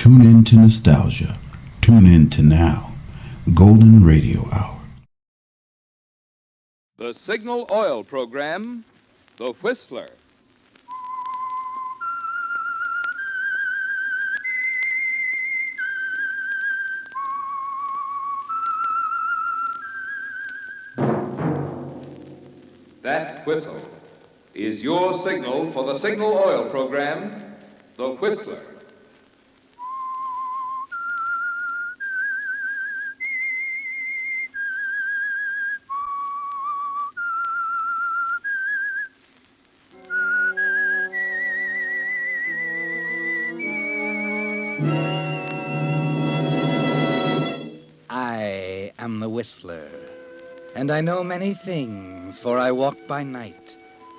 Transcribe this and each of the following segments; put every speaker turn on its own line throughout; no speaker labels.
Tune in to nostalgia. Tune in to now. Golden Radio Hour.
The Signal Oil Program, The Whistler. That whistle is your signal for the Signal Oil Program, The Whistler.
I am the Whistler, and I know many things, for I walk by night.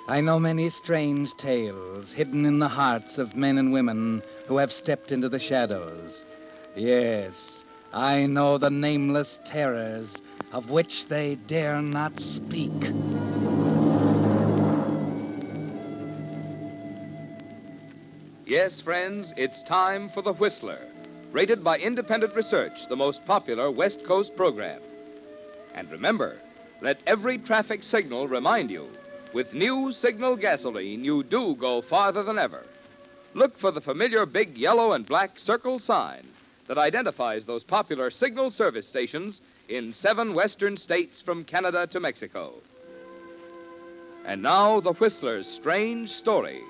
I know many strange tales hidden in the hearts of men and women who have stepped into the shadows. Yes, I know the nameless terrors of which they dare not speak.
Yes, friends, it's time for The Whistler, rated by independent research the most popular West Coast program. And remember, let every traffic signal remind you, with new Signal gasoline, you do go farther than ever. Look for the familiar big yellow and black circle sign that identifies those popular Signal service stations in 7 western states from Canada to Mexico. And now, The Whistler's strange story,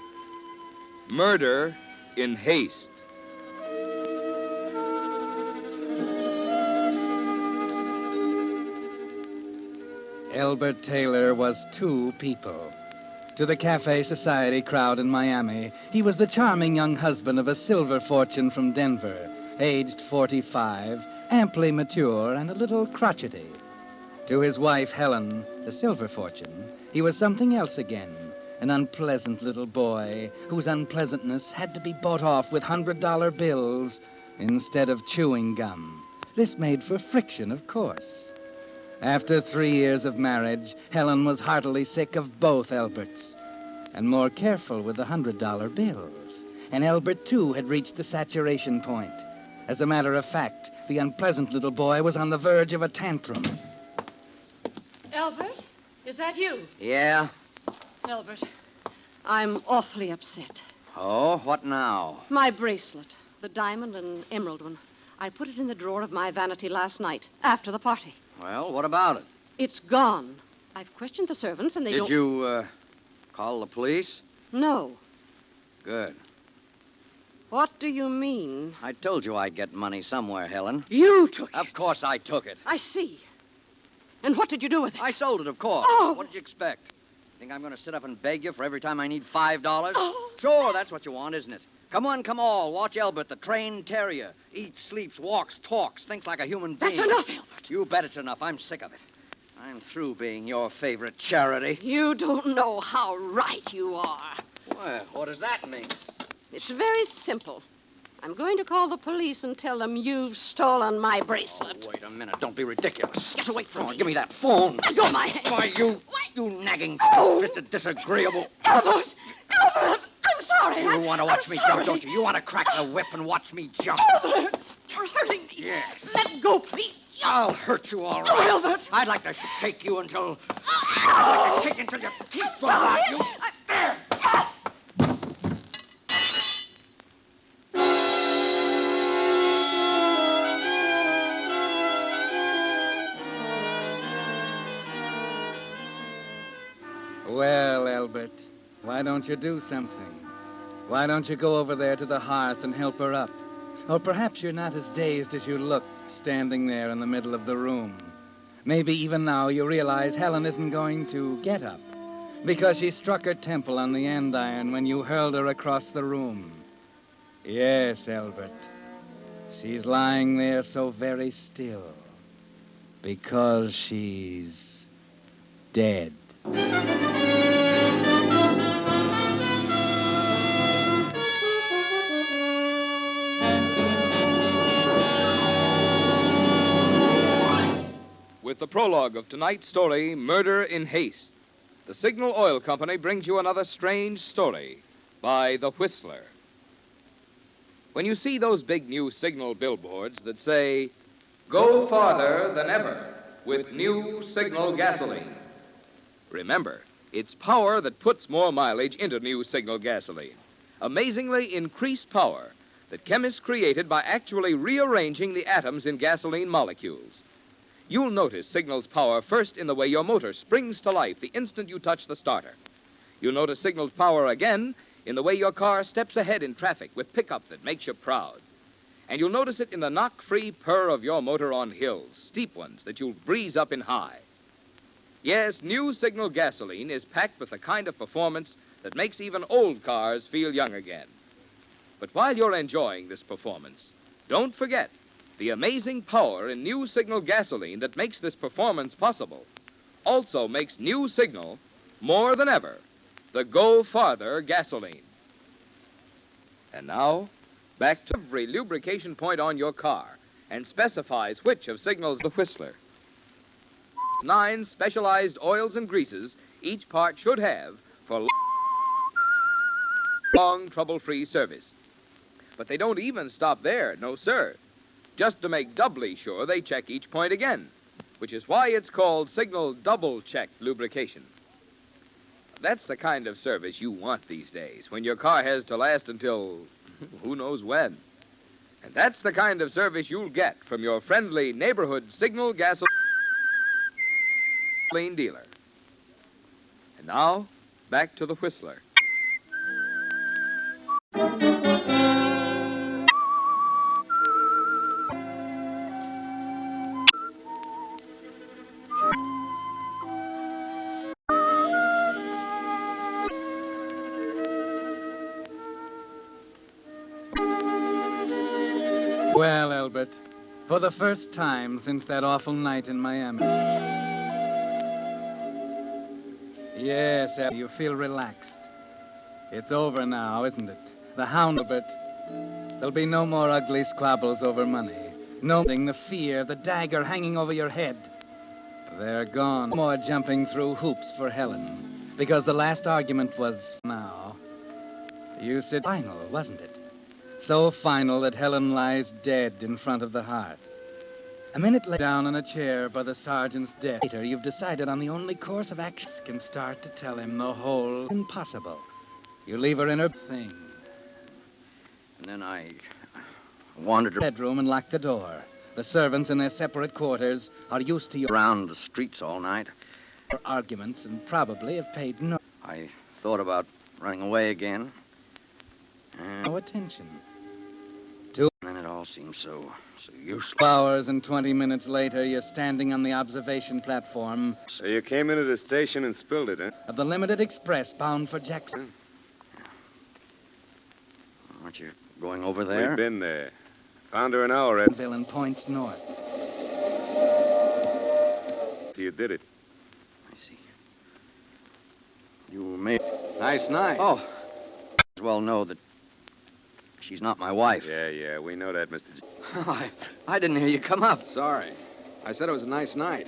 Murder in Haste.
Elbert Taylor was two people. To the Cafe Society crowd in Miami, he was the charming young husband of a silver fortune from Denver, aged 45, amply mature and a little crotchety. To his wife, Helen, the silver fortune, he was something else again, an unpleasant little boy whose unpleasantness had to be bought off with $100 bills instead of chewing gum. This made for friction, of course. After 3 years of marriage, Helen was heartily sick of both Elberts and more careful with the $100 bills. And Elbert, too, had reached the saturation point. As a matter of fact, the unpleasant little boy was on the verge of a tantrum.
Albert, is that you?
Yeah?
Albert, I'm awfully upset.
Oh, what now?
My bracelet, the diamond and emerald one. I put it in the drawer of my vanity last night, after the party.
Well, what about it?
It's gone. I've questioned the servants, and they don't...
Did you, call the police?
No.
Good.
What do you mean?
I told you I'd get money somewhere, Helen.
You took it.
Of course I took it.
I see. And what did you do with it?
I sold it, of course.
Oh!
What did you expect? Think I'm going to sit up and beg you for every time I need $5?
Oh!
Sure, that's what you want, isn't it? Come on, come all. Watch Elbert, the trained terrier. Eats, sleeps, walks, talks, thinks like a human being.
That's enough, Albert.
You bet it's enough. I'm sick of it. I'm through being your favorite charity.
You don't know how right you are.
Well, what does that mean?
It's very simple. I'm going to call the police and tell them you've stolen my bracelet.
Oh, wait a minute. Don't be ridiculous.
Get away from
Come on,
me.
give me that phone.
Let go of my hand.
Why, you nagging,
Oh.
Mr. Disagreeable.
Albert! Albert! I'm sorry.
You want to watch me jump, don't you? You want to crack the whip and watch me jump.
Albert! You're hurting me.
Yes.
Let go, please.
I'll hurt you all right.
Oh, Albert!
I'd like to shake you until... I'd like to shake until your teeth fall out. You... There!
Well, Albert, why don't you do something? Why don't you go over there to the hearth and help her up? Or perhaps you're not as dazed as you look standing there in the middle of the room. Maybe even now you realize Helen isn't going to get up because she struck her temple on the andiron when you hurled her across the room. Yes, Albert, she's lying there so very still because she's dead.
With the prologue of tonight's story, Murder in Haste, the Signal Oil Company brings you another strange story by The Whistler. When you see those big new signal billboards that say, "Go farther than ever with new signal gasoline," remember, it's power that puts more mileage into new signal gasoline. Amazingly increased power that chemists created by actually rearranging the atoms in gasoline molecules. You'll notice Signal's power first in the way your motor springs to life the instant you touch the starter. You'll notice Signal's power again in the way your car steps ahead in traffic with pickup that makes you proud. And you'll notice it in the knock-free purr of your motor on hills, steep ones that you'll breeze up in high. Yes, new Signal gasoline is packed with the kind of performance that makes even old cars feel young again. But while you're enjoying this performance, don't forget the amazing power in new Signal gasoline that makes this performance possible also makes new Signal, more than ever, the Go Farther gasoline. And now, back to every lubrication point on your car and specifies which of Signal's the Whistler. 9 specialized oils and greases each part should have for long, trouble-free service. But they don't even stop there, no sir. Just to make doubly sure, they check each point again, which is why it's called Signal Double-Check Lubrication. That's the kind of service you want these days, when your car has to last until who knows when. And that's the kind of service you'll get from your friendly neighborhood Signal gasoline dealer. And now, back to the Whistler.
Well, Albert, for the first time since that awful night in Miami. Yes, Albert, you feel relaxed. It's over now, isn't it? The hound, Albert. There'll be no more ugly squabbles over money. No the fear, the dagger hanging over your head. They're gone. No more jumping through hoops for Helen. Because the last argument was now. You said final, wasn't it? So final that Helen lies dead in front of the hearth. A minute later, down in a chair by the sergeant's desk, later, you've decided on the only course of action can start to tell him the whole impossible. You leave her in her thing.
And then I wandered around
Bedroom and lock the door. The servants in their separate quarters are used to your
around the streets all night.
arguments and probably have paid
I thought about running away again.
no attention.
And then it all seemed so useless.
2 hours and 20 minutes later, you're standing on the observation platform
So you came into the station and spilled it, huh?
of the Limited Express bound for Jackson.
Aren't you going over there?
We've been there. Found her an hour after
Ville and points north.
you did it.
I see. You may...
Nice night.
Oh, as well know that she's not my wife.
Yeah, we know that, Mr.
I didn't hear you come up.
Sorry. I said it was a nice night.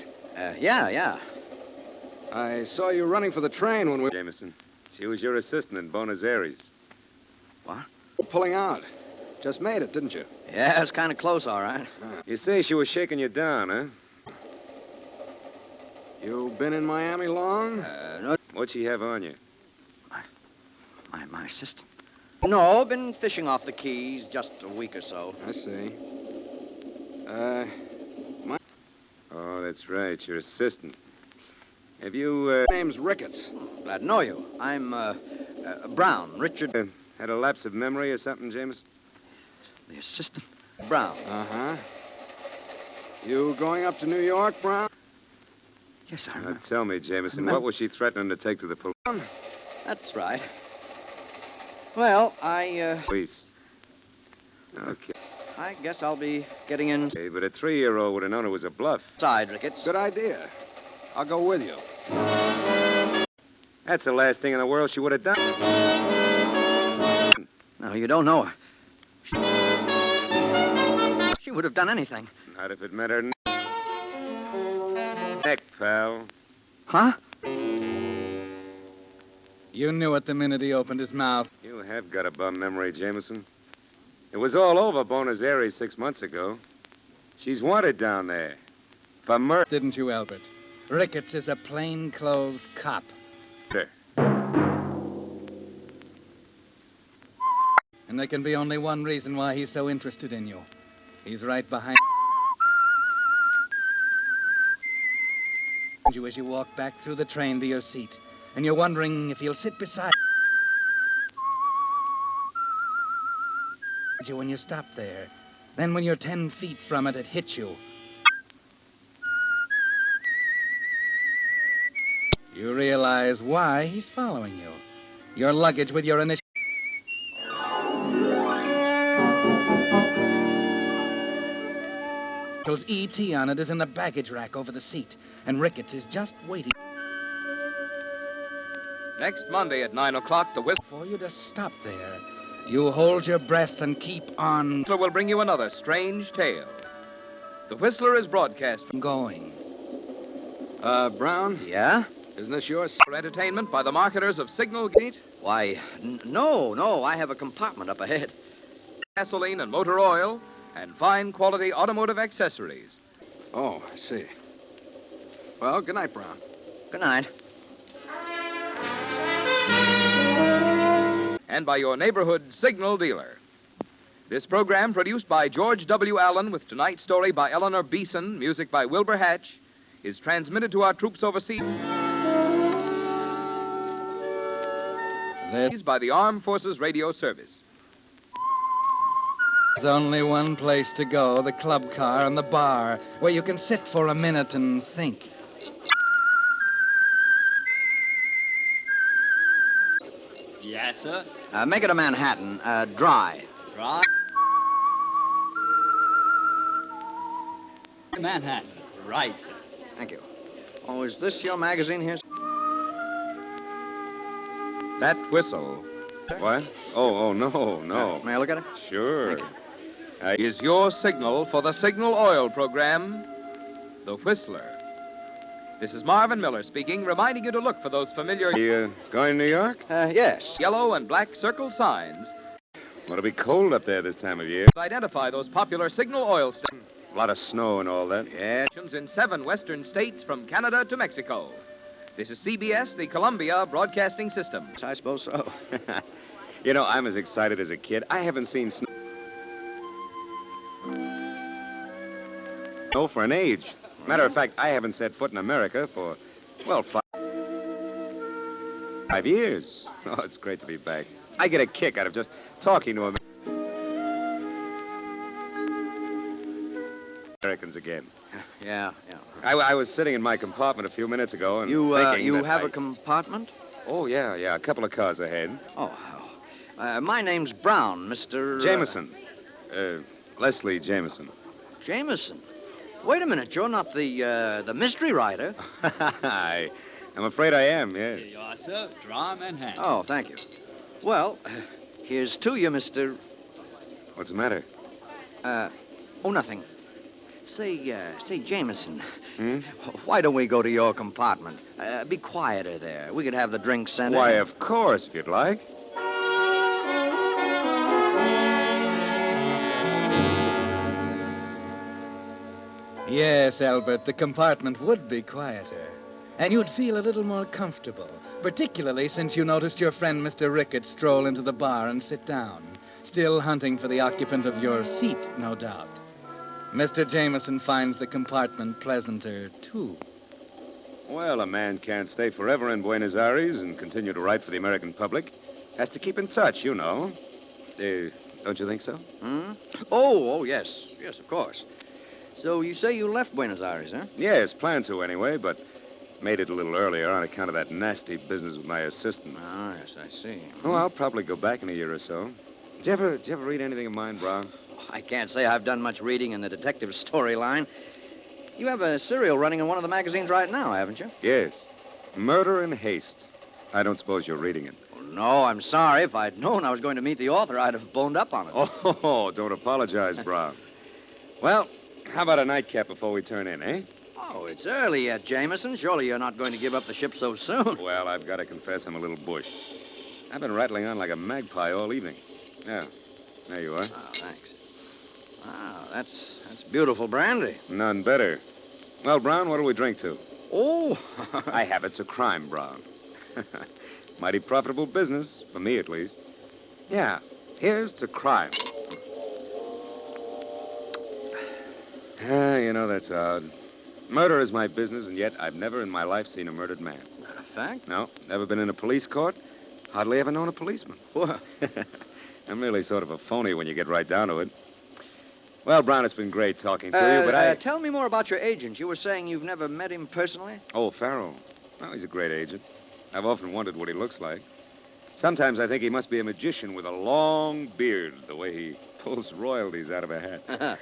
Yeah.
I saw you running for the train when we
Jameson. She was your assistant in Buenos Aires.
What?
were pulling out. Just made it, didn't you?
Yeah, it's kind of close, all right.
You say she was shaking you down, huh?
You been in Miami long?
No,
What'd she have on you?
my assistant. No, been fishing off the Keys just a week or so.
I see.
Oh, that's right, your assistant. Have you,
Name's Ricketts.
Glad to know you. I'm, Brown, Richard
had a lapse of memory or something, Jameson?
the assistant. Brown.
Uh-huh. You going up to New York, Brown?
Yes,
Now, tell me, Jameson, what was she threatening to take to the police?
That's right. Well, I
Okay,
guess I'll be getting
but a 3-year-old would have known it was a bluff.
inside, Ricketts.
Good idea. I'll go with you.
That's the last thing in the world she would have done.
No, you don't know her. She would have done anything.
Not if it meant her neck, pal.
Huh?
You knew it the minute he opened his mouth.
You have got a bum memory, Jameson. It was all over Buenos Aires 6 months ago. She's wanted down there. For murder.
Didn't you, Albert? Ricketts is a plainclothes cop. And there can be only one reason why he's so interested in you. He's right behind you as you walk back through the train to your seat. And you're wondering if he'll sit beside you when you stop there. Then when you're 10 feet from it, it hits you. You realize why he's following you. Your luggage with your initials E.T. on it is in the baggage rack over the seat, and Ricketts is just waiting
Next Monday at 9 o'clock, the
for you to stop there. You hold your breath and keep on
Whistler will bring you another strange tale. The Whistler is broadcast
going.
Brown,
Yeah?
isn't this yours?
for entertainment by the marketers of Signal
Why, no. I have a compartment up ahead.
gasoline and motor oil, and fine quality automotive accessories.
Oh, I see. Well, good night, Brown.
Good night.
And by your neighborhood Signal dealer. This program, produced by George W. Allen with tonight's story by Eleanor Beeson, music by Wilbur Hatch, is transmitted to our troops overseas
There's
by the Armed Forces Radio Service.
only one place to go, the club car and the bar, where you can sit for a minute and think.
Yes, sir.
Make it a Manhattan, dry.
Right. Manhattan. Right, sir.
Thank you. Oh, is this your magazine here?
That whistle
What? Oh, no.
May I look at it?
Sure.
Thank
is your signal for the Signal Oil program, The Whistler. This is Marvin Miller speaking, reminding you to look for those familiar
You going to New York?
Yes.
yellow and black circle signs
Well, it'll be cold up there this time of year.
that identify those popular Signal Oil
A lot of snow and all that.
Yes.
stations in 7 western states from Canada to Mexico. This is CBS, the Columbia Broadcasting System.
I suppose so.
You know, I'm as excited as a kid. I haven't seen snow for an age. Matter of fact, I haven't set foot in America for, well, 5 years. Oh, it's great to be back. I get a kick out of just talking to Americans again.
Yeah.
I was sitting in my compartment a few minutes ago and
You
thinking that
have
I-
a compartment?
Oh, yeah, a couple of cars ahead.
My name's Brown, Mr.
Jameson. Leslie Jameson.
Jameson. Wait a minute, you're not the mystery writer.
I'm afraid I am, yes.
Here you are, sir. Dry Manhattan.
Oh, thank you. Well, here's to you, Mr.
What's the matter?
Nothing. Say, Jameson,
Hmm?
why don't we go to your compartment? Be quieter there. We could have the drinks sent
Why,
in.
of course, if you'd like.
Yes, Albert, the compartment would be quieter. And you'd feel a little more comfortable, particularly since you noticed your friend Mr. Ricketts stroll into the bar and sit down, still hunting for the occupant of your seat, no doubt. Mr. Jameson finds the compartment pleasanter, too.
Well, a man can't stay forever in Buenos Aires and continue to write for the American public. Has to keep in touch, you know. Don't you think so?
Hmm? Oh, yes. Yes, of course. So you say you left Buenos Aires, huh?
Yes, planned to anyway, but made it a little earlier on account of that nasty business with my assistant.
Ah, yes, I see.
Oh, I'll probably go back in a year or so. Did you ever read anything of mine, Brown?
I can't say I've done much reading in the detective storyline. You have a serial running in one of the magazines right now, haven't you?
Yes. Murder in Haste. I don't suppose you're reading it.
Oh, no, I'm sorry. If I'd known I was going to meet the author, I'd have boned up on it.
Oh, don't apologize, Brown. Well, how about a nightcap before we turn in, eh?
Oh, it's early yet, Jameson. Surely you're not going to give up the ship so soon.
Well, I've got to confess I'm a little bush. I've been rattling on like a magpie all evening. Yeah. There you are.
Oh, thanks. Wow, that's beautiful brandy.
None better. Well, Brown, what'll we drink to?
Oh.
I have it. It's a crime, Brown. Mighty profitable business, for me at least. Yeah, here's to crime. You know, that's odd. Murder is my business, and yet I've never in my life seen a murdered man.
Matter of fact?
No, never been in a police court. Hardly ever known a policeman.
What?
I'm really sort of a phony when you get right down to it. Well, Brown, it's been great talking to you, but
Tell me more about your agent. You were saying you've never met him personally?
Oh, Farrell. Well, he's a great agent. I've often wondered what he looks like. Sometimes I think he must be a magician with a long beard, the way he pulls royalties out of a hat.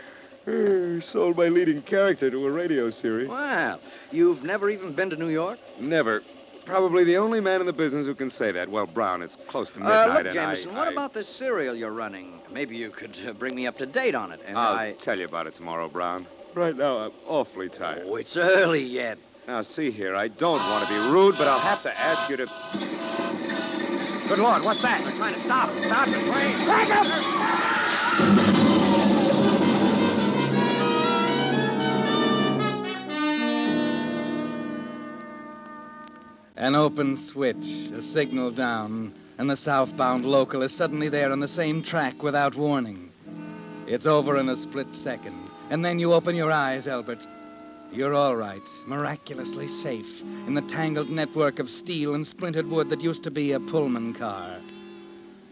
Sold my leading character to a radio series.
Well, you've never even been to New York?
Never. Probably the only man in the business who can say that. Well, Brown, it's close to midnight,
Look, Jameson, what about this serial you're running? Maybe you could bring me up to date on it. And
I'll tell you about it tomorrow, Brown. Right now, I'm awfully tired.
Oh, it's early yet.
Now, see here, I don't want to be rude, but I'll have to ask you to... Good Lord, what's that?
They're trying to stop him.
Stop the train! Back up!
An open switch, a signal down, and the southbound local is suddenly there on the same track without warning. It's over in a split second, and then you open your eyes, Albert. You're all right, miraculously safe, in the tangled network of steel and splintered wood that used to be a Pullman car.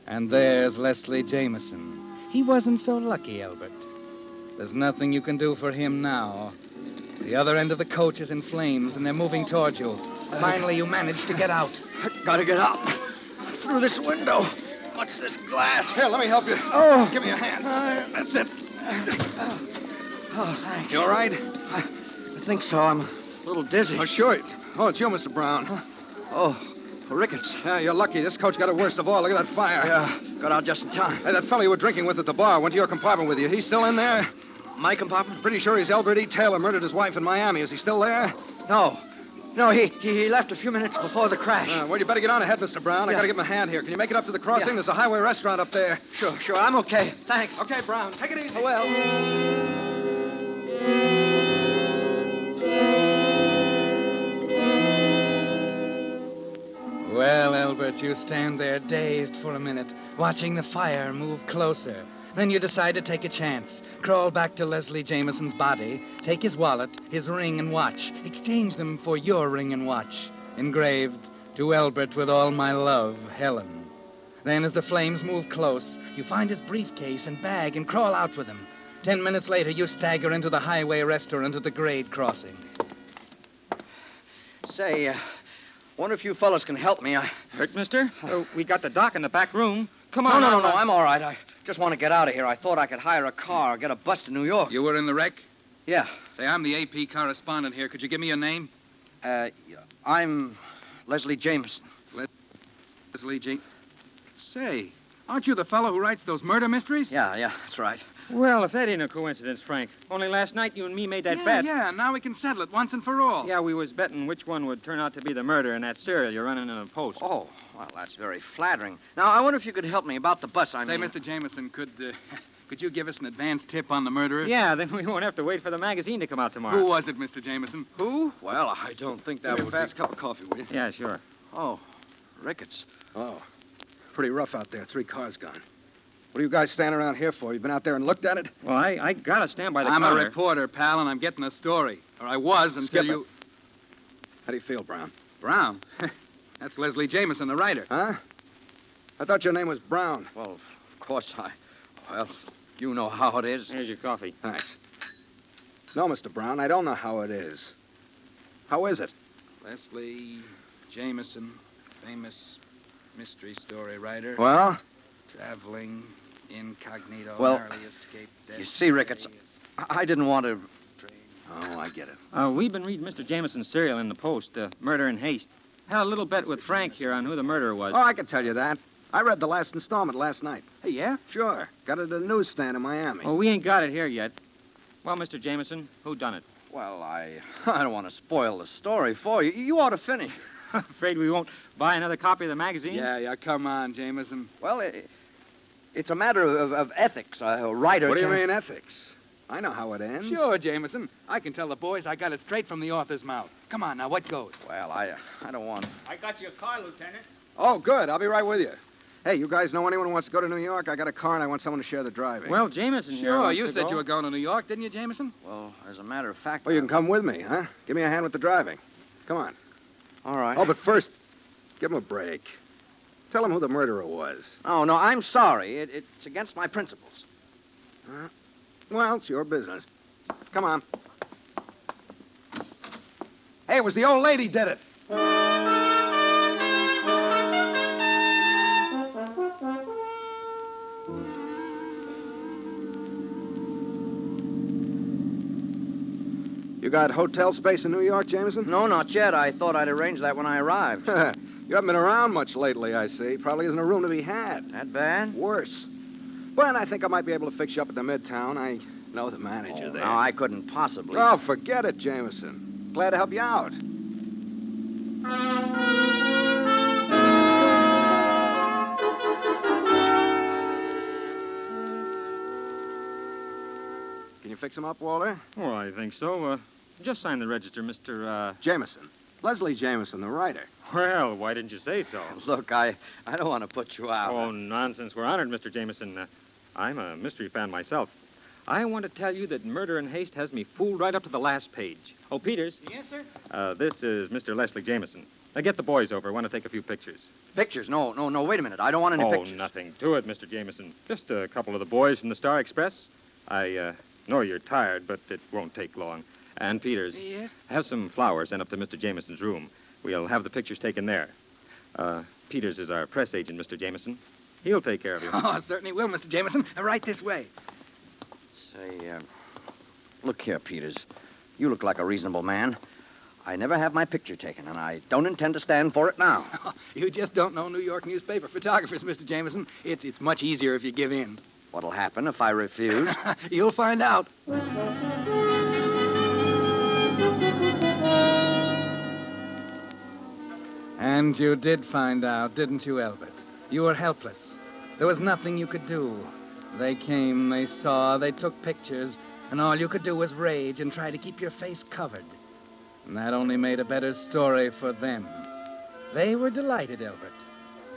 And there's Leslie Jameson. He wasn't so lucky, Albert. There's nothing you can do for him now. The other end of the coach is in flames, and they're moving toward you. Finally, you manage to get out.
I gotta get out. Through this window. What's this glass?
Here, let me help you.
Oh.
Give me a hand.
That's it. Oh, thanks.
You all right?
I think so. I'm a little dizzy.
Oh, sure. Oh, it's you, Mr. Brown.
Oh, rickets.
Yeah, you're lucky. This coach got it worst of all. Look at that fire.
Yeah, got out just in time.
Hey, that fellow you were drinking with at the bar went to your compartment with you. He's still in there?
My compartment?
Pretty sure he's Albert E. Taylor, murdered his wife in Miami. Is he still there?
No. No, he left a few minutes before the crash.
Well, you better get on ahead, Mr. Brown. I
Yeah.
gotta give him a hand here. Can you make it up to the crossing?
Yeah.
There's a highway restaurant up there.
Sure, I'm okay. Thanks.
Okay, Brown. Take it easy.
Oh, well.
Well, Albert, you stand there dazed for a minute, watching the fire move closer. Then you decide to take a chance. Crawl back to Leslie Jameson's body, take his wallet, his ring and watch, exchange them for your ring and watch, engraved, "To Albert with all my love, Helen." Then as the flames move close, you find his briefcase and bag and crawl out with him. 10 minutes later, you stagger into the highway restaurant at the grade crossing.
Say, wonder if you fellas can help me.
Hurt, mister? We got the doc in the back room. Come
No,
on.
no, I'm all right. I just want to get out of here. I thought I could hire a car or get a bus to New York.
You were in the wreck?
Yeah.
Say, I'm the AP correspondent here. Could you give me your name?
I'm Leslie Jameson.
Leslie G. Say, aren't you the fellow who writes those murder mysteries?
Yeah, that's right.
Well, if that ain't a coincidence, Frank. Only last night you and me made that bet.
Yeah, now we can settle it once and for all.
Yeah, we was betting which one would turn out to be the murder in that serial you're running in the Post.
Oh, well, that's very flattering. Now, I wonder if you could help me about the bus,
Say, Mr. Jameson, could you give us an advance tip on the murderer?
Yeah, then we won't have to wait for the magazine to come out tomorrow.
Who was it, Mr. Jameson?
Who?
Well, I don't think that would
fast cup of coffee, will you?
Yeah, sure.
Oh, rickets.
Oh, pretty rough out there. 3 cars gone. What are you guys standing around here for? You been out there and looked at it?
Well, I gotta stand by the
I'm
counter.
a reporter, pal, and I'm getting a story. Or I was until
Skip it.
you...
How do you feel, Brown?
Brown? That's Leslie Jameson, the writer.
Huh? I thought your name was Brown.
Well, of course Well, you know how it is.
Here's your coffee.
Thanks. No, Mr. Brown, I don't know how it is. How is it?
Leslie Jameson, famous mystery story writer.
Well?
Traveling incognito,
Well,
narrowly escaped death.
You see, Ricketts, I didn't want to... Oh, I get it.
We've been reading Mr. Jameson's serial in the Post, Murder in Haste. Had a little bet with Frank here on who the murderer was.
Oh, I can tell you that. I read the last installment last night.
Hey, yeah?
Sure. Got it at a newsstand in Miami.
Well, we ain't got it here yet. Well, Mr. Jameson, who done it?
Well, I don't want to spoil the story for you. You ought to finish.
Afraid we won't buy another copy of the magazine?
Yeah, come on, Jameson.
Well, It's a matter of ethics. A writer
What do you
can-
mean, ethics? I know how it ends.
Sure, Jameson. I can tell the boys I got it straight from the author's mouth. Come on, now, what goes?
Well, I don't want...
I got your car, Lieutenant.
Oh, good. I'll be right with you. Hey, you guys know anyone who wants to go to New York? I got a car and I want someone to share the driving.
Well, Jameson here
Sure,
wants
you
to
said
go.
you were going to New York, didn't you, Jameson?
Well, as a matter of fact...
Well, you can come with me, huh? Give me a hand with the driving. Come on.
All right.
Oh, but first, give him a break. Tell him who the murderer was.
Oh, no, I'm sorry. It's against my principles.
Well, it's your business. Come on. Hey, it was the old lady did it. You got hotel space in New York, Jameson?
No, not yet. I thought I'd arrange that when I arrived.
You haven't been around much lately, I see. Probably isn't a room to be had.
That bad?
Worse. But I think I might be able to fix you up at the Midtown. I know the manager there.
No, I couldn't possibly.
Oh, forget it, Jameson. Glad to help you out. Can you fix him up, Walter?
Oh, I think so. Just sign the register, Mr.
Jameson. Leslie Jameson, the writer.
Well, why didn't you say so?
Look, I don't want to put you out.
Oh, nonsense. We're honored, Mr. Jameson. I'm a mystery fan myself. I want to tell you that Murder in Haste has me fooled right up to the last page. Oh, Peters.
Yes, sir?
This is Mr. Leslie Jameson. Now, get the boys over. I want to take a few pictures.
Pictures? No, wait a minute. I don't want any pictures.
Nothing to it, Mr. Jameson. Just a couple of the boys from the Star Express. I know you're tired, but it won't take long. And, Peters,
Yes?
have some flowers sent up to Mr. Jameson's room. We'll have the pictures taken there. Peters is our press agent, Mr. Jameson. He'll take care of you.
Oh, certainly will, Mr. Jameson. Right this way.
Say, look here, Peters. You look like a reasonable man. I never have my picture taken, and I don't intend to stand for it now.
You just don't know New York newspaper photographers, Mr. Jameson. It's much easier if you give in.
What'll happen if I refuse?
You'll find out. And you did find out, didn't you, Albert? You were helpless. There was nothing you could do. They came, they saw, they took pictures, and all you could do was rage and try to keep your face covered. And that only made a better story for them. They were delighted, Albert.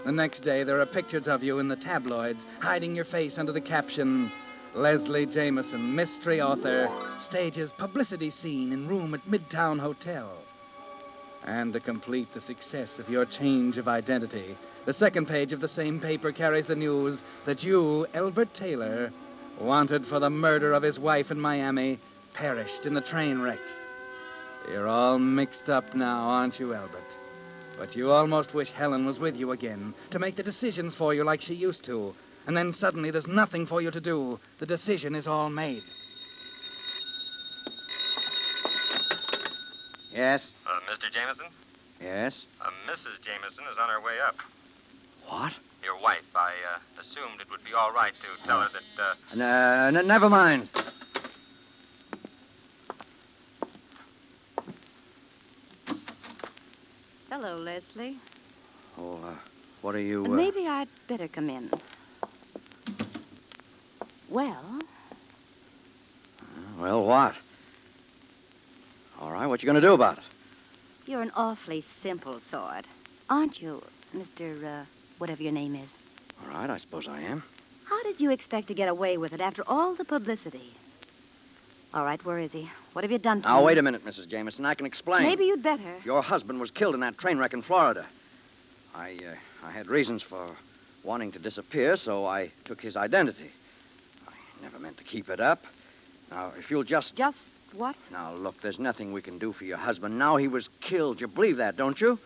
The next day, there are pictures of you in the tabloids, hiding your face under the caption, Leslie Jameson, mystery author, stages publicity scene in room at Midtown Hotel. And to complete the success of your change of identity, the second page of the same paper carries the news that you, Albert Taylor, wanted for the murder of his wife in Miami, perished in the train wreck. You're all mixed up now, aren't you, Albert? But you almost wish Helen was with you again, to make the decisions for you like she used to. And then suddenly there's nothing for you to do. The decision is all made.
Yes?
Mr. Jameson?
Yes?
Mrs. Jameson is on her way up.
What?
Your wife. I assumed it would be all right to tell her that,
Never mind.
Hello, Leslie.
Oh, what are you...
Maybe I'd better come in. Well,
Well, what? All right, what you going to do about it?
you're an awfully simple sort, aren't you, Mr. Whatever your name is?
All right, I suppose I am.
How did you expect to get away with it after all the publicity? All right, where is he? What have you done to him?
Now, wait a minute, Mrs. Jameson. I can explain.
Maybe you'd better.
Your husband was killed in that train wreck in Florida. I had reasons for wanting to disappear, so I took his identity. I never meant to keep it up. Now, if you'll just...
Just what?
Now, look, there's nothing we can do for your husband. Now he was killed. You believe that, don't you?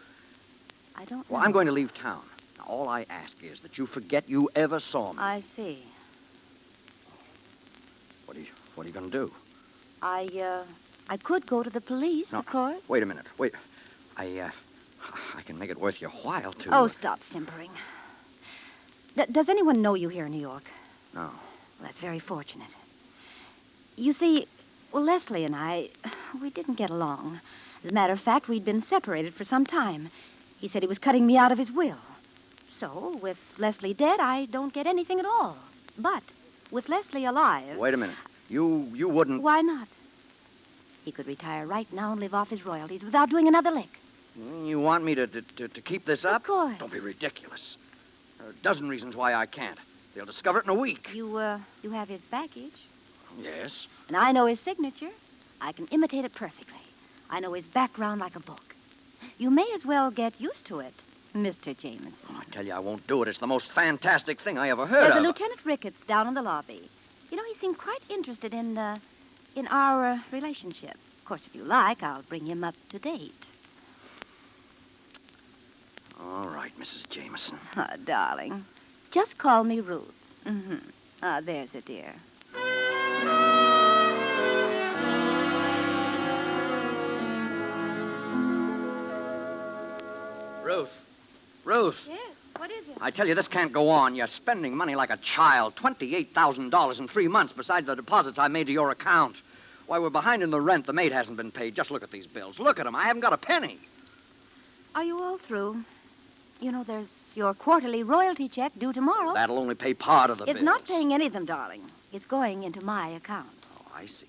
I don't know.
Well, I'm going to leave town. Now, all I ask is that you forget you ever saw me.
I see.
What are you going to do?
I could go to the police,
No,
of course.
Wait a minute. Wait. I can make it worth your while to...
Oh, stop simpering. Does anyone know you here in New York?
No.
Well, that's very fortunate. You see, well, Leslie and I, we didn't get along. As a matter of fact, we'd been separated for some time. He said he was cutting me out of his will.
so. With Leslie dead, I don't get anything at all. But with Leslie alive...
Wait a minute. You wouldn't...
Why not? He could retire right now and live off his royalties without doing another lick.
You want me to keep this up?
Of course.
Don't be ridiculous. There are a dozen reasons why I can't. They'll discover it in a week.
You have his baggage.
Yes.
And I know his signature. I can imitate it perfectly. I know his background like a book. You may as well get used to it, Mr. Jameson.
Oh, I tell you, I won't do it. It's the most fantastic thing I ever heard
There's
of.
a Lieutenant Ricketts down in the lobby. You know, he seemed quite interested in our relationship. Of course, if you like, I'll bring him up to date.
All right, Mrs. Jameson.
Oh, darling. Just call me Ruth. Mm-hmm. Ah, there's a dear.
Ruth.
Yes, what is it?
I tell you, this can't go on. You're spending money like a child. $28,000 in 3 months besides the deposits I made to your account. Why, we're behind in the rent. The maid hasn't been paid. Just look at these bills. Look at them. I haven't got a penny.
Are you all through? You know, there's your quarterly royalty check due tomorrow.
That'll only pay part of the bills.
It's not paying any of them, darling. It's going into my account.
Oh, I see.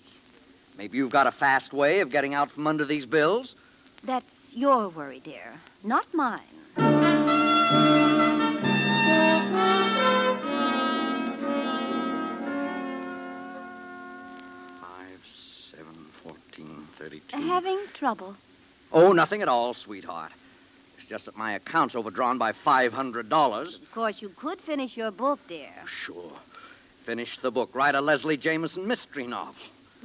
Maybe you've got a fast way of getting out from under these bills?
That's your worry, dear, not mine.
32.
Having trouble.
Oh, nothing at all, sweetheart. It's just that my account's overdrawn by $500.
Of course, you could finish your book, dear.
Sure. Finish the book. Write a Leslie Jameson mystery novel.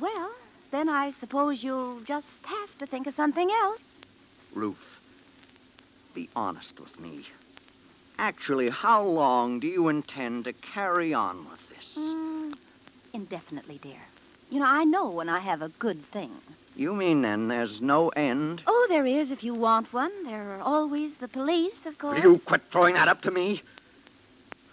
Well, then I suppose you'll just have to think of something else.
Ruth, be honest with me. Actually, how long do you intend to carry on with this?
Indefinitely, dear. You know, I know when I have a good thing.
You mean then there's no end?
Oh, there is if you want one. There are always the police, of course.
Will you quit throwing that up to me?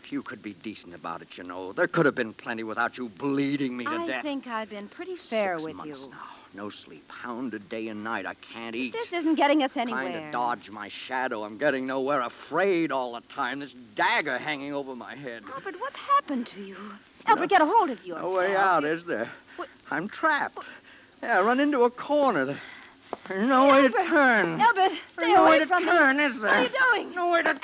You could be decent about it, you know. There could have been plenty without you bleeding me to death.
I think I've been pretty fair
6
with
months
you.
now. No sleep. Hounded day and night. I can't eat.
This isn't getting us anywhere.
Trying to dodge my shadow. I'm getting nowhere. Afraid all the time. This dagger hanging over my head.
Albert, what's happened to you? Albert, get a hold of yourself.
No way out, is there?
What?
I'm trapped. Yeah, I run into a corner. There's no way to turn.
Albert, stay
There's no
away
way
from
to turn, is there?
What are you doing?
No way to turn.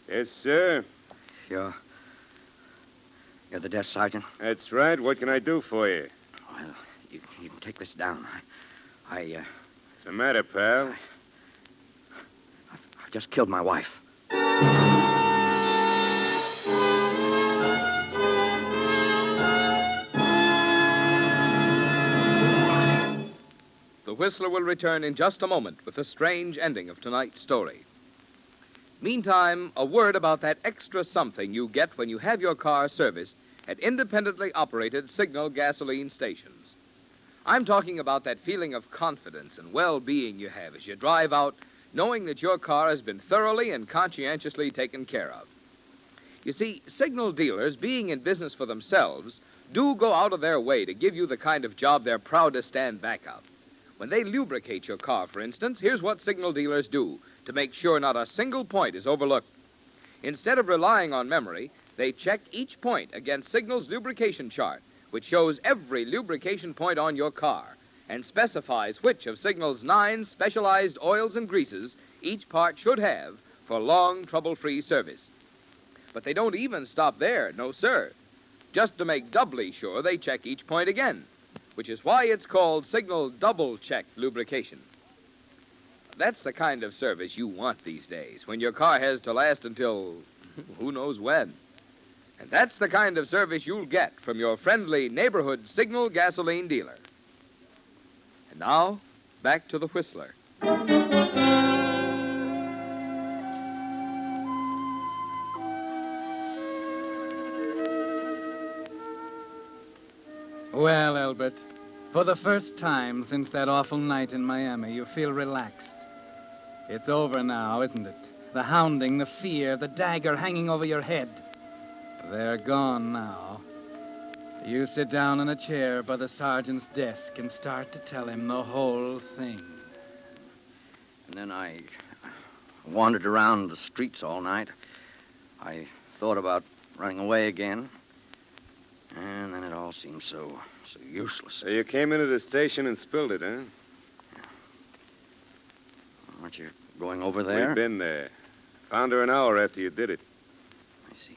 Yes, sir.
You're the desk sergeant?
That's right. What can I do for you?
Well, you can take this down.
What's the matter, pal?
I've just killed my wife.
The Whistler will return in just a moment with the strange ending of tonight's story. Meantime, a word about that extra something you get when you have your car serviced at independently operated Signal gasoline stations. I'm talking about that feeling of confidence and well-being you have as you drive out, knowing that your car has been thoroughly and conscientiously taken care of. You see, Signal dealers, being in business for themselves, do go out of their way to give you the kind of job they're proud to stand back of. When they lubricate your car, for instance, here's what Signal dealers do to make sure not a single point is overlooked. Instead of relying on memory, they check each point against Signal's lubrication chart, which shows every lubrication point on your car and specifies which of Signal's 9 specialized oils and greases each part should have for long, trouble-free service. But they don't even stop there, no, sir. Just to make doubly sure, they check each point again, which is why it's called Signal Double-Check Lubrication. That's the kind of service you want these days, when your car has to last until who knows when. And that's the kind of service you'll get from your friendly neighborhood Signal gasoline dealer. And now, back to the Whistler.
Well, Albert, For the first time since that awful night in Miami, you feel relaxed. It's over now, isn't it? The hounding, the fear, the dagger hanging over your head. They're gone now. You sit down in a chair by the sergeant's desk and start to tell him the whole thing.
And then I wandered around the streets all night. I thought about running away again. And then it all seemed so useless.
So you came into the station and spilled it, huh?
Aren't you going over there?
We've been there. Found her an hour after you did it.
I see.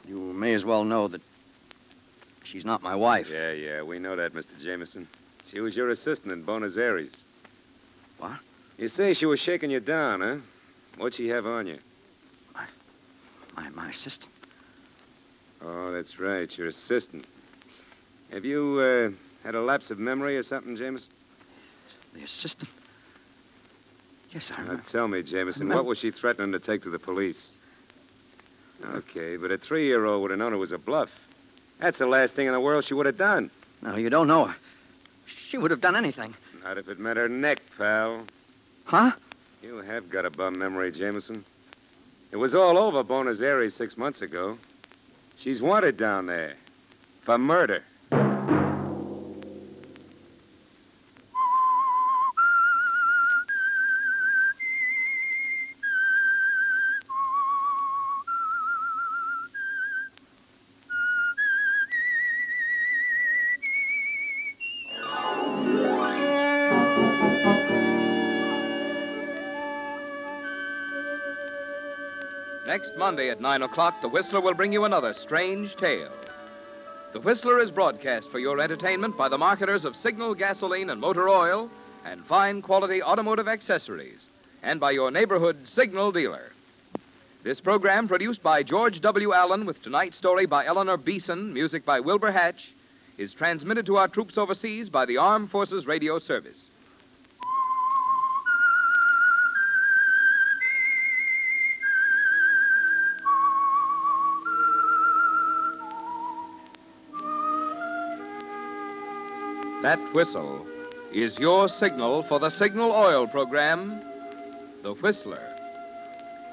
You may as well know that she's not my wife.
Yeah, we know that, Mr. Jameson. She was your assistant in Buenos Aires.
What?
You say she was shaking you down, huh? What'd she have on you?
My assistant.
Oh, that's right, your assistant. Have you, had a lapse of memory or something, Jameson?
The assistant? Yes, I
Now,
remember.
tell me, Jameson, what was she threatening to take to the police? Okay, but a 3-year-old would have known it was a bluff. That's the last thing in the world she would have done.
No, you don't know her. She would have done anything.
Not if it meant her neck, pal.
Huh?
You have got a bum memory, Jameson. It was all over Buenos Aires 6 months ago. She's wanted down there for murder.
Next Monday at 9 o'clock, The Whistler will bring you another strange tale. The Whistler is broadcast for your entertainment by the marketers of Signal gasoline and motor oil and fine quality automotive accessories, and by your neighborhood Signal dealer. This program, produced by George W. Allen with tonight's story by Eleanor Beeson, music by Wilbur Hatch, is transmitted to our troops overseas by the Armed Forces Radio Service. That whistle is your signal for the Signal Oil program, The Whistler.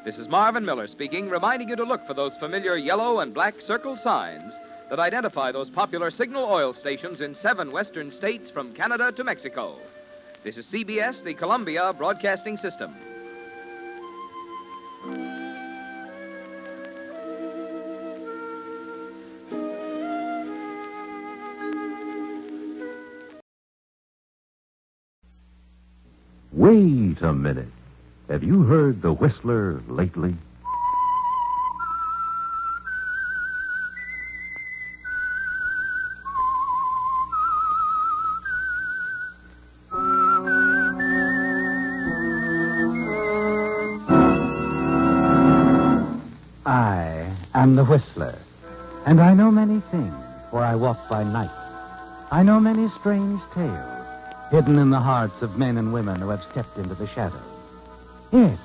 This is Marvin Miller speaking, reminding you to look for those familiar yellow and black circle signs that identify those popular Signal Oil stations in 7 western states from Canada to Mexico. This is CBS, the Columbia Broadcasting System.
Wait a minute. Have you heard the Whistler lately?
I am the Whistler, and I know many things, for I walk by night. I know many strange tales, hidden in the hearts of men and women who have stepped into the shadows. Yes,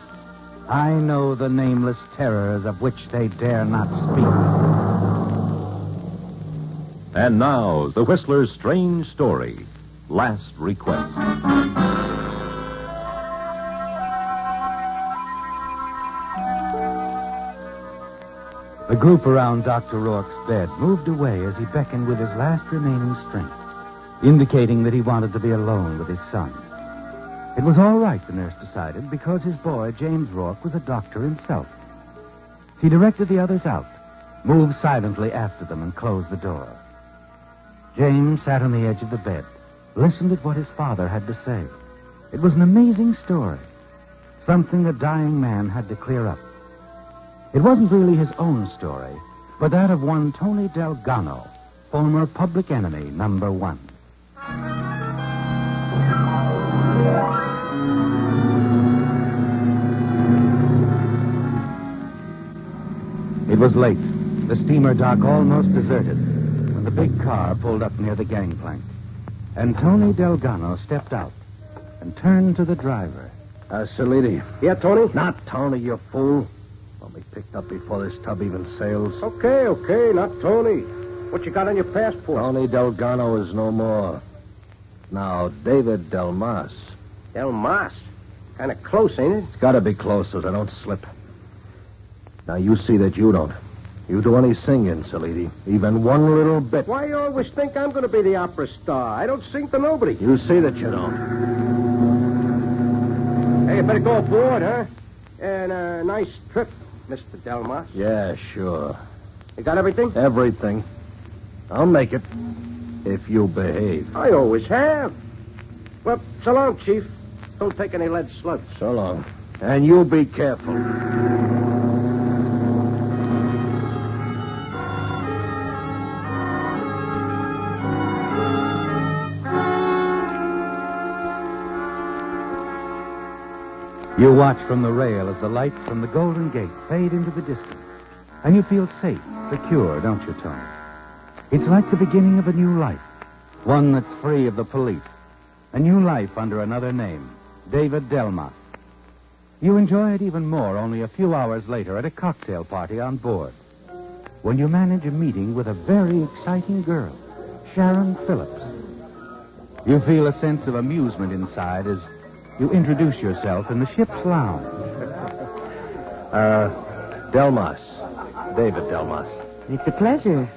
I know the nameless terrors of which they dare not speak.
And now, the Whistler's strange story, Last Request.
The group around Dr. Rourke's bed moved away as he beckoned with his last remaining strength, indicating that he wanted to be alone with his son. It was all right, the nurse decided, because his boy, James Rourke, was a doctor himself. He directed the others out, moved silently after them, and closed the door. James sat on the edge of the bed, listened at what his father had to say. It was an amazing story, something a dying man had to clear up. It wasn't really his own story, but that of one Tony Delgado, former public enemy number 1. It was late, the steamer dock almost deserted, when the big car pulled up near the gangplank. And Tony Delgado stepped out and turned to the driver.
Salidi. Yeah, Tony? Not Tony, you fool. I'll be picked up before this tub even sails. Okay, not Tony. What you got on your passport?
Tony Delgado is no more. Now, David Delmas.
Delmas? Kind of close, ain't it?
It's got to be close so I don't slip. Now, you see that you don't. You do any singing, Salidi. Even one little bit.
Why you always think I'm going to be the opera star? I don't sing to nobody.
You see that you don't.
Hey, you better go aboard, huh? And a nice trip, Mr. Delmas.
Yeah, sure.
You got everything?
Everything. I'll make it. If you behave.
I always have. Well, so long, Chief. Don't take any lead slugs.
So long. And you be careful.
You watch from the rail as the lights from the Golden Gate fade into the distance. And you feel safe, secure, don't you, Tony? It's like the beginning of a new life. One that's free of the police. A new life under another name. David Delmas. You enjoy it even more only a few hours later at a cocktail party on board. When you manage a meeting with a very exciting girl, Sharon Phillips. You feel a sense of amusement inside as you introduce yourself in the ship's lounge.
Delmas. David Delmas.
It's a pleasure,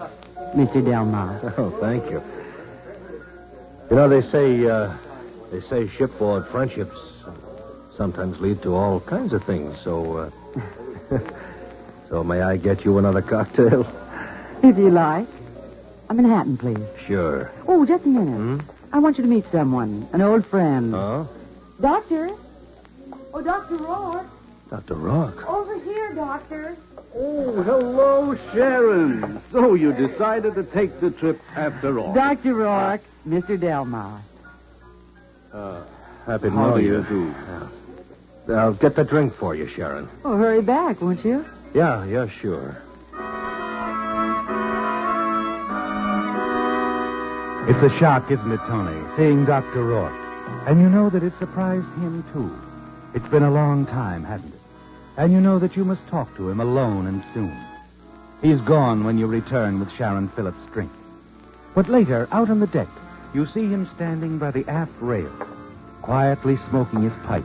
Mr. Delmas.
Oh, thank you. You know, they say shipboard friendships sometimes lead to all kinds of things, so, so may I get you another cocktail?
If you like. A Manhattan, please.
Sure.
Oh, just a minute. I want you to meet someone, an old friend.
Huh?
Doctor? Oh, Dr. Rourke.
Dr. Rourke?
Over here, Doctor.
Oh, hello, Sharon. So you decided to take the trip after all.
Dr. Rourke, Mr. Delmas.
Happy to
How
know
do
you.
you do?
I'll get the drink for you, Sharon.
Oh, hurry back, won't you?
Yeah, sure.
It's a shock, isn't it, Tony, seeing Dr. Rourke? And you know that it surprised him, too. It's been a long time, hasn't it? And you know that you must talk to him alone and soon. He's gone when you return with Sharon Phillips' drink. But later, out on the deck, you see him standing by the aft rail, quietly smoking his pipe.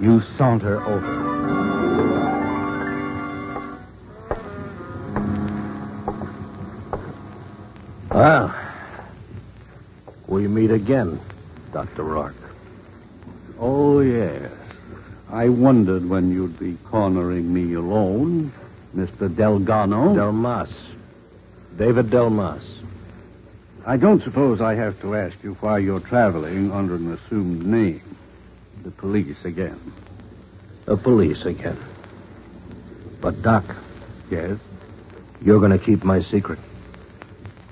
You saunter over.
Well, we meet again, Dr. Rourke.
Oh, yes. I wondered when you'd be cornering me alone, Mr. Delgado.
Delmas. David Delmas.
I don't suppose I have to ask you why you're traveling under an assumed name. The police again.
The police again. But, Doc.
Yes?
You're going to keep my secret.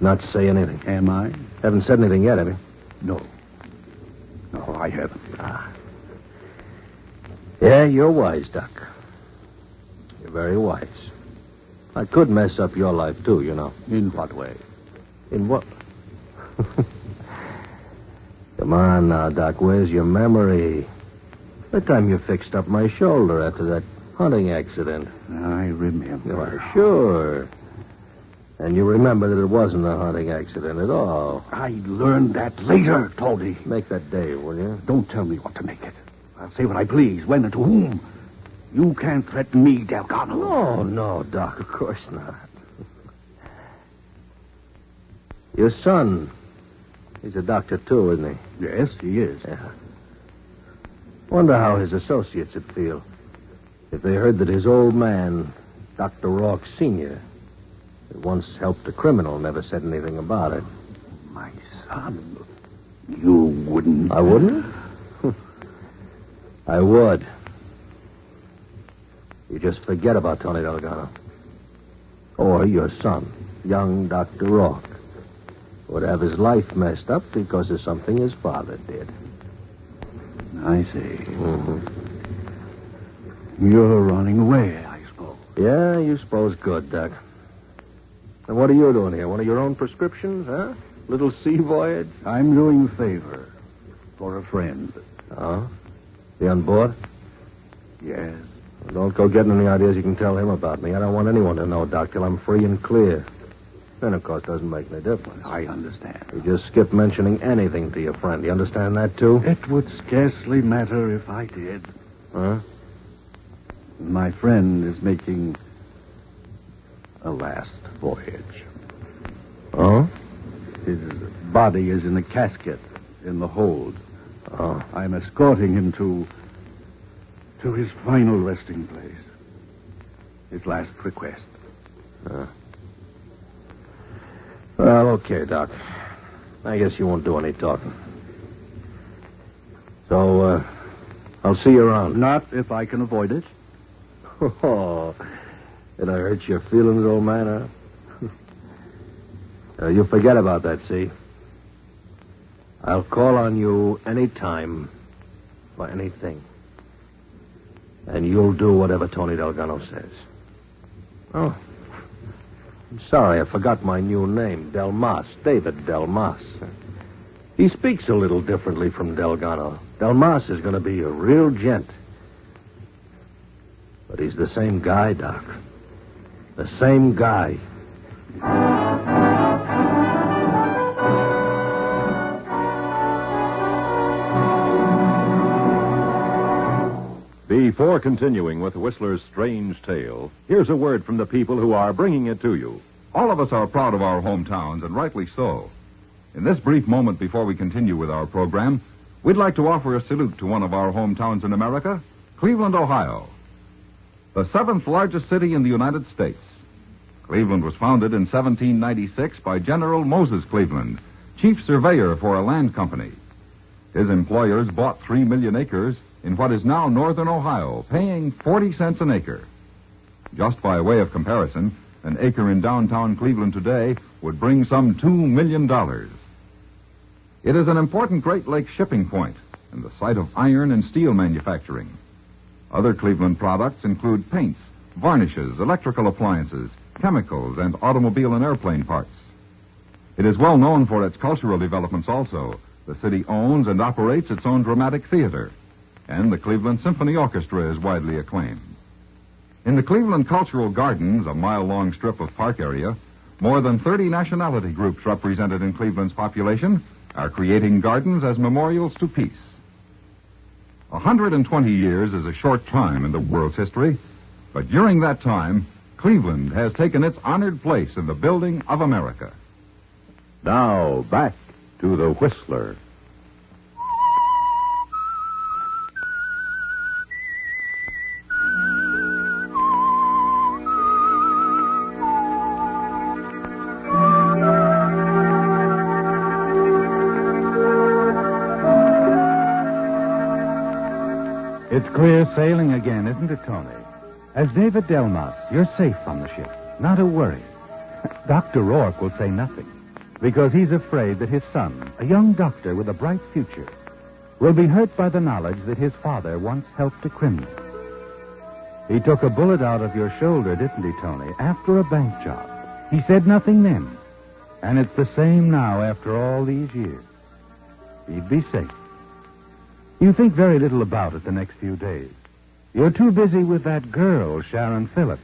Not say anything.
Am I?
Haven't said anything yet, have you?
No. No, I haven't.
Yeah, you're wise, Doc. You're very wise. I could mess up your life, too, you know.
In what way?
In what? Come on now, Doc. Where's your memory? The time you fixed up my shoulder after that hunting accident.
I remember.
Well, sure. And you remember that it wasn't a hunting accident at all.
I learned that later, Tony.
Make that day, will you?
Don't tell me what to make it. I'll say what I please, when and to whom. You can't threaten me, Delgado.
No, Doc, of course not. Your son, he's a doctor, too, isn't he?
Yes, he is.
Yeah. Wonder how his associates would feel if they heard that his old man, Dr. Rourke Sr., that once helped a criminal, never said anything about it.
My son, you wouldn't...
I wouldn't? I would. You just forget about Tony Delgado. Or your son, young Dr. Rourke, would have his life messed up because of something his father did.
I see.
Mm-hmm.
You're running away, I suppose.
Yeah, you suppose good, Doc. And what are you doing here? One of your own prescriptions, huh? Little sea voyage?
I'm doing a favor for a friend.
Oh? You on board?
Yes.
Well, don't go getting any ideas you can tell him about me. I don't want anyone to know, Doc, till I'm free and clear. Then, of course, doesn't make any difference.
I understand.
You just skip mentioning anything to your friend. You understand that, too?
It would scarcely matter if I did.
Huh?
My friend is making a last voyage.
Oh?
His body is in a casket in the hold.
Oh.
I'm escorting him to his final resting place. His last request.
Well, okay, Doc. I guess you won't do any talking. So, I'll see you around.
Not if I can avoid it.
Oh, did I hurt your feelings, old man, huh? You forget about that, see? I'll call on you any time for anything. And you'll do whatever Tony Delgado says. Oh, I'm sorry, I forgot my new name, Delmas, David Delmas. He speaks a little differently from Delgado. Delmas is going to be a real gent. But he's the same guy, Doc. The same guy.
Before continuing with Whistler's strange tale, here's a word from the people who are bringing it to you.
All of us are proud of our hometowns, and rightly so. In this brief moment before we continue with our program, we'd like to offer a salute to one of our hometowns in America, Cleveland, Ohio. The 7th largest city in the United States. Cleveland was founded in 1796 by General Moses Cleveland, chief surveyor for a land company. His employers bought 3 million acres in what is now northern Ohio, paying 40 cents an acre. Just by way of comparison, an acre in downtown Cleveland today would bring some $2 million. It is an important Great Lakes shipping point and the site of iron and steel manufacturing. Other Cleveland products include paints, varnishes, electrical appliances, chemicals, and automobile and airplane parts. It is well known for its cultural developments also. The city owns and operates its own dramatic theater, and the Cleveland Symphony Orchestra is widely acclaimed. In the Cleveland Cultural Gardens, a mile-long strip of park area, more than 30 nationality groups represented in Cleveland's population are creating gardens as memorials to peace. 120 years is a short time in the world's history, but during that time, Cleveland has taken its honored place in the building of America.
Now, back to the Whistler.
It's clear sailing again, isn't it, Tony? As David Delmas, you're safe on the ship. Not a worry. Dr. Rourke will say nothing, because he's afraid that his son, a young doctor with a bright future, will be hurt by the knowledge that his father once helped a criminal. He took a bullet out of your shoulder, didn't he, Tony, after a bank job? He said nothing then. And it's the same now after all these years. He'd be safe. You think very little about it the next few days. You're too busy with that girl, Sharon Phillips.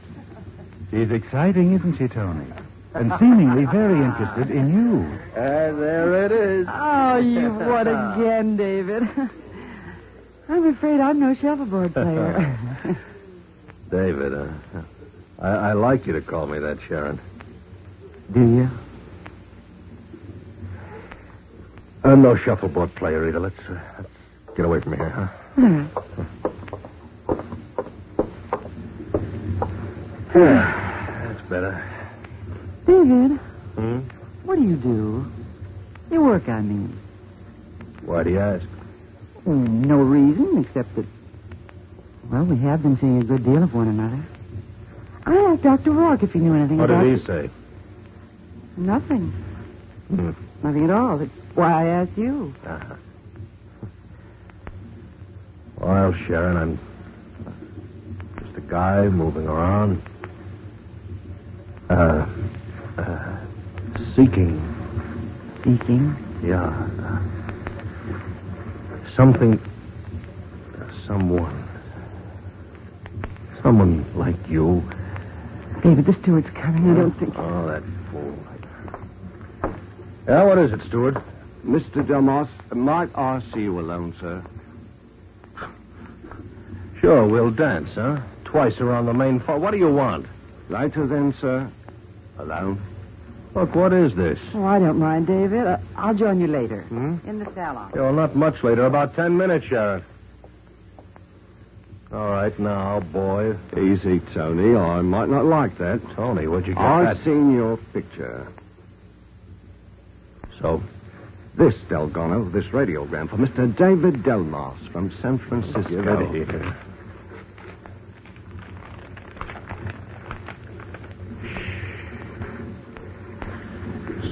She's exciting, isn't she, Tony? And seemingly very interested in you.
There it is. Oh, you've won again, David. I'm afraid I'm no shuffleboard player.
David, I like you to call me that, Sharon.
Do you?
No shuffleboard player either. Let's get away from here, huh? That's better.
David.
Hmm?
What do you do? Your work, I mean.
Why do you ask?
No reason, except that, well, we have been seeing a good deal of one another. I asked Dr. Rourke if he knew anything
What
about...
did he say?
Nothing. Nothing at all. That's why I asked you.
Uh-huh. Well, Sharon, I'm just a guy moving around. Seeking.
Seeking?
Yeah. Something. Someone. Someone like you.
David, the steward's coming. I don't think...
Oh, that fool. Yeah, what is it, steward?
Mr. Delmas, might I see you alone, sir?
Sure, we'll dance, huh? Twice around the main floor. What do you want?
Later then, sir. Alone.
Look, what is this?
Oh, I don't mind, David. I'll join you later. In the salon.
Yeah, well, not much later. About 10 minutes, Sheriff. All right, now, boy.
Easy, Tony. I might not like that.
Tony, where'd you get
I've
that?
seen your picture.
So?
This, Delgado, this radiogram for Mr. David Delmas from San Francisco.
Get rid of here.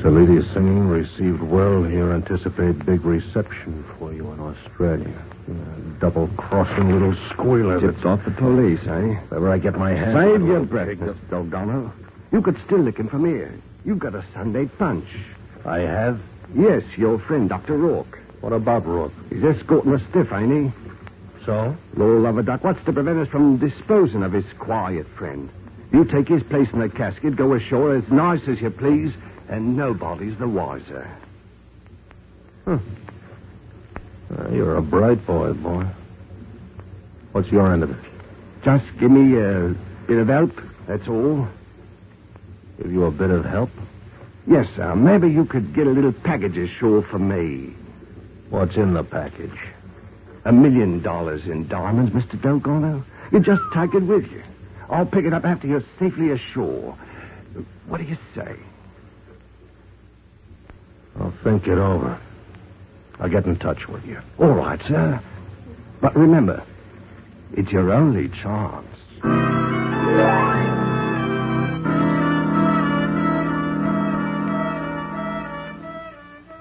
Salidi's singing received well here. Anticipate big reception for you in Australia. Double-crossing little squealer.
Tipped off the police, eh?
If ever I get my hands...
Save your breath, Mr. Delgado. You could still lick him from here. You've got a Sunday punch.
I have?
Yes, your friend, Dr. Rourke.
What about Rourke?
He's escorting us stiff, ain't he?
So?
Law lover, Doc, what's to prevent us from disposing of his quiet friend? You take his place in the casket, go ashore as nice as you please, and nobody's the wiser.
You're a bright boy. What's your end of it?
Just give me a bit of help, that's all.
Give you a bit of help?
Yes, sir. Maybe you could get a little package ashore for me.
What's in the package?
$1 million in diamonds, Mr. Delgado. You just take it with you. I'll pick it up after you're safely ashore. What do you say?
I'll think it over. I'll get in touch with you.
All right, sir. But remember, it's your only chance.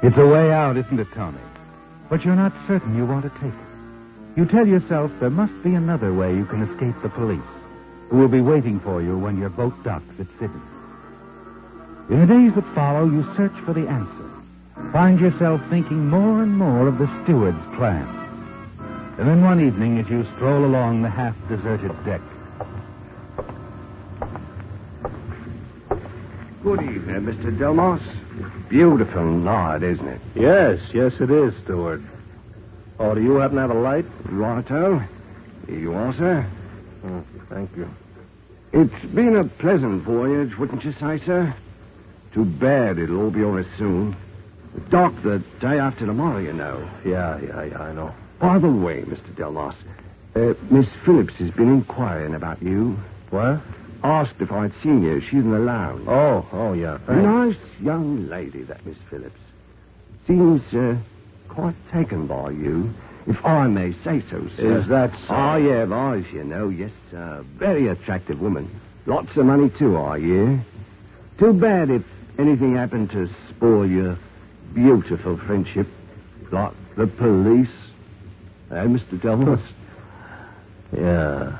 It's a way out, isn't it, Tony? But you're not certain you want to take it. You tell yourself there must be another way you can escape the police, who will be waiting for you when your boat docks at Sydney. In the days that follow, you search for the answer. Find yourself thinking more and more of the steward's plan. And then one evening, as you stroll along the half-deserted deck...
Good evening, Mr. Delmas. Beautiful night, isn't it?
Yes, it is, steward. Oh, do you happen to have a light?
Righto. Here you are, sir.
Oh, thank you.
It's been a pleasant voyage, wouldn't you say, sir? Too bad it'll all be over soon. Dock the day after tomorrow, you know.
Yeah, I know.
By the way, Mr. Delmas, Miss Phillips has been inquiring about you.
What?
Asked if I'd seen you. She's in the lounge.
Oh, yeah, thanks.
Nice young lady, that Miss Phillips. Seems quite taken by you, if I may say so, sir.
Is that so?
Oh, yeah, have eyes, you know. Yes, very attractive woman. Lots of money, too, I hear. Too bad if anything happened to spoil your beautiful friendship, like the police. Eh, Mr. Delmas?
Yeah.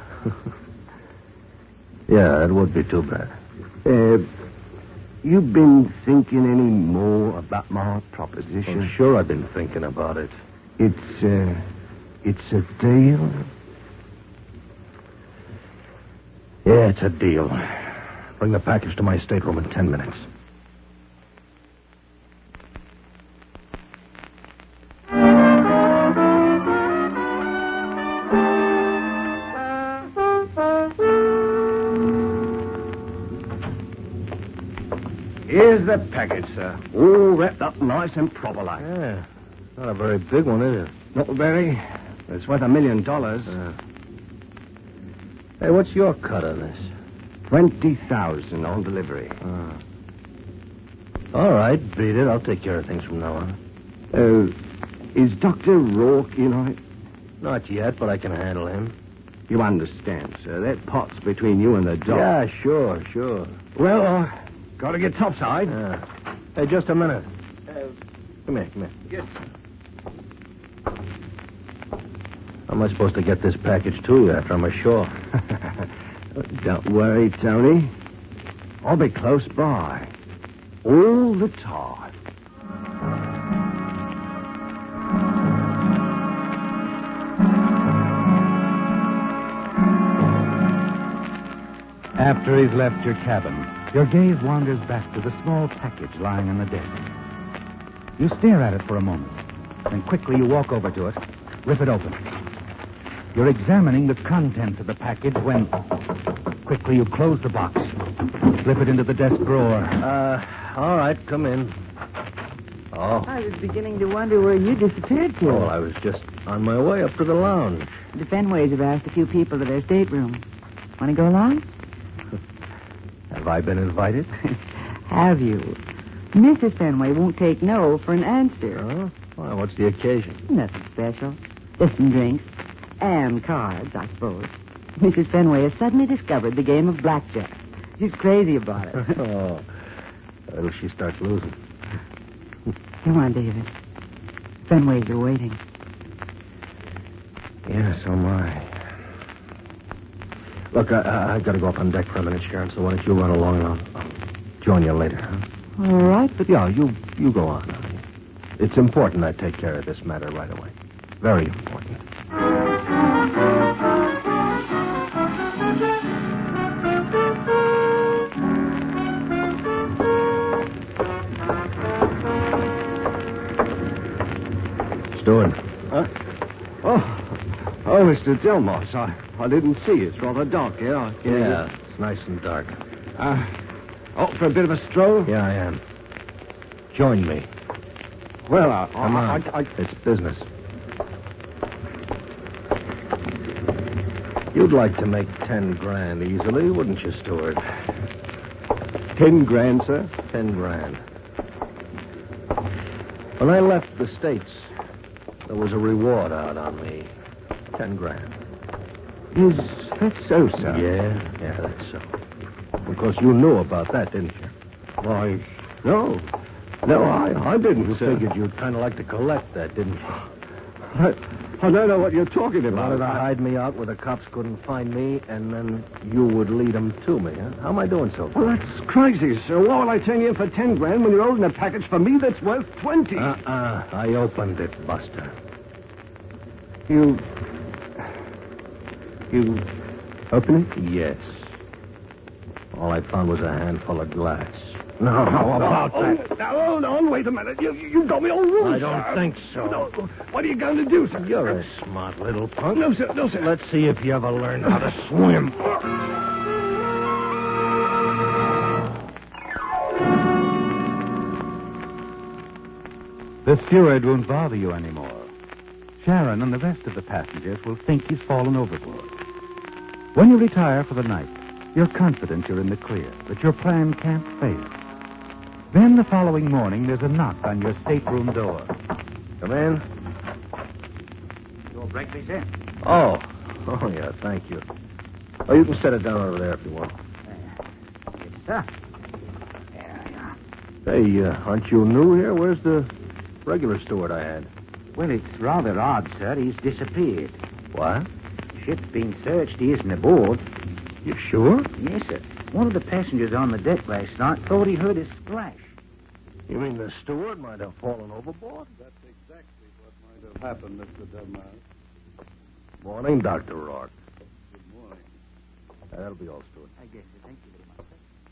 Yeah, it would be too bad.
You been thinking any more about my proposition?
I'm sure I've been thinking about it.
It's a deal?
Yeah, it's a deal. Bring the package to my stateroom in 10 minutes.
Here's the package, sir. All wrapped up nice and proper like.
Yeah. Not a very big one, is it?
Not very. It's worth $1 million.
Hey, what's your cut of this?
20,000 on delivery.
All right, beat it. I'll take care of things from now on.
Is Dr. Rourke in on it?
Not yet, but I can handle him.
You understand, sir. That pot's between you and the doc.
Yeah, sure.
Well, gotta get topside.
Hey, just a minute. Come here.
Yes.
How am I supposed to get this package to you after I'm ashore?
Don't worry, Tony. I'll be close by. All the time.
After he's left your cabin, your gaze wanders back to the small package lying on the desk. You stare at it for a moment. Then quickly you walk over to it, rip it open. You're examining the contents of the package when quickly you close the box, slip it into the desk drawer.
All right, come in. Oh.
I was beginning to wonder where you disappeared to.
Oh, I was just on my way up to the lounge.
The Fenways have asked a few people to their stateroom. Want to go along?
Have I been invited?
Have you? Mrs. Fenway won't take no for an answer.
Oh? Well, what's the occasion?
Nothing special. Just some drinks. And cards, I suppose. Mrs. Fenway has suddenly discovered the game of blackjack. She's crazy about it.
Oh. Well, she starts losing.
Come on, David. Fenways are waiting.
Yeah, so am I. Look, I got to go up on deck for a minute, Sharon, so why don't you run along and I'll join you later, huh?
All right, but...
Yeah, you go on. It's important I take care of this matter right away. Very important. Steward.
Huh? Oh, Mr. Delmos, I didn't see you. It's rather dark here.
Yeah, it's nice and dark.
For a bit of a stroll?
Yeah, I am. Join me.
Well,
Come on. It's business. You'd like to make 10 grand easily, wouldn't you, Steward?
10 grand, sir?
10 grand. When I left the States, there was a reward out on me. 10 grand.
Is that so, sir?
Yeah, that's so. Of course, you knew about that, didn't you?
Why, no. No, I didn't,
You
sir.
figured you'd kind of like to collect that, didn't you?
I don't know what you're talking
You
about.
wanted to hide me out where the cops couldn't find me, and then you would lead them to me, huh? How am I doing so far?
Well, that's crazy, sir. Why will I turn you in for 10 grand when you're holding a package for me that's worth 20?
I opened it, Buster.
You open it?
Yes. All I found was a handful of glass.
No, how
about
that? Now, hold on, wait a minute. You got me all wrong,
I don't
sir.
think so.
No, what are you going to do, sir?
You're a smart little punk.
No, sir, no, sir.
Let's see if you ever learn how to swim.
The steward won't bother you anymore. Sharon and the rest of the passengers will think he's fallen overboard. When you retire for the night, you're confident you're in the clear, that your plan can't fail. Then the following morning, there's a knock on your stateroom door.
Come in.
Your breakfast in.
Oh, yeah, thank you. Oh, you can set it down over there if you want.
Yes, sir.
Hey, aren't you new here? Where's the regular steward I had?
Well, it's rather odd, sir. He's disappeared.
What?
Ship's been searched. He isn't aboard.
You sure?
Yes, sir. One of the passengers on the deck last night thought he heard a splash.
You mean the steward might have fallen overboard?
That's exactly what might have happened, Mr. Delmar.
Morning, Dr. Rourke.
Good morning.
That'll be all, steward.
I guess so. Thank you very much,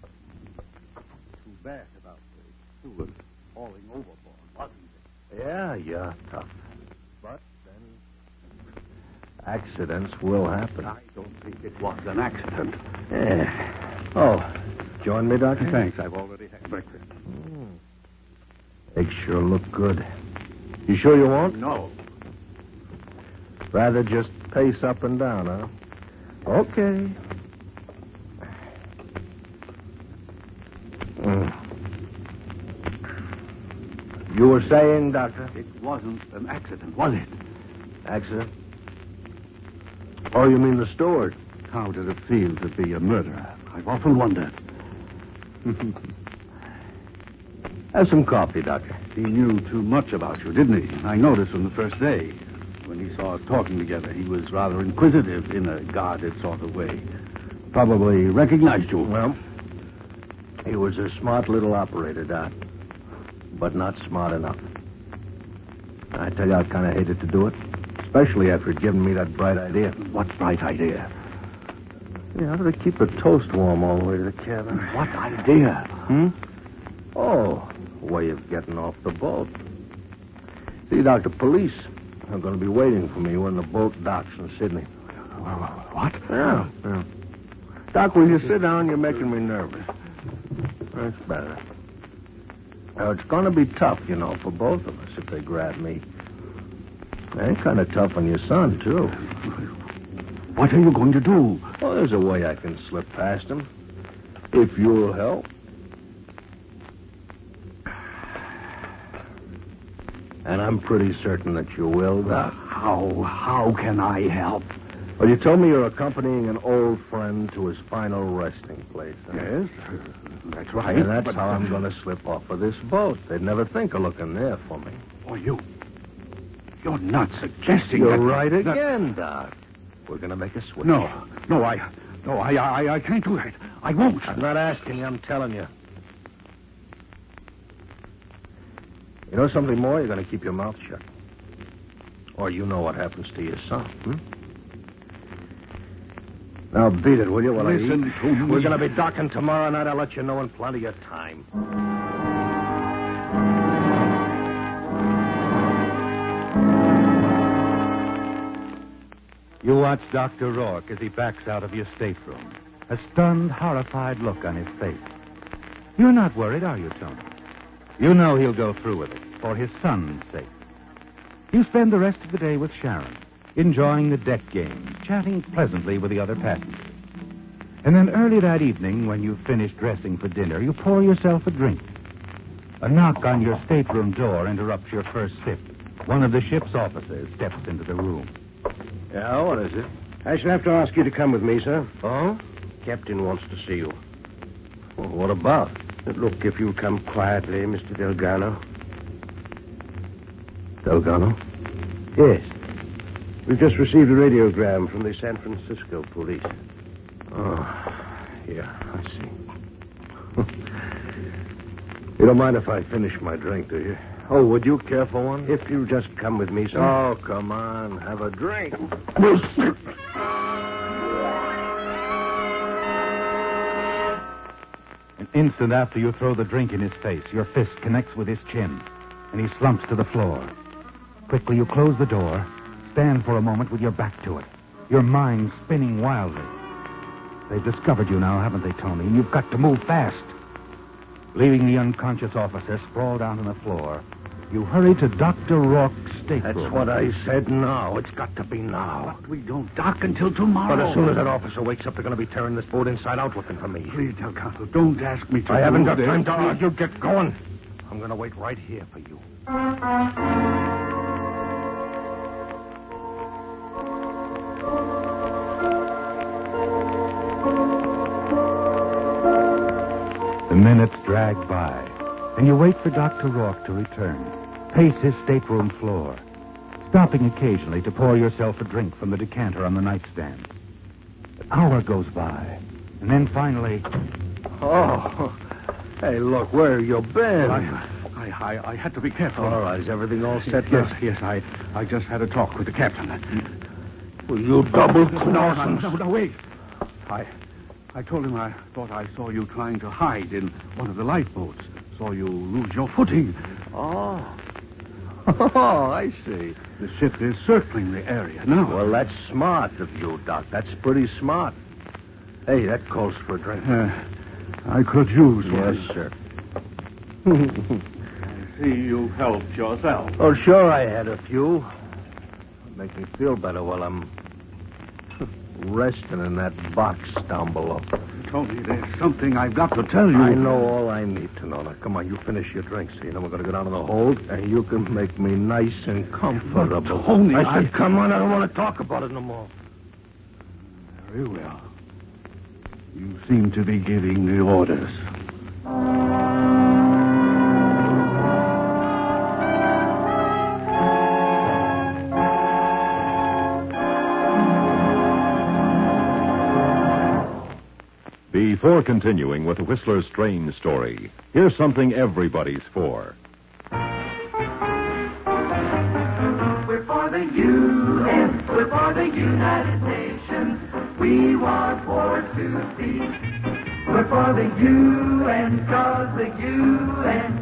sir.
Too bad about the steward falling overboard, wasn't it?
Yeah, tough. But then accidents will happen.
I don't think it was an accident.
Yeah. Oh, join me, Doctor?
Thanks. I've already had breakfast.
Eggs sure look good. You sure you won't?
No.
Rather just pace up and down, huh? Okay. You were saying, Doctor?
It wasn't an accident, was it?
Accident? Oh, you mean the steward?
How did it feel to be a murderer? I've often wondered.
Have some coffee, Doctor.
He knew too much about you, didn't he? I noticed from the first day. When he saw us talking together, he was rather inquisitive in a guarded sort of way. Probably recognized you.
Well, he was a smart little operator, Doc. But not smart enough. I tell you, I kind of hated to do it. Especially after he'd given me that bright idea.
What bright idea?
Yeah, how to keep a toast warm all the way to the cabin.
What idea?
Oh, way of getting off the boat. See, Doctor, police are going to be waiting for me when the boat docks in Sydney.
What?
Yeah. Doc, will you sit down? You're making me nervous. That's better. Now, it's going to be tough, for both of us if they grab me. And kind of tough on your son, too.
What are you going to do?
Well, there's a way I can slip past him. If you'll help. And I'm pretty certain that you will, Doc.
How can I help?
Well, you told me you're accompanying an old friend to his final resting place. Huh?
Yes, that's right.
And that's how I'm going to slip off of this boat. They'd never think of looking there for me.
Oh, you're not suggesting
You're
that...
right again, Doc. We're going to make a switch.
No, I can't do that. I won't.
I'm not asking you, I'm telling you. You know something more? You're going to keep your mouth shut. Or you know what happens to your son, Now beat it, will you, while
Listen
I eat?
to me.
We're going to be docking tomorrow night. I'll let you know in plenty of time.
You watch Dr. Rourke as he backs out of your stateroom, a stunned, horrified look on his face. You're not worried, are you, Tony? You know he'll go through with it, for his son's sake. You spend the rest of the day with Sharon, enjoying the deck game, chatting pleasantly with the other passengers. And then early that evening, when you've finished dressing for dinner, you pour yourself a drink. A knock on your stateroom door interrupts your first sip. One of the ship's officers steps into the room.
Yeah, what is it?
I shall have to ask you to come with me, sir.
Oh?
Captain wants to see you.
Well, what about?
Look, if you'll come quietly, Mr. Delgado.
Delgado?
Yes. We've just received a radiogram from the San Francisco police.
Oh, yeah, I see. You don't mind if I finish my drink, do you? Oh, would you care for one?
If you'll just come with me, sir.
Oh, come on. Have a drink.
An instant after you throw the drink in his face, your fist connects with his chin, and he slumps to the floor. Quickly, you close the door, stand for a moment with your back to it, your mind spinning wildly. They've discovered you now, haven't they, Tony? And you've got to move fast. Leaving the unconscious officer sprawled out on the floor, you hurry to Dr. Rourke's stateroom.
That's what I said now. It's got to be now.
But we don't dock until tomorrow.
But as soon as that officer wakes up, they're going to be tearing this boat inside out looking for me.
Please, Delgado, don't ask me to.
I haven't got time to argue. Get going. I'm going to wait right here for you.
The minutes drag by, and you wait for Dr. Rourke to return, pace his stateroom floor, stopping occasionally to pour yourself a drink from the decanter on the nightstand. An hour goes by, and then finally...
Oh, hey, look, where you been?
I had to be careful.
All right, is everything all set now?
Yes, I just had a talk with the captain.
Well, you double-crossing...
No, wait. I told him I thought I saw you trying to hide in one of the lifeboats. Saw you lose your footing.
Oh. Oh, I see.
The ship is circling the area now.
Well, that's smart of you, Doc. That's pretty smart. Hey, that calls for a drink.
I could use
one.
Yes,
sir.
I see you helped yourself.
Oh, sure I had a few. Make me feel better while I'm resting in that box down below.
Tony, there's something I've got to tell you.
I know all I need to know. Now, come on, you finish your drink, so you know we're going to go down to the hold, and you can make me nice and comfortable.
But Tony,
I said, come on, I don't want to talk about it no more.
Very well. You seem to be giving the orders.
Before continuing with the Whistler's strange story, here's something everybody's for.
We're for the UN, we're for the United Nations. We want war to cease. We're for the UN, cause the UN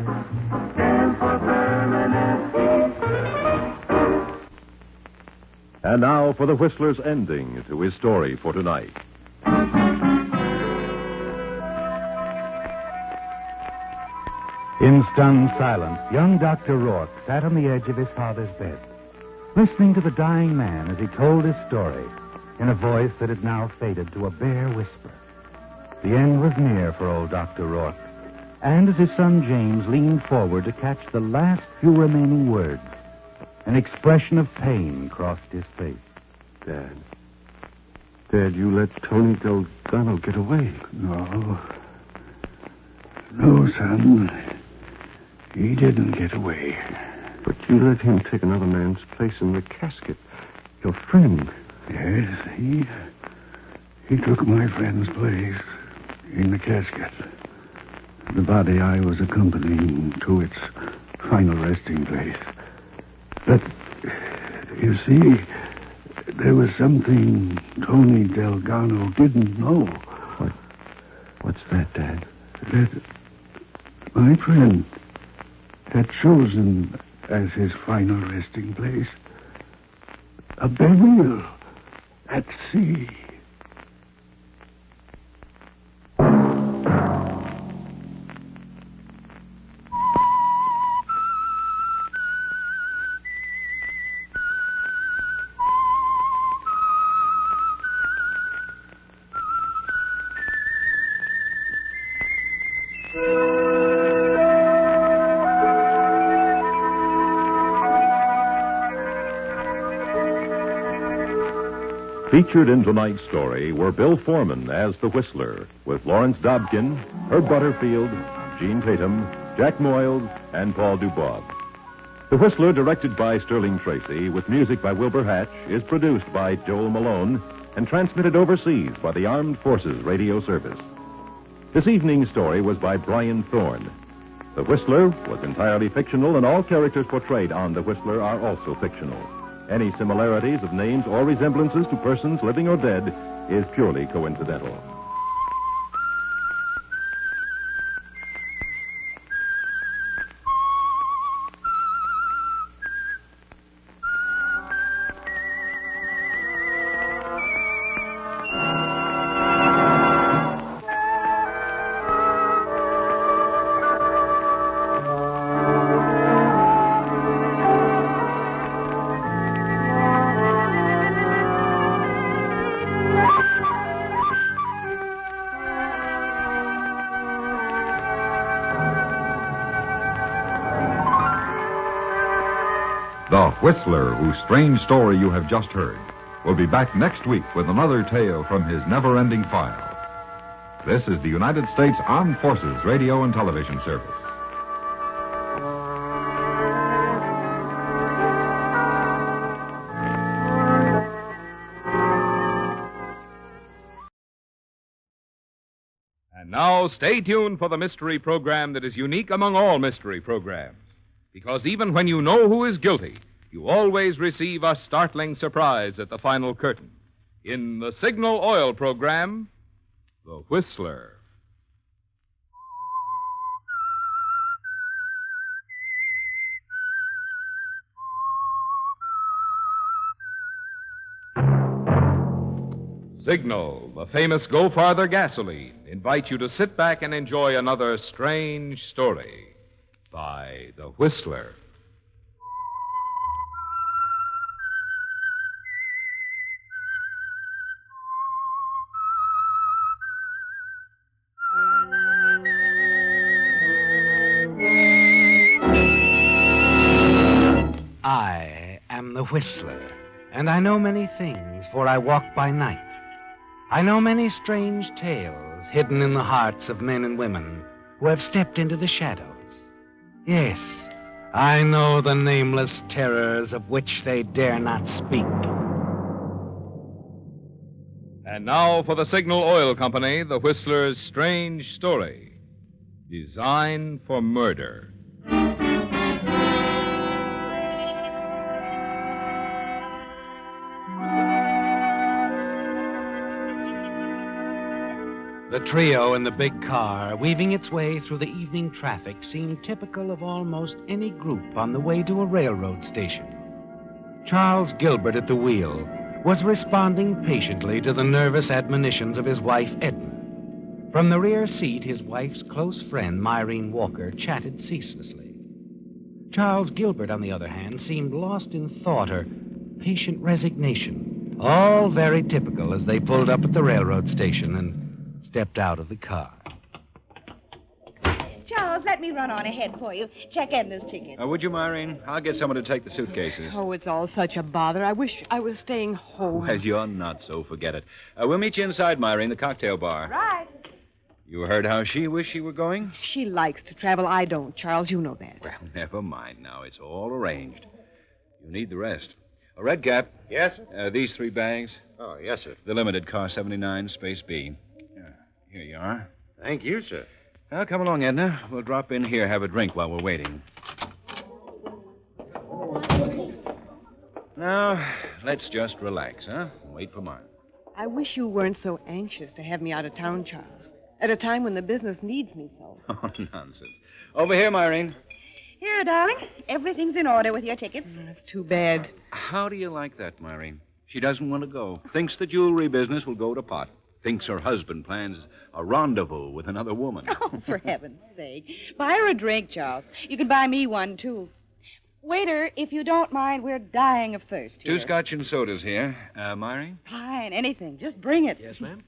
stands for permanent peace.
And now for the Whistler's ending to his story for tonight.
In stunned silence, young Dr. Rourke sat on the edge of his father's bed, listening to the dying man as he told his story in a voice that had now faded to a bare whisper. The end was near for old Dr. Rourke, and as his son James leaned forward to catch the last few remaining words, an expression of pain crossed his face.
Dad, you let Tony Delgado get away.
No. No, son. He didn't get away.
But you let him take another man's place in the casket. Your friend.
Yes, he took my friend's place in the casket. The body I was accompanying to its final resting place. But, you see, there was something Tony Delgado didn't know.
What's that, Dad?
That my friend had chosen as his final resting place a burial at sea.
Featured in tonight's story were Bill Foreman as the Whistler, with Lawrence Dobkin, Herb Butterfield, Gene Tatum, Jack Moyles, and Paul Dubois. The Whistler, directed by Sterling Tracy, with music by Wilbur Hatch, is produced by Joel Malone and transmitted overseas by the Armed Forces Radio Service. This evening's story was by Brian Thorne. The Whistler was entirely fictional, and all characters portrayed on The Whistler are also fictional. Any similarities of names or resemblances to persons living or dead is purely coincidental.
The Whistler, whose strange story you have just heard, will be back next week with another tale from his never-ending file. This is the United States Armed Forces Radio and Television Service.
And now, stay tuned for the mystery program that is unique among all mystery programs. Because even when you know who is guilty, you always receive a startling surprise at the final curtain. In the Signal Oil program, The Whistler. Signal, the famous Go Farther gasoline, invite you to sit back and enjoy another strange story by The Whistler.
I am the Whistler, and I know many things, for I walk by night. I know many strange tales hidden in the hearts of men and women who have stepped into the shadows. Yes, I know the nameless terrors of which they dare not speak.
And now for the Signal Oil Company, The Whistler's strange story. Design for Murder.
The trio in the big car, weaving its way through the evening traffic, seemed typical of almost any group on the way to a railroad station. Charles Gilbert at the wheel was responding patiently to the nervous admonitions of his wife, Edna. From the rear seat, his wife's close friend, Myrene Walker, chatted ceaselessly. Charles Gilbert, on the other hand, seemed lost in thought or patient resignation, all very typical as they pulled up at the railroad station and stepped out of the car.
Charles, let me run on ahead for you. Check Edna's ticket.
Would you, Myrene? I'll get someone to take the suitcases.
Oh, it's all such a bother. I wish I was staying home.
Well, you're not, so forget it. We'll meet you inside, Myrene, the cocktail bar.
Right.
You heard how she wished she were going?
She likes to travel. I don't, Charles. You know that.
Well, never mind now. It's all arranged. You need the rest. A red cap.
Yes?
These 3 bags.
Oh, yes, sir.
The limited, car 79, space B. Here you are.
Thank you, sir.
Now, come along, Edna. We'll drop in here, have a drink while we're waiting. Now, let's just relax, huh? And wait for Mark.
I wish you weren't so anxious to have me out of town, Charles, at a time when the business needs me so.
Oh, nonsense. Over here, Myrene.
Here, darling. Everything's in order with your tickets.
It's too bad.
How do you like that, Myrene? She doesn't want to go. Thinks the jewelry business will go to pot. Thinks her husband plans a rendezvous with another woman.
Oh, for heaven's sake. Buy her a drink, Charles. You can buy me one, too. Waiter, if you don't mind, we're dying of thirst here.
2 scotch and sodas here. Myrene?
Fine, anything. Just bring it.
Yes, ma'am.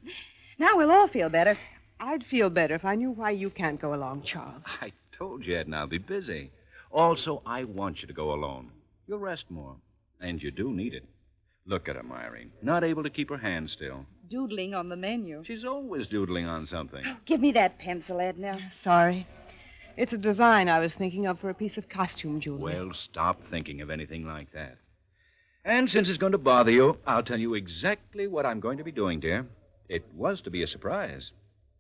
Now we'll all feel better.
I'd feel better if I knew why you can't go along, Charles.
I told you, Edna, I'll be busy. Also, I want you to go alone. You'll rest more. And you do need it. Look at her, Myrene. Not able to keep her hand still.
Doodling on the menu.
She's always doodling on something.
Give me that pencil, Edna.
Sorry. It's a design I was thinking of for a piece of costume jewelry.
Well, stop thinking of anything like that. And since it's going to bother you, I'll tell you exactly what I'm going to be doing, dear. It was to be a surprise.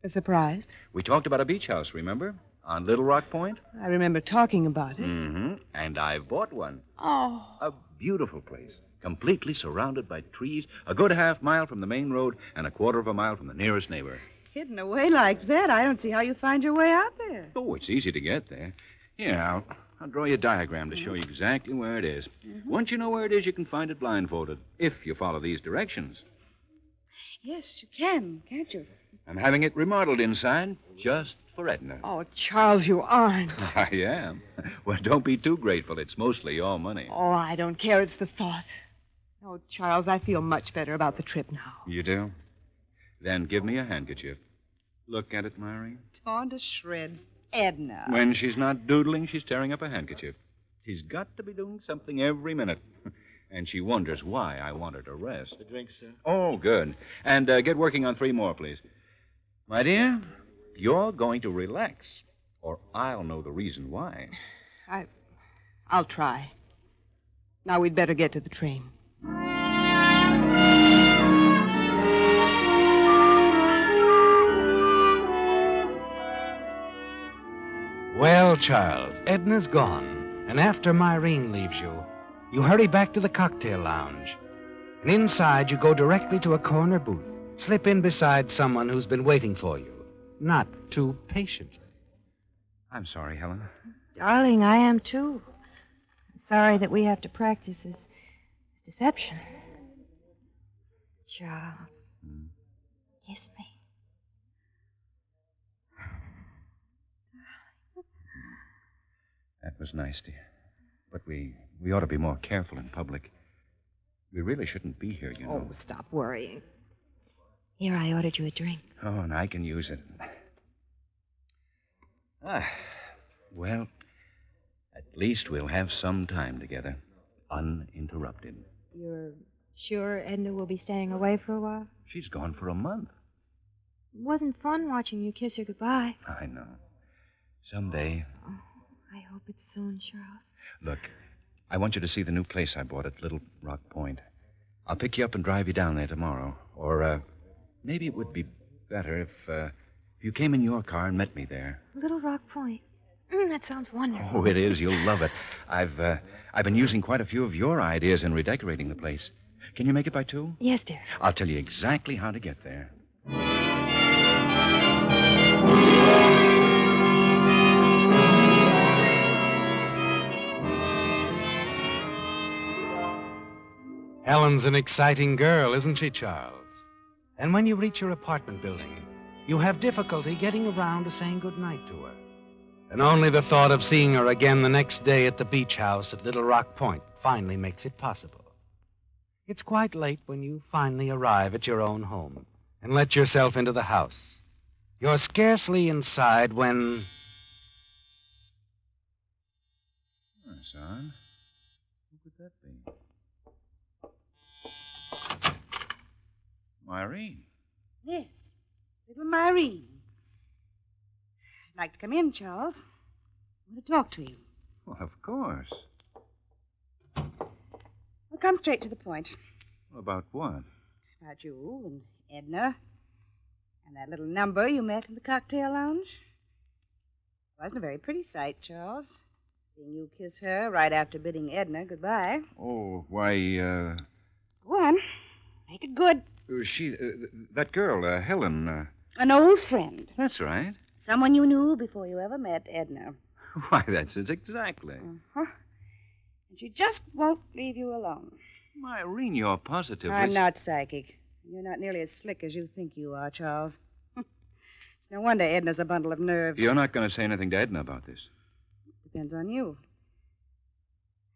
A surprise?
We talked about a beach house, remember? On Little Rock Point?
I remember talking about it.
Mm-hmm. And I've bought one.
Oh.
A beautiful place. Completely surrounded by trees, a good half-mile from the main road, and a quarter of a mile from the nearest neighbor.
Hidden away like that, I don't see how you find your way out there.
Oh, it's easy to get there. Here, I'll draw you a diagram to show you exactly where it is. Once you know where it is, you can find it blindfolded, if you follow these directions.
Yes, you can, can't you?
I'm having it remodeled inside, just for Edna.
Oh, Charles, you aren't.
I am. Well, don't be too grateful. It's mostly your money.
Oh, I don't care. It's the thought. Oh, Charles, I feel much better about the trip now.
You do? Then give me a handkerchief. Look at it, Myrene.
Torn to shreds. Edna.
When she's not doodling, she's tearing up a handkerchief. She's got to be doing something every minute. And she wonders why I want her to rest.
A drink, sir.
Oh, good. And get working on 3 more, please. My dear, you're going to relax, or I'll know the reason why.
I'll try. Now we'd better get to the train.
Well, Charles, Edna's gone, and after Myrene leaves you, you hurry back to the cocktail lounge. And inside, you go directly to a corner booth, slip in beside someone who's been waiting for you, not too patiently.
I'm sorry, Helen.
Darling, I am too. Sorry that we have to practice this deception. Charles, kiss me.
That was nice, dear. But we ought to be more careful in public. We really shouldn't be here, you know.
Oh, stop worrying.
Here, I ordered you a drink.
Oh, and I can use it. Well, at least we'll have some time together, uninterrupted.
You're sure Edna will be staying away for a while?
She's gone for a month.
It wasn't fun watching you kiss her goodbye.
I know. Someday.
Oh, I hope it's soon, Charles.
Look, I want you to see the new place I bought at Little Rock Point. I'll pick you up and drive you down there tomorrow. Or, maybe it would be better if you came in your car and met me there.
Little Rock Point. That sounds wonderful.
Oh, it is. You'll love it. I've been using quite a few of your ideas in redecorating the place. Can you make it by 2?
Yes, dear.
I'll tell you exactly how to get there.
Helen's an exciting girl, isn't she, Charles? And when you reach your apartment building, you have difficulty getting around to saying goodnight to her. And only the thought of seeing her again the next day at the beach house at Little Rock Point finally makes it possible. It's quite late when you finally arrive at your own home and let yourself into the house. You're scarcely inside when...
Son, who could that be? Myrene.
Yes, little Myrene. I'd like to come in, Charles. I want to talk to you.
Well, of course.
We'll come straight to the point.
About what?
About you and Edna and that little number you met in the cocktail lounge. It wasn't a very pretty sight, Charles. Seeing you kiss her right after bidding Edna goodbye.
Oh, why,
Go on. Make it good.
that girl, Helen,
An old friend.
That's right.
Someone you knew before you ever met Edna.
Why, that's it exactly.
Uh-huh. And she just won't leave you alone.
Myrene, you're positively...
I'm not psychic. You're not nearly as slick as you think you are, Charles. No wonder Edna's a bundle of nerves.
You're not going to say anything to Edna about this?
Depends on you.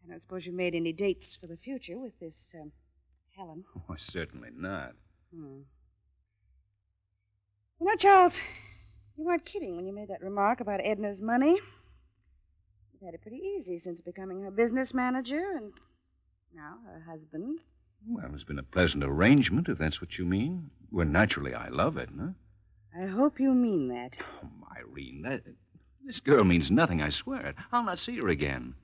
I don't suppose you made any dates for the future with this, Helen.
Oh, certainly not.
You know, Charles, you weren't kidding when you made that remark about Edna's money. You've had it pretty easy since becoming her business manager and now her husband.
Well, it's been a pleasant arrangement, if that's what you mean. Well, naturally, I love Edna.
I hope you mean that.
Oh, Myrene, this girl means nothing, I swear it. I'll not see her again.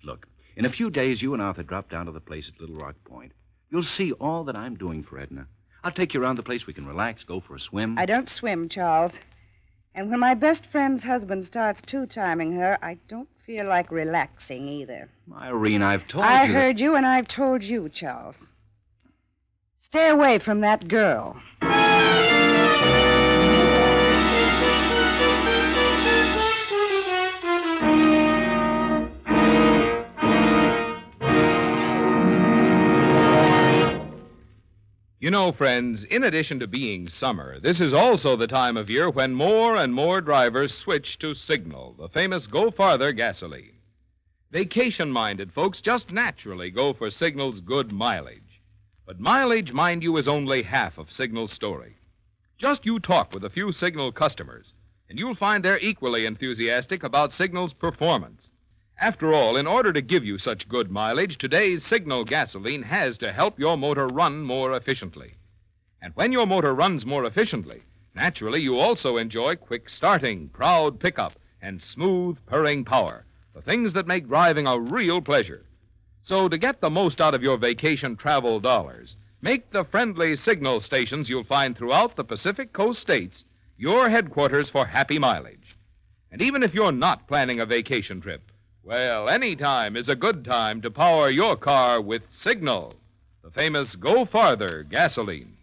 Look, in a few days, you and Arthur drop down to the place at Little Rock Point. You'll see all that I'm doing for Edna. I'll take you around the place. We can relax, go for a swim.
I don't swim, Charles. And when my best friend's husband starts two-timing her, I don't feel like relaxing either.
Myrene, I've told you...
I heard you, and I've told you, Charles. Stay away from that girl.
You know, friends, in addition to being summer, this is also the time of year when more and more drivers switch to Signal, the famous Go Farther gasoline. Vacation-minded folks just naturally go for Signal's good mileage. But mileage, mind you, is only half of Signal's story. Just you talk with a few Signal customers, and you'll find they're equally enthusiastic about Signal's performance. After all, in order to give you such good mileage, today's Signal gasoline has to help your motor run more efficiently. And when your motor runs more efficiently, naturally you also enjoy quick starting, proud pickup, and smooth purring power, the things that make driving a real pleasure. So to get the most out of your vacation travel dollars, make the friendly Signal stations you'll find throughout the Pacific Coast states your headquarters for happy mileage. And even if you're not planning a vacation trip, well, any time is a good time to power your car with Signal, the famous Go Farther gasoline.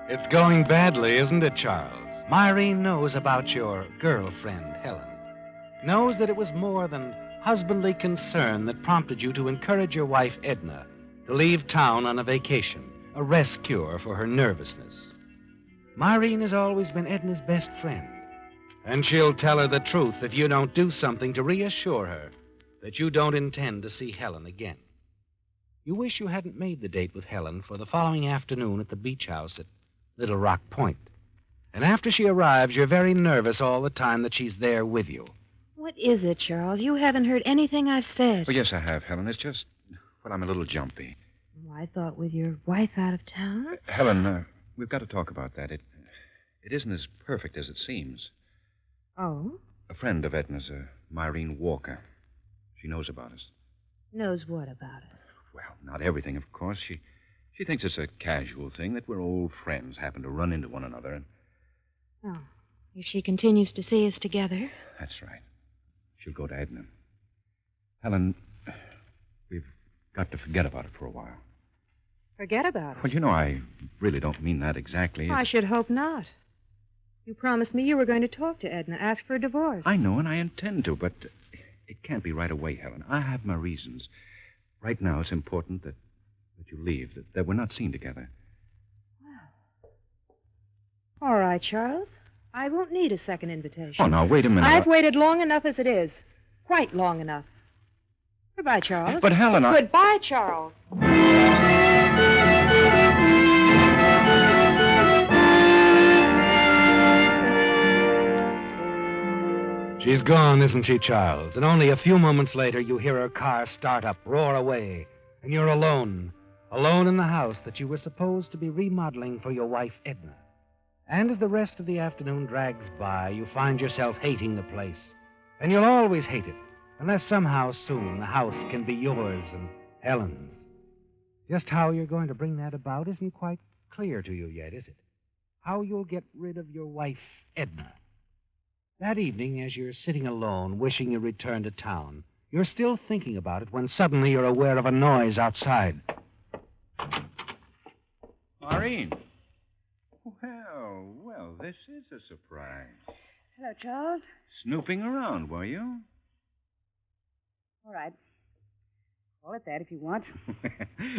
It's going badly, isn't it, Charles? Myrene knows about your girlfriend, Helen. Knows that it was more than husbandly concern that prompted you to encourage your wife, Edna, to leave town on a vacation, a rest cure for her nervousness. Myrene has always been Edna's best friend, and she'll tell her the truth if you don't do something to reassure her that you don't intend to see Helen again. You wish you hadn't made the date with Helen for the following afternoon at the beach house at Little Rock Point. And after she arrives, you're very nervous all the time that she's there with you.
What is it, Charles? You haven't heard anything I've said.
Oh, yes, I have, Helen. It's just, well, I'm a little jumpy.
Oh, I thought with your wife out of town.
Helen, we've got to talk about that. It isn't as perfect as it seems.
Oh?
A friend of Edna's, Myrene Walker. She knows about us.
Knows what about us?
Well, not everything, of course. She thinks it's a casual thing that we're old friends, happen to run into one another, and...
Oh, if she continues to see us together.
That's right. She'll go to Edna. Helen, we've got to forget about it for a while.
Forget about it.
Well, you know, I really don't mean that exactly.
I should hope not. You promised me you were going to talk to Edna, ask for a divorce.
I know, and I intend to, but it can't be right away, Helen. I have my reasons. Right now, it's important that you leave, that we're not seen together.
All right, Charles. I won't need a second invitation.
Oh, now, wait a minute.
I've waited long enough as it is. Quite long enough. Goodbye, Charles.
But, Helen,
Goodbye, Charles.
She's gone, isn't she, Charles? And only a few moments later, you hear her car start up, roar away, and you're alone. Alone in the house that you were supposed to be remodeling for your wife, Edna. And as the rest of the afternoon drags by, you find yourself hating the place. And you'll always hate it, unless somehow soon the house can be yours and Helen's. Just how you're going to bring that about isn't quite clear to you yet, is it? How you'll get rid of your wife, Edna. That evening, as you're sitting alone, wishing you returned to town, you're still thinking about it when suddenly you're aware of a noise outside.
Maureen. Well, this is a surprise.
Hello, Charles.
Snooping around, were you?
All right. Call it that if you want.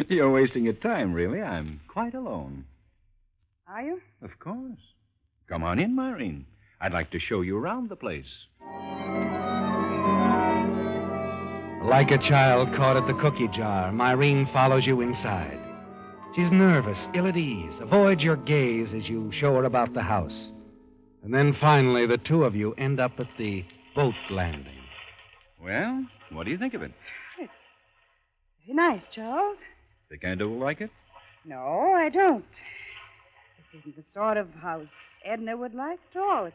You're wasting your time, really. I'm quite alone.
Are you?
Of course. Come on in, Maureen. I'd like to show you around the place.
Like a child caught at the cookie jar, Myrene follows you inside. She's nervous, ill at ease, avoids your gaze as you show her about the house. And then finally, the two of you end up at the boat landing.
Well, what do you think of it?
It's very nice, Charles.
Think I do like it?
No, I don't. This isn't the sort of house Edna would like at all. It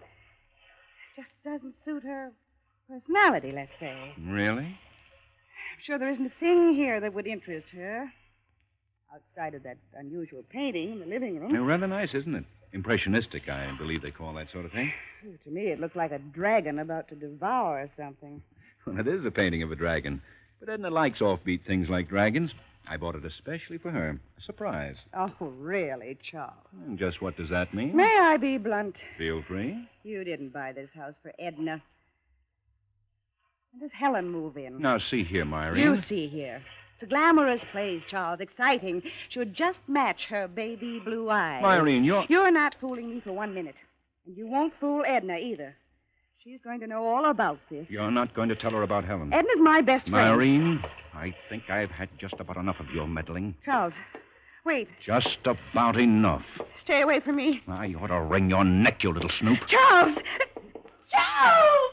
just doesn't suit her personality, let's say.
Really?
I'm sure there isn't a thing here that would interest her. Outside of that unusual painting in the living room.
Rather nice, isn't it? Impressionistic, I believe they call that sort of thing.
To me, it looked like a dragon about to devour something.
Well, it is a painting of a dragon. But Edna likes offbeat things like dragons. I bought it especially for her. A surprise.
Oh, really, Charles?
And just what does that mean?
May I be blunt?
Feel free.
You didn't buy this house for Edna. When does Helen move in?
Now, see here, Myrene.
You see here. It's a glamorous place, Charles. Exciting. Should just match her baby blue eyes.
Myrene,
You're not fooling me for 1 minute. And you won't fool Edna either. She's going to know all about this.
You're not going to tell her about Helen.
Edna's my best friend.
Myrene, I think I've had just about enough of your meddling.
Charles, wait.
Just about enough.
Stay away from me.
I ought to wring your neck, you little snoop.
Charles! Charles!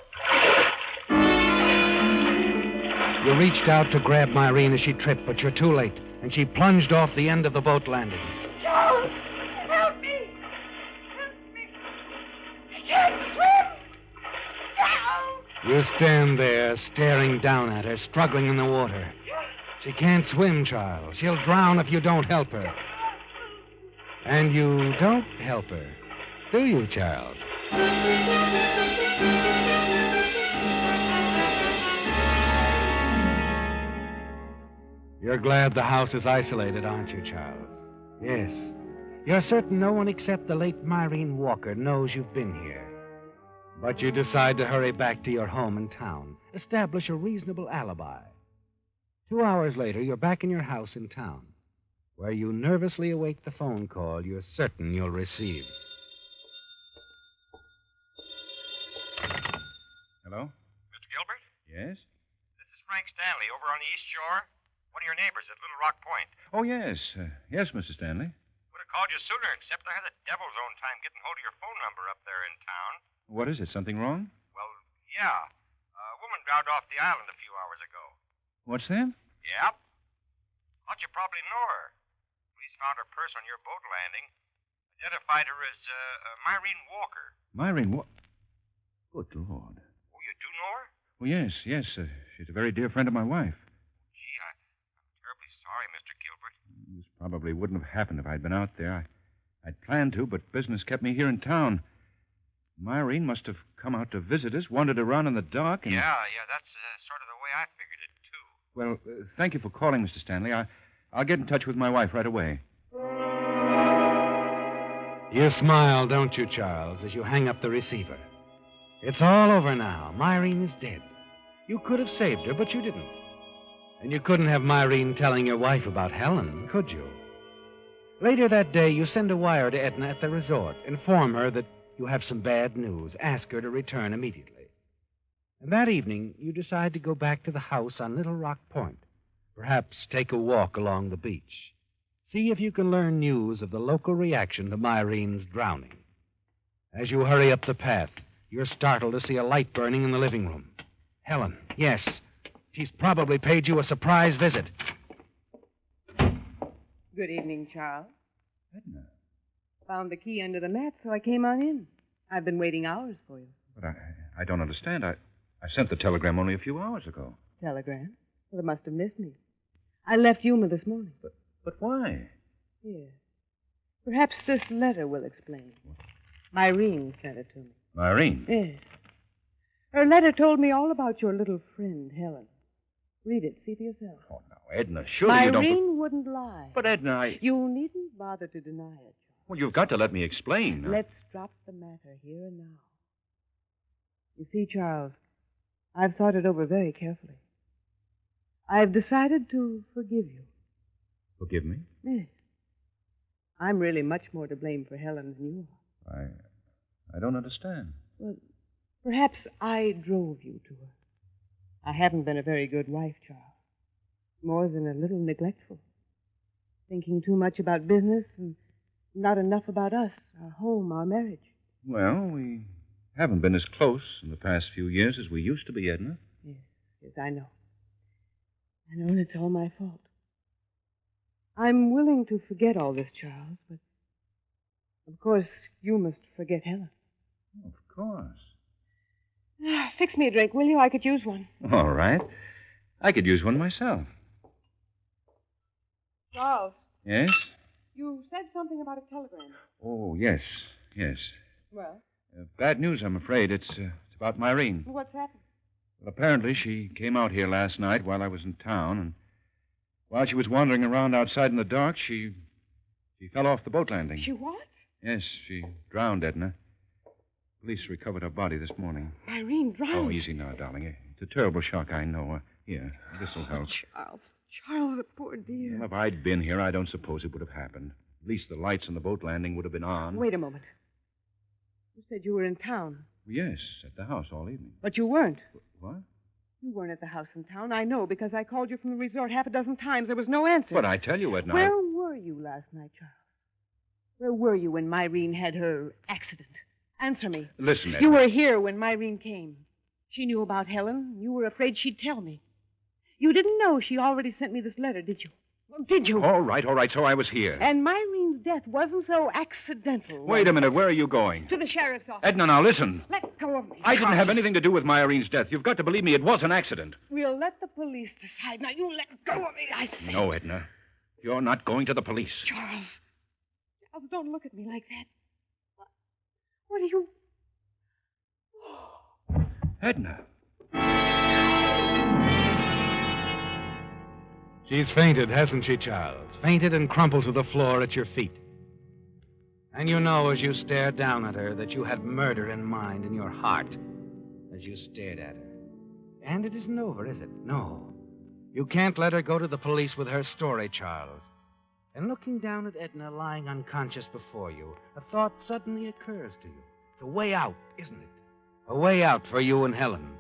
You reached out to grab Myrene as she tripped, but you're too late, and she plunged off the end of the boat landing.
Charles! Help me! Help me! I can't swim! Charles!
You stand there, staring down at her, struggling in the water. She can't swim, Charles. She'll drown if you don't help her. And you don't help her, do you, Charles? You're glad the house is isolated, aren't you, Charles? Yes. You're certain no one except the late Myrene Walker knows you've been here. But you decide to hurry back to your home in town, establish a reasonable alibi. 2 hours later, you're back in your house in town, where you nervously await the phone call you're certain you'll receive.
Hello?
Mr. Gilbert?
Yes?
This is Frank Stanley over on the East Shore. One of your neighbors at Little Rock Point.
Oh, yes. Yes, Mrs. Stanley.
Would have called you sooner, except I had the devil's own time getting hold of your phone number up there in town.
What is it? Something wrong?
Well, yeah. A woman drowned off the island a few hours ago.
What's that?
Yep. Thought you probably know her. Police found her purse on your boat landing. Identified her as Myrene Walker.
Myrene Good Lord.
Oh, you do know her?
Well, yes. She's a very dear friend of my wife.
Gee, I'm terribly sorry, Mr. Gilbert.
This probably wouldn't have happened if I'd been out there. I'd planned to, but business kept me here in town. Myrene must have come out to visit us, wandered around in the dark, and...
Yeah, that's sort of the way I figured it, too.
Well, thank you for calling, Mr. Stanley. I'll get in touch with my wife right away.
You smile, don't you, Charles, as you hang up the receiver. It's all over now. Myrene is dead. You could have saved her, but you didn't. And you couldn't have Myrene telling your wife about Helen, could you? Later that day, you send a wire to Edna at the resort. Inform her that you have some bad news. Ask her to return immediately. And that evening, you decide to go back to the house on Little Rock Point. Perhaps take a walk along the beach. See if you can learn news of the local reaction to Myrene's drowning. As you hurry up the path, you're startled to see a light burning in the living room. Helen, yes. She's probably paid you a surprise visit.
Good evening, Charles.
Edna.
Found the key under the mat, so I came on in. I've been waiting hours for you.
But I don't understand. I sent the telegram only a few hours ago.
Telegram? Well, it must have missed me. I left Yuma this morning.
But why?
Yes. Perhaps this letter will explain. Myrene sent it to me.
Myrene?
Yes. Her letter told me all about your little friend, Helen. Read it. See for yourself.
Oh, now, Edna, surely you don't...
Myrene wouldn't lie.
But, Edna,
You needn't bother to deny it.
Well, you've got to let me explain.
Let's drop the matter here and now. You see, Charles, I've thought it over very carefully. I've decided to forgive you.
Forgive me?
Yes. I'm really much more to blame for Helen than you are.
I don't understand.
Well, perhaps I drove you to her. I haven't been a very good wife, Charles. More than a little neglectful. Thinking too much about business and not enough about us, our home, our marriage.
Well, we haven't been as close in the past few years as we used to be, Edna.
Yes, I know. I know, and it's all my fault. I'm willing to forget all this, Charles, but of course you must forget Helen.
Of course.
Fix me a drink, will you? I could use one.
All right. I could use one myself.
Charles,
Yes?
you said something about a telegram.
Oh, yes.
Well,
Bad news, I'm afraid. It's about Myrene.
what's happened?
Well, apparently she came out here last night while I was in town, and while she was wandering around outside in the dark, she fell off the boat landing.
She what?
Yes, she drowned, Edna. Police recovered her body this morning.
Myrene drowned.
Oh, easy now, darling. It's a terrible shock, I know. Here, this'll help.
Charles, the poor dear.
Well, if I'd been here, I don't suppose it would have happened. At least the lights on the boat landing would have been on.
Wait a moment. You said you were in town,
Yes, at the house all evening.
but you weren't.
What?
You weren't at the house in town. I know, because I called you from the resort half a dozen times. There was no answer.
But I tell you, Edna.
Where were you last night, Charles? Where were you when Myrene had her accident? Answer me.
Listen, Edna.
You were here when Myrene came. She knew about Helen. You were afraid she'd tell me. You didn't know she already sent me this letter, did you? Well, did you?
All right, so I was here.
And Myrene's death wasn't so accidental.
Wait a minute, where are you going?
To the sheriff's office.
Edna, now listen.
Let go of me.
I didn't have
Charles.
anything to do with Myrene's death. You've got to believe me, it was an accident.
We'll let the police decide. Now, you let go of me, I say.
No, Edna. You're not going to the police.
Charles, don't look at me like that. What are you...
Edna.
She's fainted, hasn't she, Charles? Fainted and crumpled to the floor at your feet. And you know as you stare down at her that you had murder in mind in your heart as you stared at her. And it isn't over, is it? No. You can't let her go to the police with her story, Charles. And looking down at Edna lying unconscious before you, a thought suddenly occurs to you. It's a way out, isn't it? A way out for you and Helen.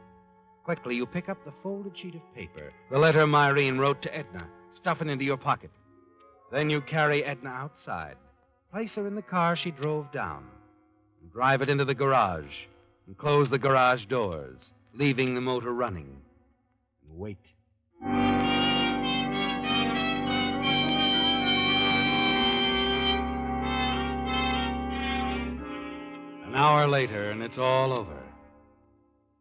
Quickly, you pick up the folded sheet of paper, the letter Myrene wrote to Edna, stuff it into your pocket. Then you carry Edna outside, place her in the car she drove down, and drive it into the garage, and close the garage doors, leaving the motor running, and wait. An hour later, and it's all over.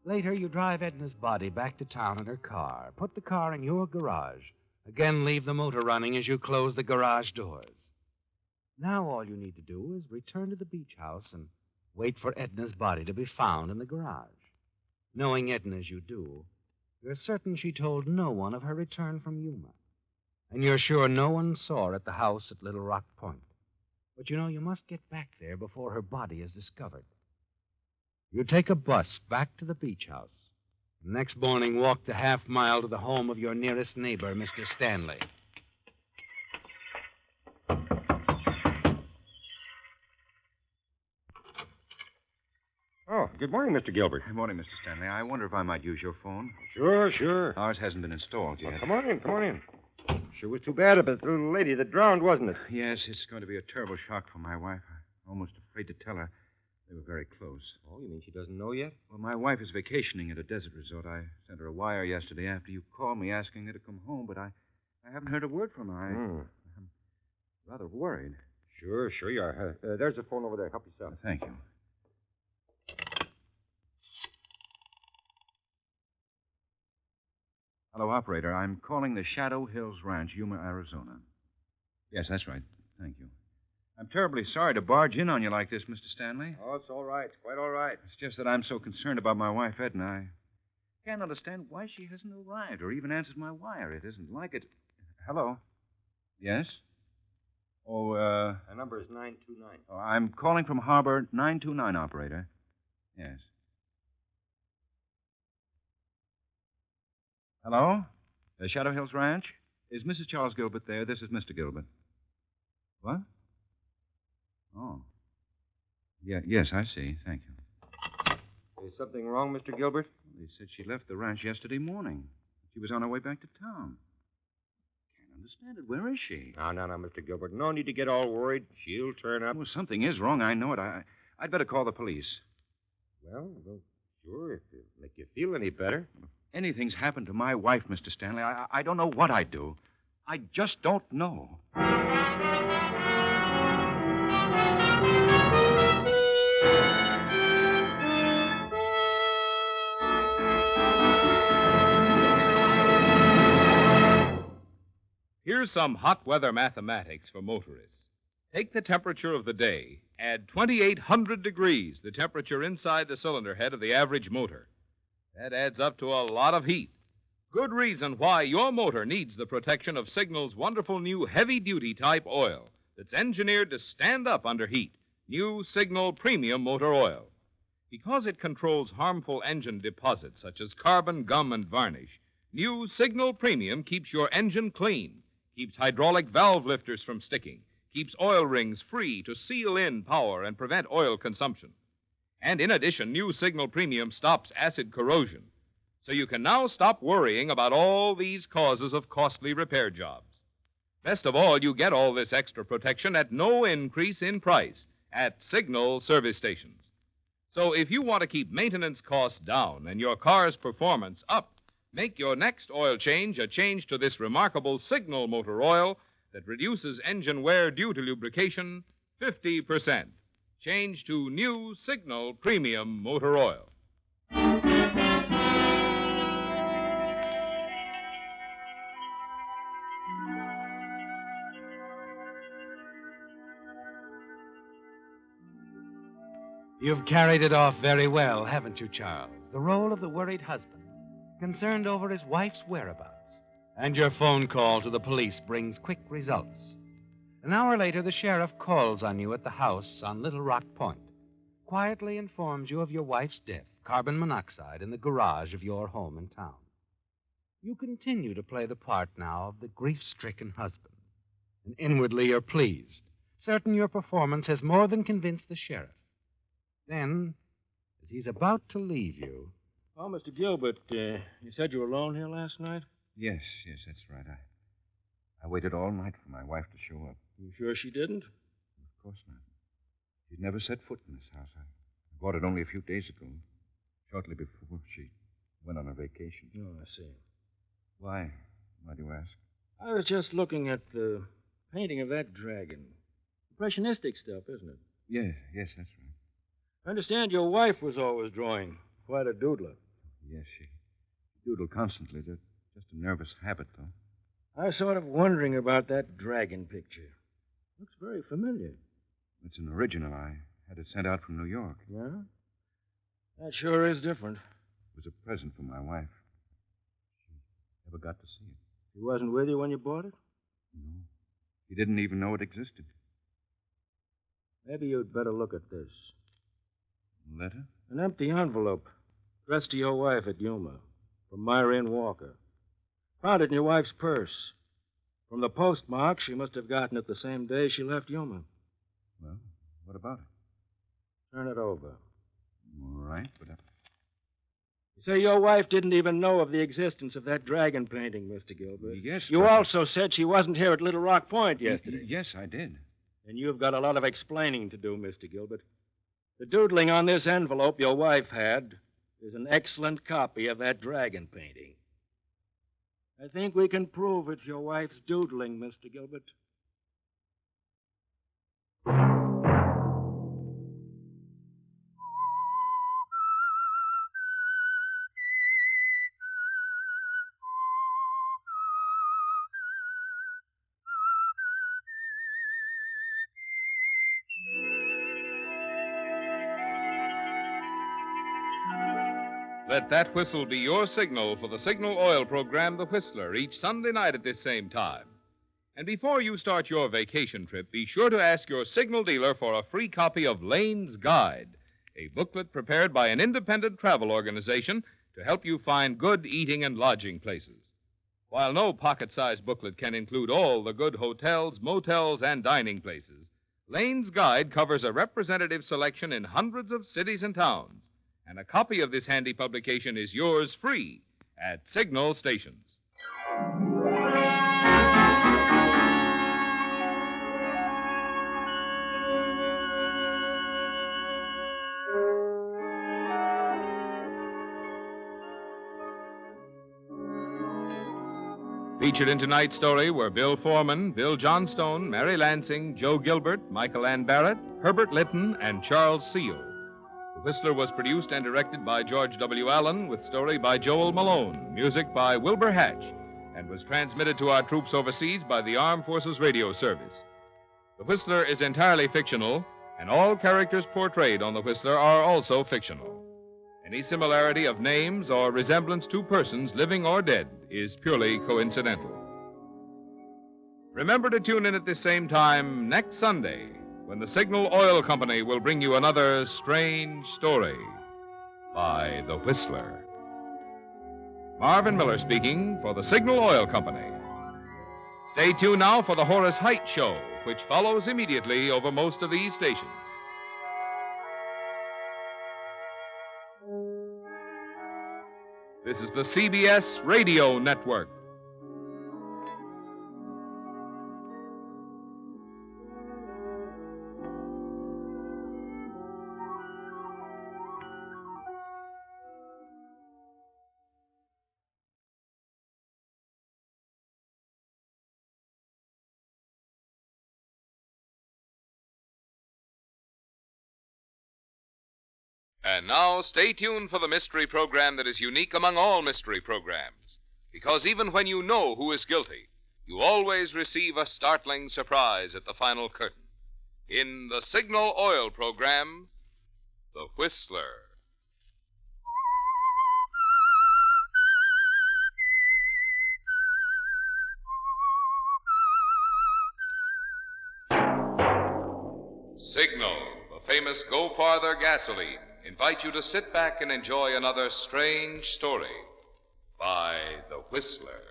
Later, you drive Edna's body back to town in her car, put the car in your garage, again leave the motor running as you close the garage doors. Now all you need to do is return to the beach house and wait for Edna's body to be found in the garage. Knowing Edna as you do, You're certain she told no one of her return from Yuma. And you're sure no one saw her at the house at Little Rock Point. But you must get back there before her body is discovered. You take a bus back to the beach house. Next morning, walk the half-mile to the home of your nearest neighbor, Mr. Stanley.
Oh, good morning, Mr. Gilbert.
Good morning, Mr. Stanley. I wonder if I might use your phone.
Sure, sure.
Ours hasn't been installed yet.
Well, come on in, come on in. Sure was too bad about the little lady that drowned, wasn't it?
Yes, it's going to be a terrible shock for my wife. I'm almost afraid to tell her. They were very close.
Oh, you mean she doesn't know yet?
Well, my wife is vacationing at a desert resort. I sent her a wire yesterday after you called me asking her to come home, but I haven't heard a word from her. I'm rather worried.
Sure you are. There's the phone over there. Help yourself.
Thank you. Hello, operator. I'm calling the Shadow Hills Ranch, Yuma, Arizona. Yes, that's right. Thank you. I'm terribly sorry to barge in on you like this, Mr. Stanley.
Oh, it's all right. It's quite all right.
It's just that I'm so concerned about my wife, Edna. I can't understand why she hasn't arrived or even answered my wire. It isn't like it. Hello? Yes? Oh,
The number is 929.
Oh, I'm calling from Harbor 929, operator. Yes. Hello? Shadow Hills Ranch? Is Mrs. Charles Gilbert there? This is Mr. Gilbert. What? Oh. Yeah, yes, I see. Thank you.
Is something wrong, Mr. Gilbert?
They said she left the ranch yesterday morning. She was on her way back to town. Can't understand it. Where is she?
No, Mr. Gilbert. No need to get all worried. She'll turn up.
Well, something is wrong. I know it. I'd better call the police.
Well, sure, if it make you feel any better.
If anything's happened to my wife, Mr. Stanley, I don't know what I'd do. I just don't know.
Here's some hot weather mathematics for motorists. Take the temperature of the day, add 2,800 degrees, the temperature inside the cylinder head of the average motor. That adds up to a lot of heat. Good reason why your motor needs the protection of Signal's wonderful new heavy-duty type oil that's engineered to stand up under heat. New Signal Premium Motor Oil. Because it controls harmful engine deposits such as carbon, gum, and varnish, new Signal Premium keeps your engine clean, keeps hydraulic valve lifters from sticking, keeps oil rings free to seal in power and prevent oil consumption. And in addition, new Signal Premium stops acid corrosion. So you can now stop worrying about all these causes of costly repair jobs. Best of all, you get all this extra protection at no increase in price at Signal service stations. So if you want to keep maintenance costs down and your car's performance up, make your next oil change a change to this remarkable Signal motor oil that reduces engine wear due to lubrication 50%. Change to new Signal Premium Motor Oil.
You've carried it off very well, haven't you, Charles? The role of the worried husband, concerned over his wife's whereabouts. And your phone call to the police brings quick results. An hour later, the sheriff calls on you at the house on Little Rock Point, quietly informs you of your wife's death, carbon monoxide, in the garage of your home in town. You continue to play the part now of the grief-stricken husband, and inwardly you're pleased, certain your performance has more than convinced the sheriff. Then, as he's about to leave you...
Oh, Mr. Gilbert, you said you were alone here last night?
Yes, that's right. I waited all night for my wife to show up.
You sure she didn't?
Of course not. She'd never set foot in this house. I bought it only a few days ago, shortly before she went on her vacation.
Oh, I see.
Why? Why do you ask?
I was just looking at the painting of that dragon. Impressionistic stuff, isn't it?
Yes, that's right.
I understand your wife was always drawing. Quite a doodler.
Yes, she doodled constantly. Just a nervous habit, though.
I was sort of wondering about that dragon picture. Looks very familiar.
It's an original. I had it sent out from New York.
Yeah? That sure is different.
It was a present for my wife. Never got to see it.
He wasn't with you when you bought it?
No. He didn't even know it existed.
Maybe you'd better look at this.
Letter?
An empty envelope. Addressed to your wife at Yuma. From Myrene Walker. Found it in your wife's purse. From the postmark, she must have gotten it the same day she left Yuma.
Well, what about it?
Turn it over.
All right, but...
You say your wife didn't even know of the existence of that dragon painting, Mr. Gilbert.
Yes,
You
but...
also said she wasn't here at Little Rock Point yesterday.
Yes, I did.
And you've got a lot of explaining to do, Mr. Gilbert. The doodling on this envelope your wife had is an excellent copy of that dragon painting. I think we can prove it's your wife's doodling, Mr. Gilbert.
Let that whistle be your signal for the Signal Oil program, The Whistler, each Sunday night at this same time. And before you start your vacation trip, be sure to ask your Signal dealer for a free copy of Lane's Guide, a booklet prepared by an independent travel organization to help you find good eating and lodging places. While no pocket-sized booklet can include all the good hotels, motels, and dining places, Lane's Guide covers a representative selection in hundreds of cities and towns. And a copy of this handy publication is yours free at Signal stations. Featured in tonight's story were Bill Foreman, Bill Johnstone, Mary Lansing, Joe Gilbert, Michael Ann Barrett, Herbert Litton, and Charles Seal. The Whistler was produced and directed by George W. Allen, with story by Joel Malone, music by Wilbur Hatch, and was transmitted to our troops overseas by the Armed Forces Radio Service. The Whistler is entirely fictional, and all characters portrayed on The Whistler are also fictional. Any similarity of names or resemblance to persons, living or dead, is purely coincidental. Remember to tune in at this same time next Sunday, when the Signal Oil Company will bring you another strange story by The Whistler. Marvin Miller speaking for the Signal Oil Company. Stay tuned now for the Horace Height Show, which follows immediately over most of these stations. This is the CBS Radio Network. And now, stay tuned for the mystery program that is unique among all mystery programs. Because even when you know who is guilty, you always receive a startling surprise at the final curtain. In the Signal Oil program, The Whistler. Signal, the famous Go Farther gasoline, invite you to sit back and enjoy another strange story by The Whistler.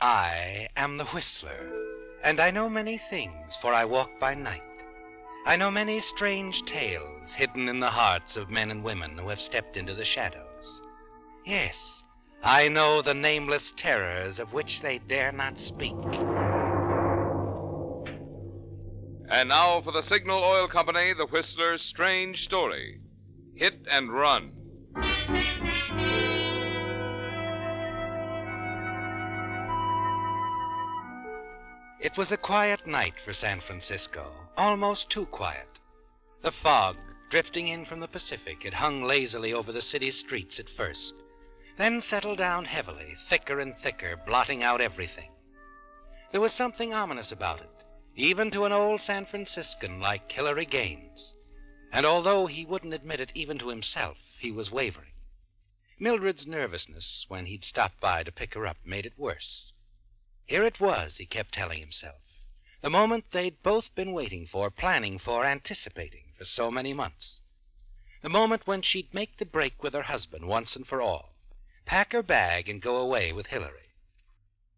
I am the Whistler, and I know many things, for I walk by night. I know many strange tales hidden in the hearts of men and women who have stepped into the shadows. Yes, I know the nameless terrors of which they dare not speak.
And now for the Signal Oil Company, The Whistler's strange story. Hit and Run.
It was a quiet night for San Francisco, almost too quiet. The fog, drifting in from the Pacific, had hung lazily over the city's streets at first. then settled down heavily, thicker and thicker, blotting out everything. There was something ominous about it, even to an old San Franciscan like Hilary Gaines. And although he wouldn't admit it even to himself, he was wavering. Mildred's nervousness when he'd stopped by to pick her up made it worse. Here it was, he kept telling himself, the moment they'd both been waiting for, planning for, anticipating for so many months. The moment when she'd make the break with her husband once and for all, pack her bag and go away with Hilary.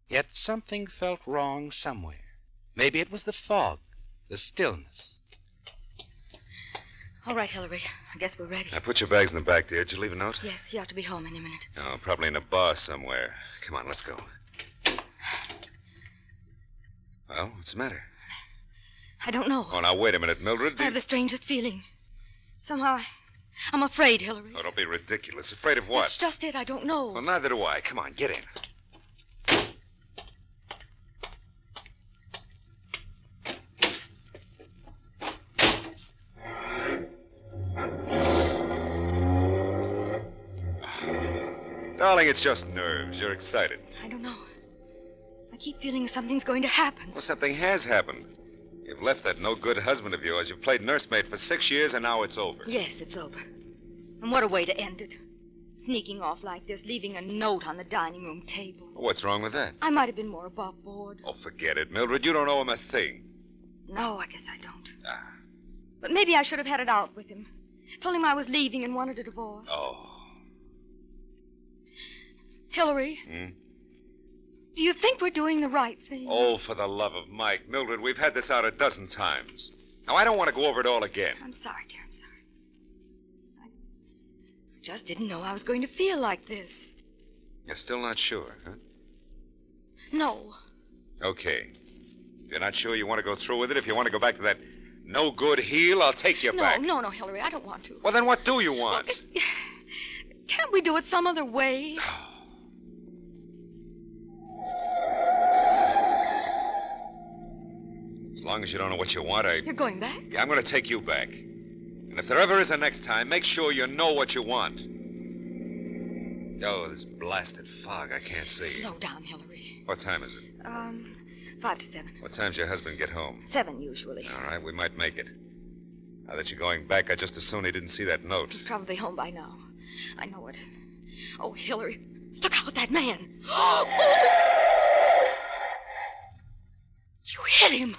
Yet something felt wrong somewhere. Maybe it was the fog, the stillness.
All right, Hilary. I guess we're ready.
Now, put your bags in the back, dear. Did you leave a note?
Yes, he ought to be home any minute.
Oh, probably in a bar somewhere. Come on, let's go. Well, what's the matter?
I don't know.
Oh, now, wait a minute, Mildred.
I have the strangest feeling. Somehow, I'm afraid, Hilary.
Oh, don't be ridiculous. Afraid of what?
That's just it. I don't know.
Well, neither do I. Come on, get in. Darling, it's just nerves. You're excited.
I don't know. I keep feeling something's going to happen.
Well, something has happened. You've left that no-good husband of yours. You've played nursemaid for 6 years, and now it's over.
Yes, it's over. And what a way to end it. Sneaking off like this, leaving a note on the dining room table.
Well, what's wrong with that?
I might have been more above board.
Oh, forget it, Mildred. You don't owe him a thing.
No, I guess I don't.
Ah.
But maybe I should have had it out with him. Told him I was leaving and wanted a divorce.
Oh.
Hilary, do you think we're doing the right thing?
Oh, for the love of Mike. Mildred, we've had this out a dozen times. Now, I don't want to go over it all again.
I'm sorry, dear. I'm sorry. I just didn't know I was going to feel like this.
You're still not sure, huh?
No.
Okay. If you're not sure you want to go through with it, if you want to go back to that no-good heel, I'll take you back.
No, Hilary, I don't want to.
Well, then what do you want?
Well, can't we do it some other way?
As long as you don't know what you want,
You're going back?
Yeah, I'm going to take you back. And if there ever is a next time, make sure you know what you want. Oh, this blasted fog. I can't see.
Slow down, Hilary.
What time is it?
5 to 7.
What time's your husband get home?
7, usually.
All right, we might make it. Now that you're going back, I just as soon he didn't see that note.
He's probably home by now. I know it. Oh, Hilary, look out, that man. You hit him.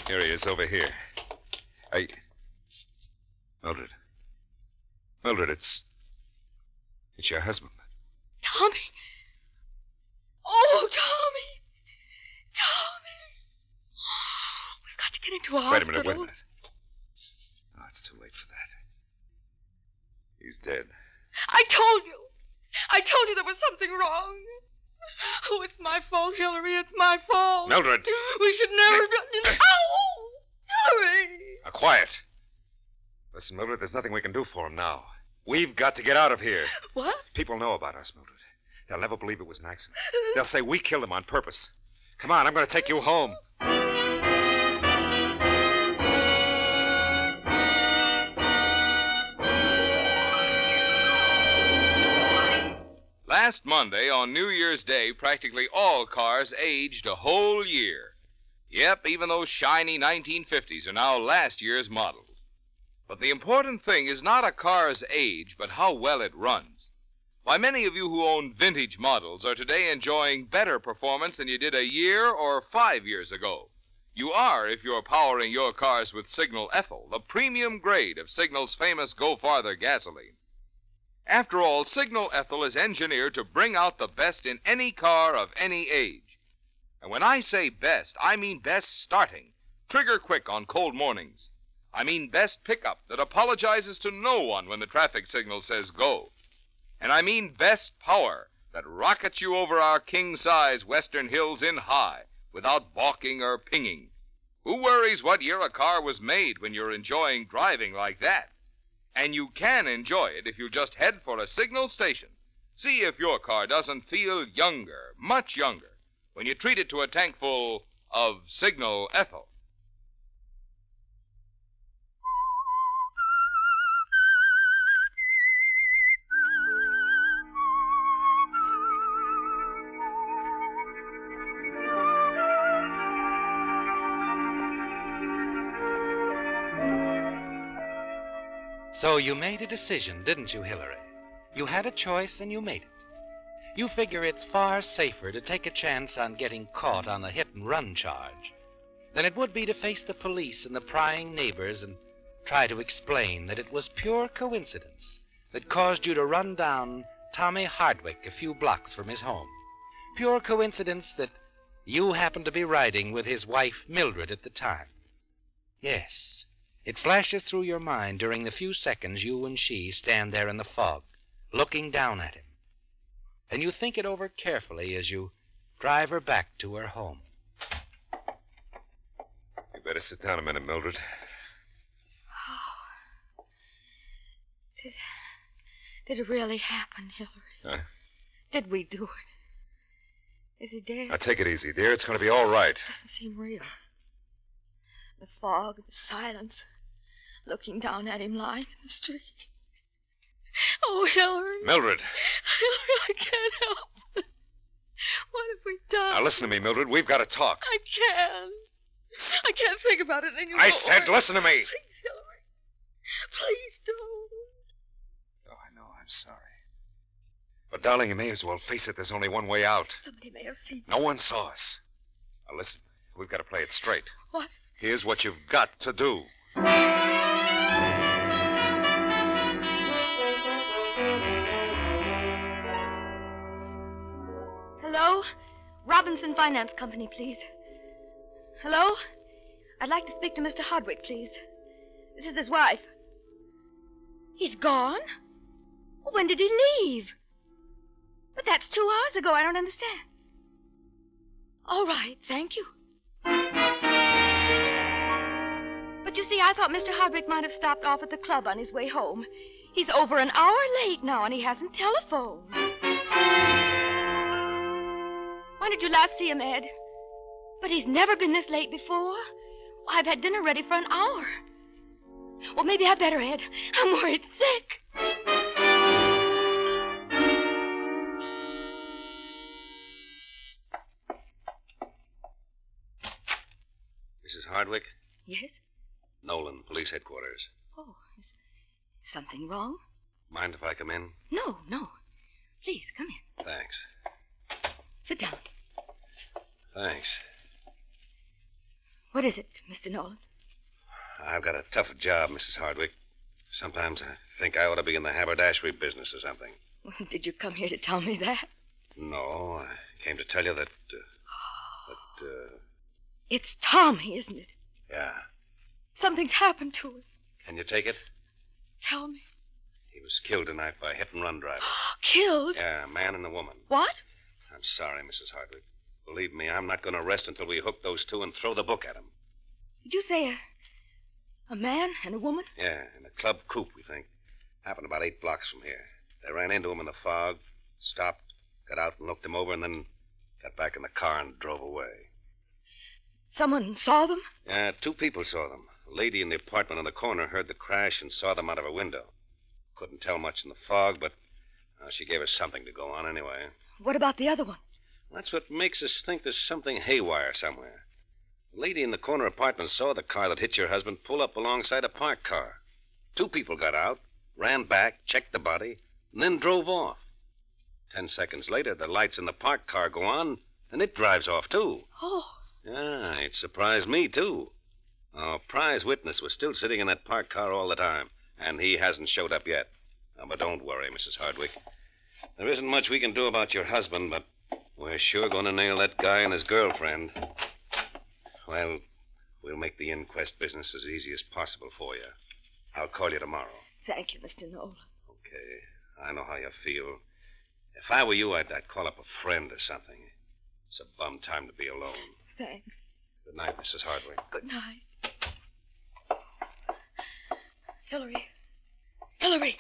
Here he is, over here. Mildred. Mildred, it's your husband.
Tommy. Oh, Tommy. Tommy. We've got to get into a hospital.
Wait a minute. Oh, it's too late for that. He's dead.
I told you. I told you there was something wrong. Oh, it's my fault, Hilary. It's my fault.
Mildred.
We should never have done... Ow! Hilary!
Now, quiet. Listen, Mildred, there's nothing we can do for him now. We've got to get out of here.
What?
People know about us, Mildred. They'll never believe it was an accident. They'll say we killed him on purpose. Come on, I'm going to take you home.
Last Monday, on New Year's Day, practically all cars aged a whole year. Yep, even those shiny 1950s are now last year's models. But the important thing is not a car's age, but how well it runs. Why, many of you who own vintage models are today enjoying better performance than you did a year or 5 years ago. You are if you're powering your cars with Signal Ethyl, the premium grade of Signal's famous Go Farther gasoline. After all, Signal Ethyl is engineered to bring out the best in any car of any age. And when I say best, I mean best starting, trigger quick on cold mornings. I mean best pickup that apologizes to no one when the traffic signal says go. And I mean best power that rockets you over our king-size western hills in high without balking or pinging. Who worries what year a car was made when you're enjoying driving like that? And you can enjoy it if you just head for a Signal station. See if your car doesn't feel younger, much younger, when you treat it to a tank full of Signal Ethyl.
So you made a decision, didn't you, Hillary? You had a choice and you made it. You figure it's far safer to take a chance on getting caught on a hit-and-run charge than it would be to face the police and the prying neighbors and try to explain that it was pure coincidence that caused you to run down Tommy Hardwick a few blocks from his home. Pure coincidence that you happened to be riding with his wife, Mildred, at the time. Yes, it flashes through your mind during the few seconds you and she stand there in the fog, looking down at him. And you think it over carefully as you drive her back to her home.
You better sit down a minute, Mildred.
Oh. Did it really happen, Hillary?
Huh?
Did we do it? Is he dead?
Now, take it easy, dear. It's going to be all right.
Doesn't seem real. The fog, the silence, looking down at him lying in the street. Oh, Hillary.
Mildred.
Hillary, I can't help it. What have we done?
Now, listen to me, Mildred. We've got to talk.
I can't. I can't think about it anymore.
I said listen to me.
Please, Hillary. Please don't.
Oh, I know. I'm sorry. But, darling, you may as well face it. There's only one way out.
Somebody may have seen me.
No one saw us. Now, listen. We've got to play it straight.
What?
Here's what you've got to do.
Hello? Robinson Finance Company, please. Hello? I'd like to speak to Mr. Hardwick, please. This is his wife. He's gone? Well, when did he leave? But that's 2 hours ago. I don't understand. All right, thank you. But you see, I thought Mr. Hardwick might have stopped off at the club on his way home. He's over an hour late now, and he hasn't telephoned. When did you last see him, Ed? But he's never been this late before. I've had dinner ready for an hour. Well, maybe I better, Ed. I'm worried sick.
Mrs. Hardwick?
Yes?
Nolan, police headquarters.
Oh, is something wrong?
Mind if I come in?
No, no. Please, come in.
Thanks.
Sit down.
Thanks.
What is it, Mr. Nolan?
I've got a tough job, Mrs. Hardwick. Sometimes I think I ought to be in the haberdashery business or something.
Did you come here to tell me that?
No, I came to tell you that...
It's Tommy, isn't it?
Yeah.
Something's happened to him.
Can you take it?
Tell me.
He was killed tonight by a hit-and-run driver.
Killed?
Yeah, a man and a woman.
What?
I'm sorry, Mrs. Hardwick. Believe me, I'm not going to rest until we hook those two and throw the book at them.
Did you say a man and a woman?
Yeah, in a club coupe, we think. Happened about 8 blocks from here. They ran into him in the fog, stopped, got out and looked him over, and then got back in the car and drove away.
Someone saw them?
Yeah, 2 people saw them. A lady in the apartment on the corner heard the crash and saw them out of her window. Couldn't tell much in the fog, but she gave us something to go on anyway.
What about the other one?
That's what makes us think there's something haywire somewhere. The lady in the corner apartment saw the car that hit your husband pull up alongside a parked car. 2 people got out, ran back, checked the body, and then drove off. 10 seconds later, the lights in the parked car go on, and it drives off, too.
Oh.
Yeah, it surprised me, too. Our prize witness was still sitting in that parked car all the time, and he hasn't showed up yet. Now, but don't worry, Mrs. Hardwick. There isn't much we can do about your husband, but we're sure going to nail that guy and his girlfriend. Well, we'll make the inquest business as easy as possible for you. I'll call you tomorrow.
Thank you, Mr. Nolan.
Okay, I know how you feel. If I were you, I'd call up a friend or something. It's a bum time to be alone.
Thanks.
Good night, Mrs. Hardwick.
Good night. Hillary. Hillary!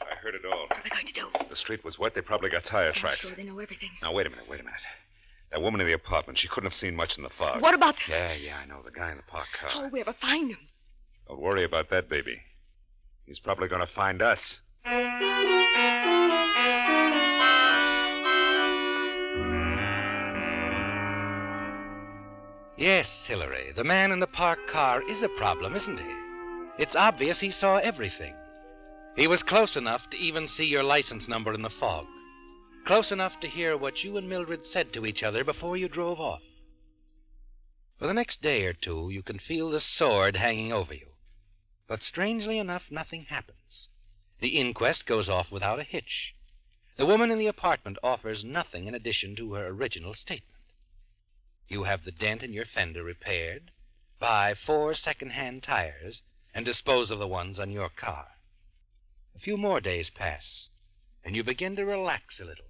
I heard it all.
What are we going to do?
The street was wet. They probably got tire
I'm
tracks.
sure they know everything.
Now, wait a minute. That woman in the apartment, she couldn't have seen much in the fog.
What about the...
Yeah, I know. The guy in the parked car.
How will we ever find him?
Don't worry about that, baby. He's probably going to find us.
Yes, Hillary, the man in the parked car is a problem, isn't he? It's obvious he saw everything. He was close enough to even see your license number in the fog. Close enough to hear what you and Mildred said to each other before you drove off. For the next day or two, you can feel the sword hanging over you. But strangely enough, nothing happens. The inquest goes off without a hitch. The woman in the apartment offers nothing in addition to her original statement. You have the dent in your fender repaired, buy 4 second-hand tires, and dispose of the ones on your car. A few more days pass, and you begin to relax a little.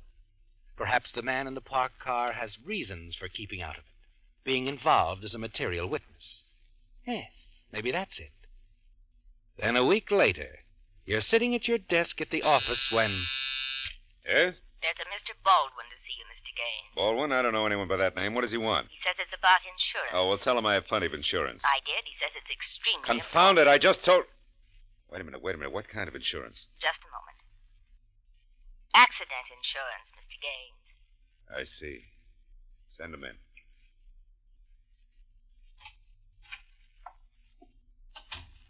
Perhaps the man in the parked car has reasons for keeping out of it, being involved as a material witness. Yes, maybe that's it. Then a week later, you're sitting at your desk at the office when...
Yes?
There's a Mr. Baldwin to see you, Mr. Gaines.
Baldwin? I don't know anyone by that name. What does he want?
He says it's about insurance.
Oh, well, tell him I have plenty of insurance.
I did. He says it's extremely
Confound it, I just told... Wait a minute. What kind of insurance?
Just a moment. Accident insurance, Mr. Gaines.
I see. Send him in.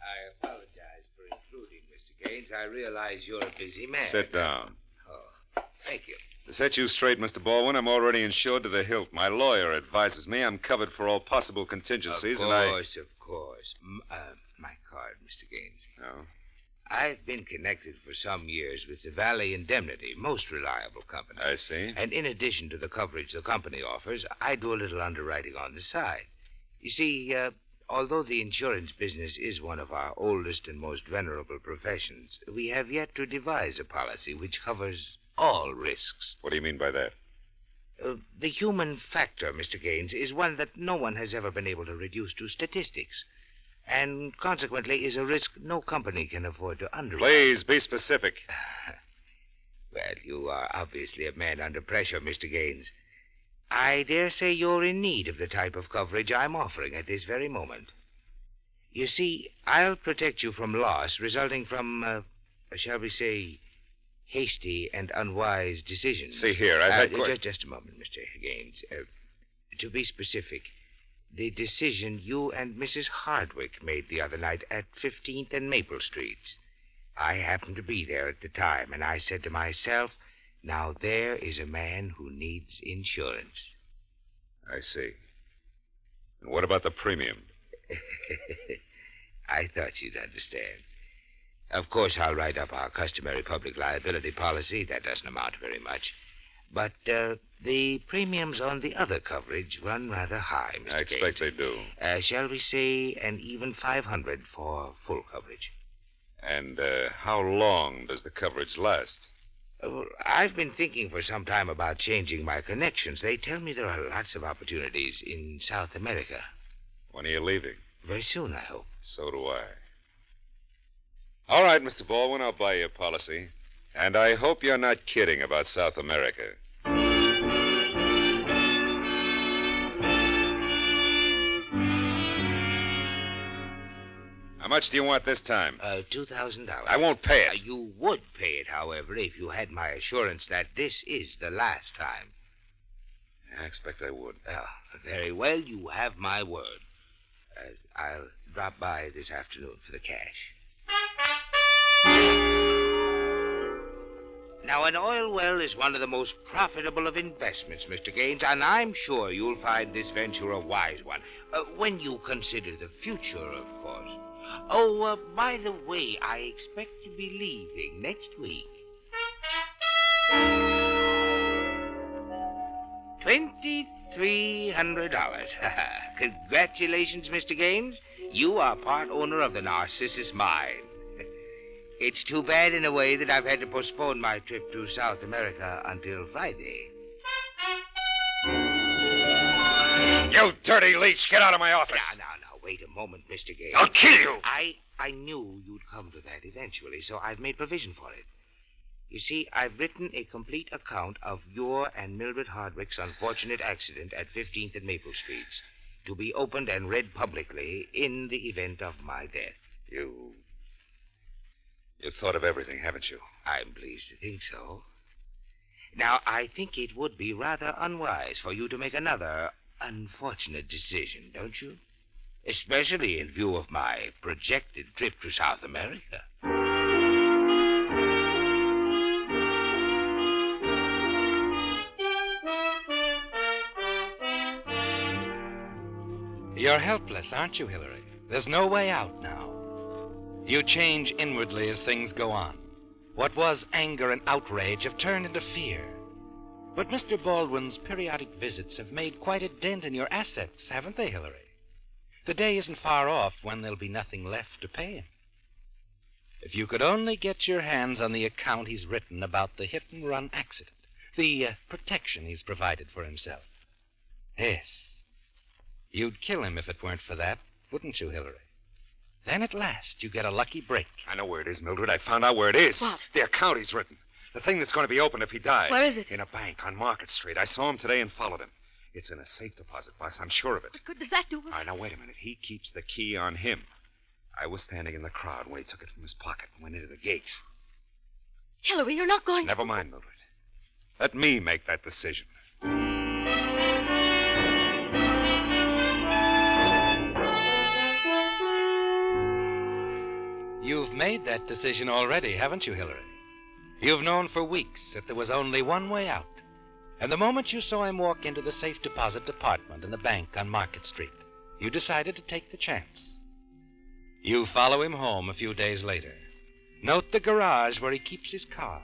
I apologize for intruding, Mr. Gaines. I realize you're a busy man.
Sit down.
Oh, thank you.
To set you straight, Mr. Baldwin, I'm already insured to the hilt. My lawyer advises me I'm covered for all possible contingencies,
Of
and
course. My card, Mr. Gaines.
Oh?
I've been connected for some years with the Valley Indemnity, most reliable company.
I see.
And in addition to the coverage the company offers, I do a little underwriting on the side. You see, although the insurance business is one of our oldest and most venerable professions, we have yet to devise a policy which covers all risks.
What do you mean by that?
The human factor, Mr. Gaines, is one that no one has ever been able to reduce to statistics, and consequently is a risk no company can afford to underwrite.
Please, be specific.
Well, you are obviously a man under pressure, Mr. Gaines. I dare say you're in need of the type of coverage I'm offering at this very moment. You see, I'll protect you from loss resulting from, shall we say, hasty and unwise decisions.
See here, I've had...
Just a moment, Mr. Gaines. To be specific, the decision you and Mrs. Hardwick made the other night at 15th and Maple Streets. I happened to be there at the time, and I said to myself, now there is a man who needs insurance.
I see. And what about the premium?
I thought you'd understand. Of course, I'll write up our customary public liability policy. That doesn't amount to very much. But the premiums on the other coverage run rather high, Mr.
I expect they do.
Shall we say an even $500 for full coverage?
And how long does the coverage last?
I've been thinking for some time about changing my connections. They tell me there are lots of opportunities in South America.
When are you leaving?
Very soon, I hope.
So do I. All right, Mr. Baldwin, I'll buy you a policy. And I hope you're not kidding about South America. How much do you want this time?
$2,000.
I won't pay it.
You would pay it, however, if you had my assurance that this is the last time.
I expect I would.
Very well, you have my word. I'll drop by this afternoon for the cash. Now, an oil well is one of the most profitable of investments, Mr. Gaines, and I'm sure you'll find this venture a wise one, when you consider the future, of course. Oh, by the way, I expect to be leaving next week. $2,300. Congratulations, Mr. Gaines. You are part owner of the Narcissus mine. It's too bad in a way that I've had to postpone my trip to South America until Friday.
You dirty leech, get out of my office.
Now, wait a moment, Mr. Gaines.
I'll kill you.
I knew you'd come to that eventually, so I've made provision for it. You see, I've written a complete account of your and Mildred Hardwick's unfortunate accident at 15th and Maple Streets, to be opened and read publicly in the event of my death.
You've thought of everything, haven't you?
I'm pleased to think so. Now, I think it would be rather unwise for you to make another unfortunate decision, don't you? Especially in view of my projected trip to South America.
You're helpless, aren't you, Hillary? There's no way out now. You change inwardly as things go on. What was anger and outrage have turned into fear. But Mr. Baldwin's periodic visits have made quite a dent in your assets, haven't they, Hillary? The day isn't far off when there'll be nothing left to pay him. If you could only get your hands on the account he's written about the hit-and-run accident, the protection he's provided for himself. Yes. You'd kill him if it weren't for that, wouldn't you, Hillary? Then at last you get a lucky break.
I know where it is, Mildred. I found out where it is.
What?
The account he's written. The thing that's going to be opened if he dies.
Where is it?
In a bank on Market Street. I saw him today and followed him. It's in a safe deposit box. I'm sure of it.
What good does that do us?
All right, now, wait a minute. He keeps the key on him. I was standing in the crowd when he took it from his pocket and went into the gate.
Hillary, you're not going
Never mind, Mildred. Let me make that decision.
You've made that decision already, haven't you, Hillary? You've known for weeks that there was only one way out. And the moment you saw him walk into the safe deposit department in the bank on Market Street, you decided to take the chance. You follow him home a few days later. Note the garage where he keeps his car.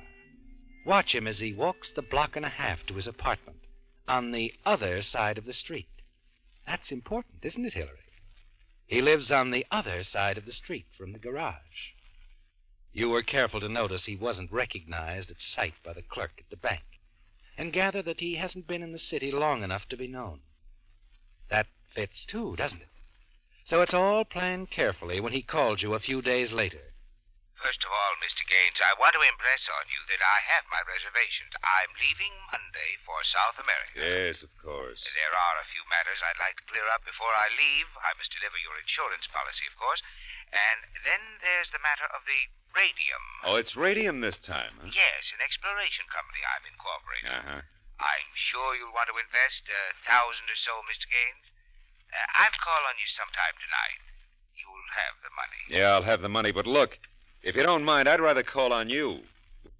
Watch him as he walks the block and a half to his apartment on the other side of the street. That's important, isn't it, Hillary? He lives on the other side of the street from the garage. You were careful to notice he wasn't recognized at sight by the clerk at the bank, and gather that he hasn't been in the city long enough to be known. That fits, too, doesn't it? So it's all planned carefully when he called you a few days later.
First of all, Mr. Gaines, I want to impress on you that I have my reservations. I'm leaving Monday for South America.
Yes, of course.
There are a few matters I'd like to clear up before I leave. I must deliver your insurance policy, of course. And then there's the matter of the radium.
Oh, it's radium this time, huh?
Yes, an exploration company I'm incorporating.
Uh-huh.
I'm sure you'll want to invest $1,000 or so, Mr. Gaines. I'll call on you sometime tonight. You'll have the money.
Yeah, I'll have the money, but look, if you don't mind, I'd rather call on you.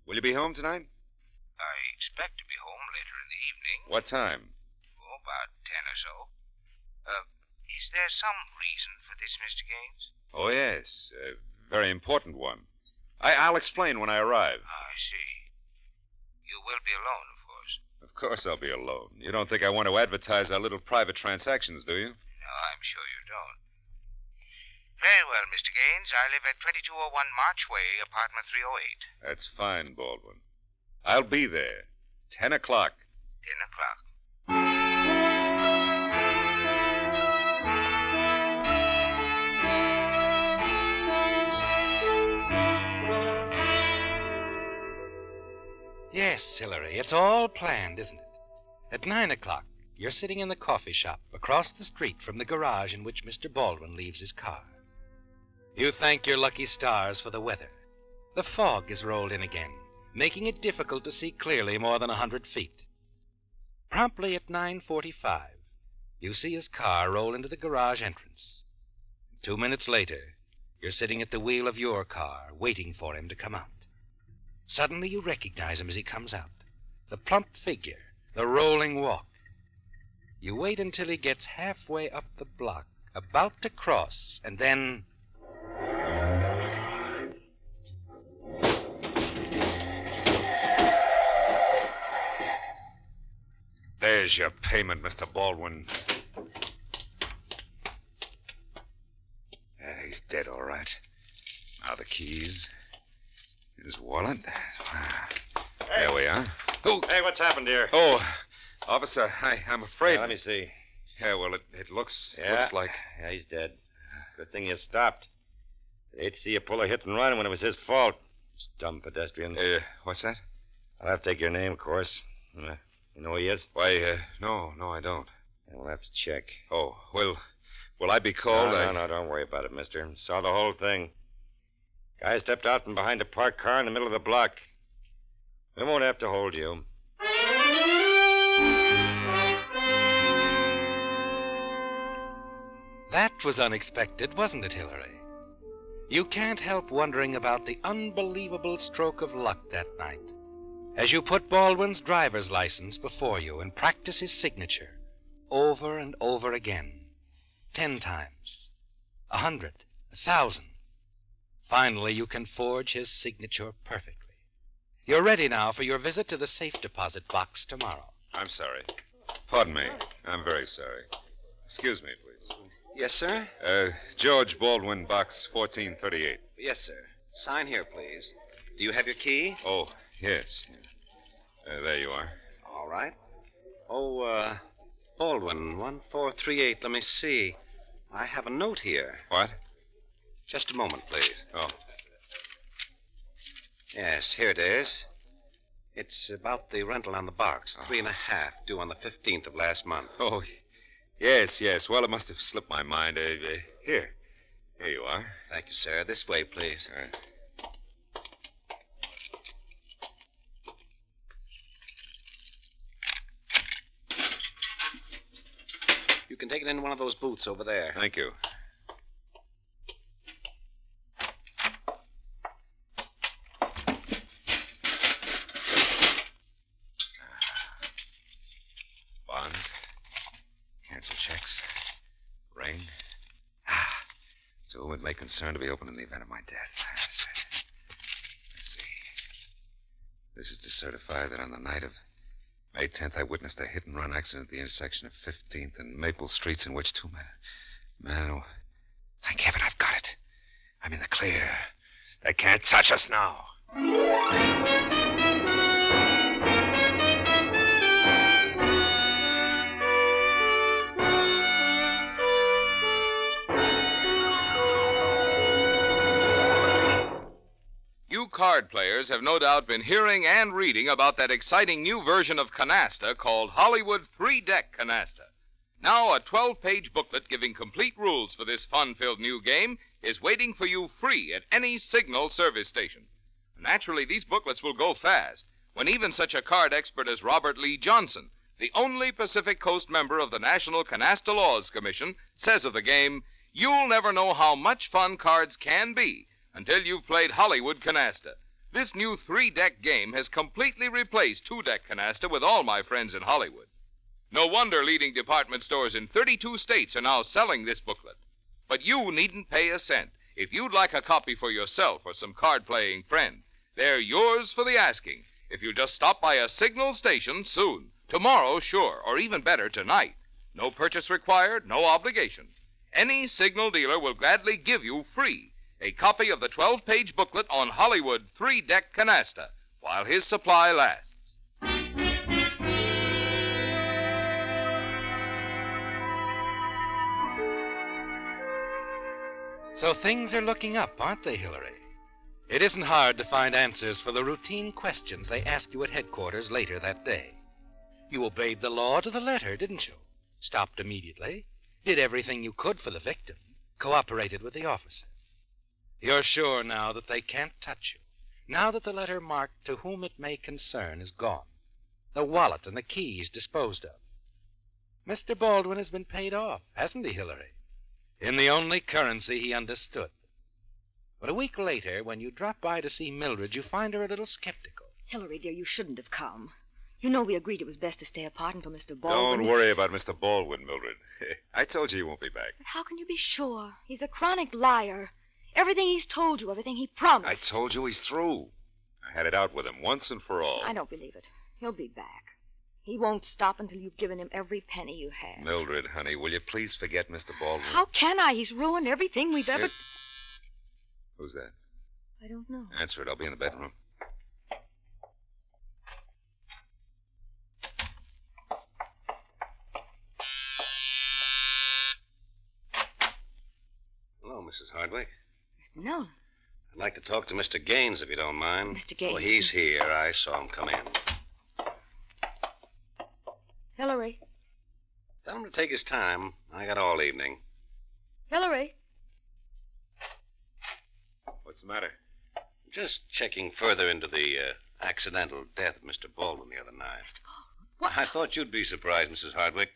Will you be home tonight?
I expect to be home later in the evening.
What time?
Oh, about 10 or so. Is there some reason for this, Mr. Gaines?
Oh, yes. A very important one. I'll explain when I arrive.
I see. You will be alone, of course.
Of course I'll be alone. You don't think I want to advertise our little private transactions, do you?
No, I'm sure you don't. Very well, Mr. Gaines. I live at 2201 March Way, apartment 308.
That's fine, Baldwin. I'll be there. 10 o'clock.
10 o'clock.
Yes, Hillary, it's all planned, isn't it? At 9 o'clock, you're sitting in the coffee shop across the street from the garage in which Mr. Baldwin leaves his car. You thank your lucky stars for the weather. The fog has rolled in again, making it difficult to see clearly more than 100 feet. Promptly at 9:45, you see his car roll into the garage entrance. 2 minutes later, you're sitting at the wheel of your car, waiting for him to come out. Suddenly you recognize him as he comes out. The plump figure, the rolling walk. You wait until he gets halfway up the block, about to cross, and then...
There's your payment, Mr. Baldwin. He's dead, all right. Now the keys. His wallet. There we are.
Oh, hey, what's happened here?
Oh, officer, I'm afraid.
Yeah, let me see.
Yeah, well, it looks like...
Yeah, he's dead. Good thing you stopped. I'd hate to see you pull a hit and run when it was his fault. Those dumb pedestrians.
What's that?
I'll have to take your name, of course. You know who he is?
Why, no, I don't.
Yeah, we'll have to check.
Oh, will I be called?
No, don't worry about it, mister. Saw the whole thing. Guy stepped out from behind a parked car in the middle of the block. We won't have to hold you.
That was unexpected, wasn't it, Hillary? You can't help wondering about the unbelievable stroke of luck that night, as you put Baldwin's driver's license before you and practice his signature over and over again. 10 times, 100, 1,000. Finally, you can forge his signature perfectly. You're ready now for your visit to the safe deposit box tomorrow.
I'm sorry. Pardon me. I'm very sorry. Excuse me, please.
Yes, sir?
George Baldwin, box 1438.
Yes, sir. Sign here, please. Do you have your key?
Oh, yes. There you are.
All right. Oh, Baldwin, 1438. Let me see. I have a note here.
What?
Just a moment, please.
Oh.
Yes, here it is. It's about the rental on the box. 3.5, due on the 15th of last month.
Oh, yes. Well, it must have slipped my mind. Here. Here you are.
Thank you, sir. This way, please.
All right.
You can take it in one of those booths over there.
Thank you. Bonds. Cancel checks. Ring. So it may concern to be opened in the event of my death. Let's see. This is to certify that on the night of May 10th, I witnessed a hit-and-run accident at the intersection of 15th and Maple Streets in which 2 men... Oh, thank heaven I've got it. I'm in the clear. They can't touch us now.
You card players have no doubt been hearing and reading about that exciting new version of canasta called Hollywood 3-Deck Canasta. Now, a 12-page booklet giving complete rules for this fun-filled new game is waiting for you free at any Signal service station. Naturally, these booklets will go fast when even such a card expert as Robert Lee Johnson, the only Pacific Coast member of the National Canasta Laws Commission, says of the game, "You'll never know how much fun cards can be until you've played Hollywood Canasta. This new 3-deck game has completely replaced 2-deck canasta with all my friends in Hollywood. No wonder leading department stores in 32 states are now selling this booklet. But you needn't pay a cent. If you'd like a copy for yourself or some card-playing friend, they're yours for the asking if you just stop by a Signal station soon. Tomorrow, sure, or even better, tonight. No purchase required, no obligation. Any Signal dealer will gladly give you free a copy of the 12-page booklet on Hollywood 3-Deck Canasta while his supply lasts.
So things are looking up, aren't they, Hillary? It isn't hard to find answers for the routine questions they ask you at headquarters later that day. You obeyed the law to the letter, didn't you? Stopped immediately, did everything you could for the victim, cooperated with the officer. You're sure now that they can't touch you, now that the letter marked "to whom it may concern" is gone, the wallet and the keys disposed of. Mr. Baldwin has been paid off, hasn't he, Hillary? In the only currency he understood. But a week later, when you drop by to see Mildred, you find her a little skeptical.
Hillary, dear, you shouldn't have come. You know we agreed it was best to stay apart until Mr. Baldwin...
Don't worry about Mr. Baldwin, Mildred. I told you he won't be back.
But how can you be sure? He's a chronic liar. Everything he's told you, everything he promised.
I told you he's through. I had it out with him once and for all.
I don't believe it. He'll be back. He won't stop until you've given him every penny you have.
Mildred, honey, will you please forget Mr. Baldwin?
How can I? He's ruined everything we've ever...
Who's that?
I don't know.
Answer it. I'll be in the bedroom.
Hello, Mrs. Hardwick.
Mr. Nolan.
I'd like to talk to Mr. Gaines, if you don't mind.
Mr. Gaines.
Well, he's here. I saw him come in.
Hillary.
Tell him to take his time. I got all evening.
Hillary.
What's the matter?
Just checking further into the accidental death of Mr. Baldwin the other night.
Mr. Baldwin? What?
I thought you'd be surprised, Mrs. Hardwick.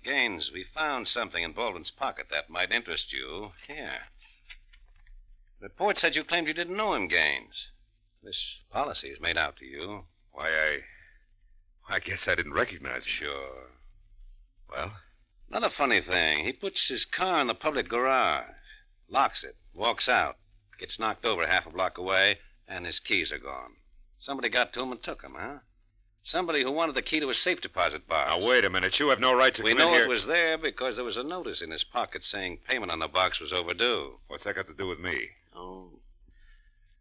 Gaines, we found something in Baldwin's pocket that might interest you. Here. The report said you claimed you didn't know him, Gaines. This policy is made out to you.
Why, I guess I didn't recognize him.
Sure.
Well?
Another funny thing, he puts his car in the public garage, locks it, walks out, gets knocked over half a block away, and his keys are gone. Somebody got to him and took them, huh? Somebody who wanted the key to his safe deposit box.
Now, wait a minute. You have no right to
We
come in
know
here.
it was there because there was a notice in his pocket saying payment on the box was overdue.
What's that got to do with me?
Oh.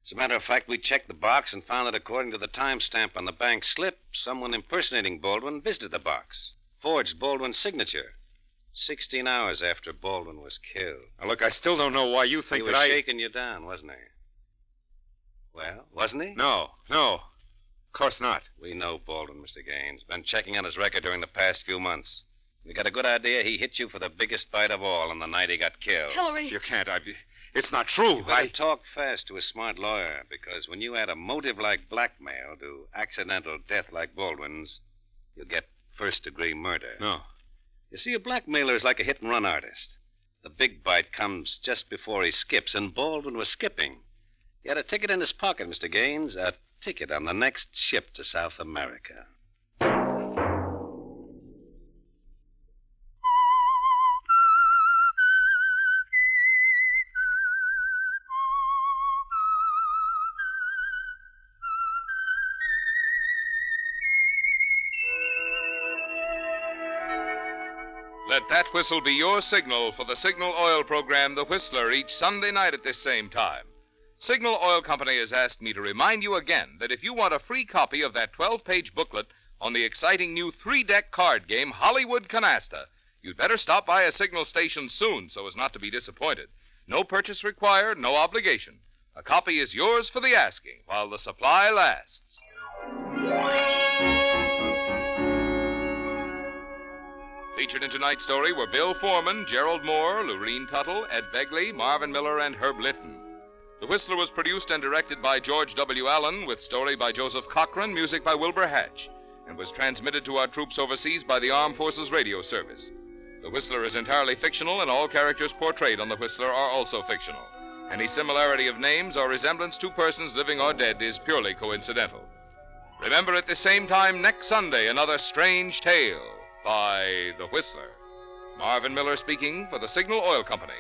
As a matter of fact, we checked the box and found that according to the timestamp on the bank slip, someone impersonating Baldwin visited the box, forged Baldwin's signature, 16 hours after Baldwin was killed.
Now, look, I still don't know why you think
He
that
was
I...
shaking you down, wasn't he? Well, wasn't he?
No. Of course not.
We know Baldwin, Mr. Gaines. Been checking on his record during the past few months. We got a good idea he hit you for the biggest bite of all on the night he got killed.
Hillary.
You can't. It's not true.
You better talk fast to a smart lawyer, because when you add a motive like blackmail to accidental death like Baldwin's, you get first-degree murder.
No.
You see, a blackmailer is like a hit-and-run artist. The big bite comes just before he skips, and Baldwin was skipping. He had a ticket in his pocket, Mr. Gaines, a ticket on the next ship to South America.
Let that whistle be your signal for the Signal Oil program, The Whistler, each Sunday night at this same time. Signal Oil Company has asked me to remind you again that if you want a free copy of that 12-page booklet on the exciting new 3-deck card game, Hollywood Canasta, you'd better stop by a Signal station soon so as not to be disappointed. No purchase required, no obligation. A copy is yours for the asking while the supply lasts. Featured in tonight's story were Bill Foreman, Gerald Moore, Lurene Tuttle, Ed Begley, Marvin Miller, and Herb Litton. The Whistler was produced and directed by George W. Allen, with story by Joseph Cochran, music by Wilbur Hatch, and was transmitted to our troops overseas by the Armed Forces Radio Service. The Whistler is entirely fictional, and all characters portrayed on The Whistler are also fictional. Any similarity of names or resemblance to persons living or dead is purely coincidental. Remember at the same time next Sunday, another strange tale by The Whistler. Marvin Miller speaking for the Signal Oil Company.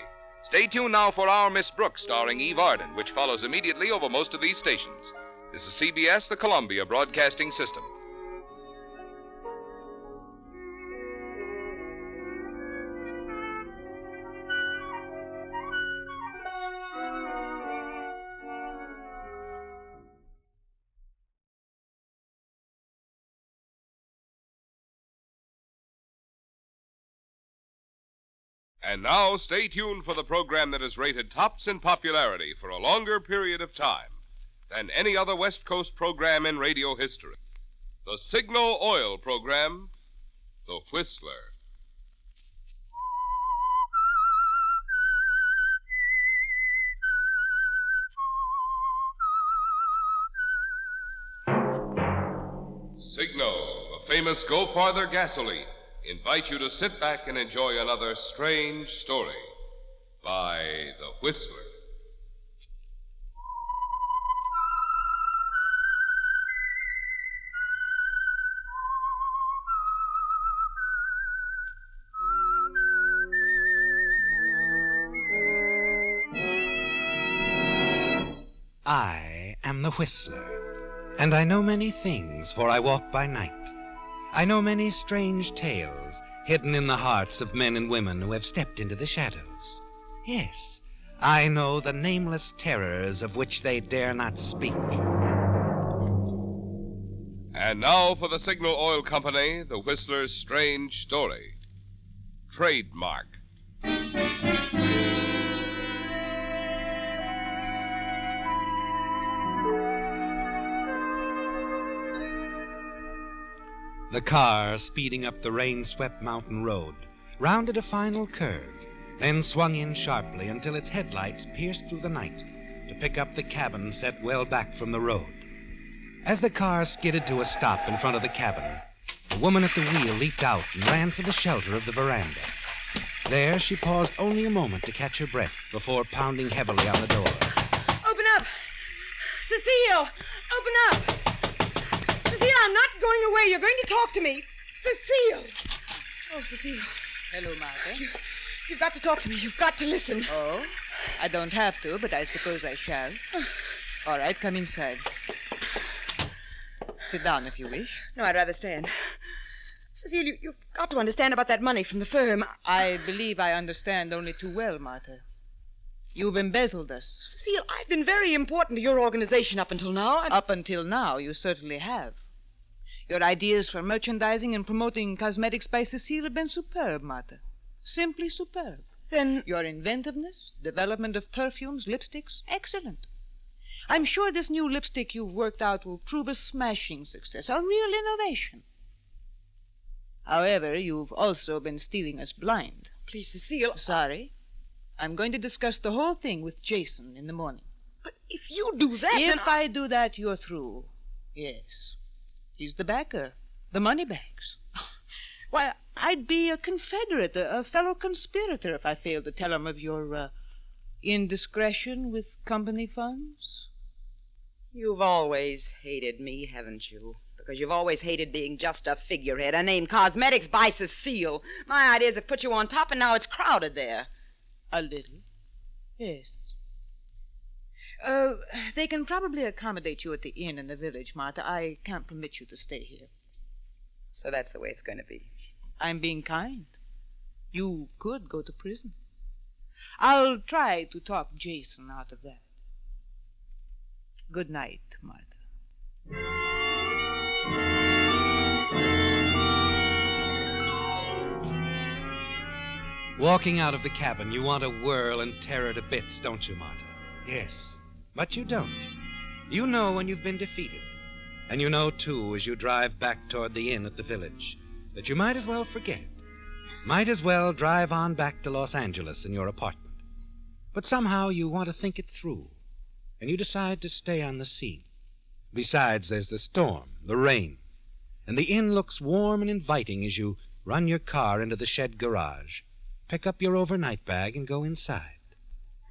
Stay tuned now for Our Miss Brooks, starring Eve Arden, which follows immediately over most of these stations. This is CBS, the Columbia Broadcasting System. And now, stay tuned for the program that is rated tops in popularity for a longer period of time than any other West Coast program in radio history. The Signal Oil program, The Whistler. Signal, the famous Go Farther gasoline, invite you to sit back and enjoy another strange story by The Whistler.
I am the Whistler, and I know many things, for I walk by night. I know many strange tales hidden in the hearts of men and women who have stepped into the shadows. Yes, I know the nameless terrors of which they dare not speak.
And now for the Signal Oil Company, The Whistler's strange story. Trademark.
The car, speeding up the rain-swept mountain road, rounded a final curve, then swung in sharply until its headlights pierced through the night to pick up the cabin set well back from the road. As the car skidded to a stop in front of the cabin, the woman at the wheel leaped out and ran for the shelter of the veranda. There, she paused only a moment to catch her breath before pounding heavily on the door.
Open up! Cecile! Open up! Cecile, I'm not going away. You're going to talk to me. Cecile! Oh, Cecile.
Hello, Martha.
You've got to talk to me. You've got to listen.
Oh? I don't have to, but I suppose I shall. All right, come inside. Sit down if you wish.
No, I'd rather stand. Cecile, you've got to understand about that money from the firm.
I believe I understand only too well, Martha. You've embezzled us.
Cecile, I've been very important to your organization up until now.
Up until now, you certainly have. Your ideas for merchandising and promoting cosmetics by Cecile have been superb, Martha. Simply superb.
Then
your inventiveness, development of perfumes, lipsticks, excellent. I'm sure this new lipstick you've worked out will prove a smashing success, a real innovation. However, you've also been stealing us blind.
Please, Cecile.
Sorry. I'm going to discuss the whole thing with Jason in the morning.
But if you do that,
If I do that, you're through. Yes. He's the backer. The money bags. Why, I'd be a confederate, a fellow conspirator if I failed to tell him of your indiscretion with company funds.
You've always hated me, haven't you? Because you've always hated being just a figurehead, a name Cosmetics by Cecile. My ideas have put you on top, and now it's crowded there.
A little. Yes. They can probably accommodate you at the inn in the village, Martha. I can't permit you to stay here.
So that's the way it's going to be.
I'm being kind. You could go to prison. I'll try to talk Jason out of that. Good night, Martha.
Walking out of the cabin, you want to whirl and tear her to bits, don't you, Martha? Yes, but you don't. You know when you've been defeated. And you know, too, as you drive back toward the inn at the village, that you might as well forget it. Might as well drive on back to Los Angeles in your apartment. But somehow you want to think it through, and you decide to stay on the scene. Besides, there's the storm, the rain, and the inn looks warm and inviting as you run your car into the shed garage, pick up your overnight bag, and go inside.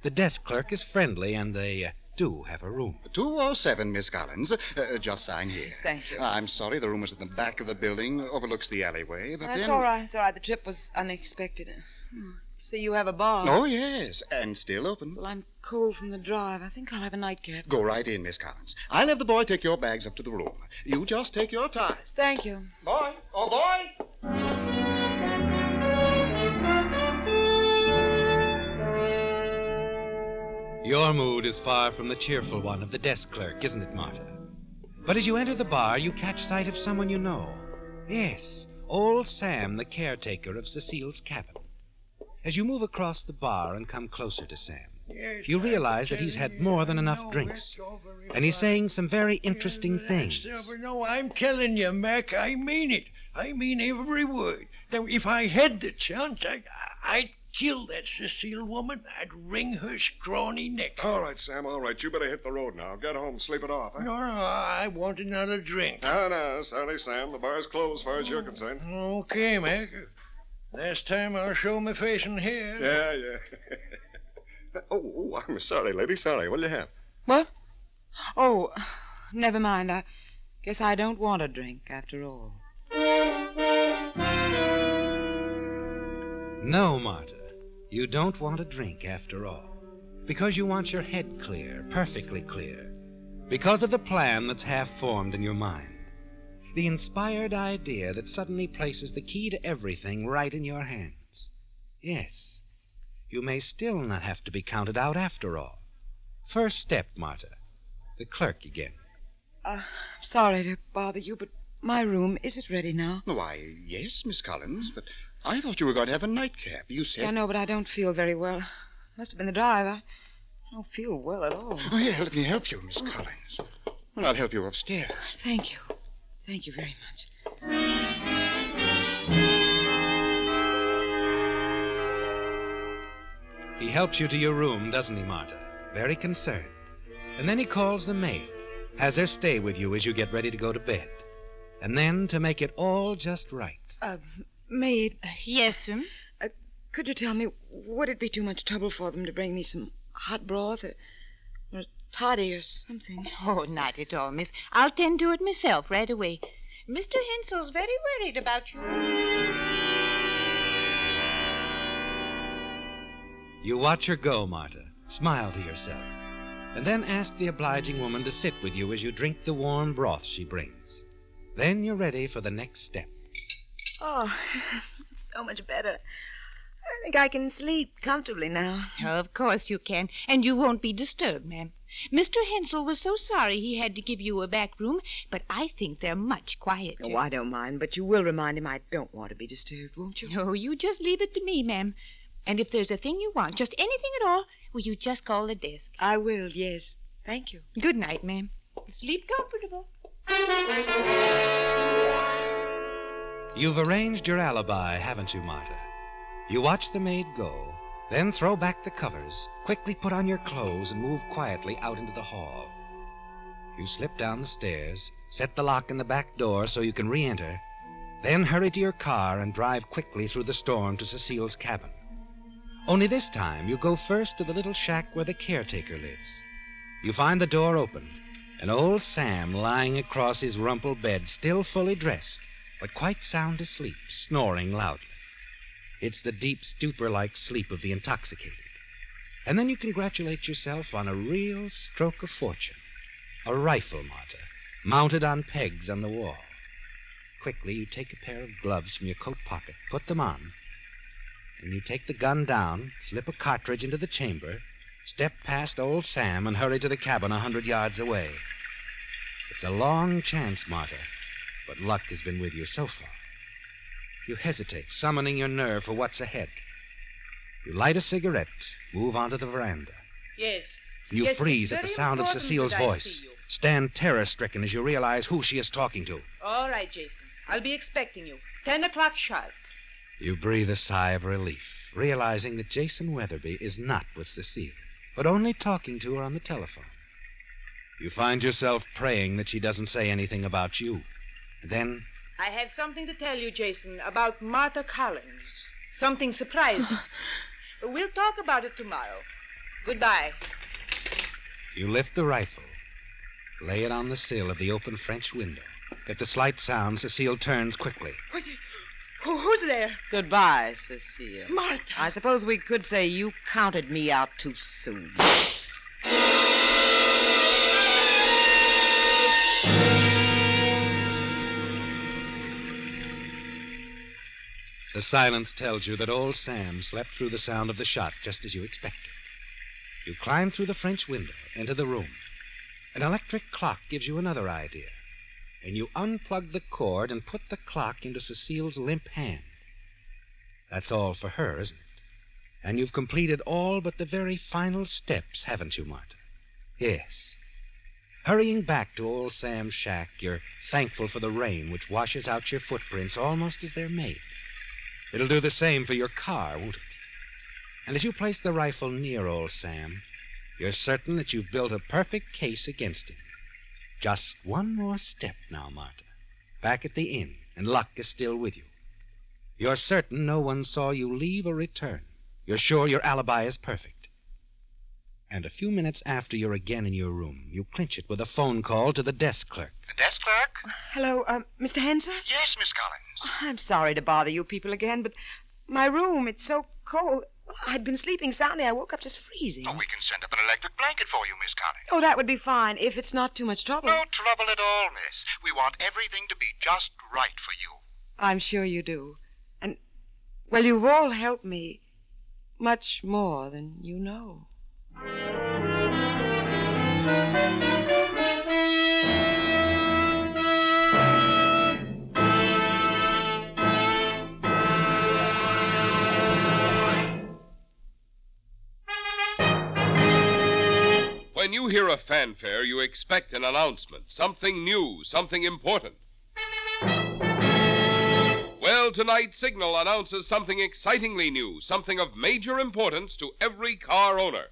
The desk clerk is friendly, and they do have a room.
207, Miss Collins. Just sign here.
Yes, thank you.
I'm sorry, the room is in the back of the building, overlooks the alleyway, but
That's
then...
all right. It's all right. The trip was unexpected. See, you have a bar.
Oh, yes, and still open.
Well, I'm cold from the drive. I think I'll have a nightcap.
Go right in, Miss Collins. I'll have the boy take your bags up to the room. You just take your time.
Thank you.
Boy! Oh, boy!
Your mood is far from the cheerful one of the desk clerk, isn't it, Martha? But as you enter the bar, you catch sight of someone you know. Yes, old Sam, the caretaker of Cecile's cabin. As you move across the bar and come closer to Sam, you realize that he's had more than enough drinks. And he's saying some very interesting things.
No, I'm telling you, Mac, I mean it. I mean every word. Now, if I had the chance, I'd kill that Cecile woman. I'd wring her scrawny neck.
All right, Sam, all right. You better hit the road now. Get home, sleep it off, huh?
No, I want another drink.
No, sorry, Sam. The bar's closed as far as you're concerned.
Okay, Mac. Last time I'll show my face in here.
Yeah. oh, I'm sorry, lady. Sorry. What'll you have?
What? Oh, never mind. I guess I don't want a drink after all.
No, Martha, you don't want a drink after all. Because you want your head clear, perfectly clear. Because of the plan that's half formed in your mind. The inspired idea that suddenly places the key to everything right in your hands. Yes, you may still not have to be counted out after all. First step, Martha. The clerk again.
Sorry to bother you, but my room, is it ready now?
Why, yes, Miss Collins, but I thought you were going to have a nightcap. You said...
I know, but I don't feel very well. Must have been the drive. I don't feel well at all.
Oh, yeah, let me help you, Miss Collins. Well, I'll help you upstairs.
Thank you. Thank you very much.
He helps you to your room, doesn't he, Martha? Very concerned. And then he calls the maid, has her stay with you as you get ready to go to bed. And then, to make it all just right...
Maid.
Yes, sir?
Could you tell me, would it be too much trouble for them to bring me some hot broth or a toddy or something?
Oh, not at all, miss. I'll tend to it myself right away. Mr. Hensel's very worried about you.
You watch her go, Marta. Smile to yourself. And then ask the obliging woman to sit with you as you drink the warm broth she brings. Then you're ready for the next step.
Oh, it's so much better. I think I can sleep comfortably now.
Of course you can, and you won't be disturbed, ma'am. Mr. Hensel was so sorry he had to give you a back room, but I think they're much quieter.
Oh, I don't mind, but you will remind him I don't want to be disturbed, won't you?
No, you just leave it to me, ma'am. And if there's a thing you want, just anything at all, will you just call the desk?
I will, yes. Thank you.
Good night, ma'am. Sleep comfortable.
You've arranged your alibi, haven't you, Marta? You watch the maid go, then throw back the covers, quickly put on your clothes, and move quietly out into the hall. You slip down the stairs, set the lock in the back door so you can re-enter, then hurry to your car and drive quickly through the storm to Cecile's cabin. Only this time, you go first to the little shack where the caretaker lives. You find the door open, and old Sam lying across his rumpled bed, still fully dressed, but quite sound asleep, snoring loudly. It's the deep stupor-like sleep of the intoxicated. And then you congratulate yourself on a real stroke of fortune. A rifle, Marta, mounted on pegs on the wall. Quickly, you take a pair of gloves from your coat pocket, put them on, and you take the gun down, slip a cartridge into the chamber, step past old Sam, and hurry to the cabin 100 yards away. It's a long chance, Marta, but luck has been with you so far. You hesitate, summoning your nerve for what's ahead. You light a cigarette, move onto the veranda.
Yes.
You
Yes,
freeze
it's
at the
very
sound of
important
Cecile's
that I
voice.
see you.
Stand terror-stricken as you realize who she is talking to.
All right, Jason. I'll be expecting you. 10 o'clock sharp.
You breathe a sigh of relief, realizing that Jason Weatherby is not with Cecile, but only talking to her on the telephone. You find yourself praying that she doesn't say anything about you. Then,
I have something to tell you, Jason, about Martha Collins. Something surprising. We'll talk about it tomorrow. Goodbye.
you lift the rifle, lay it on the sill of the open French window. At the slight sound, Cecile turns quickly.
Who's there?
Goodbye, Cecile.
Martha.
I suppose we could say you counted me out too soon.
The silence tells you that old Sam slept through the sound of the shot just as you expected. You climb through the French window, into the room. An electric clock gives you another idea, and you unplug the cord and put the clock into Cecile's limp hand. That's all for her, isn't it? And you've completed all but the very final steps, haven't you, Marta? Yes. Hurrying back to old Sam's shack, you're thankful for the rain which washes out your footprints almost as they're made. It'll do the same for your car, won't it? And as you place the rifle near old Sam, you're certain that you've built a perfect case against him. Just one more step now, Marta. Back at the inn, and luck is still with you. You're certain no one saw you leave or return. You're sure your alibi is perfect. And a few minutes after you're again in your room, you clinch it with a phone call to the desk clerk.
The desk clerk?
Hello, Mr. Hensel?
Yes, Miss Collins.
I'm sorry to bother you people again, but my room, it's so cold. I'd been sleeping soundly. I woke up just freezing.
Oh, we can send up an electric blanket for you, Miss Collins.
Oh, that would be fine, if it's not too much trouble.
No trouble at all, miss. We want everything to be just right for you.
I'm sure you do. And, well, you've all helped me much more than you know.
When you hear a fanfare, you expect an announcement, something new, something important. Well, tonight, Signal announces something excitingly new, something of major importance to every car owner.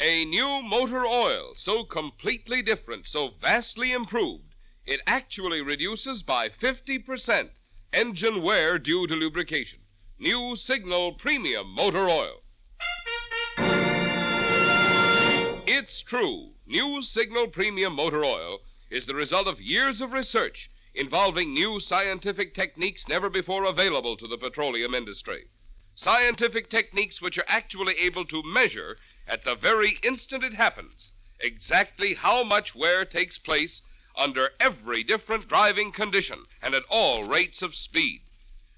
A new motor oil, so completely different, so vastly improved, it actually reduces by 50% engine wear due to lubrication. New Signal Premium Motor Oil. It's true. New Signal Premium Motor Oil is the result of years of research involving new scientific techniques never before available to the petroleum industry. Scientific techniques which are actually able to measure at the very instant it happens exactly how much wear takes place under every different driving condition and at all rates of speed.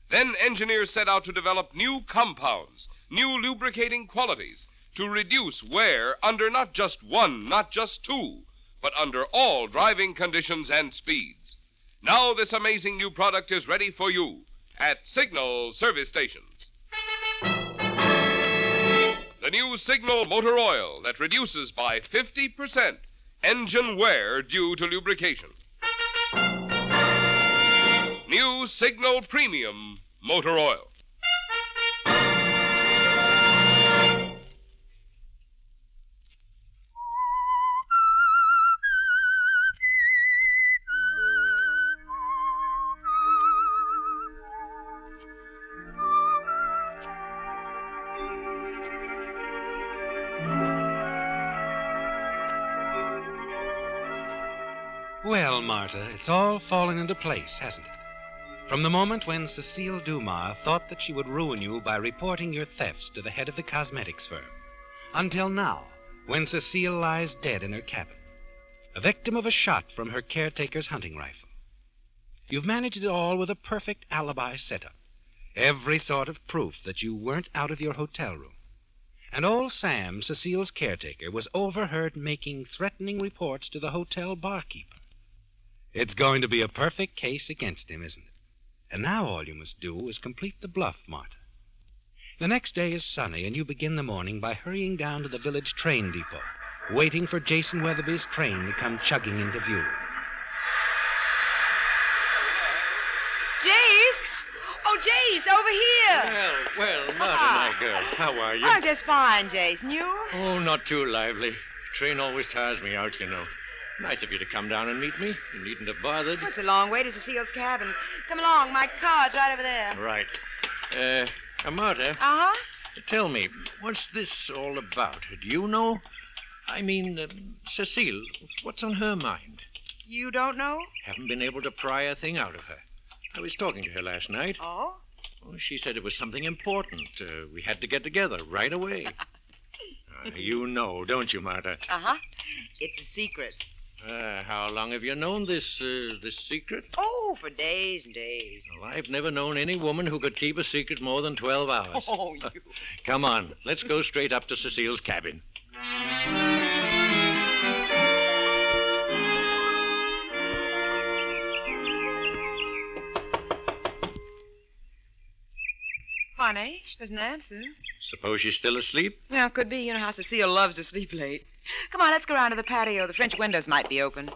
Then engineers set out to develop new compounds, new lubricating qualities to reduce wear under not just one, not just two, but under all driving conditions and speeds. Now this amazing new product is ready for you at Signal service stations. The new Signal Motor Oil that reduces by 50% engine wear due to lubrication. New Signal Premium Motor Oil.
Well, Marta, it's all fallen into place, hasn't it? From the moment when Cecile Dumas thought that she would ruin you by reporting your thefts to the head of the cosmetics firm, until now, when Cecile lies dead in her cabin, a victim of a shot from her caretaker's hunting rifle. You've managed it all with a perfect alibi setup, every sort of proof that you weren't out of your hotel room. And old Sam, Cecile's caretaker, was overheard making threatening reports to the hotel barkeeper. It's going to be a perfect case against him, isn't it? And now all you must do is complete the bluff, Marta. The next day is sunny, and you begin the morning by hurrying down to the village train depot, waiting for Jason Weatherby's train to come chugging into view.
Jace! Oh, Jace, over here!
Well, Marta, my girl, how are you?
I'm just fine, Jace. And you?
Oh, not too lively. Train always tires me out, you know. Nice of you to come down and meet me. You needn't have bothered.
It's a long way to Cecile's cabin. Come along. My car's right over there.
Right. Marta.
Uh-huh.
Tell me, what's this all about? Do you know? I mean, Cecile, what's on her mind?
You don't know?
Haven't been able to pry a thing out of her. I was talking to her last night.
Oh?
Oh, she said it was something important. We had to get together right away. You know, don't you, Marta?
Uh-huh. It's a secret.
How long have you known this secret?
Oh, for days and days.
Well, I've never known any woman who could keep a secret more than 12 hours.
Oh, you.
Come on, let's go straight up to Cecile's cabin.
Funny, she doesn't answer.
Suppose she's still asleep?
Yeah, could be. You know how Cecile loves to sleep late. Come on, let's go around to the patio. The French windows might be open.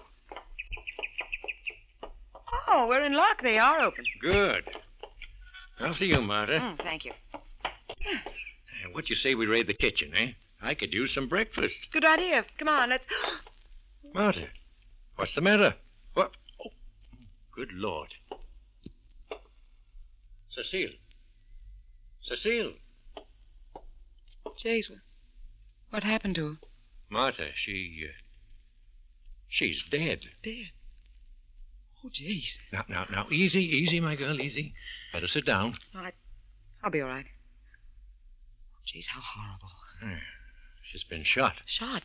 Oh, we're in luck. They are open.
Good. After you, Marta.
Thank you.
What you say we raid the kitchen, eh? I could use some breakfast.
Good idea. Come on, let's...
Marta, what's the matter? What? Oh, good Lord. Cecile. Cecile.
Jace, what happened to her?
Marta, she's dead.
Dead? Oh, Jace.
Now, easy, my girl, easy. Better sit down.
I'll be all right. Jace, how horrible.
She's been shot.
Shot?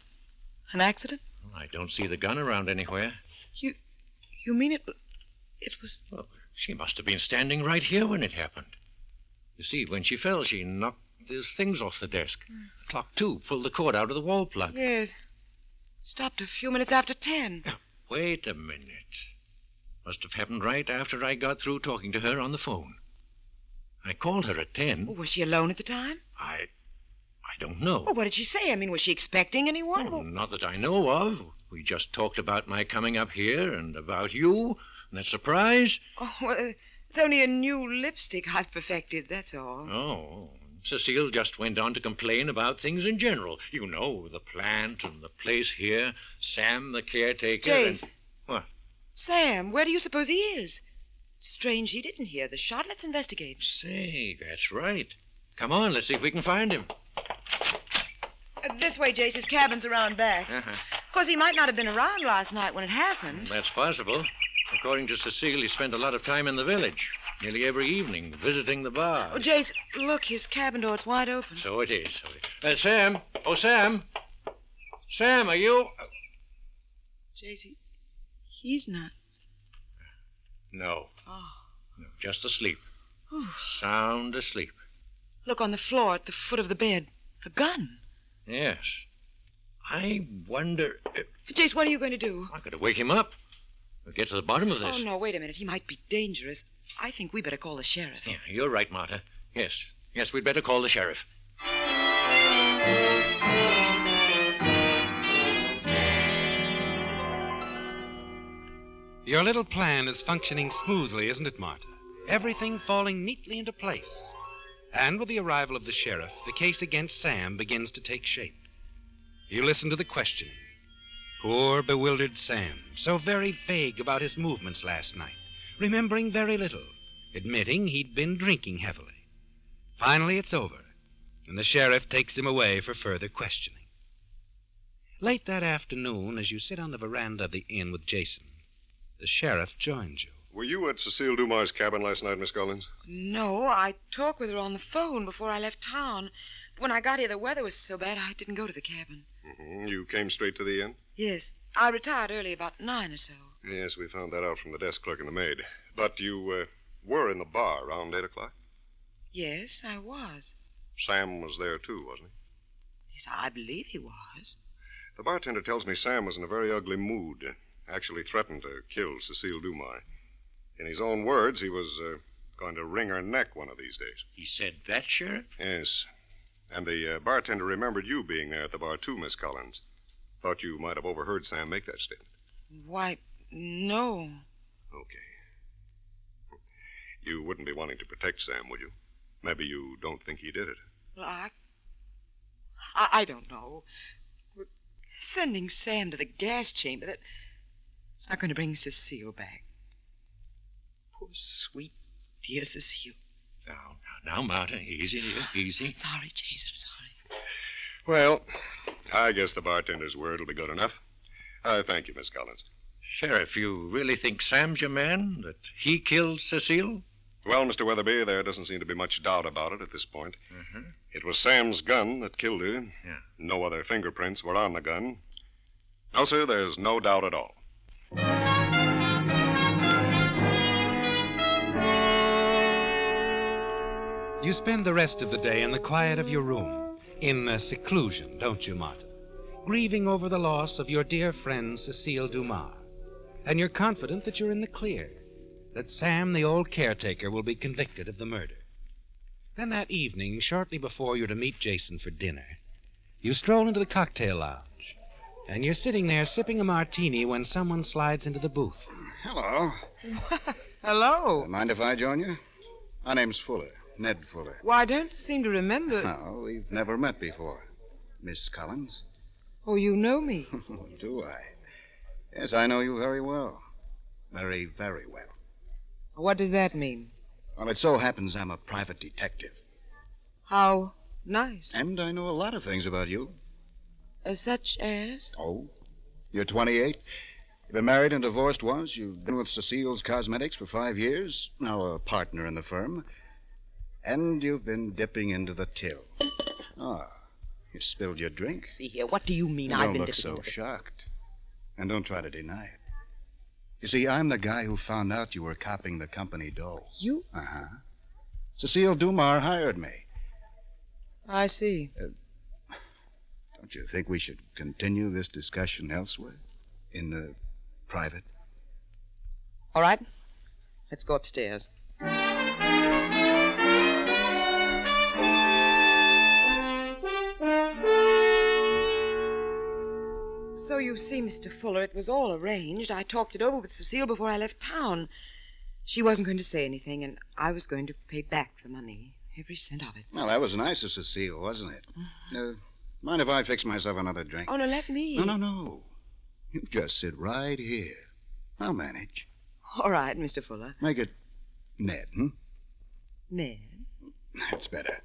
An accident?
Well, I don't see the gun around anywhere.
You mean it was...
Well, she must have been standing right here when it happened. You see, when she fell, she knocked these things off the desk. The clock, too, pulled the cord out of the wall plug.
Yes. Stopped a few minutes after 10.
Now, wait a minute. Must have happened right after I got through talking to her on the phone. I called her at 10.
Oh, was she alone at the time?
I don't know.
Well, what did she say? I mean, was she expecting anyone?
Oh, not that I know of. We just talked about my coming up here and about you and that surprise.
Oh, well, it's only a new lipstick I've perfected, that's all.
Oh, Cecile just went on to complain about things in general. You know, the plant and the place here, Sam, the caretaker.
Jace.
What?
Sam, where do you suppose he is? Strange he didn't hear the shot. Let's investigate.
Say, that's right. Come on, let's see if we can find him.
This way, Jace. His cabin's around back.
Uh-huh.
Of course, he might not have been around last night when it happened.
That's possible. According to Cecile, he spent a lot of time in the village. nearly every evening, visiting the bar.
Oh, Jace, look, his cabin door, it's wide open.
So it is. Sam. Oh, Sam. Sam, are you...
Jace, he's not.
No.
Oh.
No, just asleep.
Whew.
Sound asleep.
Look on the floor at the foot of the bed. A gun.
Yes. I wonder...
Jace, what are you going to do?
I could wake him up. We'll get to the bottom of this.
Oh, no, wait a minute. He might be dangerous. I think we better call the sheriff.
Yeah, you're right, Martha. Yes. Yes, we'd better call the sheriff.
Your little plan is functioning smoothly, isn't it, Martha? Everything falling neatly into place. And with the arrival of the sheriff, the case against Sam begins to take shape. You listen to the questioning. Poor, bewildered Sam, so very vague about his movements last night, remembering very little, admitting he'd been drinking heavily. Finally, it's over, and the sheriff takes him away for further questioning. Late that afternoon, as you sit on the veranda of the inn with Jason, the sheriff joins you.
Were you at Cecile Dumar's cabin last night, Miss Collins?
No, I talked with her on the phone before I left town. When I got here, the weather was so bad I didn't go to the cabin.
Mm-hmm. You came straight to the inn?
Yes. I retired early, about 9 or so.
Yes, we found that out from the desk clerk and the maid. But you were in the bar around 8 o'clock?
Yes, I was.
Sam was there, too, wasn't he?
Yes, I believe he was.
The bartender tells me Sam was in a very ugly mood. Actually threatened to kill Cecile Dumar. In his own words, he was going to wring her neck one of these days.
He said that, Sheriff?
Yes. And the bartender remembered you being there at the bar, too, Miss Collins. Thought you might have overheard Sam make that statement.
Why, no.
Okay. You wouldn't be wanting to protect Sam, would you? Maybe you don't think he did it.
Well, I don't know. We're sending Sam to the gas chamber. It's not going to bring Cecile back. Poor, sweet, dear Cecile.
Now, Martha, easy, dear, easy.
Sorry, Jason, I'm sorry.
Well, I guess the bartender's word will be good enough. Thank you, Miss Collins.
Sheriff, you really think Sam's your man? That he killed Cecile?
Well, Mr. Weatherby, there doesn't seem to be much doubt about it at this point.
Mm-hmm.
It was Sam's gun that killed her.
Yeah.
No other fingerprints were on the gun. No, sir, there's no doubt at all.
You spend the rest of the day in the quiet of your room, in seclusion, don't you, Martha? Grieving over the loss of your dear friend, Cecile Dumar. And you're confident that you're in the clear, that Sam, the old caretaker, will be convicted of the murder. Then that evening, shortly before you're to meet Jason for dinner, you stroll into the cocktail lounge, and you're sitting there sipping a martini when someone slides into the booth.
Hello.
Hello.
Mind if I join you? My name's Fuller. Ned Fuller.
Well, I don't seem to remember.
No, we've never met before. Miss Collins?
Oh, you know me.
Do I? Yes, I know you very well. Very, very well.
What does that mean?
Well, it so happens I'm a private detective.
How nice.
And I know a lot of things about you.
Such as?
Oh, you're 28. You've been married and divorced once. You've been with Cecile's Cosmetics for 5 years. Now a partner in the firm. And you've been dipping into the till. Ah, you spilled your drink.
See here, what do you mean
I've
been
look
dipping
so
into the...
shocked. And don't try to deny it. You see, I'm the guy who found out you were copying the company dough.
You?
Uh-huh. Cecile Dumar hired me.
I see.
Don't you think we should continue this discussion elsewhere? In private?
All right. Let's go upstairs. So you see, Mr. Fuller, it was all arranged. I talked it over with Cecile before I left town. She wasn't going to say anything, and I was going to pay back the money, every cent of it.
Well, that was nice of Cecile, wasn't it? Mind if I fix myself another drink?
Oh, no, let me.
No. You just sit right here. I'll manage.
All right, Mr. Fuller.
Make it Ned,
Ned?
That's better.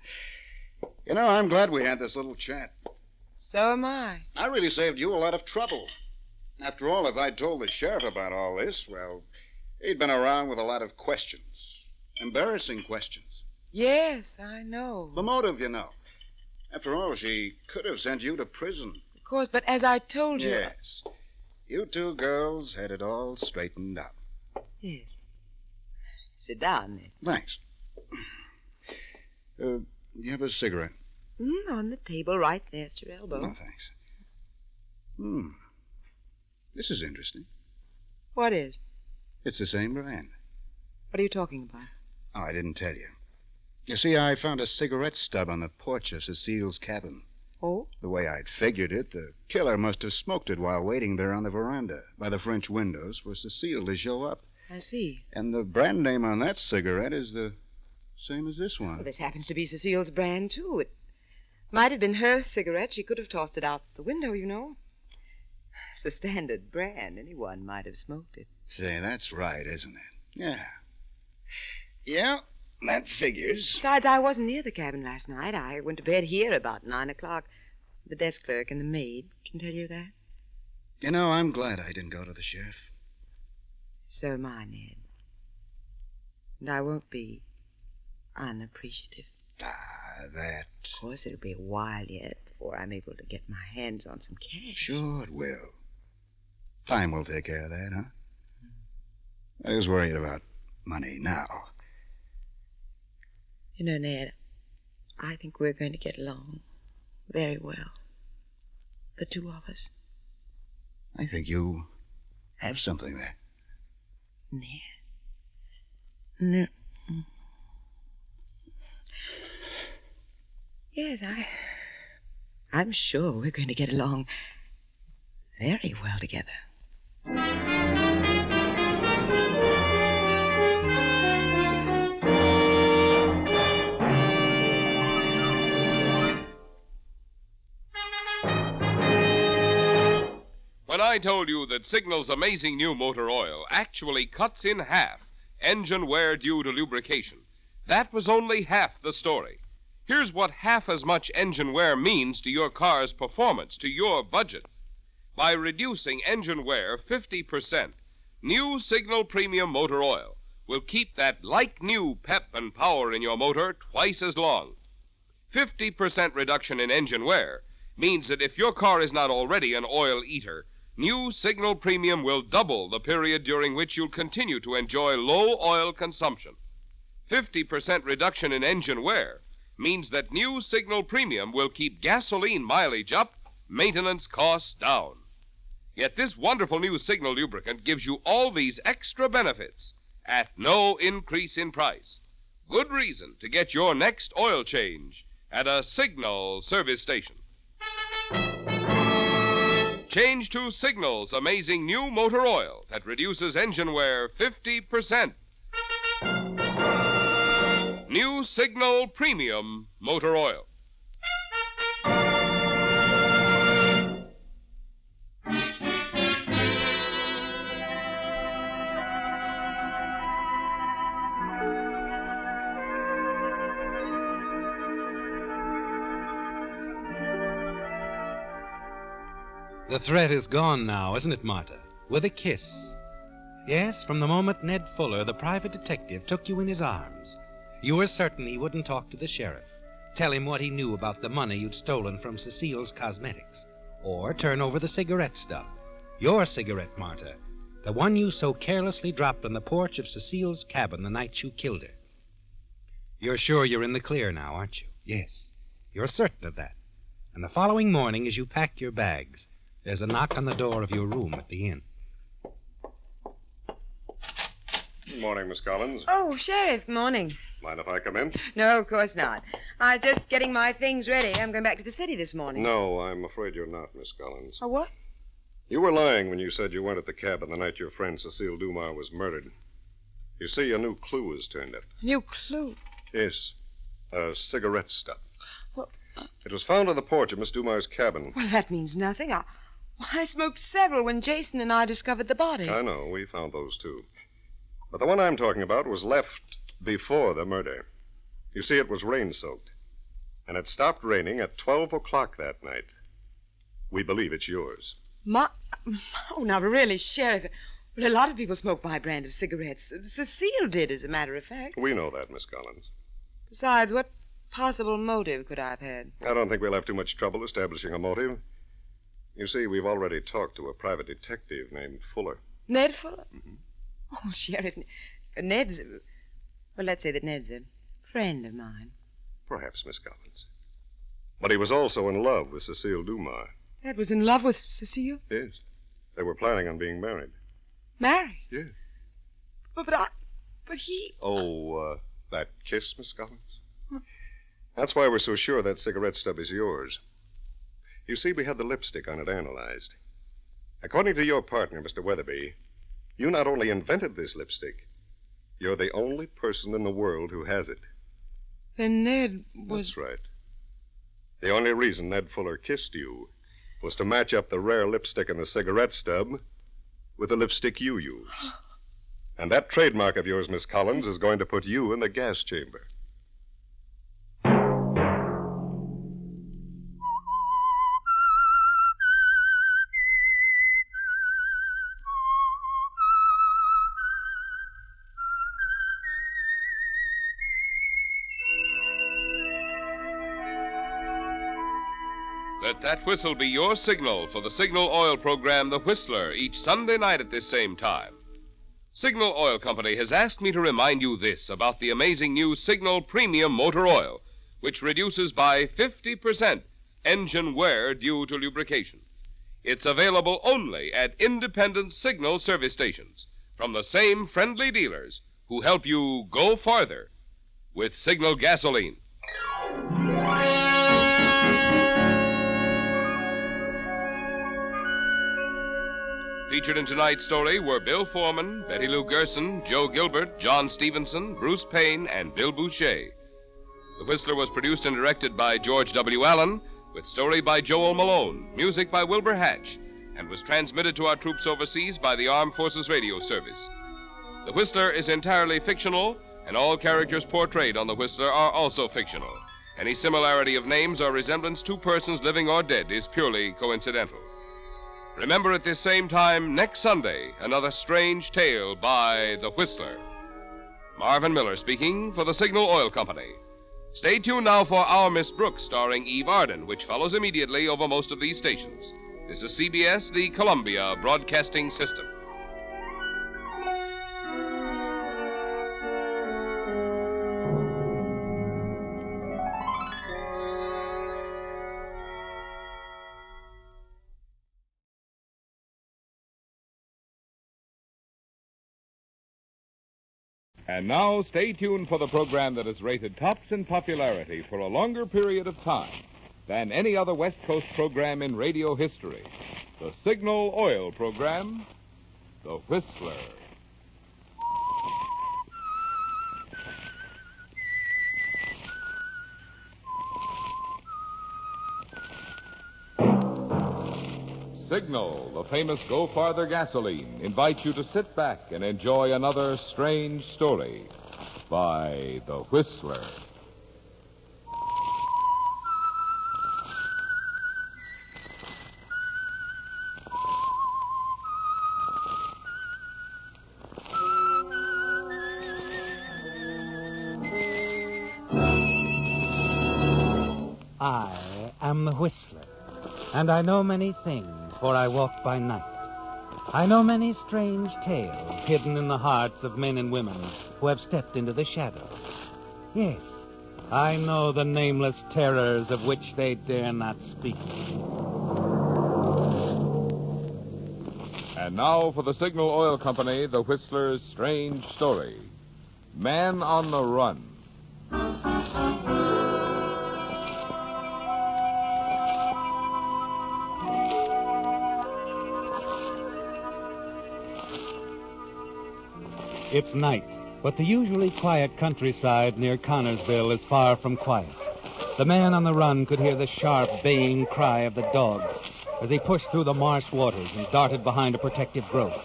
You know, I'm glad we had this little chat.
So am I.
I really saved you a lot of trouble. After all, if I'd told the sheriff about all this, well, he'd been around with a lot of questions. Embarrassing questions.
Yes, I know.
The motive, you know. After all, she could have sent you to prison.
Of course, but as I told you...
Yes. You two girls had it all straightened out.
Yes. Sit down, Ned.
Thanks. You have a cigarette?
On the table right there at your elbow.
No, thanks. This is interesting.
What is?
It's the same brand.
What are you talking about?
Oh, I didn't tell you. You see, I found a cigarette stub on the porch of Cecile's cabin.
Oh?
The way I'd figured it, the killer must have smoked it while waiting there on the veranda by the French windows for Cecile to show up.
I see.
And the brand name on that cigarette is the same as this one.
Well, this happens to be Cecile's brand, too. It might have been her cigarette. She could have tossed it out the window, you know. It's the standard brand. Anyone might have smoked it.
Say, that's right, isn't it? Yeah. Yeah, that figures.
Besides, I wasn't near the cabin last night. I went to bed here about 9 o'clock. The desk clerk and the maid can tell you that.
You know, I'm glad I didn't go to the sheriff.
So am I, Ned. And I won't be unappreciative.
That...
Of course, it'll be a while yet before I'm able to get my hands on some cash.
Sure it will. Time will take care of that, huh? I was worried about money now.
You know, Ned, I think we're going to get along very well. The two of us.
I think you have something there.
Ned. No. Yes, I'm sure we're going to get along very well together.
When I told you that Signal's amazing new motor oil actually cuts in half engine wear due to lubrication, that was only half the story. Here's what half as much engine wear means to your car's performance, to your budget. By reducing engine wear 50%, new Signal Premium Motor Oil will keep that like-new pep and power in your motor twice as long. 50% reduction in engine wear means that if your car is not already an oil eater, new Signal Premium will double the period during which you'll continue to enjoy low oil consumption. 50% reduction in engine wear means that new Signal Premium will keep gasoline mileage up, maintenance costs down. Yet this wonderful new Signal lubricant gives you all these extra benefits at no increase in price. Good reason to get your next oil change at a Signal service station. Change to Signal's amazing new motor oil that reduces engine wear 50%. New Signal Premium Motor Oil.
The threat is gone now, isn't it, Martha? With a kiss. Yes, from the moment Ned Fuller, the private detective, took you in his arms, you were certain he wouldn't talk to the sheriff, tell him what he knew about the money you'd stolen from Cecile's cosmetics, or turn over the cigarette stub. Your cigarette, Martha, the one you so carelessly dropped on the porch of Cecile's cabin the night you killed her. You're sure you're in the clear now, aren't you? Yes, you're certain of that. And the following morning, as you pack your bags, there's a knock on the door of your room at the inn.
Good morning, Miss Collins.
Oh, Sheriff, morning.
Mind if I come in?
No, of course not. I'm just getting my things ready. I'm going back to the city this morning.
No, I'm afraid you're not, Miss Collins.
Oh, what?
You were lying when you said you weren't at the cabin the night your friend Cecile Dumas was murdered. You see, a new clue has turned up.
New clue?
Yes, a cigarette stub.
Well,
It was found on the porch of Miss Dumas' cabin.
Well, that means nothing. I smoked several when Jason and I discovered the body.
I know, we found those too. But the one I'm talking about was left before the murder. You see, it was rain-soaked. And it stopped raining at 12 o'clock that night. We believe it's yours.
Oh, now, really, Sheriff, Well, a lot of people smoke my brand of cigarettes. Cecile did, as a matter of fact.
We know that, Miss Collins.
Besides, what possible motive could I have had?
I don't think we'll have too much trouble establishing a motive. You see, we've already talked to a private detective named Fuller.
Ned Fuller? Oh, Sheriff, Ned's... Well, let's say that Ned's a friend of mine.
Perhaps, Miss Collins. But he was also in love with Cecile Dumas.
Ned was in love with Cecile?
Yes. They were planning on being married.
Married?
Yes.
But he...
Oh, that kiss, Miss Collins? That's why we're so sure that cigarette stub is yours. You see, we had the lipstick on it analyzed. According to your partner, Mr. Weatherby, you not only invented this lipstick, you're the only person in the world who has it.
Then Ned was...
That's right. The only reason Ned Fuller kissed you was to match up the rare lipstick in the cigarette stub with the lipstick you used. And that trademark of yours, Miss Collins, is going to put you in the gas chamber.
Let that whistle be your signal for the Signal Oil program, The Whistler, each Sunday night at this same time. Signal Oil Company has asked me to remind you this about the amazing new Signal Premium Motor Oil, which reduces by 50% engine wear due to lubrication. It's available only at independent Signal service stations from the same friendly dealers who help you go farther with Signal gasoline. Featured in tonight's story were Bill Foreman, Betty Lou Gerson, Joe Gilbert, John Stevenson, Bruce Payne, and Bill Boucher. The Whistler was produced and directed by George W. Allen, with story by Joel Malone, music by Wilbur Hatch, and was transmitted to our troops overseas by the Armed Forces Radio Service. The Whistler is entirely fictional, and all characters portrayed on The Whistler are also fictional. Any similarity of names or resemblance to persons living or dead is purely coincidental. Remember at this same time next Sunday, another strange tale by The Whistler. Marvin Miller speaking for the Signal Oil Company. Stay tuned now for Our Miss Brooks, starring Eve Arden, which follows immediately over most of these stations. This is CBS, the Columbia Broadcasting System. And now, stay tuned for the program that has rated tops in popularity for a longer period of time than any other West Coast program in radio history. The Signal Oil program, The Whistler. Signal, the famous Go Farther gasoline, invites you to sit back and enjoy another strange story by The Whistler.
I am the Whistler, and I know many things, for I walk by night. I know many strange tales hidden in the hearts of men and women who have stepped into the shadows. Yes, I know the nameless terrors of which they dare not speak.
And now for the Signal Oil Company, The Whistler's strange story. Man on the Run.
It's night, but the usually quiet countryside near Connorsville is far from quiet. The man on the run could hear the sharp, baying cry of the dogs as he pushed through the marsh waters and darted behind a protective growth,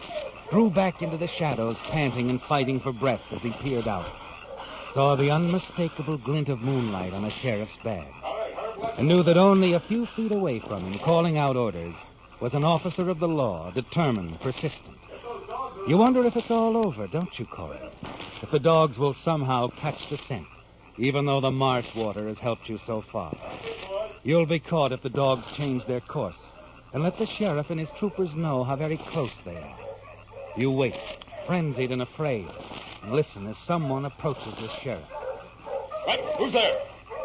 drew back into the shadows, panting and fighting for breath as he peered out, saw the unmistakable glint of moonlight on a sheriff's badge, and knew that only a few feet away from him, calling out orders, was an officer of the law, determined, persistent. You wonder if it's all over, don't you, Corey? If the dogs will somehow catch the scent, even though the marsh water has helped you so far. You'll be caught if the dogs change their course, and let the sheriff and his troopers know how very close they are. You wait, frenzied and afraid, and listen as someone approaches the sheriff.
Right, who's there?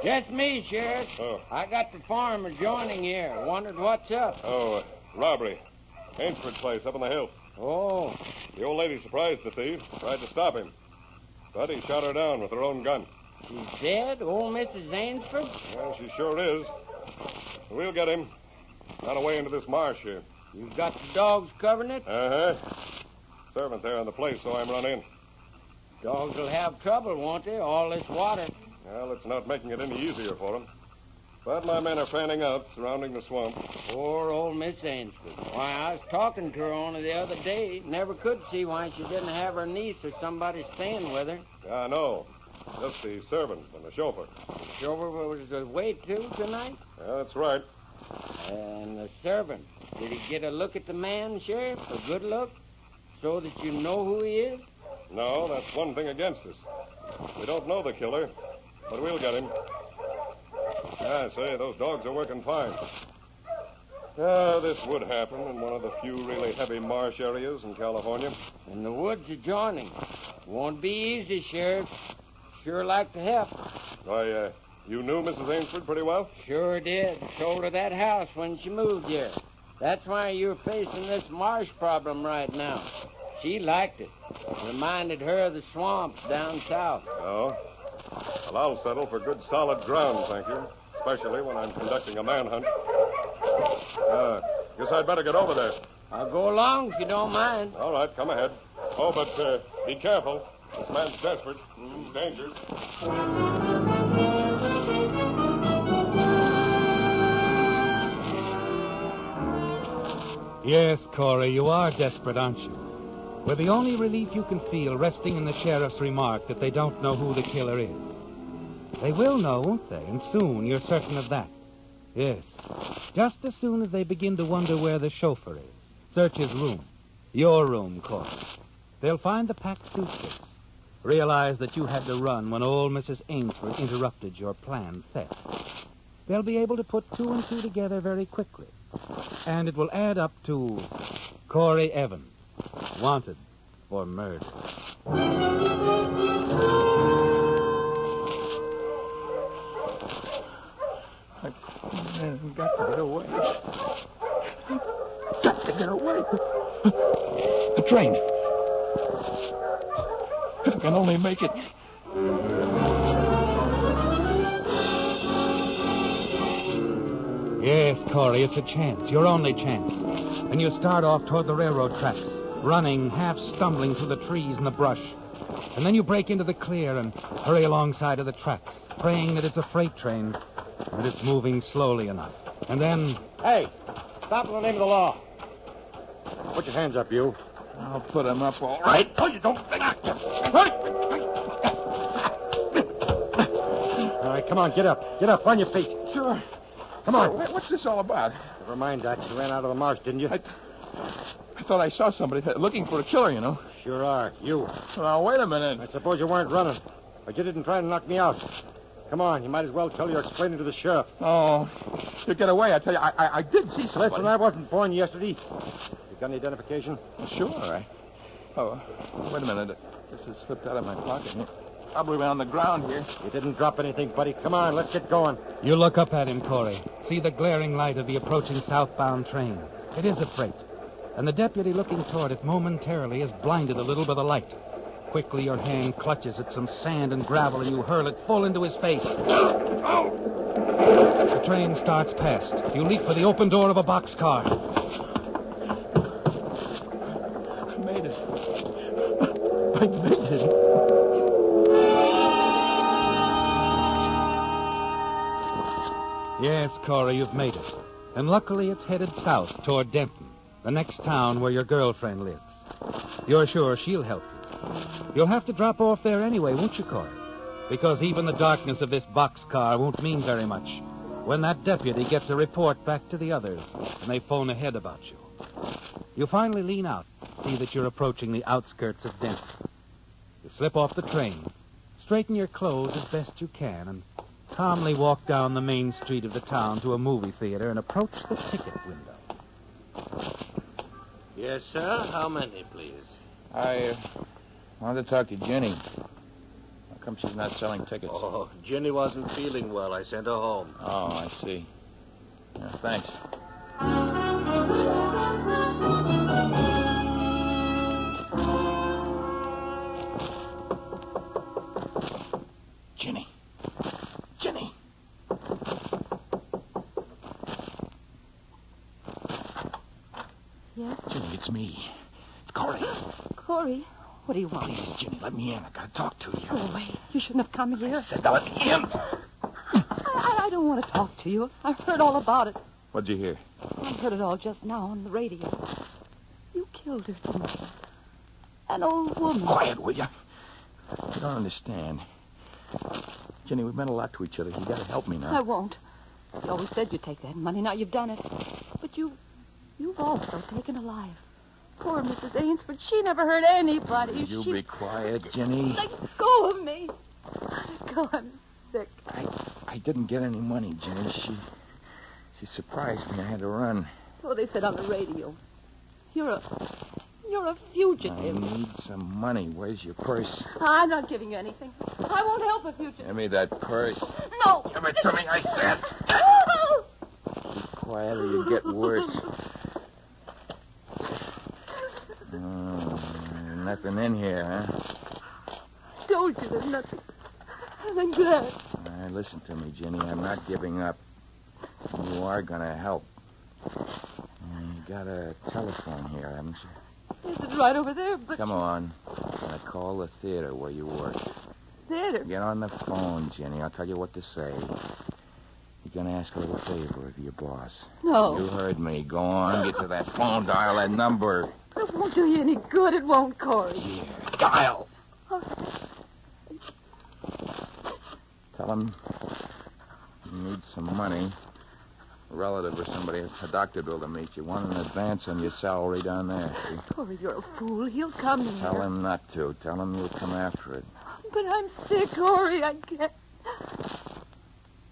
Just me, Sheriff.
Oh.
I got the farm adjoining here. Wondered what's up.
Oh, robbery. Ainsford's place up on the hill.
Oh.
The old lady surprised the thief, tried to stop him. But he shot her down with her own gun.
She's dead, old Mrs. Ainsford?
Well, she sure is. We'll get him. Got away into this marsh here.
You've got the dogs covering it?
Uh-huh. Servant there on the place, so I'm run in.
Dogs will have trouble, won't they? All this water.
Well, it's not making it any easier for them. But my men are fanning out, surrounding the swamp.
Poor old Miss Ainsford. Why, I was talking to her only the other day. Never could see why she didn't have her niece or somebody staying with her.
I know. Just the servant and the chauffeur.
The chauffeur was away, too, tonight?
Yeah, that's right.
And the servant, did he get a look at the man, Sheriff? A good look? So that you know who he is?
No, that's one thing against us. We don't know the killer, but we'll get him. I say, those dogs are working fine. This would happen in one of the few really heavy marsh areas in California.
And the woods adjoining. Won't be easy, Sheriff. Sure like to help.
Why, you knew Mrs. Ainsford pretty well?
Sure did. Sold her that house when she moved here. That's why you're facing this marsh problem right now. She liked it. Reminded her of the swamps down south.
Oh? Well, I'll settle for good solid ground, thank you. Especially when I'm conducting a manhunt. Guess I'd better get over there.
I'll go along if you don't mind.
All right, come ahead. Oh, but be careful. This man's desperate. He's dangerous.
Yes, Corey, you are desperate, aren't you? With the only relief you can feel resting in the sheriff's remark that they don't know who the killer is. They will know, won't they? And soon, you're certain of that. Yes. Just as soon as they begin to wonder where the chauffeur is. Search his room. Your room, Corey. They'll find the packed suitcase. Realize that you had to run when old Mrs. Ainsford interrupted your planned theft. They'll be able to put two and two together very quickly. And it will add up to Corey Evans, wanted for murder.
I've got to get away. Got to get away.
A train. If I can only make it.
Yes, Corey, it's a chance, your only chance. And you start off toward the railroad tracks, running, half stumbling through the trees and the brush. And then you break into the clear and hurry alongside of the tracks, praying that it's a freight train, that it's moving slowly enough. And then...
Hey, stop in the name of the law. Put your hands up, you.
I'll put them up all right.
Oh, you don't. All right, come on, get up. Get up, on your feet.
Sure.
Come on.
What's this all about?
Never mind, Doc. You ran out of the marsh, didn't you?
I thought I saw somebody looking for a killer, you know.
Sure are. You.
Well, now, wait a minute.
I suppose you weren't running. But you didn't try to knock me out. Come on, you might as well tell you're explaining to the sheriff.
Oh, you get away. I tell you, I did see somebody.
Listen, I wasn't born yesterday. You got any identification?
Sure. Oh, wait a minute. This has slipped out of my pocket here. Probably around the ground here.
You didn't drop anything, buddy. Come on, let's get going.
You look up at him, Corey. See the glaring light of the approaching southbound train. It is a freight. And the deputy looking toward it momentarily is blinded a little by the light. Quickly, your hand clutches at some sand and gravel, and you hurl it full into his face. The train starts past. You leap for the open door of a boxcar.
I made it. I made it.
Yes, Corey, you've made it. And luckily it's headed south toward Denton, the next town where your girlfriend lives. You're sure she'll help you. You'll have to drop off there anyway, won't you, Corey? Because even the darkness of this boxcar won't mean very much when that deputy gets a report back to the others and they phone ahead about you. You finally lean out, see that you're approaching the outskirts of Denver. You slip off the train, straighten your clothes as best you can, and calmly walk down the main street of the town to a movie theater and approach the ticket window.
Yes, sir. How many, please?
I wanted to talk to Jenny. How come she's not selling tickets?
Oh, Jenny wasn't feeling well. I sent her home.
Oh, I see. Yeah, thanks.
Jenny. Jenny.
Yes?
Jenny, it's me. It's Corey.
Corey, what do you want?
Please, Jenny, let me in. I gotta talk to you.
Go away. You shouldn't have come here.
I said now let me in.
I don't want to talk to you. I heard all about it.
What'd you hear?
I heard it all just now on the radio. You killed her, didn't you? An old woman.
Quiet, will you? You don't understand. Jenny, we've meant a lot to each other. You gotta help me now.
I won't. You always said you'd take that money. Now you've done it. But you've also taken a life. Poor Mrs. Ainsford. She never hurt anybody.
Will you be quiet, Jenny?
Let go of me. Let go. I'm sick.
I didn't get any money, Jenny. She surprised me. I had to run.
So they said on the radio. You're a fugitive.
I need some money. Where's your purse?
I'm not giving you anything. I won't help a fugitive.
Give me that purse.
No.
Give it to me, I said. Keep quiet or you'll get worse. Nothing in here, huh?
I told you there's nothing. I'm glad.
All right, listen to me, Jenny. I'm not giving up. You are going to help. You got a telephone here, haven't you?
Yes, it's right over there, but...
Come on. I call the theater where you work.
Theater?
Get on the phone, Jenny. I'll tell you what to say. You're going to ask a little favor of your boss.
No.
You heard me. Go on, get to that phone, dial that number.
It won't do you any good. It won't, Corey.
Here, dial.
Oh.
Tell him you need some money. A relative or somebody, a doctor bill to meet you. Want an advance on your salary down there. See?
Corey, you're a fool. He'll come here.
Tell him not to. Tell him you'll come after it.
But I'm sick, Corey. I can't.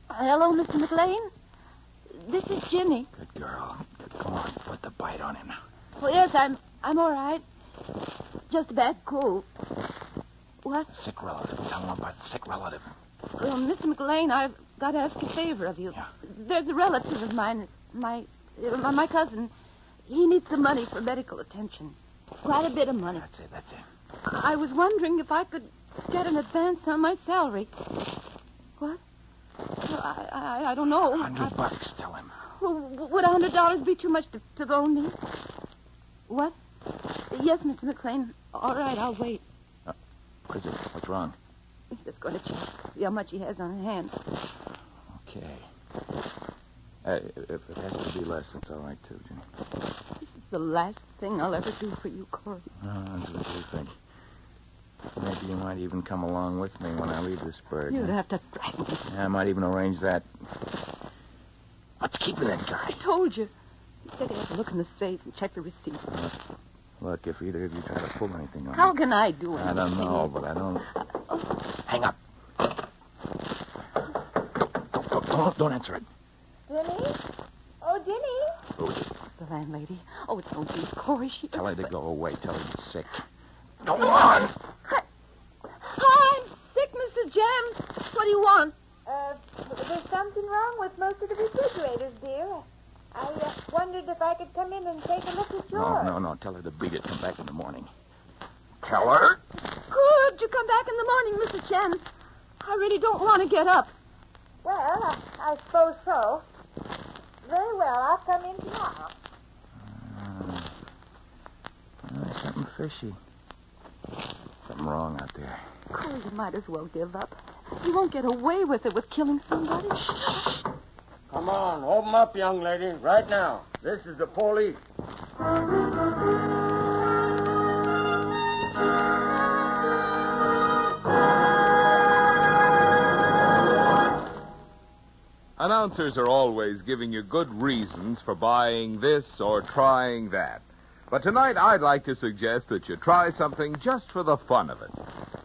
Hello, Mr. McLean? This is Jimmy.
Good girl. Go on, put the bite on him.
Oh, yes, I'm all right. Just a bad cold. What?
Sick relative. Tell him about the sick relative.
Well, Mr. McLean, I've got to ask a favor of you.
Yeah.
There's a relative of mine, my cousin. He needs some money for medical attention. Quite a bit of money.
That's it.
I was wondering if I could get an advance on my salary. What? Well, I don't know.
$100, tell him.
Well, would $100 be too much to loan me? What? Yes, Mr. McLean. All right, I'll wait.
What is it? What's wrong?
He's just going to check, see how much he has on hand.
Okay. If it has to be less, that's all right, too, Jenny.
This is the last thing I'll ever do for you, Corey.
That's what you think. Maybe you might even come along with me when I leave this bird.
You'd have to drag me.
Yeah, I might even arrange that. What's keeping that guy?
I told you. He said he had to look in the safe and check the receipt.
Look, if either of you try to pull anything on
How
me,
can I do anything?
I don't know, but I don't... Hang up. Don't answer it.
Jenny? Oh, Jenny?
Who's it?
The landlady. Oh, it's no use, Corey.
Tell her to go away. Tell her you're sick. Go on!
Hi, I'm sick, Mr. Jams. What do you want?
There's something wrong with most of the refrigerators, dear. I wondered if I could come in and take a look at yours.
No. Tell her to beat it. Come back in the morning. Tell her.
Could you come back in the morning, Mrs. Jams? I really don't want to get up.
Well, I suppose so. Very well, I'll come in tomorrow.
Something fishy. Something wrong out there.
Corey, you might as well give up. You won't get away with it with killing somebody.
Come on, open up, young lady, right now. This is the police.
Announcers are always giving you good reasons for buying this or trying that. But tonight I'd like to suggest that you try something just for the fun of it.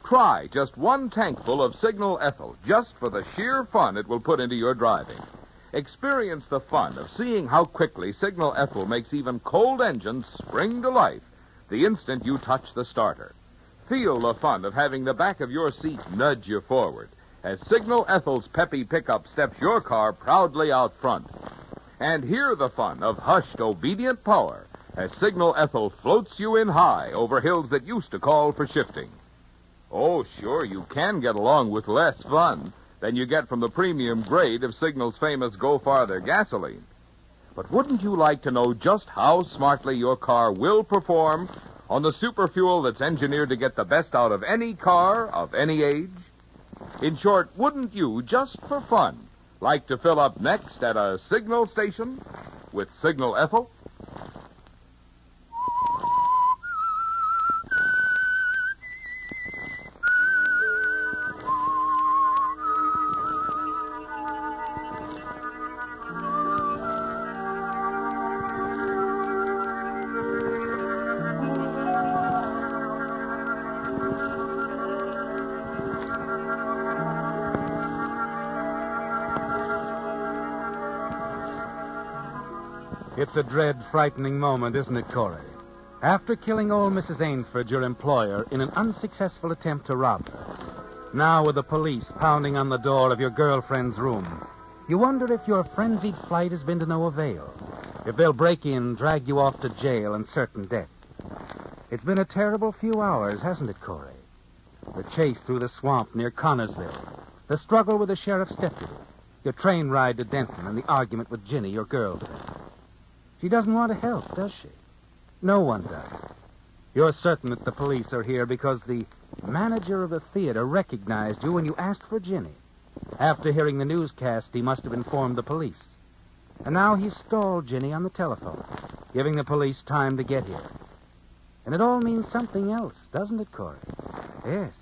Try just one tankful of Signal Ethyl, just for the sheer fun it will put into your driving. Experience the fun of seeing how quickly Signal Ethyl makes even cold engines spring to life the instant you touch the starter. Feel the fun of having the back of your seat nudge you forward as Signal Ethyl's peppy pickup steps your car proudly out front. And hear the fun of hushed, obedient power as Signal Ethyl floats you in high over hills that used to call for shifting. Oh, sure, you can get along with less fun than you get from the premium grade of Signal's famous Go Farther gasoline. But wouldn't you like to know just how smartly your car will perform on the superfuel that's engineered to get the best out of any car of any age? In short, wouldn't you, just for fun, like to fill up next at a Signal station with Signal Ethyl?
It's a dread, frightening moment, isn't it, Corey? After killing old Mrs. Ainsford, your employer, in an unsuccessful attempt to rob her, now with the police pounding on the door of your girlfriend's room, you wonder if your frenzied flight has been to no avail, if they'll break in, drag you off to jail and certain death. It's been a terrible few hours, hasn't it, Corey? The chase through the swamp near Connorsville, the struggle with the sheriff's deputy, your train ride to Denton, and the argument with Ginny, your girlfriend. She doesn't want to help, does she? No one does. You're certain that the police are here because the manager of the theater recognized you when you asked for Ginny. After hearing the newscast, he must have informed the police. And now he's stalled Ginny on the telephone, giving the police time to get here. And it all means something else, doesn't it, Corey? Yes.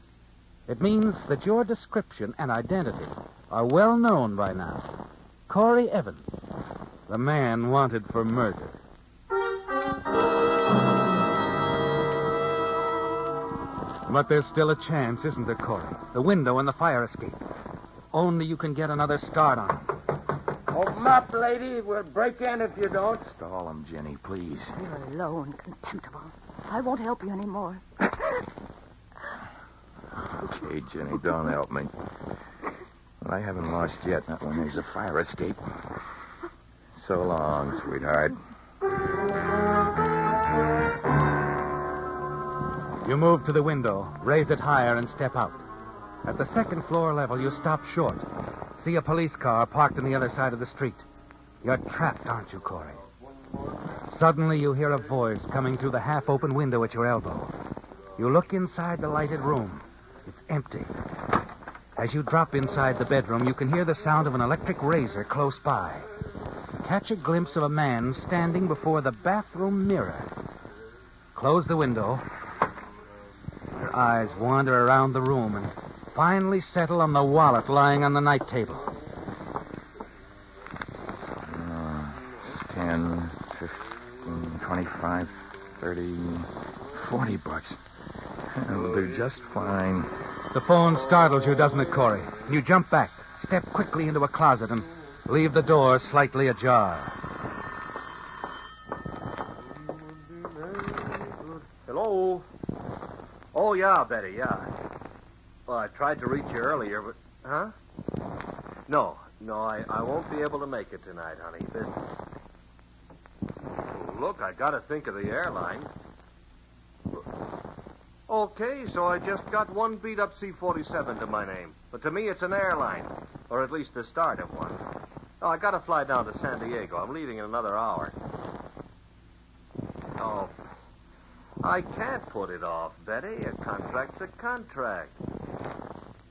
It means that your description and identity are well known by now. Corey Evans, the man wanted for murder. But there's still a chance, isn't there, Corey? The window and the fire escape. Only you can get another start on them.
Open up, lady. We'll break in if you don't.
Stall him, Jenny, please.
You're low and contemptible. I won't help you anymore.
Okay, Jenny, don't help me. But I haven't lost yet, not when there's a fire escape. So long, sweetheart.
You move to the window, raise it higher, and step out. At the second floor level, you stop short. See a police car parked on the other side of the street. You're trapped, aren't you, Corey? Suddenly, you hear a voice coming through the half-open window at your elbow. You look inside the lighted room. It's empty. As you drop inside the bedroom, you can hear the sound of an electric razor close by. Catch a glimpse of a man standing before the bathroom mirror. Close the window. Your eyes wander around the room and finally settle on the wallet lying on the night table.
10, 15, 25, 30, 40 bucks. That'll do just fine.
The phone startles you, doesn't it, Corey? You jump back, step quickly into a closet, and leave the door slightly ajar.
Hello? Oh, yeah, Betty, yeah. Well, I tried to reach you earlier, but... Huh? No, I won't be able to make it tonight, honey. Business. Well, look, I gotta think of the airline. Okay, so I just got one beat-up C-47 to my name. But to me, it's an airline. Or at least the start of one. Oh, I gotta fly down to San Diego. I'm leaving in another hour. Oh, I can't put it off, Betty. A contract's a contract.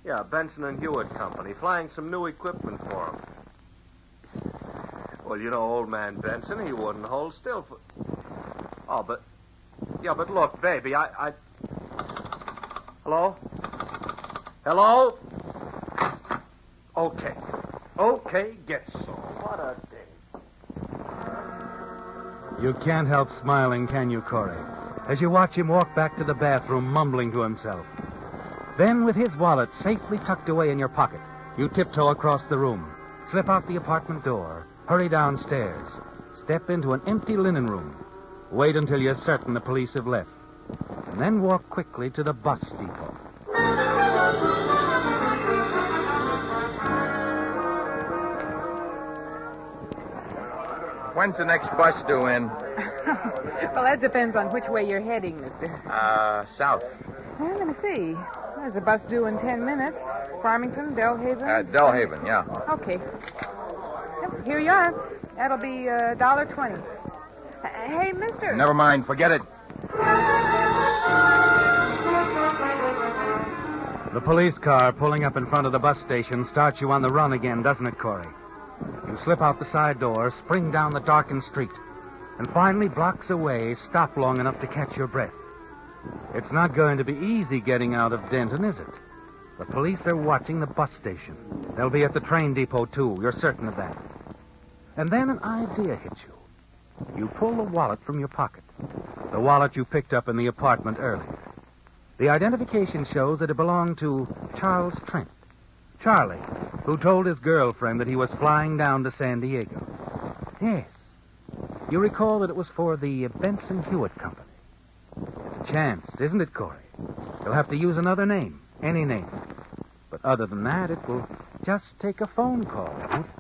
Yeah, Benson and Hewitt Company, flying some new equipment for 'em. Well, you know, old man Benson, he wouldn't hold still for... Oh, but... Yeah, but look, baby, I... Hello? Hello? Okay, get so. What a day.
You can't help smiling, can you, Corey? As you watch him walk back to the bathroom, mumbling to himself. Then, with his wallet safely tucked away in your pocket, you tiptoe across the room, slip out the apartment door, hurry downstairs, step into an empty linen room, wait until you're certain the police have left, and then walk quickly to the bus depot.
When's the next bus due in?
Well, that depends on which way you're heading, mister.
South.
Well, let me see. There's a bus due in 10 minutes. Farmington, Delhaven.
Delhaven, yeah.
Okay. Yep, here you are. That'll be $1.20. Hey, mister.
Never mind. Forget it.
The police car pulling up in front of the bus station starts you on the run again, doesn't it, Corey? You slip out the side door, spring down the darkened street, and finally blocks away, stop long enough to catch your breath. It's not going to be easy getting out of Denton, is it? The police are watching the bus station. They'll be at the train depot, too. You're certain of that. And then an idea hits you. You pull the wallet from your pocket. The wallet you picked up in the apartment earlier. The identification shows that it belonged to Charles Trent. Charlie, who told his girlfriend that he was flying down to San Diego. Yes. You recall that it was for the Benson Hewitt Company. It's a chance, isn't it, Corey? You'll have to use another name, any name. But other than that, it will just take a phone call, won't it?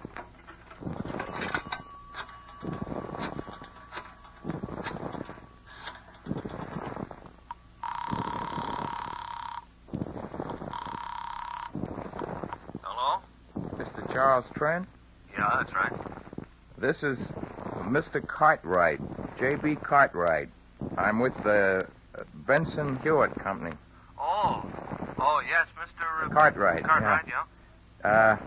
Charles Trent?
Yeah, that's right.
This is Mr. Cartwright, J.B. Cartwright. I'm with the Benson Hewitt Company.
Oh, yes, Mr.
Cartwright.
Cartwright, yeah.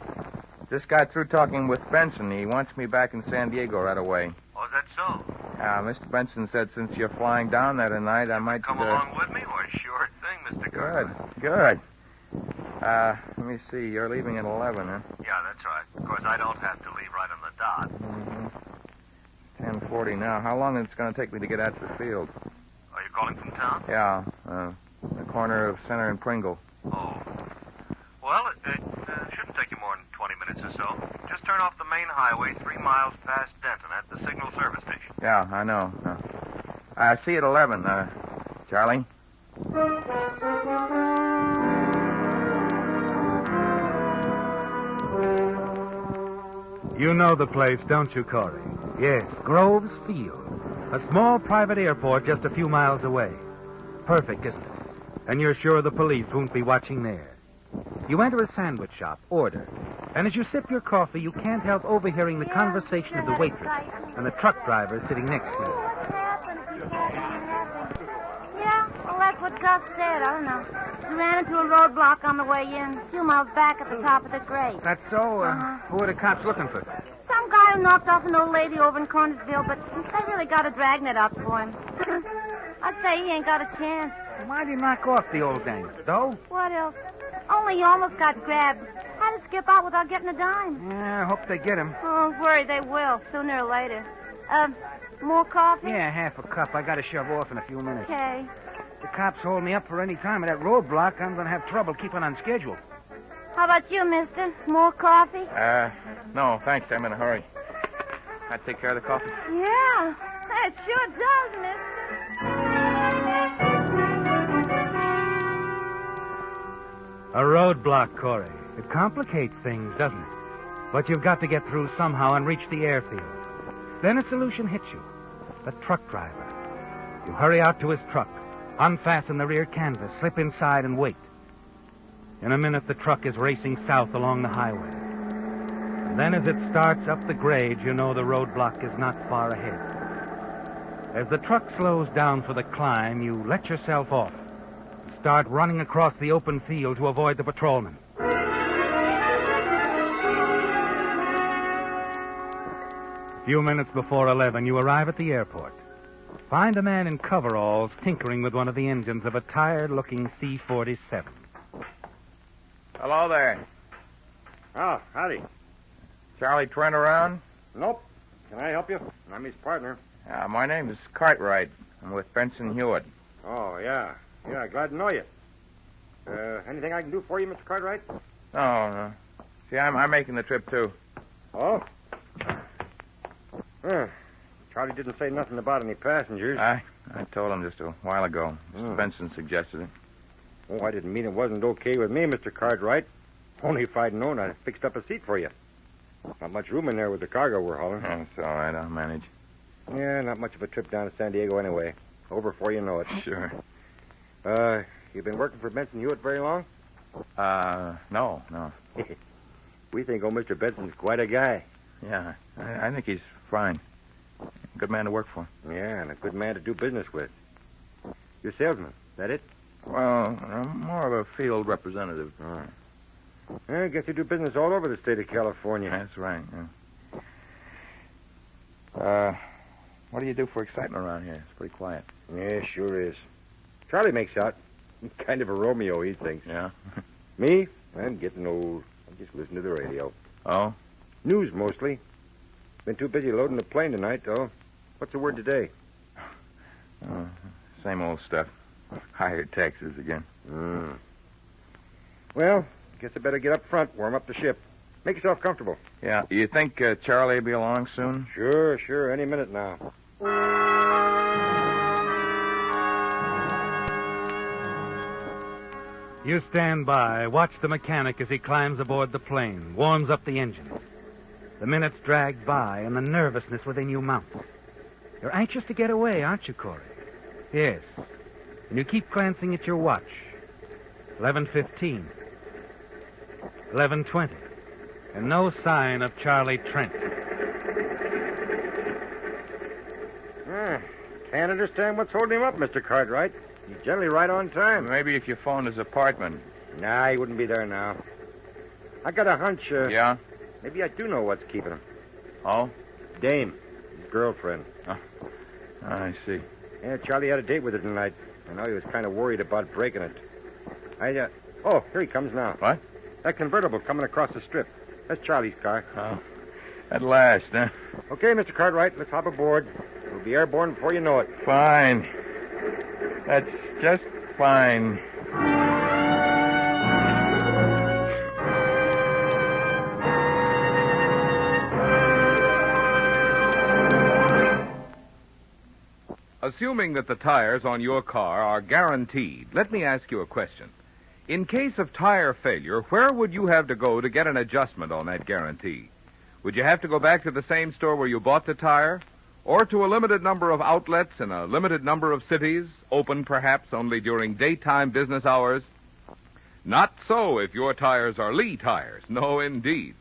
Just got through talking with Benson. He wants me back in San Diego right away.
Oh, is that so?
Mr. Benson said since you're flying down there tonight, I might...
Come along with me? Well, sure thing, Mr. Cartwright.
Good. Let me see. You're leaving at 11, huh?
Yeah, that's right. Of course, I don't have to leave right on the dot.
It's 10:40 now. How long is it going to take me to get out to the field?
Are you calling from town?
Yeah, the corner of Center and Pringle.
Oh. Well, it shouldn't take you more than 20 minutes or so. Just turn off the main highway 3 miles past Denton at the signal service station.
Yeah, I know. See you at 11, Charlie.
You know the place, don't you, Corey? Yes, Groves Field. A small private airport just a few miles away. Perfect, isn't it? And you're sure the police won't be watching there. You enter a sandwich shop, order. And as you sip your coffee, you can't help overhearing the conversation of the waitress and the truck driver sitting next to you.
Yeah, well, that's what Gus said. I don't know. He ran into a roadblock on the way in, a few miles back at the top of the grade.
That's so? Who are the cops looking for?
Some guy who knocked off an old lady over in Cornersville, but they really got a dragnet up for him. I'd say he ain't got a chance.
Why'd he knock off the old dame? Dough?
What else? Only he almost got grabbed. Had to skip out without getting a dime.
Yeah, I hope they get him.
Oh, don't worry, they will, sooner or later. More coffee?
Yeah, half a cup. I gotta shove off in a few minutes.
Okay.
If the cops hold me up for any time at that roadblock, I'm gonna have trouble keeping on schedule.
How about you, mister? More coffee?
No, thanks. I'm in a hurry. I take care of the coffee.
Yeah, it sure does, mister.
A roadblock, Corey. It complicates things, doesn't it? But you've got to get through somehow and reach the airfield. Then a solution hits you. The truck driver. You hurry out to his truck, unfasten the rear canvas, slip inside, and wait. In a minute, the truck is racing south along the highway. And then as it starts up the grade, you know the roadblock is not far ahead. As the truck slows down for the climb, you let yourself off. Start running across the open field to avoid the patrolman. A few minutes before 11, you arrive at the airport. Find a man in coveralls tinkering with one of the engines of a tired-looking C-47.
Hello there.
Oh, howdy.
Charlie Trent around?
Nope. Can I help you? I'm his partner.
My name is Cartwright. I'm with Benson Hewitt.
Oh, yeah. Yeah, glad to know you. Anything I can do for you, Mr. Cartwright?
No. See, I'm making the trip, too.
Oh? Charlie didn't say nothing about any passengers.
I told him just a while ago. Mr. Benson suggested it.
Oh, I didn't mean it wasn't okay with me, Mr. Cartwright. Only if I'd known, I'd have fixed up a seat for you. Not much room in there with the cargo we're hauling.
That's all right. I'll manage.
Yeah, not much of a trip down to San Diego anyway. Over before you know it.
Sure.
You been working for Benson Hewitt very long?
No.
We think old Mr. Benson's quite a guy.
Yeah, I think he's fine. Good man to work for.
Yeah, and a good man to do business with. You're a salesman, is that it?
Well, I'm more of a field representative.
I guess you do business all over the state of California.
That's right, yeah. What do you do for excitement around here? It's pretty quiet.
Yeah, sure is. Charlie makes out. He's kind of a Romeo, he thinks.
Yeah?
Me? I'm getting old. I just listen to the radio.
Oh?
News, mostly. Been too busy loading the plane tonight, though. What's the word today?
Same old stuff. Higher taxes again.
Well, guess I better get up front, warm up the ship. Make yourself comfortable.
Yeah. You think Charlie will be along soon?
Sure. Any minute now.
You stand by, watch the mechanic as he climbs aboard the plane, warms up the engines. The minutes drag by, and the nervousness within you mounts. You're anxious to get away, aren't you, Corey? Yes. And you keep glancing at your watch. 11:15. 11:20. And no sign of Charlie Trent.
Can't understand what's holding him up, Mr. Cartwright. He's generally right on time.
Maybe if you phoned his apartment.
Nah, he wouldn't be there now. I got a hunch.
Yeah?
Maybe I do know what's keeping him.
Oh?
Dame, his girlfriend.
Oh, I see.
Yeah, Charlie had a date with her tonight. I know he was kind of worried about breaking it. Oh, here he comes now.
What?
That convertible coming across the strip. That's Charlie's car.
Oh, at last, huh?
Okay, Mr. Cartwright, let's hop aboard. We'll be airborne before you know it.
Fine. That's just fine.
Assuming that the tires on your car are guaranteed, let me ask you a question. In case of tire failure, where would you have to go to get an adjustment on that guarantee? Would you have to go back to the same store where you bought the tire? Or to a limited number of outlets in a limited number of cities, open perhaps only during daytime business hours? Not so if your tires are Lee tires. No, indeed.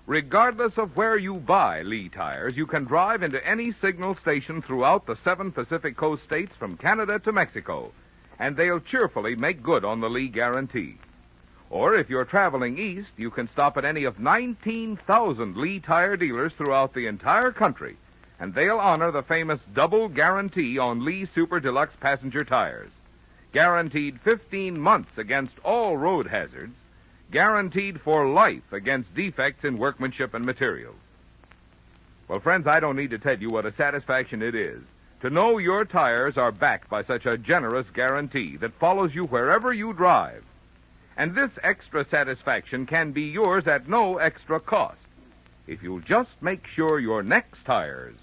Regardless of where you buy Lee tires, you can drive into any signal station throughout the 7 Pacific Coast states from Canada to Mexico, and they'll cheerfully make good on the Lee guarantee. Or if you're traveling east, you can stop at any of 19,000 Lee tire dealers throughout the entire country, and they'll honor the famous double guarantee on Lee Super Deluxe passenger tires. Guaranteed 15 months against all road hazards, guaranteed for life against defects in workmanship and materials. Well, friends, I don't need to tell you what a satisfaction it is to know your tires are backed by such a generous guarantee that follows you wherever you drive. And this extra satisfaction can be yours at no extra cost if you'll just make sure your next tires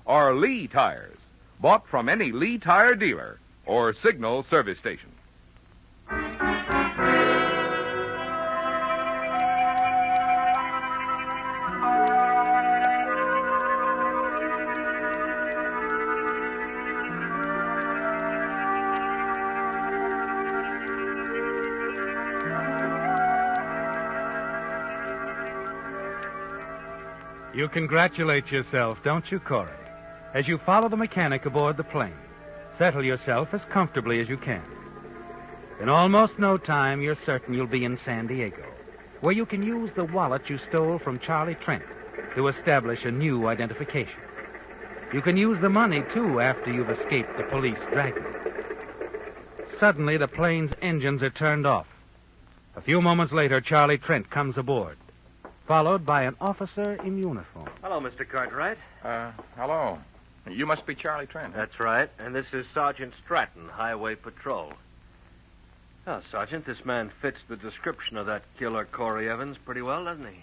are Lee tires, bought from any Lee tire dealer or Signal service station.
You congratulate yourself, don't you, Corey, as you follow the mechanic aboard the plane. Settle yourself as comfortably as you can. In almost no time, you're certain you'll be in San Diego, where you can use the wallet you stole from Charlie Trent to establish a new identification. You can use the money, too, after you've escaped the police dragnet. Suddenly, the plane's engines are turned off. A few moments later, Charlie Trent comes aboard, followed by an officer in uniform.
Hello, Mr. Cartwright.
Hello. You must be Charlie Trent.
That's right. And this is Sergeant Stratton, Highway Patrol. Oh, Sergeant, this man fits the description of that killer Corey Evans pretty well, doesn't he?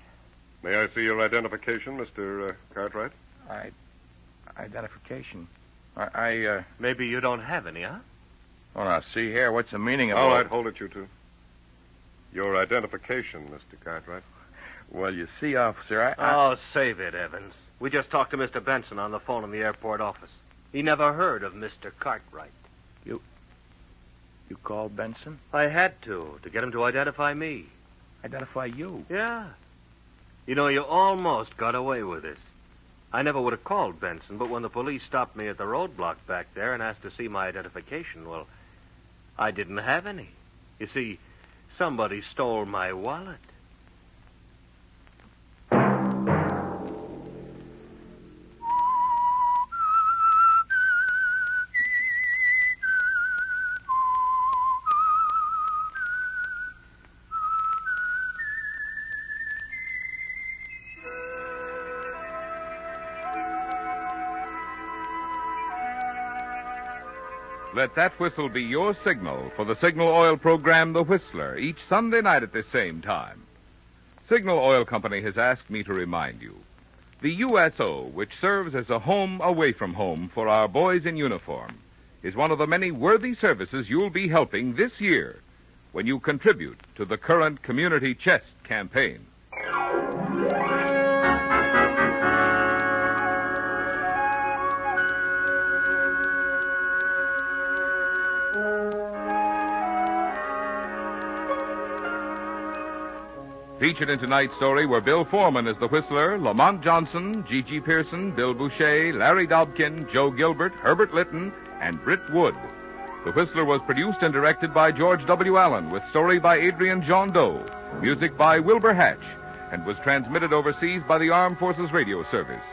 May I see your identification, Mr. Cartwright?
Identification.
Maybe you don't have any, huh?
Well, now, see here. What's the meaning of
All right, hold it, you two. Your identification, Mr. Cartwright.
Well, you see, officer,
Oh, save it, Evans. We just talked to Mr. Benson on the phone in the airport office. He never heard of Mr. Cartwright.
You called Benson?
I had to get him to identify me.
Identify you?
Yeah. You know, you almost got away with this. I never would have called Benson, but when the police stopped me at the roadblock back there and asked to see my identification, well, I didn't have any. You see, somebody stole my wallet.
Let that whistle be your signal for the Signal Oil program, The Whistler, each Sunday night at the same time. Signal Oil Company has asked me to remind you. The USO, which serves as a home away from home for our boys in uniform, is one of the many worthy services you'll be helping this year when you contribute to the current Community Chest campaign. Featured in tonight's story were Bill Foreman as the Whistler, Lamont Johnson, Gigi Pearson, Bill Boucher, Larry Dobkin, Joe Gilbert, Herbert Litton, and Britt Wood. The Whistler was produced and directed by George W. Allen, with story by Adrian John Doe, music by Wilbur Hatch, and was transmitted overseas by the Armed Forces Radio Service.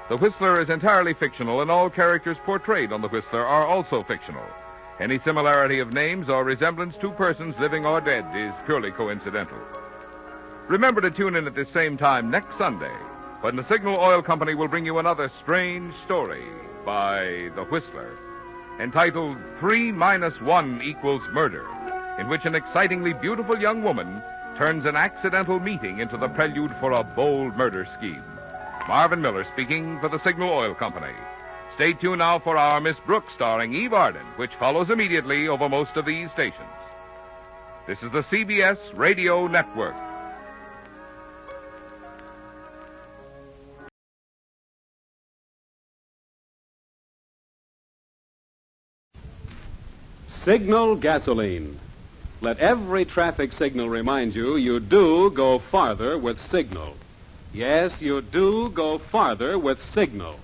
The Whistler is entirely fictional, and all characters portrayed on The Whistler are also fictional. Any similarity of names or resemblance to persons living or dead is purely coincidental. Remember to tune in at the same time next Sunday, when the Signal Oil Company will bring you another strange story by The Whistler, entitled 3 minus 1 equals Murder, in which an excitingly beautiful young woman turns an accidental meeting into the prelude for a bold murder scheme. Marvin Miller speaking for the Signal Oil Company. Stay tuned now for our Miss Brooks starring Eve Arden, which follows immediately over most of these stations. This is the CBS Radio Network.
Signal gasoline. Let every traffic signal remind you you do go farther with Signal. Yes, you do go farther with Signal.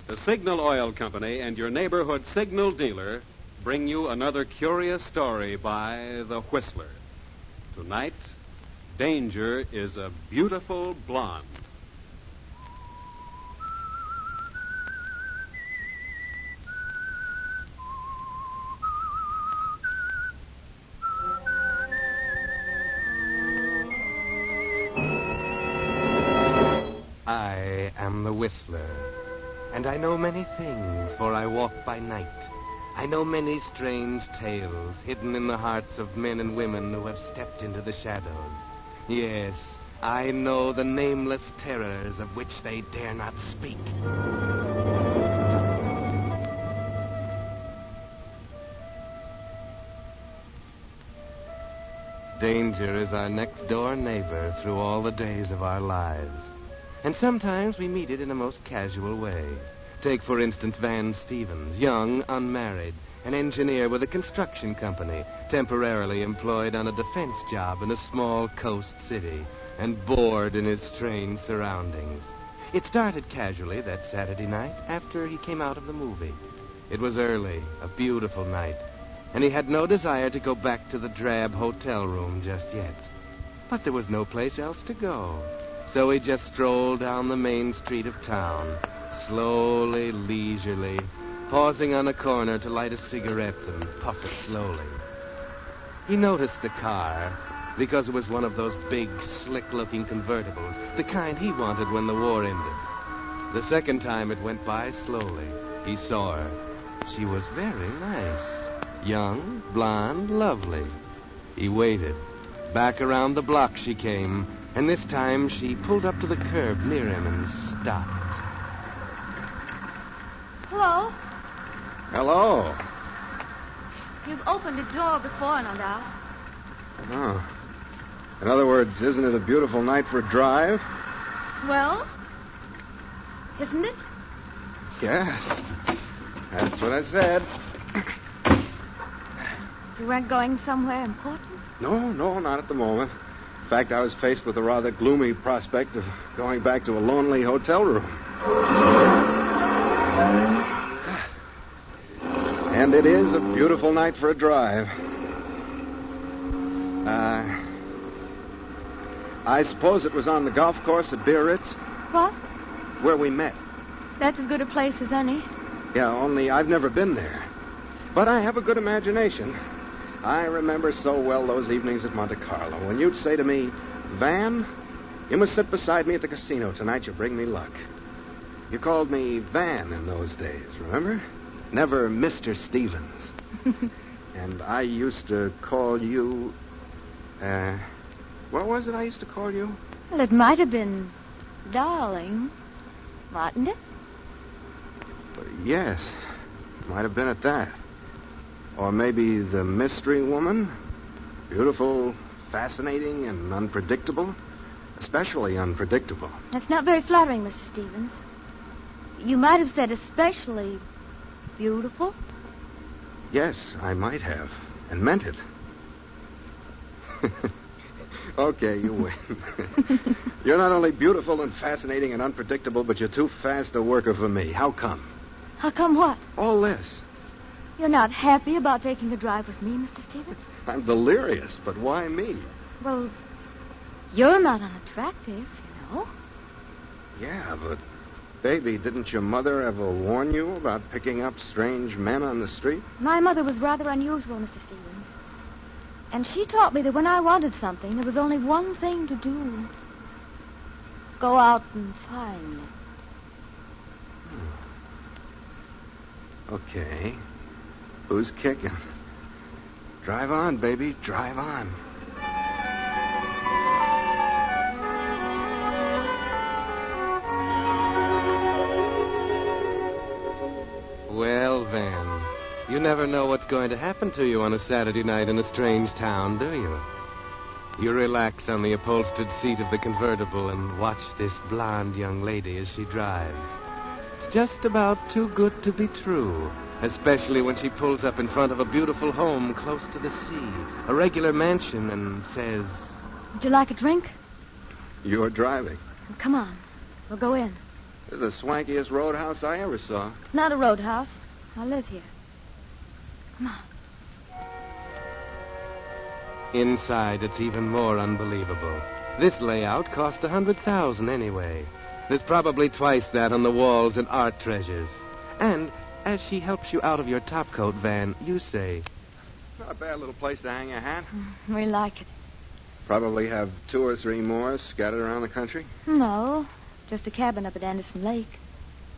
The Signal Oil Company and your neighborhood Signal dealer bring you another curious story by The Whistler. Tonight, Danger is a beautiful blonde.
I am the Whistler, and I know many things, for I walk by night. I know many strange tales hidden in the hearts of men and women who have stepped into the shadows. Yes, I know the nameless terrors of which they dare not speak. Danger is our next-door neighbor through all the days of our lives. And sometimes we meet it in a most casual way. Take, for instance, Van Stevens, young, unmarried, an engineer with a construction company, temporarily employed on a defense job in a small coast city, and bored in his strange surroundings. It started casually that Saturday night after he came out of the movie. It was early, a beautiful night, and he had no desire to go back to the drab hotel room just yet. But there was no place else to go, so he just strolled down the main street of town, slowly, leisurely, pausing on a corner to light a cigarette and puff it slowly. He noticed the car because it was one of those big, slick-looking convertibles, the kind he wanted when the war ended. The second time it went by slowly, he saw her. She was very nice. Young, blonde, lovely. He waited. Back around the block she came, and this time she pulled up to the curb near him and stopped.
Hello?
Hello.
You've opened the door before, no doubt.
Oh. In other words, isn't it a beautiful night for a drive?
Well, isn't it?
Yes. That's what I said.
You weren't going somewhere important?
No, not at the moment. In fact, I was faced with a rather gloomy prospect of going back to a lonely hotel room. And it is a beautiful night for a drive. I suppose it was on the golf course at Biarritz?
What?
Where we met.
That's as good a place as any.
Yeah, only I've never been there. But I have a good imagination. I remember so well those evenings at Monte Carlo when you'd say to me, Van, you must sit beside me at the casino tonight. You'll bring me luck. You called me Van in those days, remember? Never Mr. Stevens. And I used to call you... what was it I used to call you?
Well, it might have been darling, mightn't it?
Yes, might have been at that. Or maybe the mystery woman. Beautiful, fascinating, and unpredictable. Especially unpredictable.
That's not very flattering, Mr. Stevens. You might have said especially beautiful.
Yes, I might have. And meant it. Okay, you win. You're not only beautiful and fascinating and unpredictable, but you're too fast a worker for me. How come?
How come what?
All this.
You're not happy about taking a drive with me, Mr. Stevens?
I'm delirious, but why me?
Well, you're not unattractive, you know.
Yeah, but, baby, didn't your mother ever warn you about picking up strange men on the street?
My mother was rather unusual, Mr. Stevens. And she taught me that when I wanted something, there was only one thing to do. Go out and find it.
Okay. Who's kicking? Drive on, baby. Drive on.
Well, Van, you never know what's going to happen to you on a Saturday night in a strange town, do you? You relax on the upholstered seat of the convertible and watch this blonde young lady as she drives. It's just about too good to be true, especially when she pulls up in front of a beautiful home close to the sea, a regular mansion, and says...
Would you like a drink?
You're driving.
Come on. We'll go in.
This is the swankiest roadhouse I ever saw.
It's not a roadhouse. I live here. Come on.
Inside, it's even more unbelievable. This layout cost $100,000 anyway. There's probably twice that on the walls and art treasures. And as she helps you out of your topcoat, Van, you say...
Not a bad little place to hang a hat.
We like it.
Probably have 2 or 3 more scattered around the country.
No, just a cabin up at Anderson Lake.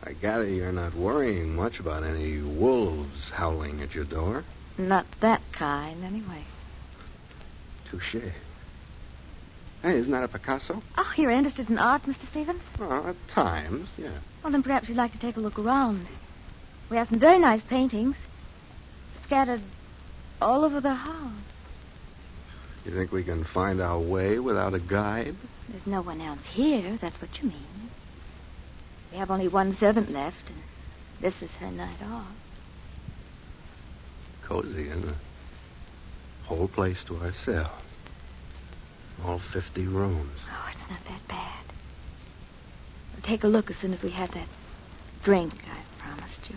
I gather you're not worrying much about any wolves howling at your door.
Not that kind, anyway.
Touché. Hey, isn't that a Picasso?
Oh, you're interested in art, Mr. Stevens?
Oh, at times, yeah.
Well, then perhaps you'd like to take a look around. We have some very nice paintings scattered all over the house.
You think we can find our way without a guide?
There's no one else here, that's what you mean. We have only one servant left, and this is her night off.
Cozy, isn't it? Whole place to ourselves. All 50 rooms.
Oh, it's not that bad. We'll take a look as soon as we have that drink I promised you.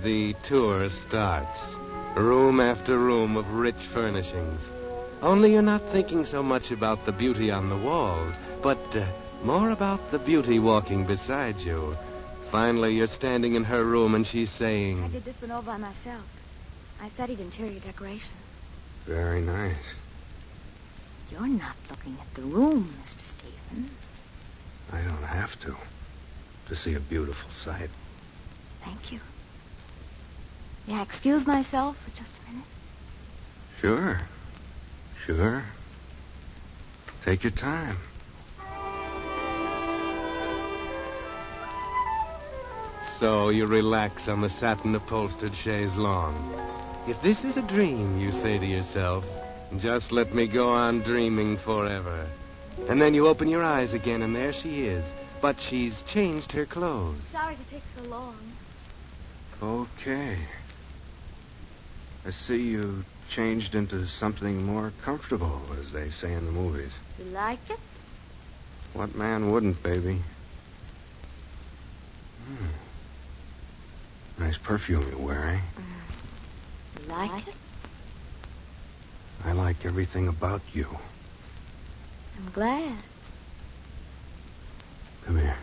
The tour starts. Room after room of rich furnishings. Only you're not thinking so much about the beauty on the walls, but More about the beauty walking beside you. Finally, you're standing in her room and she's saying...
I did this one all by myself. I studied interior decoration.
Very nice.
You're not looking at the room, Mr. Stevens.
I don't have to see a beautiful sight.
Thank you. May I excuse myself for just a minute?
Sure. Take your time.
So you relax on the satin-upholstered chaise longue. If this is a dream, you say to yourself, just let me go on dreaming forever. And then you open your eyes again, and there she is. But she's changed her clothes.
Sorry to take so long.
Okay. I see you changed into something more comfortable, as they say in the movies.
You like it?
What man wouldn't, baby? Nice perfume you're wearing.
You like it?
I like everything about you.
I'm glad.
Come here.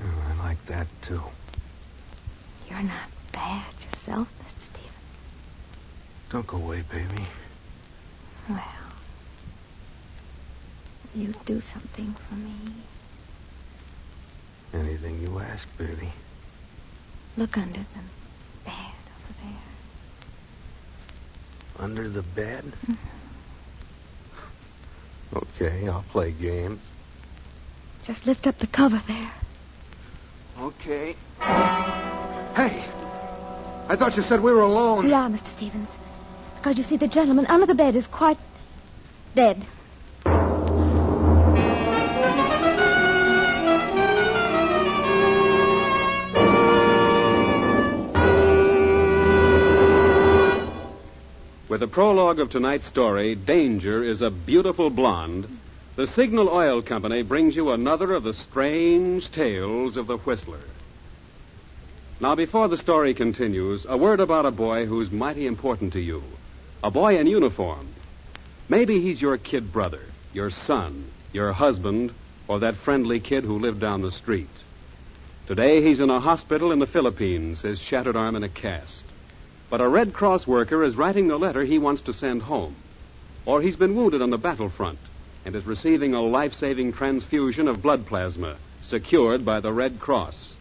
Oh, I like that, too.
You're not bad yourself, Mr. Stevens.
Don't go away, baby.
Well, you do something for me.
Anything you ask, baby.
Look under the bed over there.
Under the bed?
Mm-hmm.
Okay, I'll play games.
Just lift up the cover there.
Okay. Hey! I thought you said we were alone.
We are, Mr. Stevens. Because you see, the gentleman under the bed is quite dead.
With the prologue of tonight's story, Danger is a Beautiful Blonde, the Signal Oil Company brings you another of the strange tales of the Whistler. Now, before the story continues, a word about a boy who's mighty important to you. A boy in uniform. Maybe he's your kid brother, your son, your husband, or that friendly kid who lived down the street. Today, he's in a hospital in the Philippines, his shattered arm in a cast. But a Red Cross worker is writing the letter he wants to send home. Or he's been wounded on the battlefront and is receiving a life-saving transfusion of blood plasma secured by the Red Cross.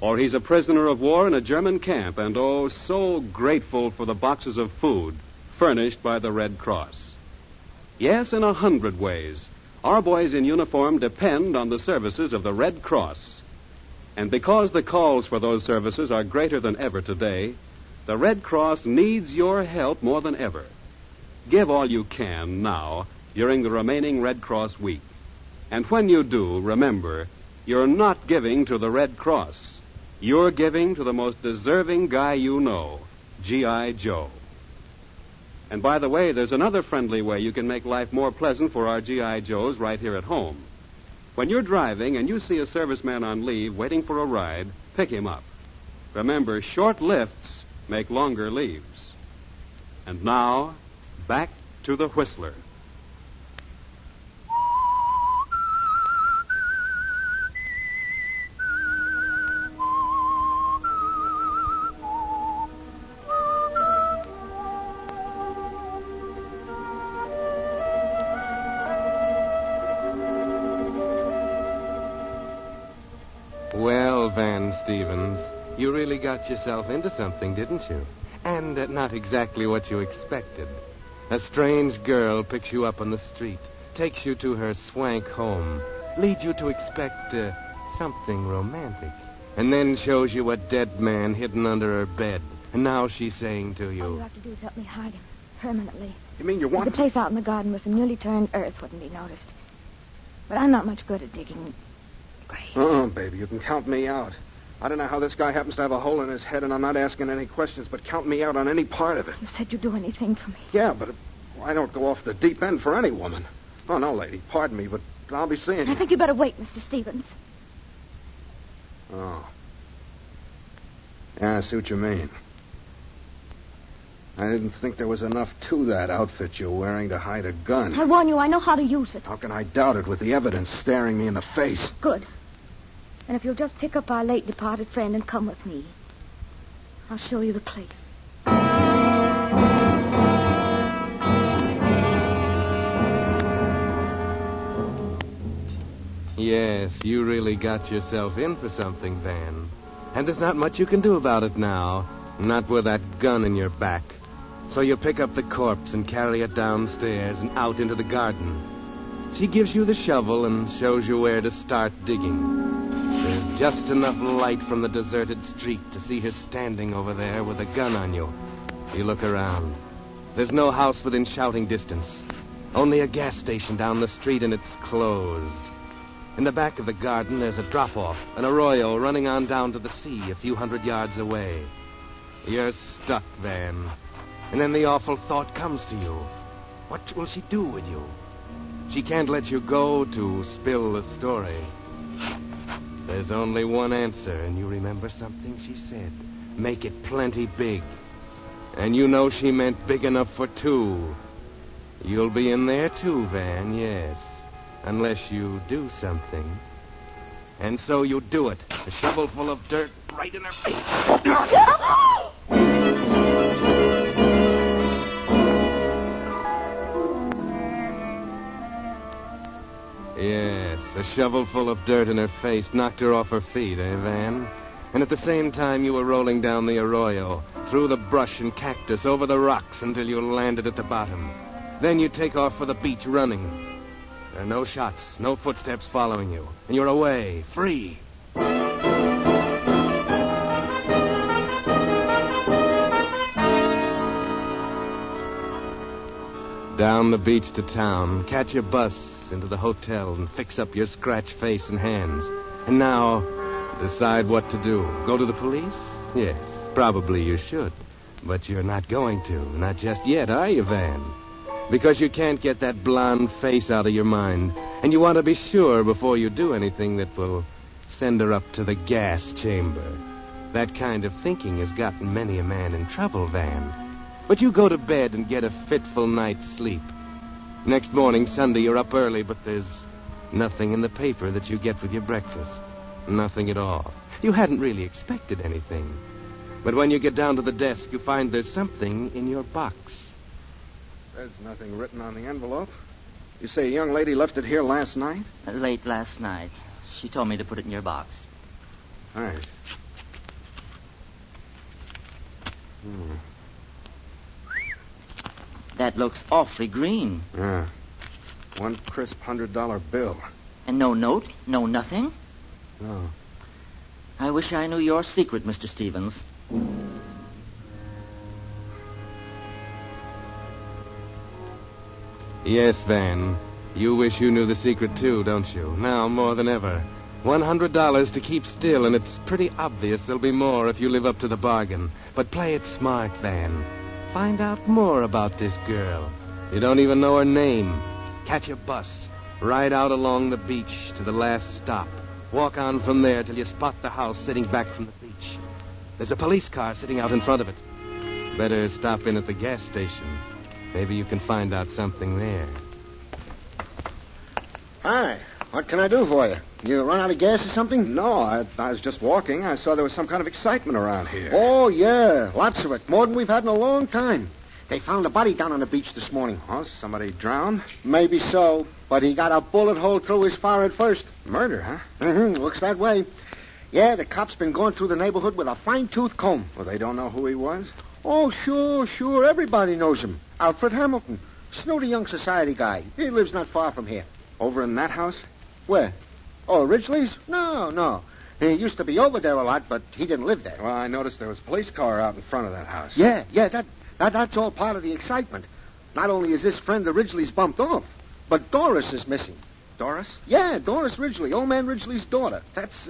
Or he's a prisoner of war in a German camp and, oh, so grateful for the boxes of food furnished by the Red Cross. Yes, in 100 ways, our boys in uniform depend on the services of the Red Cross. And because the calls for those services are greater than ever today, the Red Cross needs your help more than ever. Give all you can now during the remaining Red Cross week. And when you do, remember, you're not giving to the Red Cross. You're giving to the most deserving guy you know, G.I. Joe. And by the way, there's another friendly way you can make life more pleasant for our G.I. Joes right here at home. When you're driving and you see a serviceman on leave waiting for a ride, pick him up. Remember, short lifts make longer leaves. And now, back to the Whistler.
Well, Van Stevens, you really got yourself into something, didn't you? And not exactly what you expected. A strange girl picks you up on the street, takes you to her swank home, leads you to expect something romantic, and then shows you a dead man hidden under her bed. And now she's saying to you...
All you have to do is help me hide him permanently.
You mean you want...
There's a place out in the garden where some newly turned earth wouldn't be noticed. But I'm not much good at digging graves.
Baby, you can count me out. I don't know how this guy happens to have a hole in his head, and I'm not asking any questions, but count me out on any part of it.
You said you'd do anything for me.
Yeah, but I don't go off the deep end for any woman. Oh, no, lady, pardon me, but I'll be seeing you.
I think you better wait, Mr. Stevens.
Oh. Yeah, I see what you mean.
I didn't think there was enough to that outfit you're wearing to hide a gun.
I warn you, I know how to use it.
How can I doubt it with the evidence staring me in the face?
Good. And if you'll just pick up our late departed friend and come with me, I'll show you the place.
Yes, you really got yourself in for something, Van. And there's not much you can do about it now. Not with that gun in your back. So you pick up the corpse and carry it downstairs and out into the garden. She gives you the shovel and shows you where to start digging. There's just enough light from the deserted street to see her standing over there with a gun on you. You look around. There's no house within shouting distance. Only a gas station down the street, and it's closed. In the back of the garden, there's a drop-off, an arroyo running on down to the sea a few hundred yards away. You're stuck, Van. And then the awful thought comes to you. What will she do with you? She can't let you go to spill the story. There's only one answer, and you remember something she said. Make it plenty big. And you know she meant big enough for two. You'll be in there too, Van, yes. Unless you do something. And so you do it. A shovel full of dirt right in her face. Yes, a shovel full of dirt in her face knocked her off her feet, eh, Van? And at the same time you were rolling down the arroyo, through the brush and cactus, over the rocks until you landed at the bottom. Then you take off for the beach running. There are no shots, no footsteps following you. And you're away, free. Down the beach to town, catch your bus into the hotel and fix up your scratched face and hands. And now, decide what to do. Go to the police? Yes, probably you should. But you're not going to. Not just yet, are you, Van? Because you can't get that blonde face out of your mind. And you want to be sure before you do anything that will send her up to the gas chamber. That kind of thinking has gotten many a man in trouble, Van. But you go to bed and get a fitful night's sleep. Next morning, Sunday, you're up early, but there's nothing in the paper that you get with your breakfast. Nothing at all. You hadn't really expected anything. But when you get down to the desk, you find there's something in your box.
There's nothing written on the envelope. You say a young lady left it here last night?
Late last night. She told me to put it in your box.
All right.
That looks awfully green.
Yeah. One crisp $100 bill.
And no note? No nothing?
No.
I wish I knew your secret, Mr. Stevens.
Yes, Van. You wish you knew the secret, too, don't you? Now, more than ever. $100 to keep still, and it's pretty obvious there'll be more if you live up to the bargain. But play it smart, Van. Find out more about this girl. You don't even know her name. Catch a bus. Ride out along the beach to the last stop. Walk on from there till you spot the house sitting back from the beach. There's a police car sitting out in front of it. Better stop in at the gas station. Maybe you can find out something there.
Hi. What can I do for you? You run out of gas or something?
No, I was just walking. I saw there was some kind of excitement around here.
Oh, yeah. Lots of it. More than we've had in a long time. They found a body down on the beach this morning.
Oh, somebody drowned?
Maybe so, but he got a bullet hole through his forehead first.
Murder, huh?
Mm-hmm. Looks that way. Yeah, the cops been going through the neighborhood with a fine-tooth comb.
Well, they don't know who he was?
Oh, sure. Everybody knows him. Alfred Hamilton. Snooty young society guy. He lives not far from here.
Over in that house?
Where? Oh, Ridgely's? No. He used to be over there a lot, but he didn't live there.
Well, I noticed there was a police car out in front of that house.
Yeah, that's all part of the excitement. Not only is this friend of Ridgely's bumped off, but Doris is missing.
Doris?
Yeah, Doris Ridgely, old man Ridgely's daughter.
That's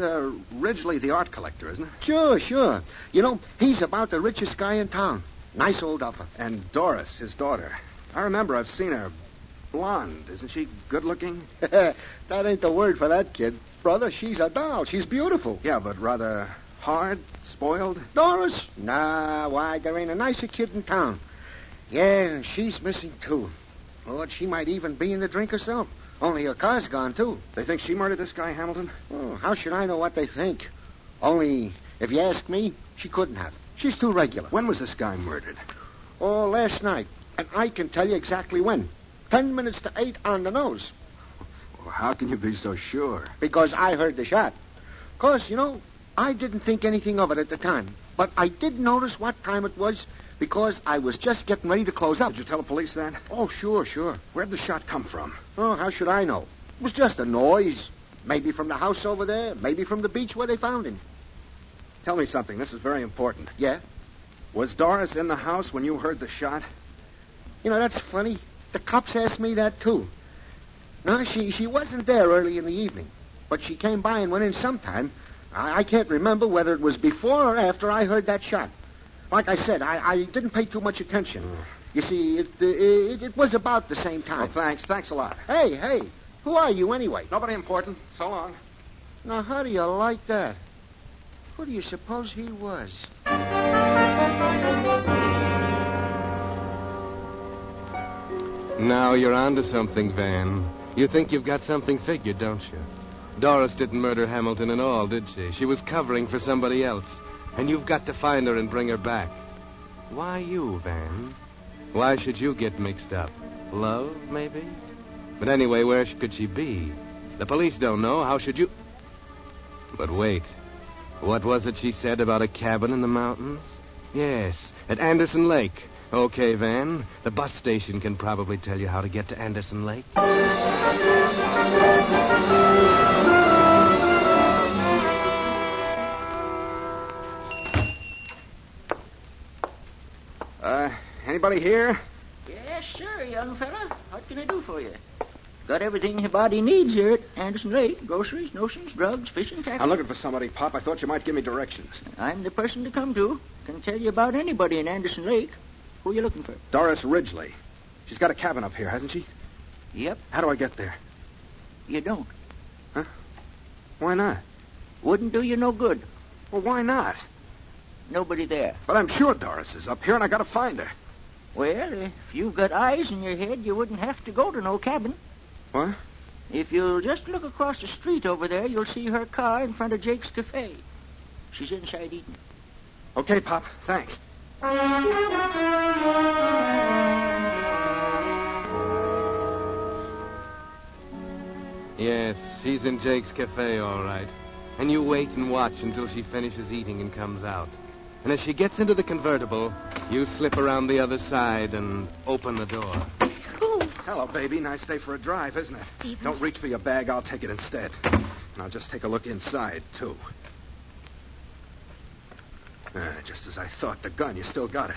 Ridgely, the art collector, isn't it?
Sure. You know, he's about the richest guy in town. Nice old duffer.
And Doris, his daughter. I remember I've seen her. Blonde. Isn't she good-looking?
That ain't the word for that kid. Brother, she's a doll. She's beautiful.
Yeah, but rather hard, spoiled?
Doris? Nah, why, there ain't a nicer kid in town. Yeah, and she's missing, too. Lord, she might even be in the drink herself. Only her car's gone, too.
They think she murdered this guy, Hamilton?
Oh, how should I know what they think? Only, if you ask me, she couldn't have. She's too regular.
When was this guy murdered?
Oh, last night. And I can tell you exactly when. 10 minutes to 8 on the nose.
Well, how can you be so sure?
Because I heard the shot. Of course, I didn't think anything of it at the time. But I did notice what time it was because I was just getting ready to close up.
Did you tell the police that?
Oh, sure.
Where'd the shot come from?
Oh, how should I know? It was just a noise. Maybe from the house over there. Maybe from the beach where they found him.
Tell me something. This is very important.
Yeah?
Was Doris in the house when you heard the shot?
That's funny. The cops asked me that, too. No, she wasn't there early in the evening. But she came by and went in sometime. I can't remember whether it was before or after I heard that shot. Like I said, I didn't pay too much attention. You see, it was about the same time.
Oh, thanks. Thanks a lot.
Hey, who are you anyway?
Nobody important. So long.
Now, how do you like that? Who do you suppose he was?
Now you're onto something, Van. You think you've got something figured, don't you? Doris didn't murder Hamilton at all, did she? She was covering for somebody else. And you've got to find her and bring her back. Why you, Van? Why should you get mixed up? Love, maybe? But anyway, where could she be? The police don't know. How should you... But wait. What was it she said about a cabin in the mountains? Yes, at Anderson Lake. Okay, Van. The bus station can probably tell you how to get to Anderson Lake.
Anybody here?
Yes, sir, young fella. What can I do for you? Got everything your body needs here at Anderson Lake. Groceries, notions, drugs, fishing, tackle.
I'm looking for somebody, Pop. I thought you might give me directions.
I'm the person to come to. Can tell you about anybody in Anderson Lake. Who are you looking for?
Doris Ridgely. She's got a cabin up here, hasn't she?
Yep.
How do I get there?
You don't.
Huh? Why not?
Wouldn't do you no good.
Well, why not?
Nobody there.
But I'm sure Doris is up here, and I gotta find her.
Well, if you've got eyes in your head, you wouldn't have to go to no cabin.
What?
If you'll just look across the street over there, you'll see her car in front of Jake's Cafe. She's inside eating.
Okay, Pop. Thanks.
Yes, she's in Jake's Cafe, all right. And you wait and watch until she finishes eating and comes out. And as she gets into the convertible, you slip around the other side and open the door.
Oh. Hello, baby. Nice day for a drive, isn't it?
Stephen.
Don't reach for your bag. I'll take it instead. And I'll just take a look inside, too. Just as I thought. The gun, you still got it.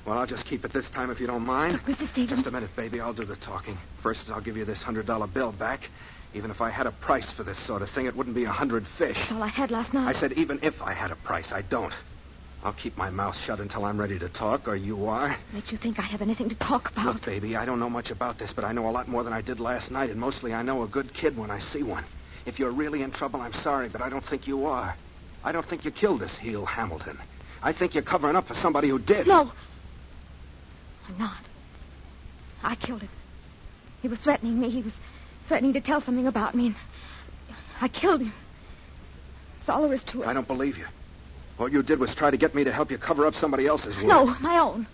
Well, I'll just keep it this time if you don't mind.
Look, Mr. Stevens.
Just a minute, baby. I'll do the talking. First, I'll give you this $100 bill back. Even if I had a price for this sort of thing, it wouldn't be 100 fish.
That's all I had last night.
I said even if I had a price. I don't. I'll keep my mouth shut until I'm ready to talk, or you are.
Makes you think I have anything to talk about.
Look, baby, I don't know much about this, but I know a lot more than I did last night, and mostly I know a good kid when I see one. If you're really in trouble, I'm sorry, but I don't think you are. I don't think you killed this heel Hamilton. I think you're covering up for somebody who did.
No. I'm not. I killed him. He was threatening me. He was threatening to tell something about me, and I killed him. That's all there is to it.
I don't believe you. All you did was try to get me to help you cover up somebody else's work.
No, my own.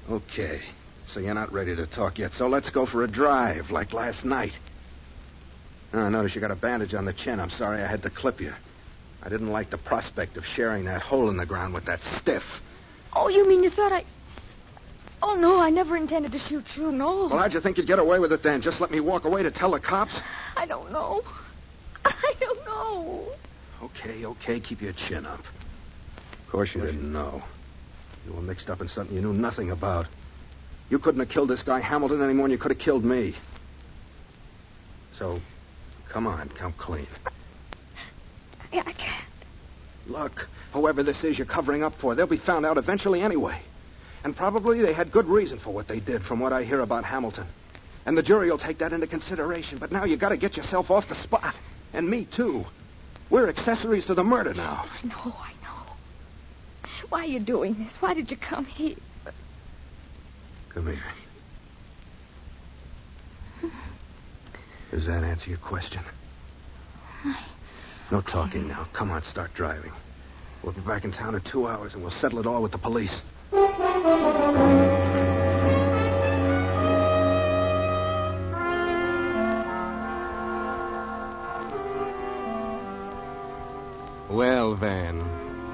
Okay. So you're not ready to talk yet, so let's go for a drive, like last night. Oh, I notice you got a bandage on the chin. I'm sorry I had to clip you. I didn't like the prospect of sharing that hole in the ground with that stiff.
Oh, you mean you thought I... Oh, no, I never intended to shoot you, no.
Well, how'd you think you'd get away with it then? Just let me walk away to tell the cops?
I don't know. I don't know.
Okay, keep your chin up. Of course you didn't know. You were mixed up in something you knew nothing about. You couldn't have killed this guy Hamilton any more than you could have killed me. So, come on, come clean.
I can't.
Look, whoever this is you're covering up for, they'll be found out eventually anyway. And probably they had good reason for what they did, from what I hear about Hamilton. And the jury will take that into consideration. But now you got to get yourself off the spot. And me, too. We're accessories to the murder now.
I know. Why are you doing this? Why did you come here?
Come here. Does that answer your question? No talking now. Come on, start driving. We'll be back in town in 2 hours, and we'll settle it all with the police.
Well, Van,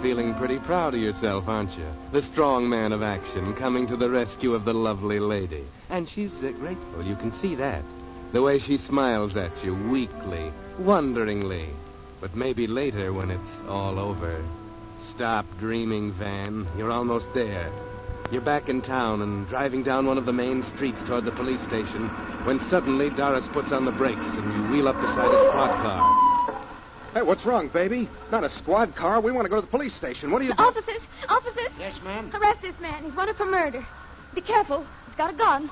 feeling pretty proud of yourself, aren't you? The strong man of action coming to the rescue of the lovely lady. And she's grateful, you can see that. The way she smiles at you, weakly, wonderingly. But maybe later when it's all over. Stop dreaming, Van. You're almost there. You're back in town and driving down one of the main streets toward the police station when suddenly Doris puts on the brakes and you wheel up beside a squad car.
Hey, what's wrong, baby? Not a squad car. We want to go to the police station. What are you doing?
Officers! Officers!
Yes, ma'am?
Arrest this man. He's wanted for murder. Be careful. He's got a gun.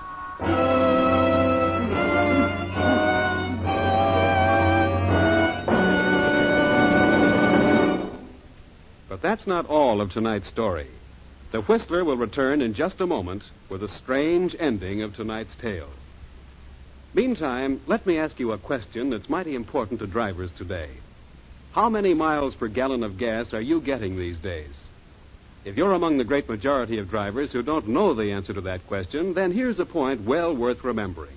But that's not all of tonight's story. The Whistler will return in just a moment with a strange ending of tonight's tale. Meantime, let me ask you a question that's mighty important to drivers today. How many miles per gallon of gas are you getting these days? If you're among the great majority of drivers who don't know the answer to that question, then here's a point well worth remembering.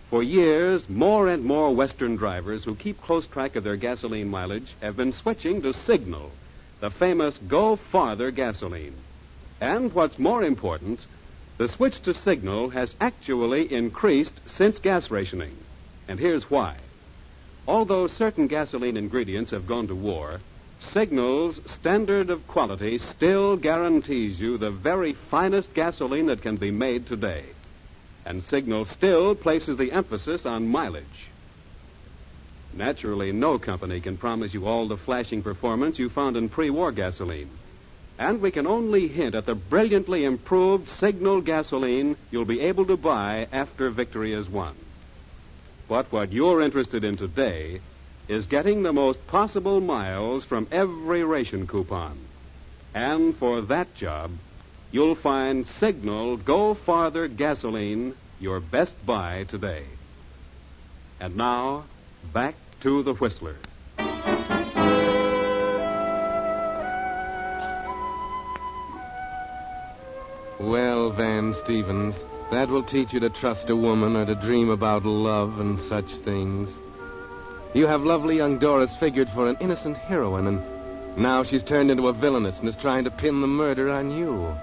For years, more and more Western drivers who keep close track of their gasoline mileage have been switching to Signal, the famous Go Farther gasoline. And what's more important, the switch to Signal has actually increased since gas rationing. And here's why. Although certain gasoline ingredients have gone to war, Signal's standard of quality still guarantees you the very finest gasoline that can be made today. And Signal still places the emphasis on mileage. Naturally, no company can promise you all the flashing performance you found in pre-war gasoline. And we can only hint at the brilliantly improved Signal gasoline you'll be able to buy after victory is won. But what you're interested in today is getting the most possible miles from every ration coupon. And for that job, you'll find Signal Go Farther gasoline your best buy today. And now, back to the Whistler.
Well, Van Stevens, that will teach you to trust a woman or to dream about love and such things. You have lovely young Doris figured for an innocent heroine, and now she's turned into a villainess and is trying to pin the murder on you.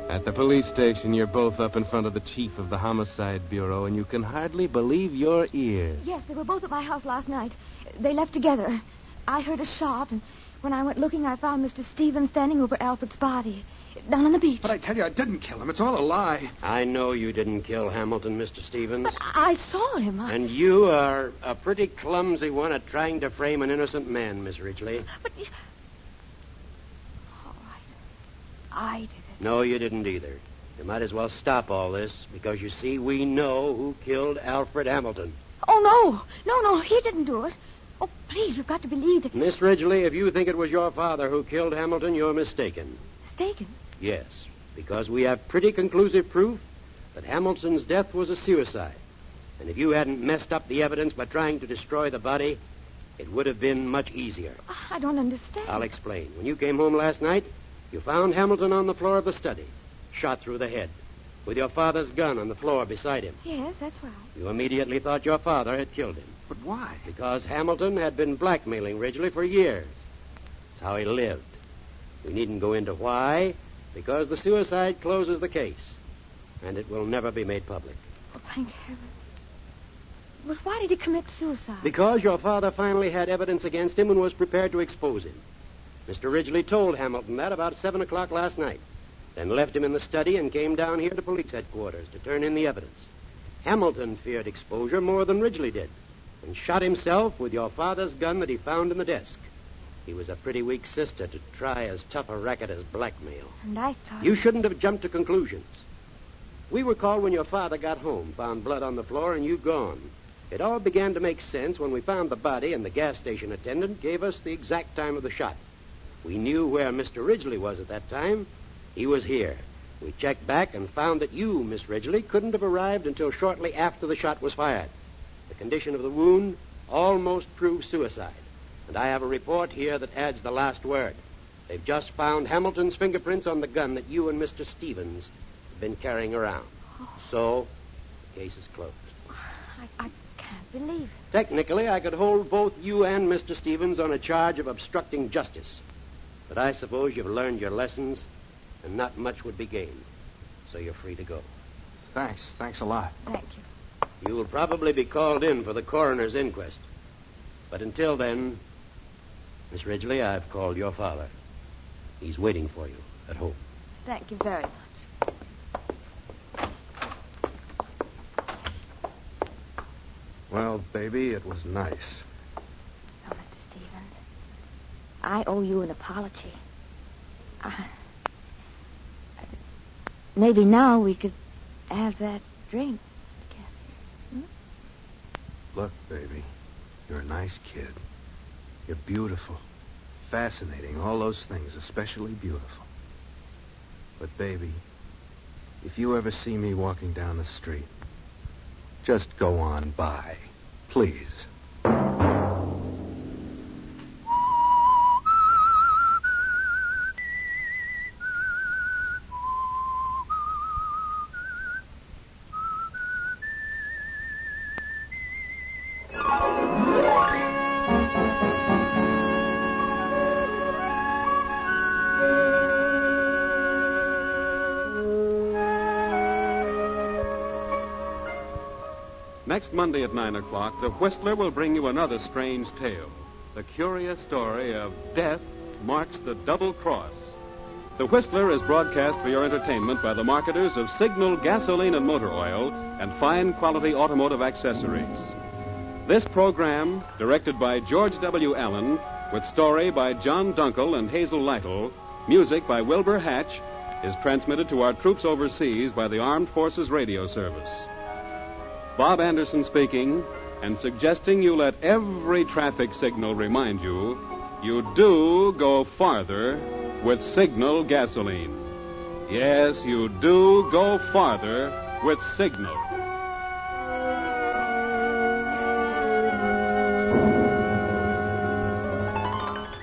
At the police station, you're both up in front of the chief of the Homicide Bureau, and you can hardly believe your ears.
Yes, they were both at my house last night. They left together. I heard a shot, and when I went looking, I found Mr. Stevens standing over Alfred's body, down on the beach.
But I tell you, I didn't kill him. It's all a lie.
I know you didn't kill Hamilton, Mr. Stevens.
But I saw him.
And you are a pretty clumsy one at trying to frame an innocent man, Miss Ridgely.
But... All right. I did it.
No, you didn't either. You might as well stop all this, because you see, we know who killed Alfred Hamilton.
Oh, no, he didn't do it. Oh, please, you've got to believe that...
Miss Ridgely, if you think it was your father who killed Hamilton, you're mistaken.
Mistaken?
Yes, because we have pretty conclusive proof that Hamilton's death was a suicide. And if you hadn't messed up the evidence by trying to destroy the body, it would have been much easier.
I don't understand.
I'll explain. When you came home last night, you found Hamilton on the floor of the study, shot through the head, with your father's gun on the floor beside him.
Yes, that's right.
You immediately thought your father had killed him.
But why?
Because Hamilton had been blackmailing Ridgely for years. That's how he lived. We needn't go into why, because the suicide closes the case, and it will never be made public.
Oh, thank heaven. But why did he commit suicide?
Because your father finally had evidence against him and was prepared to expose him. Mr. Ridgely told Hamilton that about 7 o'clock last night, then left him in the study and came down here to police headquarters to turn in the evidence. Hamilton feared exposure more than Ridgely did, and shot himself with your father's gun that he found in the desk. He was a pretty weak sister to try as tough a racket as blackmail.
And I thought...
You shouldn't have jumped to conclusions. We were called when your father got home, found blood on the floor, and you'd gone. It all began to make sense when we found the body, and the gas station attendant gave us the exact time of the shot. We knew where Mr. Ridgely was at that time. He was here, We checked back and found that you, Miss Ridgely, couldn't have arrived until shortly after the shot was fired. The condition of the wound almost proved suicide. And I have a report here that adds the last word. They've just found Hamilton's fingerprints on the gun that you and Mr. Stevens have been carrying around. So, the case is closed.
I can't believe it.
Technically, I could hold both you and Mr. Stevens on a charge of obstructing justice. But I suppose you've learned your lessons, and not much would be gained. So you're free to go.
Thanks. Thanks a lot.
Thank you.
You will probably be called in for the coroner's inquest. But until then, Miss Ridgely, I've called your father. He's waiting for you at home.
Thank you very much.
Well, baby, it was nice.
Oh, Mr. Stevens, I owe you an apology. Maybe now we could have that drink.
Look, baby, you're a nice kid. You're beautiful, fascinating, all those things, especially beautiful. But, baby, if you ever see me walking down the street, just go on by, please.
Next Monday at 9 o'clock, The Whistler will bring you another strange tale. The curious story of Death Marks the Double Cross. The Whistler is broadcast for your entertainment by the marketers of Signal gasoline and motor oil and fine quality automotive accessories. This program, directed by George W. Allen, with story by John Dunkel and Hazel Lytle, music by Wilbur Hatch, is transmitted to our troops overseas by the Armed Forces Radio Service. Bob Anderson speaking, and suggesting you let every traffic signal remind you, you do go farther with Signal gasoline. Yes, you do go farther with Signal.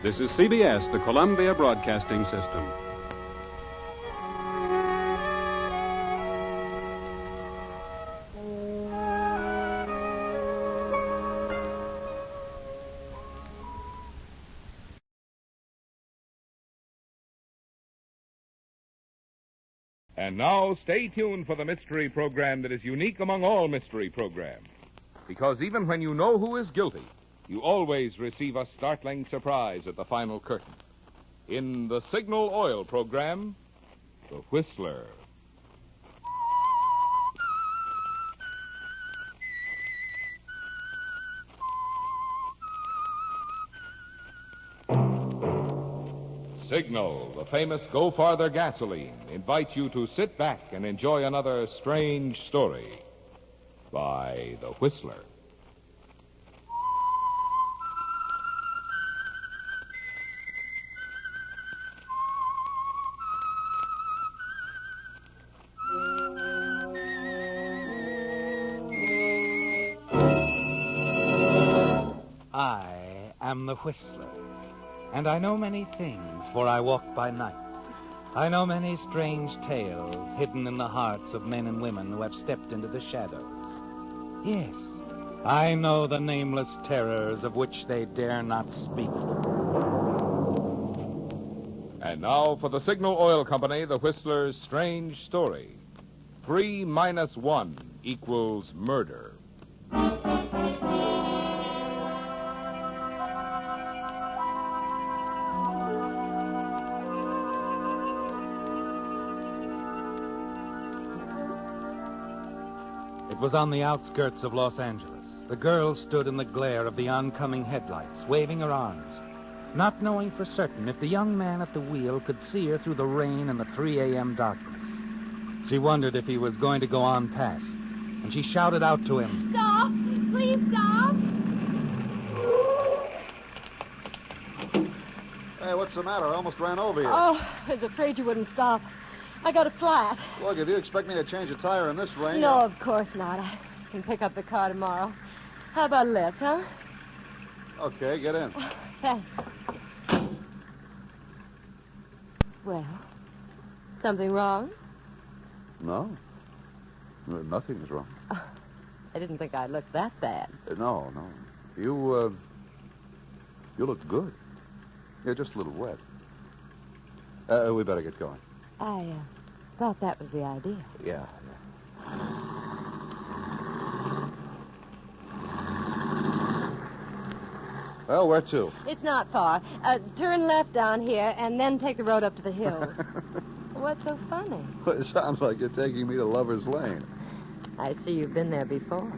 This is CBS, the Columbia Broadcasting System.
And now, stay tuned for the mystery program that is unique among all mystery programs. Because even when you know who is guilty, you always receive a startling surprise at the final curtain. In the Signal Oil program, The Whistler. Signal, the famous Go Farther gasoline, invites you to sit back and enjoy another strange story by The Whistler.
I am the Whistler, and I know many things, for I walk by night. I know many strange tales hidden in the hearts of men and women who have stepped into the shadows. Yes, I know the nameless terrors of which they dare not speak.
And now for the Signal Oil Company, The Whistler's strange story. 3 minus 1 equals murder.
It was on the outskirts of Los Angeles. The girl stood in the glare of the oncoming headlights, waving her arms, not knowing for certain if the young man at the wheel could see her through the rain and the 3 a.m. darkness. She wondered if he was going to go on past, and she shouted out to him,
Stop! Please stop!
Hey, what's the matter? I almost ran over you.
Oh, I was afraid you wouldn't stop.
I got a flat.
Look, if you expect me to change a tire in this rain...
No, of course not. I can pick up the car tomorrow. How about a lift, huh?
Okay, get in.
Thanks. Well, something wrong?
No. Nothing's wrong.
I didn't think I looked that bad.
No. You look good. You're just a little wet. We better get going.
I thought that was the idea.
Yeah. Well, where to?
It's not far. Turn left down here and then take the road up to the hills. What's so funny?
It sounds like you're taking me to Lover's Lane.
I see you've been there before.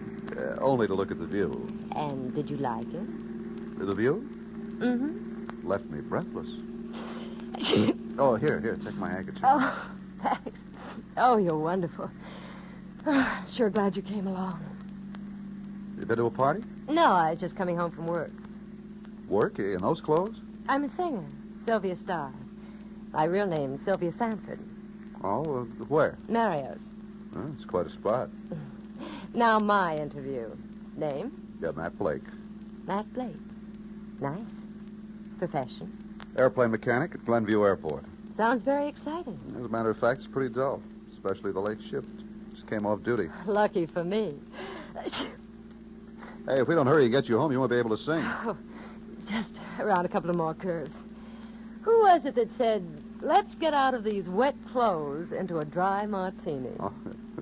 Only to look at the view.
And did you like it?
The view?
Mm-hmm.
Left me breathless. Oh, here, take my handkerchief.
Oh, thanks. Oh, you're wonderful. Sure glad you came along.
You been to a party?
No, I was just coming home from work.
Work? In those clothes?
I'm a singer, Sylvia Starr. My real name's Sylvia Sanford.
Oh, where?
Mario's.
Oh, it's quite a spot.
Now my interview. Name?
Yeah, Matt Blake.
Matt Blake. Nice. Profession?
Airplane mechanic at Glenview Airport.
Sounds very exciting.
As a matter of fact, it's pretty dull, especially the late shift. Just came off duty.
Lucky for me.
Hey, if we don't hurry and get you home, you won't be able to sing.
Oh, just around a couple of more curves. Who was it that said, let's get out of these wet clothes into a dry martini?
Oh,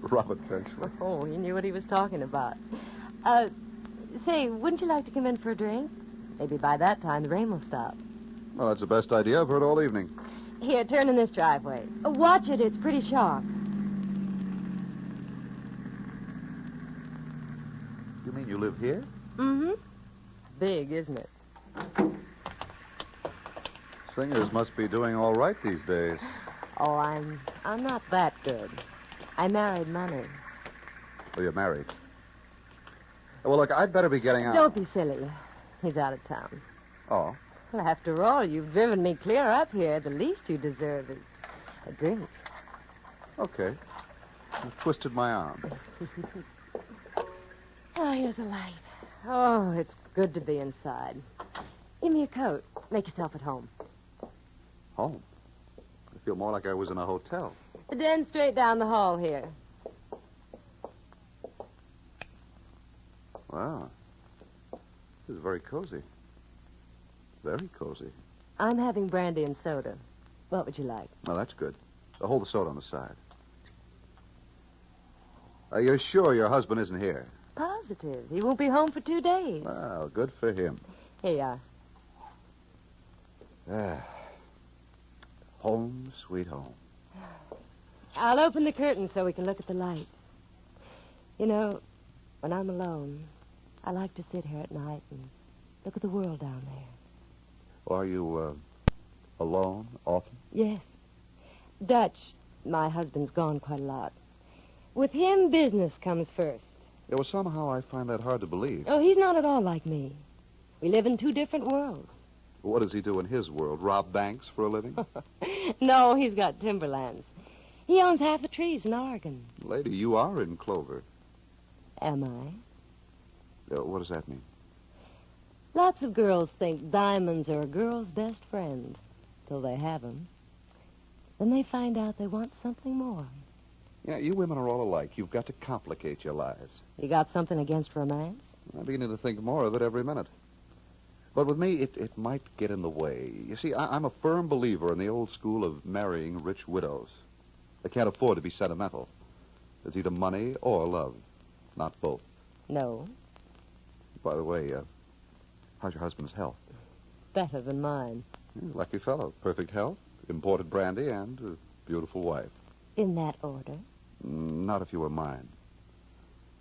Robert Bensley.
Oh, he knew what he was talking about. Say, wouldn't you like to come in for a drink? Maybe by that time the rain will stop.
Well, that's the best idea I've heard all evening.
Here, turn in this driveway. Watch it, it's pretty sharp.
You mean you live here?
Mm-hmm. Big, isn't it?
Singers must be doing all right these days.
Oh, I'm not that good. I married money.
Oh, you're married. Well, look, I'd better be getting out.
Don't be silly. He's out of town.
Oh.
Well, after all, you've driven me clear up here. The least you deserve is a drink.
Okay. You've twisted my arm.
Oh, here's a light. Oh, it's good to be inside. Give me a coat. Make yourself at home.
Home? I feel more like I was in a hotel.
The den straight down the hall here.
Wow. This is very cozy. Very cozy.
I'm having brandy and soda. What would you like?
Well, that's good. Hold the soda on the side. You're sure your husband isn't here?
Positive. He won't be home for 2 days.
Well, good for him.
Here you are.
Home, sweet home.
I'll open the curtain so we can look at the light. You know, when I'm alone, I like to sit here at night and look at the world down there.
Are you, alone often?
Yes. Dutch, my husband's gone quite a lot. With him, business comes first.
Yeah, well, somehow I find that hard to believe.
Oh, he's not at all like me. We live in 2 different worlds.
What does he do in his world? Rob banks for a living?
No, he's got timberlands. He owns half the trees in Oregon.
Lady, you are in clover.
Am I?
What does that mean?
Lots of girls think diamonds are a girl's best friend till they have 'em. Then they find out they want something more.
Yeah, you women are all alike. You've got to complicate your lives.
You got something against romance?
I'm beginning to think more of it every minute. But with me, it might get in the way. You see, I'm a firm believer in the old school of marrying rich widows. They can't afford to be sentimental. It's either money or love, not both.
No.
By the way, how's your husband's health?
Better than mine.
Lucky fellow. Perfect health, imported brandy, and a beautiful wife.
In that order?
Not if you were mine.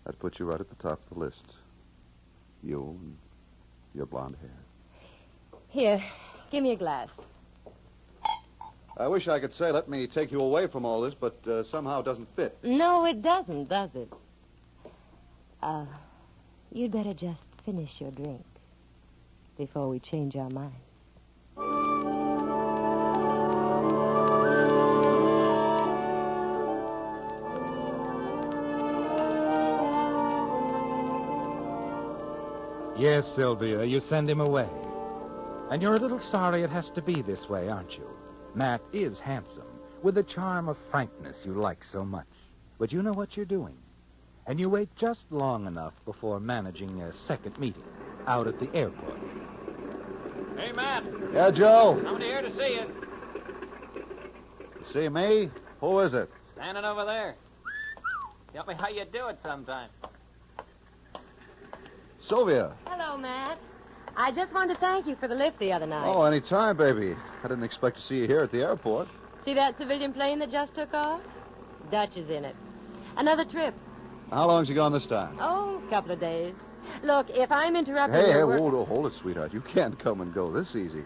I'd put you right at the top of the list. You and your blonde hair.
Here, give me a glass.
I wish I could say, let me take you away from all this, but somehow it doesn't fit.
No, it doesn't, does it? You'd better just finish your drink before we change our minds.
Yes, Sylvia, you send him away. And you're a little sorry it has to be this way, aren't you? Matt is handsome, with the charm of frankness you like so much. But you know what you're doing. And you wait just long enough before managing a second meeting out at the airport.
Hey, Matt.
Yeah, Joe?
Somebody here to see you.
See me? Who is it?
Standing over there. Tell me how you do it sometime.
Sylvia.
Hello, Matt. I just wanted to thank you for the lift the other night.
Oh, any time, baby. I didn't expect to see you here at the airport.
See that civilian plane that just took off? Dutch is in it. Another trip.
How long's he gone this time?
Oh, a couple of days. Look, if I'm interrupting
Hey,
your work...
hold it, sweetheart. You can't come and go this easy.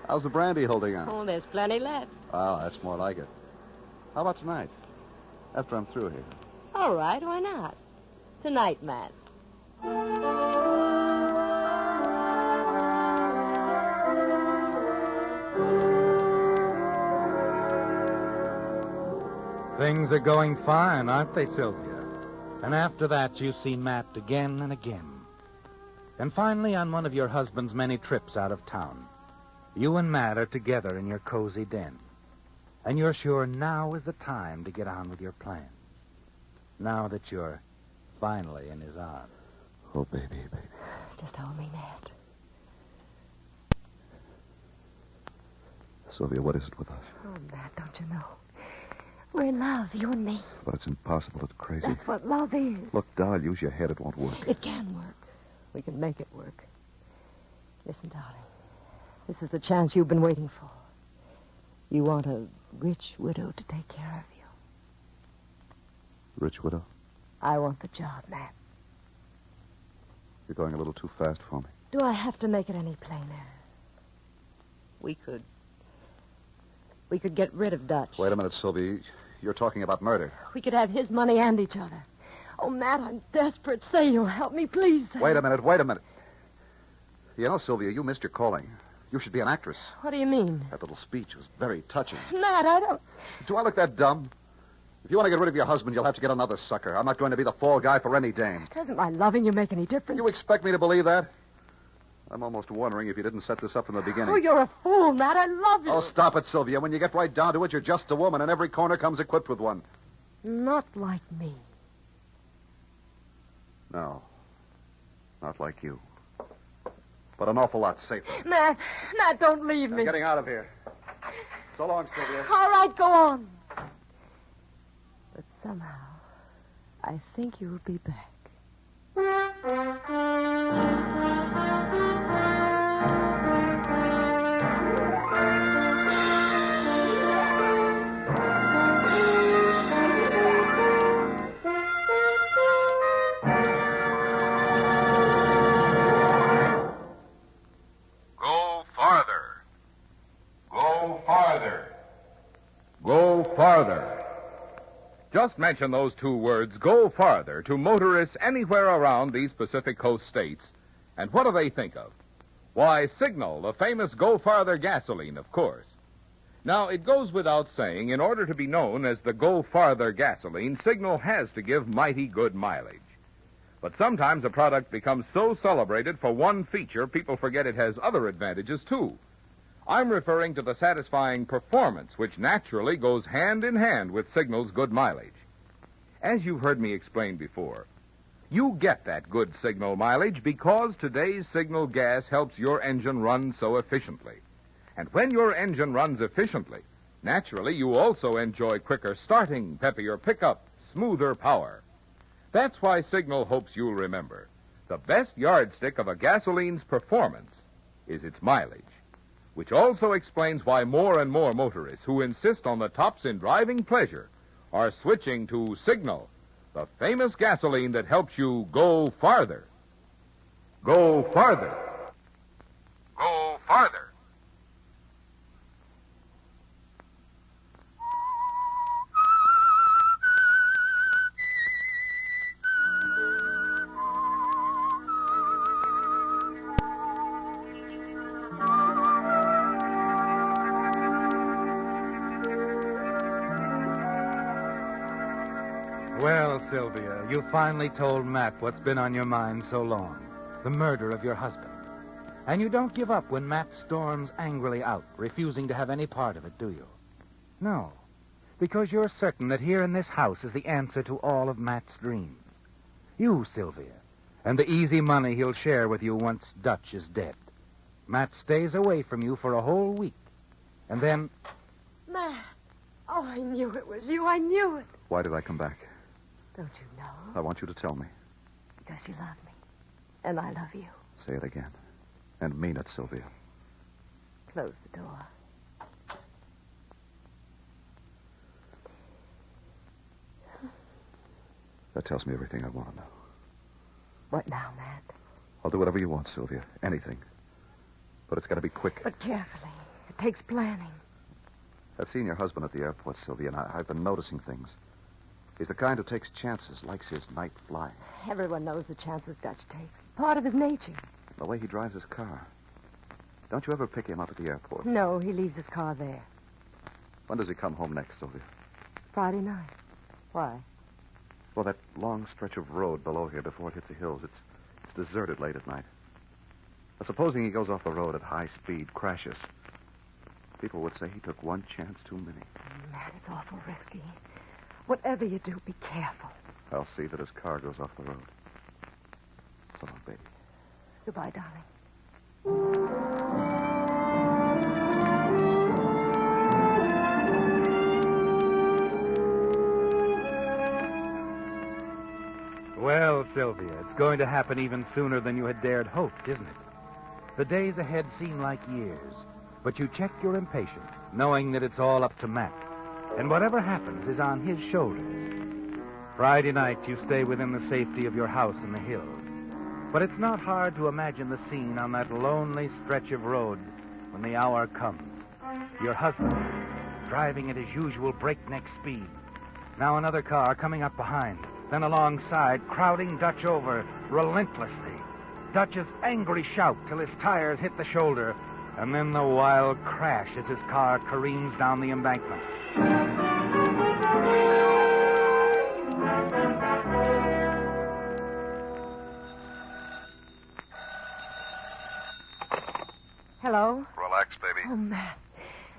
How's the brandy holding on?
Oh, there's plenty left.
Oh, that's more like it. How about tonight? After I'm through here.
All right, why not? Tonight, Matt.
Things are going fine, aren't they, Sylvia? And after that, you see Matt again and again. And finally, on one of your husband's many trips out of town, you and Matt are together in your cozy den. And you're sure now is the time to get on with your plans. Now that you're finally in his arms.
Oh, baby.
Just hold me, Matt.
Sylvia, what is it with us?
Oh, Matt, don't you know? We're in love, you and me.
But it's impossible. It's crazy.
That's what love is.
Look, doll, use your head. It won't work.
It can work. We can make it work. Listen, darling. This is the chance you've been waiting for. You want a rich widow to take care of you.
Rich widow?
I want the job, Matt.
You're going a little too fast for me.
Do I have to make it any plainer? We could get rid of Dutch.
Wait a minute, Sylvia. You're talking about murder.
We could have his money and each other. Oh, Matt, I'm desperate. Say you'll help me, please.
Wait a minute. You know, Sylvia, you missed your calling. You should be an actress.
What do you mean?
That little speech was very touching.
Matt, I don't...
Do I look that dumb? If you want to get rid of your husband, you'll have to get another sucker. I'm not going to be the fall guy for any dame.
Doesn't my loving you make any difference?
You expect me to believe that? I'm almost wondering if you didn't set this up from the beginning.
Oh, you're a fool, Matt. I love you.
Oh, stop it, Sylvia. When you get right down to it, you're just a woman, and every corner comes equipped with one.
Not like me.
No. Not like you. But an awful lot safer.
Matt, don't leave me.
I'm getting out of here. So long, Sylvia.
All right, go on. But somehow, I think you'll be back.
Go farther. Just mention those two words, go farther, to motorists anywhere around these Pacific Coast states, and what do they think of? Why, Signal, the famous Go Farther gasoline, of course. Now, it goes without saying, in order to be known as the Go Farther gasoline, Signal has to give mighty good mileage. But sometimes a product becomes so celebrated for one feature, people forget it has other advantages, too. I'm referring to the satisfying performance, which naturally goes hand in hand with Signal's good mileage. As you've heard me explain before, you get that good Signal mileage because today's Signal gas helps your engine run so efficiently. And when your engine runs efficiently, naturally you also enjoy quicker starting, peppier pickup, smoother power. That's why Signal hopes you'll remember. The best yardstick of a gasoline's performance is its mileage. Which also explains why more and more motorists who insist on the tops in driving pleasure are switching to Signal, the famous gasoline that helps you go farther. Go farther. Go farther.
Well, Sylvia, you finally told Matt what's been on your mind so long. the murder of your husband. And you don't give up when Matt storms angrily out, refusing to have any part of it, do you? No, because you're certain that here in this house is the answer to all of Matt's dreams. You, Sylvia, and the easy money he'll share with you once Dutch is dead. Matt stays away from you for a whole week. And then...
Matt! Oh, I knew it was you. I knew it.
Why did I come back?
Don't you know?
I want you to tell me.
Because you love me. And I love you.
Say it again. And mean it, Sylvia.
Close the door.
That tells me everything I want to know.
What now, Matt?
I'll do whatever you want, Sylvia. Anything. But it's got to be quick.
But carefully. It takes planning.
I've seen your husband at the airport, Sylvia, and I've been noticing things. He's the kind who takes chances, likes his night flying.
Everyone knows the chances Dutch takes. Part of his nature.
The way he drives his car. Don't you ever pick him up at the airport?
No, he leaves his car there.
When does he come home next, Sylvia?
Friday night. Why?
Well, that long stretch of road below here before it hits the hills, it's deserted late at night. Now, supposing he goes off the road at high speed, crashes. People would say he took one chance too many.
Matt, it's awful risky. Whatever you do, be careful.
I'll see that his car goes off the road. So long, baby.
Goodbye, darling.
Well, Sylvia, it's going to happen even sooner than you had dared hope, isn't it? The days ahead seem like years, but you check your impatience, knowing that it's all up to Matt. And whatever happens is on his shoulders. Friday night, you stay within the safety of your house in the hills. But it's not hard to imagine the scene on that lonely stretch of road when the hour comes. Your husband, driving at his usual breakneck speed. Now another car coming up behind, then alongside, crowding Dutch over relentlessly. Dutch's angry shout till his tires hit the shoulder, and then the wild crash as his car careens down the embankment.
Hello?
Relax, baby.
Oh, Matt.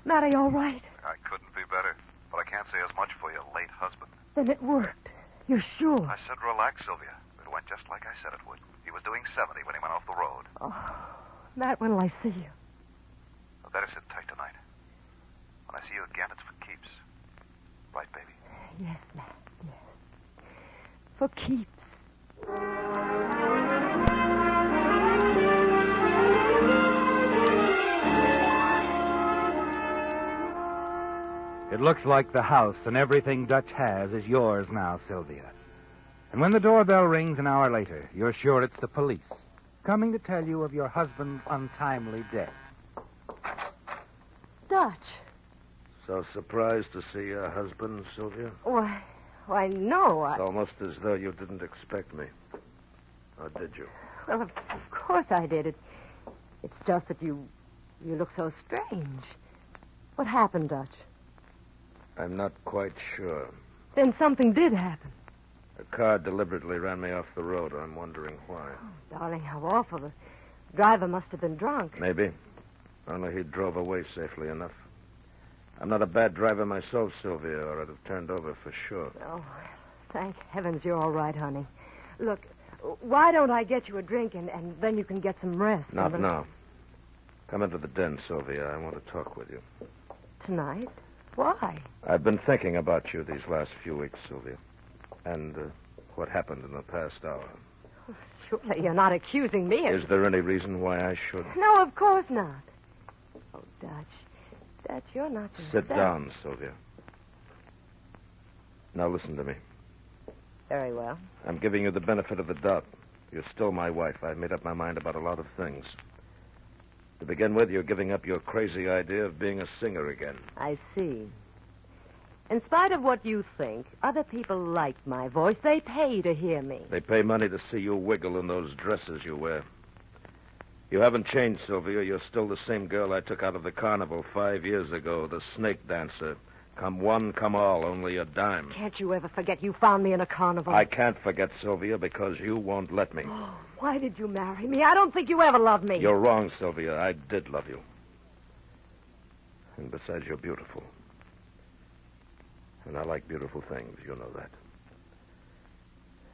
Matt, are you all right?
I couldn't be better, but I can't say as much for your late husband.
Then it worked. You're sure?
I said relax, Sylvia. It went just like I said it would. He was doing 70 when he went off the road.
Oh, Matt, when will I see you?
I better sit tight tonight. When I see you again, it's for keeps. Right, baby?
Yes, Matt, yes. For keeps.
It looks like the house and everything Dutch has is yours now, Sylvia. And when the doorbell rings an hour later, you're sure it's the police, coming to tell you of your husband's untimely death.
Dutch.
So surprised to see your husband, Sylvia?
Why, no.
It's almost as though you didn't expect me. Or did you?
Well, of course I did. It's just that you look so strange. What happened, Dutch?
I'm not quite sure.
Then something did happen.
A car deliberately ran me off the road. I'm wondering why.
Oh, darling, how awful. The driver must have been drunk.
Maybe. Only he drove away safely enough. I'm not a bad driver myself, Sylvia, or I'd have turned over for sure.
Oh, thank heavens you're all right, honey. Look, why don't I get you a drink and then you can get some rest?
Not now. Come into the den, Sylvia. I want to talk with you.
Tonight? Why?
I've been thinking about you these last few weeks, Sylvia. And what happened in the past hour.
Surely you're not accusing me of...
Is there any reason why I should?
No, of course not. Oh, Dutch, you're not yourself.
Sit down, Sylvia. Now listen to me.
Very well.
I'm giving you the benefit of the doubt. You're still my wife. I've made up my mind about a lot of things. To begin with, you're giving up your crazy idea of being a singer again.
I see. In spite of what you think, other people like my voice. They pay to hear me.
They pay money to see you wiggle in those dresses you wear. You haven't changed, Sylvia. You're still the same girl I took out of the carnival 5 years ago, the snake dancer,
Come one, come all, only a dime.
Can't you ever forget you found me in a carnival?
I can't forget, Sylvia, because you won't let me.
Oh, why did you marry me? I don't think you ever loved me.
You're wrong, Sylvia. I did love you. And besides, you're beautiful. And I like beautiful things. You know that.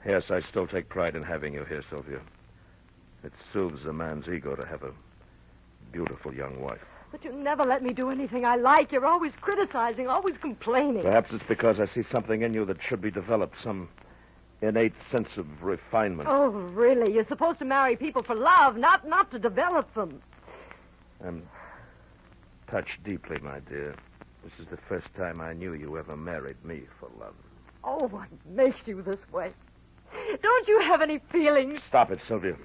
Yes, I still take pride in having you here, Sylvia. It soothes a man's ego to have a beautiful young wife.
But you never let me do anything I like. You're always criticizing, always complaining.
Perhaps it's because I see something in you that should be developed, some innate sense of refinement.
Oh, really? You're supposed to marry people for love, not to develop them.
I'm touched deeply, my dear. This is the first time I knew you ever married me for love.
Oh, what makes you this way? Don't you have any feelings?
Stop it, Sylvia.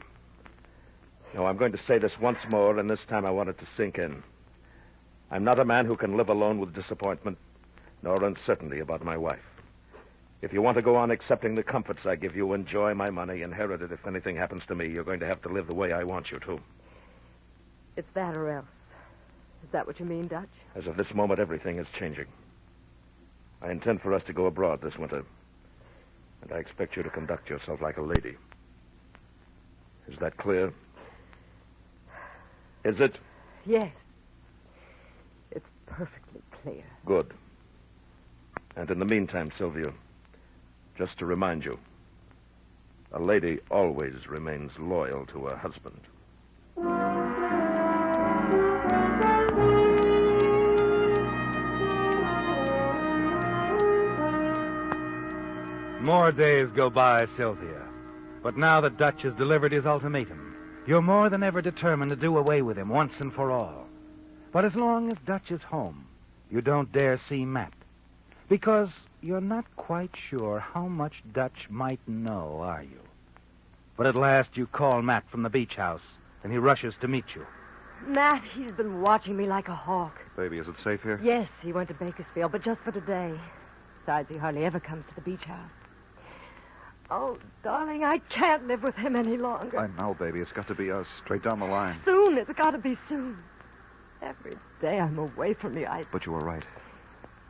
No, I'm going to say this once more, and this time I want it to sink in. I'm not a man who can live alone with disappointment, nor uncertainty about my wife. If you want to go on accepting the comforts I give you, enjoy my money, inherit it if anything happens to me, you're going to have to live the way I want you to.
It's that or else. Is that what you mean, Dutch?
As of this moment, everything is changing. I intend for us to go abroad this winter, and I expect you to conduct yourself like a lady. Is that clear? Is it?
Yes. It's perfectly clear.
Good. And in the meantime, Sylvia, just to remind you, a lady always remains loyal to her husband.
More days go by, Sylvia. But now that Dutch has delivered his ultimatum, you're more than ever determined to do away with him once and for all. But as long as Dutch is home, you don't dare see Matt. Because you're not quite sure how much Dutch might know, are you? But at last you call Matt from the beach house, and he rushes to meet you.
Matt, he's been watching me like a hawk.
Baby, is it safe here?
Yes, he went to Bakersfield, but just for today. Besides, he hardly ever comes to the beach house. Oh, darling, I can't live with him any longer.
I know, baby. It's got to be us, straight down the line.
Soon. It's got to be soon. Every day I'm away from you,
But you were right.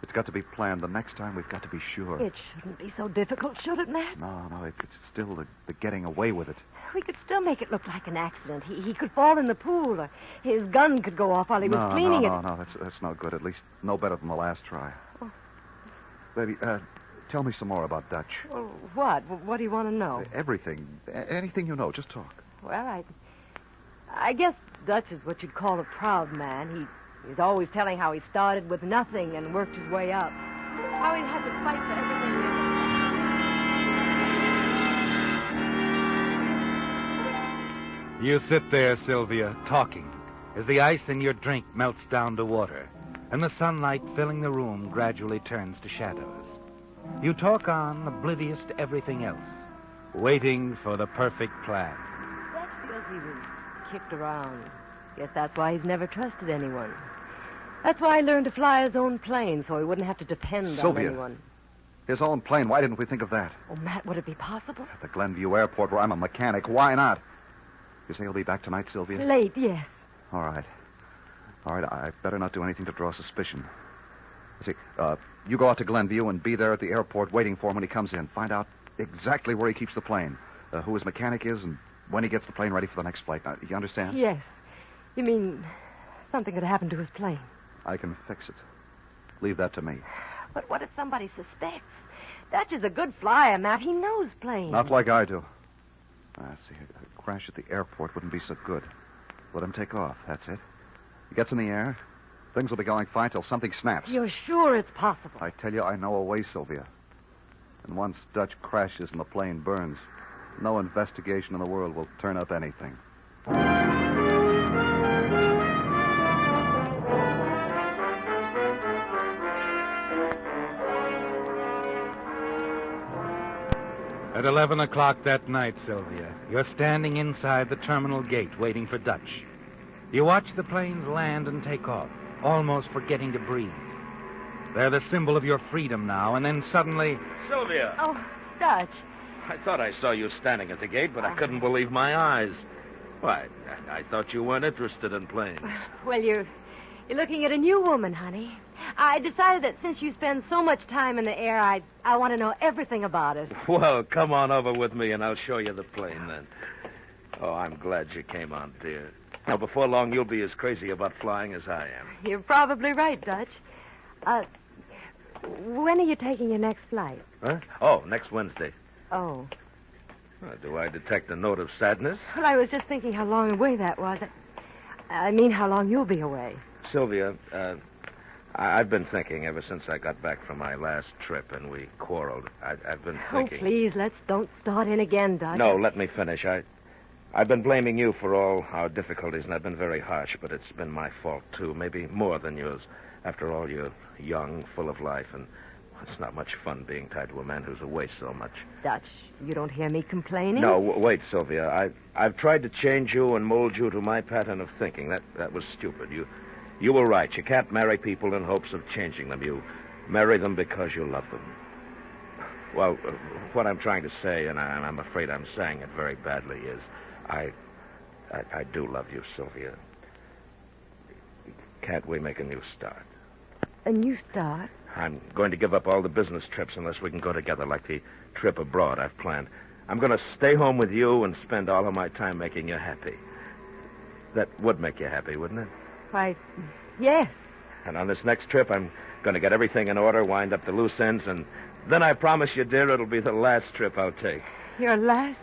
It's got to be planned. The next time we've got to be sure.
It shouldn't be so difficult, should it, Matt?
No, it's still the getting away with it.
We could still make it look like an accident. He could fall in the pool, or his gun could go off while he was cleaning it.
No, that's no good. At least no better than the last try. Oh. Baby, tell me some more about Dutch.
Well, what? What do you want to know?
Everything. Anything you know. Just talk.
Well, I guess Dutch is what you'd call a proud man. He's always telling how he started with nothing and worked his way up. How he had to fight for everything.
You sit there, Sylvia, talking, as the ice in your drink melts down to water, and the sunlight filling the room gradually turns to shadows. You talk on, oblivious to everything else, waiting for the perfect plan.
Dutch feels he was kicked around. Guess that's why he's never trusted anyone. That's why he learned to fly his own plane, so he wouldn't have to depend on anyone.
His own plane. Why didn't we think of that?
Oh, Matt, would it be possible?
At the Glenview Airport, where I'm a mechanic. Why not? You say he'll be back tonight, Sylvia?
Late, yes.
All right. I better not do anything to draw suspicion. See, you go out to Glenview and be there at the airport waiting for him when he comes in. Find out exactly where he keeps the plane, who his mechanic is, and when he gets the plane ready for the next flight. Now, you understand?
Yes. You mean something could happen to his plane?
I can fix it. Leave that to me.
But what if somebody suspects? Dutch is a good flyer, Matt. He knows planes.
Not like I do. See, a crash at the airport wouldn't be so good. Let him take off. That's it. He gets in the air. Things will be going fine till something snaps.
You're sure it's possible?
I tell you, I know a way, Sylvia. And once Dutch crashes and the plane burns, no investigation in the world will turn up anything.
At 11 o'clock that night, Sylvia, you're standing inside the terminal gate waiting for Dutch. You watch the planes land and take off, almost forgetting to breathe. They're the symbol of your freedom now, and then suddenly...
Sylvia!
Oh, Dutch.
I thought I saw you standing at the gate, but I couldn't believe my eyes. Why, I thought you weren't interested in planes.
Well, you're looking at a new woman, honey. I decided that since you spend so much time in the air, I want to know everything about it.
Well, come on over with me and I'll show you the plane then. Oh, I'm glad you came on, dear. Now, before long, you'll be as crazy about flying as I am.
You're probably right, Dutch. When are you taking your next flight?
Huh? Oh, next Wednesday.
Oh.
Do I detect a note of sadness?
Well, I was just thinking how long away that was. I mean, how long you'll be away.
Sylvia, I've been thinking ever since I got back from my last trip and we quarreled. I've been thinking...
Oh, please, don't start in again, Dutch.
No, let me finish. I've been blaming you for all our difficulties, and I've been very harsh, but it's been my fault, too. Maybe more than yours. After all, you're young, full of life, and it's not much fun being tied to a man who's away so much.
Dutch, you don't hear me complaining?
No, wait, Sylvia. I've tried to change you and mold you to my pattern of thinking. That was stupid. You were right. You can't marry people in hopes of changing them. You marry them because you love them. Well, what I'm trying to say, and I'm afraid I'm saying it very badly, is I do love you, Sylvia. Can't we make a new start?
A new start?
I'm going to give up all the business trips unless we can go together, like the trip abroad I've planned. I'm going to stay home with you and spend all of my time making you happy. That would make you happy, wouldn't it?
Why, yes.
And on this next trip, I'm going to get everything in order, wind up the loose ends, and then I promise you, dear, it'll be the last trip I'll take.
Your last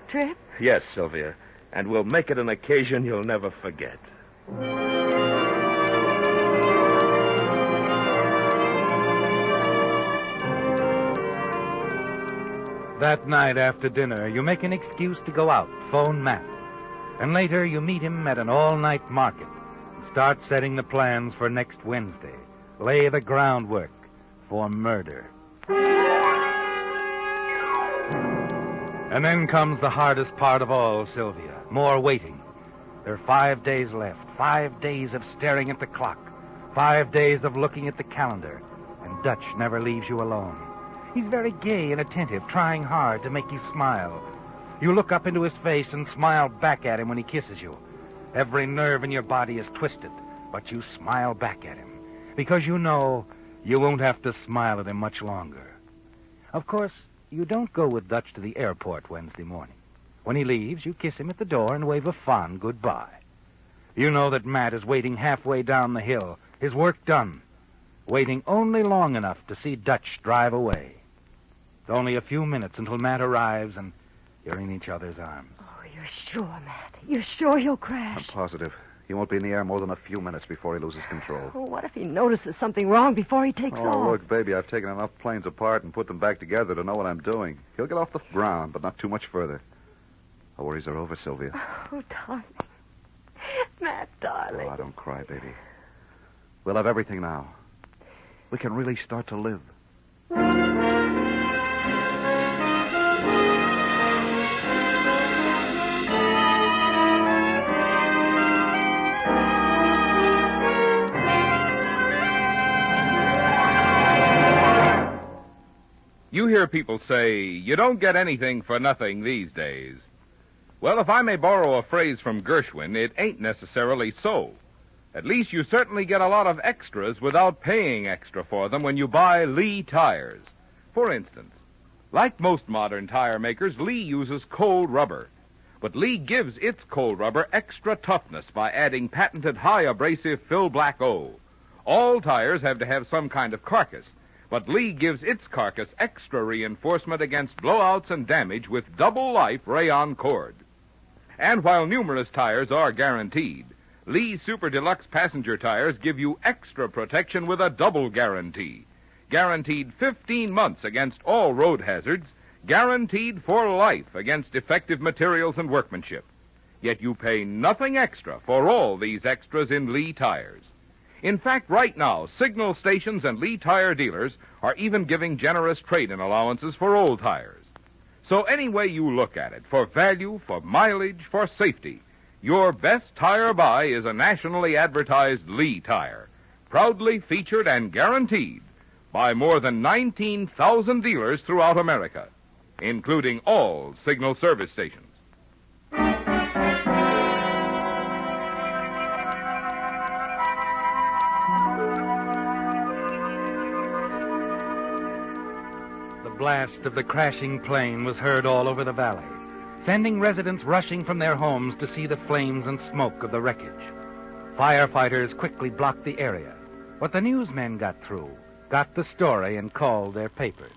trip?
Yes, Sylvia. And we'll make it an occasion you'll never forget.
That night after dinner, you make an excuse to go out, phone Matt. And later, you meet him at an all-night market and start setting the plans for next Wednesday. Lay the groundwork for murder. And then comes the hardest part of all, Sylvia. More waiting. There are 5 days left. 5 days of staring at the clock. 5 days of looking at the calendar. And Dutch never leaves you alone. He's very gay and attentive, trying hard to make you smile. You look up into his face and smile back at him when he kisses you. Every nerve in your body is twisted, but you smile back at him. Because you know you won't have to smile at him much longer. Of course, you don't go with Dutch to the airport Wednesday morning. When he leaves, you kiss him at the door and wave a fond goodbye. You know that Matt is waiting halfway down the hill, his work done, waiting only long enough to see Dutch drive away. It's only a few minutes until Matt arrives and you're in each other's arms.
Oh, you're sure, Matt? You're sure he'll crash?
I'm positive. He won't be in the air more than a few minutes before he loses control.
Oh, what if he notices something wrong before he takes off?
Oh, look, baby, I've taken enough planes apart and put them back together to know what I'm doing. He'll get off the ground, but not too much further. Our worries are over, Sylvia.
Oh, darling. Matt, darling.
Oh, don't cry, baby. We'll have everything now. We can really start to live.
You hear people say, you don't get anything for nothing these days. Well, if I may borrow a phrase from Gershwin, it ain't necessarily so. At least you certainly get a lot of extras without paying extra for them when you buy Lee tires. For instance, like most modern tire makers, Lee uses cold rubber. But Lee gives its cold rubber extra toughness by adding patented high abrasive Phil Black O. All tires have to have some kind of carcass, but Lee gives its carcass extra reinforcement against blowouts and damage with double-life rayon cord. And while numerous tires are guaranteed, Lee Super Deluxe passenger tires give you extra protection with a double guarantee. Guaranteed 15 months against all road hazards, guaranteed for life against defective materials and workmanship. Yet you pay nothing extra for all these extras in Lee tires. In fact, right now, signal stations and Lee tire dealers are even giving generous trade-in allowances for old tires. So any way you look at it, for value, for mileage, for safety, your best tire buy is a nationally advertised Lee tire, proudly featured and guaranteed by more than 19,000 dealers throughout America, including all signal service stations.
blast of the crashing plane was heard all over the valley, sending residents rushing from their homes to see the flames and smoke of the wreckage. Firefighters quickly blocked the area, but the newsmen got through, got the story, and called their papers.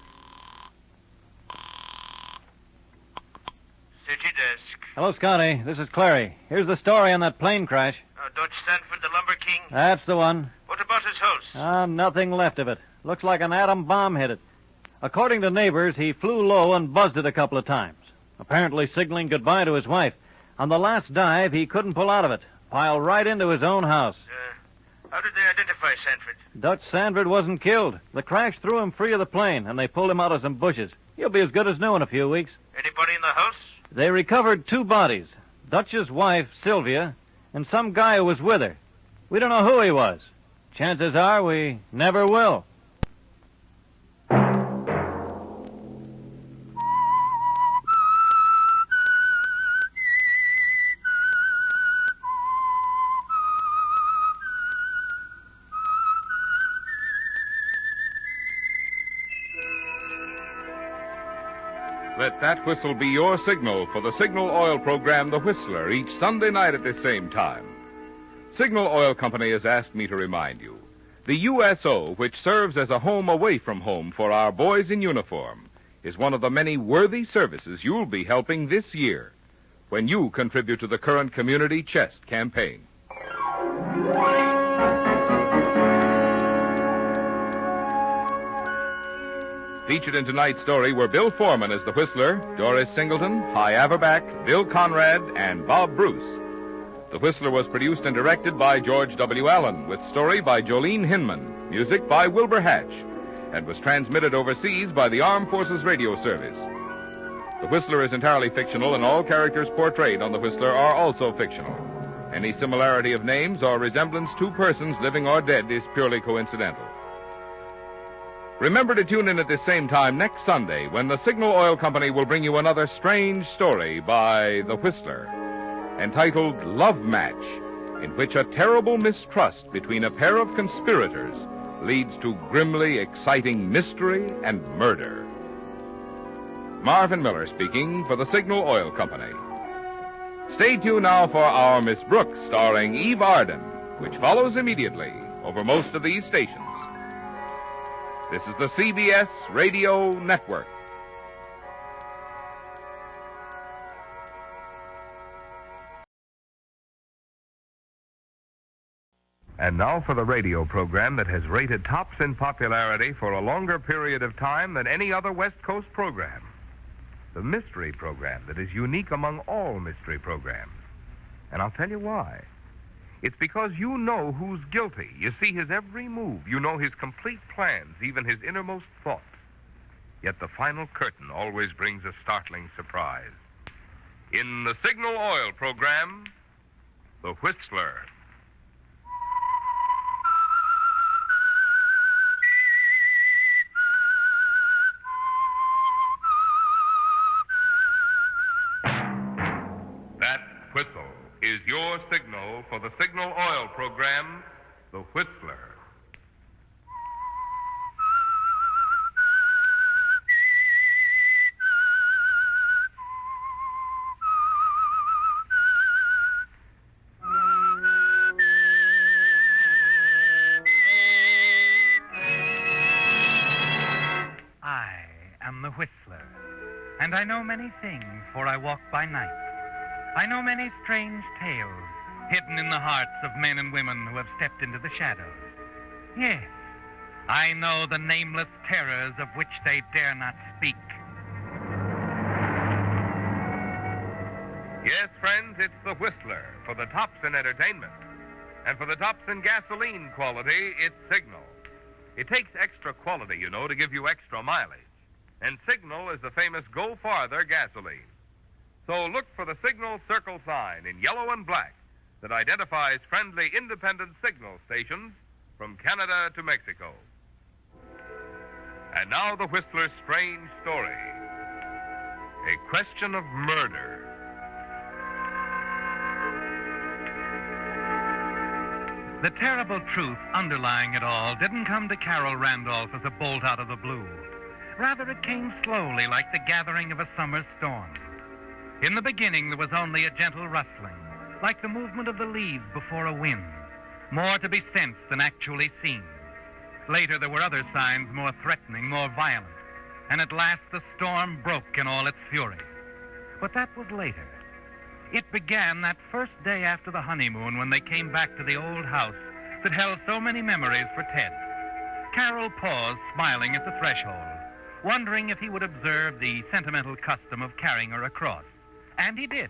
City desk.
Hello, Scotty. This is Clary. Here's the story on that plane crash.
Dutch Stanford, the Lumber King.
That's the one.
What about his house?
Nothing left of it. Looks like an atom bomb hit it. According to neighbors, he flew low and buzzed it a couple of times, apparently signaling goodbye to his wife. On the last dive, he couldn't pull out of it. Piled right into his own house.
How did they identify Sanford?
Dutch Sandford wasn't killed. The crash threw him free of the plane, and they pulled him out of some bushes. He'll be as good as new in a few weeks.
Anybody in the house?
They recovered 2 bodies. Dutch's wife, Sylvia, and some guy who was with her. We don't know who he was. Chances are we never will.
Let that whistle be your signal for the Signal Oil program, The Whistler, each Sunday night at this same time. Signal Oil Company has asked me to remind you, the USO, which serves as a home away from home for our boys in uniform, is one of the many worthy services you'll be helping this year when you contribute to the current Community Chest campaign. Featured in tonight's story were Bill Foreman as the Whistler, Doris Singleton, Hy Averback, Bill Conrad, and Bob Bruce. The Whistler was produced and directed by George W. Allen, with story by Jolene Hinman, music by Wilbur Hatch, and was transmitted overseas by the Armed Forces Radio Service. The Whistler is entirely fictional, and all characters portrayed on The Whistler are also fictional. Any similarity of names or resemblance to persons living or dead is purely coincidental. Remember to tune in at the same time next Sunday when the Signal Oil Company will bring you another strange story by The Whistler, entitled Love Match, in which a terrible mistrust between a pair of conspirators leads to grimly exciting mystery and murder. Marvin Miller speaking for the Signal Oil Company. Stay tuned now for our Miss Brooks, starring Eve Arden, which follows immediately over most of these stations. This is the CBS Radio Network.
And now for the radio program that has rated tops in popularity for a longer period of time than any other West Coast program. The mystery program that is unique among all mystery programs. And I'll tell you why. It's because you know who's guilty. You see his every move. You know his complete plans, even his innermost thoughts. Yet the final curtain always brings a startling surprise. In the Signal Oil program, The Whistler. That whistle is your signal for the Signal Oil program, The Whistler.
I am the Whistler, and I know many things, for I walk by night. I know many strange tales hidden in the hearts of men and women who have stepped into the shadows. Yes, I know the nameless terrors of which they dare not speak.
Yes, friends, it's The Whistler for the tops in entertainment. And for the tops in gasoline quality, it's Signal. It takes extra quality, you know, to give you extra mileage. And Signal is the famous Go Farther gasoline. So look for the Signal circle sign in yellow and black that identifies friendly independent signal stations from Canada to Mexico. And now the Whistler's strange story. A question of murder.
The terrible truth underlying it all didn't come to Carol Randolph as a bolt out of the blue. Rather, it came slowly, like the gathering of a summer storm. In the beginning, there was only a gentle rustling, like the movement of the leaves before a wind, more to be sensed than actually seen. Later, there were other signs more threatening, more violent, and at last the storm broke in all its fury. But that was later. It began that first day after the honeymoon when they came back to the old house that held so many memories for Ted. Carol paused, smiling at the threshold, wondering if he would observe the sentimental custom of carrying her across. And he did.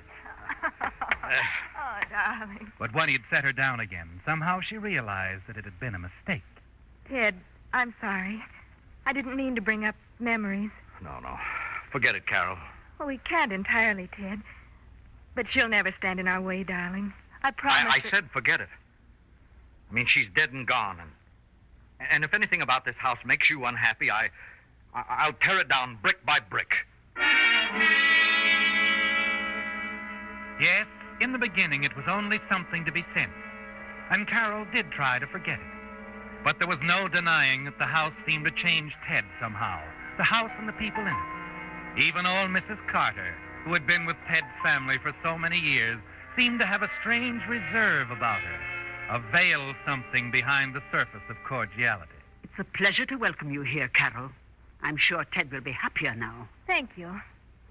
Oh, darling.
But when he'd set her down again, somehow she realized that it had been a mistake.
Ted, I'm sorry. I didn't mean to bring up memories.
No. Forget it, Carol.
Well, we can't entirely, Ted. But she'll never stand in our way, darling. I promise.
I said forget it. I mean, she's dead and gone. And if anything about this house makes you unhappy, I'll tear it down brick by brick.
Yes, in the beginning it was only something to be sensed. And Carol did try to forget it. But there was no denying that the house seemed to change Ted somehow. The house and the people in it. Even old Mrs. Carter, who had been with Ted's family for so many years, seemed to have a strange reserve about her. A veil something behind the surface of cordiality.
It's a pleasure to welcome you here, Carol. I'm sure Ted will be happier now.
Thank you.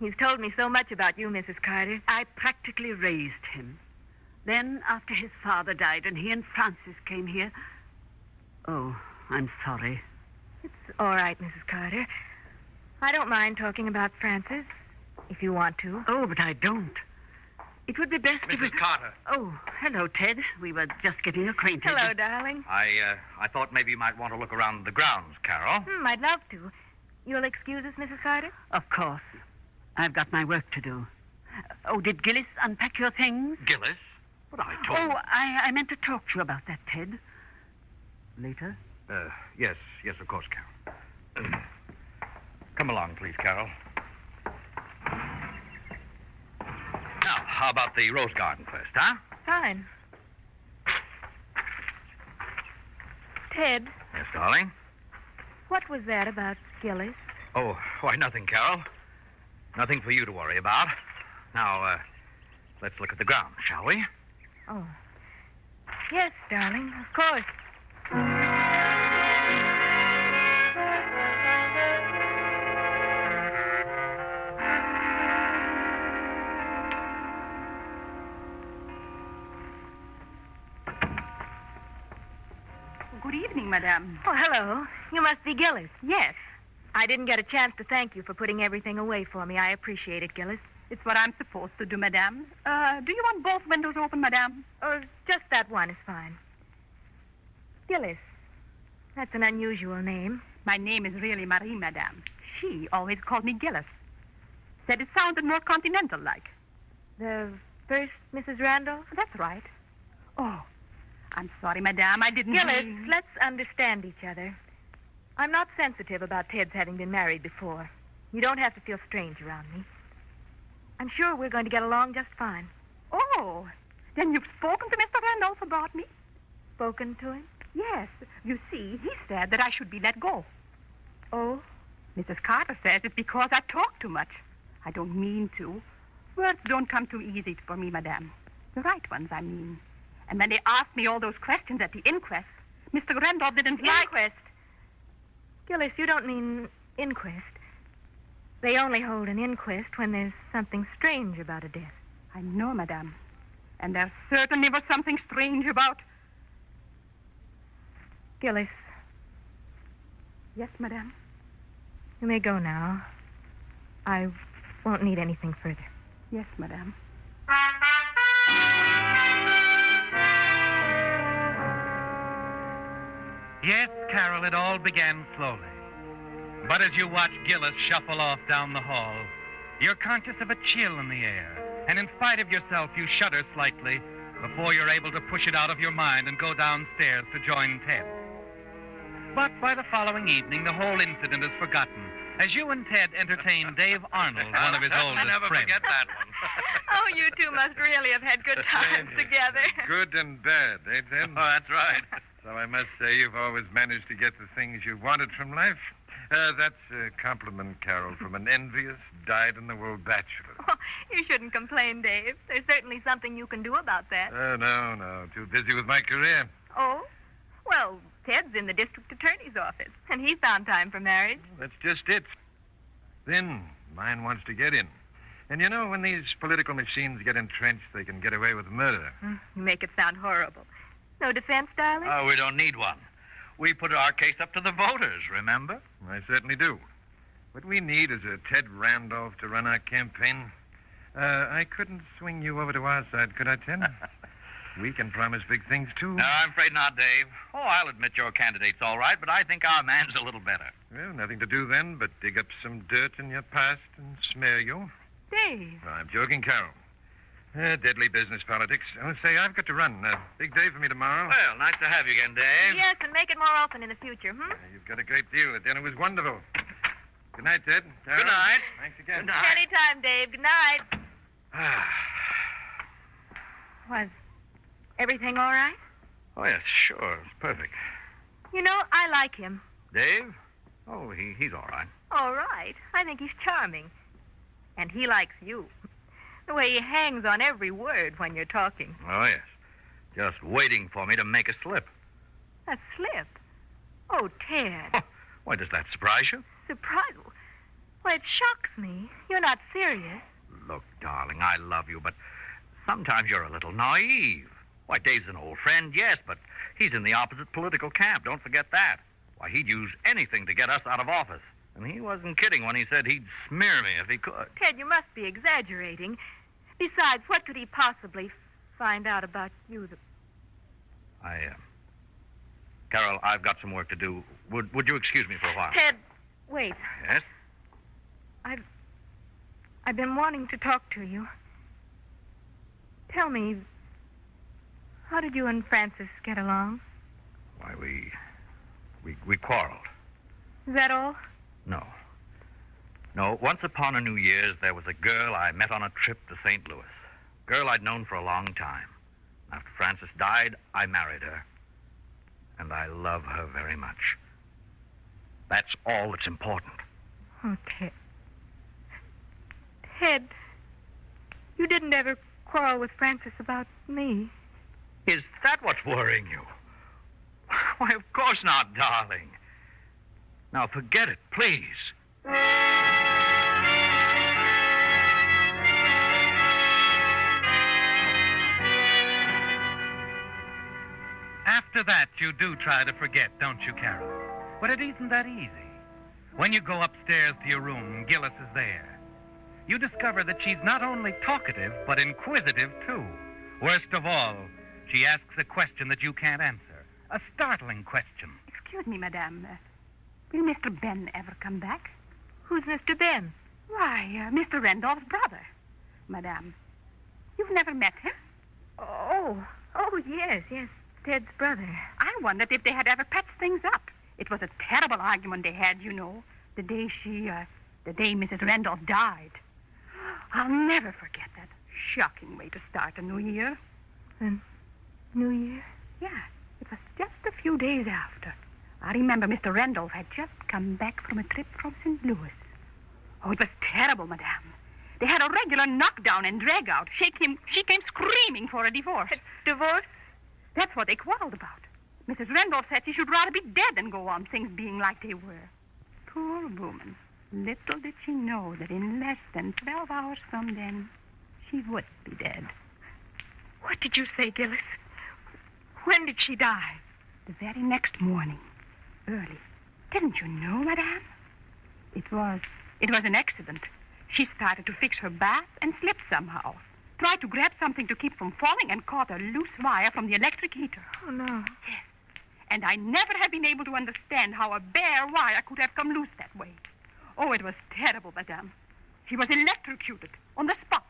He's told me so much about you, Mrs. Carter.
I practically raised him. Then, after his father died and he and Francis came here... Oh, I'm sorry.
It's all right, Mrs. Carter. I don't mind talking about Francis, if you want to.
Oh, but I don't. It would be best if...
Mrs. Carter.
Oh, hello, Ted. We were just getting acquainted.
Hello, darling.
I thought maybe you might want to look around the grounds, Carol.
I'd love to. You'll excuse us, Mrs. Carter?
Of course. I've got my work to do. Oh, did Gillis unpack your things?
Gillis? But I told...
Oh, I meant to talk to you about that, Ted. Later?
Yes, of course, Carol. Come along, please, Carol. Now, how about the rose garden first, huh?
Fine. Ted.
Yes, darling?
What was that about Gillis?
Oh, why, nothing, Carol. Nothing for you to worry about. Now, let's look at the grounds, shall we?
Oh. Yes, darling, of course.
Good evening, madame.
Oh, hello. You must be Gillis.
Yes.
I didn't get a chance to thank you for putting everything away for me. I appreciate it, Gillis.
It's what I'm supposed to do, madame. Do you want both windows open, madame?
Oh, just that one is fine. Gillis. That's an unusual name.
My name is really Marie, madame. She always called me Gillis. Said it sounded more continental-like.
The first Mrs. Randolph?
That's right. Oh, I'm sorry, madame. I didn't
Gillis,
mean...
let's understand each other. I'm not sensitive about Ted's having been married before. You don't have to feel strange around me. I'm sure we're going to get along just fine.
Oh, then you've spoken to Mr. Randolph about me?
Spoken to him?
Yes. You see, he said that I should be let go.
Oh?
Mrs. Carter says it's because I talk too much. I don't mean to. Words don't come too easy for me, madame. The right ones, I mean. And when they asked me all those questions at the inquest, Mr. Randolph didn't like...
Inquest? Gillis, you don't mean inquest. They only hold an inquest when there's something strange about a death.
I know, madame. And there certainly was something strange about...
Gillis.
Yes, madame?
You may go now. I won't need anything further.
Yes, madame.
Yes, Carol, it all began slowly. But as you watch Gillis shuffle off down the hall, you're conscious of a chill in the air. And in spite of yourself, you shudder slightly before you're able to push it out of your mind and go downstairs to join Ted. But by the following evening, the whole incident is forgotten as you and Ted entertain Dave Arnold, one of his oldest
I never
friends.
forget that one.
Oh, you two must really have had good times together.
Good and bad, eh, Ted?
Oh, that's right.
So I must say you've always managed to get the things you wanted from life.
That's a compliment, Carol, from an envious, dyed-in-the-wool bachelor.
Oh, you shouldn't complain, Dave. There's certainly something you can do about that.
Oh, no. Too busy with my career.
Oh? Well, Ted's in the district attorney's office, and he found time for marriage.
That's just it. Then mine wants to get in. And you know, when these political machines get entrenched, they can get away with murder.
You make it sound horrible. No defense, darling?
Oh, we don't need one. We put our case up to the voters, remember?
I certainly do. What we need is a Ted Randolph to run our campaign. I couldn't swing you over to our side, could I, Ted? We can promise big things, too.
No, I'm afraid not, Dave. Oh, I'll admit your candidate's all right, but I think our man's a little better.
Well, nothing to do then but dig up some dirt in your past and smear you.
Dave.
No, I'm joking, Carol. Deadly business politics. Oh, say, I've got to run. Big day for me tomorrow.
Well, nice to have you again, Dave.
Yes, and make it more often in the future,
You've got a great deal. The dinner was wonderful. Good night, Ted. Carol.
Good night.
Thanks again.
Good night.
Anytime, Dave. Good night. Was everything all right?
Oh, yes, sure. It's perfect.
You know, I like him.
Dave? Oh, he's all right.
All right. I think he's charming. And he likes you. The way he hangs on every word when you're talking.
Oh, yes. Just waiting for me to make a slip.
A slip? Oh, Ted.
Why, does that surprise you?
Surprise? Why, it shocks me. You're not serious.
Look, darling, I love you, but sometimes you're a little naive. Why, Dave's an old friend, yes, but he's in the opposite political camp. Don't forget that. Why, he'd use anything to get us out of office. And he wasn't kidding when he said he'd smear me if he could.
Ted, you must be exaggerating. Besides, what could he possibly find out about you?
Carol, I've got some work to do. Would you excuse me for a while?
Ted, wait.
Yes?
I've been wanting to talk to you. Tell me, how did you and Francis get along?
Why, we quarreled.
Is that all?
No, once upon a New Year's, there was a girl I met on a trip to St. Louis. Girl I'd known for a long time. After Francis died, I married her. And I love her very much. That's all that's important.
Oh, Ted. Ted, you didn't ever quarrel with Francis about me.
Is that what's worrying you? Why, of course not, darling. Now, forget it, please.
After that, you do try to forget, don't you, Carol? But it isn't that easy. When you go upstairs to your room, Gillis is there. You discover that she's not only talkative, but inquisitive, too. Worst of all, she asks a question that you can't answer. A startling question.
Excuse me, madame. Will Mr. Ben ever come back?
Who's Mr. Ben?
Why, Mr. Randolph's brother. Madame, you've never met him?
Oh, yes, Ted's brother.
I wondered if they had ever patched things up. It was a terrible argument they had, you know, the day Mrs. Randolph died. I'll never forget that shocking way to start a new year.
New Year?
Yeah, it was just a few days after. I remember Mr. Randolph had just come back from a trip from St. Louis. Oh, it was terrible, madame. They had a regular knockdown and drag-out. She came screaming for a divorce.
Divorce?
That's what they quarreled about. Mrs. Randolph said she should rather be dead than go on things being like they were. Poor woman. Little did she know that in less than 12 hours from then, she would be dead.
What did you say, Gillis? When did she die?
The very next morning. Early. Didn't you know, madame? It was an accident. She started to fix her bath and slipped somehow. Tried to grab something to keep from falling and caught a loose wire from the electric heater.
Oh, no.
Yes. And I never have been able to understand how a bare wire could have come loose that way. Oh, it was terrible, madame. She was electrocuted on the spot.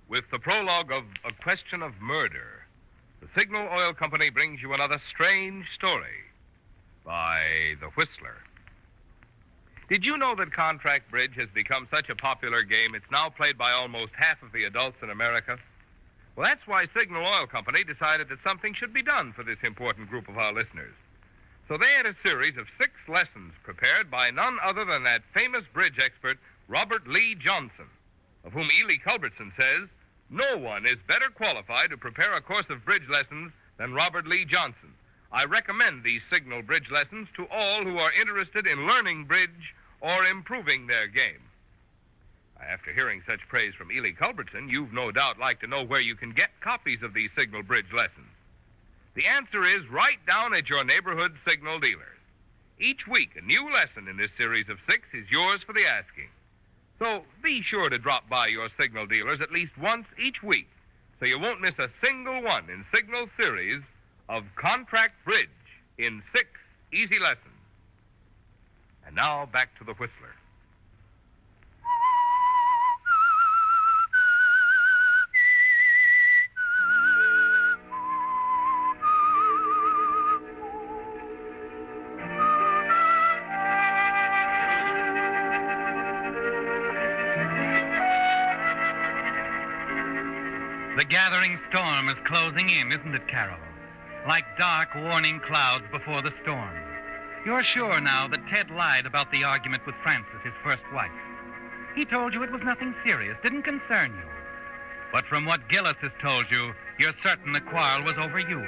With the prologue of A Question of Murder, the Signal Oil Company brings you another strange story by The Whistler.
Did you know that contract bridge has become such a popular game it's now played by almost half of the adults in America? Well, that's why Signal Oil Company decided that something should be done for this important group of our listeners. So they had a series of 6 lessons prepared by none other than that famous bridge expert, Robert Lee Johnson, of whom Ely Culbertson says, no one is better qualified to prepare a course of bridge lessons than Robert Lee Johnson. I recommend these Signal bridge lessons to all who are interested in learning bridge or improving their game. After hearing such praise from Ely Culbertson, you've no doubt like to know where you can get copies of these Signal bridge lessons. The answer is right down at your neighborhood Signal dealer. Each week, a new lesson in this series of 6 is yours for the asking. So be sure to drop by your Signal dealers at least once each week so you won't miss a single one in Signal's series of Contract Bridge in 6 easy lessons. And now back to the Whistler.
The gathering storm is closing in, isn't it, Carol? Like dark, warning clouds before the storm. You're sure now that Ted lied about the argument with Frances, his first wife. He told you it was nothing serious, didn't concern you. But from what Gillis has told you, you're certain the quarrel was over you,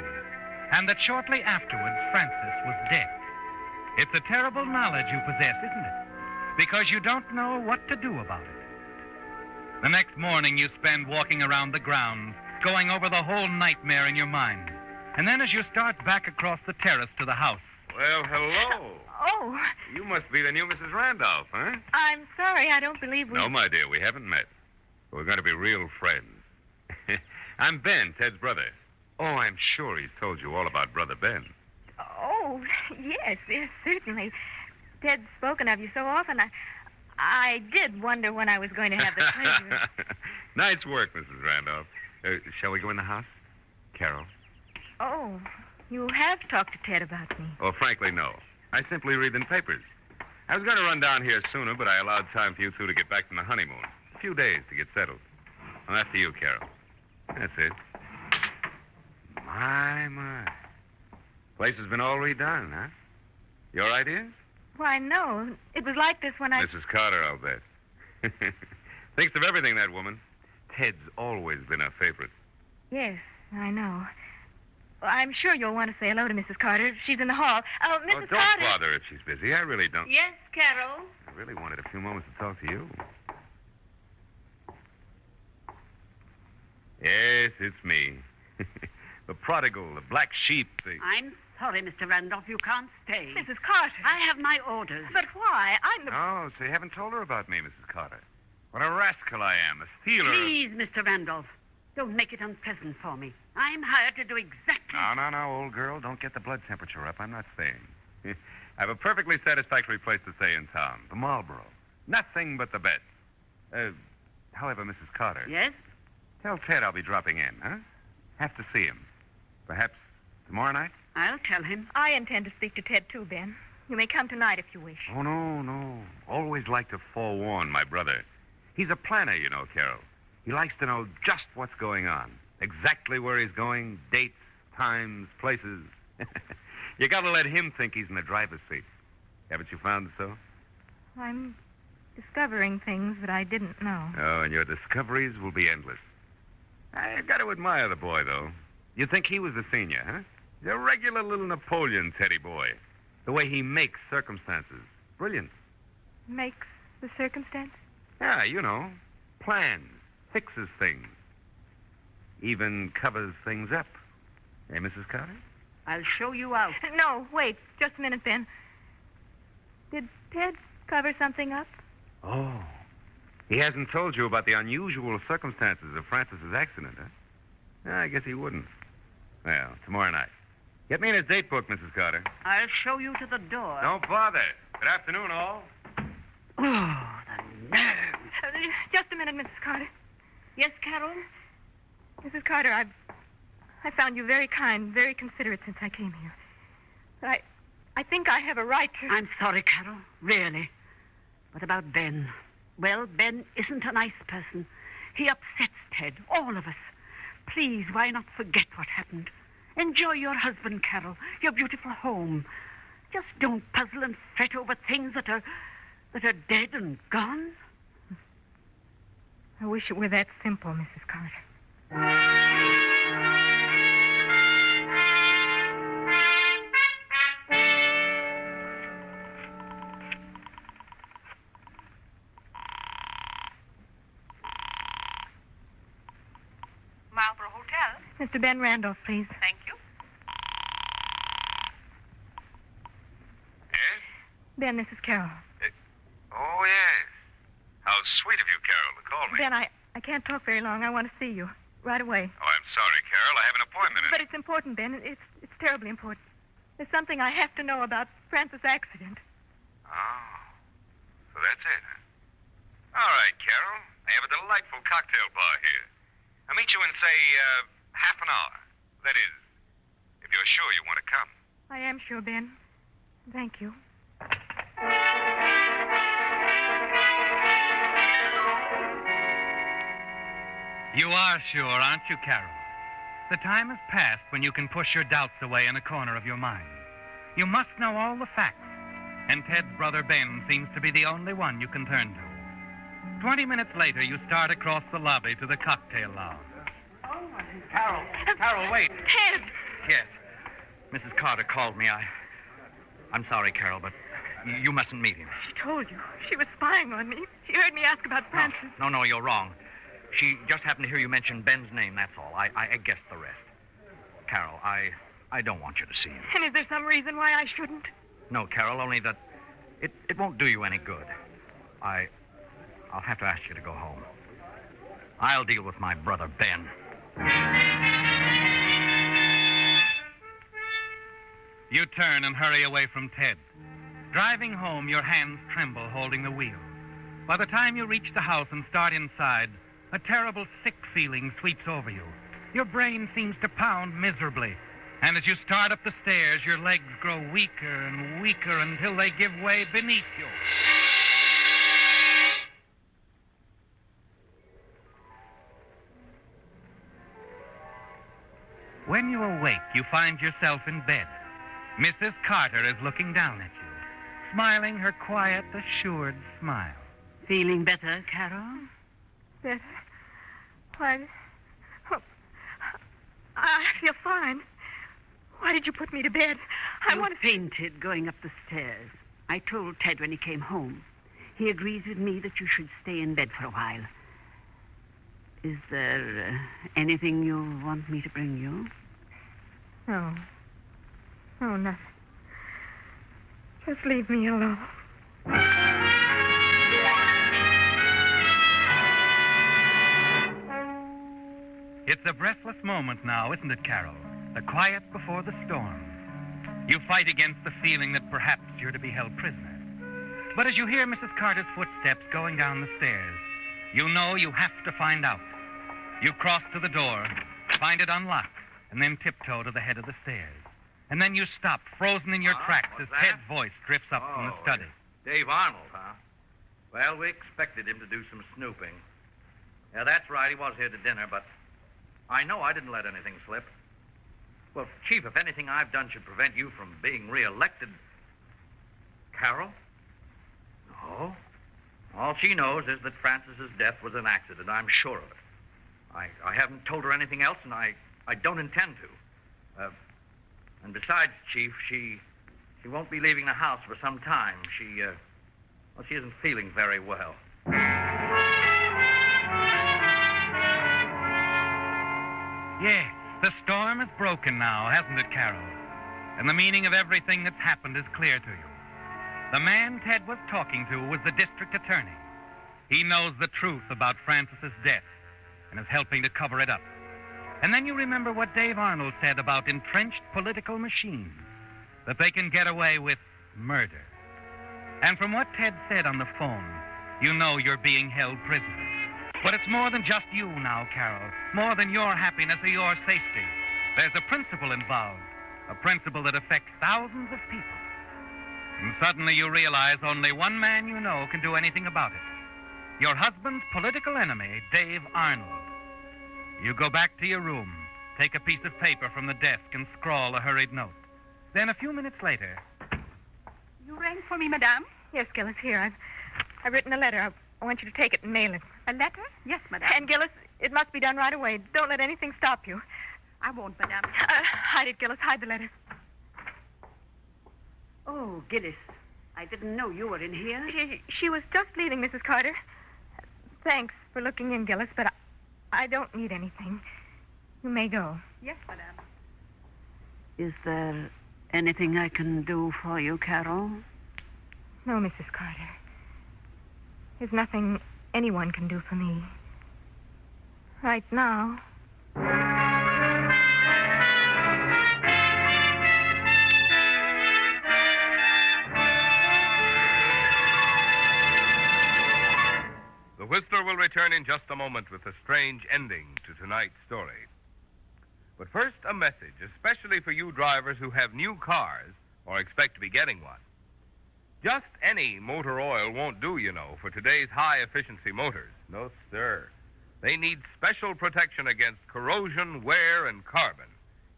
and that shortly afterwards, Frances was dead. It's a terrible knowledge you possess, isn't it? Because you don't know what to do about it. The next morning you spend walking around the grounds, going over the whole nightmare in your mind. And then as you start back across the terrace to the house...
Well, hello.
Oh,
You must be the new Mrs. Randolph, huh?
I'm sorry. I don't believe we...
No, my dear, we haven't met. We're going to be real friends. I'm Ben, Ted's brother. Oh, I'm sure he's told you all about Brother Ben.
Oh, yes, certainly. Ted's spoken of you so often. I did wonder when I was going to have the pleasure.
Nice work, Mrs. Randolph. Shall we go in the house? Carol?
Oh, you have talked to Ted about me.
Oh, frankly, no. I simply read the papers. I was going to run down here sooner, but I allowed time for you two to get back from the honeymoon. A few days to get settled. Well, after you, Carol. That's it. My. Place has been all redone, huh? Your ideas?
Why, no. It was like this when I...
Mrs. Carter, I'll bet. Thinks of everything, that woman. Ted's always been her favorite.
Yes, I know. Well, I'm sure you'll want to say hello to Mrs. Carter. She's in the hall. Oh, Mrs.
Don't
Carter.
bother if she's busy. I really don't.
Yes, Carol?
I really wanted a few moments to talk to you. Yes, it's me. The prodigal, the black sheep.
I'm sorry, Mr. Randolph. You can't stay.
Mrs. Carter.
I have my orders.
But why? I'm the...
Oh, so you haven't told her about me, Mrs. Carter. What a rascal I am, a stealer.
Please, Mr. Randolph, don't make it unpleasant for me. I'm hired to do exactly...
No, old girl. Don't get the blood temperature up. I'm not staying. I have a perfectly satisfactory place to stay in town, the Marlborough. Nothing but the best. However, Mrs. Carter.
Yes?
Tell Ted I'll be dropping in, huh? Have to see him. Perhaps tomorrow night?
I'll tell him.
I intend to speak to Ted, too, Ben. You may come tonight if you wish.
Oh, no. Always like to forewarn my brother. He's a planner, you know, Carol. He likes to know just what's going on. Exactly where he's going, dates, times, places. You gotta let him think he's in the driver's seat. Haven't you found it so?
I'm discovering things that I didn't know.
Oh, and your discoveries will be endless. I've got to admire the boy, though. You'd think he was the senior, huh? He's a regular little Napoleon Teddy boy. The way he makes circumstances. Brilliant.
Makes the circumstance?
Yeah, you know. Plans. Fixes things. Even covers things up. Eh, Mrs. Carter?
I'll show you out.
No, wait. Just a minute, Ben. Did Ted cover something up?
Oh. He hasn't told you about the unusual circumstances of Frances's accident, huh? I guess he wouldn't. Well, tomorrow night. Get me in his date book, Mrs. Carter.
I'll show you to the door.
Don't bother. Good afternoon, all.
Oh, the nerve.
Just a minute, Mrs. Carter.
Yes, Carol?
Mrs. Carter, I found you very kind, very considerate since I came here. But I think I have a right to...
I'm sorry, Carol. Really. What about Ben? Well, Ben isn't a nice person. He upsets Ted, all of us. Please, why not forget what happened? Enjoy your husband, Carol, your beautiful home. Just don't puzzle and fret over things that are dead and gone.
I wish it were that simple, Mrs. Carter.
Marlborough Hotel.
Mr. Ben Randolph, please.
Thank you.
Yes?
Ben, this is Carol.
Oh, yes. How sweet of you, Carol, to call me.
Ben, I can't talk very long. I want to see you. Right away.
Oh, I'm sorry, Carol. I have an appointment.
But it's important, Ben. It's terribly important. There's something I have to know about Francis' accident.
Oh. So that's it, huh? All right, Carol. I have a delightful cocktail bar here. I'll meet you in, say, half an hour. That is, if you're sure you want to come.
I am sure, Ben. Thank you.
You are sure, aren't you, Carol? The time has passed when you can push your doubts away in a corner of your mind. You must know all the facts, and Ted's brother Ben seems to be the only one you can turn to. 20 minutes later, you start across the lobby to the cocktail lounge.
Carol, wait.
Ted!
Yes. Mrs. Carter called me. I'm sorry, Carol, but you mustn't meet him.
She told you. She was spying on me. She heard me ask about Francis.
No, you're wrong. She just happened to hear you mention Ben's name, that's all. I guessed the rest. Carol, I don't want you to see him.
And is there some reason why I shouldn't?
No, Carol, only that it won't do you any good. I'll have to ask you to go home. I'll deal with my brother, Ben.
You turn and hurry away from Ted. Driving home, your hands tremble holding the wheel. By the time you reach the house and start inside, a terrible sick feeling sweeps over you. Your brain seems to pound miserably. And as you start up the stairs, your legs grow weaker and weaker until they give way beneath you. When you awake, you find yourself in bed. Mrs. Carter is looking down at you, smiling her quiet, assured smile.
Feeling better, Carol?
Better? Why? Oh, I feel fine. Why did you put me to bed?
I fainted going up the stairs. I told Ted when he came home. He agrees with me that you should stay in bed for a while. Is there anything you want me to bring you?
No. No, nothing. Just leave me alone.
It's a breathless moment now, isn't it, Carol? The quiet before the storm. You fight against the feeling that perhaps you're to be held prisoner. But as you hear Mrs. Carter's footsteps going down the stairs, you know you have to find out. You cross to the door, find it unlocked, and then tiptoe to the head of the stairs. And then you stop, frozen in your tracks, as Ted's voice drifts up from the study.
Dave Arnold, huh? Well, we expected him to do some snooping. Yeah, that's right. He was here to dinner, but I know I didn't let anything slip. Well, Chief, if anything I've done should prevent you from being reelected... Carol? No. All she knows is that Francis's death was an accident. I'm sure of it. I haven't told her anything else, and I don't intend to. And besides, Chief, she won't be leaving the house for some time. She isn't feeling very well.
Yes, the storm is broken now, hasn't it, Carol? And the meaning of everything that's happened is clear to you. The man Ted was talking to was the district attorney. He knows the truth about Francis's death and is helping to cover it up. And then you remember what Dave Arnold said about entrenched political machines, that they can get away with murder. And from what Ted said on the phone, you know you're being held prisoner. But it's more than just you now, Carol, more than your happiness or your safety. There's a principle involved, a principle that affects thousands of people. And suddenly you realize only one man you know can do anything about it. Your husband's political enemy, Dave Arnold. You go back to your room, take a piece of paper from the desk, and scrawl a hurried note. Then a few minutes later...
You rang for me, madame?
Yes, Gillis, here. I've written a letter. I want you to take it and mail it.
A letter? Yes, madame.
And, Gillis, it must be done right away. Don't let anything stop you.
I won't, madame.
Hide it, Gillis. Hide the letter.
Oh, Gillis, I didn't know you were in here.
She was just leaving, Mrs. Carter. Thanks for looking in, Gillis, but I don't need anything. You may go.
Yes, madame.
Is there anything I can do for you, Carol?
No, Mrs. Carter. There's nothing anyone can do for me. Right now.
The Whistler will return in just a moment with a strange ending to tonight's story. But first, a message, especially for you drivers who have new cars or expect to be getting one. Just any motor oil won't do, you know, for today's high-efficiency motors. No, sir. They need special protection against corrosion, wear, and carbon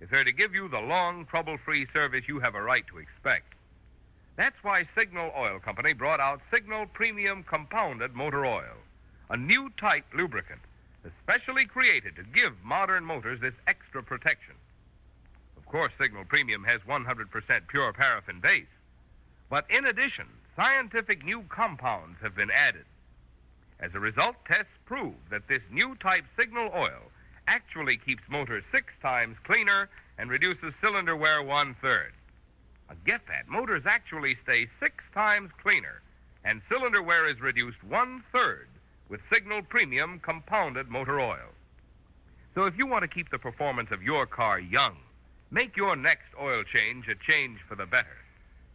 if they're to give you the long, trouble-free service you have a right to expect. That's why Signal Oil Company brought out Signal Premium Compounded Motor Oil, a new type lubricant especially created to give modern motors this extra protection. Of course, Signal Premium has 100% pure paraffin base. But in addition, scientific new compounds have been added. As a result, tests prove that this new type Signal oil actually keeps motors 6 times cleaner and reduces cylinder wear 1/3. Now get that. Motors actually stay 6 times cleaner, and cylinder wear is reduced 1/3 with Signal Premium Compounded Motor Oil. So if you want to keep the performance of your car young, make your next oil change a change for the better.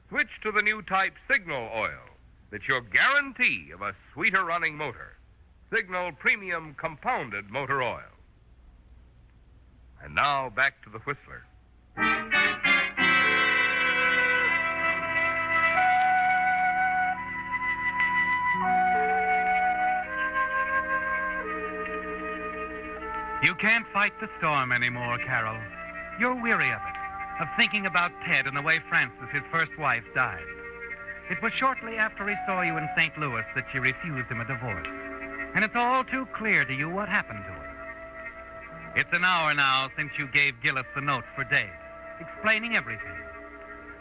Switch to the new type Signal oil. That's your guarantee of a sweeter running motor. Signal Premium Compounded Motor Oil. And now back to the Whistler.
You can't fight the storm anymore, Carol. You're weary of it, of thinking about Ted and the way Frances, his first wife, died. It was shortly after he saw you in St. Louis that she refused him a divorce. And it's all too clear to you what happened to her. It's an hour now since you gave Gillis the note for Dave, explaining everything.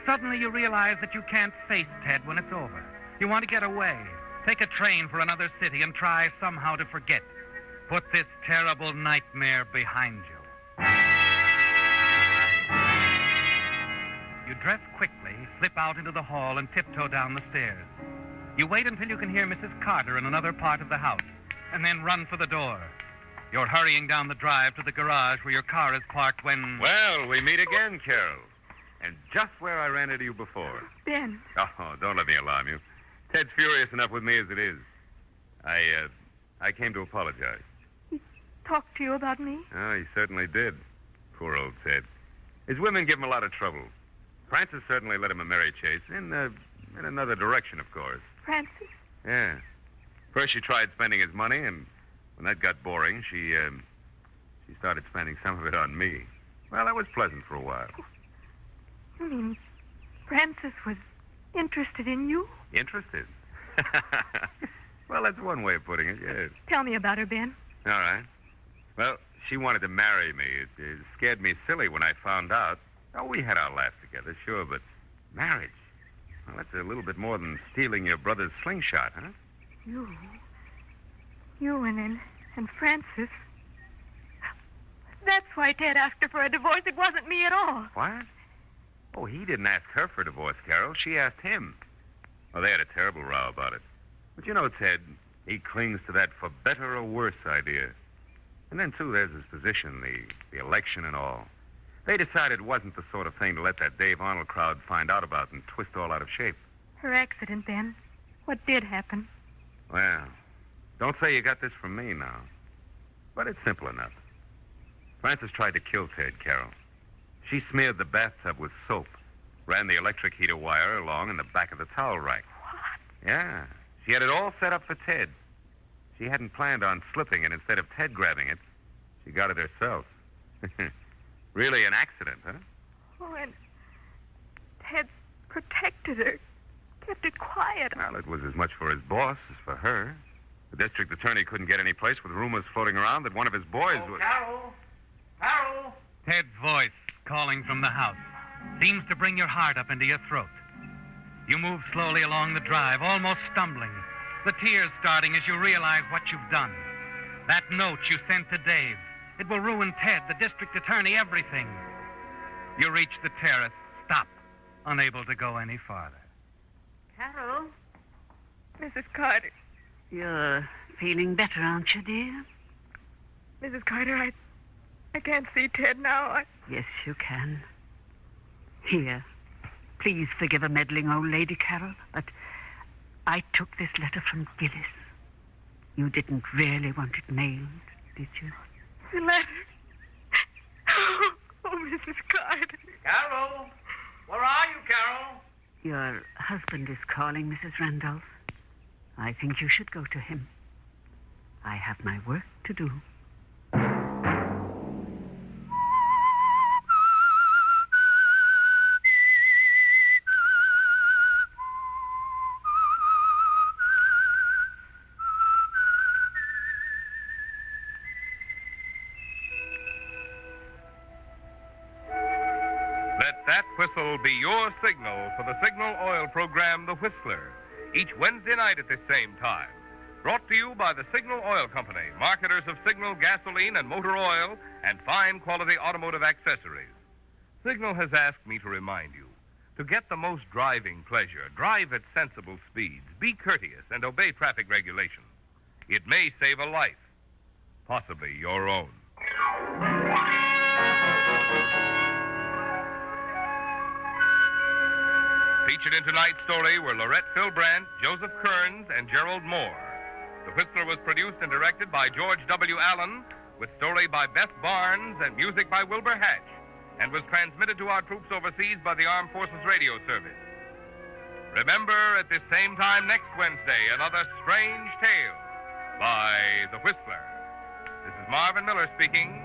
Suddenly you realize that you can't face Ted when it's over. You want to get away, take a train for another city, and try somehow to forget. Put this terrible nightmare behind you. You dress quickly, slip out into the hall, and tiptoe down the stairs. You wait until you can hear Mrs. Carter in another part of the house, and then run for the door. You're hurrying down the drive to the garage where your car is parked when...
Well, we meet again, Carol. And just where I ran into you before.
Ben.
Oh, don't let me alarm you. Ted's furious enough with me as it is. I came to apologize.
Talked to you about me?
Oh, he certainly did. Poor old Ted. His women give him a lot of trouble. Frances certainly led him a merry chase, in another direction, of course.
Frances?
Yeah. First she tried spending his money, and when that got boring, she started spending some of it on me. Well, that was pleasant for a while.
You mean Frances was interested in you?
Interested? Well, that's one way of putting it, yes.
Tell me about her, Ben.
All right. Well, she wanted to marry me. It scared me silly when I found out. Oh, we had our laughs together, sure, but marriage? Well, that's a little bit more than stealing your brother's slingshot, huh?
You and Frances. That's why Ted asked her for a divorce. It wasn't me at all.
What? Oh, he didn't ask her for a divorce, Carol. She asked him. Well, they had a terrible row about it. But you know, Ted, he clings to that for better or worse idea. And then, too, there's his position, the election and all. They decided it wasn't the sort of thing to let that Dave Arnold crowd find out about and twist all out of shape.
Her accident, Ben. What did happen?
Well, don't say you got this from me now. But it's simple enough. Frances tried to kill Ted, Carol. She smeared the bathtub with soap, Ran the electric heater wire along in the back of the towel rack. What? Yeah. She had it all set up for Ted. She hadn't planned on slipping, and instead of Ted grabbing it, she got it herself. Really an accident, huh?
Oh, and Ted protected her, kept it quiet.
Well, it was as much for his boss as for her. The district attorney couldn't get any place with rumors floating around that one of his boys was...
Carol! Carol! Ted's voice calling from the house seems to bring your heart up into your throat. You move slowly along the drive, almost stumbling, the tears starting as you realize what you've done. That note you sent to Dave, it will ruin Ted, the district attorney, everything. You reach the terrace, stop, unable to go any farther.
Carol?
Mrs. Carter.
You're feeling better, aren't you, dear?
Mrs. Carter, I can't see Ted now.
Yes, you can. Here, please forgive a meddling old lady, Carol, but I took this letter from Gillis. You didn't really want it mailed, did you?
The letter? Oh, Mrs. Carter.
Carol! Where are you, Carol?
Your husband is calling, Mrs. Randolph. I think you should go to him. I have my work to do.
Let that whistle be your signal for the Signal Oil program, The Whistler, each Wednesday night at the same time. Brought to you by the Signal Oil Company, marketers of Signal gasoline and motor oil and fine quality automotive accessories. Signal has asked me to remind you, to get the most driving pleasure, drive at sensible speeds, be courteous, and obey traffic regulations. It may save a life, possibly your own. Featured in tonight's story were Lorette Philbrandt, Joseph Kearns, and Gerald Moore. The Whistler was produced and directed by George W. Allen, with story by Beth Barnes and music by Wilbur Hatch, and was transmitted to our troops overseas by the Armed Forces Radio Service. Remember, at this same time next Wednesday, another strange tale by The Whistler. This is Marvin Miller speaking.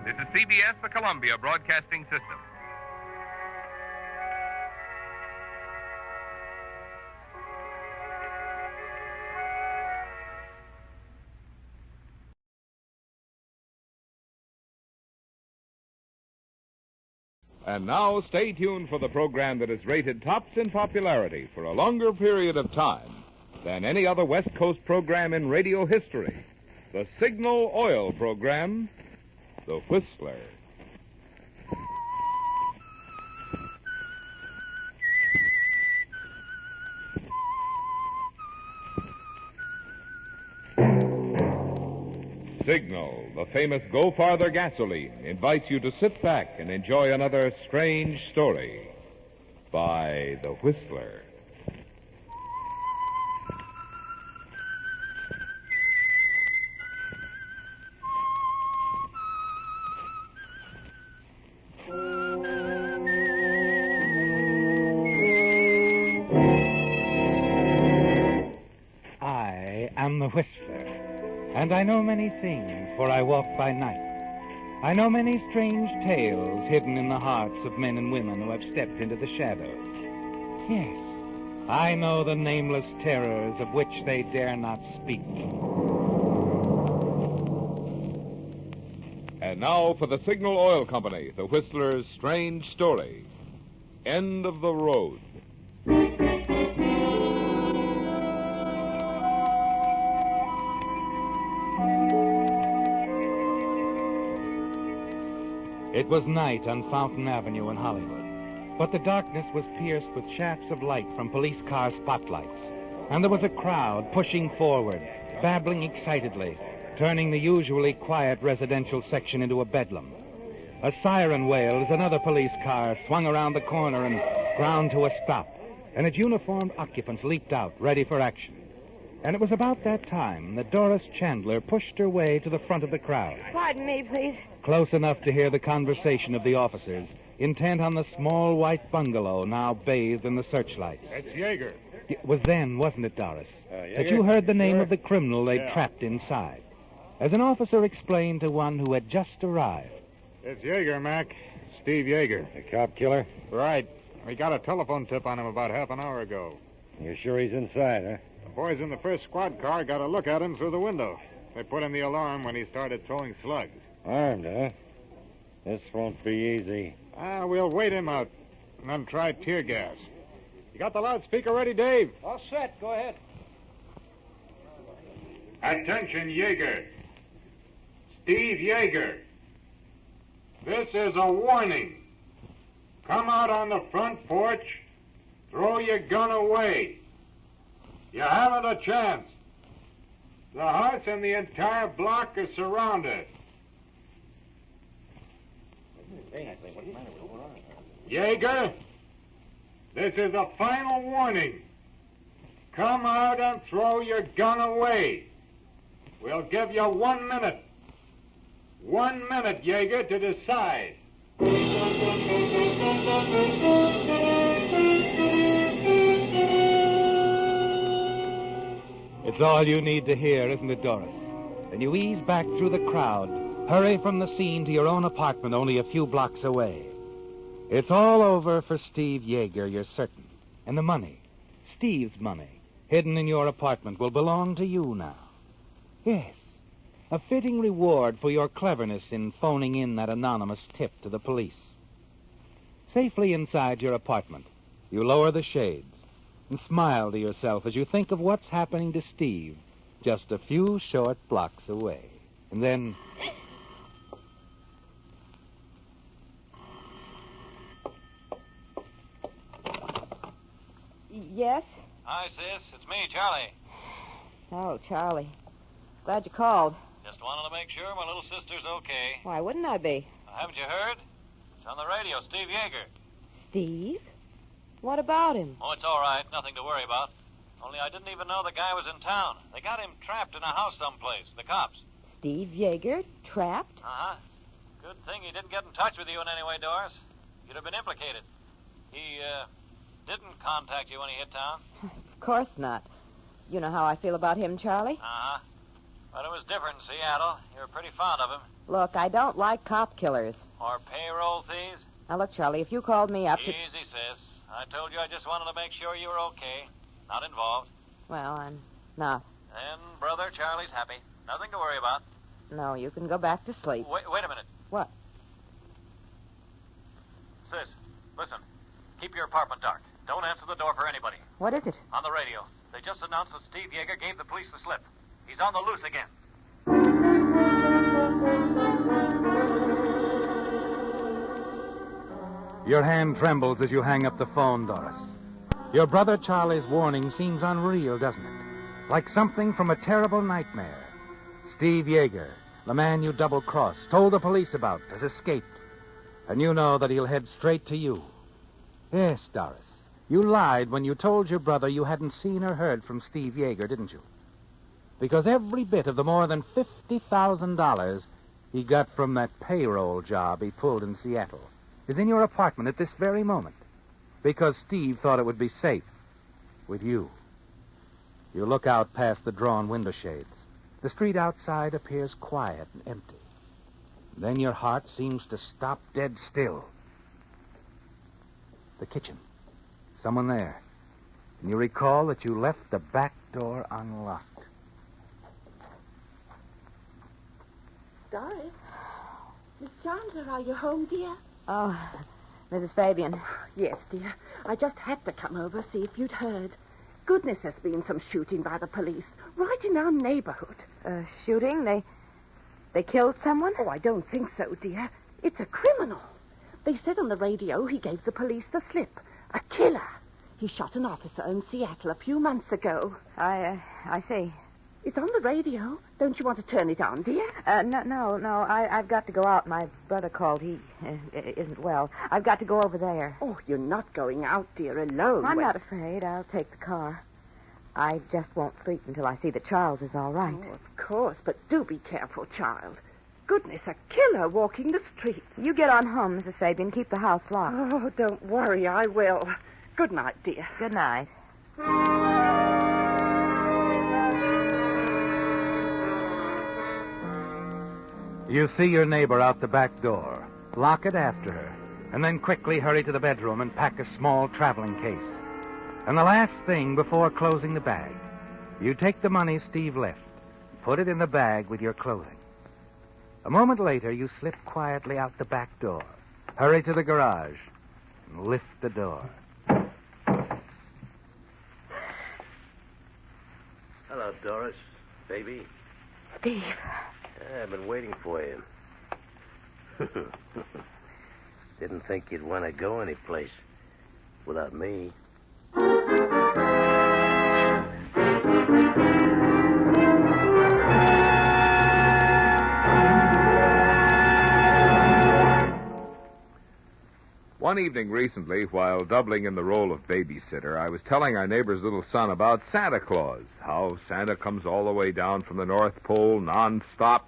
This is CBS, the Columbia Broadcasting System.
And now, stay tuned for the program that is rated tops in popularity for a longer period of time than any other West Coast program in radio history. The Signal Oil program, The Whistler. Signal, the famous Go Farther gasoline, invites you to sit back and enjoy another strange story by The Whistler.
I am the Whistler, and I know many things, for I walk by night. I know many strange tales hidden in the hearts of men and women who have stepped into the shadows. Yes, I know the nameless terrors of which they dare not speak.
And now for the Signal Oil Company, The Whistler's strange story. End of the road.
It was night on Fountain Avenue in Hollywood, but the darkness was pierced with shafts of light from police car spotlights, and there was a crowd pushing forward, babbling excitedly, turning the usually quiet residential section into a bedlam. A siren wailed as another police car swung around the corner and ground to a stop, and its uniformed occupants leaped out, ready for action. And it was about that time that Doris Chandler pushed her way to the front of the crowd.
Pardon me, please.
Close enough to hear the conversation of the officers intent on the small white bungalow now bathed in the searchlights.
That's Yeager.
It was then, wasn't it, Doris, that
Yeager?
you heard the name
Sure.
of the criminal they'd
Yeah.
trapped inside? As an officer explained to one who had just arrived.
It's Yeager, Mac. Steve Yeager.
The cop killer?
Right. We got a telephone tip on him about half an hour ago.
You're sure he's inside, huh?
The boys in the first squad car got a look at him through the window. They put in the alarm when he started throwing slugs.
Armed, huh? This won't be easy.
We'll wait him out and then try tear gas. You got the loudspeaker ready, Dave?
All set. Go ahead.
Attention, Yeager. Steve Yeager. This is a warning. Come out on the front porch. Throw your gun away. You haven't a chance. The house and the entire block are surrounded. Yeager, this is a final warning. Come out and throw your gun away. We'll give you 1 minute. 1 minute, Yeager, to decide.
It's all you need to hear, isn't it, Doris? Then you ease back through the crowd, hurry from the scene to your own apartment only a few blocks away. It's all over for Steve Yeager, you're certain. And the money, Steve's money, hidden in your apartment, will belong to you now. Yes, a fitting reward for your cleverness in phoning in that anonymous tip to the police. Safely inside your apartment, you lower the shades and smile to yourself as you think of what's happening to Steve just a few short blocks away. And then...
Yes?
Hi, sis. It's me, Charlie.
Oh, Charlie. Glad you called.
Just wanted to make sure my little sister's okay.
Why wouldn't I be?
Haven't you heard? It's on the radio, Steve Yeager.
Steve? What about him?
Oh, it's all right. Nothing to worry about. Only I didn't even know the guy was in town. They got him trapped in a house someplace, the cops.
Steve Yeager? Trapped?
Uh-huh. Good thing he didn't get in touch with you in any way, Doris. You'd have been implicated. He, didn't contact you when he hit town?
Of course not. You know how I feel about him, Charlie.
Uh-huh. But it was different in Seattle. You were pretty fond of him.
Look, I don't like cop killers.
Or payroll thieves.
Now, look, Charlie, if you called me up to...
Easy, sis. I told you I just wanted to make sure you were okay. Not involved.
Well, I'm not.
And brother Charlie's happy. Nothing to worry about.
No, you can go back to sleep.
Wait a minute.
What?
Sis, listen. Keep your apartment dark. Don't answer the door for anybody.
What is it?
On the radio. They just announced that Steve Yeager gave the police the slip. He's on the loose again.
Your hand trembles as you hang up the phone, Doris. Your brother Charlie's warning seems unreal, doesn't it? Like something from a terrible nightmare. Steve Yeager, the man you double-crossed, told the police about, has escaped. And you know that he'll head straight to you. Yes, Doris. You lied when you told your brother you hadn't seen or heard from Steve Yeager, didn't you? Because every bit of the more than $50,000 he got from that payroll job he pulled in Seattle is in your apartment at this very moment. Because Steve thought it would be safe with you. You look out past the drawn window shades. The street outside appears quiet and empty. Then your heart seems to stop dead still. The kitchen. Someone there. And you recall that you left the back door unlocked.
Doris? Miss Chandler, are you home, dear?
Oh, Mrs. Fabian.
Yes, dear. I just had to come over, see if you'd heard. Goodness, there's been some shooting by the police, right in our neighborhood.
Shooting? They killed someone?
Oh, I don't think so, dear. It's a criminal. They said on the radio he gave the police the slip. A killer. He shot an officer in Seattle a few months ago.
I see.
It's on the radio. Don't you want to turn it on, dear?
No. I've got to go out. My brother called. He isn't well. I've got to go over there.
Oh, you're not going out, dear, alone.
I'm not afraid. I'll take the car. I just won't sleep until I see that Charles is all right.
Oh, of course, but do be careful, child. goodness, a killer walking the streets.
You get on home, Mrs. Fabian. Keep the house locked.
Oh, don't worry, I will. Good night, dear.
Good night.
You see your neighbor out the back door. Lock it after her, and then quickly hurry to the bedroom and pack a small traveling case. And the last thing before closing the bag, you take the money Steve left, put it in the bag with your clothing. A moment later, you slip quietly out the back door, hurry to the garage, and lift the door.
Hello, Doris. Baby.
Steve.
I've been waiting for you. Didn't think you'd want to go anyplace without me.
One evening recently, while doubling in the role of babysitter, I was telling our neighbor's little son about Santa Claus, how Santa comes all the way down from the North Pole non-stop.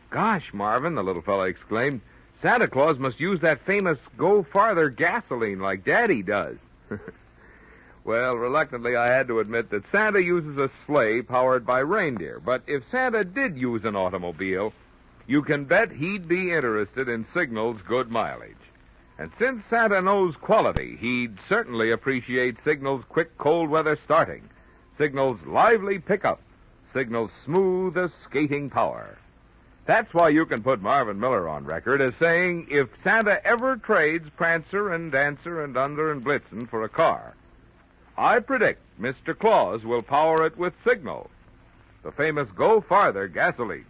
Gosh, Marvin, the little fella exclaimed, Santa Claus must use that famous Go Farther gasoline like Daddy does. Well, reluctantly, I had to admit that Santa uses a sleigh powered by reindeer, but if Santa did use an automobile, you can bet he'd be interested in Signal's good mileage. And since Santa knows quality, he'd certainly appreciate Signal's quick cold weather starting, Signal's lively pickup, Signal's smooth skating power. That's why you can put Marvin Miller on record as saying if Santa ever trades Prancer and Dancer and Under and Blitzen for a car, I predict Mr. Claus will power it with Signal, the famous Go Farther gasoline.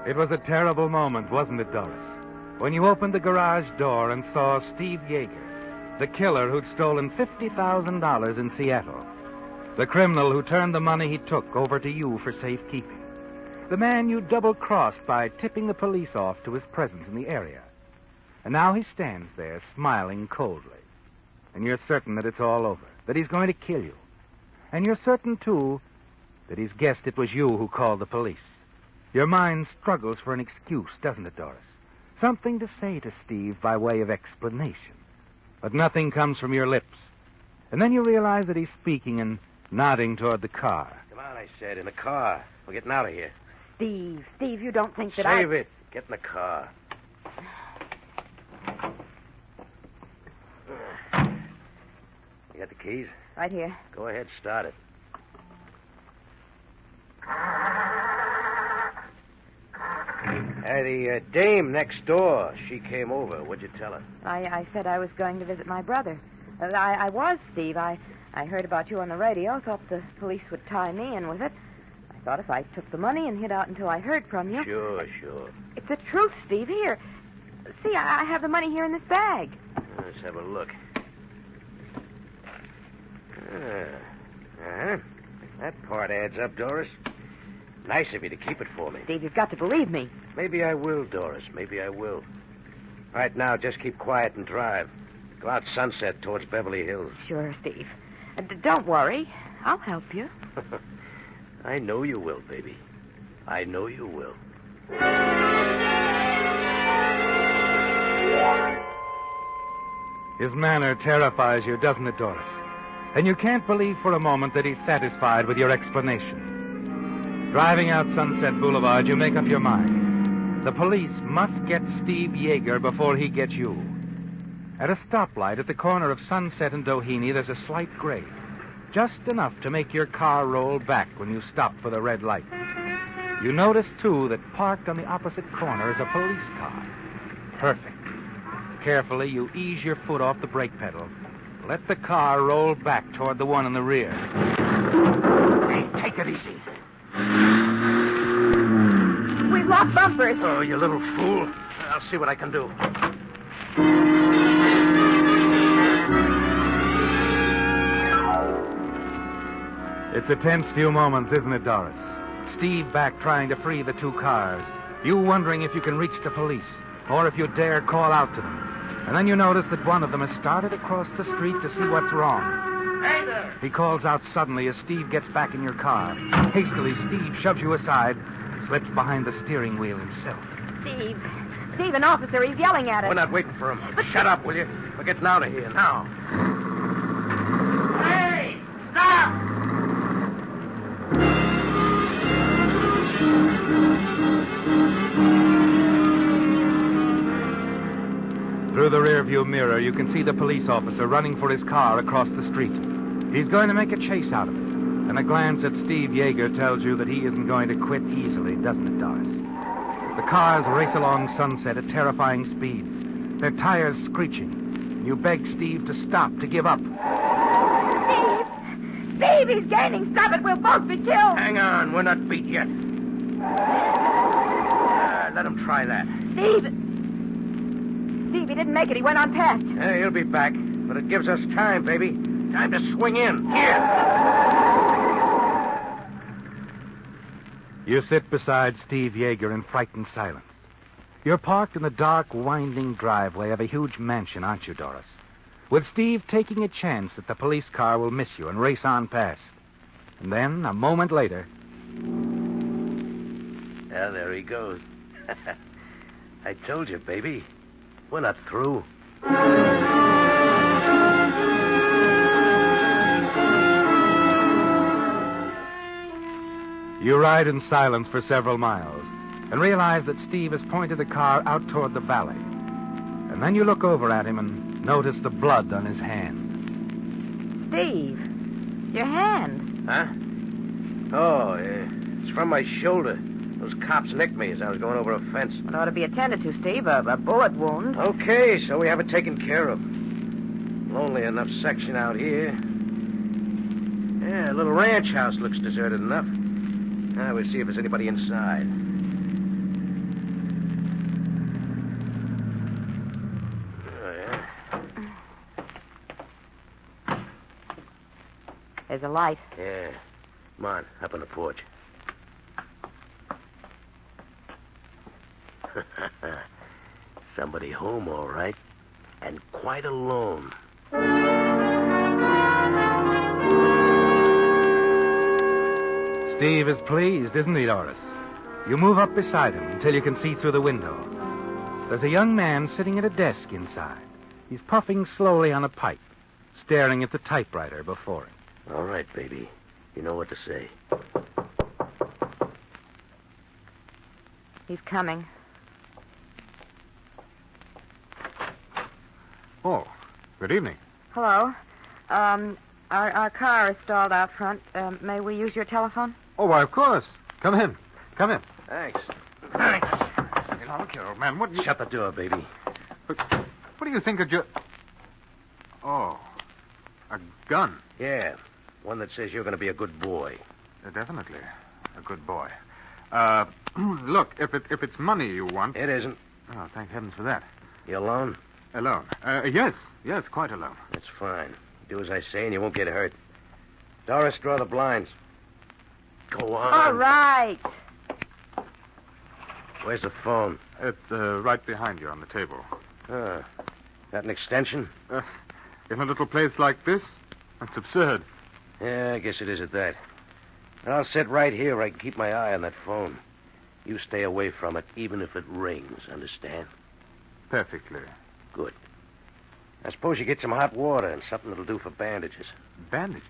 It was a terrible moment, wasn't it, Doris? When you opened the garage door and saw Steve Yeager, the killer who'd stolen $50,000 in Seattle, the criminal who turned the money he took over to you for safekeeping, the man you double-crossed by tipping the police off to his presence in the area. And now he stands there smiling coldly. And you're certain that it's all over, that he's going to kill you. And you're certain, too, that he's guessed it was you who called the police. Your mind struggles for an excuse, doesn't it, Doris? Something to say to Steve by way of explanation. But nothing comes from your lips. And then you realize that he's speaking and nodding toward the car.
Come on, I said, in the car. We're getting out of here.
Steve, you don't think that
Save it. Get in the car. You got the keys?
Right here.
Go ahead, start it. Hey, the dame next door, she came over. What'd you tell her?
I said I was going to visit my brother. I was, Steve. I heard about you on the radio, thought the police would tie me in with it. I thought if I took the money and hid out until I heard from you...
Sure.
It's the truth, Steve. Here. See, I have the money here in this bag.
Let's have a look. That part adds up, Doris. Nice of you to keep it for me.
Steve, you've got to believe me.
Maybe I will, Doris. Maybe I will. Right now, just keep quiet and drive. Go out Sunset towards Beverly Hills.
Sure, Steve. Don't worry. I'll help you.
I know you will, baby. I know you will.
His manner terrifies you, doesn't it, Doris? And you can't believe for a moment that he's satisfied with your explanation. Driving out Sunset Boulevard, you make up your mind. The police must get Steve Yeager before he gets you. At a stoplight at the corner of Sunset and Doheny, there's a slight grade. Just enough to make your car roll back when you stop for the red light. You notice, too, that parked on the opposite corner is a police car. Perfect. Carefully, you ease your foot off the brake pedal. Let the car roll back toward the one in the rear.
Hey, take it easy.
We've locked bumpers.
Oh, you little fool. I'll see what I can do.
It's a tense few moments, isn't it, Doris? Steve back trying to free the two cars. You wondering if you can reach the police, or if you dare call out to them. And then you notice that one of them has started across the street to see what's wrong.
Hey there!
He calls out suddenly as Steve gets back in your car. Hastily, Steve shoves you aside, slips behind the steering wheel himself.
Steve. Steve, an officer. He's yelling at us.
We're not waiting for him. Shut up, will you? We're getting out of here now.
Hey! Stop!
Through the rearview mirror, you can see the police officer running for his car across the street. He's going to make a chase out of it. And a glance at Steve Yeager tells you that he isn't going to quit easily, doesn't it, Doris? The cars race along Sunset at terrifying speeds, their tires screeching. You beg Steve to stop, to give up.
Steve, he's gaining. Stop it. We'll both be killed.
Hang on. We're not beat yet. Let him try that.
Steve, he didn't make it. He went on past.
Yeah, he'll be back. But it gives us time, baby. Time to swing in. Here.
You sit beside Steve Yeager in frightened silence. You're parked in the dark, winding driveway of a huge mansion, aren't you, Doris? With Steve taking a chance that the police car will miss you and race on past. And then, a moment later...
Yeah, there he goes. I told you, baby. We're not through.
You ride in silence for several miles and realize that Steve has pointed the car out toward the valley. And then you look over at him and notice the blood on his hand.
Steve, your hand.
Huh? Oh, it's from my shoulder. Those cops nicked me as I was going over a fence.
It ought to be attended to, Steve. A bullet wound.
Okay, so we have it taken care of. Lonely enough section out here. Yeah, a little ranch house looks deserted enough. Now we'll see if there's anybody inside. Oh, yeah.
There's a light.
Yeah. Come on, up on the porch. Somebody home, all right. And quite alone.
Steve is pleased, isn't he, Doris? You move up beside him until you can see through the window. There's a young man sitting at a desk inside. He's puffing slowly on a pipe, staring at the typewriter before him.
All right, baby. You know what to say.
He's coming.
Oh, good evening.
Hello. Our car is stalled out front. May we use your telephone?
Oh, why, of course. Come in. Come in.
Thanks.
Hey, now, look here, old man. What...
Shut the door, baby.
What do you think of your... Oh, a gun.
Yeah, one that says you're going to be a good boy.
Definitely, a good boy. Look, if it's money you want...
It isn't.
Oh, thank heavens for that.
You alone?
Alone. Yes, quite alone.
That's fine. Do as I say and you won't get hurt. Doris, draw the blinds. Go on.
All right.
Where's the phone?
It's right behind you on the table.
Got an extension?
In a little place like this? That's absurd.
Yeah, I guess it is at that. I'll sit right here where I can keep my eye on that phone. You stay away from it, even if it rings, understand?
Perfectly.
Good. I suppose you get some hot water and something that'll do for bandages.
Bandages?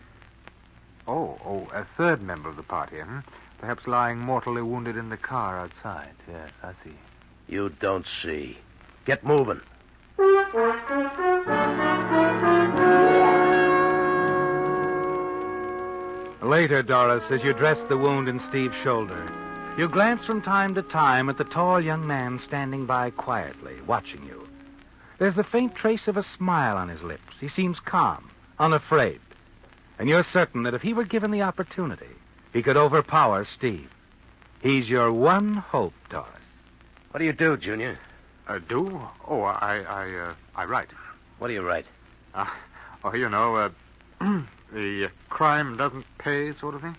Oh, a third member of the party, hmm? Perhaps lying mortally wounded in the car outside. Yes, I see.
You don't see. Get moving.
Later, Doris, as you dress the wound in Steve's shoulder, you glance from time to time at the tall young man standing by quietly, watching you. There's the faint trace of a smile on his lips. He seems calm, unafraid. And you're certain that if he were given the opportunity, he could overpower Steve. He's your one hope, Doris.
What do you do, Junior?
Do? Oh, I write.
What do you write?
The crime doesn't pay sort of thing?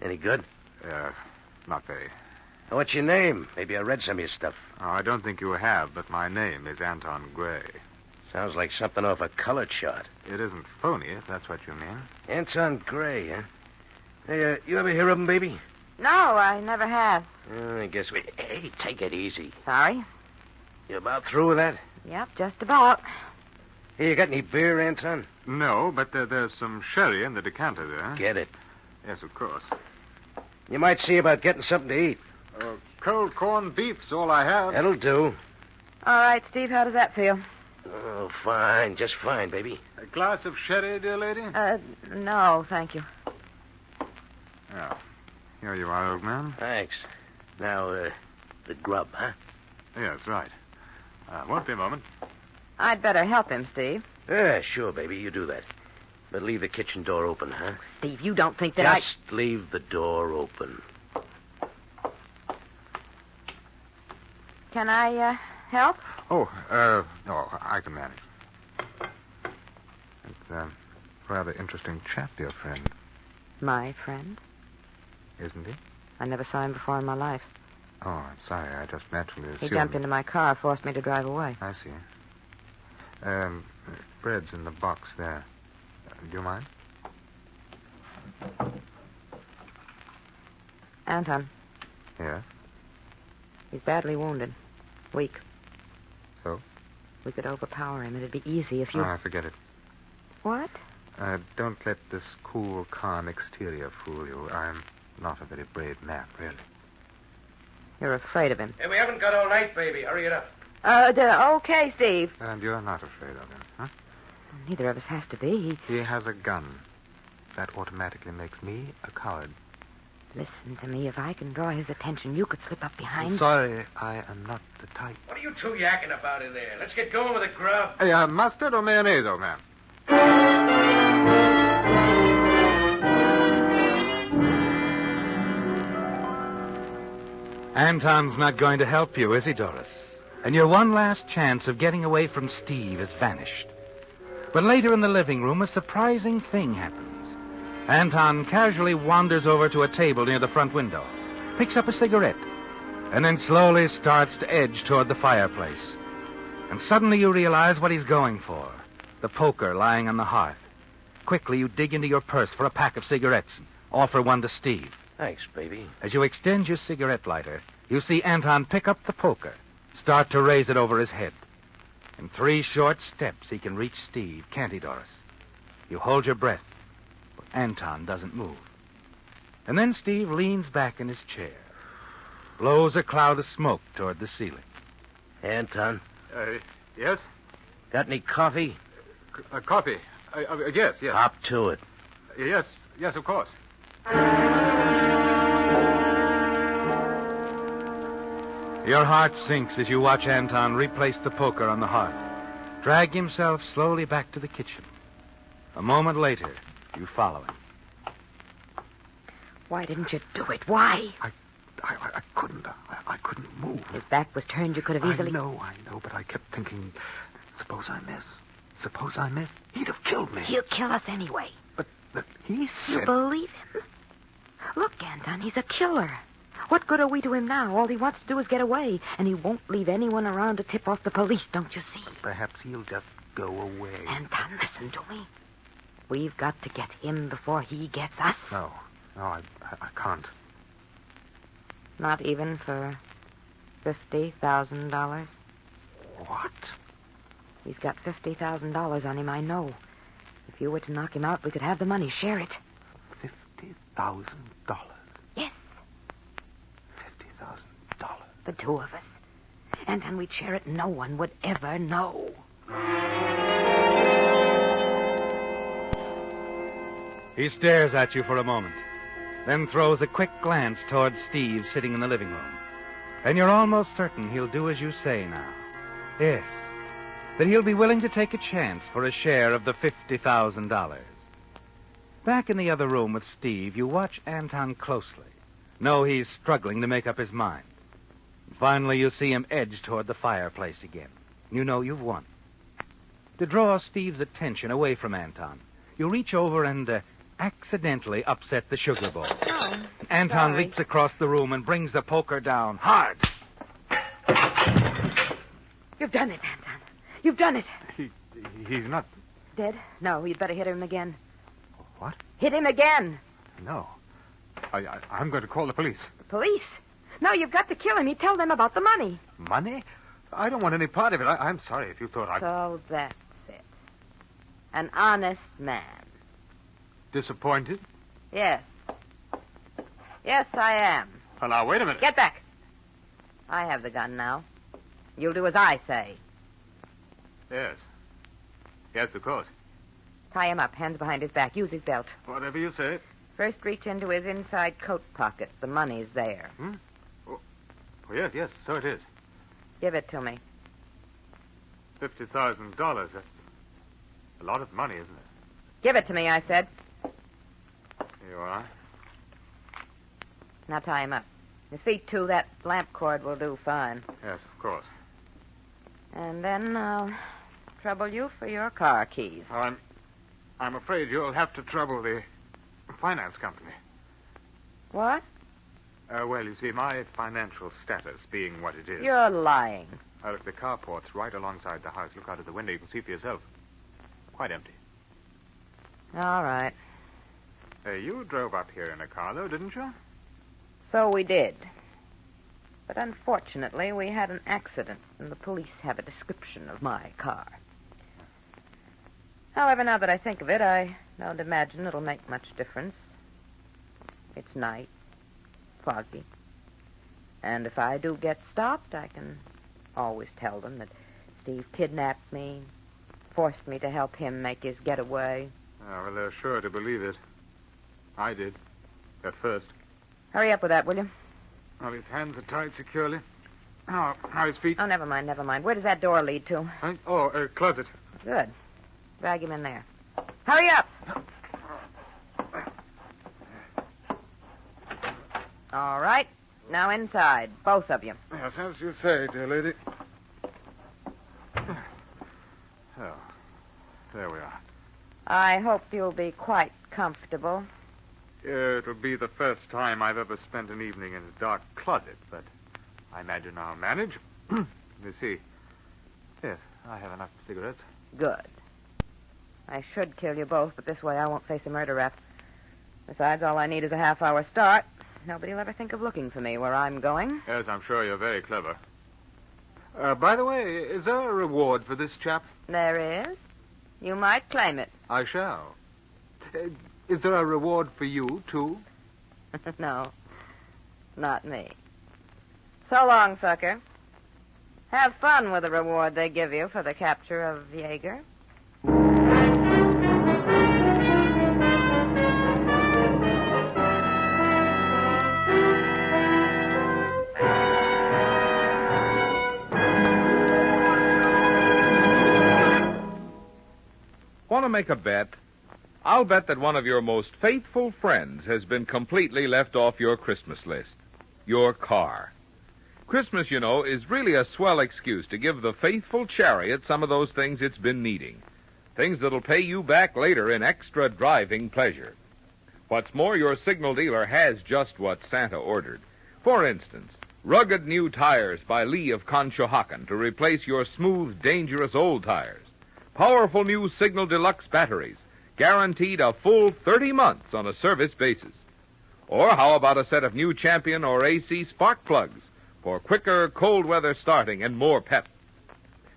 Any good?
Not very.
What's your name? Maybe I read some of your stuff.
Oh, I don't think you have, but my name is Anton Gray.
Sounds like something off a color chart.
It isn't phony, if that's what you mean.
Anton Gray, huh? Hey, you ever hear of him, baby?
No, I never have.
I guess we... Hey, take it easy.
Sorry?
You about through with that?
Yep, just about.
Hey, you got any beer, Anton?
No, but there's some sherry in the decanter there.
Get it.
Yes, of course.
You might see about getting something to eat.
Cold corned beef's all I have.
That'll do.
All right, Steve, how does that feel?
Oh, fine. Just fine, baby.
A glass of sherry, dear lady?
No, thank you.
Oh. Here you are, old man.
Thanks. Now, the grub, huh?
Yes, right. Won't be a moment.
I'd better help him, Steve.
Yeah, sure, baby. You do that. But leave the kitchen door open, huh?
Steve, you don't think that
Just leave the door open.
Can I, help?
No, I can manage. It's a rather interesting chap, dear friend.
My friend?
Isn't he?
I never saw him before in my life.
Oh, I'm sorry. I just naturally assumed...
He jumped into my car, forced me to drive away.
I see. Bread's in the box there. Do you mind?
Anton.
Yeah?
He's badly wounded. Weak.
So?
We could overpower him. It'd be easy if you...
forget it.
What?
Don't let this cool, calm exterior fool you. I'm not a very brave man, really.
You're afraid of him.
Hey, we haven't got all night, baby. Hurry it up.
Okay, Steve.
And you're not afraid of him, huh?
Neither of us has to be.
He has a gun. That automatically makes me a coward.
Listen to me. If I can draw his attention, you could slip up behind.
Sorry, I am not the type.
What are you two yakking about in there? Let's get going with the grub.
Hey, mustard or mayonnaise, old man?
Anton's not going to help you, is he, Doris? And your one last chance of getting away from Steve has vanished. But later in the living room, a surprising thing happens. Anton casually wanders over to a table near the front window, picks up a cigarette, and then slowly starts to edge toward the fireplace. And suddenly you realize what he's going for, the poker lying on the hearth. Quickly, you dig into your purse for a pack of cigarettes and offer one to Steve.
Thanks, baby.
As you extend your cigarette lighter, you see Anton pick up the poker, start to raise it over his head. In 3 short steps, he can reach Steve, can't he, Doris? You hold your breath, but Anton doesn't move. And then Steve leans back in his chair, blows a cloud of smoke toward the ceiling.
Anton?
Yes?
Got any coffee?
Coffee? Yes.
Hop to it.
Yes, of course.
Your heart sinks as you watch Anton replace the poker on the hearth, drag himself slowly back to the kitchen. A moment later, you follow him.
Why didn't you do it? Why?
I couldn't. I couldn't move.
His back was turned. You could have easily...
I know, but I kept thinking, suppose I miss. He'd have killed me.
He'll kill us anyway.
But he said...
You believe him? Look, Anton, he's a killer. What good are we to him now? All he wants to do is get away, and he won't leave anyone around to tip off the police, don't you see?
Perhaps he'll just go away.
Anton, listen to me. We've got to get him before he gets us.
No, I can't.
Not even for $50,000?
What?
He's got $50,000 on him, I know. If you were to knock him out, we could have the money. Share it.
$50,000?
Yes.
$50,000.
The 2 of us. Anton, we'd share it. No one would ever know.
He stares at you for a moment, then throws a quick glance towards Steve sitting in the living room. And you're almost certain he'll do as you say now. Yes, that he'll be willing to take a chance for a share of the $50,000. Back in the other room with Steve, you watch Anton closely. Know he's struggling to make up his mind. Finally, you see him edge toward the fireplace again. You know you've won. To draw Steve's attention away from Anton, You reach over and accidentally upset the sugar bowl.
Oh,
Anton
sorry.
leaps across the room and brings the poker down hard.
You've done it, Anton. You've done it.
He's not...
Dead? No, you'd better hit him again.
What?
Hit him again.
No. I'm going to call the police.
The police? No, you've got to kill him. You tell them about the money.
Money? I don't want any part of it. I'm sorry if you thought I...
So that's it. An honest man.
Disappointed?
Yes. Yes, I am.
Well, now, wait a minute.
Get back. I have the gun now. You'll do as I say.
Yes. Yes, of course.
Tie him up, hands behind his back. Use his belt.
Whatever you say.
First, reach into his inside coat pocket. The money's there.
Oh, yes, so it is.
Give it to me.
$50,000. That's a lot of money, isn't it?
Give it to me, I said.
Here you are.
Now tie him up. His feet, too. That lamp cord will do fine.
Yes, of course.
And then I'll trouble you for your car keys.
Oh, I'm afraid you'll have to trouble the finance company.
What?
Well, you see, my financial status being what it is...
You're lying.
Look, the carport's right alongside the house. Look out of the window. You can see for yourself. Quite empty.
All right.
You drove up here in a car, though, didn't you?
So we did. But unfortunately, we had an accident, and the police have a description of my car. However, now that I think of it, I don't imagine it'll make much difference. It's night, foggy. And if I do get stopped, I can always tell them that Steve kidnapped me, forced me to help him make his getaway.
Well, they're sure to believe it. I did. At first.
Hurry up with that, will you?
Well, his hands are tied securely. How are his feet?
Oh, never mind. Where does that door lead to?
Closet.
Good. Drag him in there. Hurry up! All right. Now inside. Both of you.
Yes, as you say, dear lady. Oh, there we are.
I hope you'll be quite comfortable.
It'll be the first time I've ever spent an evening in a dark closet, but I imagine I'll manage. You see. Yes, I have enough cigarettes.
Good. I should kill you both, but this way I won't face a murder rap. Besides, all I need is a half-hour start. Nobody'll ever think of looking for me where I'm going.
Yes, I'm sure you're very clever. By the way, is there a reward for this chap?
There is. You might claim it.
I shall. Is there a reward for you, too?
No. Not me. So long, sucker. Have fun with the reward they give you for the capture of Yeager.
Want to make a bet? I'll bet that one of your most faithful friends has been completely left off your Christmas list. Your car. Christmas, you know, is really a swell excuse to give the faithful chariot some of those things it's been needing. Things that'll pay you back later in extra driving pleasure. What's more, your signal dealer has just what Santa ordered. For instance, rugged new tires by Lee of Conshohocken to replace your smooth, dangerous old tires. Powerful new Signal Deluxe batteries, guaranteed a full 30 months on a service basis. Or how about a set of new Champion or AC spark plugs for quicker cold weather starting and more pep?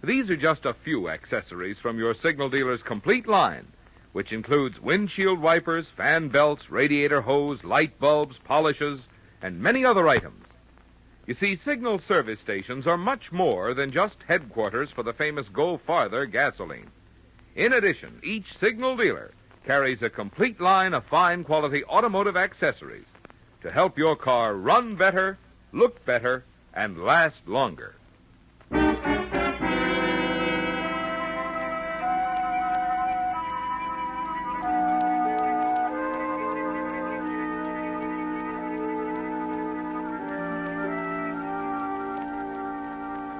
These are just a few accessories from your signal dealer's complete line, which includes windshield wipers, fan belts, radiator hose, light bulbs, polishes, and many other items. You see, signal service stations are much more than just headquarters for the famous Go Farther gasoline. In addition, each signal dealer carries a complete line of fine quality automotive accessories to help your car run better, look better, and last longer.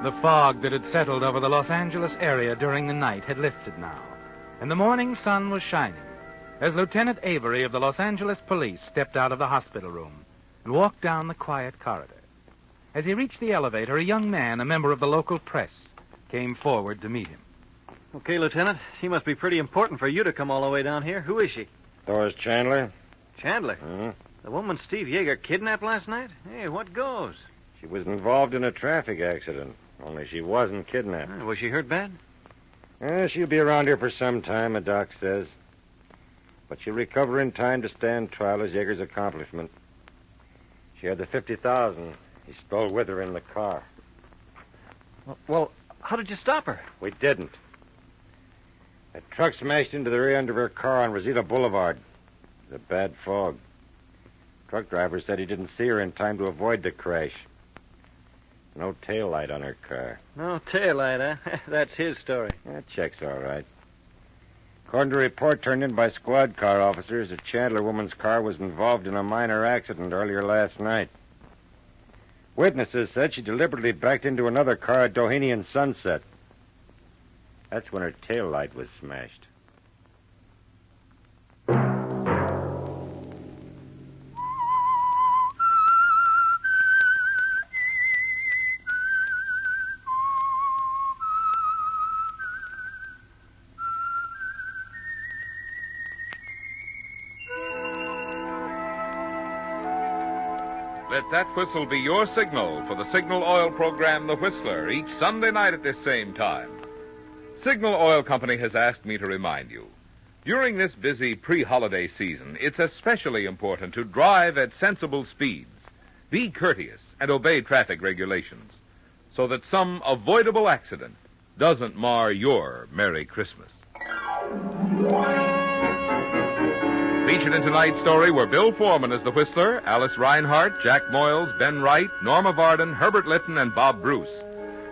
The fog that had settled over the Los Angeles area during the night had lifted now, and the morning sun was shining. as Lieutenant Avery of the Los Angeles Police stepped out of the hospital room and walked down the quiet corridor. As he reached the elevator, a young man, a member of the local press, came forward to meet him.
Okay, Lieutenant. She must be pretty important for you to come all the way down here. Who is she?
Doris Chandler.
Chandler?
Mm-hmm.
The woman Steve Yeager kidnapped last night? Hey, what goes?
She was involved in a traffic accident, only she wasn't kidnapped.
Was she hurt bad?
She'll be around here for some time, the doc says. But she'll recover in time to stand trial as Yeager's accomplishment. She had the $50,000 he stole with her in the car.
Well, how did you stop her?
We didn't. That truck smashed into the rear end of her car on Rosita Boulevard. It was a bad fog. Truck driver said he didn't see her in time to avoid the crash. No taillight on her car.
No taillight, huh? That's his story.
That checks all right. According to a report turned in by squad car officers, the Chandler woman's car was involved in a minor accident earlier last night. Witnesses said she deliberately backed into another car at Doheny and Sunset. That's when her taillight was smashed.
Let that whistle be your signal for the Signal Oil program, The Whistler, each Sunday night at this same time. Signal Oil Company has asked me to remind you, during this busy pre-holiday season, it's especially important to drive at sensible speeds, be courteous, and obey traffic regulations, so that some avoidable accident doesn't mar your Merry Christmas. Featured in tonight's story were Bill Foreman as the Whistler, Alice Reinhardt, Jack Moyles, Ben Wright, Norma Varden, Herbert Litton, and Bob Bruce.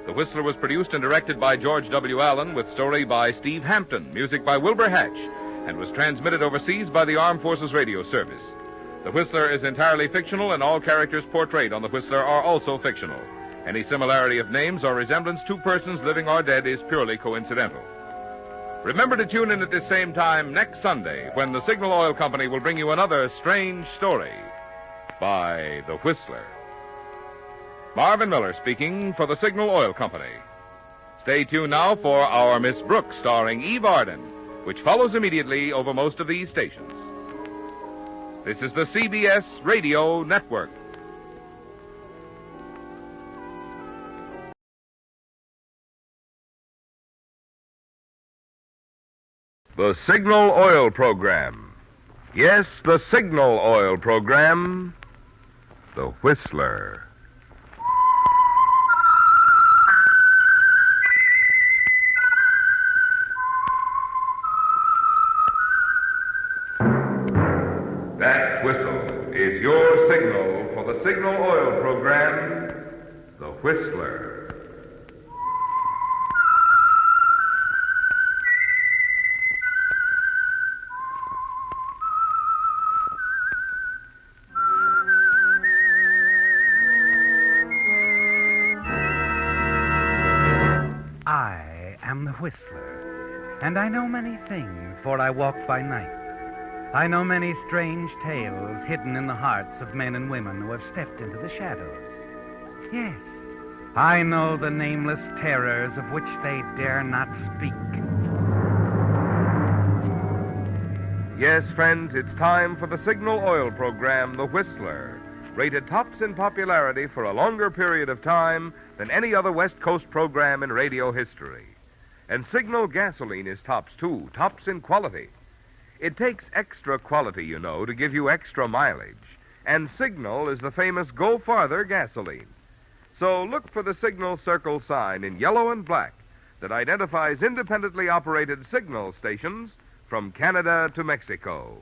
The Whistler was produced and directed by George W. Allen, with story by Steve Hampton, music by Wilbur Hatch, and was transmitted overseas by the Armed Forces Radio Service. The Whistler is entirely fictional, and all characters portrayed on The Whistler are also fictional. Any similarity of names or resemblance to persons living or dead is purely coincidental. Remember to tune in at this same time next Sunday when the Signal Oil Company will bring you another strange story by The Whistler. Marvin Miller speaking for the Signal Oil Company. Stay tuned now for our Miss Brooks starring Eve Arden, which follows immediately over most of these stations. This is the CBS Radio Network. The Signal Oil Program. Yes, the Signal Oil Program. The Whistler. That whistle is your signal for the Signal Oil Program, The Whistler.
I am the Whistler, and I know many things, for I walk by night. I know many strange tales hidden in the hearts of men and women who have stepped into the shadows. Yes, I know the nameless terrors of which they dare not speak.
Yes, friends, it's time for the Signal Oil Program, The Whistler, rated tops in popularity for a longer period of time than any other West Coast program in radio history. And Signal gasoline is tops, too, tops in quality. It takes extra quality, you know, to give you extra mileage. And Signal is the famous Go Farther gasoline. So look for the Signal Circle sign in yellow and black that identifies independently operated Signal stations from Canada to Mexico.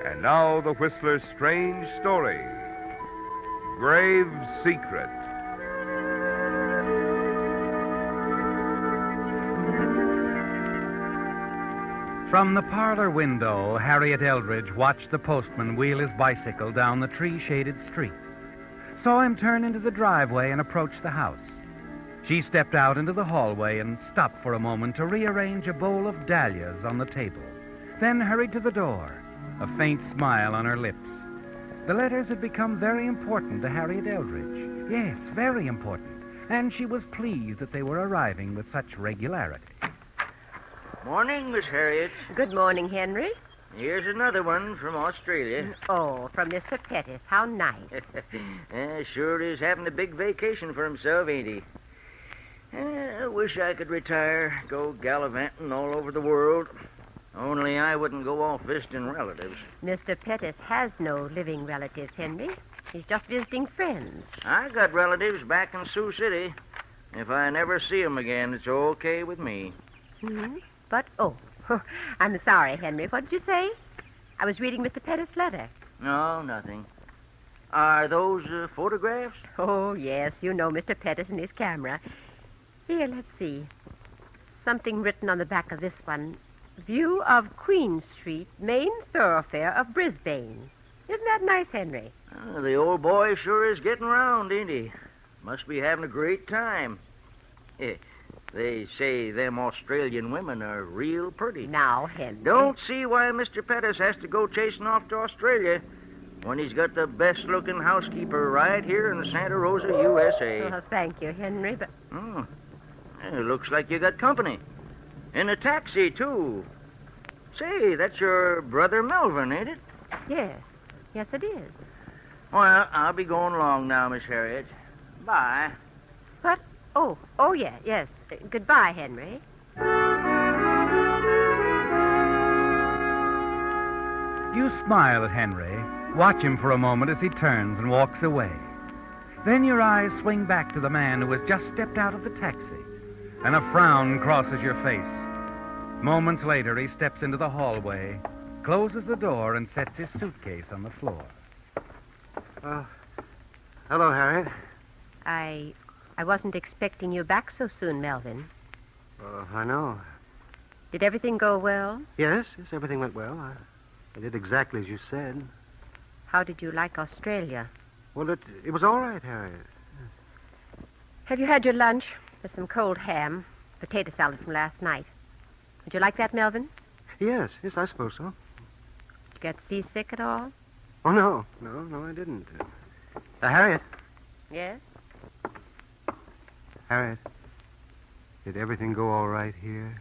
And now the Whistler's strange story, Grave Secret.
From the parlor window, Harriet Eldridge watched the postman wheel his bicycle down the tree-shaded street. Saw him turn into the driveway and approach the house. She stepped out into the hallway and stopped for a moment to rearrange a bowl of dahlias on the table.
then hurried to the door, a faint smile on her lips. The letters had become very important to Harriet Eldridge. Yes, very important. And she was pleased that they were arriving with such regularity.
Morning, Miss Harriet.
Good morning, Henry.
Here's another one from Australia.
Oh, from Mr. Pettis. How nice.
Sure is having a big vacation for himself, ain't he? I wish I could retire, go gallivanting all over the world. Only I wouldn't go off visiting relatives.
Mr. Pettis has no living relatives, Henry. He's just visiting friends.
I got relatives back in Sioux City. If I never see 'em again, it's okay with me.
Mm-hmm. But, I'm sorry, Henry. What did you say? I was reading Mr. Pettis' letter.
No, nothing. Are those photographs?
Oh, yes. You know Mr. Pettis and his camera. Here, let's see. Something written on the back of this one. View of Queen Street, main thoroughfare of Brisbane. Isn't that nice, Henry?
The old boy sure is getting round, ain't he? Must be having a great time. They say them Australian women are real pretty.
Now, Henry.
Don't see why Mr. Pettis has to go chasing off to Australia when he's got the best-looking housekeeper right here in Santa Rosa, USA.
Oh, thank you, Henry, but...
It looks like you got company. In a taxi, too. Say, that's your brother Melvin, ain't it?
Yes. Yes, it is.
Well, I'll be going along now, Miss Harriet. Bye.
What? Oh, yes. Goodbye, Henry.
You smile at Henry, watch him for a moment as he turns and walks away. Then your eyes swing back to the man who has just stepped out of the taxi, and a frown crosses your face. Moments later, he steps into the hallway, closes the door, and sets his suitcase on the floor.
Hello, Harriet.
I wasn't expecting you back so soon, Melvin.
I know.
Did everything go well?
Yes, everything went well. I did exactly as you said.
How did you like Australia?
Well, it was all right, Harriet.
Have you had your lunch? There's some cold ham, potato salad from last night. Would you like that, Melvin?
Yes, I suppose so.
Did you get seasick at all?
Oh, no, I didn't. Harriet.
Yes?
Harriet, did everything go all right here?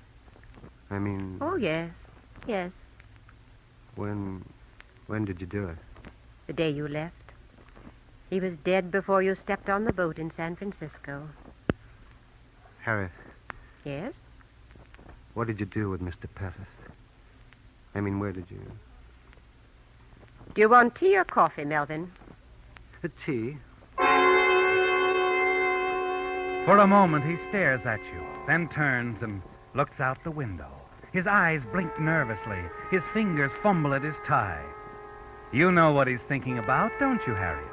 I mean...
Oh, yes.
When did you do it?
The day you left. He was dead before you stepped on the boat in San Francisco.
Harriet.
Yes?
What did you do with Mr. Pettis? I mean, where did you...
Do you want tea or coffee, Melvin?
Tea.
For a moment, he stares at you, then turns and looks out the window. His eyes blink nervously. His fingers fumble at his tie. You know what he's thinking about, don't you, Harriet?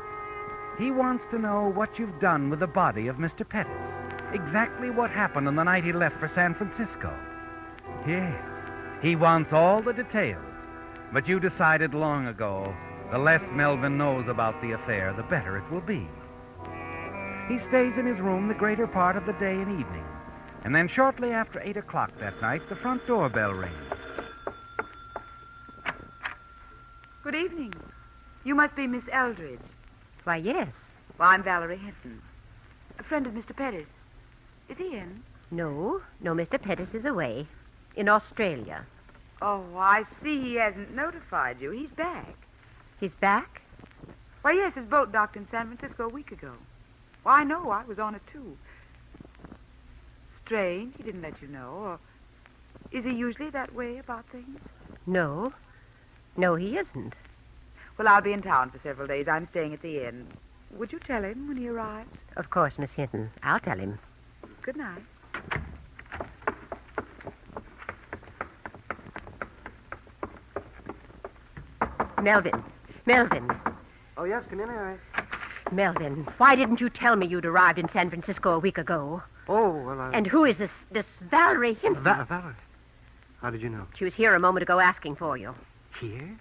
He wants to know what you've done with the body of Mr. Pettis. Exactly what happened on the night he left for San Francisco. Yes, he wants all the details. But you decided long ago, the less Melvin knows about the affair, the better it will be. He stays in his room the greater part of the day and evening. And then shortly after 8 o'clock that night, the front doorbell rings.
Good evening. You must be Miss Eldridge.
Why, yes.
Well, I'm Valerie Hinton, a friend of Mr. Pettis. Is he in?
No, Mr. Pettis is away. In Australia.
Oh, I see he hasn't notified you. He's back.
He's back?
Why, yes, his boat docked in San Francisco a week ago. Well, I know. I was on it, too. Strange he didn't let you know. Or is he usually that way about things?
No, he isn't.
Well, I'll be in town for several days. I'm staying at the inn. Would you tell him when he arrives?
Of course, Miss Hinton. I'll tell him.
Good night.
Melvin.
Oh, yes, come in, Harriet.
Melvin, why didn't you tell me you'd arrived in San Francisco a week ago?
Oh, well,
And who is this Valerie Hinton?
Valerie. How did you know?
She was here a moment ago asking for you.
Here?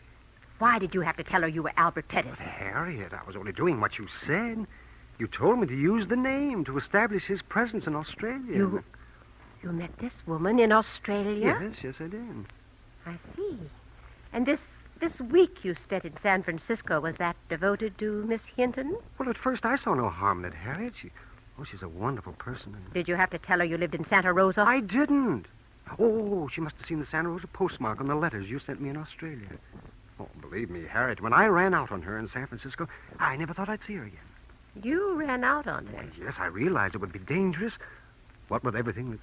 Why did you have to tell her you were Albert Pettis?
Harriet, I was only doing what you said. You told me to use the name to establish his presence in Australia.
You met this woman in Australia?
Yes, I did.
I see. And this week you spent in San Francisco, was that devoted to Miss Hinton?
Well, at first I saw no harm in it, Harriet. She's a wonderful person.
Did you have to tell her you lived in Santa Rosa?
I didn't. Oh, she must have seen the Santa Rosa postmark on the letters you sent me in Australia. Oh, believe me, Harriet, when I ran out on her in San Francisco, I never thought I'd see her again.
You ran out on her?
Yes, I realized it would be dangerous. What with everything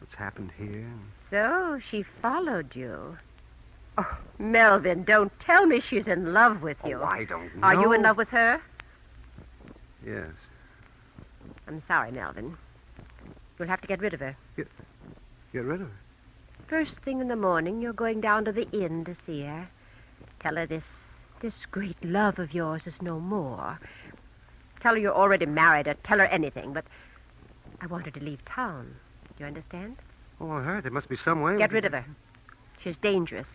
that's happened here.
So she followed you. Oh, Melvin, don't tell me she's in love with you.
Oh, I don't know.
Are you in love with her?
Yes.
I'm sorry, Melvin. You'll have to get rid of her.
Get rid of her?
First thing in the morning, you're going down to the inn to see her. Tell her this great love of yours is no more. Tell her you're already married, or tell her anything, but I want her to leave town. Do you understand?
Oh, Harriet, there must be some way.
Get rid of her. She's dangerous.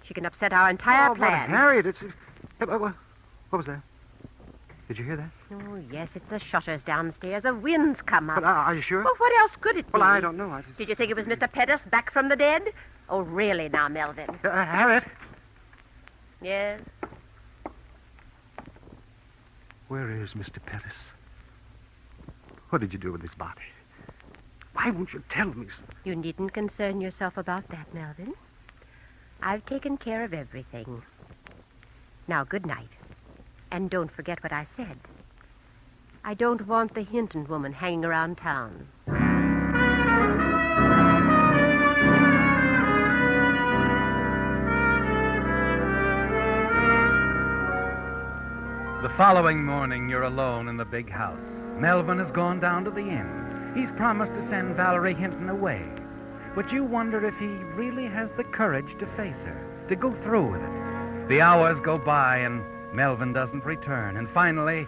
She can upset our entire plan.
But Harriet, it's... What was that? Did you hear that?
Oh, yes, it's the shutters downstairs. The wind's come up.
But are you sure?
Well, what else could it be?
Well, I don't know.
Did you think it was Mr. Pettis back from the dead? Oh, really now, Melvin?
Harriet?
Yes?
Where is Mr. Pettis? What did you do with his body? Why won't you tell me?
You needn't concern yourself about that, Melvin. I've taken care of everything. Now, good night. And don't forget what I said. I don't want the Hinton woman hanging around town.
The following morning, you're alone in the big house. Melvin has gone down to the inn. He's promised to send Valerie Hinton away. But you wonder if he really has the courage to face her, to go through with it. The hours go by, and Melvin doesn't return. And finally...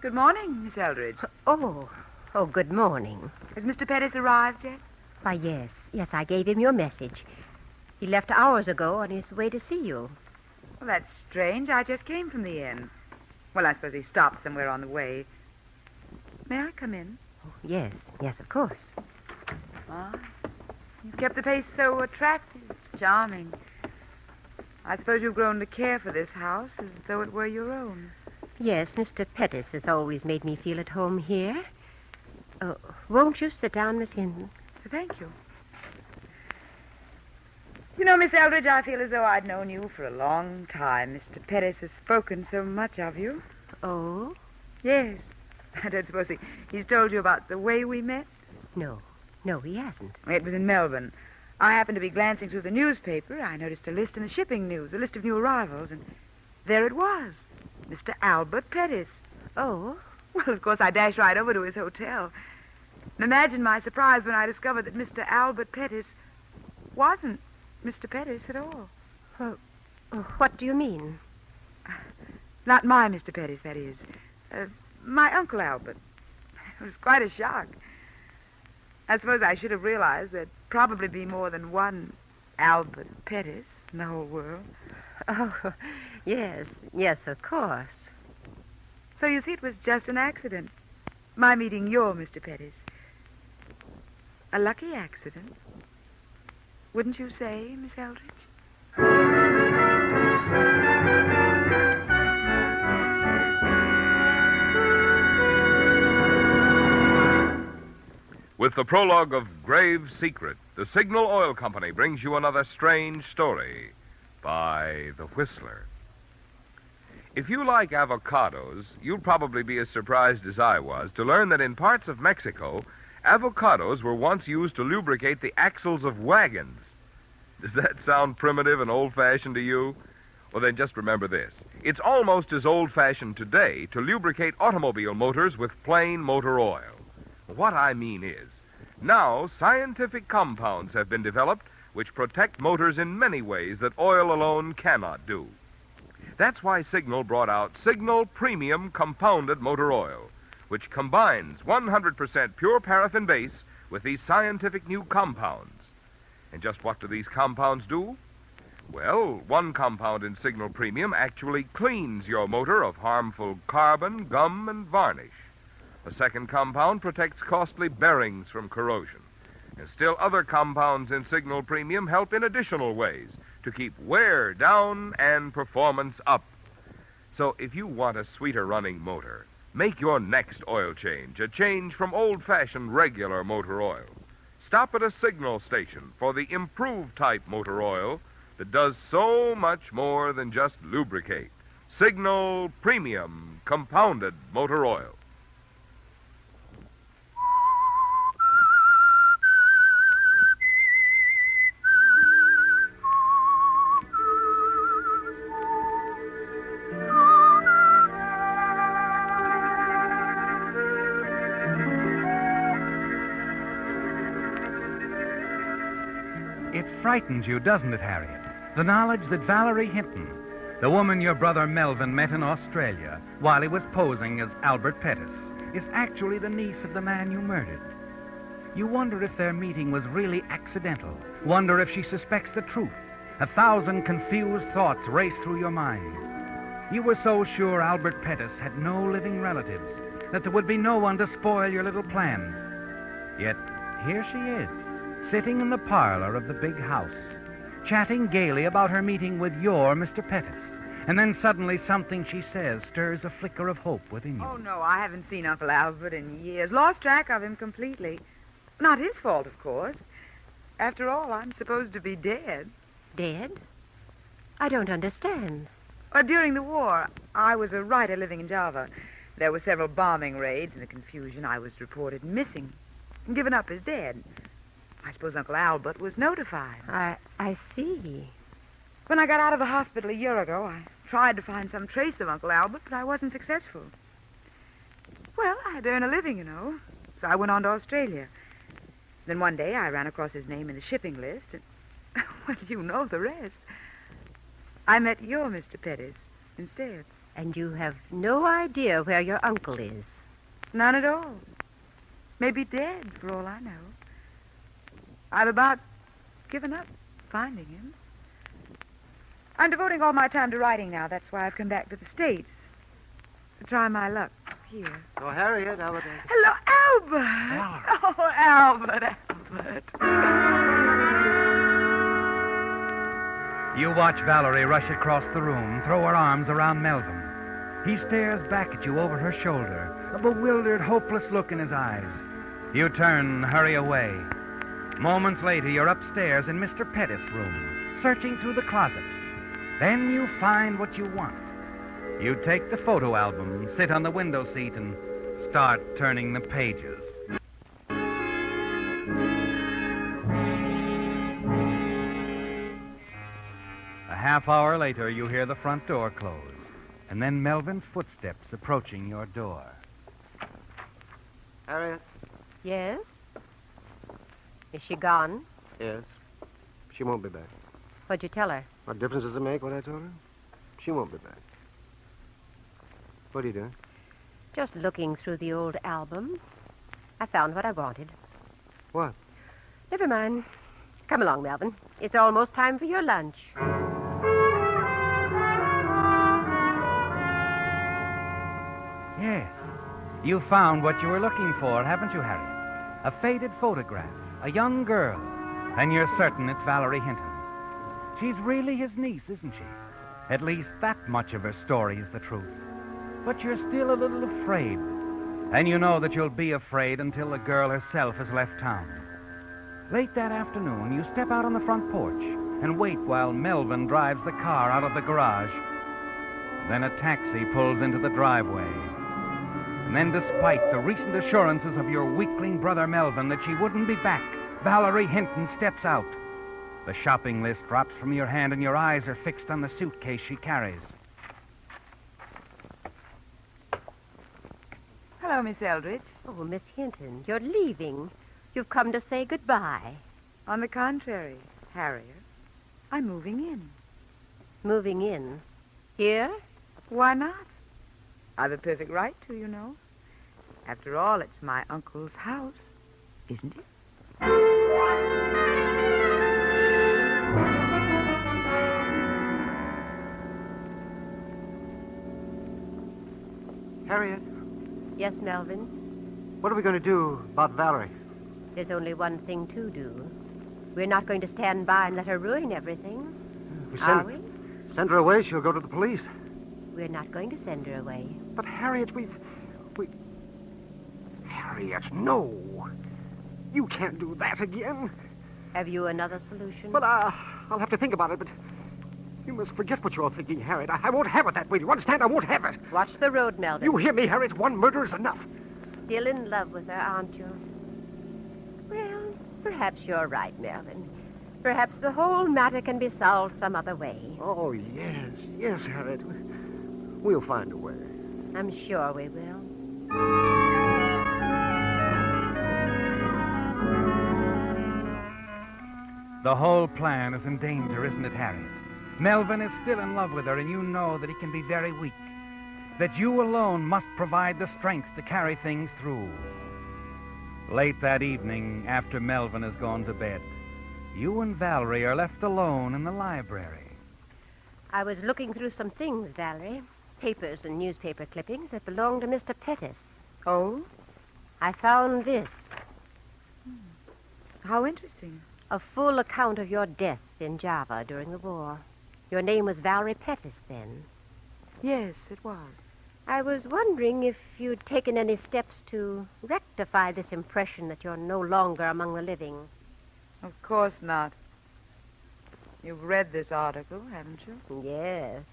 Good morning, Miss Eldridge.
Oh, good morning.
Has Mr. Pettis arrived yet?
Why, yes, I gave him your message. He left hours ago on his way to see you.
Well, that's strange. I just came from the inn. Well, I suppose he stopped somewhere on the way. May I come in?
Oh, yes, of course.
Ah, you've kept the place so attractive. It's charming. I suppose you've grown to care for this house as though it were your own.
Yes, Mr. Pettis has always made me feel at home here. Oh, won't you sit down, Miss Hinton?
Thank you. You know, Miss Eldridge, I feel as though I'd known you for a long time. Mr. Pettis has spoken so much of you.
Oh?
Yes. I don't suppose he's told you about the way we met?
No, he hasn't.
It was in Melbourne. I happened to be glancing through the newspaper. I noticed a list in the shipping news, a list of new arrivals, and there it was. Mr. Albert Pettis.
Oh?
Well, of course, I dashed right over to his hotel. And imagine my surprise when I discovered that Mr. Albert Pettis wasn't Mr. Pettis at all.
What do you mean?
Not my Mr. Pettis, that is. My Uncle Albert. It was quite a shock. I suppose I should have realized there'd probably be more than one Albert Pettis in the whole world.
Oh, yes, of course.
So you see, it was just an accident. My meeting your Mr. Pettis. A lucky accident. Wouldn't you say, Miss Eldridge?
With the prologue of Grave Secret, the Signal Oil Company brings you another strange story by The Whistler. If you like avocados, you'll probably be as surprised as I was to learn that in parts of Mexico, avocados were once used to lubricate the axles of wagons. Does that sound primitive and old-fashioned to you? Well, then just remember this. It's almost as old-fashioned today to lubricate automobile motors with plain motor oil. What I mean is, now scientific compounds have been developed which protect motors in many ways that oil alone cannot do. That's why Signal brought out Signal Premium Compounded Motor Oil, which combines 100% pure paraffin base with these scientific new compounds. And just what do these compounds do? Well, one compound in Signal Premium actually cleans your motor of harmful carbon, gum, and varnish. A second compound protects costly bearings from corrosion. And still other compounds in Signal Premium help in additional ways to keep wear down and performance up. So if you want a sweeter running motor, make your next oil change a change from old-fashioned regular motor oil. Stop at a Signal station for the improved type motor oil that does so much more than just lubricate. Signal Premium Compounded Motor Oil.
It frightens you, doesn't it, Harriet? The knowledge that Valerie Hinton, the woman your brother Melvin met in Australia while he was posing as Albert Pettis, is actually the niece of the man you murdered. You wonder if their meeting was really accidental. Wonder if she suspects the truth. 1,000 confused thoughts race through your mind. You were so sure Albert Pettis had no living relatives, that there would be no one to spoil your little plan. Yet here she is, sitting in the parlor of the big house, chatting gaily about her meeting with your Mr. Pettis. And then suddenly something she says stirs a flicker of hope within you.
Oh, no, I haven't seen Uncle Albert in years. Lost track of him completely. Not his fault, of course. After all, I'm supposed to be dead.
Dead? I don't understand.
During the war, I was a writer living in Java. There were several bombing raids. In the confusion, I was reported missing and given up as dead. I suppose Uncle Albert was notified.
I see.
When I got out of the hospital a year ago, I tried to find some trace of Uncle Albert, but I wasn't successful. Well, I had to earn a living, you know, so I went on to Australia. Then one day I ran across his name in the shipping list, and, well, you know the rest. I met your Mr. Pettis instead.
And you have no idea where your uncle is?
None at all. Maybe dead, for all I know. I've about given up finding him. I'm devoting all my time to writing now. That's why I've come back to the States. To try my luck here.
Oh, Harriet, Albert.
Hello, Albert. Oh, Albert.
You watch Valerie rush across the room, throw her arms around Melvin. He stares back at you over her shoulder, a bewildered, hopeless look in his eyes. You turn, hurry away. Moments later, you're upstairs in Mr. Pettis' room, searching through the closet. Then you find what you want. You take the photo album, sit on the window seat, and start turning the pages. A half hour later, you hear the front door close, and then Melvin's footsteps approaching your door.
Harriet?
Yes? Is she gone?
Yes. She won't be back.
What'd you tell her?
What difference does it make what I told her? She won't be back. What are you doing?
Just looking through the old album. I found what I wanted.
What?
Never mind. Come along, Melvin. It's almost time for your lunch.
Yes. You found what you were looking for, haven't you, Harry? A faded photograph, a young girl. And you're certain it's Valerie Hinton. She's really his niece, isn't she? At least that much of her story is the truth. But you're still a little afraid. And you know that you'll be afraid until the girl herself has left town. Late that afternoon, you step out on the front porch and wait while Melvin drives the car out of the garage. Then a taxi pulls into the driveway. And then, despite the recent assurances of your weakling brother Melvin that she wouldn't be back, Valerie Hinton steps out. The shopping list drops from your hand and your eyes are fixed on the suitcase she carries.
Hello, Miss Eldridge.
Oh, Miss Hinton, you're leaving. You've come to say goodbye.
On the contrary, Harriet, I'm moving in.
Moving in? Here?
Why not? I've a perfect right to, you know. After all, it's my uncle's house, isn't it?
Harriet?
Yes, Melvin?
What are we going to do about Valerie?
There's only one thing to do. We're not going to stand by and let her ruin everything. Are we?
Send her away, she'll go to the police.
We're not going to send her away.
But, Harriet, we... Harriet, no. You can't do that again.
Have you another solution?
But, I'll have to think about it, but... You must forget what you're thinking, Harriet. I won't have it that way. Do you understand? I won't have it.
Watch the road, Melvin.
You hear me, Harriet? One murder is enough.
Still in love with her, aren't you? Well, perhaps you're right, Melvin. Perhaps the whole matter can be solved some other way.
Oh, yes. Yes, Harriet. We'll find a way.
I'm sure we will.
The whole plan is in danger, isn't it, Harriet? Melvin is still in love with her, and you know that he can be very weak. That you alone must provide the strength to carry things through. Late that evening, after Melvin has gone to bed, you and Valerie are left alone in the library.
I was looking through some things, Valerie. Papers and newspaper clippings that belonged to Mr. Pettis.
Oh?
I found this.
How interesting.
A full account of your death in Java during the war. Your name was Valerie Pettis then.
Yes, it was.
I was wondering if you'd taken any steps to rectify this impression that you're no longer among the living.
Of course not. You've read this article, haven't you?
Yes.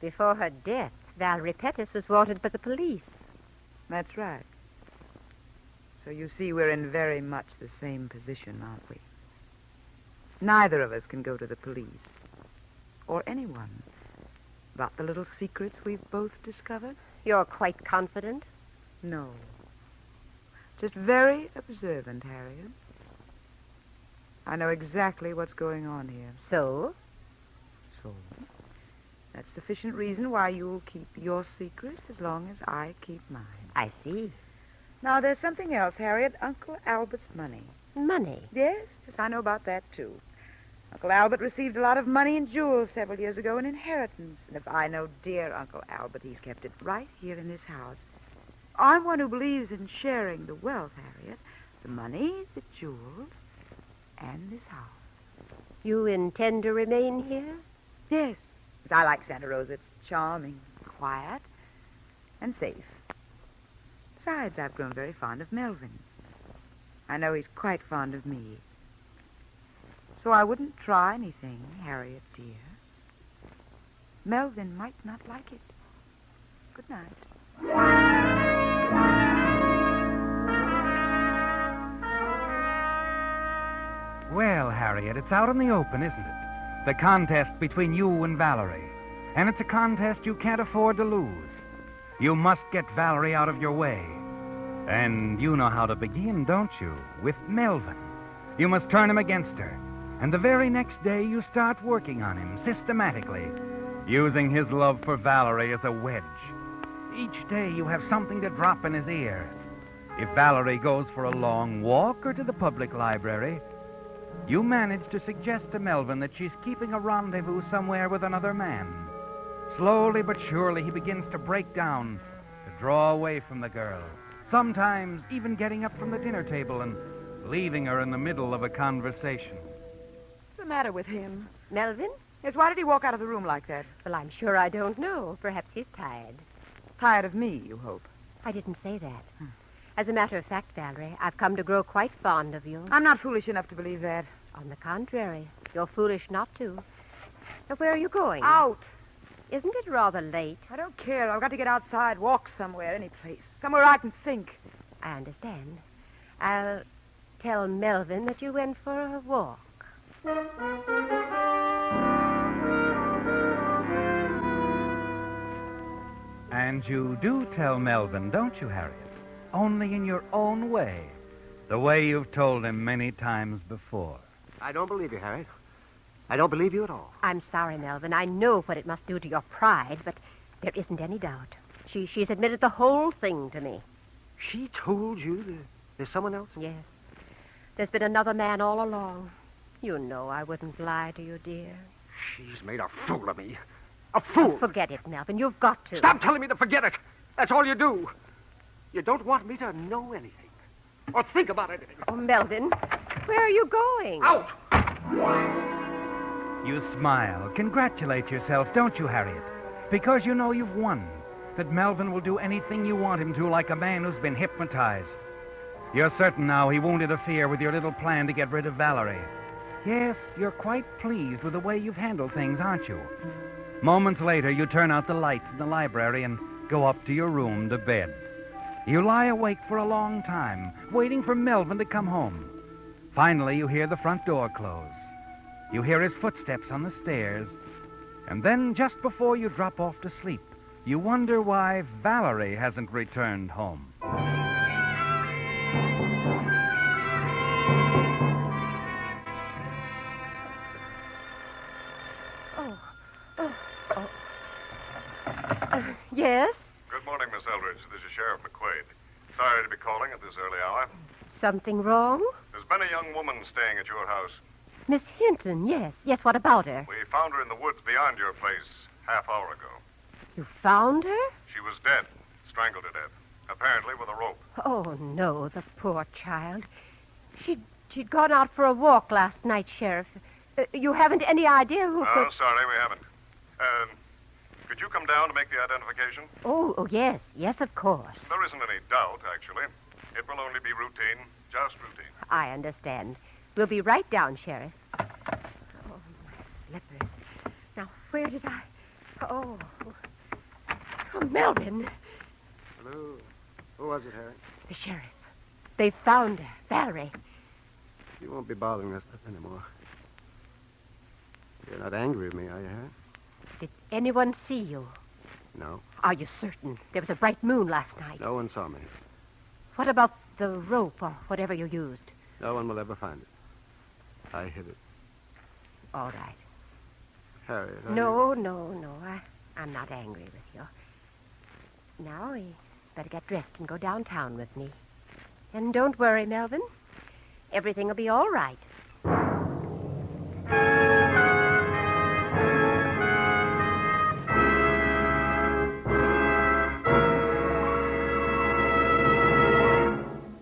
Before her death, Valerie Pettis was wanted by the police.
That's right. So you see, we're in very much the same position, aren't we? Neither of us can go to the police, or anyone, about the little secrets we've both discovered.
You're quite confident?
No. Just very observant, Harriet. I know exactly what's going on here.
So?
So? That's sufficient reason why you'll keep your secret as long as I keep mine.
I see.
Now, there's something else, Harriet. Uncle Albert's money.
Money?
Yes, I know about that, too. Uncle Albert received a lot of money and jewels several years ago in inheritance. And if I know dear Uncle Albert, he's kept it right here in this house. I'm one who believes in sharing the wealth, Harriet. The money, the jewels, and this house.
You intend to remain here?
Yes. I like Santa Rosa. It's charming, quiet, and safe. Besides, I've grown very fond of Melvin. I know he's quite fond of me. So I wouldn't try anything, Harriet, dear. Melvin might not like it. Good night.
Well, Harriet, it's out in the open, isn't it? The contest between you and Valerie. And it's a contest you can't afford to lose. You must get Valerie out of your way. And you know how to begin, don't you? With Melvin. You must turn him against her. And the very next day you start working on him systematically, using his love for Valerie as a wedge. Each day you have something to drop in his ear. If Valerie goes for a long walk or to the public library, you manage to suggest to Melvin that she's keeping a rendezvous somewhere with another man. Slowly but surely he begins to break down, to draw away from the girl, sometimes even getting up from the dinner table and leaving her in the middle of a conversation.
What's the matter with him?
Melvin?
Yes, why did he walk out of the room like that?
Well, I'm sure I don't know. Perhaps he's tired.
Tired of me, you hope?
I didn't say that. As a matter of fact, Valerie, I've come to grow quite fond of you.
I'm not foolish enough to believe that.
On the contrary, you're foolish not to. Now, where are you going?
Out.
Isn't it rather late?
I don't care. I've got to get outside, walk somewhere, any place. Somewhere I can think.
I understand. I'll tell Melvin that you went for a walk.
And you do tell Melvin, don't you, Harriet? Only in your own way. The way you've told him many times before.
I don't believe you, Harriet. I don't believe you at all.
I'm sorry, Melvin. I know what it must do to your pride, but there isn't any doubt. She's admitted the whole thing to me.
She told you there's someone else?
Yes. There's been another man all along. You know I wouldn't lie to you, dear.
She's made a fool of me. A fool.
Forget it, Melvin. You've got to.
Stop telling me to forget it. That's all you do. You don't want me to know anything. Or think about it.
Oh, Melvin, where are you going?
Out!
You smile. Congratulate yourself, don't you, Harriet? Because you know you've won. That Melvin will do anything you want him to, like a man who's been hypnotized. You're certain now he won't interfere with your little plan to get rid of Valerie. Yes, you're quite pleased with the way you've handled things, aren't you? Moments later, you turn out the lights in the library and go up to your room to bed. You lie awake for a long time, waiting for Melvin to come home. Finally, you hear the front door close. You hear his footsteps on the stairs. And then, just before you drop off to sleep, you wonder why Valerie hasn't returned home.
Yes?
Good morning, Miss Eldridge. This is Sheriff McQuaid. Sorry to be calling at this early hour.
Something wrong?
There's been a young woman staying at your house.
Miss Hinton, yes. Yes, what about her?
We found her in the woods beyond your place half-hour ago.
You found her?
She was dead, strangled to death, apparently with a rope.
Oh, no, the poor child. She'd gone out for a walk last night, Sheriff. You haven't any idea who...
No, sorry, we haven't. Could you come down to make the identification?
Oh, yes. Yes, of course.
There isn't any doubt, actually. It will only be routine, just routine.
I understand. We'll be right down, Sheriff. Oh, my slippers. Now, where did I... Oh, Melvin.
Hello. Who was it, Harry?
The sheriff. They found her, Valerie.
You won't be bothering us anymore. You're not angry with me, are you, Harry?
Did anyone see you?
No.
Are you certain? There was a bright moon last night.
No one saw me.
What about the rope or whatever you used?
No one will ever find it. I hid it.
All right.
Harriet.
No. I'm not angry with you. Now, we better get dressed and go downtown with me. And don't worry, Melvin. Everything will be all right.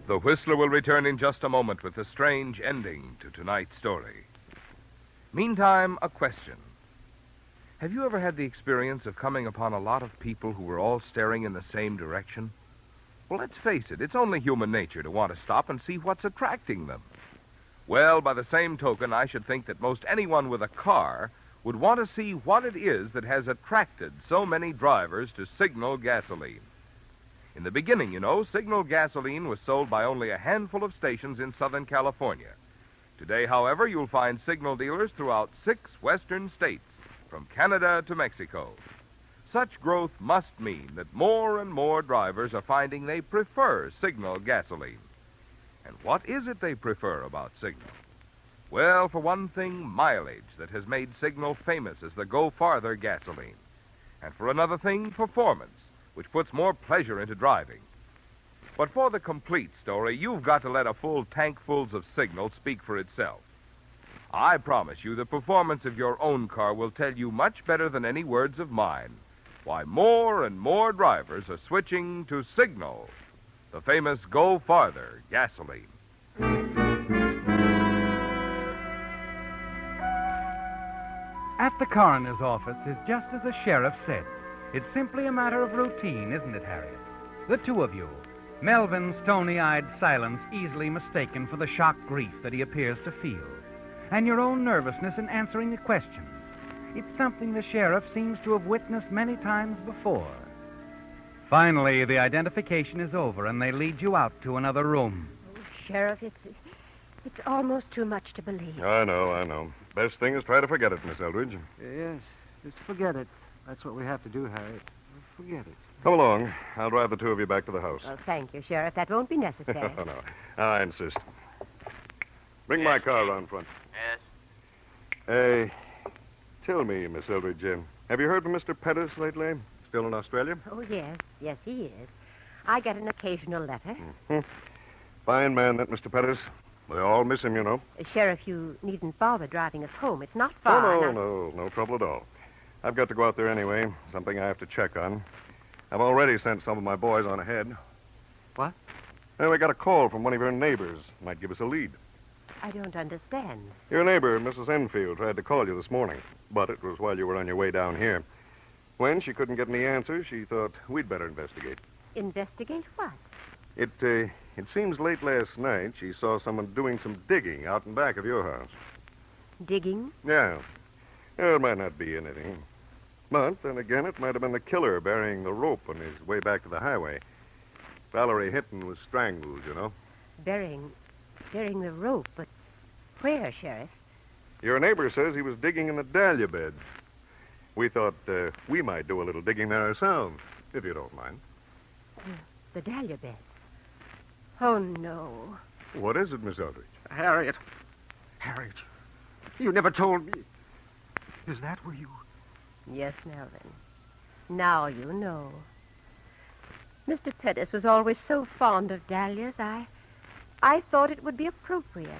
The Whistler will return in just a moment with a strange ending to tonight's story. Meantime, a question. Have you ever had the experience of coming upon a lot of people who were all staring in the same direction? Well, let's face it, it's only human nature to want to stop and see what's attracting them. Well, by the same token, I should think that most anyone with a car would want to see what it is that has attracted so many drivers to Signal gasoline. In the beginning, you know, Signal gasoline was sold by only a handful of stations in Southern California. Today, however, you'll find Signal dealers throughout 6 western states, from Canada to Mexico. Such growth must mean that more and more drivers are finding they prefer Signal gasoline. And what is it they prefer about Signal? Well, for one thing, mileage that has made Signal famous as the Go Farther gasoline. And for another thing, performance, which puts more pleasure into driving. But for the complete story, you've got to let a full tankfuls of Signal speak for itself. I promise you the performance of your own car will tell you much better than any words of mine why more and more drivers are switching to Signal, the famous Go Farther gasoline.
At the coroner's office is just as the sheriff said. It's simply a matter of routine, isn't it, Harriet? The two of you, Melvin's stony-eyed silence easily mistaken for the shocked grief that he appears to feel, and your own nervousness in answering the question. It's something the sheriff seems to have witnessed many times before. Finally, the identification is over, and they lead you out to another room.
Oh, Sheriff, it's almost too much to believe.
I know. Best thing is try to forget it, Miss Eldridge.
Yes, just forget it. That's what we have to do, Harriet. Forget it.
Come along. I'll drive the two of you back to the house.
Well, thank you, Sheriff. That won't be necessary.
No. I insist. Bring my car around front.
Yes.
Tell me, Miss Eldridge, have you heard from Mr. Pettis lately? Still in Australia?
Oh, yes. Yes, he is. I get an occasional letter.
Mm-hmm. Fine man, that Mr. Pettis. We all miss him, you know.
Sheriff, you needn't bother driving us home. It's not far.
No trouble at all. I've got to go out there anyway. Something I have to check on. I've already sent some of my boys on ahead.
What?
We got a call from one of your neighbors. Might give us a lead.
I don't understand.
Your neighbor, Mrs. Enfield, tried to call you this morning, but it was while you were on your way down here. When she couldn't get any answers, she thought we'd better investigate.
Investigate what?
It seems late last night she saw someone doing some digging out in back of your house.
Digging?
Yeah. It might not be anything. But then again, it might have been the killer burying the rope on his way back to the highway. Valerie Hinton was strangled, you know.
Burying the rope, but where, Sheriff?
Your neighbor says he was digging in the dahlia bed. We thought we might do a little digging there ourselves, if you don't mind.
The dahlia bed. Oh, no.
What is it, Miss Eldridge?
Harriet. Harriet. You never told me. Is that where you...
Yes, Melvin. Now you know. Mr. Pettis was always so fond of dahlias, I thought it would be appropriate.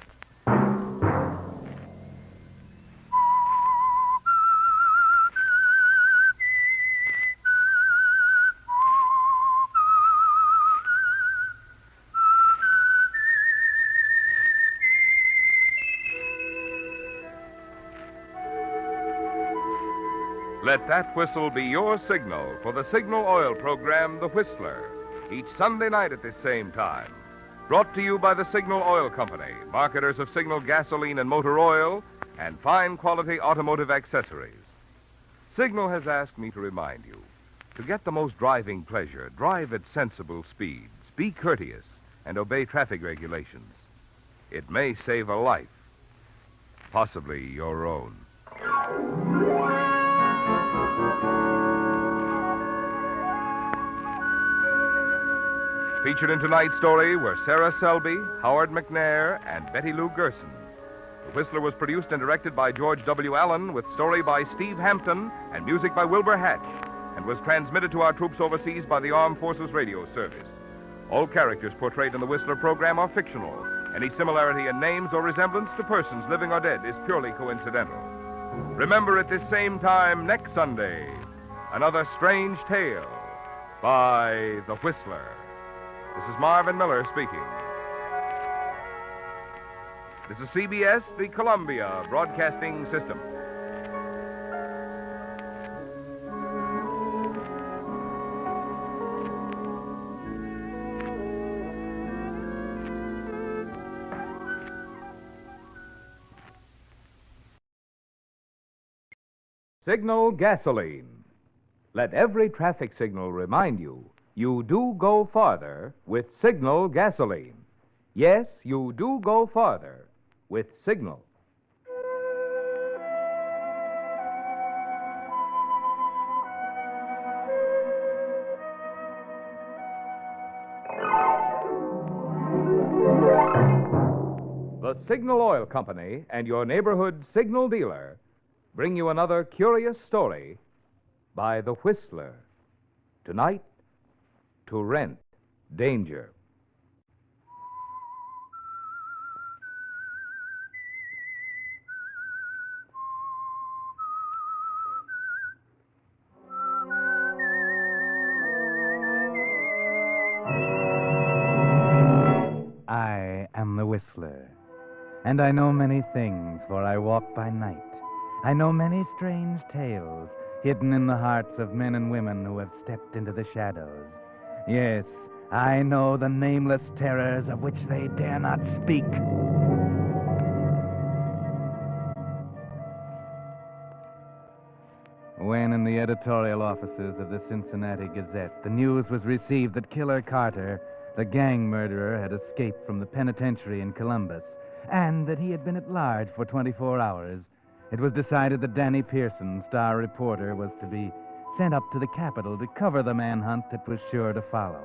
Let that whistle be your signal for the Signal Oil program, The Whistler, each Sunday night at this same time. Brought to you by the Signal Oil Company, marketers of Signal gasoline and motor oil, and fine quality automotive accessories. Signal has asked me to remind you, to get the most driving pleasure, drive at sensible speeds, be courteous, and obey traffic regulations. It may save a life, possibly your own. Featured in tonight's story were Sarah Selby, Howard McNair, and Betty Lou Gerson. The Whistler was produced and directed by George W. Allen, with story by Steve Hampton and music by Wilbur Hatch, and was transmitted to our troops overseas by the Armed Forces Radio Service. All characters portrayed in the Whistler program are fictional. Any similarity in names or resemblance to persons living or dead is purely coincidental. Remember at this same time next Sunday, another strange tale by The Whistler. This is Marvin Miller speaking. This is CBS, the Columbia Broadcasting System. Signal gasoline. Let every traffic signal remind you, you do go farther with Signal gasoline. Yes, you do go farther with Signal. The Signal Oil Company and your neighborhood Signal dealer bring you another curious story by The Whistler. Tonight, To Rent Danger.
I am the Whistler, and I know many things, for I walk by night. I know many strange tales hidden in the hearts of men and women who have stepped into the shadows. Yes, I know the nameless terrors of which they dare not speak. When in the editorial offices of the Cincinnati Gazette, the news was received that Killer Carter, the gang murderer, had escaped from the penitentiary in Columbus, and that he had been at large for 24 hours, it was decided that Danny Pearson, star reporter, was to be sent up to the Capitol to cover the manhunt that was sure to follow.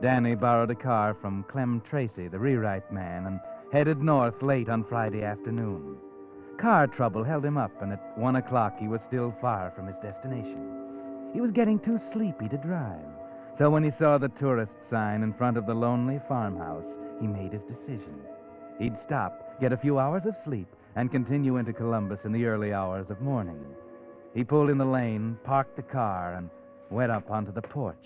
Danny borrowed a car from Clem Tracy, the rewrite man, and headed north late on Friday afternoon. Car trouble held him up, and at 1 o'clock he was still far from his destination. He was getting too sleepy to drive, so when he saw the tourist sign in front of the lonely farmhouse, he made his decision. He'd stop, get a few hours of sleep, and continue into Columbus in the early hours of morning. He pulled in the lane, parked the car, and went up onto the porch.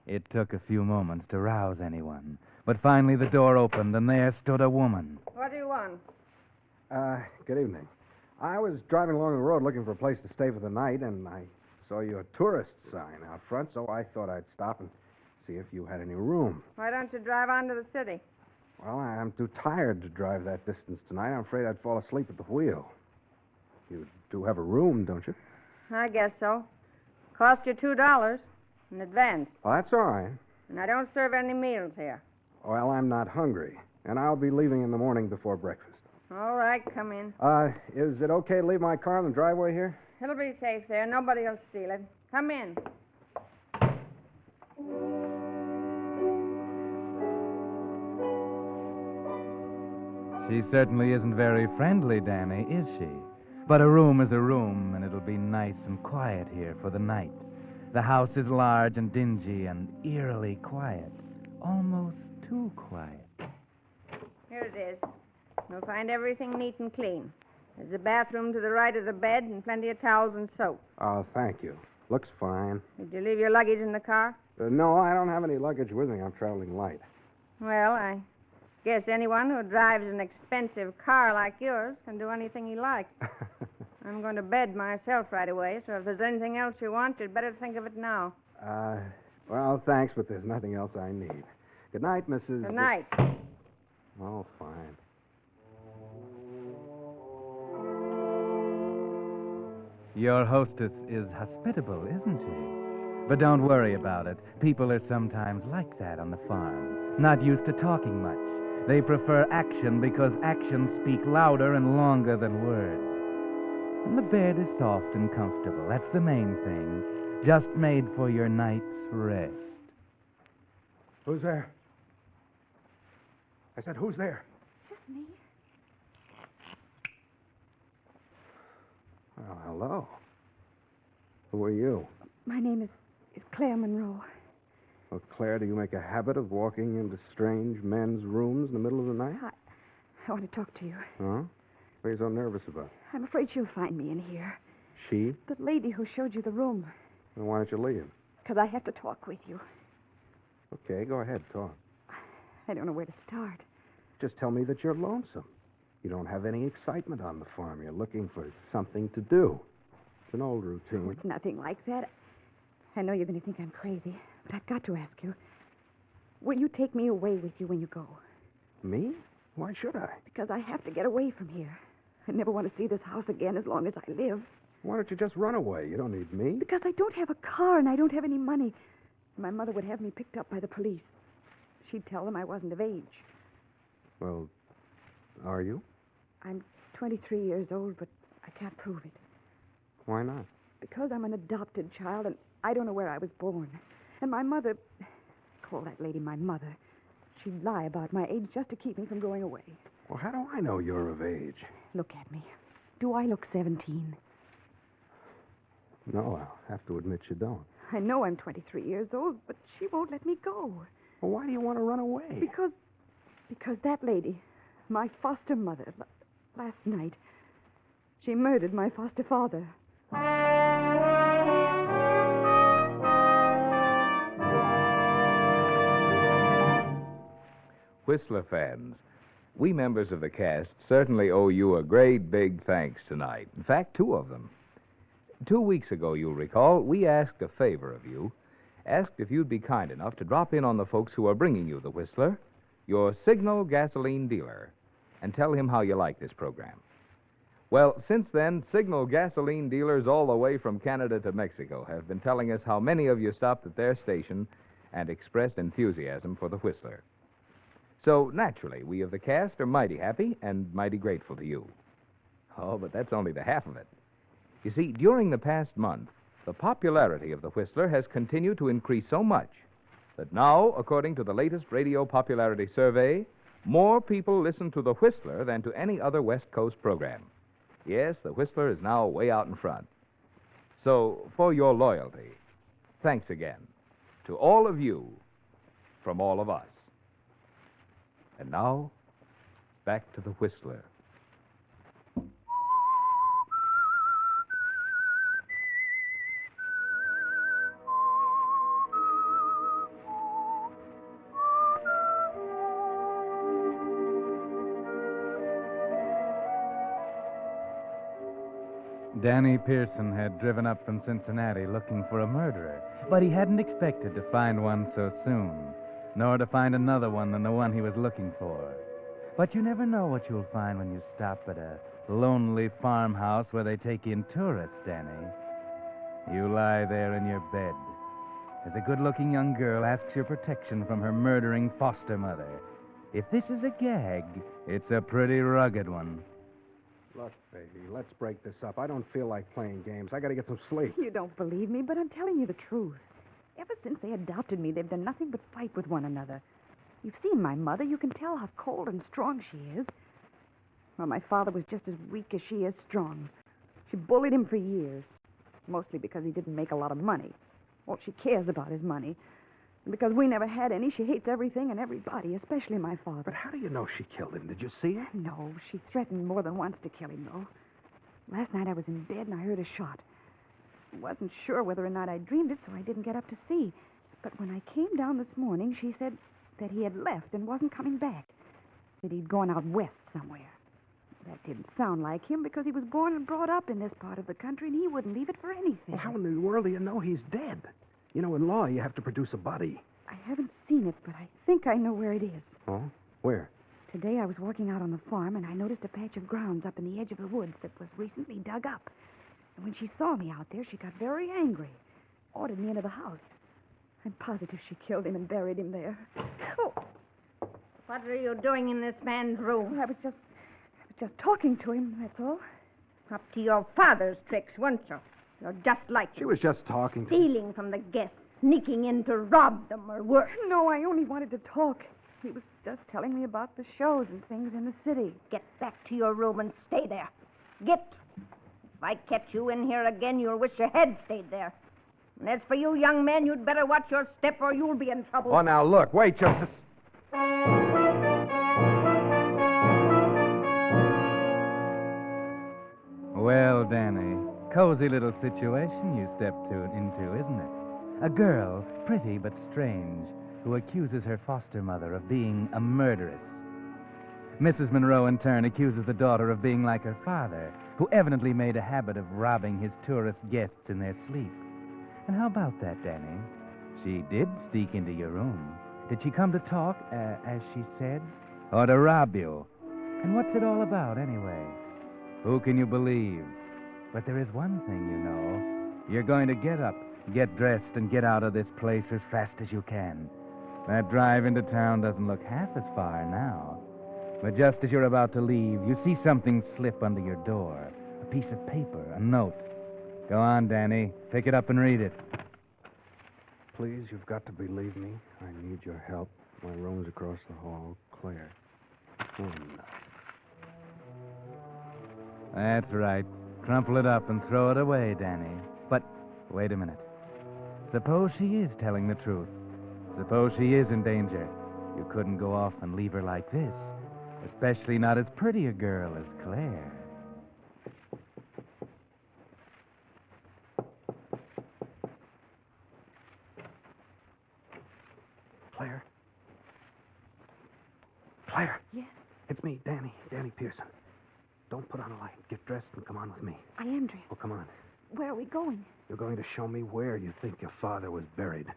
It took a few moments to rouse anyone, but finally the door opened and there stood a woman.
What do you want?
Good evening. I was driving along the road looking for a place to stay for the night, and I saw your tourist sign out front, so I thought I'd stop and see if you had any room.
Why don't you drive on to the city?
Well, I'm too tired to drive that distance tonight. I'm afraid I'd fall asleep at the wheel. You do have a room, don't you?
I guess so. Cost you $2 in advance.
Well, that's all right.
And I don't serve any meals here.
Well, I'm not hungry, and I'll be leaving in the morning before breakfast.
All right, come in.
Is it okay to leave my car in the driveway here?
It'll be safe there. Nobody will steal it. Come in.
She certainly isn't very friendly, Danny, is she? But a room is a room, and it'll be nice and quiet here for the night. The house is large and dingy and eerily quiet. Almost too quiet.
Here it is. You'll find everything neat and clean. There's a bathroom to the right of the bed and plenty of towels and soap.
Oh, thank you. Looks fine.
Did you leave your luggage in the car?
No, I don't have any luggage with me. I'm traveling light.
Well, I guess anyone who drives an expensive car like yours can do anything he likes. I'm going to bed myself right away, so if there's anything else you want, you'd better think of it now.
Well, thanks, but there's nothing else I need. Good night, Mrs.
Good night.
Oh, fine.
Your hostess is hospitable, isn't she? But don't worry about it. People are sometimes like that on the farm. Not used to talking much. They prefer action because actions speak louder and longer than words. And the bed is soft and comfortable. That's the main thing. Just made for your night's rest.
Who's there? I said, who's there?
Just me.
Well, hello. Who are you?
My name is Claire Monroe.
Well, Claire, do you make a habit of walking into strange men's rooms in the middle of the night?
I want to talk to you.
Huh? What are you so nervous about?
I'm afraid she'll find me in here.
She?
The lady who showed you the room.
Then why don't you leave?
Because I have to talk with you.
Okay, go ahead, talk.
I don't know where to start.
Just tell me that you're lonesome. You don't have any excitement on the farm. You're looking for something to do. It's an old routine.
Oh, it's nothing like that. I know you're going to think I'm crazy, but I've got to ask you. Will you take me away with you when you go?
Me? Why should I?
Because I have to get away from here. I never want to see this house again as long as I live.
Why don't you just run away? You don't need me.
Because I don't have a car and I don't have any money. My mother would have me picked up by the police. She'd tell them I wasn't of age.
Well, are you?
I'm 23 years old, but I can't prove it.
Why not?
Because I'm an adopted child and I don't know where I was born. And my mother... Call that lady my mother. She'd lie about my age just to keep me from going away.
Well, how do I know you're of age?
Look at me. Do I look 17?
No, I'll have to admit you don't.
I know I'm 23 years old, but she won't let me go.
Well, why do you want to run away?
Because that lady, my foster mother, last night, she murdered my foster father.
Whistler fans, we members of the cast certainly owe you a great big thanks tonight. In fact, two of them. 2 weeks ago, you'll recall, we asked a favor of you, asked if you'd be kind enough to drop in on the folks who are bringing you the Whistler, your Signal gasoline dealer, and tell him how you like this program. Well, since then, Signal gasoline dealers all the way from Canada to Mexico have been telling us how many of you stopped at their station and expressed enthusiasm for the Whistler. So, naturally, we of the cast are mighty happy and mighty grateful to you. Oh, but that's only the half of it. You see, during the past month, the popularity of the Whistler has continued to increase so much that now, according to the latest radio popularity survey, more people listen to the Whistler than to any other West Coast program. Yes, the Whistler is now way out in front. So, for your loyalty, thanks again to all of you from all of us. And now, back to the Whistler.
Danny Pearson had driven up from Cincinnati looking for a murderer, but he hadn't expected to find one so soon, nor to find another one than the one he was looking for. But you never know what you'll find when you stop at a lonely farmhouse where they take in tourists, Danny. You lie there in your bed as a good-looking young girl asks your protection from her murdering foster mother. If this is a gag, it's a pretty rugged one.
Look, baby, let's break this up. I don't feel like playing games. I gotta get some sleep.
You don't believe me, but I'm telling you the truth. Ever since they adopted me, they've done nothing but fight with one another. You've seen my mother. You can tell how cold and strong she is. Well, my father was just as weak as she is strong. She bullied him for years, mostly because he didn't make a lot of money. All she cares about is money. And because we never had any, she hates everything and everybody, especially my father.
But how do you know she killed him? Did you see her?
No, she threatened more than once to kill him, though. Last night I was in bed and I heard a shot. I wasn't sure whether or not I dreamed it, so I didn't get up to see. But when I came down this morning, she said that he had left and wasn't coming back. That he'd gone out west somewhere. That didn't sound like him because he was born and brought up in this part of the country and he wouldn't leave it for anything.
Well, how in the world do you know he's dead? You know, in law, you have to produce a body.
I haven't seen it, but I think I know where it is.
Oh? Where?
Today I was walking out on the farm and I noticed a patch of grounds up in the edge of the woods that was recently dug up. And when she saw me out there, she got very angry. Ordered me into the house. I'm positive she killed him and buried him there. Oh.
What are you doing in this man's room?
I was just talking to him, that's all.
Up to your father's tricks, weren't you? You're just like
She was just talking to
stealing from the guests, sneaking in to rob them or worse.
No, I only wanted to talk. He was just telling me about the shows and things in the city.
Get back to your room and stay there. Get. If I catch you in here again, you'll wish you had stayed there. And as for you, young man, you'd better watch your step or you'll be in trouble.
Oh, now, look. Wait, Justice.
Well, Danny, cozy little situation you stepped into, isn't it? A girl, pretty but strange, who accuses her foster mother of being a murderess. Mrs. Monroe, in turn, accuses the daughter of being like her father, who evidently made a habit of robbing his tourist guests in their sleep. And how about that, Danny? She did sneak into your room. Did she come to talk, as she said? Or to rob you? And what's it all about, anyway? Who can you believe? But there is one thing, you know. You're going to get up, get dressed, and get out of this place as fast as you can. That drive into town doesn't look half as far now. But just as you're about to leave, you see something slip under your door. A piece of paper, a note. Go on, Danny. Pick it up and read it.
Please, you've got to believe me. I need your help. My room's across the hall. Claire. Oh, no.
That's right. Crumple it up and throw it away, Danny. But wait a minute. Suppose she is telling the truth. Suppose she is in danger. You couldn't go off and leave her like this. Especially not as pretty a girl as Claire.
Claire? Claire?
Yes?
It's me, Danny Pearson. Don't put on a light. Get dressed and come on with me.
I am dressed.
Oh, come on.
Where are we going?
You're going to show me where you think your father was buried.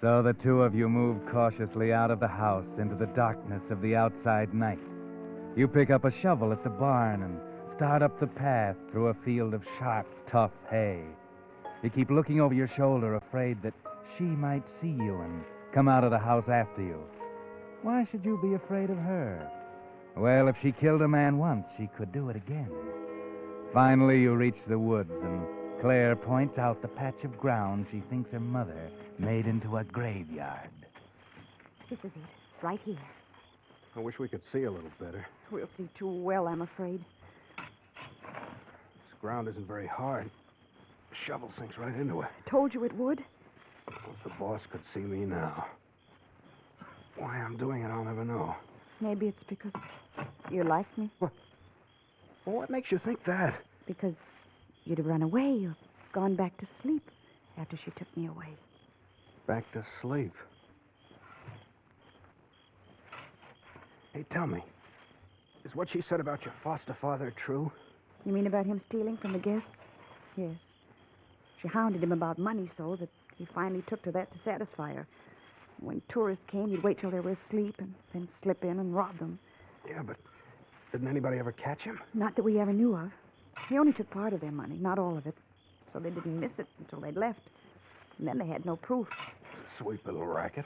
So the two of you move cautiously out of the house into the darkness of the outside night. You pick up a shovel at the barn and start up the path through a field of sharp, tough hay. You keep looking over your shoulder, afraid that she might see you and come out of the house after you. Why should you be afraid of her? Well, if she killed a man once, she could do it again. Finally, you reach the woods, and Claire points out the patch of ground she thinks her mother made into a graveyard.
This is it. Right here.
I wish we could see a little better.
We'll see too well, I'm afraid.
This ground isn't very hard. The shovel sinks right into it.
Told you it would.
If the boss could see me now. Why I'm doing it, I'll never know.
Maybe it's because you like me.
What? Well, what makes you think that?
Because you'd have run away or gone back to sleep after she took me away.
Back to sleep. Hey, tell me, is what she said about your foster father true?
You mean about him stealing from the guests? Yes. She hounded him about money so that he finally took to that to satisfy her. When tourists came, he'd wait till they were asleep and then slip in and rob them.
Yeah, but didn't anybody ever catch him?
Not that we ever knew of. He only took part of their money, not all of it. So they didn't miss it until they'd left. And then they had no proof.
Sweet little racket.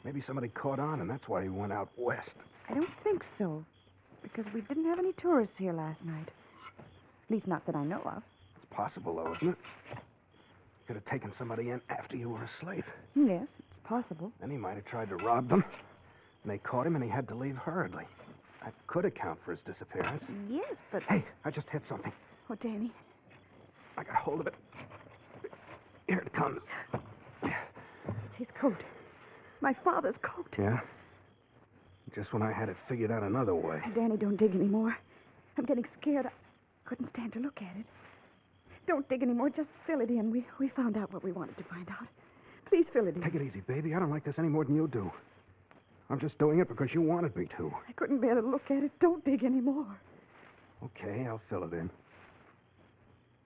Maybe somebody caught on, and that's why he went out west.
I don't think so, because we didn't have any tourists here last night. At least not that I know of.
It's possible, though, isn't it? Could have taken somebody in after you were asleep.
Yes, it's possible.
Then he might have tried to rob them. And they caught him, and he had to leave hurriedly. That could account for his disappearance.
Yes, but...
Hey, I just hit something.
Oh, Danny.
I got hold of it. Here it comes.
It's his coat. My father's coat.
Yeah? Just when I had it figured out another way.
Danny, don't dig anymore. I'm getting scared. I couldn't stand to look at it. Don't dig anymore. Just fill it in. We found out what we wanted to find out. Please fill it in.
Take it easy, baby. I don't like this any more than you do. I'm just doing it because you wanted me to.
I couldn't bear to look at it. Don't dig anymore.
Okay, I'll fill it in.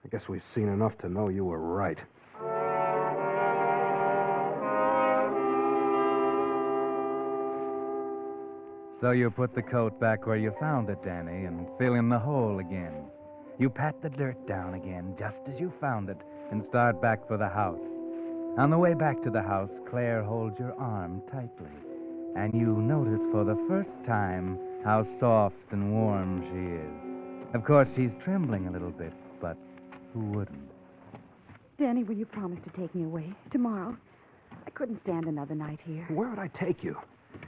I guess we've seen enough to know you were right.
So you put the coat back where you found it, Danny, and fill in the hole again. You pat the dirt down again, just as you found it, and start back for the house. On the way back to the house, Claire holds your arm tightly, and you notice for the first time how soft and warm she is. Of course, she's trembling a little bit, but who wouldn't?
Danny, will you promise to take me away tomorrow? I couldn't stand another night here.
Where would I take you?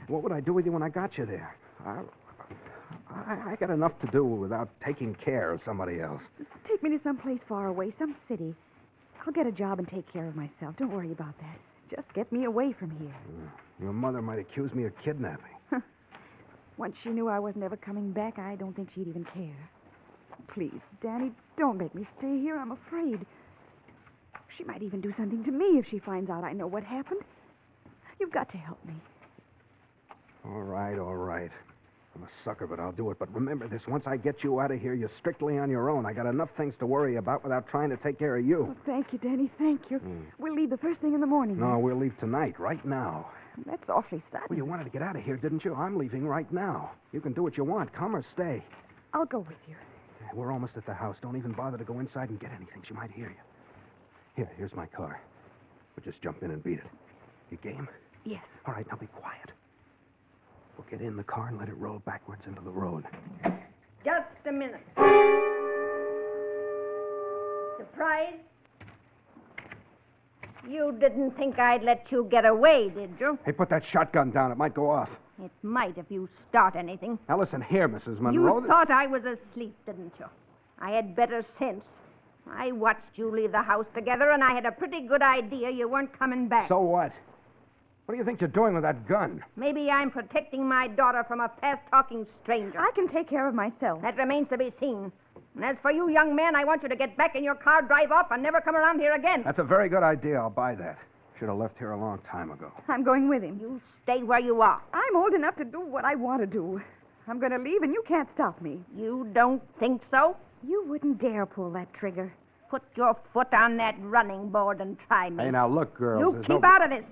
What would I do with you when I got you there? I got enough to do without taking care of somebody else.
Take me to some place far away, some city. I'll get a job and take care of myself. Don't worry about that. Just get me away from here.
Your mother might accuse me of kidnapping.
Once she knew I wasn't ever coming back, I don't think she'd even care. Please, Danny, don't make me stay here. I'm afraid. She might even do something to me if she finds out I know what happened. You've got to help me.
All right, all right. I'm a sucker, but I'll do it. But remember this, once I get you out of here, you're strictly on your own. I got enough things to worry about without trying to take care of you.
Oh, thank you, Danny, thank you. We'll leave the first thing in the morning.
No, we'll leave tonight, right now.
That's awfully sudden.
Well, you wanted to get out of here, didn't you? I'm leaving right now. You can do what you want. Come or stay.
I'll go with you.
We're almost at the house. Don't even bother to go inside and get anything. She might hear you. Here's my car. We'll just jump in and beat it. You game?
Yes.
All right, now be quiet. We'll get in the car and let it roll backwards into the road.
Just a minute. Surprise? You didn't think I'd let you get away, did you?
Hey, put that shotgun down. It might go off.
It might if you start anything.
Now, listen here, Mrs. Monroe.
You thought I was asleep, didn't you? I had better sense. I watched you leave the house together, and I had a pretty good idea you weren't coming back.
So what? What do you think you're doing with that gun?
Maybe I'm protecting my daughter from a fast-talking stranger.
I can take care of myself.
That remains to be seen. And as for you, young man, I want you to get back in your car, drive off, and never come around here again.
That's a very good idea. I'll buy that. Should have left here a long time ago.
I'm going with him.
You stay where you are.
I'm old enough to do what I want to do. I'm going to leave, and you can't stop me.
You don't think so?
You wouldn't dare pull that trigger.
Put your foot on that running board and try me.
Hey, now, look, girls.
You keep out of this.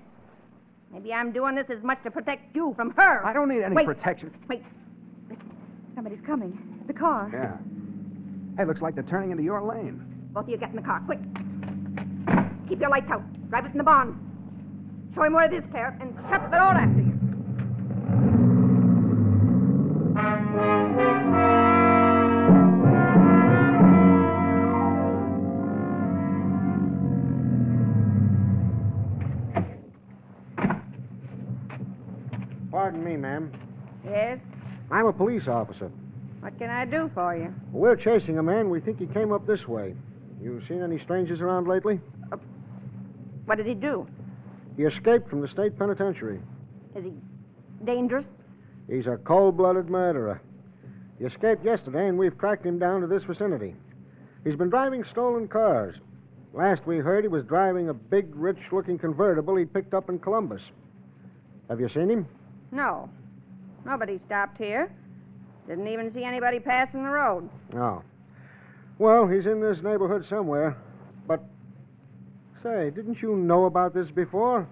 Maybe I'm doing this as much to protect you from her.
I don't need any protection.
Wait.
Listen, somebody's coming. It's a car.
Yeah. Hey, looks like they're turning into your lane.
Both of you get in the car, quick. Keep your lights out. Drive it in the barn. Show him where it is, Claire, and shut the door after you.
Pardon me, ma'am.
Yes?
I'm a police officer.
What can I do for you?
We're chasing a man. We think he came up this way. You seen any strangers around lately?
What did he do?
He escaped from the state penitentiary.
Is he dangerous?
He's a cold-blooded murderer. He escaped yesterday, and we've tracked him down to this vicinity. He's been driving stolen cars. Last we heard, he was driving a big, rich-looking convertible he picked up in Columbus. Have you seen him?
No. Nobody stopped here. Didn't even see anybody passing the road.
Oh. Well, he's in this neighborhood somewhere. But, say, didn't you know about this before?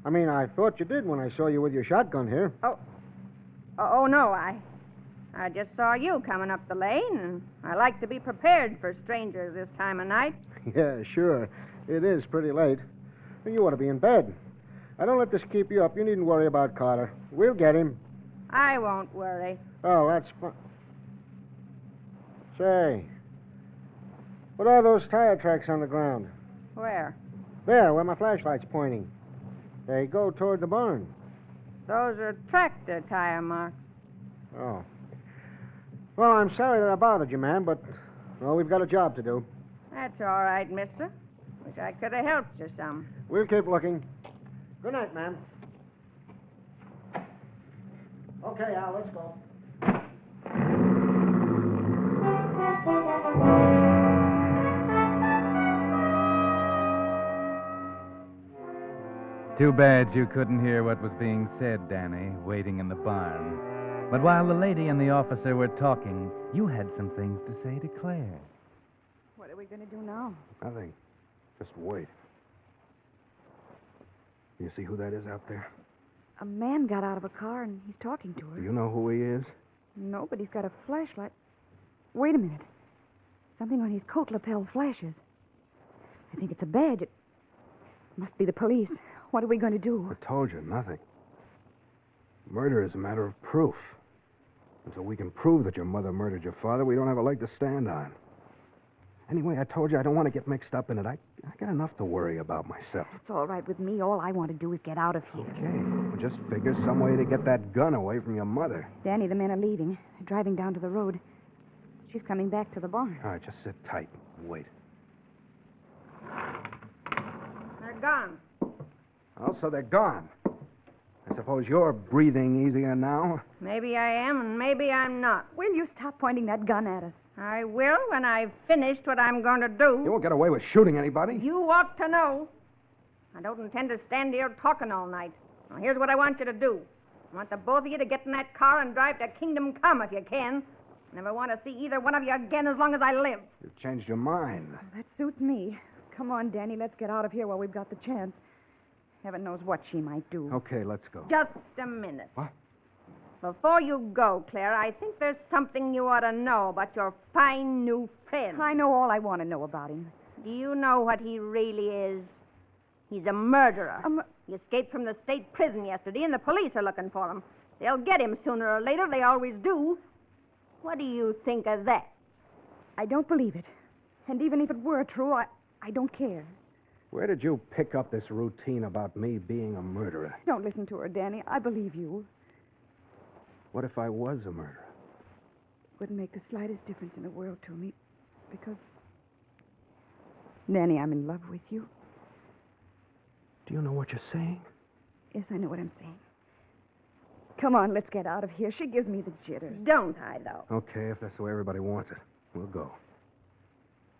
I mean, I thought you did when I saw you with your shotgun here.
Oh, no, I just saw you coming up the lane, and I like to be prepared for strangers this time of night.
Yeah, sure. It is pretty late. You ought to be in bed. Now, don't let this keep you up. You needn't worry about Carter. We'll get him.
I won't worry.
Oh, that's fine. Say, what are those tire tracks on the ground?
Where?
There, where my flashlight's pointing. They go toward the barn.
Those are tractor tire marks.
Oh. Well, I'm sorry that I bothered you, ma'am, but, well, we've got a job to do.
That's all right, mister. Wish I could have helped you some.
We'll keep looking. Good night, ma'am. Okay, Al, let's go.
Too bad you couldn't hear what was being said, Danny, waiting in the barn. But while the lady and the officer were talking, you had some things to say to Claire.
What are we going to do now?
Nothing. Just wait. You see who that is out there?
A man got out of a car and he's talking to her.
Do you know who he is?
No, but he's got a flashlight. Wait a minute. Something on his coat lapel flashes. I think it's a badge. It must be the police. What are we going to do?
I told you, nothing. Murder is a matter of proof. Until we can prove that your mother murdered your father, we don't have a leg to stand on. Anyway, I told you I don't want to get mixed up in it. I got enough to worry about myself.
It's all right with me. All I want to do is get out of here.
Okay, well, just figure some way to get that gun away from your mother.
Danny, the men are leaving. They're driving down to the road. She's coming back to the barn.
All right, just sit tight and wait.
They're gone.
Oh, so they're gone. I suppose you're breathing easier now?
Maybe I am, and maybe I'm not.
Will you stop pointing that gun at us?
I will when I've finished what I'm going to do.
You won't get away with shooting anybody.
You ought to know. I don't intend to stand here talking all night. Now, here's what I want you to do. I want the both of you to get in that car and drive to Kingdom Come if you can. I never want to see either one of you again as long as I live.
You've changed your mind.
Well, that suits me. Come on, Danny, let's get out of here while we've got the chance. Heaven knows what she might do.
Okay, let's go.
Just a minute.
What?
Before you go, Claire, I think there's something you ought to know about your fine new friend.
I know all I want to know about him.
Do you know what he really is? He's a murderer. He escaped from the state prison yesterday, and the police are looking for him. They'll get him sooner or later. They always do. What do you think of that?
I don't believe it. And even if it were true, I don't care.
Where did you pick up this routine about me being a murderer?
Don't listen to her, Danny. I believe you.
What if I was a murderer?
It wouldn't make the slightest difference in the world to me. Because, Danny, I'm in love with you.
Do you know what you're saying?
Yes, I know what I'm saying. Come on, let's get out of here. She gives me the jitters.
Don't I, though?
Okay, if that's the way everybody wants it, we'll go.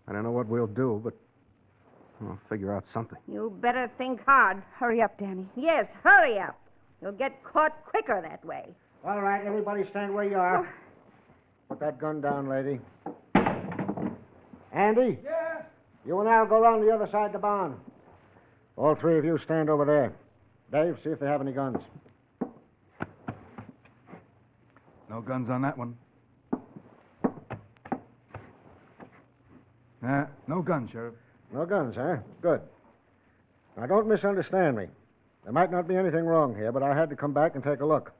I don't know what we'll do, but I'll figure out something.
You better think hard.
Hurry up, Danny.
Yes, hurry up. You'll get caught quicker that way.
All right, everybody stand where you are. Put that gun down, lady. Andy?
Yeah?
You and Al go around the other side of the barn. All three of you stand over there. Dave, see if they have any guns.
No guns on that one. No guns, Sheriff.
No guns, huh? Good. Now, don't misunderstand me. There might not be anything wrong here, but I had to come back and take a look.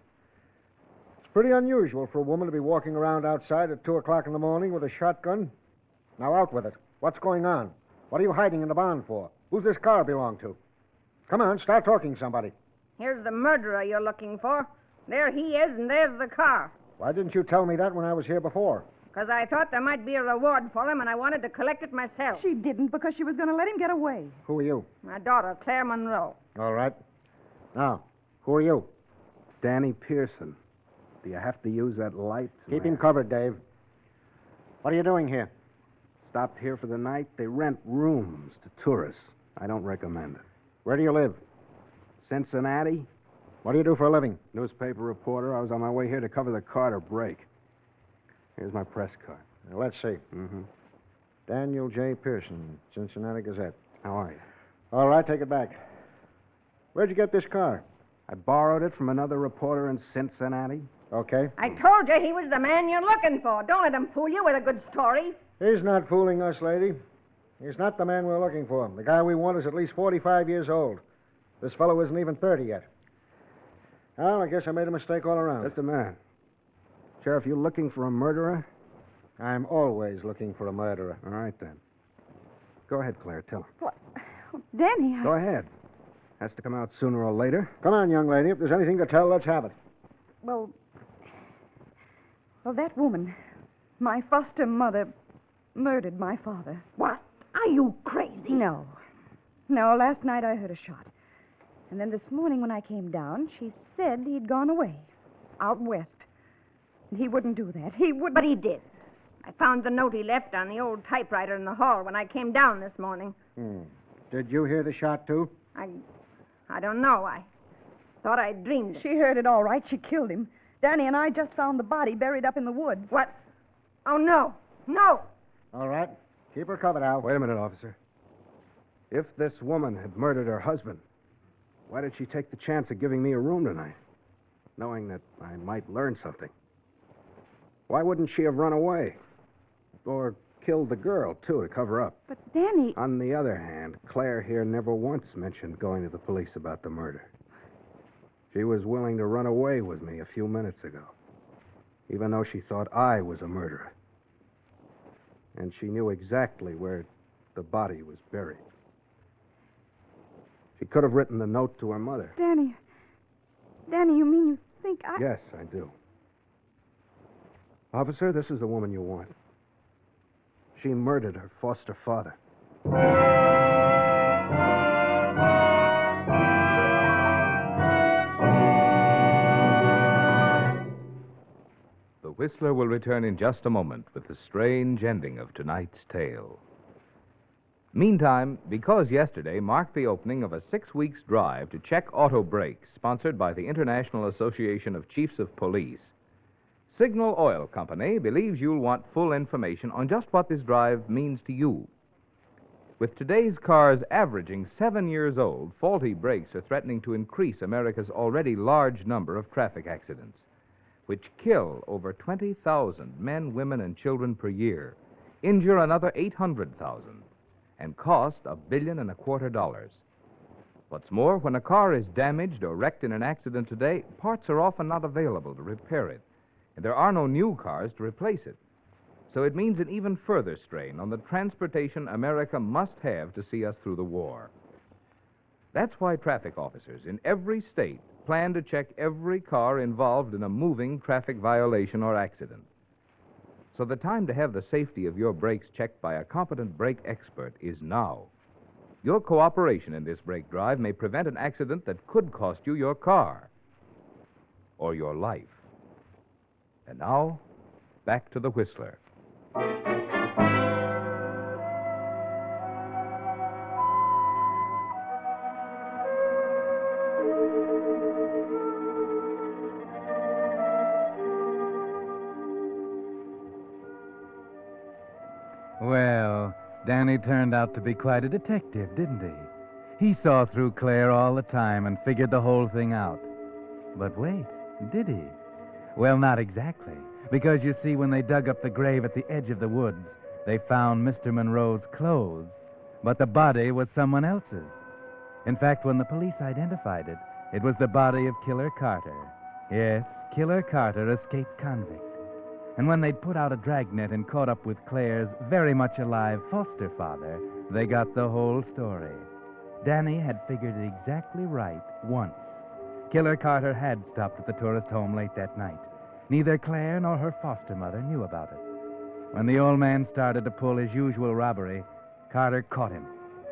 It's pretty unusual for a woman to be walking around outside at 2 o'clock in the morning with a shotgun. Now, out with it. What's going on? What are you hiding in the barn for? Who's this car belong to? Come on, start talking, somebody.
Here's the murderer you're looking for. There he is, and there's the car.
Why didn't you tell me that when I was here before?
Because I thought there might be a reward for him, and I wanted to collect it myself.
She didn't because she was going to let him get away.
Who are you?
My daughter, Claire Monroe.
All right. Now, who are you?
Danny Pearson. Do you have to use that light?
Keep him covered, Dave. What are you doing here?
Stopped here for the night. They rent rooms to tourists. I don't recommend it.
Where do you live?
Cincinnati.
What do you do for a living?
Newspaper reporter. I was on my way here to cover the Carter break. Here's my press card.
Now, let's see.
Mm-hmm.
Daniel J. Pearson, Cincinnati Gazette.
How are you?
All right, take it back. Where'd you get this car?
I borrowed it from another reporter in Cincinnati.
Okay.
I told you he was the man you're looking for. Don't let him fool you with a good story.
He's not fooling us, lady. He's not the man we're looking for. The guy we want is at least 45 years old. This fellow isn't even 30 yet. Well, I guess I made a mistake all around.
Just a minute. Sheriff, you looking for a murderer?
I'm always looking for a murderer.
All right, then. Go ahead, Claire. Tell him.
What? Oh, Danny,
Go ahead. Has to come out sooner or later.
Come on, young lady. If there's anything to tell, let's have it.
Well, that woman, my foster mother, murdered my father.
What? Are you crazy?
No. No, last night I heard a shot. And then this morning when I came down, she said he'd gone away, out west. He wouldn't do that. He wouldn't.
But he did. I found the note he left on the old typewriter in the hall when I came down this morning.
Did you hear the shot, too?
I don't know. I thought I dreamed it.
She heard it all right. She killed him. Danny and I just found the body buried up in the woods.
What? Oh, no. No.
All right. Keep her covered, Al.
Wait a minute, officer. If this woman had murdered her husband, why did she take the chance of giving me a room tonight, knowing that I might learn something? Why wouldn't she have run away? Or killed the girl, too, to cover up?
But, Danny...
On the other hand, Claire here never once mentioned going to the police about the murder. She was willing to run away with me a few minutes ago, even though she thought I was a murderer. And she knew exactly where the body was buried. She could have written the note to her mother.
Danny, you mean you think I...
Yes, I do. Officer, this is the woman you want. She murdered her foster father.
The Whistler will return in just a moment with the strange ending of tonight's tale. Meantime, because yesterday marked the opening of a 6-week drive to check auto brakes, sponsored by the International Association of Chiefs of Police, Signal Oil Company believes you'll want full information on just what this drive means to you. With today's cars averaging 7 years old, faulty brakes are threatening to increase America's already large number of traffic accidents, which kill over 20,000 men, women, and children per year, injure another 800,000, and cost $1.25 billion. What's more, when a car is damaged or wrecked in an accident today, parts are often not available to repair it, and there are no new cars to replace it. So it means an even further strain on the transportation America must have to see us through the war. That's why traffic officers in every state plan to check every car involved in a moving traffic violation or accident. So the time to have the safety of your brakes checked by a competent brake expert is now. Your cooperation in this brake drive may prevent an accident that could cost you your car or your life. And now, back to the Whistler.
Well, Danny turned out to be quite a detective, didn't he? He saw through Claire all the time and figured the whole thing out. But wait, did he? Well, not exactly. Because, you see, when they dug up the grave at the edge of the woods, they found Mr. Monroe's clothes, but the body was someone else's. In fact, when the police identified it, it was the body of Killer Carter. Yes, Killer Carter, escaped convict. And when they'd put out a dragnet and caught up with Claire's very much alive foster father, they got the whole story. Danny had figured it exactly right once. Killer Carter had stopped at the tourist home late that night. Neither Claire nor her foster mother knew about it. When the old man started to pull his usual robbery, Carter caught him.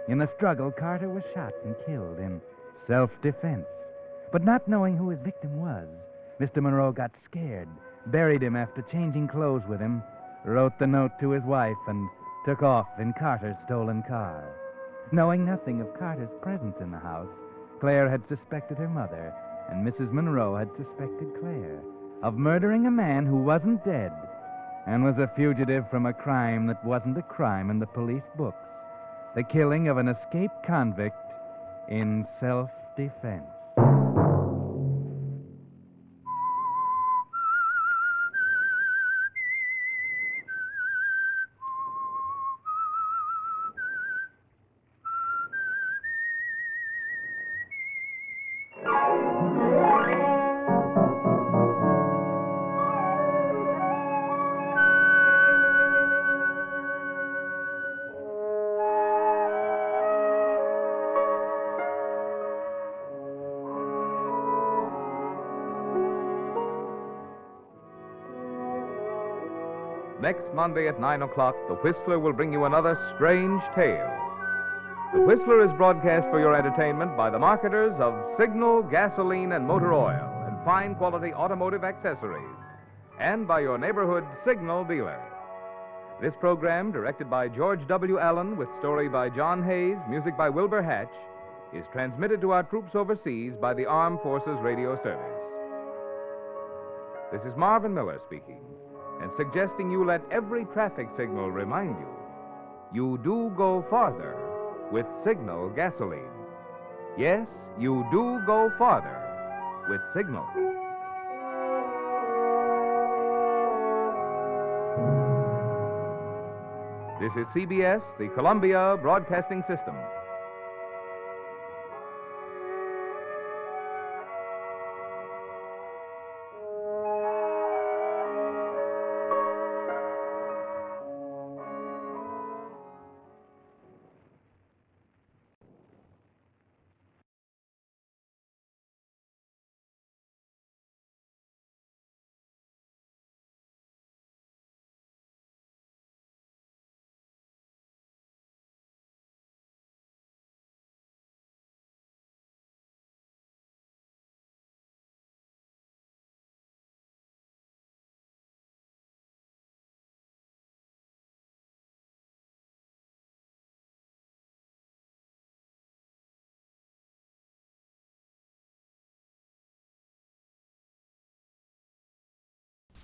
In the struggle, Carter was shot and killed in self-defense. But not knowing who his victim was, Mr. Monroe got scared, buried him after changing clothes with him, wrote the note to his wife, and took off in Carter's stolen car. Knowing nothing of Carter's presence in the house, Claire had suspected her mother
and Mrs. Monroe had suspected Claire of murdering a man who wasn't dead and was a fugitive from a crime that wasn't a crime in the police books, the killing of an escaped convict in self-defense.
Next Monday at 9 o'clock, The Whistler will bring you another strange tale. The Whistler is broadcast for your entertainment by the marketers of Signal, gasoline, and motor oil, and fine quality automotive accessories, and by your neighborhood Signal dealer. This program, directed by George W. Allen, with story by John Hayes, music by Wilbur Hatch, is transmitted to our troops overseas by the Armed Forces Radio Service. This is Marvin Miller speaking, and suggesting you let every traffic signal remind you do go farther with Signal gasoline. Yes, you do go farther with Signal. This is CBS, the Columbia Broadcasting System.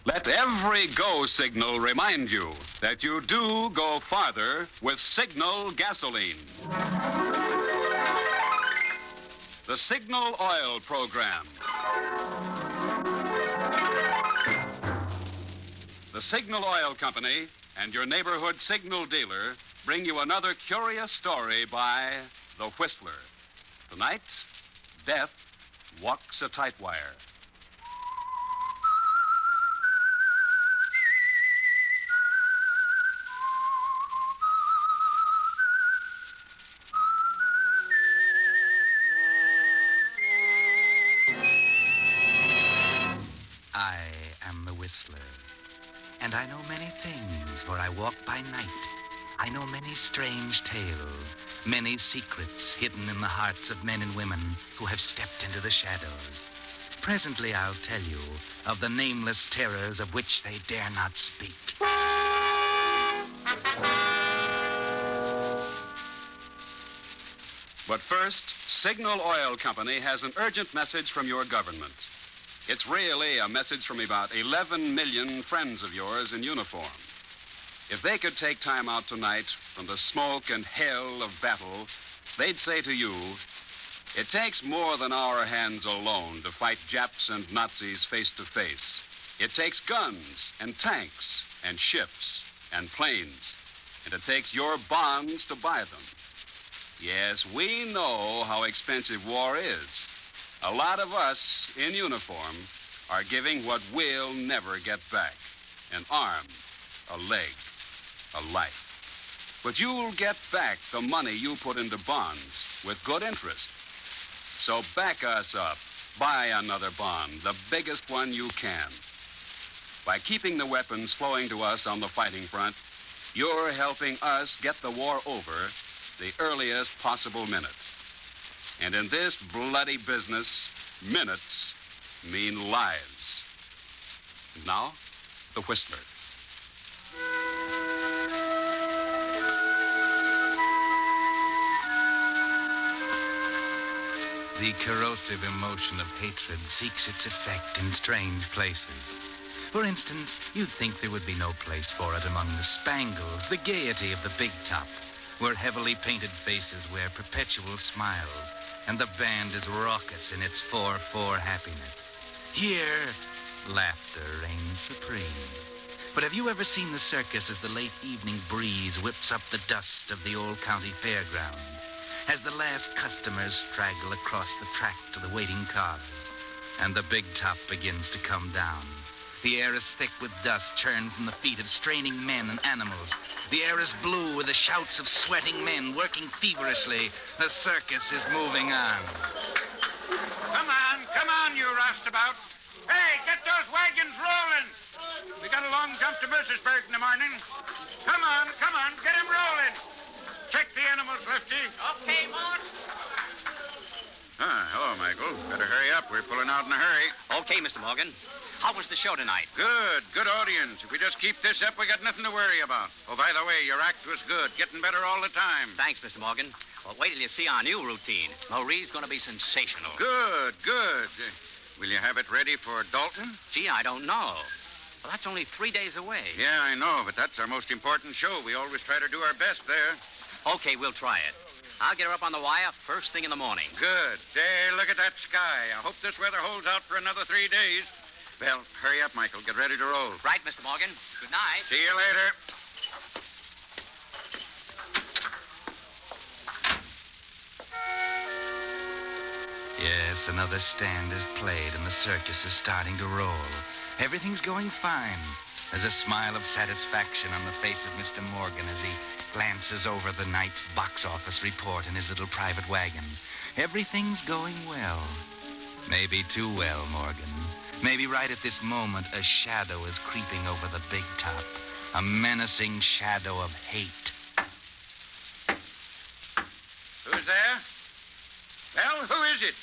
Let every go signal remind you that you do go farther with Signal gasoline. The Signal Oil Program. The Signal Oil Company and your neighborhood Signal dealer bring you another curious story by The Whistler. Tonight, Death Walks a Tight Wire.
I am the Whistler, and I know many things, for I walk by night. I know many strange tales, many secrets hidden in the hearts of men and women who have stepped into the shadows. Presently I'll tell you of the nameless terrors of which they dare not speak.
But first, Signal Oil Company has an urgent message from your government. It's really a message from about 11 million friends of yours in uniform. If they could take time out tonight from the smoke and hell of battle, they'd say to you, it takes more than our hands alone to fight Japs and Nazis face to face. It takes guns and tanks and ships and planes, and it takes your bonds to buy them. Yes, we know how expensive war is. A lot of us in uniform are giving what we'll never get back. An arm, a leg, a life. But you'll get back the money you put into bonds with good interest. So back us up. Buy another bond, the biggest one you can. By keeping the weapons flowing to us on the fighting front, you're helping us get the war over the earliest possible minute. And in this bloody business, minutes mean lives. And now, the Whistler.
The corrosive emotion of hatred seeks its effect in strange places. For instance, you'd think there would be no place for it among the spangles, the gaiety of the big top, where heavily painted faces wear perpetual smiles, and the band is raucous in its 4/4 happiness. Here, laughter reigns supreme. But have you ever seen the circus as the late evening breeze whips up the dust of the old county fairground? As the last customers straggle across the track to the waiting cars, and the big top begins to come down. The air is thick with dust churned from the feet of straining men and animals. The air is blue with the shouts of sweating men working feverishly. The circus is moving on.
Come on, you roustabout. Hey, get those wagons rolling. We got a long jump to Mercersburg in the morning. Come on, get him rolling. Check the animals, Lefty.
Okay, boss.
Hello, Michael. Better hurry up. We're pulling out in a hurry.
Okay, Mr. Morgan. How was the show tonight?
Good audience. If we just keep this up, we got nothing to worry about. Oh, by the way, your act was good. Getting better all the time.
Thanks, Mr. Morgan. Well, wait till you see our new routine. Marie's going to be sensational.
Good. Will you have it ready for Dalton?
Gee, I don't know. Well, that's only 3 days away.
Yeah, I know, but that's our most important show. We always try to do our best there.
Okay, we'll try it. I'll get her up on the wire first thing in the morning.
Good. Hey, look at that sky. I hope this weather holds out for another 3 days. Well, hurry up, Michael. Get ready to roll.
Right, Mr. Morgan. Good night.
See you later.
Yes, another stand is played and the circus is starting to roll. Everything's going fine. There's a smile of satisfaction on the face of Mr. Morgan as he glances over the night's box office report in his little private wagon. Everything's going well. Maybe too well, Morgan. Maybe right at this moment, a shadow is creeping over the big top. A menacing shadow of hate.
Who's there? Well, who is it?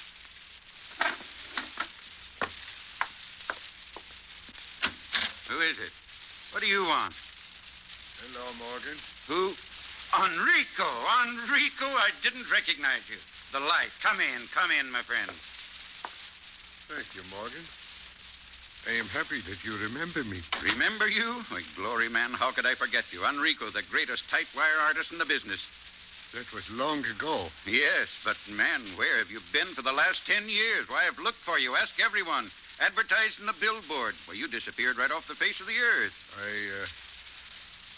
Who is it? What do you want?
Hello, Morgan.
Who? Enrico! I didn't recognize you. The light. Come in, my friend.
Thank you, Morgan. I am happy that you remember me.
Remember you? My glory, man, how could I forget you? Enrico, the greatest typewire artist in the business.
That was long ago.
Yes, but, man, where have you been for the last 10 years? Why, I've looked for you. Ask everyone. Advertised in the billboard. Well, you disappeared right off the face of the earth.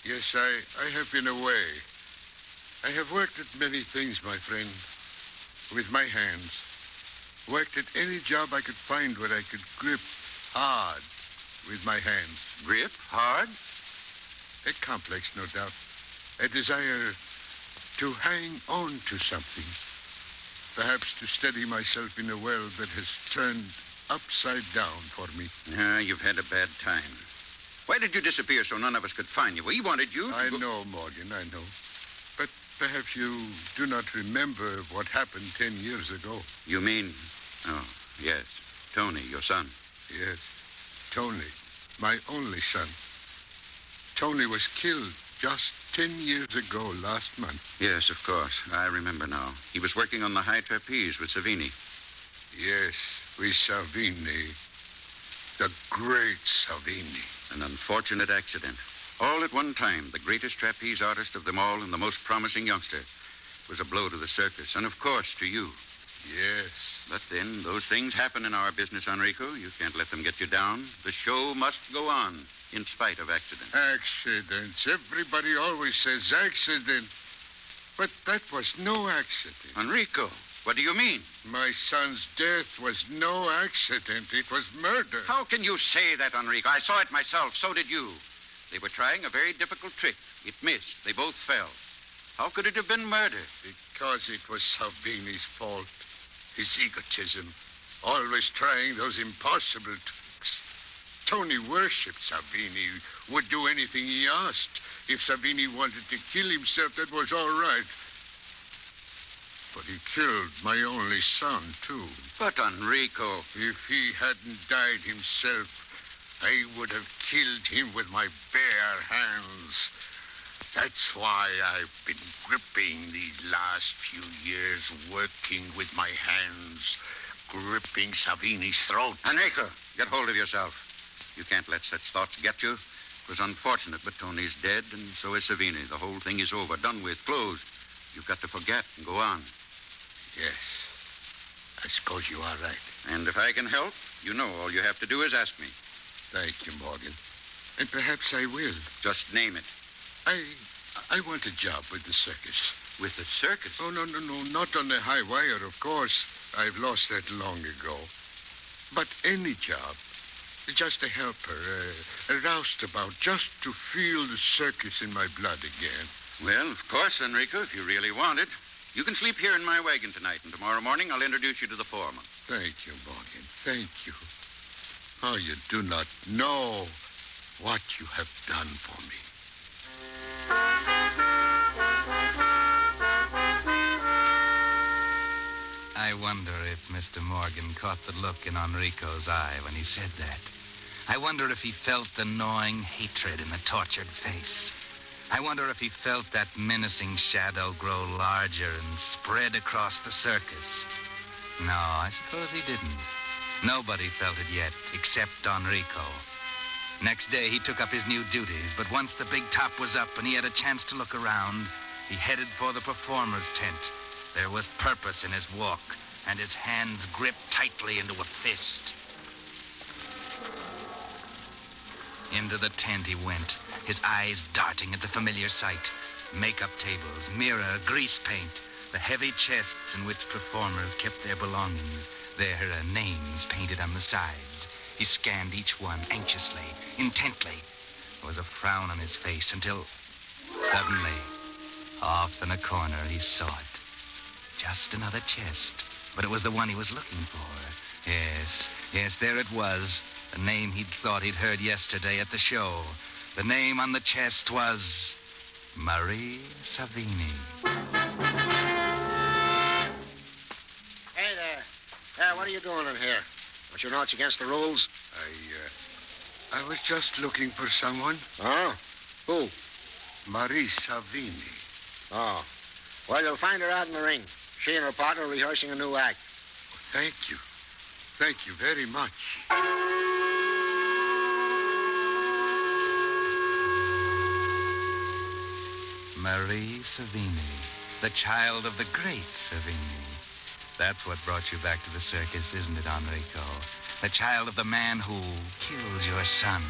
Yes, I have been away. I have worked at many things, my friend, with my hands. Worked at any job I could find where I could grip hard with my hands.
Grip? Hard?
A complex, no doubt. A desire to hang on to something. Perhaps to steady myself in a world that has turned upside down for me.
You've had a bad time. Why did you disappear so none of us could find you? We wanted you to
I know, Morgan, I know. But perhaps you do not remember what happened 10 years ago.
You mean... Oh, yes. Tony, your son.
Yes. Tony, my only son. Tony was killed just 10 years ago last month.
Yes, of course. I remember now. He was working on the high trapeze with Savini.
Yes, with Savini. The great Savini.
An unfortunate accident. All at one time, the greatest trapeze artist of them all and the most promising youngster. It was a blow to the circus, and of course to you.
Yes.
But then, those things happen in our business, Enrico. You can't let them get you down. The show must go on, in spite of accidents.
Accidents. Everybody always says accident. But that was no accident.
Enrico, what do you mean?
My son's death was no accident. It was murder.
How can you say that, Enrico? I saw it myself. So did you. They were trying a very difficult trick. It missed. They both fell. How could it have been murder?
Because it was Savini's fault. His egotism. Always trying those impossible tricks. Tony worshipped Savini. Would do anything he asked. If Savini wanted to kill himself, that was all right. But he killed my only son, too.
But, Enrico...
If he hadn't died himself, I would have killed him with my bare hands. That's why I've been gripping these last few years, working with my hands, gripping Savini's throat.
Enrico, get hold of yourself. You can't let such thoughts get you. It was unfortunate, but Tony's dead, and so is Savini. The whole thing is over, done with, closed. You've got to forget and go on.
Yes. I suppose you are right.
And if I can help, you know all you have to do is ask me.
Thank you, Morgan. And perhaps I will.
Just name it.
I want a job with the circus.
With the circus?
Oh, no. Not on the high wire, of course. I've lost that long ago. But any job. Just a helper, a roustabout, just to feel the circus in my blood again.
Well, of course, Enrico, if you really want it. You can sleep here in my wagon tonight, and tomorrow morning I'll introduce you to the foreman.
Thank you, Morgan. Thank you. Oh, you do not know what you have done for me.
I wonder if Mr. Morgan caught the look in Enrico's eye when he said that. I wonder if he felt the gnawing hatred in the tortured face. I wonder if he felt that menacing shadow grow larger and spread across the circus. No, I suppose he didn't. Nobody felt it yet, except Enrico. Next day, he took up his new duties, but once the big top was up and he had a chance to look around, he headed for the performer's tent. There was purpose in his walk, and his hands gripped tightly into a fist. Into the tent he went, his eyes darting at the familiar sight. Makeup tables, mirror, grease paint, the heavy chests in which performers kept their belongings, their names painted on the sides. He scanned each one anxiously, intently. There was a frown on his face until, suddenly, off in a corner, he saw it. Just another chest, but it was the one he was looking for. Yes, there it was. The name he'd thought he'd heard yesterday at the show. The name on the chest was Marie Savini.
Hey there. What are you doing in here? Don't you know it's against the rules?
I was just looking for someone.
Oh? Who?
Marie Savini.
Oh. Well, you'll find her out in the ring. She and her partner are rehearsing a new act.
Thank you. Thank you very much.
Marie Savini, the child of the great Savini. That's what brought you back to the circus, isn't it, Enrico? The child of the man who killed your son.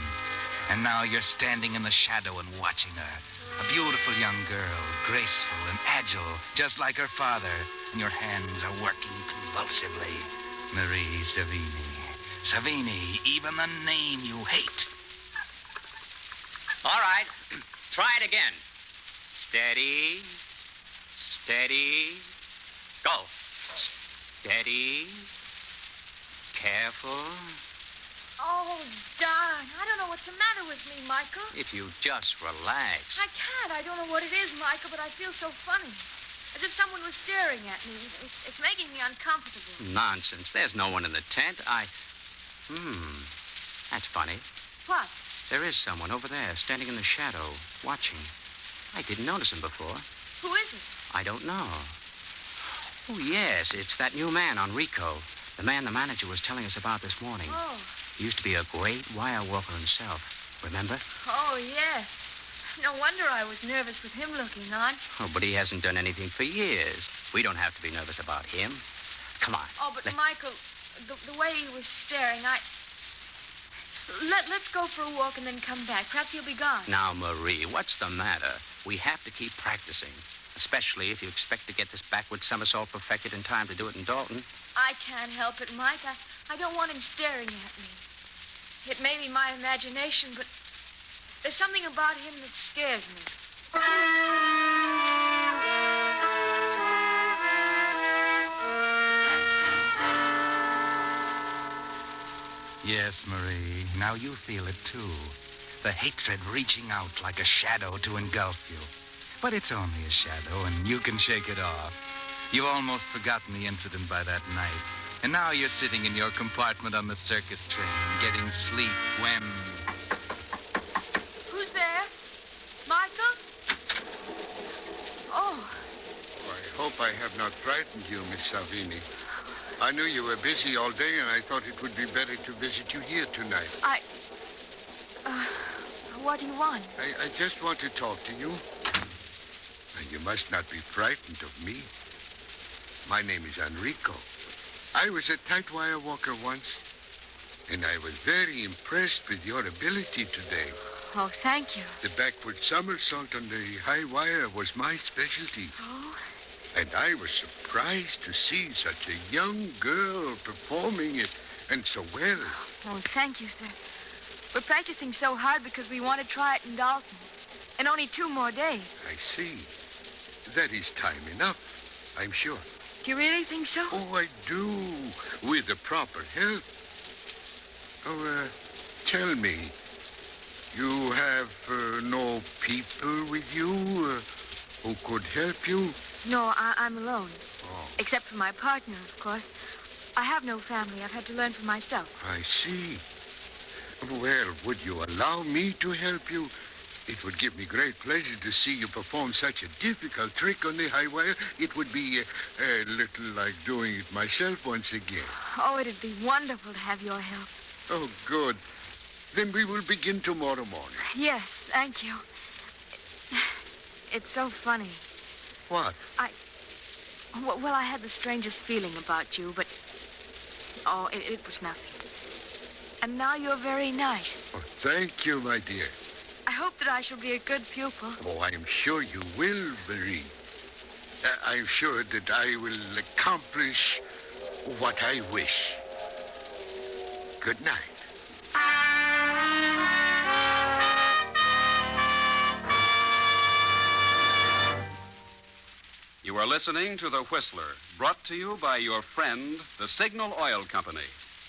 And now you're standing in the shadow and watching her. A beautiful young girl, graceful and agile, just like her father. And your hands are working convulsively. Marie Savini. Savini, even the name you hate.
All right. Try it again. Steady. Steady. Go. Steady. Careful.
Oh, darn. I don't know what's the matter with me, Michael.
If you just relax.
I can't. I don't know what it is, Michael, but I feel so funny. As if someone was staring at me. It's making me uncomfortable.
Nonsense. There's no one in the tent. That's funny.
What?
There is someone over there, standing in the shadow, watching. I didn't notice him before.
Who is it?
I don't know. Oh, yes, it's that new man, Enrico. The man the manager was telling us about this morning.
Oh.
He used to be a great wire walker himself. Remember?
Oh, yes. No wonder I was nervous with him looking on.
Oh, but he hasn't done anything for years. We don't have to be nervous about him. Come on.
Oh, but Michael, the way he was staring, Let's go for a walk and then come back. Perhaps he'll be gone.
Now, Marie, what's the matter? We have to keep practicing, especially if you expect to get this backward somersault perfected in time to do it in Dalton.
I can't help it, Mike. I don't want him staring at me. It may be my imagination, but there's something about him that scares me.
Yes, Marie, now you feel it too. The hatred reaching out like a shadow to engulf you. But it's only a shadow, and you can shake it off. You've almost forgotten the incident by that night. And now you're sitting in your compartment on the circus train, getting sleep when...
Who's there? Michael?
I have not frightened you, Miss Salvini. I knew you were busy all day, and I thought it would be better to visit you here tonight.
What do you want?
I just want to talk to you. And you must not be frightened of me. My name is Enrico. I was a tight wire walker once, and I was very impressed with your ability today.
Oh, thank you.
The backward somersault on the high wire was my specialty.
Oh?
And I was surprised to see such a young girl performing it, and so well.
Oh, thank you, sir. We're practicing so hard because we want to try it in Dalton. In only 2 more days.
I see. That is time enough, I'm sure.
Do you really think so?
Oh, I do. With the proper help. Oh, tell me, you have no people with you who could help you?
No, I'm alone.
Oh.
Except for my partner, of course. I have no family. I've had to learn for myself.
I see. Well, would you allow me to help you? It would give me great pleasure to see you perform such a difficult trick on the high wire. It would be a little like doing it myself once again.
Oh, it'd be wonderful to have your help.
Oh, good. Then we will begin tomorrow morning.
Yes, thank you. It's so funny.
What?
Well, I had the strangest feeling about you, but... Oh, it was nothing. And now you're very nice.
Oh, thank you, my dear.
I hope that I shall be a good pupil.
Oh, I am sure you will, Marie. I'm sure that I will accomplish what I wish. Good night.
You are listening to The Whistler, brought to you by your friend, the Signal Oil Company,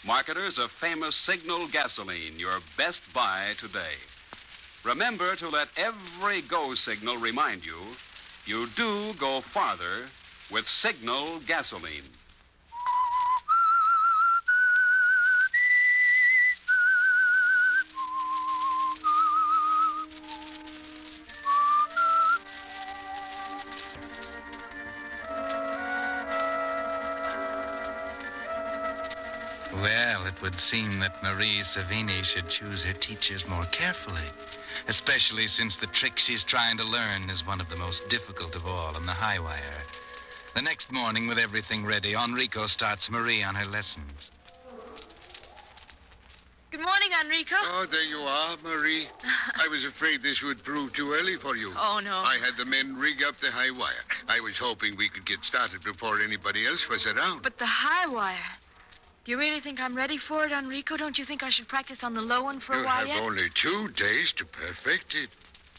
marketers of famous Signal gasoline, your best buy today. Remember to let every go signal remind you, you do go farther with Signal gasoline.
Well, it would seem that Marie Savini should choose her teachers more carefully, especially since the trick she's trying to learn is one of the most difficult of all on the high wire. The next morning, with everything ready, Enrico starts Marie on her lessons.
Good morning, Enrico.
Oh, there you are, Marie. I was afraid this would prove too early for you.
Oh, no.
I had the men rig up the high wire. I was hoping we could get started before anybody else was around.
But the high wire... Do you really think I'm ready for it, Enrico? Don't you think I should practice on the low one for a while
You
yet?
have only 2 days to perfect it.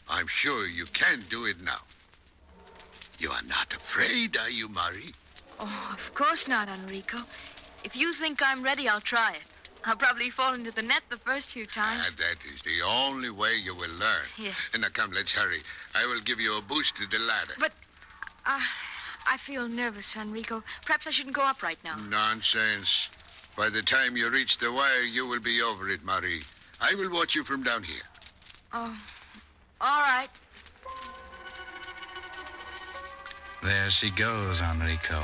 I'm sure you can do it now. You are not afraid, are you, Marie?
Oh, of course not, Enrico. If you think I'm ready, I'll try it. I'll probably fall into the net the first few times.
That is the only way you will learn.
Yes.
And now come, let's hurry. I will give you a boost to the ladder.
But, I feel nervous, Enrico. Perhaps I shouldn't go up right now.
Nonsense. By the time you reach the wire, you will be over it, Marie. I will watch you from down here.
Oh, all right.
There she goes, Enrico.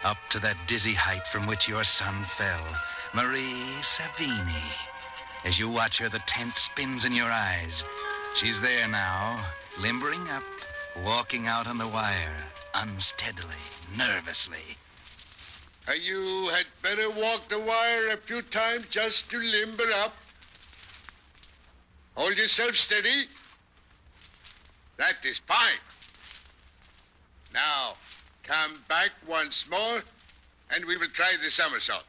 Up to that dizzy height from which your son fell. Marie Savini. As you watch her, the tent spins in your eyes. She's there now, limbering up, walking out on the wire, unsteadily, nervously.
You had better walk the wire a few times just to limber up. Hold yourself steady. That is fine. Now, come back once more, and we will try the somersault.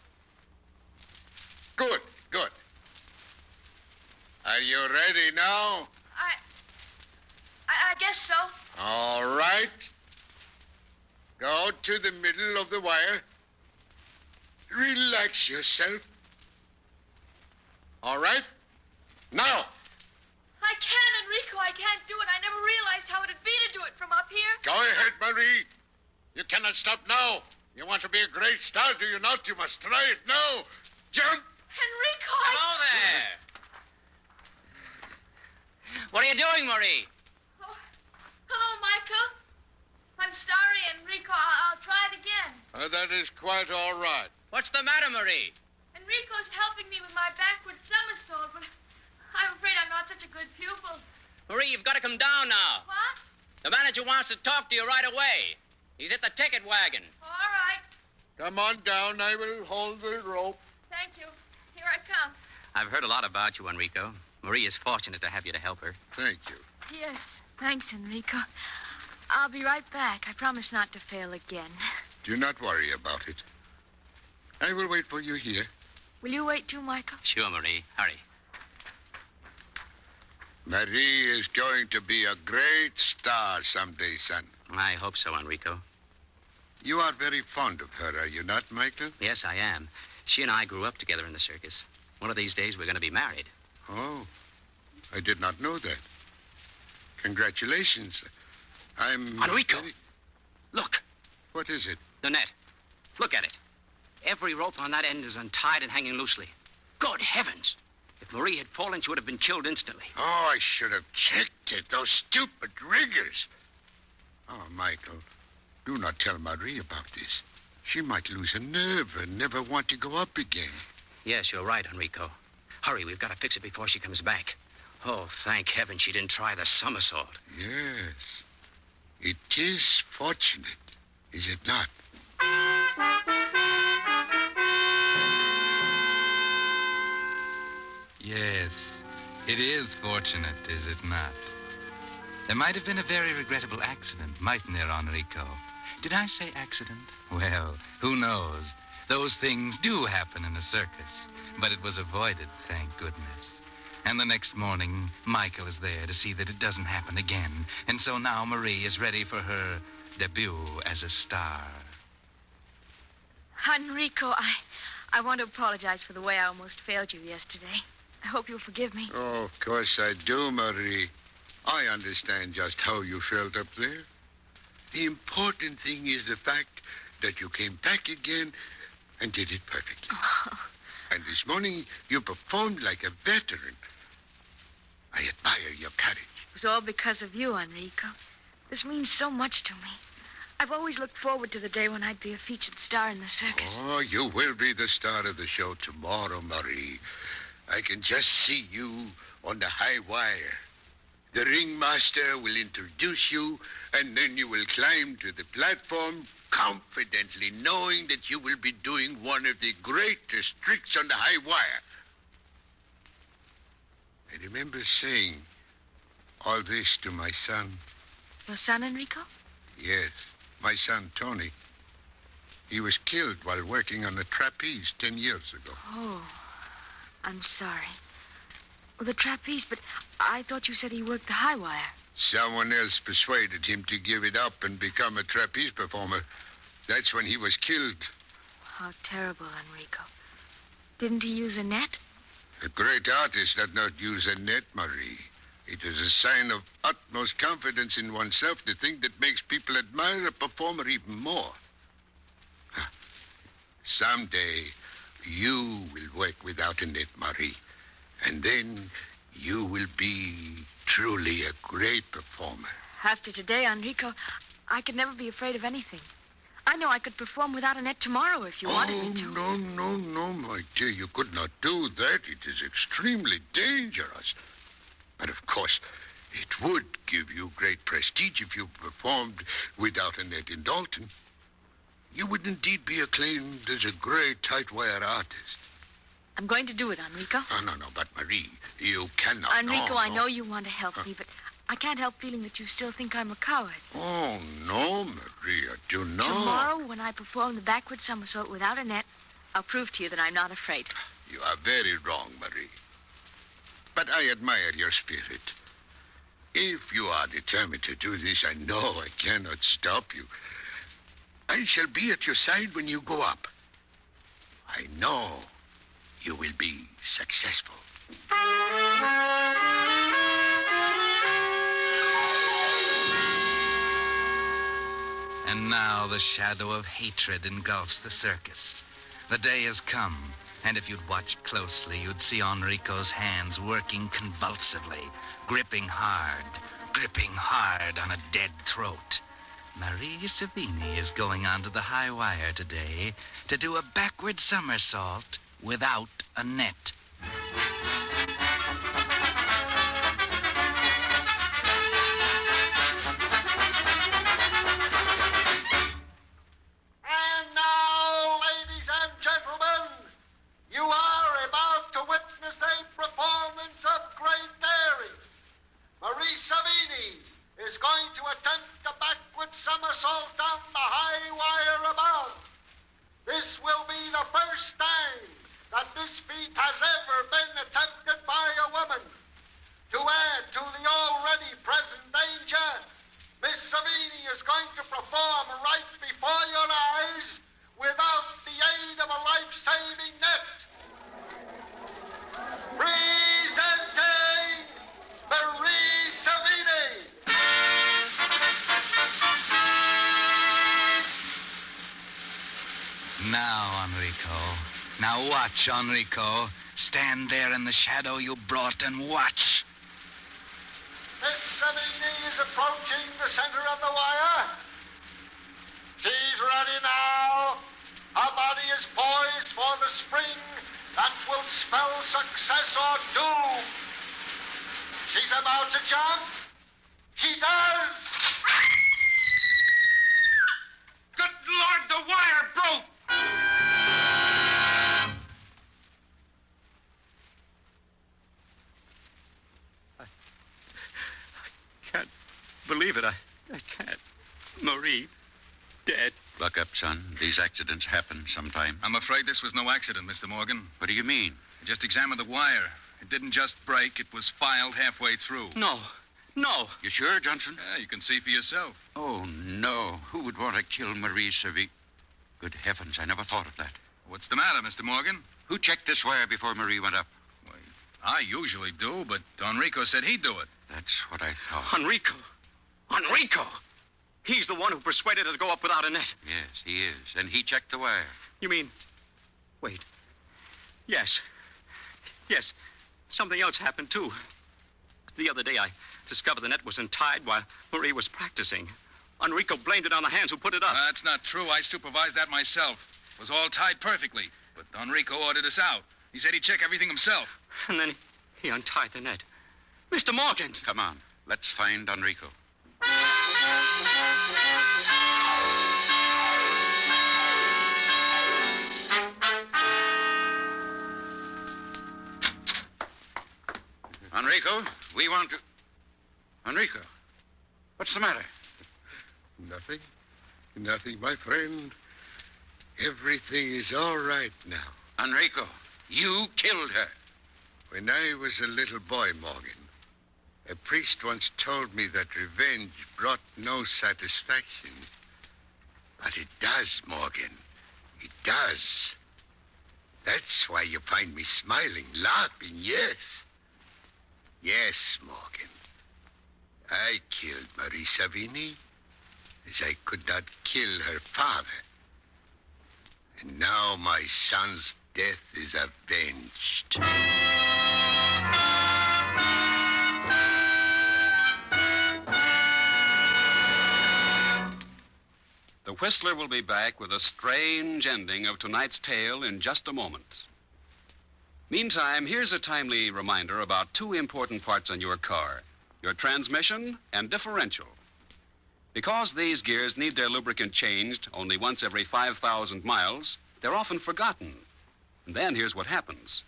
Good, good. Are you ready now?
I guess so.
All right. Go to the middle of the wire. Relax yourself. All right? Now.
I can't, Enrico. I can't do it. I never realized how it'd be to do it from up here.
Go ahead, Marie. You cannot stop now. You want to be a great star, do you not? You must try it now. Jump.
Enrico,
Hello there. What are you doing, Marie?
Hello, Michael.
I'm sorry, Enrico. I'll try it again.
That is quite all right.
What's the matter, Marie?
Enrico's helping me with my backward somersault, but I'm afraid I'm not such a good pupil.
Marie, you've got to come down now.
What?
The manager wants to talk to you right away. He's at the ticket wagon.
All right.
Come on down. I will hold the rope.
Thank you. Here I come.
I've heard a lot about you, Enrico. Marie is fortunate to have you to help her.
Thank you.
Yes. Thanks, Enrico. I'll be right back. I promise not to fail again.
Do not worry about it. I will wait for you here.
Will you wait too, Michael?
Sure, Marie. Hurry.
Marie is going to be a great star someday, son.
I hope so, Enrico.
You are very fond of her, are you not, Michael?
Yes, I am. She and I grew up together in the circus. One of these days, we're going to be married.
Oh, I did not know that. Congratulations. I'm...
Enrico, look.
What is it?
The net. Look at it. Every rope on that end is untied and hanging loosely. Good heavens! If Marie had fallen, she would have been killed instantly.
Oh, I should have checked it. Those stupid riggers. Oh, Michael, do not tell Marie about this. She might lose her nerve and never want to go up again.
Yes, you're right, Enrico. Hurry, we've got to fix it before she comes back. Oh, thank heaven she didn't try the somersault.
Yes. It is fortunate, is it not?
Yes, it is fortunate, is it not? There might have been a very regrettable accident, mightn't there, Enrico? Did I say accident? Well, who knows? Those things do happen in a circus, but it was avoided, thank goodness. And the next morning, Michael is there to see that it doesn't happen again. And so now Marie is ready for her debut as a star.
Enrico, I want to apologize for the way I almost failed you yesterday. I hope you'll forgive me.
Oh, of course I do, Marie. I understand just how you felt up there. The important thing is the fact that you came back again and did it perfectly.
Oh.
And this morning, you performed like a veteran. I admire your courage.
It was all because of you, Enrico. This means so much to me. I've always looked forward to the day when I'd be a featured star in the circus.
Oh, you will be the star of the show tomorrow, Marie. I can just see you on the high wire. The ringmaster will introduce you, and then you will climb to the platform confidently, knowing that you will be doing one of the greatest tricks on the high wire. I remember saying all this to my son.
Your son, Enrico?
Yes, my son, Tony. He was killed while working on a trapeze 10 years ago.
Oh, I'm sorry. Well, the trapeze, but I thought you said he worked the high wire.
Someone else persuaded him to give it up and become a trapeze performer. That's when he was killed.
How terrible, Enrico. Didn't he use a net?
A great artist does not use a net, Marie. It is a sign of utmost confidence in oneself to think that makes people admire a performer even more. Someday, you will work without a net, Marie. And then you will be truly a great performer.
After today, Enrico, I could never be afraid of anything. I know I could perform without a net tomorrow if you wanted me to.
No, my dear. You could not do that. It is extremely dangerous. But of course, it would give you great prestige if you performed without a net in Dalton. You would indeed be acclaimed as a great tight-wire artist.
I'm going to do it, Enrico.
No, but Marie, you cannot.
Enrico,
no.
I know you want to help me, but I can't help feeling that you still think I'm a coward.
Oh, no, Maria, do not.
Tomorrow, when I perform the backward somersault without a net, I'll prove to you that I'm not afraid.
You are very wrong, Marie. But I admire your spirit. If you are determined to do this, I know I cannot stop you. I shall be at your side when you go up. I know you will be successful.
And now the shadow of hatred engulfs the circus. The day has come, and if you'd watched closely, you'd see Enrico's hands working convulsively, gripping hard on a dead throat.
Marie Savini is going onto the high wire today to do a backward somersault without a net.
And now, ladies and gentlemen, you are about to witness a performance of great daring. Marie Savini is going to attempt a backward somersault down the high wire above. This will be the first time that this feat has ever been attempted by a woman. To add to the already present danger, Miss Savini is going to perform right before your eyes without the aid of a life-saving net. Presenting Marie Savini.
Now, Enrico. Now watch, Enrico. Stand there in the shadow you brought and watch.
Miss Savini is approaching the center of the wire. She's ready now. Her body is poised for the spring that will spell success or doom. She's about to jump. She does.
Good Lord, the wire broke!
Believe it, I can't. Marie, dead. Look up, son. These accidents happen sometime.
I'm afraid this was no accident, Mr. Morgan.
What do you mean?
I just examined the wire. It didn't just break, it was filed halfway through.
No. You sure, Johnson?
Yeah, you can see for yourself.
Oh, no. Who would want to kill Marie Savini? Good heavens, I never thought of that.
What's the matter, Mr. Morgan?
Who checked this wire before Marie went up?
I usually do, but Enrico said he'd do it.
That's what I thought.
Enrico! He's the one who persuaded her to go up without a net.
Yes, he is. And he checked the wire.
You mean... Wait. Yes. Something else happened, too. The other day, I discovered the net was untied while Marie was practicing. Enrico blamed it on the hands who put it up.
That's not true. I supervised that myself. It was all tied perfectly. But Enrico ordered us out. He said he'd check everything himself.
And then he untied the net. Mr. Morgan!
Come on. Let's find Enrico. Enrico, we want to... Enrico, what's the matter?
Nothing, my friend. Everything is all right now.
Enrico, you killed her.
When I was a little boy, Morgan, a priest once told me that revenge brought no satisfaction. But it does, Morgan. It does. That's why you find me smiling, laughing, yes. Yes, Morgan. I killed Marie Savini as I could not kill her father. And now my son's death is avenged.
The Whistler will be back with a strange ending of tonight's tale in just a moment. Meantime, here's a timely reminder about two important parts on your car, your transmission and differential. Because these gears need their lubricant changed only once every 5,000 miles, they're often forgotten. And then here's what happens.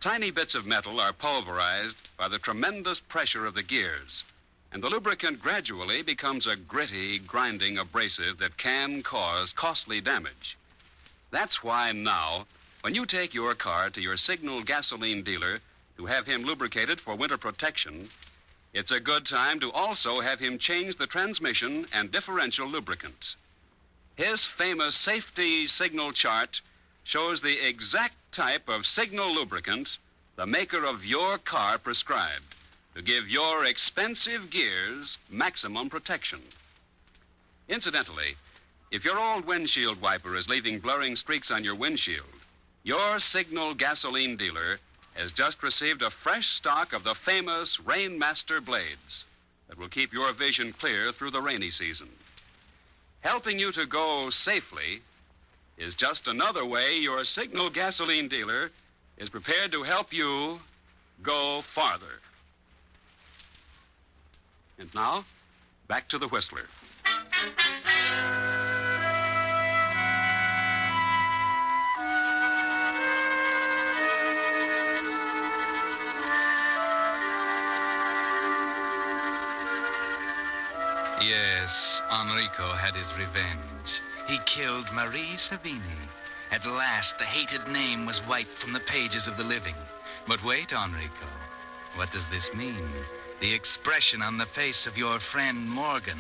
Tiny bits of metal are pulverized by the tremendous pressure of the gears, and the lubricant gradually becomes a gritty, grinding abrasive that can cause costly damage. That's why now, when you take your car to your Signal gasoline dealer to have him lubricated for winter protection, it's a good time to also have him change the transmission and differential lubricant. His famous safety signal chart shows the exact type of Signal lubricant the maker of your car prescribed to give your expensive gears maximum protection. Incidentally, if your old windshield wiper is leaving blurring streaks on your windshield, your Signal gasoline dealer has just received a fresh stock of the famous Rainmaster blades that will keep your vision clear through the rainy season. Helping you to go safely is just another way your Signal gasoline dealer is prepared to help you go farther. And now, back to the Whistler.
Yes, Enrico had his revenge. He killed Marie Savini. At last, the hated name was wiped from the pages of the living. But wait, Enrico. What does this mean? The expression on the face of your friend Morgan.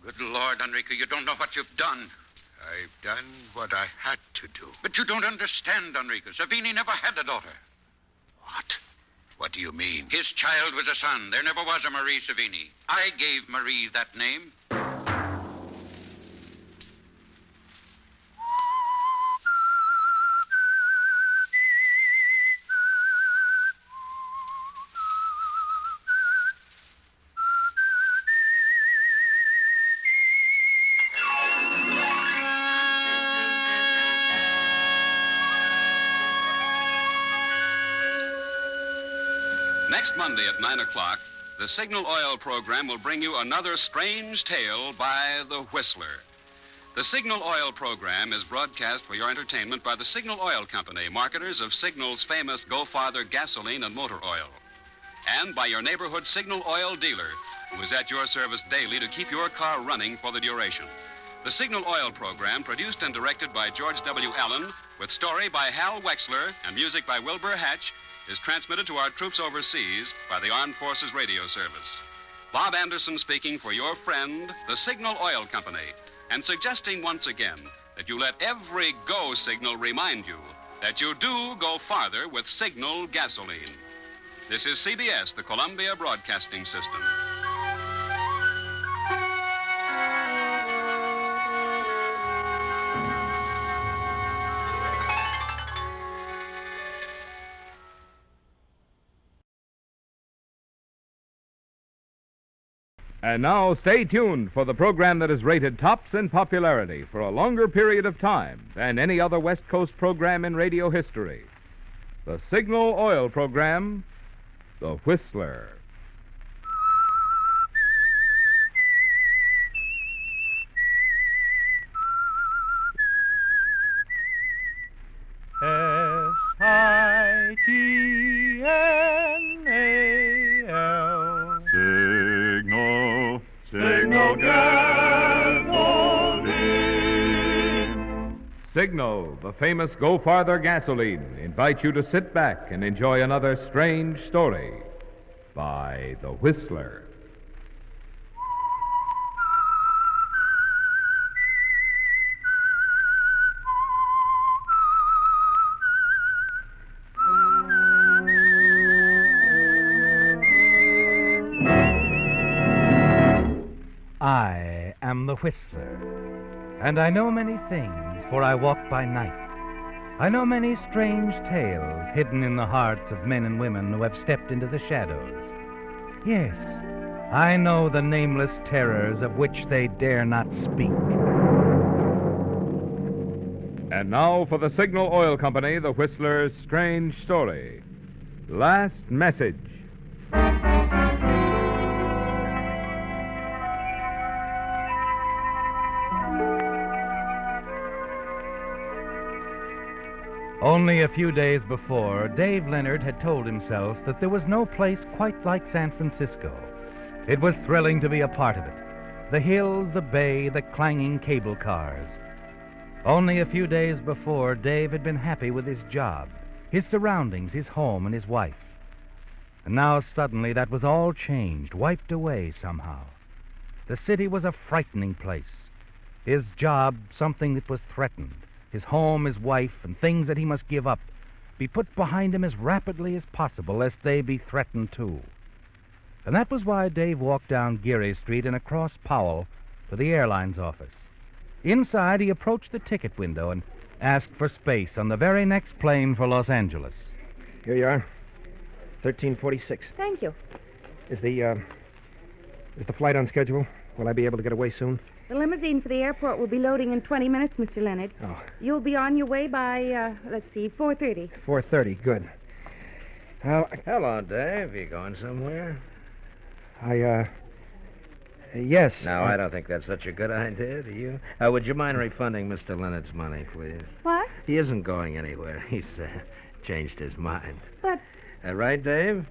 Good Lord, Enrico, you don't know what you've done.
I've done what I had to do.
But you don't understand, Enrico. Savini never had a daughter.
What? What do you mean?
His child was a son. There never was a Marie Savini. I gave Marie that name.
Next Monday at 9 o'clock, the Signal Oil program will bring you another strange tale by the Whistler. The Signal Oil program is broadcast for your entertainment by the Signal Oil Company, marketers of Signal's famous Go Farther gasoline and motor oil. And by your neighborhood Signal Oil dealer, who is at your service daily to keep your car running for the duration. The Signal Oil program, produced and directed by George W. Allen, with story by Hal Wexler and music by Wilbur Hatch, is transmitted to our troops overseas by the Armed Forces Radio Service. Bob Anderson speaking for your friend, the Signal Oil Company, and suggesting once again that you let every go signal remind you that you do go farther with Signal gasoline. This is CBS, the Columbia Broadcasting System.
And now, stay tuned for the program that is rated tops in popularity for a longer period of time than any other West Coast program in radio history. The Signal Oil program, The Whistler.
S-I-G-N-A-L. Signal, Signal gasoline.
Signal, the famous Go Farther gasoline, invites you to sit back and enjoy another strange story by The Whistler.
I am the Whistler, and I know many things, for I walk by night. I know many strange tales hidden in the hearts of men and women who have stepped into the shadows. Yes, I know the nameless terrors of which they dare not speak.
And now for the Signal Oil Company, The Whistler's strange story. Last message.
Only a few days before, Dave Leonard had told himself that there was no place quite like San Francisco. It was thrilling to be a part of it. The hills, the bay, the clanging cable cars. Only a few days before, Dave had been happy with his job, his surroundings, his home, and his wife. And now suddenly that was all changed, wiped away somehow. The city was a frightening place. His job, something that was threatened. His home, his wife, and things that he must give up, be put behind him as rapidly as possible, lest they be threatened too. And that was why Dave walked down Geary Street and across Powell to the airline's office. Inside, he approached the ticket window and asked for space on the very next plane for Los Angeles.
Here you are. 1346.
Thank you.
Is the flight on schedule? Will I be able to get away soon?
The limousine for the airport will be loading in 20 minutes, Mr. Leonard.
Oh,
You'll be on your way by, let's see, 4:30.
4:30. Good.
Hello, Dave. You going somewhere?
Yes.
No, I don't think that's such a good idea, do you? Would you mind refunding Mr. Leonard's money, please?
What?
He isn't going anywhere. He's changed his mind.
But...
Right, Dave?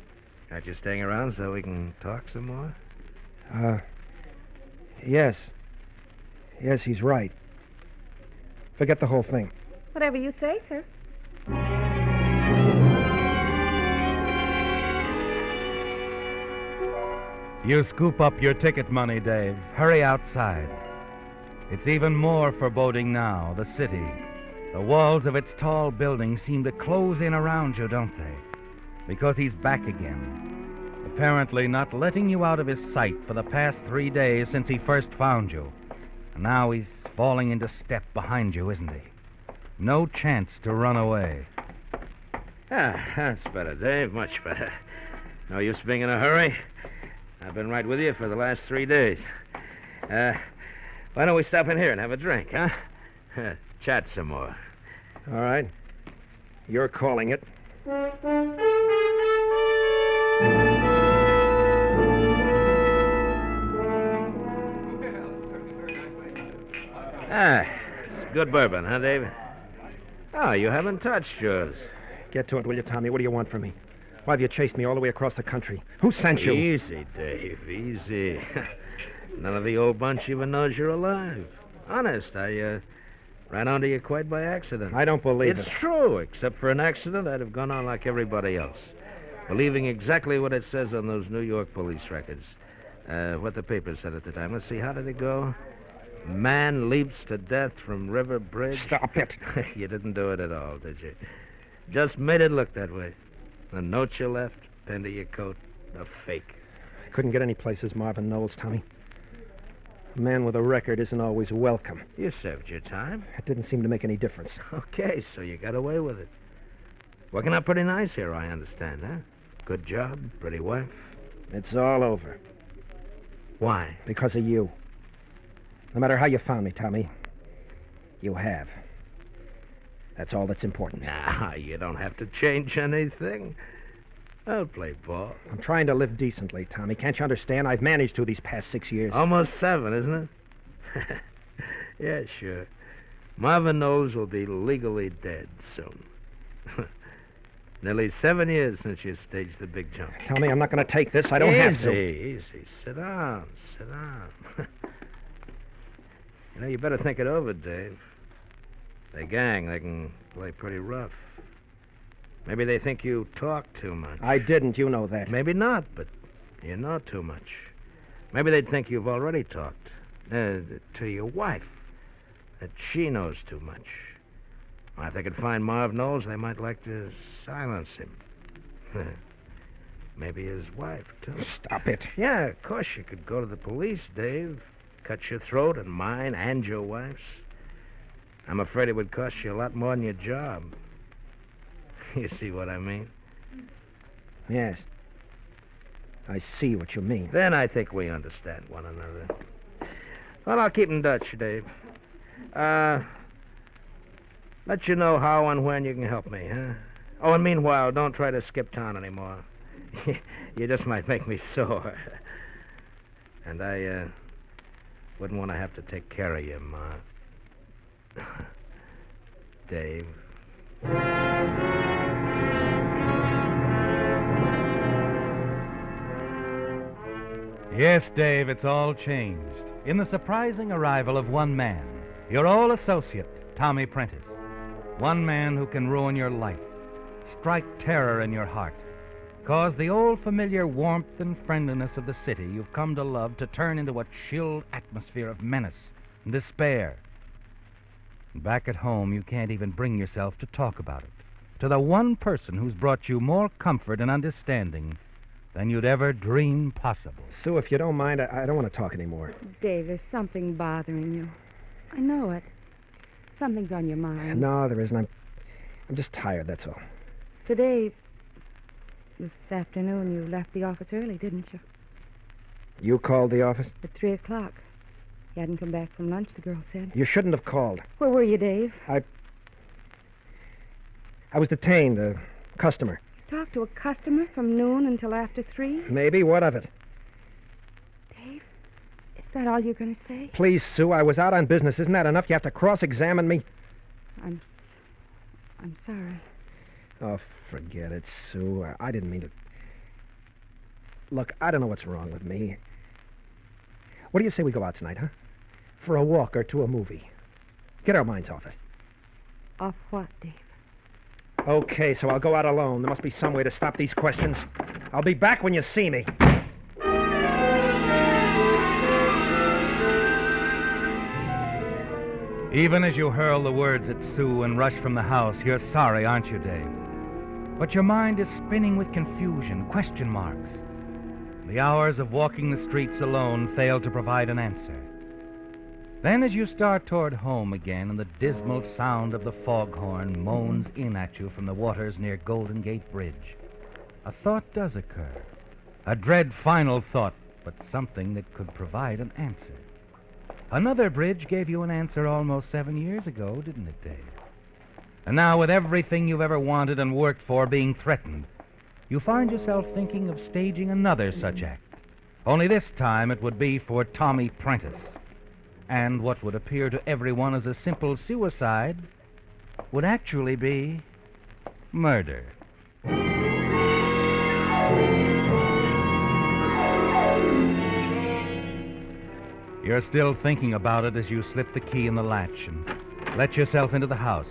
Aren't you staying around so we can talk some more?
Yes. Yes, he's right. Forget the whole thing.
Whatever you say, sir.
You scoop up your ticket money, Dave. Hurry outside. It's even more foreboding now, the city. The walls of its tall buildings seem to close in around you, don't they? Because he's back again. Apparently not letting you out of his sight for the past 3 days since he first found you. And now he's falling into step behind you, isn't he? No chance to run away.
That's better, Dave. Much better. No use being in a hurry. I've been right with you for the last 3 days. Why don't we stop in here and have a drink, huh? Chat some more.
All right. You're calling it.
It's good bourbon, huh, Dave? Oh, you haven't touched yours.
Get to it, will you, Tommy? What do you want from me? Why have you chased me all the way across the country? Who sent you?
Easy, Dave, easy. None of the old bunch even knows you're alive. Honest, I ran onto you quite by accident.
I don't believe
It's
it.
true. Except for an accident, I'd have gone on like everybody else, believing exactly what it says on those New York police records. What the paper said at the time. Let's see, how did it go? Man leaps to death from River Bridge.
Stop it.
You didn't do it at all, did you? Just made it look that way. The note you left, pinned to your coat, a fake.
Couldn't get any place as Marvin Knowles, Tommy. A man with a record isn't always welcome.
You served your time.
It didn't seem to make any difference.
Okay, so you got away with it. Working out pretty nice here, I understand, huh? Good job, pretty wife.
It's all over.
Why?
Because of you. No matter how you found me, Tommy, you have. That's all that's important.
Nah, you don't have to change anything. I'll play ball.
I'm trying to live decently, Tommy. Can't you understand? I've managed to these past 6 years.
Almost 7, isn't it? Yeah, sure. Marvin Knowles will be legally dead soon. Nearly 7 years since you staged the big jump.
Tommy, I'm not going to take this. I don't have to.
Easy. Sit down. You know, you better think it over, Dave. The gang, they can play pretty rough. Maybe they think you talk too much.
I didn't, you know that.
Maybe not, but you know too much. Maybe they'd think you've already talked to your wife, that she knows too much. Well, if they could find Marv Knowles, they might like to silence him. Maybe his wife, too.
Stop it.
Yeah, of course you could go to the police, Dave. Cut your throat and mine and your wife's. I'm afraid it would cost you a lot more than your job. You see what I mean?
Yes. I see what you mean.
Then I think we understand one another. Well, I'll keep in touch, Dave. Let you know how and when you can help me, huh? Oh, and meanwhile, don't try to skip town anymore. You just might make me sore. And I wouldn't want to have to take care of you, Ma. Dave.
Yes, Dave, it's all changed. In the surprising arrival of one man, your old associate, Tommy Prentice. One man who can ruin your life, strike terror in your heart, cause the old familiar warmth and friendliness of the city you've come to love to turn into a chilled atmosphere of menace and despair. And back at home, you can't even bring yourself to talk about it to the one person who's brought you more comfort and understanding than you'd ever dream possible.
Sue, if you don't mind, I don't want to talk anymore.
Dave, there's something bothering you. I know it. Something's on your mind.
No, there isn't. I'm just tired, that's all.
Today, this afternoon, you left the office early, didn't you?
You called the office?
At 3 o'clock. He hadn't come back from lunch, the girl said.
You shouldn't have called.
Where were you, Dave?
I was detained, a customer.
Talked to a customer from noon until after 3?
Maybe. What of it?
Dave, is that all you're going to say?
Please, Sue, I was out on business. Isn't that enough? You have to cross-examine me?
I'm sorry.
Oh, forget it, Sue. I didn't mean to... Look, I don't know what's wrong with me. What do you say we go out tonight, huh? For a walk or to a movie. Get our minds off it.
Off what, Dave?
Okay, so I'll go out alone. There must be some way to stop these questions. I'll be back when you see me.
Even as you hurl the words at Sue and rush from the house, you're sorry, aren't you, Dave? But your mind is spinning with confusion, question marks. The hours of walking the streets alone fail to provide an answer. Then as you start toward home again and the dismal sound of the foghorn moans in at you from the waters near Golden Gate Bridge, a thought does occur. A dread final thought, but something that could provide an answer. Another bridge gave you an answer almost 7 years ago, didn't it, Dave? And now with everything you've ever wanted and worked for being threatened, you find yourself thinking of staging another such act. Only this time it would be for Tommy Prentice. And what would appear to everyone as a simple suicide would actually be murder. You're still thinking about it as you slip the key in the latch and let yourself into the house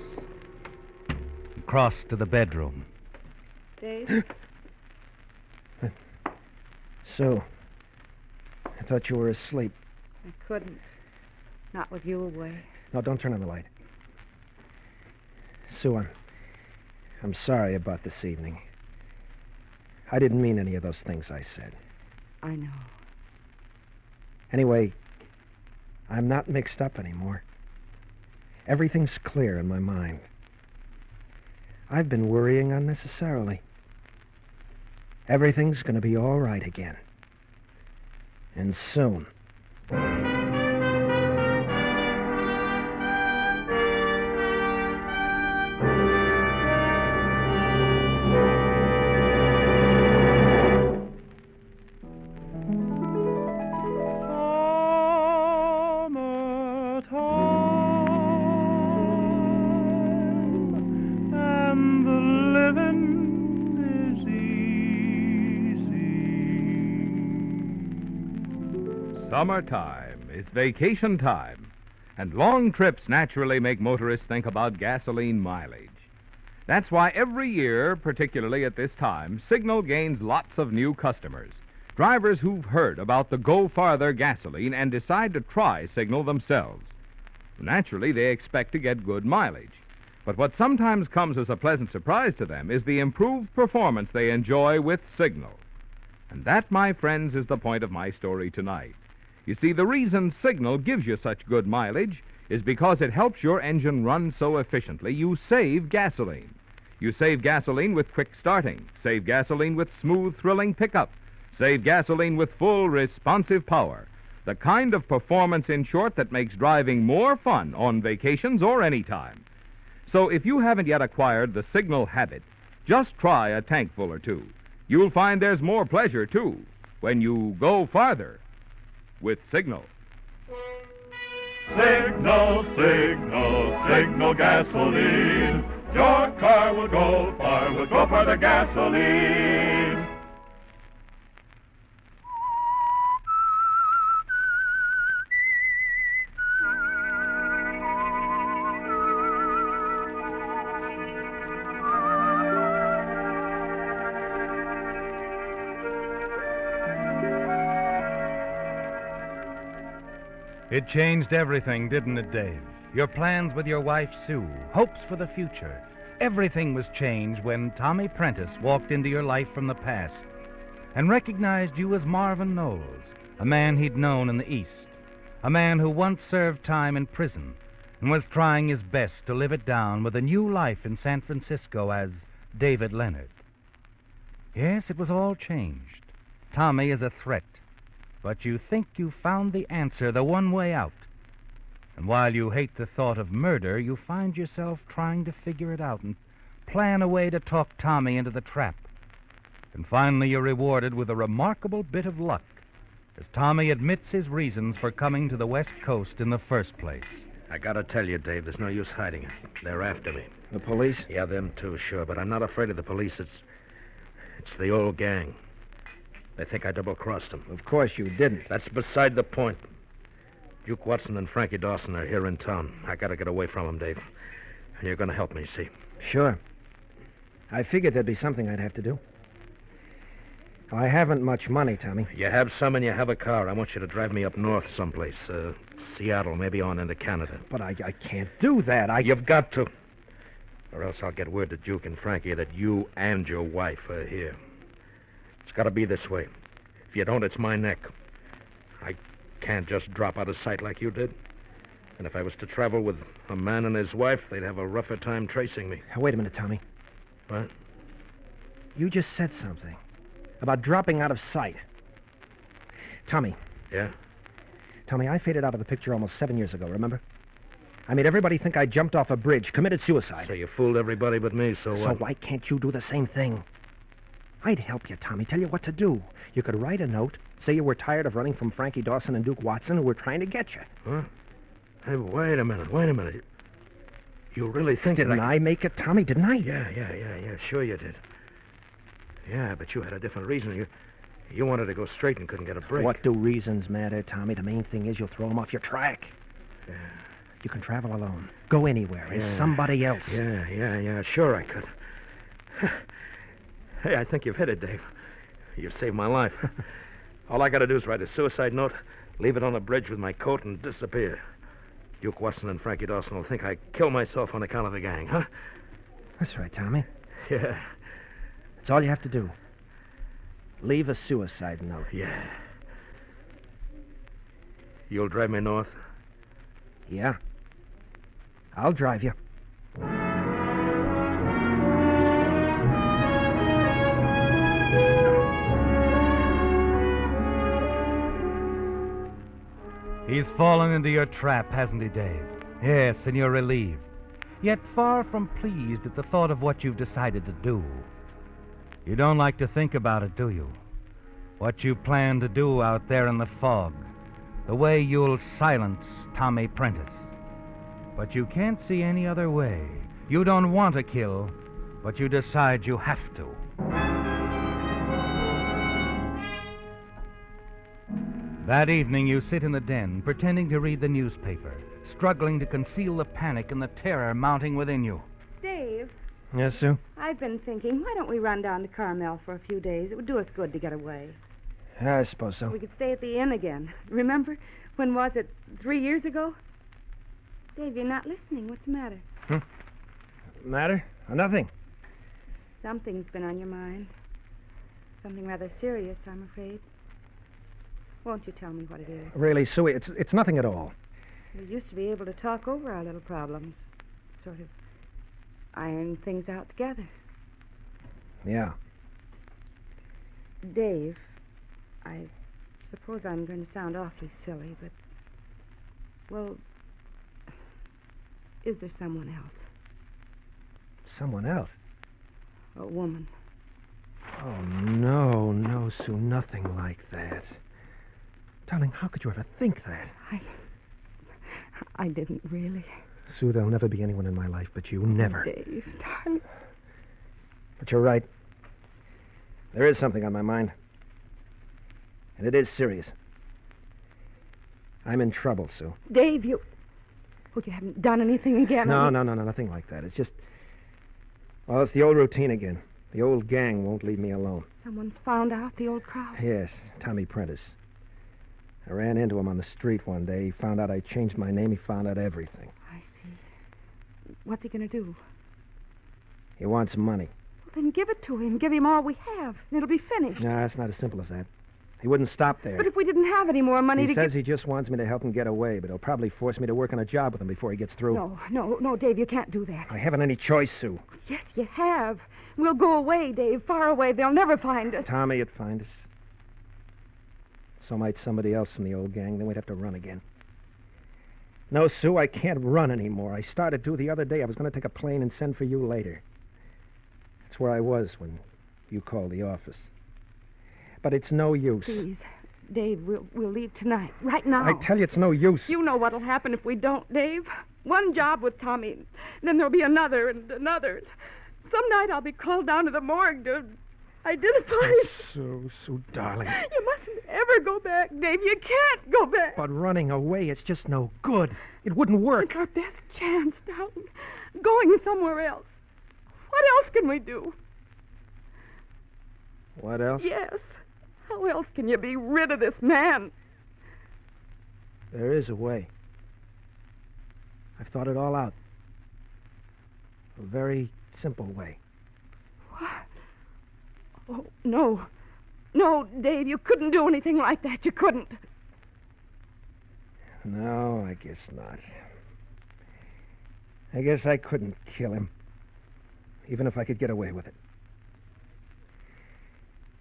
and cross to the bedroom.
Dave?
Sue, I thought you were asleep.
I couldn't. Not with you away.
No, don't turn on the light. Sue, I'm sorry about this evening. I didn't mean any of those things I said.
I know.
Anyway, I'm not mixed up anymore. Everything's clear in my mind. I've been worrying unnecessarily. Everything's going to be all right again. And soon.
Summertime is vacation time, and long trips naturally make motorists think about gasoline mileage. That's why every year, particularly at this time, Signal gains lots of new customers. Drivers who've heard about the Go Farther gasoline and decide to try Signal themselves. Naturally, they expect to get good mileage. But what sometimes comes as a pleasant surprise to them is the improved performance they enjoy with Signal. And that, my friends, is the point of my story tonight. You see, the reason Signal gives you such good mileage is because it helps your engine run so efficiently you save gasoline. You save gasoline with quick starting, save gasoline with smooth, thrilling pickup, save gasoline with full, responsive power. The kind of performance, in short, that makes driving more fun on vacations or any time. So if you haven't yet acquired the Signal habit, just try a tankful or two. You'll find there's more pleasure, too, when you go farther with Signal.
Signal, signal, signal gasoline. Your car will go far for the gasoline.
It changed everything, didn't it, Dave? Your plans with your wife, Sue, hopes for the future. Everything was changed when Tommy Prentice walked into your life from the past and recognized you as Marvin Knowles, a man he'd known in the East, a man who once served time in prison and was trying his best to live it down with a new life in San Francisco as David Leonard. Yes, it was all changed. Tommy is a threat. but you think you've found the answer, the one way out. And while you hate the thought of murder, you find yourself trying to figure it out and plan a way to talk Tommy into the trap. And finally, you're rewarded with a remarkable bit of luck as Tommy admits his reasons for coming to the West Coast in the first place.
I gotta tell you, Dave, there's no use hiding it. They're after me.
The police?
Yeah, them too, sure. But I'm not afraid of the police. It's the old gang. They think I double-crossed them.
Of course you didn't.
That's beside the point. Duke Watson and Frankie Dawson are here in town. I gotta get away from them, Dave. And you're gonna help me, see?
Sure. I figured there'd be something I'd have to do. I haven't much money, Tommy.
You have some and you have a car. I want you to drive me up north someplace. Seattle, maybe on into Canada.
But I can't do that.
You've got to. Or else I'll get word to Duke and Frankie that you and your wife are here. It's got to be this way. If you don't, it's my neck. I can't just drop out of sight like you did. And if I was to travel with a man and his wife, they'd have a rougher time tracing me.
Now, wait a minute, Tommy.
What?
You just said something about dropping out of sight. Tommy.
Yeah?
Tommy, I faded out of the picture almost 7 years ago, remember? I made everybody think I jumped off a bridge, committed suicide.
So you fooled everybody but me, so what?
So why can't you do the same thing? I'd help you, Tommy, tell you what to do. You could write a note, say you were tired of running from Frankie Dawson and Duke Watson, who were trying to get you.
Huh? Hey, wait a minute. You really think
Didn't I make it, Tommy, didn't I?
Yeah, sure you did. Yeah, but you had a different reason. You wanted to go straight and couldn't get a break.
What do reasons matter, Tommy? The main thing is you'll throw them off your track.
Yeah.
You can travel alone. Go anywhere as somebody else.
Yeah, sure I could. Hey, I think you've hit it, Dave. You've saved my life. All I gotta do is write a suicide note, leave it on a bridge with my coat, and disappear. Duke Watson and Frankie Dawson will think I killed myself on account of the gang, huh?
That's right, Tommy.
Yeah.
That's all you have to do. Leave a suicide note.
Yeah. You'll drive me north?
Yeah. I'll drive you.
He's fallen into your trap, hasn't he, Dave? Yes, and you're relieved. Yet far from pleased at the thought of what you've decided to do. You don't like to think about it, do you? What you plan to do out there in the fog. The way you'll silence Tommy Prentice. But you can't see any other way. You don't want to kill, but you decide you have to. That evening, you sit in the den, pretending to read the newspaper, struggling to conceal the panic and the terror mounting within you.
Dave.
Yes, Sue?
I've been thinking, why don't we run down to Carmel for a few days? It would do us good to get away.
I suppose so.
We could stay at the inn again. Remember? When was it? 3 years ago? Dave, you're not listening. What's the matter?
Matter? Nothing.
Something's been on your mind. Something rather serious, I'm afraid. Won't you tell me what it is?
Really, Sue, it's nothing at all.
We used to be able to talk over our little problems. Sort of iron things out together.
Yeah.
Dave, I suppose I'm going to sound awfully silly, but... Well, is there someone else?
Someone else?
A woman.
Oh, no, Sue, nothing like that. Darling, how could you ever think that?
I didn't really.
Sue, there'll never be anyone in my life but you. Never.
Dave, darling.
But you're right. There is something on my mind. And it is serious. I'm in trouble, Sue.
Dave, you haven't done anything again?
No, nothing like that. It's just... Well, it's the old routine again. The old gang won't leave me alone.
Someone's found out, the old crowd?
Yes, Tommy Prentice. I ran into him on the street one day. He found out I changed my name. He found out everything.
I see. What's he going to do?
He wants money.
Well, then give it to him. Give him all we have, and it'll be finished.
No, it's not as simple as that. He wouldn't stop there.
But if we didn't have any more money
he says he just wants me to help him get away, but he'll probably force me to work on a job with him before he gets through.
No, Dave, you can't do that.
I haven't any choice, Sue.
Yes, you have. We'll go away, Dave, far away. They'll never find us.
Tommy'd find us.
So might somebody else from the old gang. Then we'd have to run again. No, Sue, I can't run anymore. I started to the other day. I was going to take a plane and send for you later. That's where I was when you called the office. But it's no use.
Please, Dave, we'll leave tonight. Right now.
I tell you, it's no use.
You know what'll happen if we don't, Dave. One job with Tommy, then there'll be another and another. Some night I'll be called down to the morgue to identify.
Sue, darling.
You mustn't ever go back, Dave. You can't go back.
But running away, it's just no good. It wouldn't work.
It's our best chance, darling. Going somewhere else. What else can we do?
What else?
Yes. How else can you be rid of this man?
There is a way. I've thought it all out. A very simple way.
What? Oh, no. No, Dave, you couldn't do anything like that. You couldn't.
No, I guess not. I guess I couldn't kill him. Even if I could get away with it.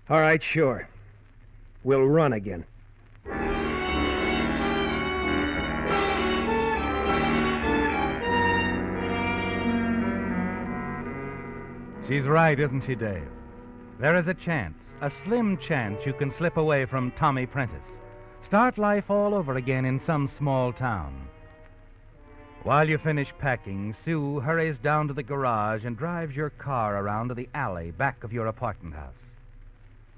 All right, sure. We'll run again.
She's right, isn't she, Dave? There is a chance, a slim chance, you can slip away from Tommy Prentice. Start life all over again in some small town. While you finish packing, Sue hurries down to the garage and drives your car around to the alley back of your apartment house.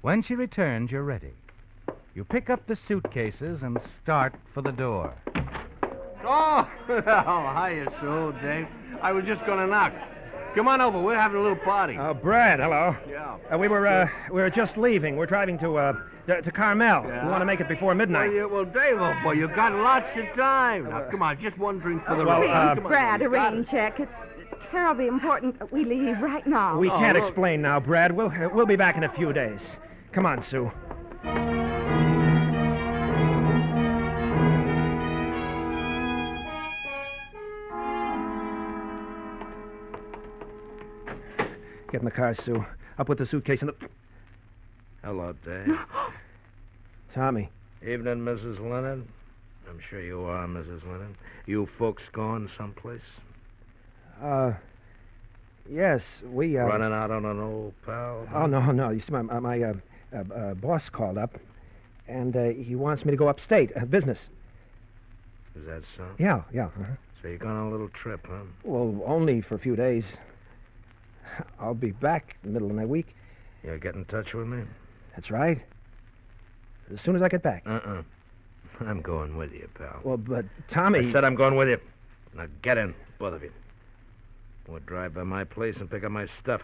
When she returns, you're ready. You pick up the suitcases and start for the door.
Oh, hiya, Sue, Dave. I was just going to knock. Come on over. We're having a little party.
Brad, hello.
Yeah.
We were just leaving. We're driving to Carmel.
Yeah.
We want to make it before midnight.
Well, Dave, oh, boy, you got lots of time. Now, come on, just one drink for the road. Come on,
Brad,
you
a
got
rain
it.
check. It's terribly important that we leave right now.
We can't explain now, Brad. We'll be back in a few days. Come on, Sue. Get in the car, Sue. Up with the suitcase and the...
Hello, Dave.
Tommy.
Evening, Mrs. Leonard. I'm sure you are, Mrs. Leonard. You folks going someplace?
Yes, we,
Running out on an old pal?
Oh, no. You see, my boss called up, and he wants me to go upstate, business.
Is that so?
Yeah. Uh-huh.
So you're going on a little trip, huh?
Well, only for a few days. I'll be back in the middle of the week.
You'll get in touch with me?
That's right. As soon as I get back.
I'm going with you, pal.
Well, but Tommy...
I said I'm going with you. Now get in, both of you. We'll drive by my place and pick up my stuff.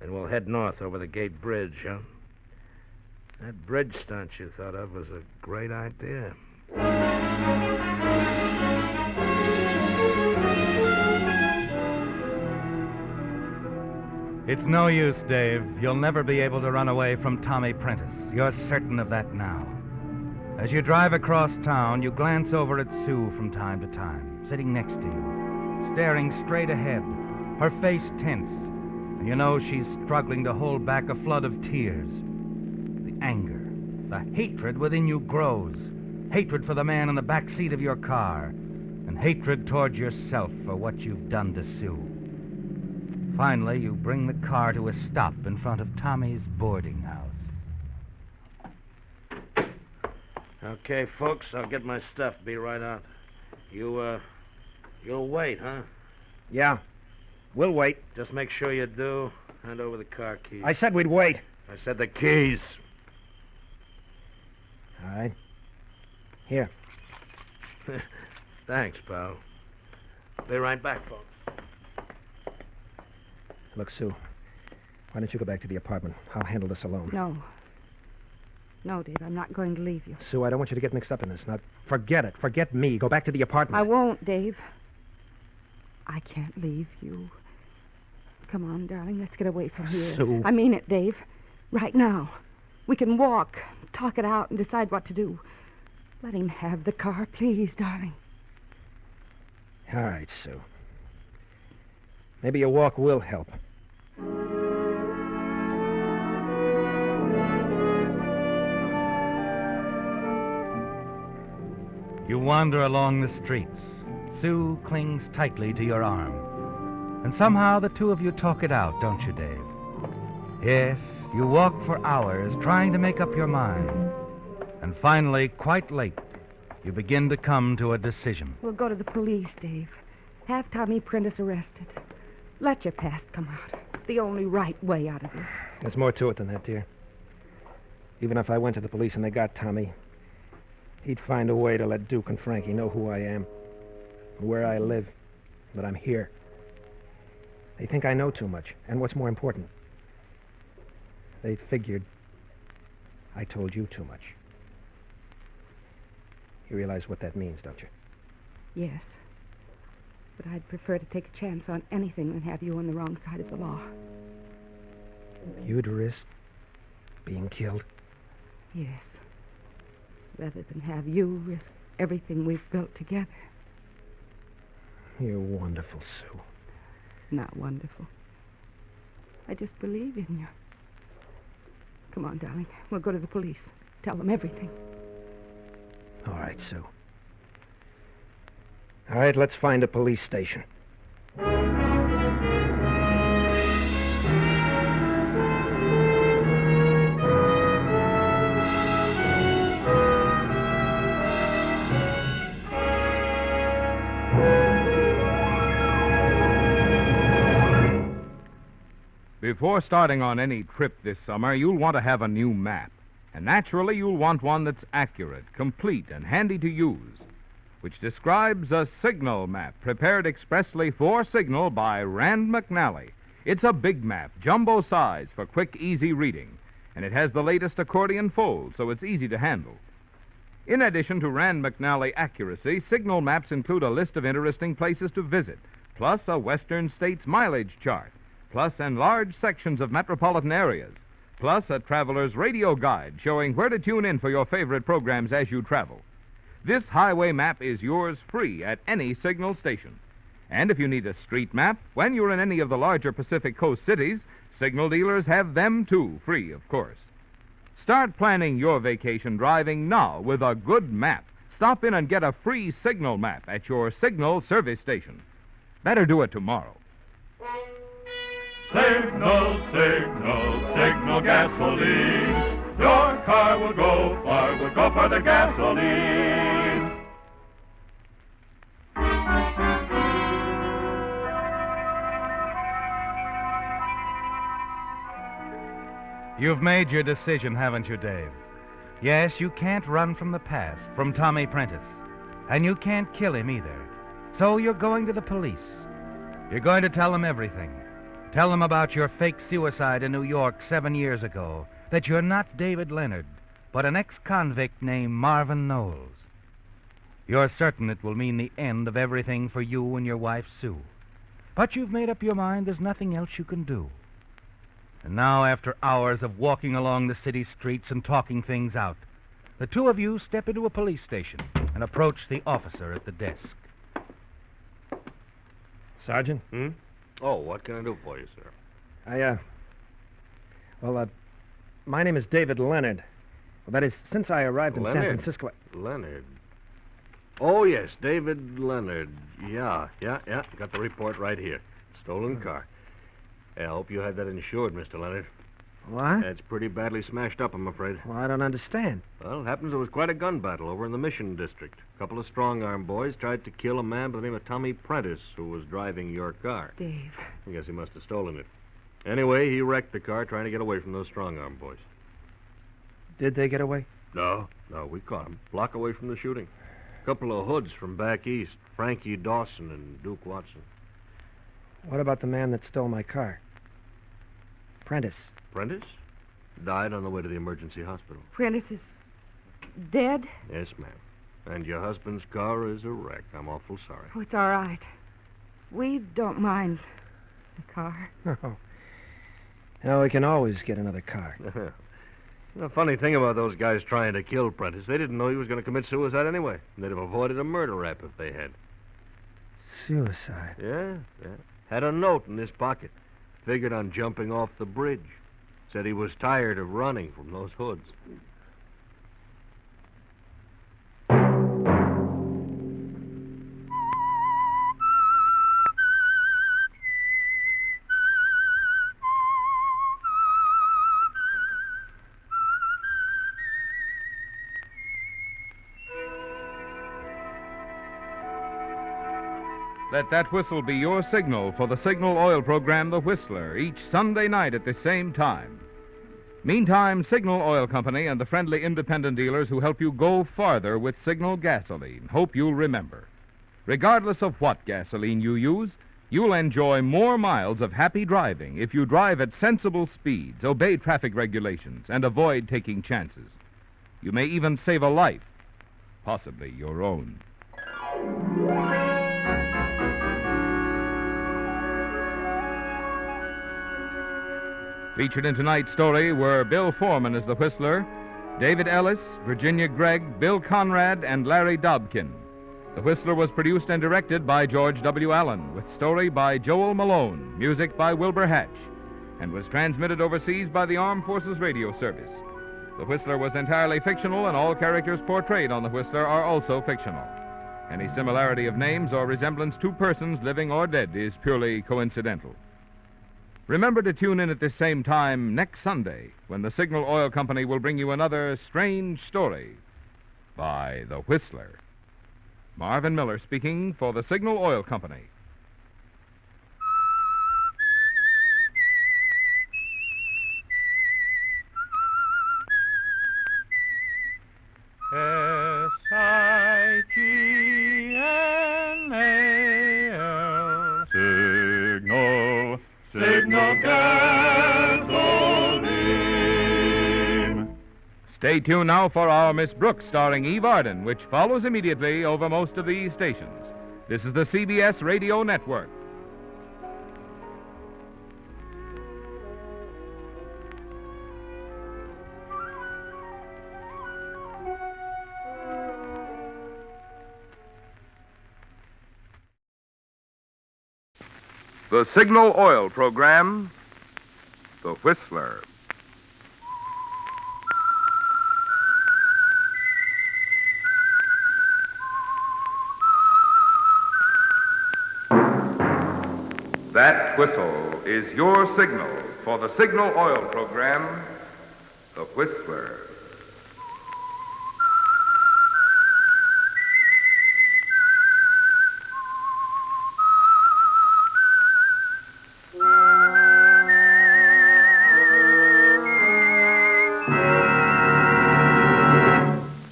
Then we'll head north over the Gate Bridge, huh? That bridge stunt you thought of was a great idea.
It's no use, Dave. You'll never be able to run away from Tommy Prentice. You're certain of that now. As you drive across town, you glance over at Sue from time to time, sitting next to you, staring straight ahead, her face tense, and you know she's struggling to hold back a flood of tears. The anger, the hatred within you grows. Hatred for the man in the back seat of your car, and hatred toward yourself for what you've done to Sue. Finally, you bring the car to a stop in front of Tommy's boarding house.
Okay, folks, I'll get my stuff. Be right out. You'll wait, huh?
Yeah. We'll wait.
Just make sure you do. Hand over the car keys.
I said we'd wait.
I said the keys.
All right. Here.
Thanks, pal. Be right back, folks.
Look, Sue, why don't you go back to the apartment? I'll handle this alone.
No. No, Dave, I'm not going to leave you.
Sue, I don't want you to get mixed up in this. Now, forget it. Forget me. Go back to the apartment.
I won't, Dave. I can't leave you. Come on, darling, let's get away from here.
Sue.
I mean it, Dave. Right now. We can walk, talk it out, and decide what to do. Let him have the car, please, darling.
All right, Sue. Maybe a walk will help.
You wander along the streets. Sue clings tightly to your arm. And somehow the two of you talk it out, don't you, Dave? Yes, you walk for hours trying to make up your mind. And finally, quite late, you begin to come to a decision.
We'll go to the police, Dave. Have Tommy Prentice arrested. Let your past come out. It's the only right way out of this.
There's more to it than that, dear. Even if I went to the police and they got Tommy, he'd find a way to let Duke and Frankie know who I am, where I live, that I'm here. They think I know too much, and what's more important, they figured I told you too much. You realize what that means, don't you?
Yes. But I'd prefer to take a chance on anything than have you on the wrong side of the law.
You'd risk being killed?
Yes. Rather than have you risk everything we've built together.
You're wonderful, Sue.
Not wonderful. I just believe in you. Come on, darling. We'll go to the police. Tell them everything.
All right, Sue. All right, let's find a police station.
Before starting on any trip this summer, you'll want to have a new map. And naturally, you'll want one that's accurate, complete, and handy to use, which describes a signal map prepared expressly for signal by Rand McNally. It's a big map, jumbo size, for quick, easy reading, and it has the latest accordion fold, so it's easy to handle. In addition to Rand McNally accuracy, signal maps include a list of interesting places to visit, plus a Western States mileage chart, plus enlarged sections of metropolitan areas, plus a traveler's radio guide showing where to tune in for your favorite programs as you travel. This highway map is yours free at any signal station. And if you need a street map, when you're in any of the larger Pacific Coast cities, signal dealers have them too, free, of course. Start planning your vacation driving now with a good map. Stop in and get a free signal map at your signal service station. Better do it tomorrow.
Signal, signal, signal gasoline. Your car will go for the gasoline.
You've made your decision, haven't you, Dave? Yes, you can't run from the past, from Tommy Prentice. And you can't kill him either. So you're going to the police. You're going to tell them everything. Tell them about your fake suicide in New York 7 years ago, that you're not David Leonard, but an ex-convict named Marvin Knowles. You're certain it will mean the end of everything for you and your wife, Sue. But you've made up your mind there's nothing else you can do. And now, after hours of walking along the city streets and talking things out, the two of you step into a police station and approach the officer at the desk.
Sergeant?
Oh, what can I do for you, sir?
My name is David Leonard. Well, that is, since I arrived in San Francisco...
Leonard. Oh, yes, David Leonard. Yeah. Got the report right here. Stolen car. I hope you had that insured, Mr. Leonard.
What?
It's pretty badly smashed up, I'm afraid.
Well, I don't understand.
Well, it happens there was quite a gun battle over in the Mission District. A couple of strong-arm boys tried to kill a man by the name of Tommy Prentice, who was driving your car.
Dave.
I guess he must have stolen it. Anyway, he wrecked the car trying to get away from those strong-arm boys.
Did they get away?
No, we caught him. Block away from the shooting. A couple of hoods from back east, Frankie Dawson and Duke Watson.
What about the man that stole my car? Prentice.
Prentice? Died on the way to the emergency hospital.
Prentice is dead?
Yes, ma'am. And your husband's car is a wreck. I'm awful sorry.
Oh, it's all right. We don't mind the car.
No. No, we can always get another car.
The funny thing about those guys trying to kill Prentice, they didn't know he was going to commit suicide anyway. They'd have avoided a murder rap if they had.
Suicide?
Yeah. Had a note in his pocket. Figured on jumping off the bridge. Said he was tired of running from those hoods.
Let that whistle be your signal for the Signal Oil program, The Whistler, each Sunday night at the same time. Meantime, Signal Oil Company and the friendly independent dealers who help you go farther with Signal gasoline hope you'll remember. Regardless of what gasoline you use, you'll enjoy more miles of happy driving if you drive at sensible speeds, obey traffic regulations, and avoid taking chances. You may even save a life, possibly your own. Featured in tonight's story were Bill Foreman as the Whistler, David Ellis, Virginia Gregg, Bill Conrad, and Larry Dobkin. The Whistler was produced and directed by George W. Allen, with story by Joel Malone, music by Wilbur Hatch, and was transmitted overseas by the Armed Forces Radio Service. The Whistler was entirely fictional, and all characters portrayed on The Whistler are also fictional. Any similarity of names or resemblance to persons, living or dead, is purely coincidental. Remember to tune in at this same time next Sunday, when the Signal Oil Company will bring you another strange story by The Whistler. Marvin Miller speaking for the Signal Oil Company.
S-I-G-N-A-L Signal, Signal gasoline.
Stay tuned now for our Miss Brooks, starring Eve Arden, which follows immediately over most of these stations. This is the CBS Radio Network. The Signal Oil program, The Whistler. That whistle is your signal for the Signal Oil program, The Whistler.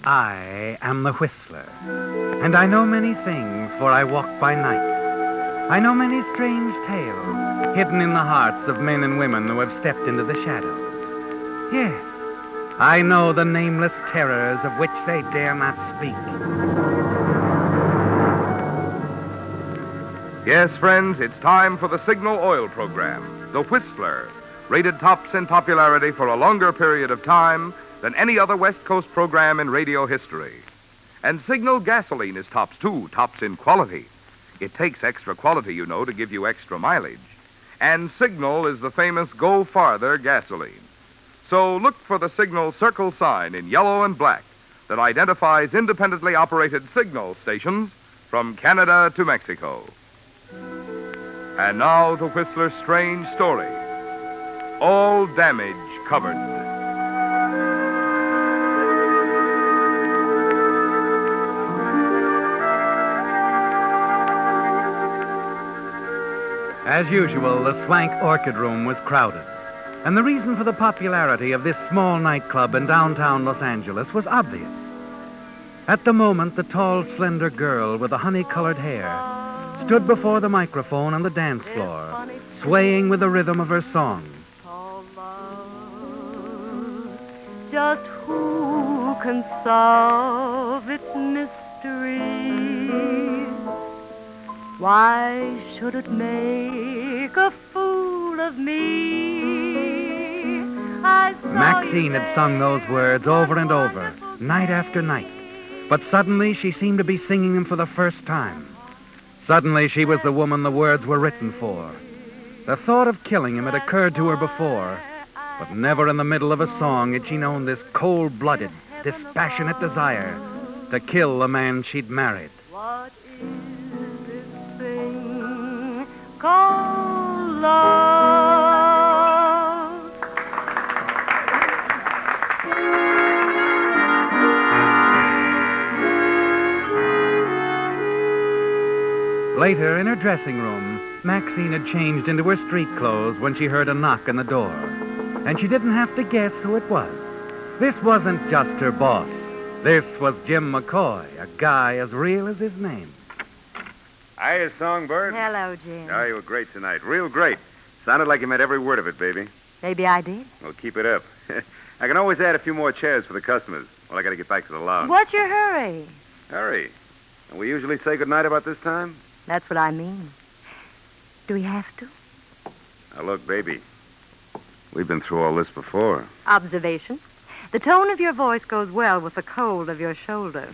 I am the Whistler, and I know many things, for I walk by night. I know many strange tales hidden in the hearts of men and women who have stepped into the shadows. Yes, I know the nameless terrors of which they dare not speak.
Yes, friends, it's time for the Signal Oil program, The Whistler, rated tops in popularity for a longer period of time than any other West Coast program in radio history. And Signal gasoline is tops, too, tops in quality. It takes extra quality, you know, to give you extra mileage. And Signal is the famous Go Farther gasoline. So look for the Signal circle sign in yellow and black that identifies independently operated Signal stations from Canada to Mexico. And now the Whistler's strange story. All damage covered.
As usual, the swank orchid room was crowded. And the reason for the popularity of this small nightclub in downtown Los Angeles was obvious. At the moment, the tall, slender girl with the honey-colored hair stood before the microphone on the dance floor, swaying with the rhythm of her song.
Just who can solve its mystery? Why should it make a fool of me?
Maxine had sung those words over and over, night after night. But suddenly she seemed to be singing them for the first time. Suddenly she was the woman the words were written for. The thought of killing him had occurred to her before, but never in the middle of a song had she known this cold-blooded, dispassionate desire to kill the man she'd married.
What is this thing called love?
Later, in her dressing room, Maxine had changed into her street clothes when she heard a knock on the door. And she didn't have to guess who it was. This wasn't just her boss. This was Jim McCoy, a guy as real as his name.
Hiya, Songbird.
Hello, Jim.
Oh, you were great tonight. Real great. Sounded like you meant every word of it, baby.
Maybe I did.
Well, keep it up. I can always add a few more chairs for the customers. Well, I got to get back to the lounge.
What's your hurry?
Hurry. And we usually say goodnight about this time?
That's what I mean. Do we have to?
Now, look, baby. We've been through all this before.
Observation. The tone of your voice goes well with the cold of your shoulder.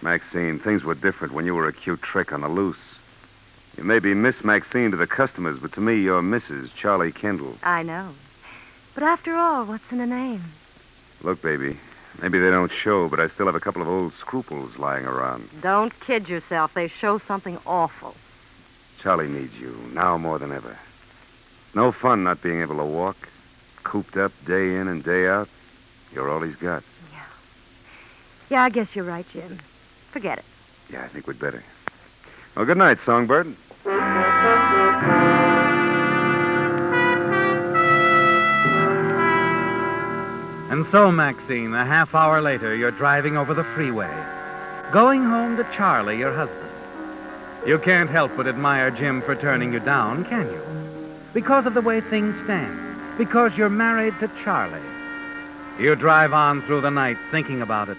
Maxine, things were different when you were a cute trick on the loose. You may be Miss Maxine to the customers, but to me, you're Mrs. Charlie Kendall.
I know. But after all, what's in a name?
Look, baby, maybe they don't show, but I still have a couple of old scruples lying around.
Don't kid yourself. They show something awful.
Charlie needs you, now more than ever. No fun not being able to walk, cooped up day in and day out. You're all he's got.
Yeah, I guess you're right, Jim. Forget it.
Yeah, I think we'd better. Well, good night, Songbird.
And so, Maxine, a half hour later, you're driving over the freeway, going home to Charlie, your husband. You can't help but admire Jim for turning you down, can you? Because of the way things stand. Because you're married to Charlie. You drive on through the night thinking about it.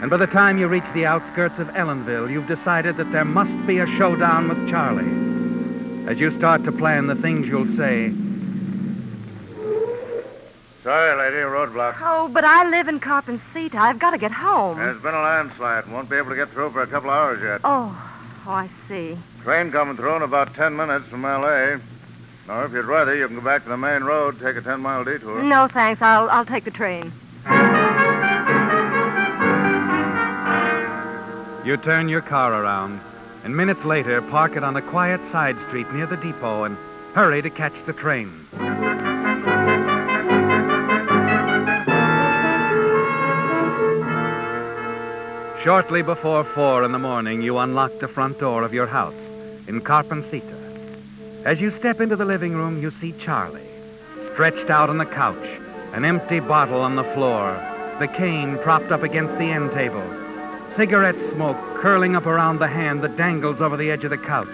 And by the time you reach the outskirts of Ellenville, you've decided that there must be a showdown with Charlie. As you start to plan the things you'll say.
Sorry, lady, roadblock.
Oh, but I live in Carpencita. I've got to get home.
There's been a landslide. Won't be able to get through for a couple hours yet.
Oh, I see.
Train coming through in about 10 minutes from L.A. Or if you'd rather, you can go back to the main road, take a 10-mile detour.
No, thanks. I'll take the train.
You turn your car around, and minutes later, park it on a quiet side street near the depot and hurry to catch the train. Shortly before 4 in the morning, you unlock the front door of your house in Carpencita. As you step into the living room, you see Charlie, stretched out on the couch, an empty bottle on the floor, the cane propped up against the end table, cigarette smoke curling up around the hand that dangles over the edge of the couch.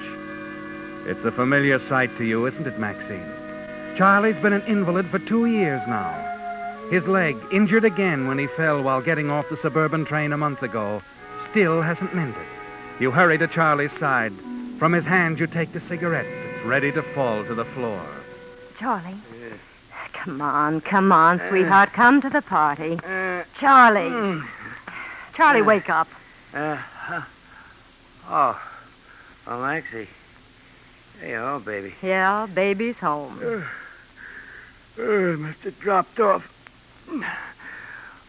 It's a familiar sight to you, isn't it, Maxine? Charlie's been an invalid for 2 years now. His leg, injured again when he fell while getting off the suburban train a month ago, still hasn't mended. You hurry to Charlie's side. From his hand, you take the cigarette that's ready to fall to the floor.
Charlie. Come on, sweetheart. Come to the party. Charlie. Charlie, wake up.
Oh, Maxie. Hey, oh, baby.
Yeah, baby's home.
Must have dropped off.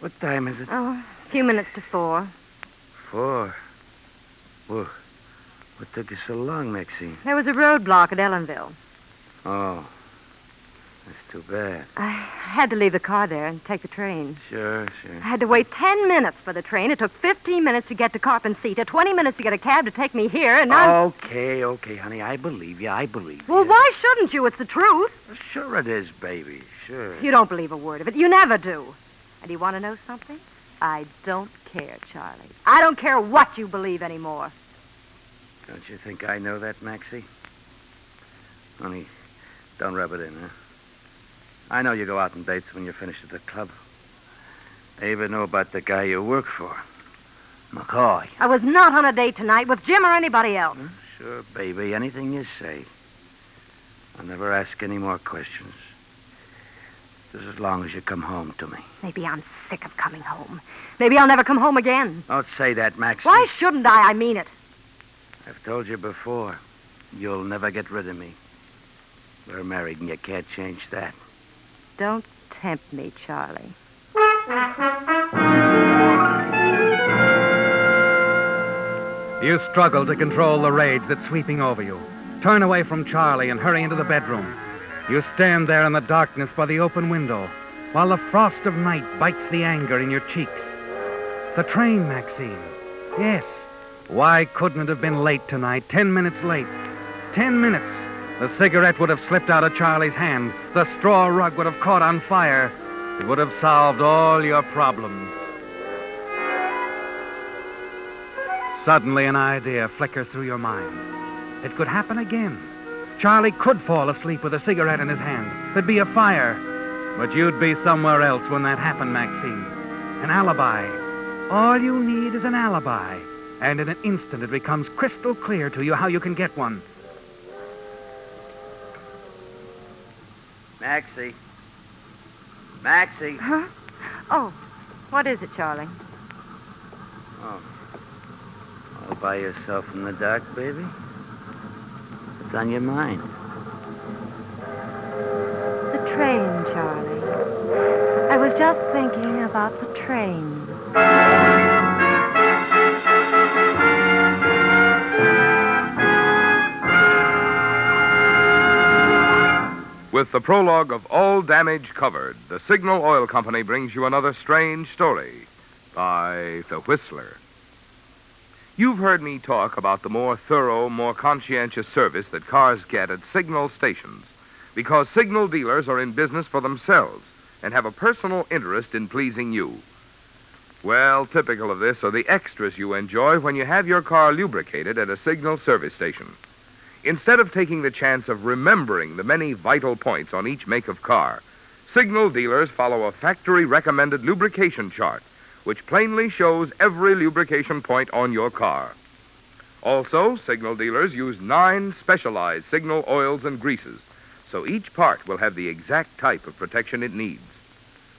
What time is it?
Oh, a few minutes to 4.
4? Well, what took you so long, Maxine?
There was a roadblock at Ellenville.
Oh, that's too bad.
I had to leave the car there and take the train.
Sure.
I had to wait 10 minutes for the train. It took 15 minutes to get to Carpencita, 20 minutes to get a cab to take me here, and I'm...
Okay, honey. I believe you.
Well, why shouldn't you? It's the truth.
Sure it is, baby. Sure.
You don't believe a word of it. You never do. And you want to know something? I don't care, Charlie. I don't care what you believe anymore.
Don't you think I know that, Maxie? Honey, don't rub it in, huh? I know you go out on dates when you're finished at the club. I even know about the guy you work for, McCoy.
I was not on a date tonight with Jim or anybody else.
Sure, baby. Anything you say. I'll never ask any more questions. Just as long as you come home to me.
Maybe I'm sick of coming home. Maybe I'll never come home again.
Don't say that, Maxie.
Why shouldn't I? I mean it.
I've told you before. You'll never get rid of me. We're married and you can't change that.
Don't tempt me, Charlie.
You struggle to control the rage that's sweeping over you. Turn away from Charlie and hurry into the bedroom. You stand there in the darkness by the open window while the frost of night bites the anger in your cheeks. The train, Maxine. Yes, Why couldn't it have been late tonight? 10 minutes late. 10 minutes. The cigarette would have slipped out of Charlie's hand. The straw rug would have caught on fire. It would have solved all your problems. Suddenly an idea flickered through your mind. It could happen again. Charlie could fall asleep with a cigarette in his hand. There'd be a fire. But you'd be somewhere else when that happened, Maxine. An alibi. All you need is an alibi. And in an instant it becomes crystal clear to you how you can get one.
Maxie. Maxie.
Huh? Oh, what is it, Charlie?
Oh. All by yourself in the dark, baby? What's on your mind?
The train, Charlie. I was just thinking about the train.
With the prologue of All Damage Covered, the Signal Oil Company brings you another strange story by The Whistler. You've heard me talk about the more thorough, more conscientious service that cars get at signal stations because signal dealers are in business for themselves and have a personal interest in pleasing you. Well, typical of this are the extras you enjoy when you have your car lubricated at a signal service station. Instead of taking the chance of remembering the many vital points on each make of car, signal dealers follow a factory-recommended lubrication chart, which plainly shows every lubrication point on your car. Also, signal dealers use 9 specialized signal oils and greases, so each part will have the exact type of protection it needs.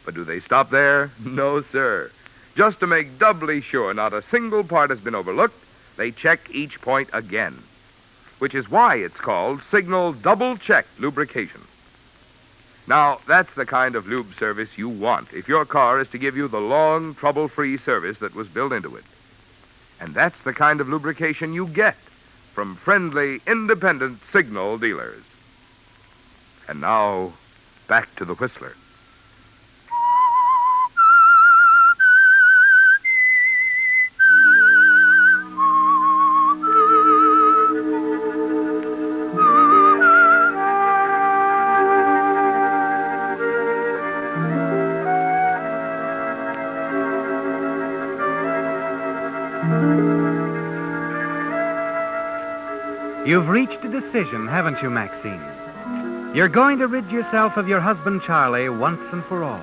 But do they stop there? No, sir. Just to make doubly sure not a single part has been overlooked, they check each point again, which is why it's called Signal Double Check Lubrication. Now, that's the kind of lube service you want if your car is to give you the long, trouble-free service that was built into it. And that's the kind of lubrication you get from friendly, independent signal dealers. And now, back to the Whistler.
You've reached a decision, haven't you, Maxine? You're going to rid yourself of your husband, Charlie, once and for all.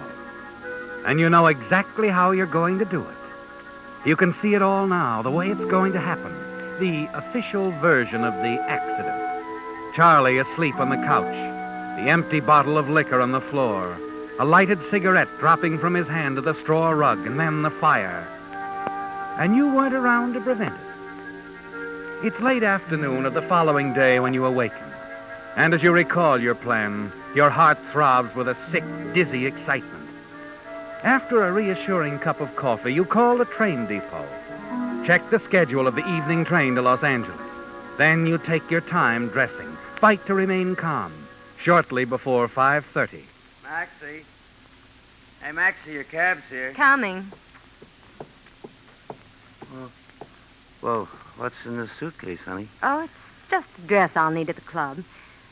And you know exactly how you're going to do it. You can see it all now, the way it's going to happen. The official version of the accident. Charlie asleep on the couch. The empty bottle of liquor on the floor. A lighted cigarette dropping from his hand to the straw rug, and then the fire. And you weren't around to prevent it. It's late afternoon of the following day when you awaken. And as you recall your plan, your heart throbs with a sick, dizzy excitement. After a reassuring cup of coffee, you call the train depot. Check the schedule of the evening train to Los Angeles. Then you take your time dressing. Fight to remain calm. Shortly before 5:30.
Maxie. Hey, Maxie, your cab's here.
Coming.
Whoa, what's in the suitcase, honey?
Oh, it's just a dress I'll need at the club.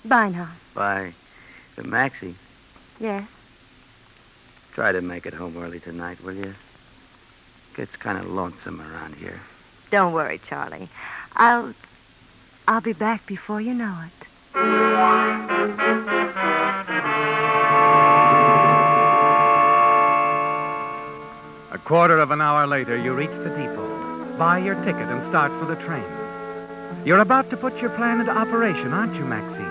Bye now.
Bye. Maxie,
Yes?
try to make it home early tonight, will you? Gets kind of lonesome around here.
Don't worry, Charlie. I'll be back before you know it.
A quarter of an hour later, you reach the depot, buy your ticket, and start for the train. You're about to put your plan into operation, aren't you, Maxine?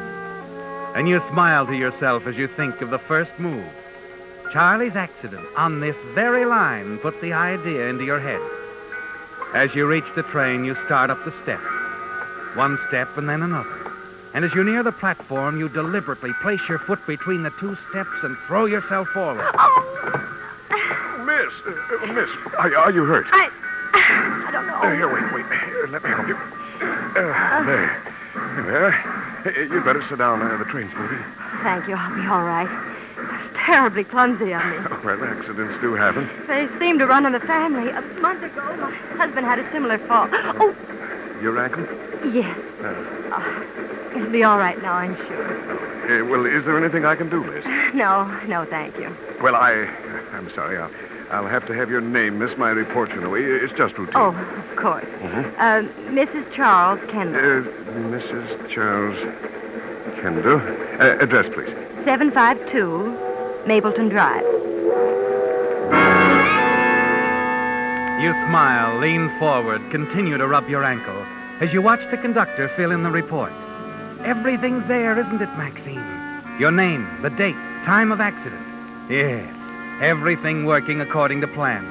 And you smile to yourself as you think of the first move. Charlie's accident on this very line put the idea into your head. As you reach the train, you start up the steps. One step and then another. And as you near the platform, you deliberately place your foot between the 2 steps and throw yourself forward.
Miss, are you hurt?
I don't know.
Here, wait. Here, let me help you. There. You'd better sit down. The train's moving.
Thank you. I'll be all right. It's terribly clumsy of me.
Well, accidents do happen.
They seem to run in the family. A month ago, my husband had a similar fall. Oh,
Your ankle?
Yes. It'll be all right now, I'm sure.
Well, is there anything I can do, Liz?
No, thank you.
Well, I'm sorry. I'll have to have your name, miss. My report, you know. It's just routine.
Oh, of course.
Mm-hmm.
Mrs. Charles Kendall.
Mrs. Charles Kendall. Address, please.
752 Mapleton Drive.
You smile, lean forward, continue to rub your ankle as you watch the conductor fill in the report. Everything's there, isn't it, Maxine? Your name, the date, time of accident. Yes, everything working according to plan.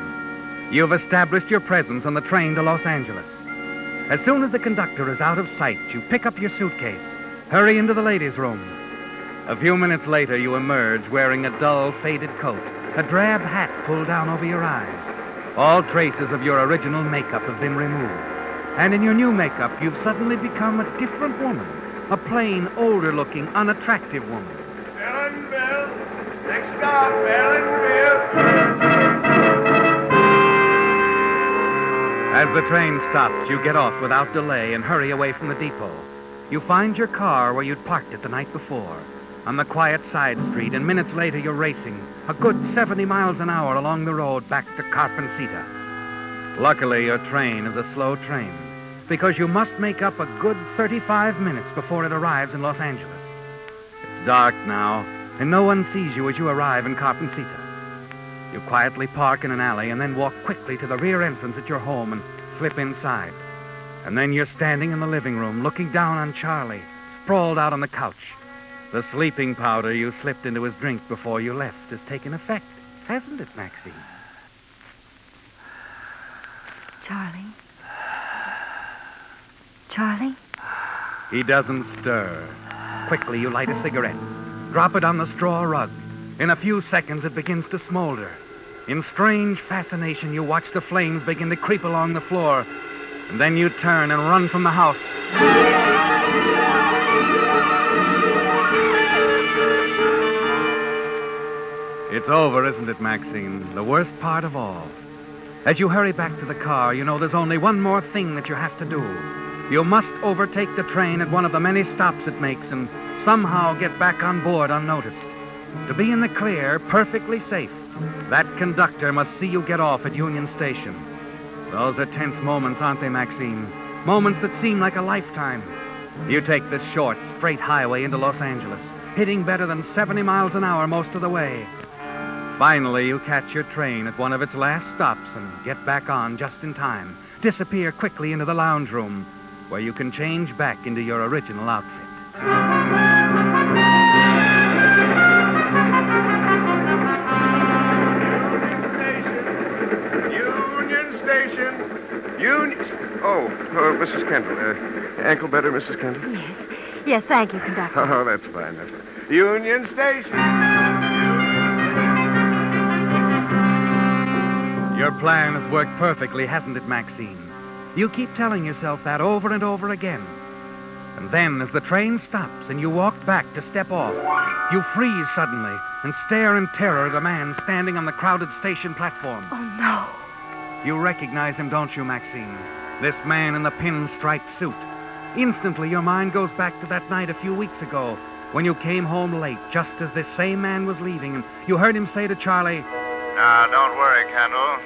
You've established your presence on the train to Los Angeles. As soon as the conductor is out of sight, you pick up your suitcase, hurry into the ladies' room. A few minutes later, you emerge wearing a dull, faded coat, a drab hat pulled down over your eyes. All traces of your original makeup have been removed. And in your new makeup, you've suddenly become a different woman. A plain, older-looking, unattractive woman.
Bell. Next stop, Bell.
As the train stops, you get off without delay and hurry away from the depot. You find your car where you'd parked it the night before, on the quiet side street, and minutes later you're racing a good 70 miles an hour along the road back to Carpencita. Luckily, your train is a slow train, because you must make up a good 35 minutes before it arrives in Los Angeles. It's dark now, and no one sees you as you arrive in Carpencita. You quietly park in an alley and then walk quickly to the rear entrance at your home and slip inside. And then you're standing in the living room looking down on Charlie, sprawled out on the couch. The sleeping powder you slipped into his drink before you left has taken effect, hasn't it, Maxine?
Charlie? Charlie?
He doesn't stir. Quickly, you light a cigarette. Drop it on the straw rug. In a few seconds, it begins to smolder. In strange fascination, you watch the flames begin to creep along the floor. And then you turn and run from the house. It's over, isn't it, Maxine? The worst part of all. As you hurry back to the car, you know there's only one more thing that you have to do. You must overtake the train at one of the many stops it makes and somehow get back on board unnoticed. To be in the clear, perfectly safe, that conductor must see you get off at Union Station. Those are tense moments, aren't they, Maxine? Moments that seem like a lifetime. You take the short, straight highway into Los Angeles, hitting better than 70 miles an hour most of the way. Finally, you catch your train at one of its last stops and get back on just in time. Disappear quickly into the lounge room, where you can change back into your original outfit.
Oh, Mrs. Kendall. Ankle better, Mrs. Kendall?
Yes, thank you, conductor.
Oh, that's fine. Union Station.
Your plan has worked perfectly, hasn't it, Maxine? You keep telling yourself that over and over again. And then, as the train stops and you walk back to step off, you freeze suddenly and stare in terror at a man standing on the crowded station platform.
Oh, no.
You recognize him, don't you, Maxine? This man in the pinstripe suit. Instantly, your mind goes back to that night a few weeks ago when you came home late, just as this same man was leaving, and you heard him say to Charlie,
"Now, don't worry, Kendall.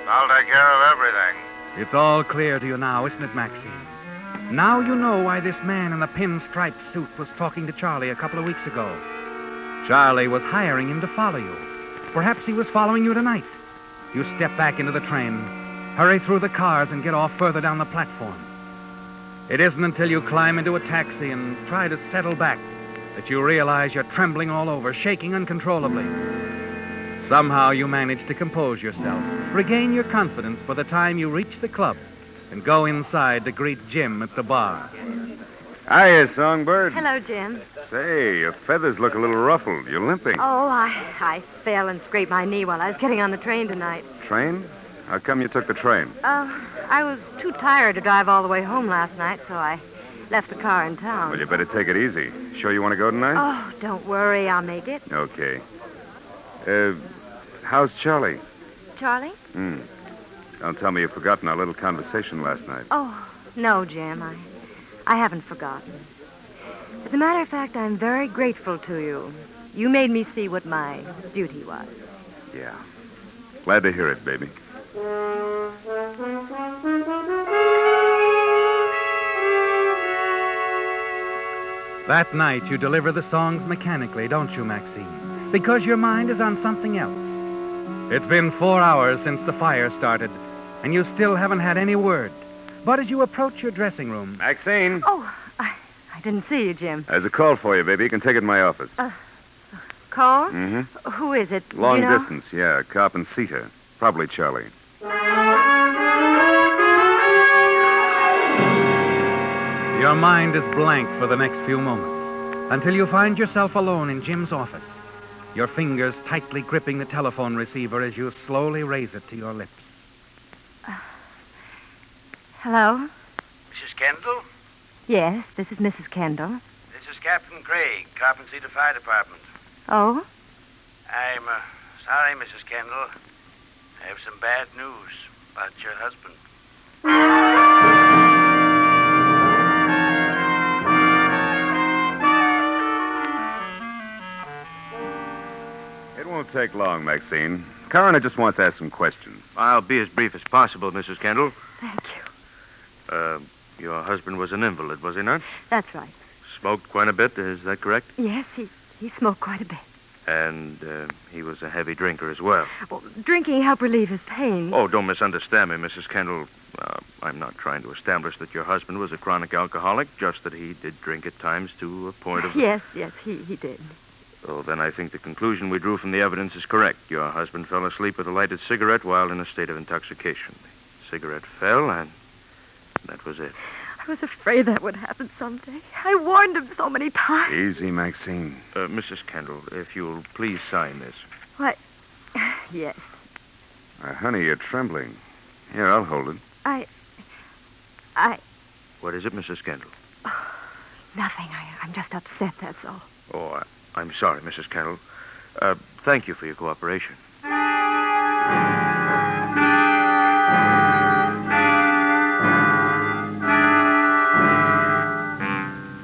I'll take care of everything."
It's all clear to you now, isn't it, Maxine? Now you know why this man in the pinstripe suit was talking to Charlie a couple of weeks ago. Charlie was hiring him to follow you. Perhaps he was following you tonight. You step back into the train, hurry through the cars, and get off further down the platform. It isn't until you climb into a taxi and try to settle back that you realize you're trembling all over, shaking uncontrollably. Somehow you manage to compose yourself, regain your confidence by the time you reach the club and go inside to greet Jim at the bar.
Hiya, Songbird.
Hello, Jim.
Say, your feathers look a little ruffled. You're limping.
Oh, I fell and scraped my knee while I was getting on the train tonight.
Train? How come you took the train?
I was too tired to drive all the way home last night, so I left the car in town.
Well, you better take it easy. Sure you want to go tonight?
Oh, don't worry. I'll make it.
Okay. How's Charlie?
Charlie?
Don't tell me you've forgotten our little conversation last night.
Oh, No, Jim, I haven't forgotten. As a matter of fact, I'm very grateful to you. You made me see what my duty was.
Yeah. Glad to hear it, baby.
That night, you deliver the songs mechanically, don't you, Maxine? Because your mind is on something else. It's been 4 hours since the fire started, and you still haven't had any word. But as you approach your dressing room...
Maxine?
Oh, I didn't see you, Jim.
There's a call for you, baby. You can take it in my office.
Call?
Mm-hmm.
Who is it?
Long
Do you know?
distance, yeah. Cop and Cedar. Probably Charlie.
Your mind is blank for the next few moments until you find yourself alone in Jim's office, your fingers tightly gripping the telephone receiver as you slowly raise it to your lips.
Hello?
Mrs. Kendall?
Yes, this is Mrs. Kendall.
This is Captain Craig, Carpenter Cedar Fire Department.
Oh?
I'm sorry, Mrs. Kendall. I have some bad news about your husband.
It won't take long, Maxine. Coroner just wants to ask some questions.
I'll be as brief as possible, Mrs. Kendall.
Thank you.
Your husband was an invalid, was he not?
That's right.
Smoked quite a bit, is that correct?
Yes, he smoked quite a bit.
And he was a heavy drinker as well.
Well, drinking helped relieve his pain.
Oh, don't misunderstand me, Mrs. Kendall. I'm not trying to establish that your husband was a chronic alcoholic, just that he did drink at times to a point of...
Yes, he did.
So then I think the conclusion we drew from the evidence is correct. Your husband fell asleep with a lighted cigarette while in a state of intoxication. The cigarette fell, and that was it.
I was afraid that would happen someday. I warned him so many times.
Easy, Maxine.
Mrs. Kendall, if you'll please sign this.
What? Yes.
Honey, you're trembling. Here, I'll hold it.
What is it, Mrs. Kendall?
Oh, nothing. I'm just upset, that's all.
Oh, I'm sorry, Mrs. Kendall. Thank you for your cooperation.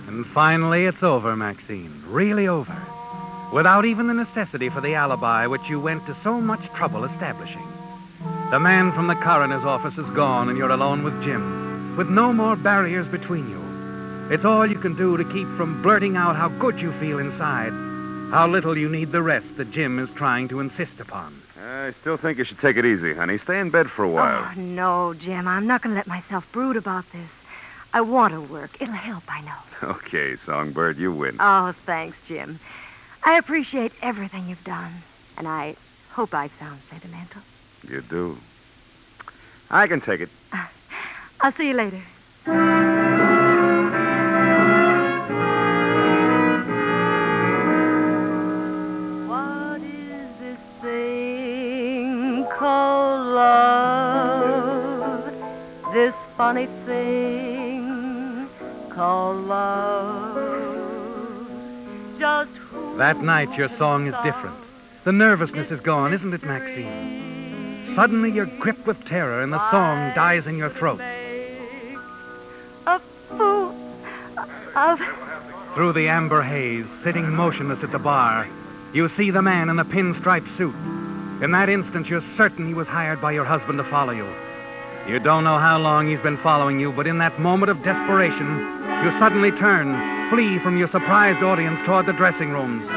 And finally, it's over, Maxine. Really over. Without even the necessity for the alibi which you went to so much trouble establishing. The man from the coroner's office is gone, and you're alone with Jim, with no more barriers between you. It's all you can do to keep from blurting out how good you feel inside, how little you need the rest that Jim is trying to insist upon.
I still think you should take it easy, honey. Stay in bed for a while.
Oh, no, Jim. I'm not going to let myself brood about this. I want to work. It'll help, I know.
Okay, Songbird, you win.
Oh, thanks, Jim. I appreciate everything you've done, and I hope I sound sentimental.
You do. I can take it.
I'll see you later. What is this thing called love? This funny thing called love. Just
That night, your song is different. The nervousness is gone, isn't it, Maxine? Suddenly, you're gripped with terror, and the song dies in your throat.
a fool of...
Through the amber haze, sitting motionless at the bar, you see the man in the pinstripe suit. In that instant, you're certain he was hired by your husband to follow you. You don't know how long he's been following you, but in that moment of desperation, you suddenly turn, flee from your surprised audience toward the dressing rooms.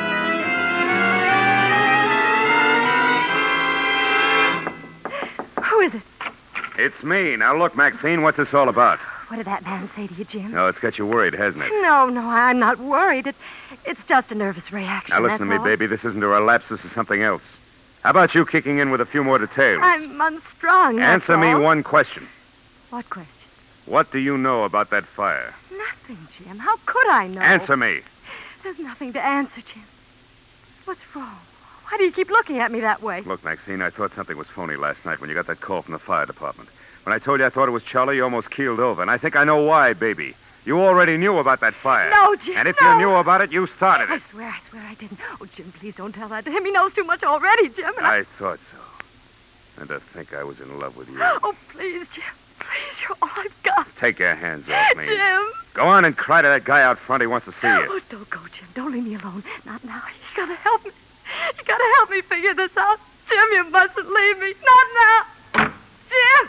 Who is it?
It's me. Now, look, Maxine, what's this all about?
What did that man say to you, Jim?
Oh, it's got you worried, hasn't it?
No, I'm not worried. It's just a nervous reaction.
Now, listen to
that's
me,
all.
baby. This isn't a relapse. This is something else. How about you kicking in with a few more details?
I'm unstrung. that's
Answer me
all.
one question.
What question?
What do you know about that fire?
Nothing, Jim. How could I know?
Answer me.
There's nothing to answer, Jim. What's wrong? Why do you keep looking at me that way?
Look, Maxine, I thought something was phony last night when you got that call from the fire department. When I told you I thought it was Charlie, you almost keeled over. And I think I know why, baby. You already knew about that fire.
No, Jim,
And if
no.
you knew about it, you started it.
I swear I didn't. Oh, Jim, please don't tell that to him. He knows too much already, Jim. And
I thought so. And to think I was in love with you.
Oh, please, Jim. Please, you're all I've got.
Take your hands off me.
Jim.
Go on and cry to that guy out front. He wants to see you.
Oh, don't go, Jim. Don't leave me alone. Not now. You gotta help me. You gotta help me figure this out. Jim, you mustn't leave me. Not now. Jim!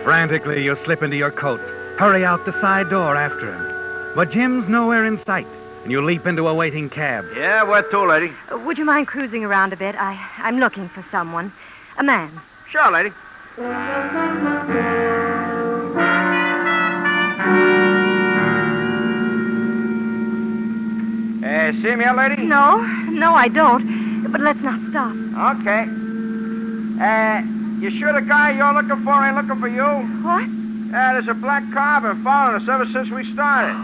Frantically, you slip into your coat, hurry out the side door after him. But Jim's nowhere in sight, and you leap into a waiting cab.
Yeah, where to, lady?
Would you mind cruising around a bit? I'm looking for someone. A man.
Sure, lady. See me, lady?
No, I don't. But let's not stop.
Okay. You sure the guy you're looking for ain't looking for you?
What?
There's a black car been following us ever since we started.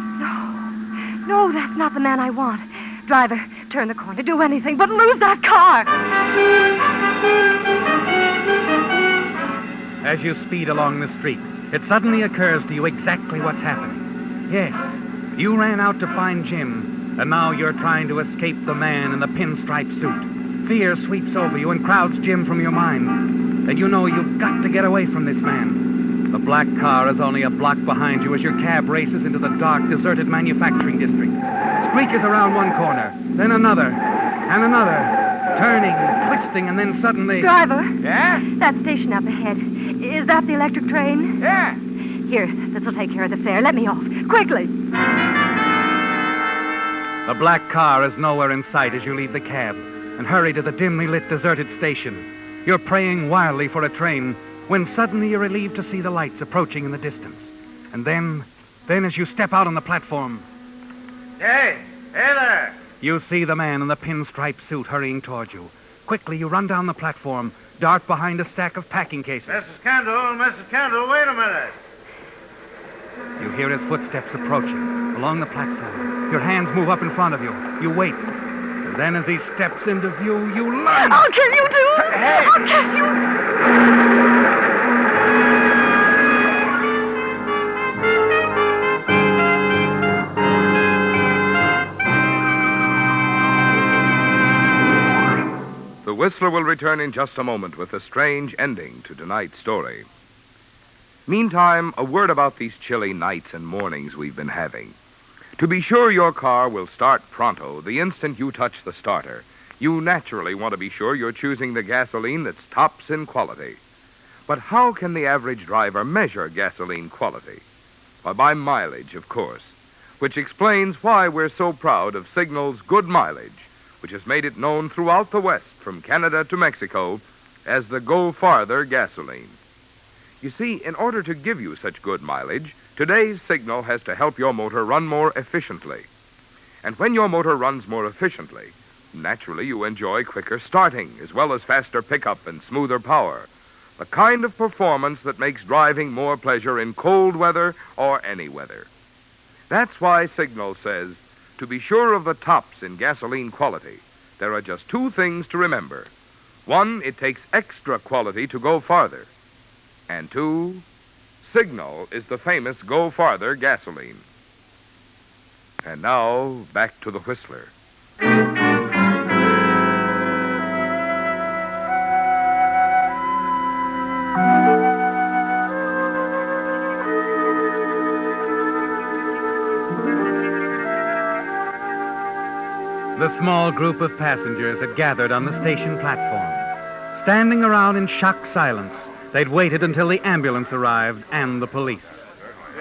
No, that's not the man I want. Driver, turn the corner. Do anything but lose that car.
As you speed along the street, it suddenly occurs to you exactly what's happening. Yes, you ran out to find Jim, and now you're trying to escape the man in the pinstripe suit. Fear sweeps over you and crowds Jim from your mind. And you know you've got to get away from this man. The black car is only a block behind you as your cab races into the dark, deserted manufacturing district. Screeches around one corner, then another, and another, turning, twisting, and then suddenly...
Driver?
Yeah?
That station up ahead. Is that the electric train?
Yeah.
Here, this'll take care of the fare. Let me off. Quickly.
The black car is nowhere in sight as you leave the cab and hurry to the dimly lit, deserted station. You're praying wildly for a train when suddenly you're relieved to see the lights approaching in the distance. And then as you step out on the platform...
Hey there.
You see the man in the pinstripe suit hurrying toward you. Quickly, you run down the platform, dart behind a stack of packing cases.
Mrs. Kendall, wait a minute.
You hear his footsteps approaching along the platform. Your hands move up in front of you. You wait. And then as he steps into view, you lunge.
I'll kill you, too.
Hey.
I'll kill you.
The Whistler will return in just a moment with a strange ending to tonight's story. Meantime, a word about these chilly nights and mornings we've been having. To be sure your car will start pronto the instant you touch the starter, you naturally want to be sure you're choosing the gasoline that's tops in quality. But how can the average driver measure gasoline quality? Why, by mileage, of course, which explains why we're so proud of Signal's good mileage, which has made it known throughout the West, from Canada to Mexico, as the Go Farther gasoline. You see, in order to give you such good mileage, today's Signal has to help your motor run more efficiently. And when your motor runs more efficiently, naturally you enjoy quicker starting, as well as faster pickup and smoother power. The kind of performance that makes driving more pleasure in cold weather or any weather. That's why Signal says, to be sure of the tops in gasoline quality, there are just two things to remember. One, it takes extra quality to go farther. And two, Signal is the famous Go Farther gasoline. And now, back to the Whistler.
The small group of passengers had gathered on the station platform. Standing around in shocked silence, they'd waited until the ambulance arrived and the police.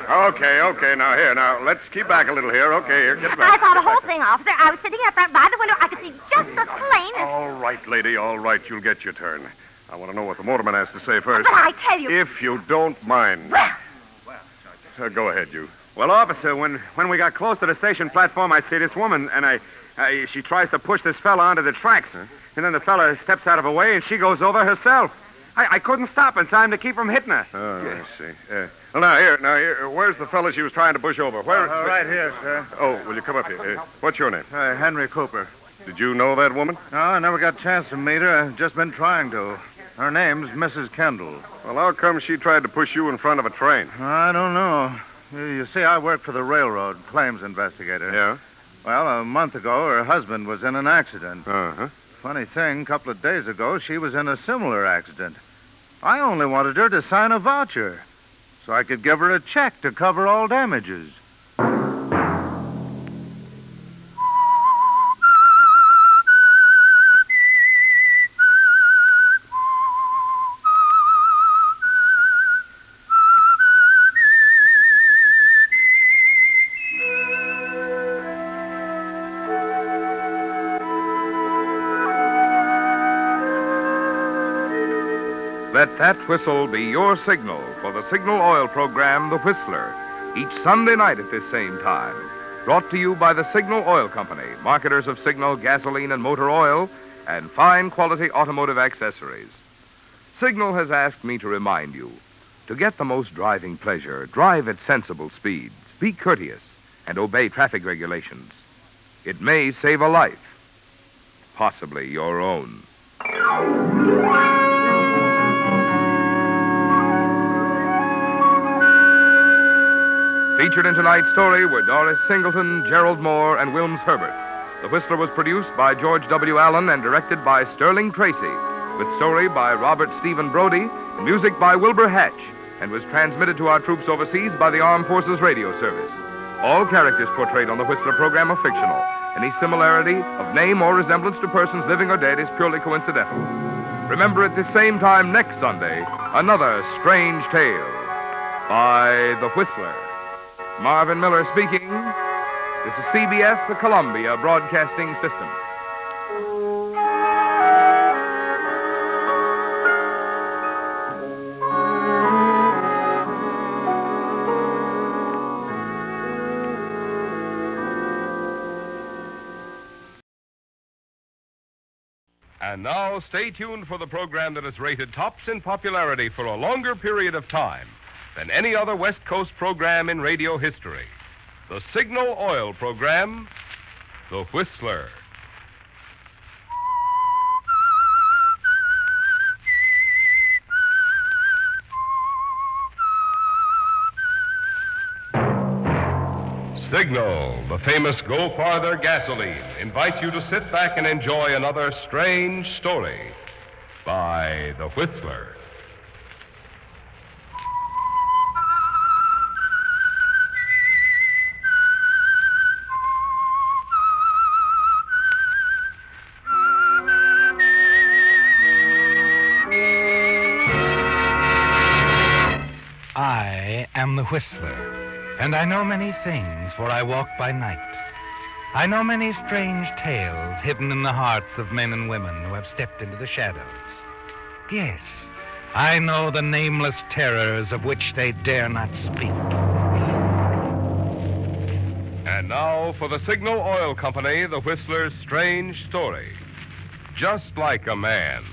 Okay, now, let's keep back a little here. Okay, here, get back.
I saw the whole thing, officer. I was sitting up front by the window. I could see just as plain as...
All right, lady, all right. You'll get your turn. I want to know what the motorman has to say first.
But I tell you...
If you don't mind.
Well...
Go ahead, you.
Well, officer, when we got close to the station platform, I see this woman, and she tries to push this fella onto the tracks. Huh? And then the fella steps out of her way, and she goes over herself. I couldn't stop in time to keep from hitting her.
Oh, I see. Well, now, here. Where's the fella she was trying to push over? Where?
Right here, sir.
Oh, will you come up here? What's your name?
Henry Cooper.
Did you know that woman?
No, I never got a chance to meet her. I've just been trying to. Her name's Mrs. Kendall.
Well, how come she tried to push you in front of a train?
I don't know. You see, I work for the railroad, claims investigator.
Yeah?
Well, a month ago, her husband was in an accident.
Uh-huh. Funny thing, a couple of days ago, she was in a similar accident. I only wanted her to sign a voucher so I could give her a check to cover all damages.
Let that whistle be your signal for the Signal Oil program, The Whistler, each Sunday night at this same time. Brought to you by the Signal Oil Company, marketers of Signal gasoline and motor oil and fine quality automotive accessories. Signal has asked me to remind you, to get the most driving pleasure, drive at sensible speeds, be courteous, and obey traffic regulations. It may save a life, possibly your own. Featured in tonight's story were Doris Singleton, Gerald Moore, and Wilms Herbert. The Whistler was produced by George W. Allen and directed by Sterling Tracy, with story by Robert Stephen Brody, music by Wilbur Hatch, and was transmitted to our troops overseas by the Armed Forces Radio Service. All characters portrayed on the Whistler program are fictional. Any similarity of name or resemblance to persons living or dead is purely coincidental. Remember at the same time next Sunday, another strange tale by The Whistler. Marvin Miller speaking. This is CBS, the Columbia Broadcasting System.
And now, stay tuned for the program that is rated tops in popularity for a longer period of time than any other West Coast program in radio history. The Signal Oil program, The Whistler. Signal, the famous Go Farther gasoline, invites you to sit back and enjoy another strange story by The Whistler.
I am the Whistler, and I know many things, for I walk by night. I know many strange tales hidden in the hearts of men and women who have stepped into the shadows. Yes, I know the nameless terrors of which they dare not speak.
And now for the Signal Oil Company, The Whistler's strange story. Just like a man.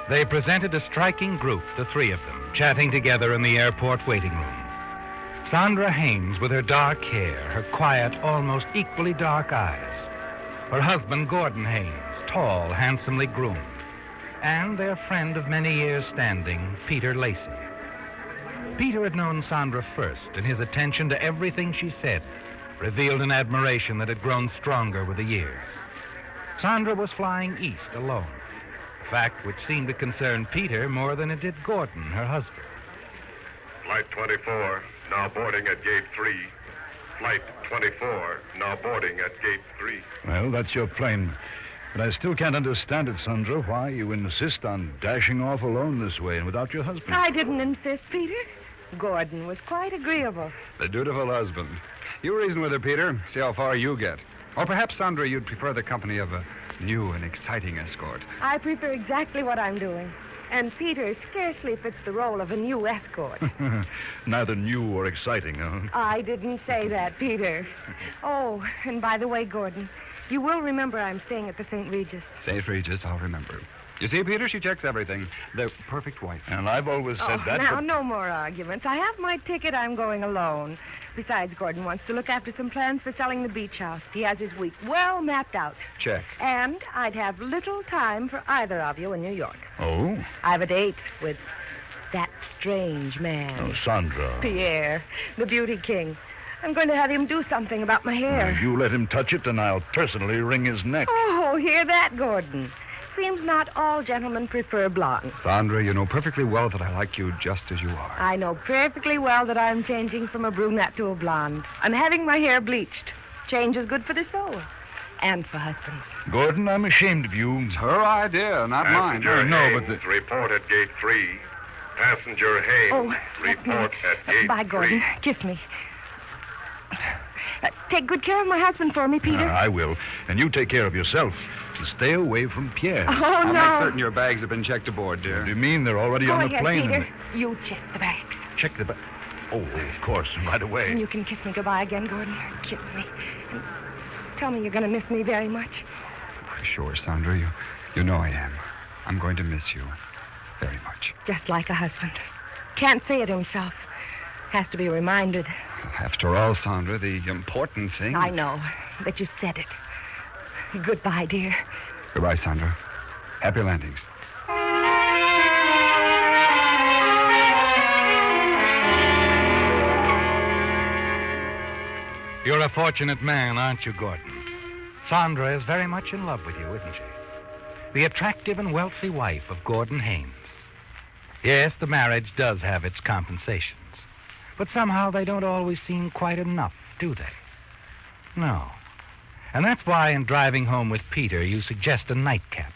They presented a striking group, the three of them, chatting together in the airport waiting room. Sandra Haynes with her dark hair, her quiet, almost equally dark eyes. Her husband, Gordon Haynes, tall, handsomely groomed. And their friend of many years' standing, Peter Lacey. Peter had known Sandra first, and his attention to everything she said revealed an admiration that had grown stronger with the years. Sandra was flying east alone. Fact which seemed to concern Peter more than it did Gordon, her husband.
Flight 24, now boarding at gate 3. Flight 24, now boarding at gate 3.
Well, that's your plane. But I still can't understand it, Sandra, why you insist on dashing off alone this way and without your husband.
I didn't insist, Peter. Gordon was quite agreeable.
The dutiful husband. You reason with her, Peter. See how far you get. Or perhaps, Sandra, you'd prefer the company of a new and exciting escort.
I prefer exactly what I'm doing. And Peter scarcely fits the role of a new escort.
Neither new or exciting, huh?
I didn't say that, Peter. Oh, and by the way, Gordon, you will remember I'm staying at the St. Regis.
St. Regis, I'll remember. You see, Peter, she checks everything. The perfect wife. And I've always said that.
Now, no more arguments. I have my ticket. I'm going alone. Besides, Gordon wants to look after some plans for selling the beach house. He has his week well mapped out.
Check.
And I'd have little time for either of you in New York.
Oh?
I have a date with That strange man.
Oh, Sandra.
Pierre, the beauty king. I'm going to have him do something about my hair.
You let him touch it, and I'll personally wring his neck.
Oh, hear that, Gordon. Seems not all gentlemen prefer blondes.
Sandra, you know perfectly well that I like you just as you are.
I know perfectly well that I'm changing from a brunette to a blonde. I'm having my hair bleached. Change is good for the soul. And for husbands.
Gordon, I'm ashamed of you.
It's her idea, not mine.
Passenger
No, but
Haynes, report at gate 3. Passenger Haynes,
Oh, that's me.
report at gate
Bye, Gordon.
3.
Kiss me. Take good care of my husband for me, Peter.
I will. And you take care of yourself. And stay away from Pierre.
Oh,
I'll
no.
make certain your bags have been checked aboard, dear.
What do you mean? They're already
Go
on the
ahead,
plane.
Peter. You check the bags.
Check the bag. Oh, of course, right away.
And you can kiss me goodbye again, Gordon. Kiss me. And tell me you're going to miss me very much.
Sure, Sandra. You know I am. I'm going to miss you very much.
Just like a husband. Can't say it himself. Has to be reminded.
After all, Sandra, the important thing...
I know, but you said it. Goodbye, dear.
Goodbye, Sandra. Happy landings.
You're a fortunate man, aren't you, Gordon? Sandra is very much in love with you, isn't she? The attractive and wealthy wife of Gordon Haynes. Yes, the marriage does have its compensations. But somehow they don't always seem quite enough, do they? No. And that's why in driving home with Peter, you suggest a nightcap.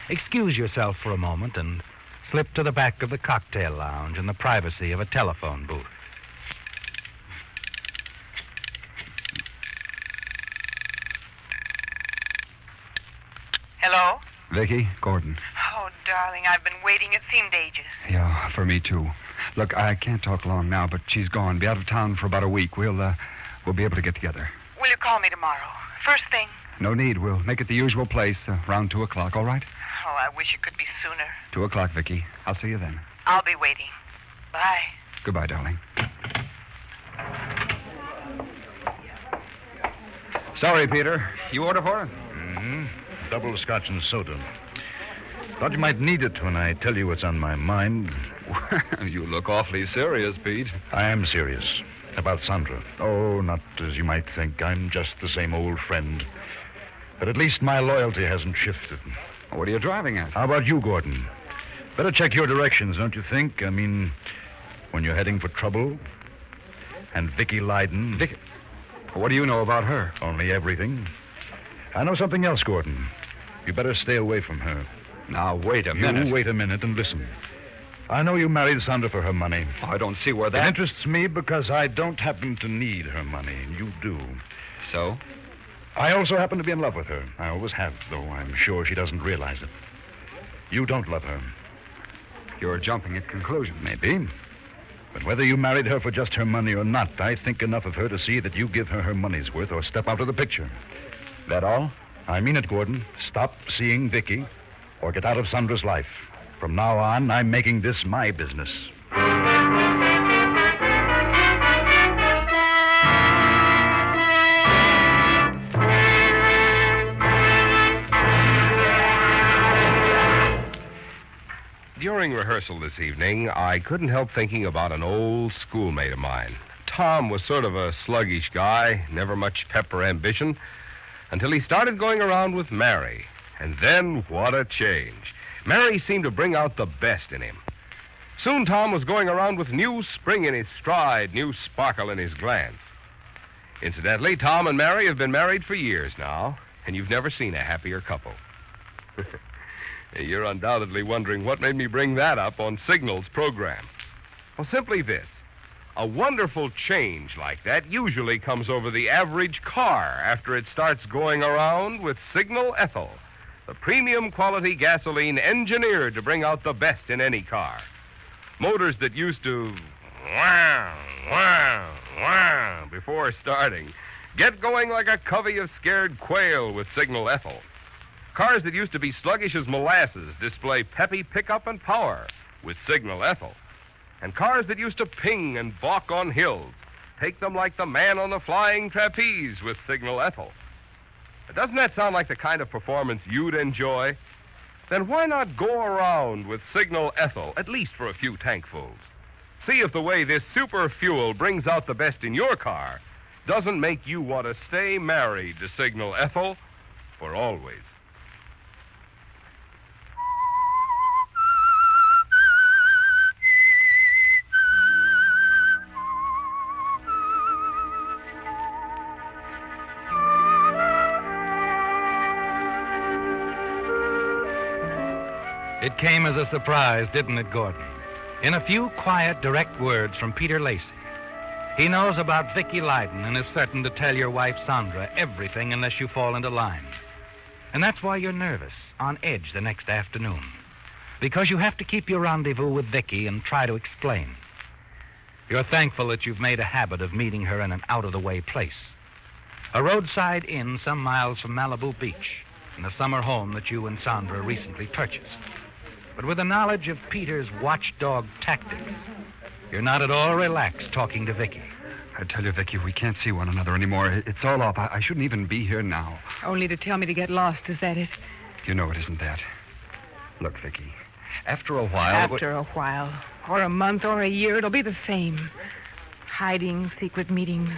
Excuse yourself for a moment and slip to the back of the cocktail lounge in the privacy of a telephone booth.
Hello?
Vicky, Gordon.
Oh, darling, I've been waiting. It seemed ages.
Yeah, for me, too. Look, I can't talk long now, but she's gone. Be out of town for about a week. We'll be able to get together.
Will you call me tomorrow? First thing?
No need. We'll make it the usual place, around 2 o'clock, all right?
Oh, I wish it could be sooner.
2 o'clock, Vicky. I'll see you then.
I'll be waiting. Bye.
Goodbye, darling. Sorry, Peter. You order for her?
Mm-hmm. Double scotch and soda. Thought you might need it when I tell you what's on my mind.
You look awfully serious, Pete.
I am serious. About Sandra. Oh, not as you might think. I'm just the same old friend. But at least my loyalty hasn't shifted.
What are you driving at?
How about you, Gordon? Better check your directions, don't you think? I mean, when you're heading for trouble. And Vicky Leiden.
Vicky? What do you know about her?
Only everything. I know something else, Gordon. You better stay away from her.
Now, wait a minute.
You wait a minute and listen. I know you married Sandra for her money.
Oh, I don't see where that...
It interests me because I don't happen to need her money. You do.
So?
I also happen to be in love with her. I always have, though I'm sure she doesn't realize it. You don't love her.
You're jumping at conclusions.
Maybe. But whether you married her for just her money or not, I think enough of her to see that you give her money's worth or step out of the picture. That all? I mean it, Gordon. Stop seeing Vicky or get out of Sandra's life. From now on, I'm making this my business.
During rehearsal this evening, I couldn't help thinking about an old schoolmate of mine. Tom was sort of a sluggish guy, never much pep or ambition, until he started going around with Mary. And then, what a change. Mary seemed to bring out the best in him. Soon Tom was going around with new spring in his stride, new sparkle in his glance. Incidentally, Tom and Mary have been married for years now, and you've never seen a happier couple. You're undoubtedly wondering what made me bring that up on Signal's program. Well, simply this. A wonderful change like that usually comes over the average car after it starts going around with Signal Ethyl, the premium quality gasoline engineered to bring out the best in any car. Motors that used to wow, wow, wow before starting get going like a covey of scared quail with Signal Ethyl. Cars that used to be sluggish as molasses display peppy pickup and power with Signal Ethyl. And cars that used to ping and balk on hills take them like the man on the flying trapeze with Signal Ethyl. Doesn't that sound like the kind of performance you'd enjoy? then why not go around with Signal Ethyl, at least for a few tankfuls? See if the way this super fuel brings out the best in your car doesn't make you want to stay married to Signal Ethyl for always.
It came as a surprise, didn't it, Gordon? In a few quiet, direct words from Peter Lacey. He knows about Vicky Lyden and is certain to tell your wife, Sandra, everything unless you fall into line. And that's why you're nervous, on edge the next afternoon. Because you have to keep your rendezvous with Vicky and try to explain. You're thankful that you've made a habit of meeting her in an out-of-the-way place. A roadside inn some miles from Malibu Beach, in the summer home that you and Sandra recently purchased. But with the knowledge of Peter's watchdog tactics, you're not at all relaxed talking to Vicky.
I tell you, Vicky, we can't see one another anymore. It's all off. I shouldn't even be here now.
Only to tell me to get lost, is that it?
You know it isn't that. Look, Vicky, after a while...
After a while, or a month, or a year, it'll be the same. Hiding, secret meetings,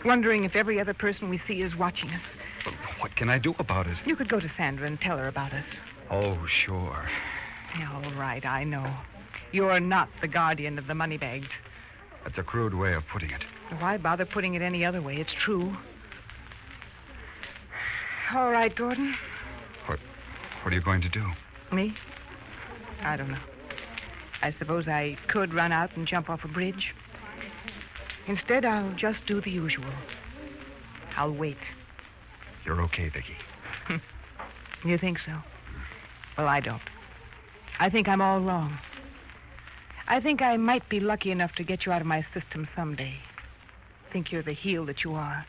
wondering if every other person we see is watching us.
But what can I do about it?
You could go to Sandra and tell her about us.
Oh, sure.
Yeah, all right, I know. You're not the guardian of the money bags.
That's a crude way of putting it.
Why bother putting it any other way? It's true. All right, Gordon.
What are you going to do?
Me? I don't know. I suppose I could run out and jump off a bridge. Instead, I'll just do the usual. I'll wait.
You're okay, Vicky.
You think so? Well, I don't. I think I'm all wrong. I think I might be lucky enough to get you out of my system someday. Think you're the heel that you are.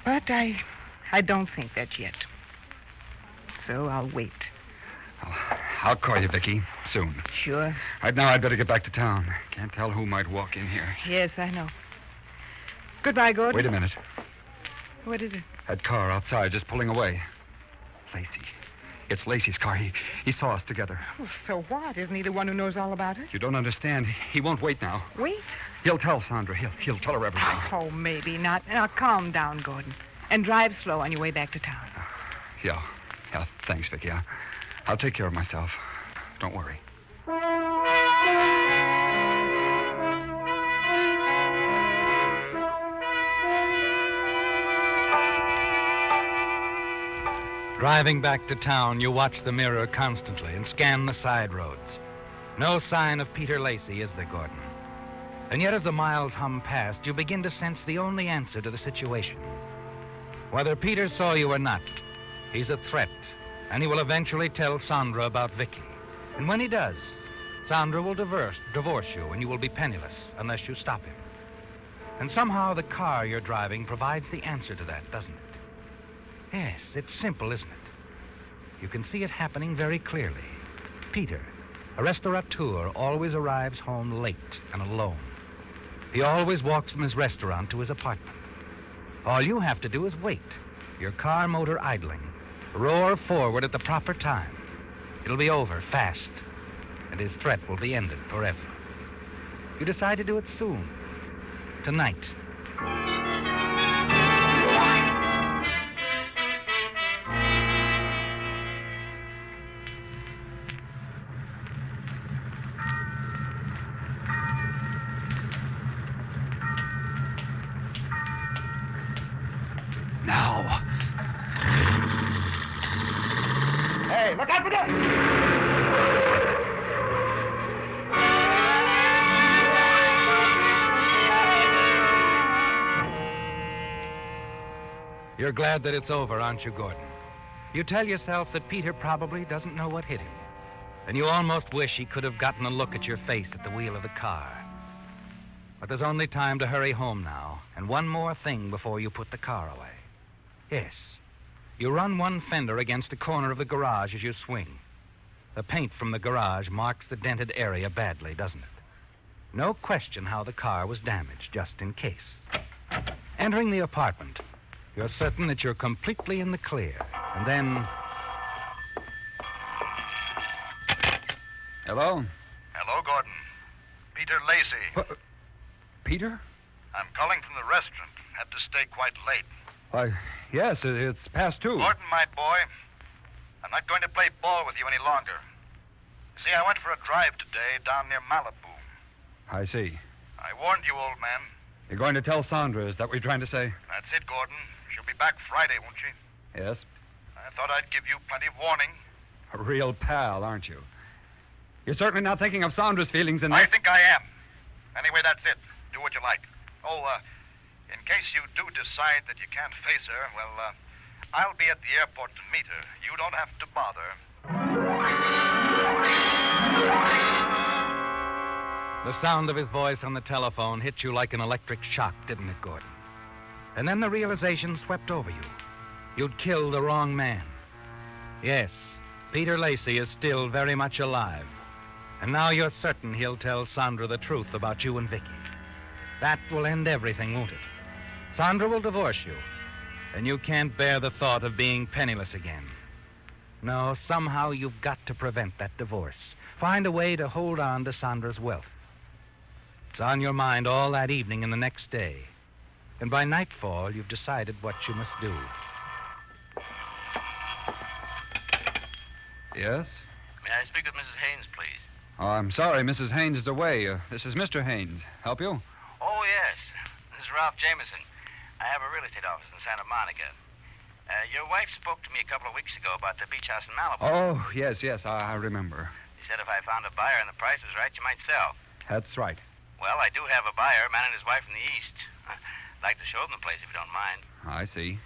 But I don't think that yet. So I'll wait.
I'll call you, Vicky, soon.
Sure.
Right now, I'd better get back to town. Can't tell who might walk in here.
Yes, I know. Goodbye, Gordon.
Wait a minute.
What is it?
That car outside, just pulling away. Lacey. It's Lacey's car. He saw us together.
Well, so what? Isn't he the one who knows all about it?
You don't understand. He won't wait now.
Wait?
He'll tell Sandra. He'll tell her everything.
Oh, maybe not. Now, calm down, Gordon. And drive slow on your way back to town.
Yeah. Thanks, Vicky. I'll take care of myself. Don't worry.
Driving back to town, you watch the mirror constantly and scan the side roads. No sign of Peter Lacey, is there, Gordon? And yet as the miles hum past, you begin to sense the only answer to the situation. Whether Peter saw you or not, he's a threat, and he will eventually tell Sandra about Vicky. And when he does, Sandra will divorce you, and you will be penniless unless you stop him. And somehow the car you're driving provides the answer to that, doesn't it? Yes, it's simple, isn't it? You can see it happening very clearly. Peter, a restaurateur, always arrives home late and alone. He always walks from his restaurant to his apartment. All you have to do is wait, your car motor idling. Roar forward at the proper time. It'll be over fast, and his threat will be ended forever. You decide to do it soon, tonight.
Now.
Hey, look out for that!
You're glad that it's over, aren't you, Gordon? You tell yourself that Peter probably doesn't know what hit him. And you almost wish he could have gotten a look at your face at the wheel of the car. But there's only time to hurry home now, and one more thing before you put the car away. Yes, you run one fender against the corner of the garage as you swing. The paint from the garage marks the dented area badly, doesn't it? No question how the car was damaged, just in case. Entering the apartment, you're certain that you're completely in the clear. And then
Hello?
Hello, Gordon. Peter Lacey.
Peter?
I'm calling from the restaurant. Had to stay quite late.
Why, yes, it's past 2.
Gordon, my boy, I'm not going to play ball with you any longer. See, I went for a drive today down near Malibu.
I see.
I warned you, old man.
You're going to tell Sandra, is that what you're trying to say?
That's it, Gordon. She'll be back Friday, won't she?
Yes.
I thought I'd give you plenty of warning.
A real pal, aren't you? You're certainly not thinking of Sandra's feelings in
I
this.
think I am. Anyway, that's it. Do what you like. Oh, in case you do decide that you can't face her, well, I'll be at the airport to meet her. You don't have to bother.
The sound of his voice on the telephone hit you like an electric shock, didn't it, Gordon? And then the realization swept over you. You'd killed the wrong man. Yes, Peter Lacey is still very much alive. And now you're certain he'll tell Sandra the truth about you and Vicky. That will end everything, won't it? Sandra will divorce you, and you can't bear the thought of being penniless again. No, somehow you've got to prevent that divorce. Find a way to hold on to Sandra's wealth. It's on your mind all that evening and the next day. And by nightfall, you've decided what you must do.
Yes?
May I speak with Mrs. Haynes, please?
Oh, I'm sorry, Mrs. Haynes is away. This is Mr. Haynes. Help you?
Oh, yes. This is Ralph Jameson. I have a real estate office in Santa Monica. Your wife spoke to me a couple of weeks ago about the beach house in Malibu.
Oh, yes, I remember.
She said if I found a buyer and the price was right, you might sell.
That's right.
Well, I do have a buyer, a man and his wife from the East. I'd like to show them the place if you don't mind.
I see.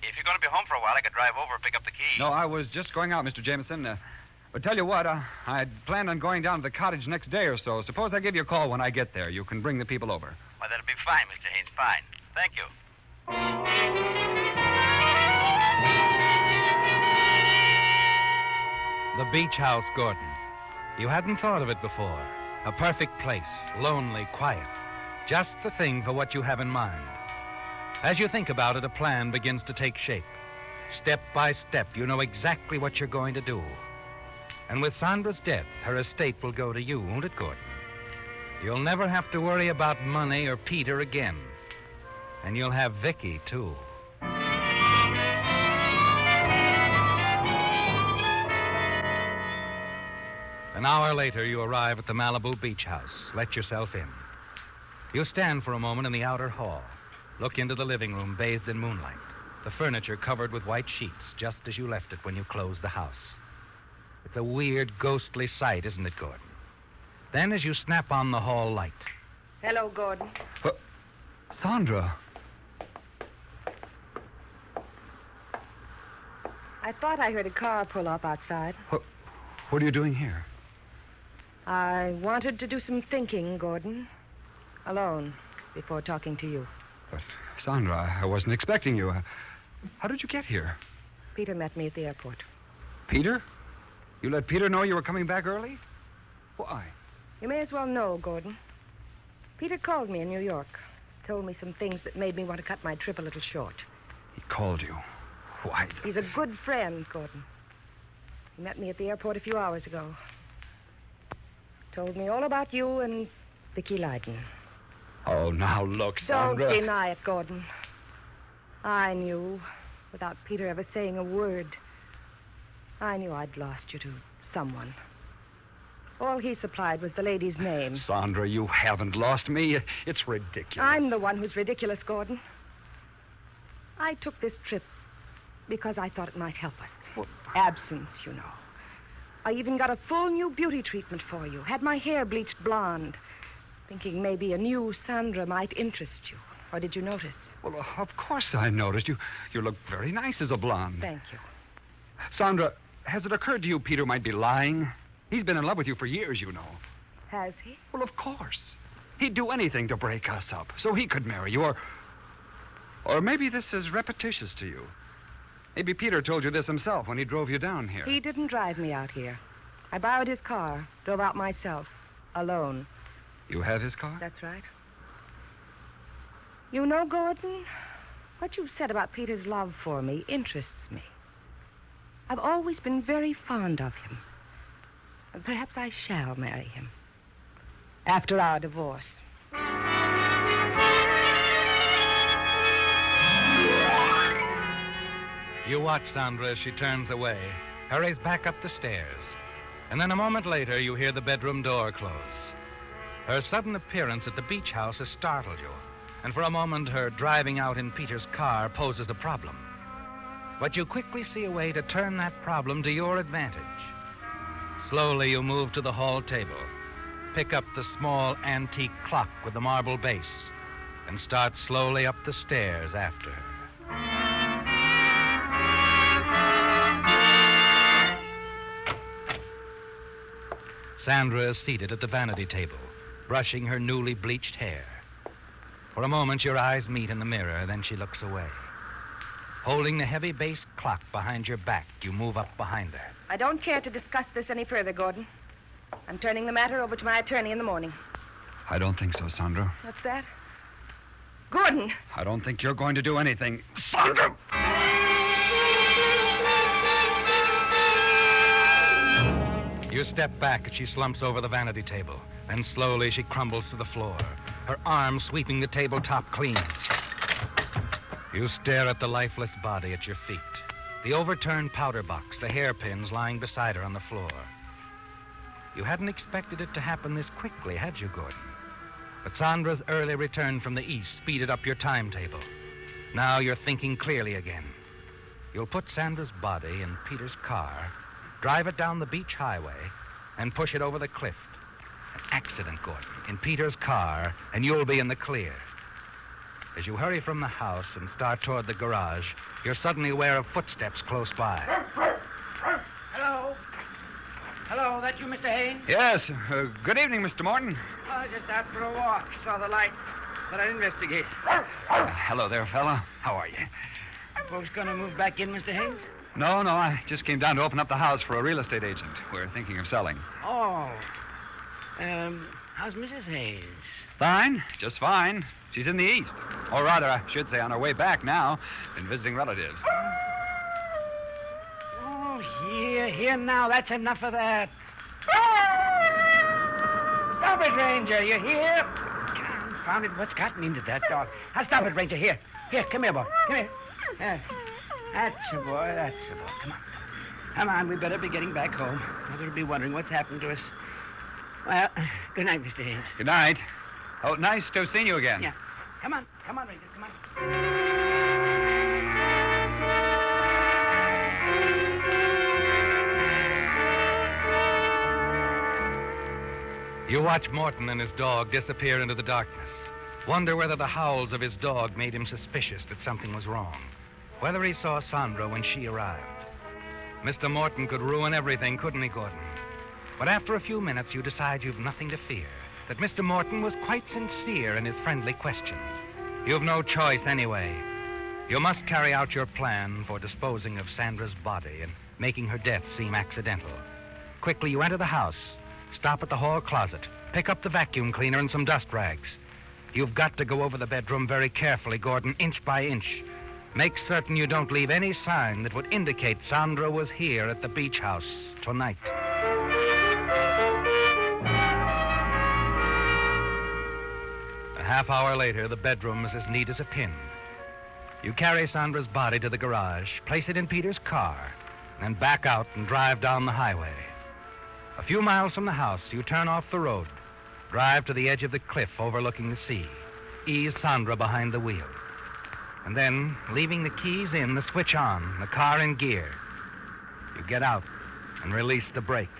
If you're going to be home for a while, I could drive over and pick up the key.
No, I was just going out, Mr. Jameson. But tell you what, I'd planned on going down to the cottage next day or so. Suppose I give you a call when I get there. You can bring the people over.
Why, that'll be fine, Mr. Haynes. Fine. Thank you.
The beach house, Gordon. You hadn't thought of it before. A perfect place, lonely, quiet. Just the thing for what you have in mind. As you think about it, a plan begins to take shape. Step by step, you know exactly what you're going to do. And with Sandra's death, her estate will go to you, won't it, Gordon? You'll never have to worry about money or Peter again. And you'll have Vicky, too. An hour later, you arrive at the Malibu beach house. Let yourself in. You stand for a moment in the outer hall. Look into the living room bathed in moonlight. The furniture covered with white sheets, just as you left it when you closed the house. It's a weird, ghostly sight, isn't it, Gordon? Then as you snap on the hall light.
Hello, Gordon.
Sandra.
I thought I heard a car pull up outside.
What are you doing here?
I wanted to do some thinking, Gordon. Alone, before talking to you.
But, Sandra, I wasn't expecting you. How did you get here?
Peter met me at the airport.
Peter? You let Peter know you were coming back early? Why?
You may as well know, Gordon. Peter called me in New York. Told me some things that made me want to cut my trip a little short.
He called you. Why?
He's a good friend, Gordon. He met me at the airport a few hours ago. Told me all about you and Vicky Leiden.
Oh, now look, Sandra.
Don't deny it, Gordon. I knew, without Peter ever saying a word, I knew I'd lost you to someone. All he supplied was the lady's name.
Sandra, you haven't lost me. It's ridiculous.
I'm the one who's ridiculous, Gordon. I took this trip because I thought it might help us.
Well,
absence, you know. I even got a full new beauty treatment for you. Had my hair bleached blonde. Thinking maybe a new Sandra might interest you. Or did you notice?
Well, of course I noticed. You look very nice as a blonde.
Thank you.
Sandra, has it occurred to you Peter might be lying? He's been in love with you for years, you know.
Has he?
Well, of course. He'd do anything to break us up so he could marry you. Or maybe this is repetitious to you. Maybe Peter told you this himself when he drove you down here.
He didn't drive me out here. I borrowed his car, drove out myself, alone.
You have his car?
That's right. You know, Gordon, what you've said about Peter's love for me interests me. I've always been very fond of him. Perhaps I shall marry him. After our divorce.
You watch Sandra as she turns away, hurries back up the stairs, and then a moment later you hear the bedroom door close. Her sudden appearance at the beach house has startled you, and for a moment her driving out in Peter's car poses a problem. But you quickly see a way to turn that problem to your advantage. Slowly you move to the hall table, pick up the small antique clock with the marble base, and start slowly up the stairs after her. Sandra is seated at the vanity table, brushing her newly bleached hair. For a moment, your eyes meet in the mirror, then she looks away. Holding the heavy base clock behind your back, you move up behind her.
I don't care to discuss this any further, Gordon. I'm turning the matter over to my attorney in the morning.
I don't think so, Sandra.
What's that? Gordon!
I don't think you're going to do anything. Sandra!
You step back as she slumps over the vanity table. Then slowly she crumbles to the floor, her arm sweeping the tabletop clean. You stare at the lifeless body at your feet, the overturned powder box, the hairpins lying beside her on the floor. You hadn't expected it to happen this quickly, had you, Gordon? But Sandra's early return from the east speeded up your timetable. Now you're thinking clearly again. You'll put Sandra's body in Peter's car, drive it down the beach highway, and push it over the cliff. An accident, Gordon, in Peter's car, and you'll be in the clear. As you hurry from the house and start toward the garage, you're suddenly aware of footsteps close by.
Hello? Hello, that you, Mr. Haynes?
Yes. Good evening, Mr. Morton.
Oh, just out for a walk. Saw the light. Thought I'd investigate.
Hello there, fella. How are you?
Folks gonna move back in, Mr. Haynes?
No, I just came down to open up the house for a real estate agent. We're thinking of selling.
Oh. How's Mrs. Haynes?
Fine. Just fine. She's in the east. Or rather, I should say on her way back now. Been visiting relatives.
Oh, here now. That's enough of that. Stop it, Ranger. You hear? Confound it. What's gotten into that dog? I'll stop it, Ranger. Here, come here, boy. Come here. That's a boy. Come on. Come on, we better be getting back home. Mother will be wondering what's happened to us. Well, good night, Mr. Haynes.
Good night. Oh, nice to have seen you again.
Yeah. Come on, Ranger, come on.
You watch Morton and his dog disappear into the darkness. Wonder whether the howls of his dog made him suspicious that something was wrong. Whether he saw Sandra when she arrived. Mr. Morton could ruin everything, couldn't he, Gordon? But after a few minutes, you decide you've nothing to fear. That Mr. Morton was quite sincere in his friendly questions. You've no choice anyway. You must carry out your plan for disposing of Sandra's body and making her death seem accidental. Quickly, you enter the house, stop at the hall closet, pick up the vacuum cleaner and some dust rags. You've got to go over the bedroom very carefully, Gordon, inch by inch. Make certain you don't leave any sign that would indicate Sandra was here at the beach house tonight. A half hour later, the bedroom is as neat as a pin. You carry Sandra's body to the garage, place it in Peter's car, and then back out and drive down the highway. A few miles from the house, you turn off the road, drive to the edge of the cliff overlooking the sea, ease Sandra behind the wheel. And then, leaving the keys in, the switch on, the car in gear, you get out and release the brake.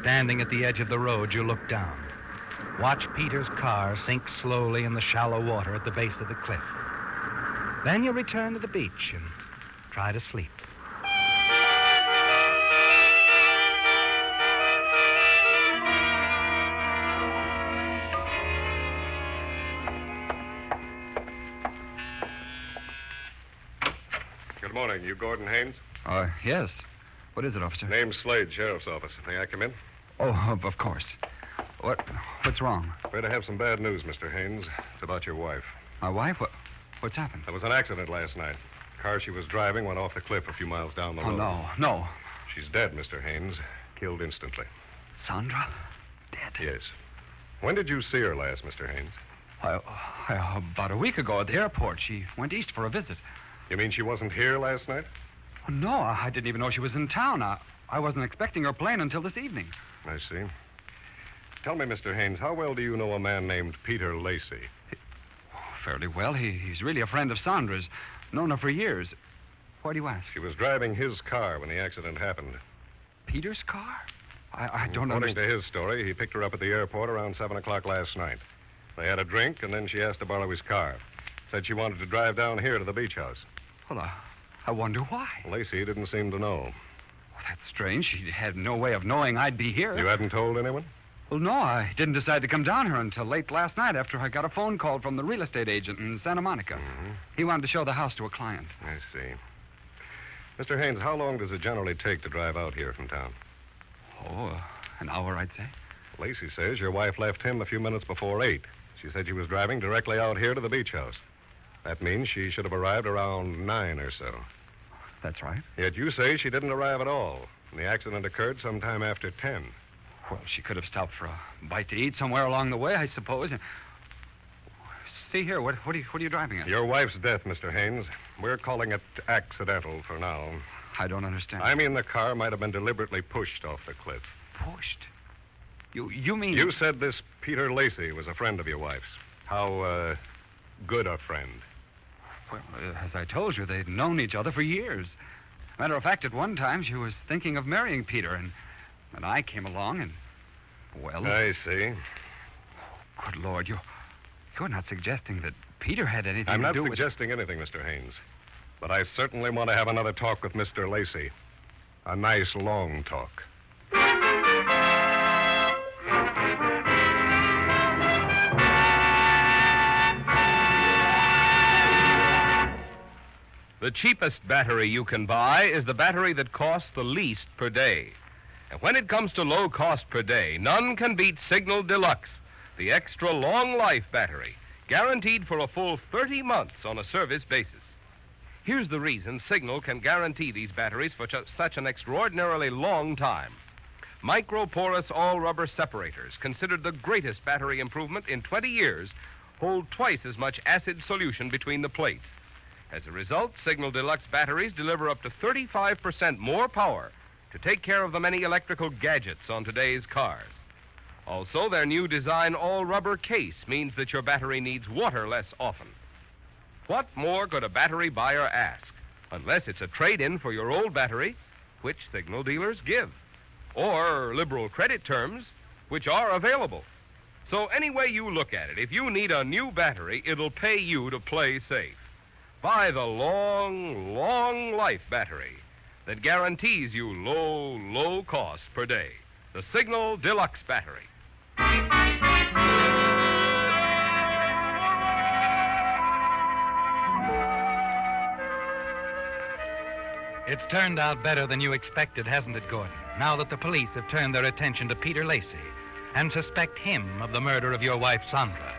Standing at the edge of the road, you look down. Watch Peter's car sink slowly in the shallow water at the base of the cliff. Then you return to the beach and try to sleep.
Good morning. You Gordon Haynes?
Yes. What is it, officer?
Name's Slade, Sheriff's Office. May I come in?
Oh, of course. What's wrong?
Afraid I have some bad news, Mr. Haynes. It's about your wife.
My wife? What's happened?
There was an accident last night. The car she was driving went off the cliff a few miles down the road.
No.
She's dead, Mr. Haynes. Killed instantly.
Sandra? Dead?
Yes. When did you see her last, Mr. Haynes?
About a week ago at the airport. She went east for a visit.
You mean she wasn't here last night?
No, I didn't even know she was in town. I wasn't expecting her plane until this evening.
I see. Tell me, Mr. Haynes, how well do you know a man named Peter Lacey?
Fairly well. He's really a friend of Sandra's. Known her for years. Why do you ask?
She was driving his car when the accident happened.
Peter's car? I don't
According
understand.
to his story, he picked her up at the airport around 7 o'clock last night. They had a drink, and then she asked to borrow his car. Said she wanted to drive down here to the beach house.
Well, I wonder why.
Lacey didn't seem to know.
Well, that's strange. She had no way of knowing I'd be here.
You hadn't told anyone?
Well, no, I didn't decide to come down here until late last night after I got a phone call from the real estate agent in Santa Monica.
Mm-hmm.
He wanted to show the house to a client.
I see. Mr. Haynes, how long does it generally take to drive out here from town?
Oh, an hour, I'd say.
Lacey says your wife left him a few minutes before 8. She said she was driving directly out here to the beach house. That means she should have arrived around 9 or so.
That's right.
Yet you say she didn't arrive at all, and the accident occurred sometime after 10.
Well, she could have stopped for a bite to eat somewhere along the way, I suppose. See here, what are you driving at?
Your wife's death, Mr. Haynes. We're calling it accidental for now.
I don't understand.
I mean the car might have been deliberately pushed off the cliff.
Pushed? You mean...
You said this Peter Lacey was a friend of your wife's. How, good a friend?
Well, as I told you, they'd known each other for years. Matter of fact, at one time, she was thinking of marrying Peter, and I came along, and, well...
I see.
Good Lord, you're not suggesting that Peter had anything
I'm
to
not
do with...
suggesting anything, Mr. Haynes. But I certainly want to have another talk with Mr. Lacey. A nice, long talk.
The cheapest battery you can buy is the battery that costs the least per day. And when it comes to low cost per day, none can beat Signal Deluxe, the extra long life battery, guaranteed for a full 30 months on a service basis. Here's the reason Signal can guarantee these batteries for such an extraordinarily long time. Microporous all-rubber separators, considered the greatest battery improvement in 20 years, hold twice as much acid solution between the plates. As a result, Signal Deluxe batteries deliver up to 35% more power to take care of the many electrical gadgets on today's cars. Also, their new design all-rubber case means that your battery needs water less often. What more could a battery buyer ask? Unless it's a trade-in for your old battery, which Signal dealers give. Or liberal credit terms, which are available. So any way you look at it, if you need a new battery, it'll pay you to play safe. Buy the long, long life battery that guarantees you low, low cost per day. The Signal Deluxe battery.
It's turned out better than you expected, hasn't it, Gordon? Now that the police have turned their attention to Peter Lacey and suspect him of the murder of your wife, Sandra.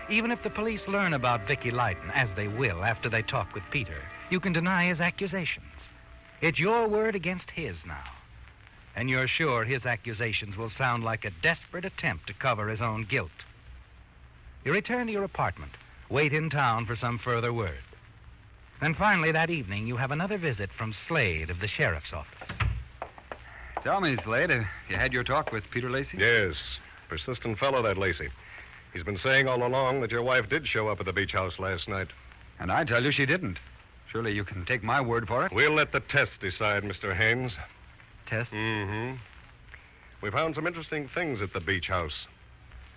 Even if the police learn about Vicky Lyden, as they will after they talk with Peter, you can deny his accusations. It's your word against his now. And you're sure his accusations will sound like a desperate attempt to cover his own guilt. You return to your apartment, wait in town for some further word. Then finally that evening, you have another visit from Slade of the sheriff's office.
Tell me, Slade, you had your talk with Peter Lacey?
Yes. Persistent fellow, that Lacey. He's been saying all along that your wife did show up at the beach house last night.
And I tell you she didn't. Surely you can take my word for it.
We'll let the test decide, Mr. Haynes.
Test?
Mm-hmm. We found some interesting things at the beach house,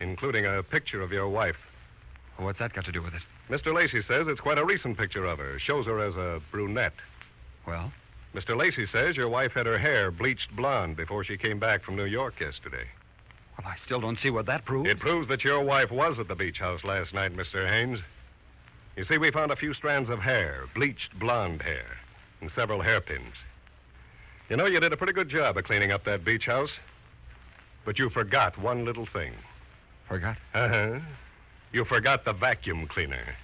including a picture of your wife.
What's that got to do with it?
Mr. Lacey says it's quite a recent picture of her. Shows her as a brunette.
Well?
Mr. Lacey says your wife had her hair bleached blonde before she came back from New York yesterday.
Well, I still don't see what that proves.
It proves that your wife was at the beach house last night, Mr. Haynes. You see, we found a few strands of hair, bleached blonde hair, and several hairpins. You know, you did a pretty good job of cleaning up that beach house. But you forgot one little thing.
Forgot?
Uh-huh. You forgot the vacuum cleaner.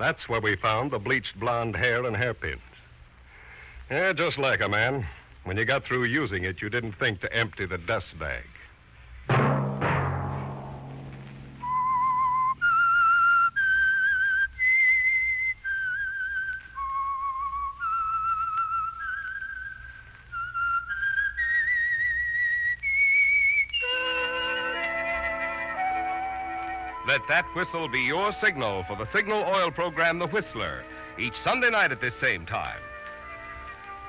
That's where we found the bleached blonde hair and hairpins. Yeah, just like a man. When you got through using it, you didn't think to empty the dust bag.
Let that whistle be your signal for the Signal Oil program, The Whistler, each Sunday night at this same time.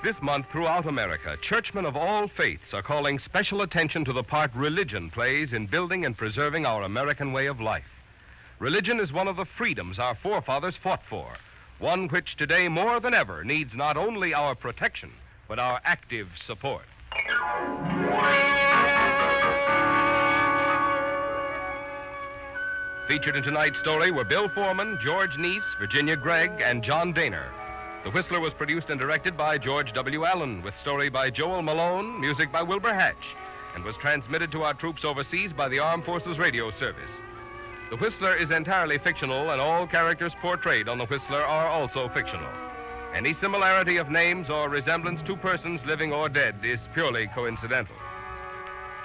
This month, throughout America, churchmen of all faiths are calling special attention to the part religion plays in building and preserving our American way of life. Religion is one of the freedoms our forefathers fought for, one which today more than ever needs not only our protection, but our active support. Featured in tonight's story were Bill Foreman, George Neese, Virginia Gregg, and John Daner. The Whistler was produced and directed by George W. Allen, with story by Joel Malone, music by Wilbur Hatch, and was transmitted to our troops overseas by the Armed Forces Radio Service. The Whistler is entirely fictional, and all characters portrayed on The Whistler are also fictional. Any similarity of names or resemblance to persons living or dead is purely coincidental.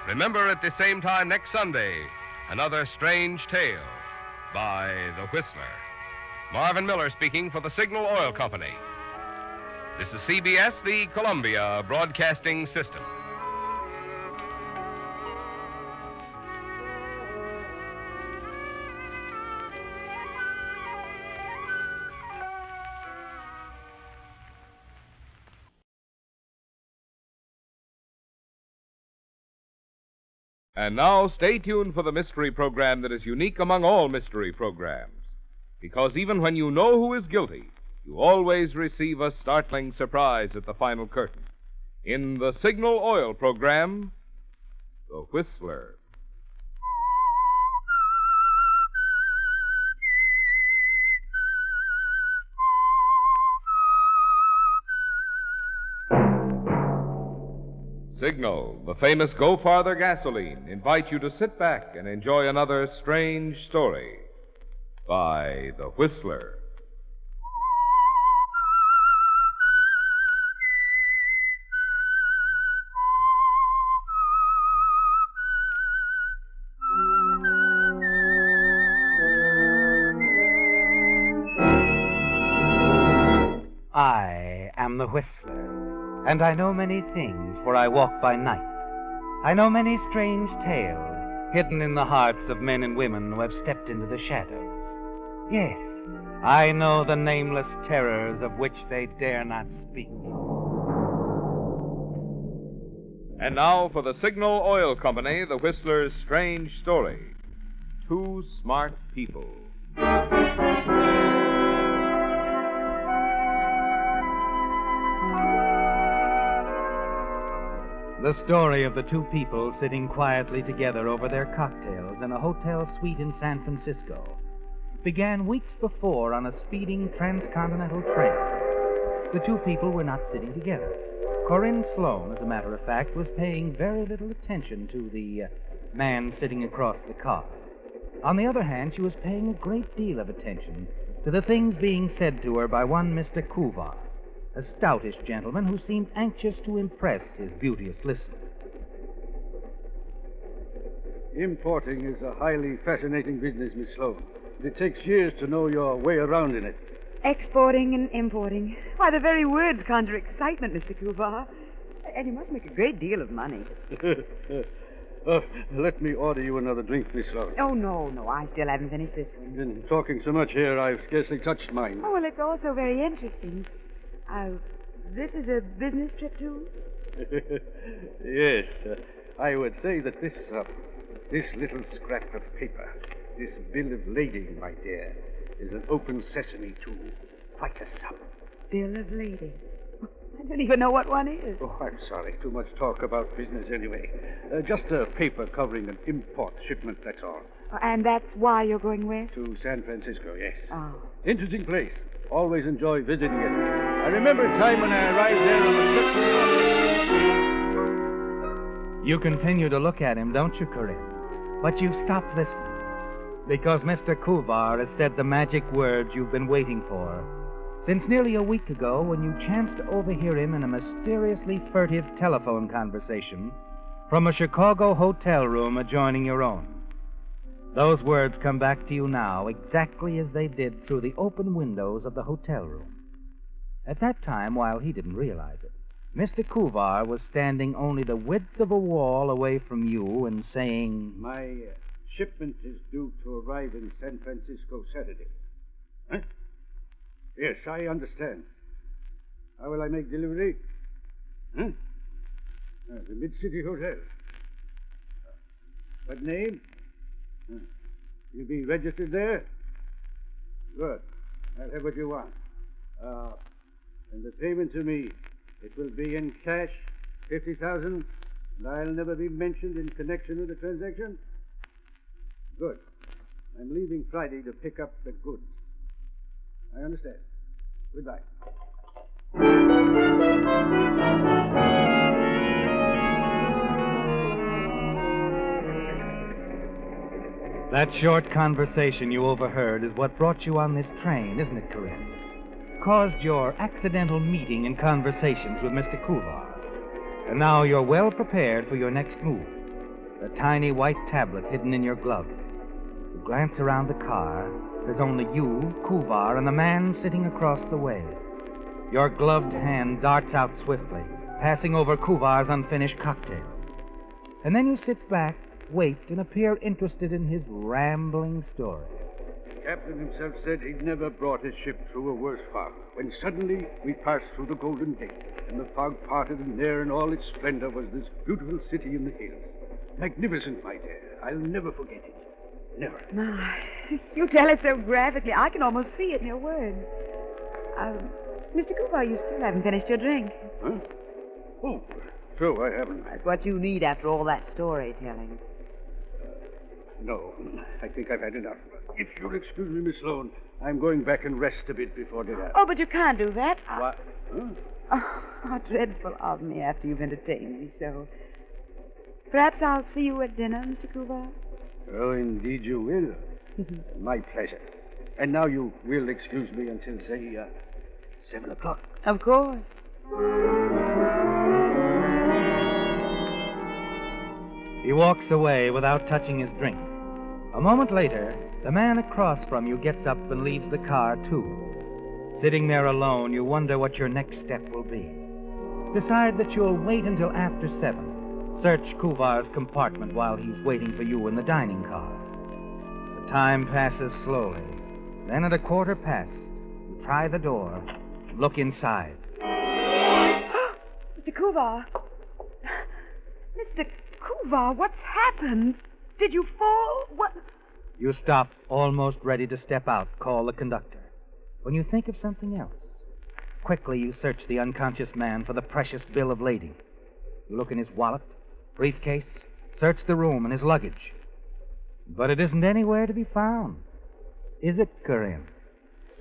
Remember, at the same time next Sunday, another strange tale by The Whistler. Marvin Miller speaking for the Signal Oil Company. This is CBS, the Columbia Broadcasting System.
And now, stay tuned for the mystery program that is unique among all mystery programs. Because even when you know who is guilty, you always receive a startling surprise at the final curtain. In the Signal Oil program, The Whistler. Signal, the famous Go Farther gasoline, invite you to sit back and enjoy another strange story by The Whistler.
I am the Whistler, and I know many things, for I walk by night. I know many strange tales hidden in the hearts of men and women who have stepped into the shadows. Yes, I know the nameless terrors of which they dare not speak.
And now for the Signal Oil Company, The Whistler's strange story. Two Smart People.
The story of the two people sitting quietly together over their cocktails in a hotel suite in San Francisco began weeks before on a speeding transcontinental train. The two people were not sitting together. Corinne Sloane, as a matter of fact, was paying very little attention to the man sitting across the car. On the other hand, she was paying a great deal of attention to the things being said to her by one Mr. Kuvar, a stoutish gentleman who seemed anxious to impress his beauteous listener.
Importing is a highly fascinating business, Miss Sloan. It takes years to know your way around in it.
Exporting and importing. Why, the very words conjure excitement, Mr. Kuvar. And you must make a great deal of money.
Let me order you another drink, Miss Sloan.
Oh, no, I still haven't finished this one.
Been talking so much here, I've scarcely touched mine.
Oh, well, it's also very interesting. This is a business trip, too?
Yes. I would say that this little scrap of paper, this bill of lading, my dear, is an open sesame to quite a sum.
Bill of lading? I don't even know what one is.
Oh, I'm sorry. Too much talk about business anyway. Just a paper covering an import shipment, that's all.
And that's why you're going west?
To San Francisco, yes.
Oh.
Interesting place. Always enjoy visiting it. I remember a time when I arrived there on a trip to...
You continue to look at him, don't you, Corinne? But you stop listening.
Because Mr. Kuvar has said the magic words you've been waiting for. Since nearly a week ago, when you chanced to overhear him in a mysteriously furtive telephone conversation from a Chicago hotel room adjoining your own. Those words come back to you now exactly as they did through the open windows of the hotel room. At that time, while he didn't realize it, Mr. Kuvar was standing only the width of a wall away from you and saying,
My shipment is due to arrive in San Francisco Saturday. Huh? Yes, I understand. How will I make delivery? Huh? The Mid-City Hotel. What name? You'll be registered there? Good. I'll have what you want. And the payment to me, it will be in cash, 50,000, and I'll never be mentioned in connection with the transaction? Good. I'm leaving Friday to pick up the goods. I understand. Goodbye.
That short conversation you overheard is what brought you on this train, isn't it, Corinne? Caused your accidental meeting and conversations with Mr. Kuvar. And now you're well prepared for your next move. A tiny white tablet hidden in your glove. You glance around the car. There's only you, Kuvar, and the man sitting across the way. Your gloved hand darts out swiftly, passing over Kuvar's unfinished cocktail. And then you sit back, wait, and appear interested in his rambling story.
The captain himself said he'd never brought his ship through a worse fog, when suddenly we passed through the Golden Gate, and the fog parted, and there in all its splendor was this beautiful city in the hills. Magnificent, my dear. I'll never forget it. Never.
My, you tell it so graphically, I can almost see it in your words. Mr. Cooper, you still haven't finished your drink.
Huh? Oh, so I haven't.
That's what you need after all that storytelling.
No, I think I've had enough. If you'll excuse me, Miss Sloane, I'm going back and rest a bit before dinner.
Oh, but you can't do that.
What? Huh?
Oh, how dreadful of me after you've entertained me so. Perhaps I'll see you at dinner, Mr. Cooper.
Oh, indeed you will. My pleasure. And now you will excuse me until, say, 7 o'clock.
Of course.
He walks away without touching his drink. A moment later, the man across from you gets up and leaves the car, too. Sitting there alone, you wonder what your next step will be. Decide that you'll wait until after 7. Search Kuvar's compartment while he's waiting for you in the dining car. The time passes slowly. Then at 15:15, you try the door, look inside.
Mr. Kuvar! Mr. Kuvar, what's happened? Did you fall? What?
You stop, almost ready to step out, call the conductor. When you think of something else, quickly you search the unconscious man for the precious bill of lading. You look in his wallet, briefcase, search the room and his luggage. But it isn't anywhere to be found. Is it, Corinne?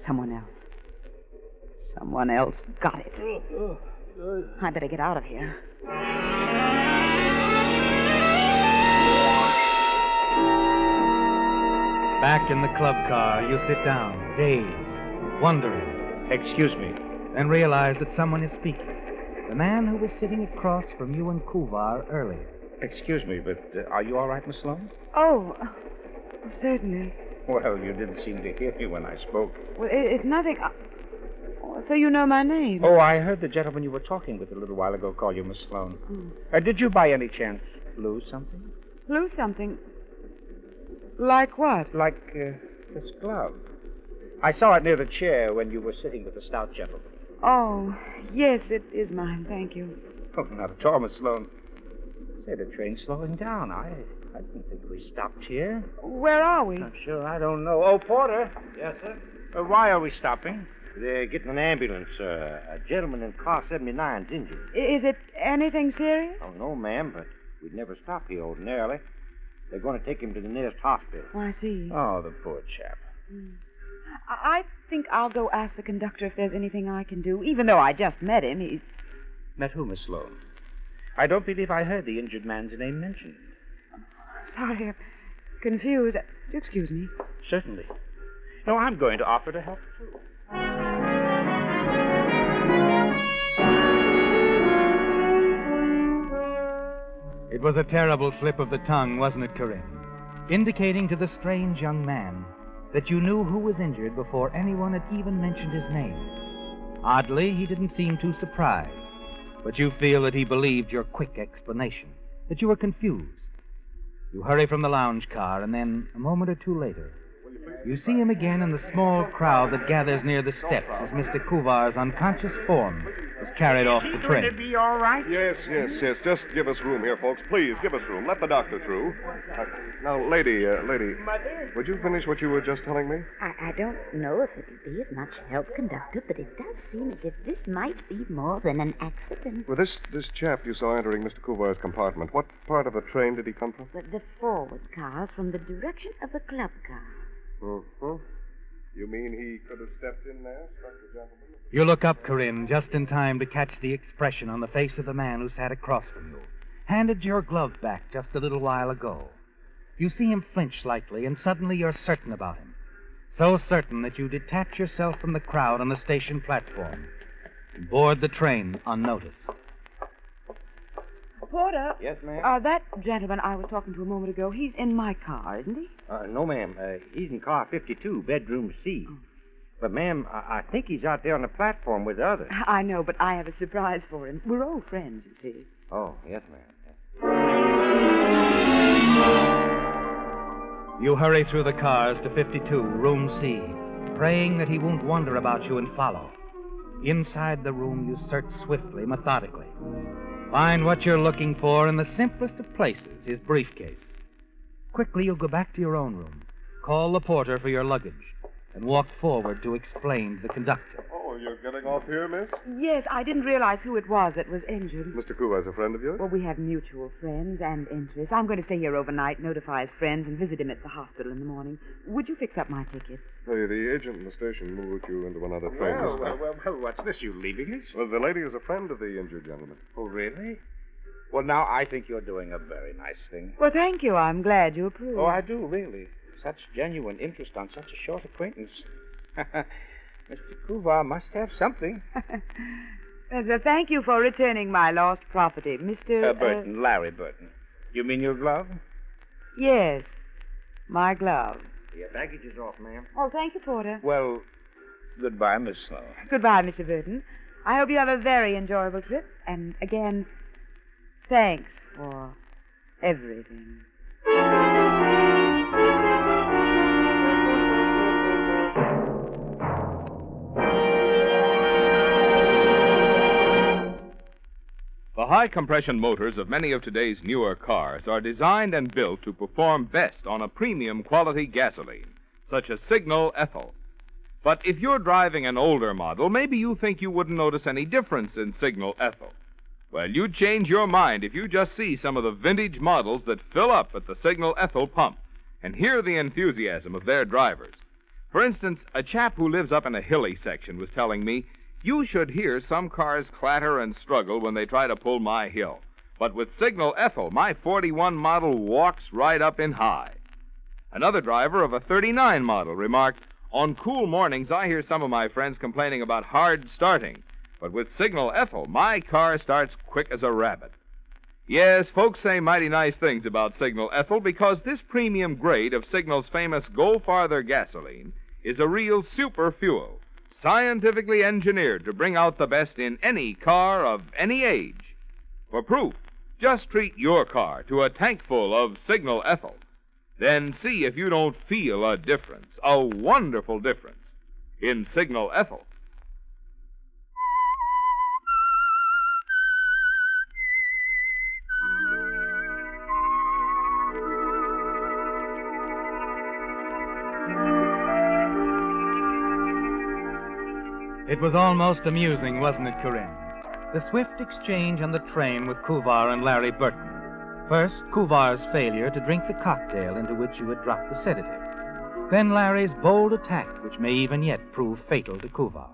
Someone else. Someone else got it. I better get out of here.
Back in the club car, you sit down, dazed, wondering.
Excuse me.
Then realize that someone is speaking. The man who was sitting across from you and Kuvar earlier.
Excuse me, but are you all right, Miss Sloane?
Oh, certainly.
Well, you didn't seem to hear me when I spoke.
Well, it's nothing. So you know my name?
Oh, I heard the gentleman you were talking with a little while ago call you Miss Sloane. Did you by any chance lose something?
Lose something? Like what?
Like this glove. I saw it near the chair when you were sitting with the stout gentleman.
Oh, yes, it is mine, thank you.
Oh, not at all, Miss Sloane. Say, the train's slowing down. I didn't think we stopped here.
Where are we?
I'm sure I don't know. Oh, Porter.
Yes, sir?
Why are we stopping?
They're getting an ambulance, sir. A gentleman in car 79's injured.
Is it anything serious?
Oh, no, ma'am, but we'd never stop here ordinarily. They're going to take him to the nearest hospital.
Oh, I see.
Oh, the poor chap.
I think I'll go ask the conductor if there's anything I can do, even though I just met him. He...
Met who, Miss Sloane? I don't believe I heard the injured man's name mentioned.
Sorry, I'm confused. Excuse me.
Certainly. No, I'm going to offer to help, too.
It was a terrible slip of the tongue, wasn't it, Corinne? Indicating to the strange young man that you knew who was injured before anyone had even mentioned his name. Oddly, he didn't seem too surprised, but you feel that he believed your quick explanation, that you were confused. You hurry from the lounge car, and then, a moment or two later, you see him again in the small crowd that gathers near the steps as Mr. Kuvar's unconscious form is carried off the train.
Is he going to be all right?
Yes. Just give us room here, folks. Please, give us room. Let the doctor through. Now, lady,
Mother?
would you finish what you were just telling me?
I don't know if it'll be of much help, Conductor, but it does seem as if this might be more than an accident.
Well, this chap you saw entering Mr. Kuvar's compartment, what part of the train did he come from?
The forward cars from the direction of the club car.
Mm-hmm. You mean he could have stepped in there, struck the gentleman?
You look up, Corinne, just in time to catch the expression on the face of the man who sat across from you, handed your glove back just a little while ago. You see him flinch slightly, and suddenly you're certain about him. So certain that you detach yourself from the crowd on the station platform and board the train unnoticed.
Porter.
Yes, ma'am?
That gentleman I was talking to a moment ago, he's in my car, isn't he?
No, ma'am. He's in car 52, bedroom C.
Oh.
But, ma'am, I think he's out there on the platform with the others.
I know, but I have a surprise for him. We're old friends, you see.
Oh, yes, ma'am.
You hurry through the cars to 52, room C, praying that he won't wonder about you and follow. Inside the room, you search swiftly, methodically. Find what you're looking for in the simplest of places, his briefcase. Quickly, you'll go back to your own room, call the porter for your luggage, and walk forward to explain to the conductor.
Oh, you're getting off here, miss?
Yes, I didn't realize who it was that was injured.
Mr. Kuvar's a friend of yours?
Well, we have mutual friends and interests. I'm going to stay here overnight, notify his friends, and visit him at the hospital in the morning. Would you fix up my ticket?
Hey, the agent in the station will route you into another train.
Well, what's this? You leaving us?
Well, the lady is a friend of the injured gentleman.
Oh, really? Well, now, I think you're doing a very nice thing.
Well, thank you. I'm glad you approve.
Oh, I do, really. Such genuine interest on such a short acquaintance. Mr. Kuvar must have something.
So thank you for returning my lost property, Mr.
Burton, Larry Burton. You mean your glove?
Yes, my glove.
Your baggage is off, ma'am.
Oh, thank you, Porter.
Well, goodbye, Miss Sloan.
Goodbye, Mr. Burton. I hope you have a very enjoyable trip. And again, thanks for everything.
The high-compression motors of many of today's newer cars are designed and built to perform best on a premium quality gasoline, such as Signal Ethyl. But if you're driving an older model, maybe you think you wouldn't notice any difference in Signal Ethyl. Well, you'd change your mind if you just see some of the vintage models that fill up at the Signal Ethyl pump and hear the enthusiasm of their drivers. For instance, a chap who lives up in a hilly section was telling me, you should hear some cars clatter and struggle when they try to pull my hill. But with Signal Ethyl, my 41 model walks right up in high. Another driver of a 39 model remarked, on cool mornings, I hear some of my friends complaining about hard starting. But with Signal Ethyl, my car starts quick as a rabbit. Yes, folks say mighty nice things about Signal Ethyl because this premium grade of Signal's famous Go Farther gasoline is a real super fuel, scientifically engineered to bring out the best in any car of any age. For proof, just treat your car to a tank full of Signal Ethyl. Then see if you don't feel a difference, a wonderful difference, in Signal Ethyl.
It was almost amusing, wasn't it, Corinne? The swift exchange on the train with Kuvar and Larry Burton. First, Kuvar's failure to drink the cocktail into which you had dropped the sedative. Then Larry's bold attack, which may even yet prove fatal to Kuvar.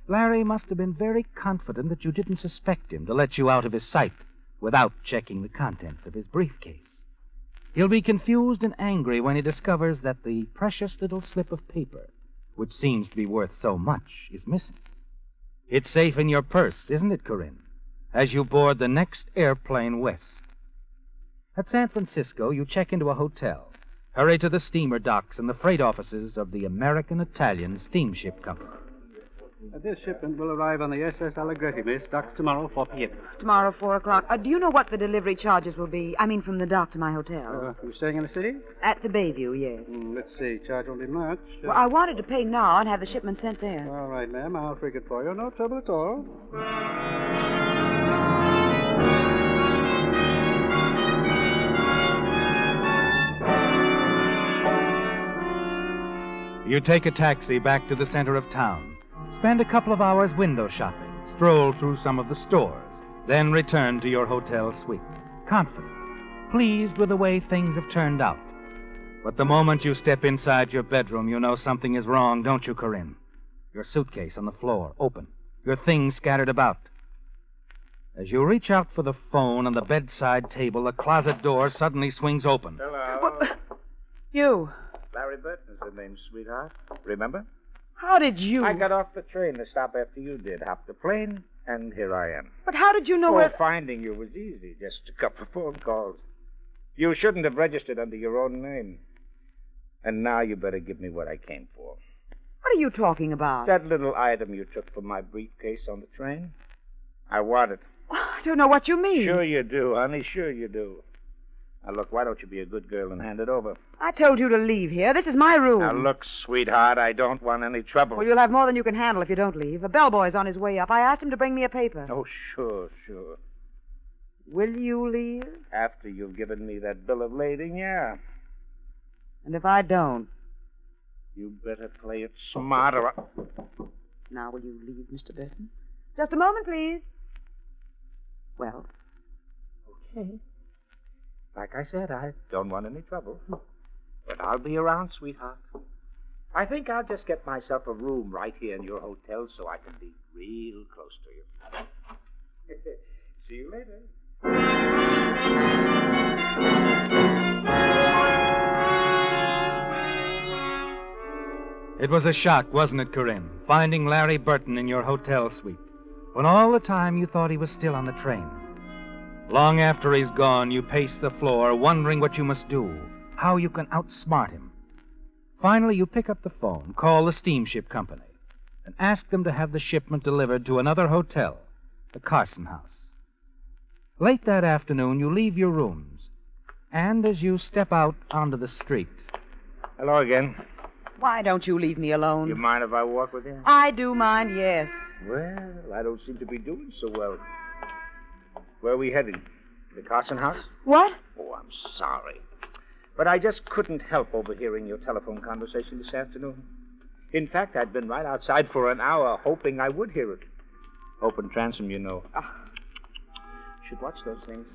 Larry must have been very confident that you didn't suspect him to let you out of his sight without checking the contents of his briefcase. He'll be confused and angry when he discovers that the precious little slip of paper, which seems to be worth so much, is missing. It's safe in your purse, isn't it, Corinne, as you board the next airplane west. At San Francisco, you check into a hotel, hurry to the steamer docks and the freight offices of the American-Italian Steamship Company.
This shipment will arrive on the SS Allegretti, miss. Docks tomorrow, 4 p.m.
Tomorrow, 4 o'clock. Do you know what the delivery charges will be? I mean, from the dock to my hotel.
You staying in the city?
At the Bayview, yes.
Let's see. Charge won't be much.
Well, I wanted to pay now and have the shipment sent there.
All right, ma'am. I'll frig it for you. No trouble at all.
You take a taxi back to the center of town, spend a couple of hours window shopping, stroll through some of the stores, then return to your hotel suite, confident, pleased with the way things have turned out. But the moment you step inside your bedroom, you know something is wrong, don't you, Corinne? Your suitcase on the floor, open, your things scattered about. As you reach out for the phone on the bedside table, the closet door suddenly swings open.
Hello.
You.
Larry Burton's the name, sweetheart. Remember?
How did you...
I got off the train to stop after you did. Hopped the plane, and here I am.
But how did you know where...
Finding you was easy. Just a couple of phone calls. You shouldn't have registered under your own name. And now you better give me what I came for.
What are you talking about?
That little item you took from my briefcase on the train. I want it.
I don't know what you mean.
Sure you do, honey. Sure you do. Now, look, why don't you be a good girl and hand it over?
I told you to leave here. This is my room.
Now, look, sweetheart, I don't want any trouble.
Well, you'll have more than you can handle if you don't leave. A bellboy's on his way up. I asked him to bring me a paper.
Oh, sure.
Will you leave?
After you've given me that bill of lading, yeah.
And if I don't?
You better play it smarter.
Now, will you leave, Mr. Burton? Just a moment, please. Well?
Okay. Like I said, I don't want any trouble. But I'll be around, sweetheart. I think I'll just get myself a room right here in your hotel so I can be real close to you. See you later.
It was a shock, wasn't it, Corinne, finding Larry Burton in your hotel suite, when all the time you thought he was still on the train. Long after he's gone, you pace the floor, wondering what you must do, how you can outsmart him. Finally, you pick up the phone, call the steamship company, and ask them to have the shipment delivered to another hotel, the Carson House. Late that afternoon, you leave your rooms, and as you step out onto the street...
Hello again.
Why don't you leave me alone?
You mind if I walk with you?
I do mind, yes.
Well, I don't seem to be doing so well. Where are we heading? The Carson House?
What?
Oh, I'm sorry. But I just couldn't help overhearing your telephone conversation this afternoon. In fact, I'd been right outside for an hour hoping I would hear it. Open transom, you know. Should watch those things.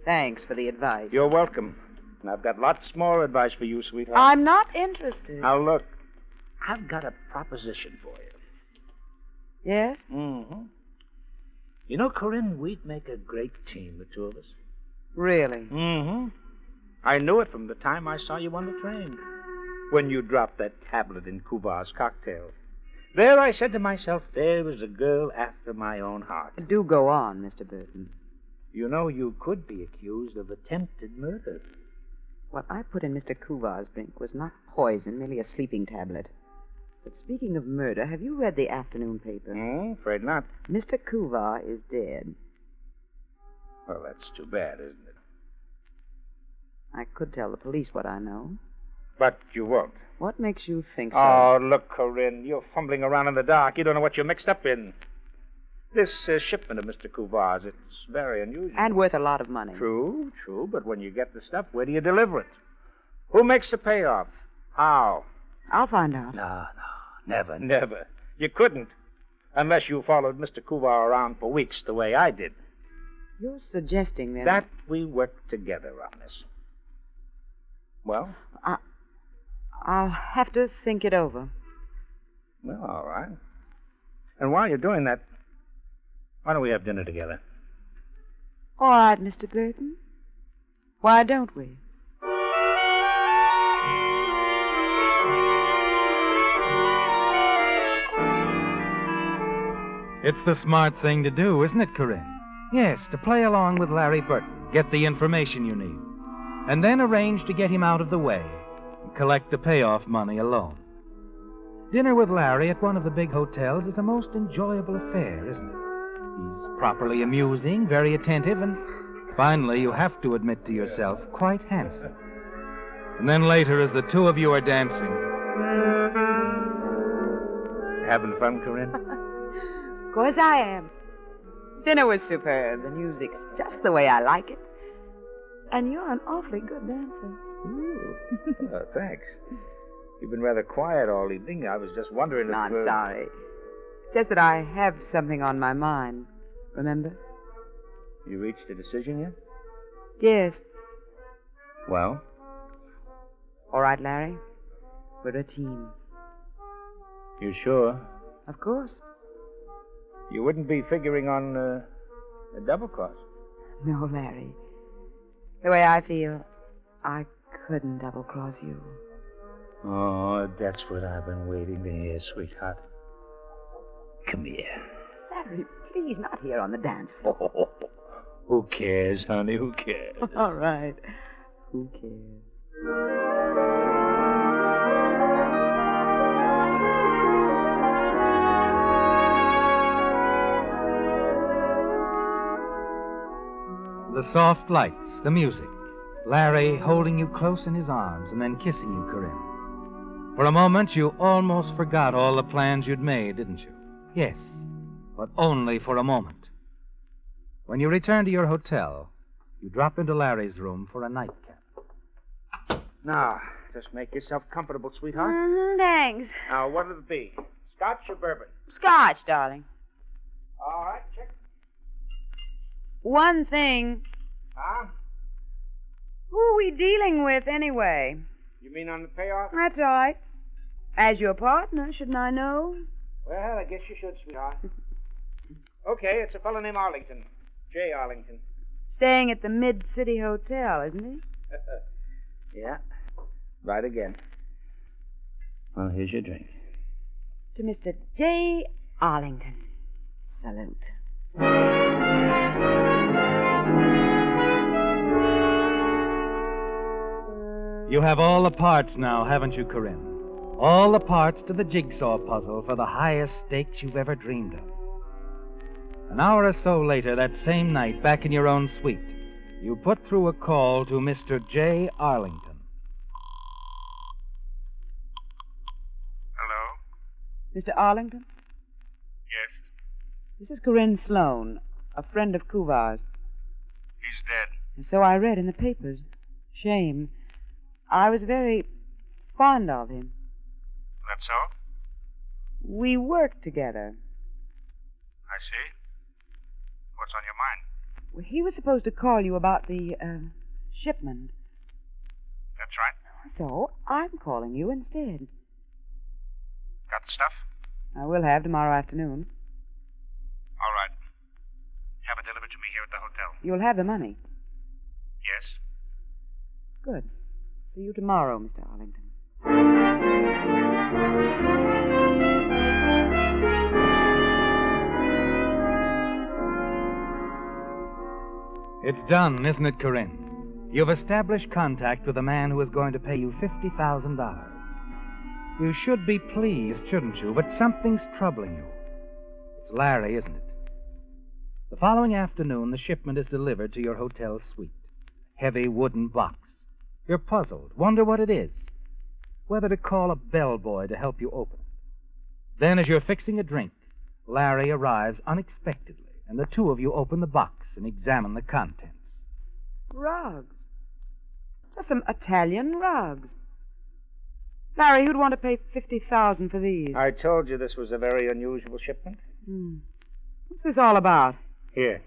Thanks for the advice.
You're welcome. And I've got lots more advice for you, sweetheart.
I'm not interested.
Now, look. I've got a proposition for you.
Yes?
Mm-hmm. You know, Corinne, we'd make a great team, the two of us.
Really?
Mm-hmm. I knew it from the time I saw you on the train. When you dropped that tablet in Kuvar's cocktail. There I said to myself, there is a girl after my own heart.
Do go on, Mr. Burton.
You know, you could be accused of attempted murder.
What I put in Mr. Kuvar's drink was not poison, merely a sleeping tablet. But speaking of murder, have you read the afternoon paper?
Afraid not.
Mr. Kuvar is dead.
Well, that's too bad, isn't it?
I could tell the police what I know.
But you won't.
What makes you think so?
Oh, look, Corinne, you're fumbling around in the dark. You don't know what you're mixed up in. This shipment of Mr. Kuvar's, it's very unusual.
And worth a lot of money.
True, but when you get the stuff, where do you deliver it? Who makes the payoff? How?
I'll find out.
No, never. You couldn't, unless you followed Mr. Kuvar around for weeks the way I did.
You're suggesting, then...
That we work together on this. Well?
I'll have to think it over.
Well, all right. And while you're doing that, why don't we have dinner together?
All right, Mr. Burton. Why don't we?
It's the smart thing to do, isn't it, Corinne? Yes, to play along with Larry Burton, get the information you need, and then arrange to get him out of the way and collect the payoff money alone. Dinner with Larry at one of the big hotels is a most enjoyable affair, isn't it? He's properly amusing, very attentive, and finally, you have to admit to yourself, quite handsome. And then later, as the two of you are dancing...
Having fun, Corinne?
Of course I am. Dinner was superb. The music's just the way I like it. And you're an awfully good dancer.
Ooh. Thanks. You've been rather quiet all evening. I was just wondering if...
No, I'm sorry. Just that I have something on my mind. Remember?
You reached a decision yet?
Yes.
Well?
All right, Larry. We're a team.
You sure?
Of course.
You wouldn't be figuring on a double cross?
No, Larry. The way I feel, I couldn't double cross you.
Oh, that's what I've been waiting to hear, sweetheart. Come here.
Larry, please, not here on the dance floor.
Oh, who cares, honey? Who cares?
All right. Who cares?
The soft lights, the music, Larry holding you close in his arms and then kissing you, Corinne. For a moment, you almost forgot all the plans you'd made, didn't you? Yes, but only for a moment. When you return to your hotel, you drop into Larry's room for a nightcap.
Now, just make yourself comfortable, sweetheart.
Thanks.
Now, what'll it be? Scotch or bourbon?
Scotch, darling.
All right, check.
One thing.
Huh?
Who are we dealing with, anyway?
You mean on the payoff?
That's all right. As your partner, shouldn't I know?
Well, I guess you should, sweetheart. Okay, it's a fellow named Arlington. J. Arlington.
Staying at the Mid-City Hotel, isn't he?
Yeah, right again. Well, here's your drink.
To Mr. J. Arlington. Salute.
You have all the parts now, haven't you, Corinne? All the parts to the jigsaw puzzle for the highest stakes you've ever dreamed of. An hour or so later, that same night, back in your own suite, you put through a call to Mr. J. Arlington.
Hello?
Mr. Arlington?
Yes.
This is Corinne Sloane, a friend of Kuvar's.
He's dead.
And so I read in the papers. Shame. I was very fond of him.
That's so?
We worked together.
I see. What's on your mind?
Well, he was supposed to call you about the shipment.
That's right.
So I'm calling you instead.
Got the stuff?
I will have tomorrow afternoon.
All right. Have it delivered to me here at the hotel.
You'll have the money.
Yes.
Good. See you tomorrow, Mr. Arlington.
It's done, isn't it, Corinne? You've established contact with a man who is going to pay you $50,000. You should be pleased, shouldn't you? But something's troubling you. It's Larry, isn't it? The following afternoon, the shipment is delivered to your hotel suite. Heavy wooden box. You're puzzled, wonder what it is. Whether to call a bellboy to help you open it. Then, as you're fixing a drink, Larry arrives unexpectedly, and the two of you open the box and examine the contents.
Rugs. Just some Italian rugs. Larry, who'd want to pay $50,000 for these?
I told you this was a very unusual shipment.
What's this all about?
Here.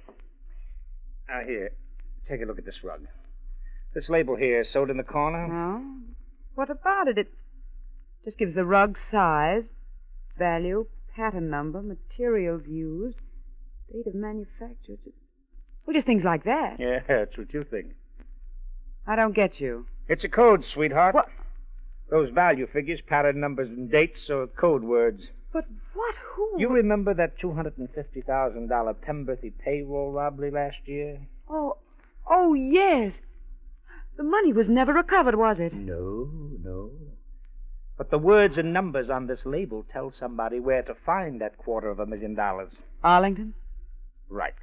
Now, here. Take a look at this rug. This label here, sewed in the corner.
No. What about it? It just gives the rug size, value, pattern number, materials used, date of manufacture. Well, just things like that.
Yeah, that's what you think.
I don't get you.
It's a code, sweetheart.
What?
Those value figures, pattern numbers, and dates are code words.
But what? Who?
You remember that $250,000 Pemberthy payroll robbery last year?
Oh, yes. The money was never recovered, was it?
No. But the words and numbers on this label tell somebody where to find that $250,000.
Arlington?
Right.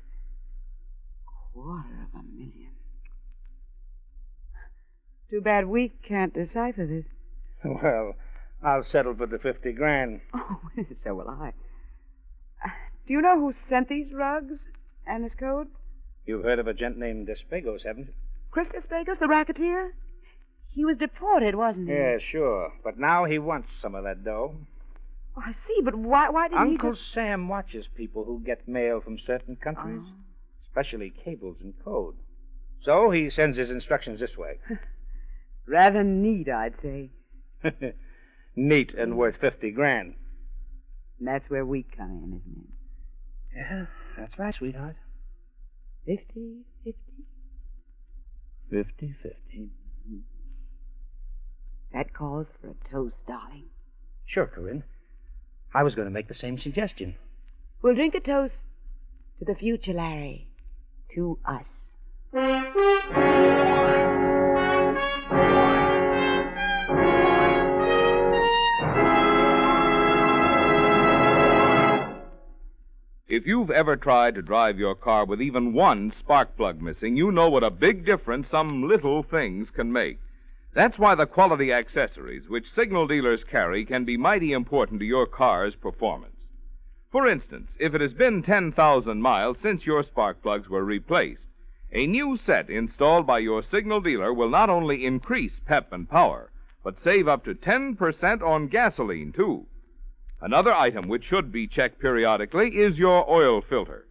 $250,000. Too bad we can't decipher this.
Well, I'll settle for the $50,000.
Oh, so will I. Do you know who sent these rugs and this code?
You've heard of a gent named Despegos, haven't you?
Chris Despegos, the racketeer? He was deported, wasn't he?
Yeah, sure. But now he wants some of that dough.
Oh, I see, but why didn't he
Uncle
just...
Sam watches people who get mail from certain countries, especially cables and code. So he sends his instructions this way.
Rather neat, I'd say.
Neat and worth $50,000.
And that's where we come in, isn't it?
Yeah, that's right, sweetheart.
50-50?
50-50.
That calls for a toast, darling.
Sure, Corinne. I was going to make the same suggestion.
We'll drink a toast to the future, Larry. To us.
If you've ever tried to drive your car with even one spark plug missing, you know what a big difference some little things can make. That's why the quality accessories which signal dealers carry can be mighty important to your car's performance. For instance, if it has been 10,000 miles since your spark plugs were replaced, a new set installed by your signal dealer will not only increase pep and power, but save up to 10% on gasoline, too. Another item which should be checked periodically is your oil filter.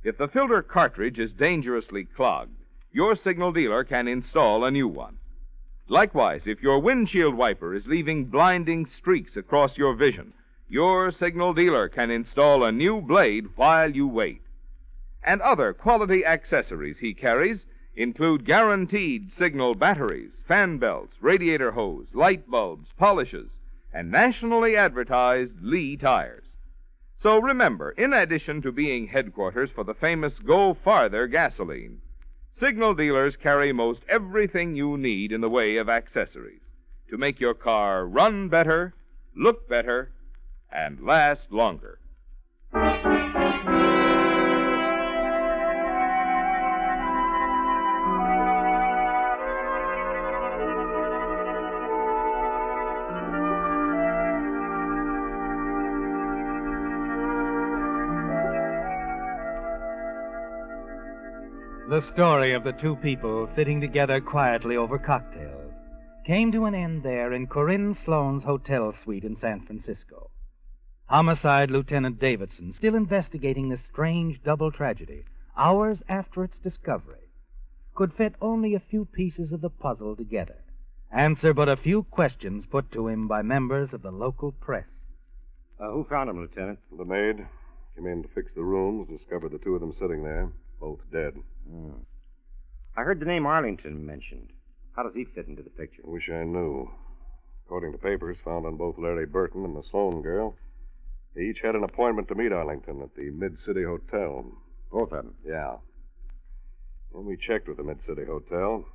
If the filter cartridge is dangerously clogged, your signal dealer can install a new one. Likewise, if your windshield wiper is leaving blinding streaks across your vision, your signal dealer can install a new blade while you wait. And other quality accessories he carries include guaranteed signal batteries, fan belts, radiator hose, light bulbs, polishes, and nationally advertised Lee tires. So remember, in addition to being headquarters for the famous Go Farther gasoline, signal dealers carry most everything you need in the way of accessories to make your car run better, look better, and last longer.
The story of the two people sitting together quietly over cocktails came to an end there in Corinne Sloane's hotel suite in San Francisco. Homicide Lieutenant Davidson, still investigating this strange double tragedy, hours after its discovery, could fit only a few pieces of the puzzle together, answer but a few questions put to him by members of the local press.
Who found him, Lieutenant?
The maid came in to fix the rooms, discovered the two of them sitting there, both dead.
I heard the name Arlington mentioned. How does he fit into the picture?
I wish I knew. According to papers found on both Larry Burton and the Sloan girl, they each had an appointment to meet Arlington at the Mid-City Hotel.
Both of them?
Yeah. And we checked with the Mid-City Hotel.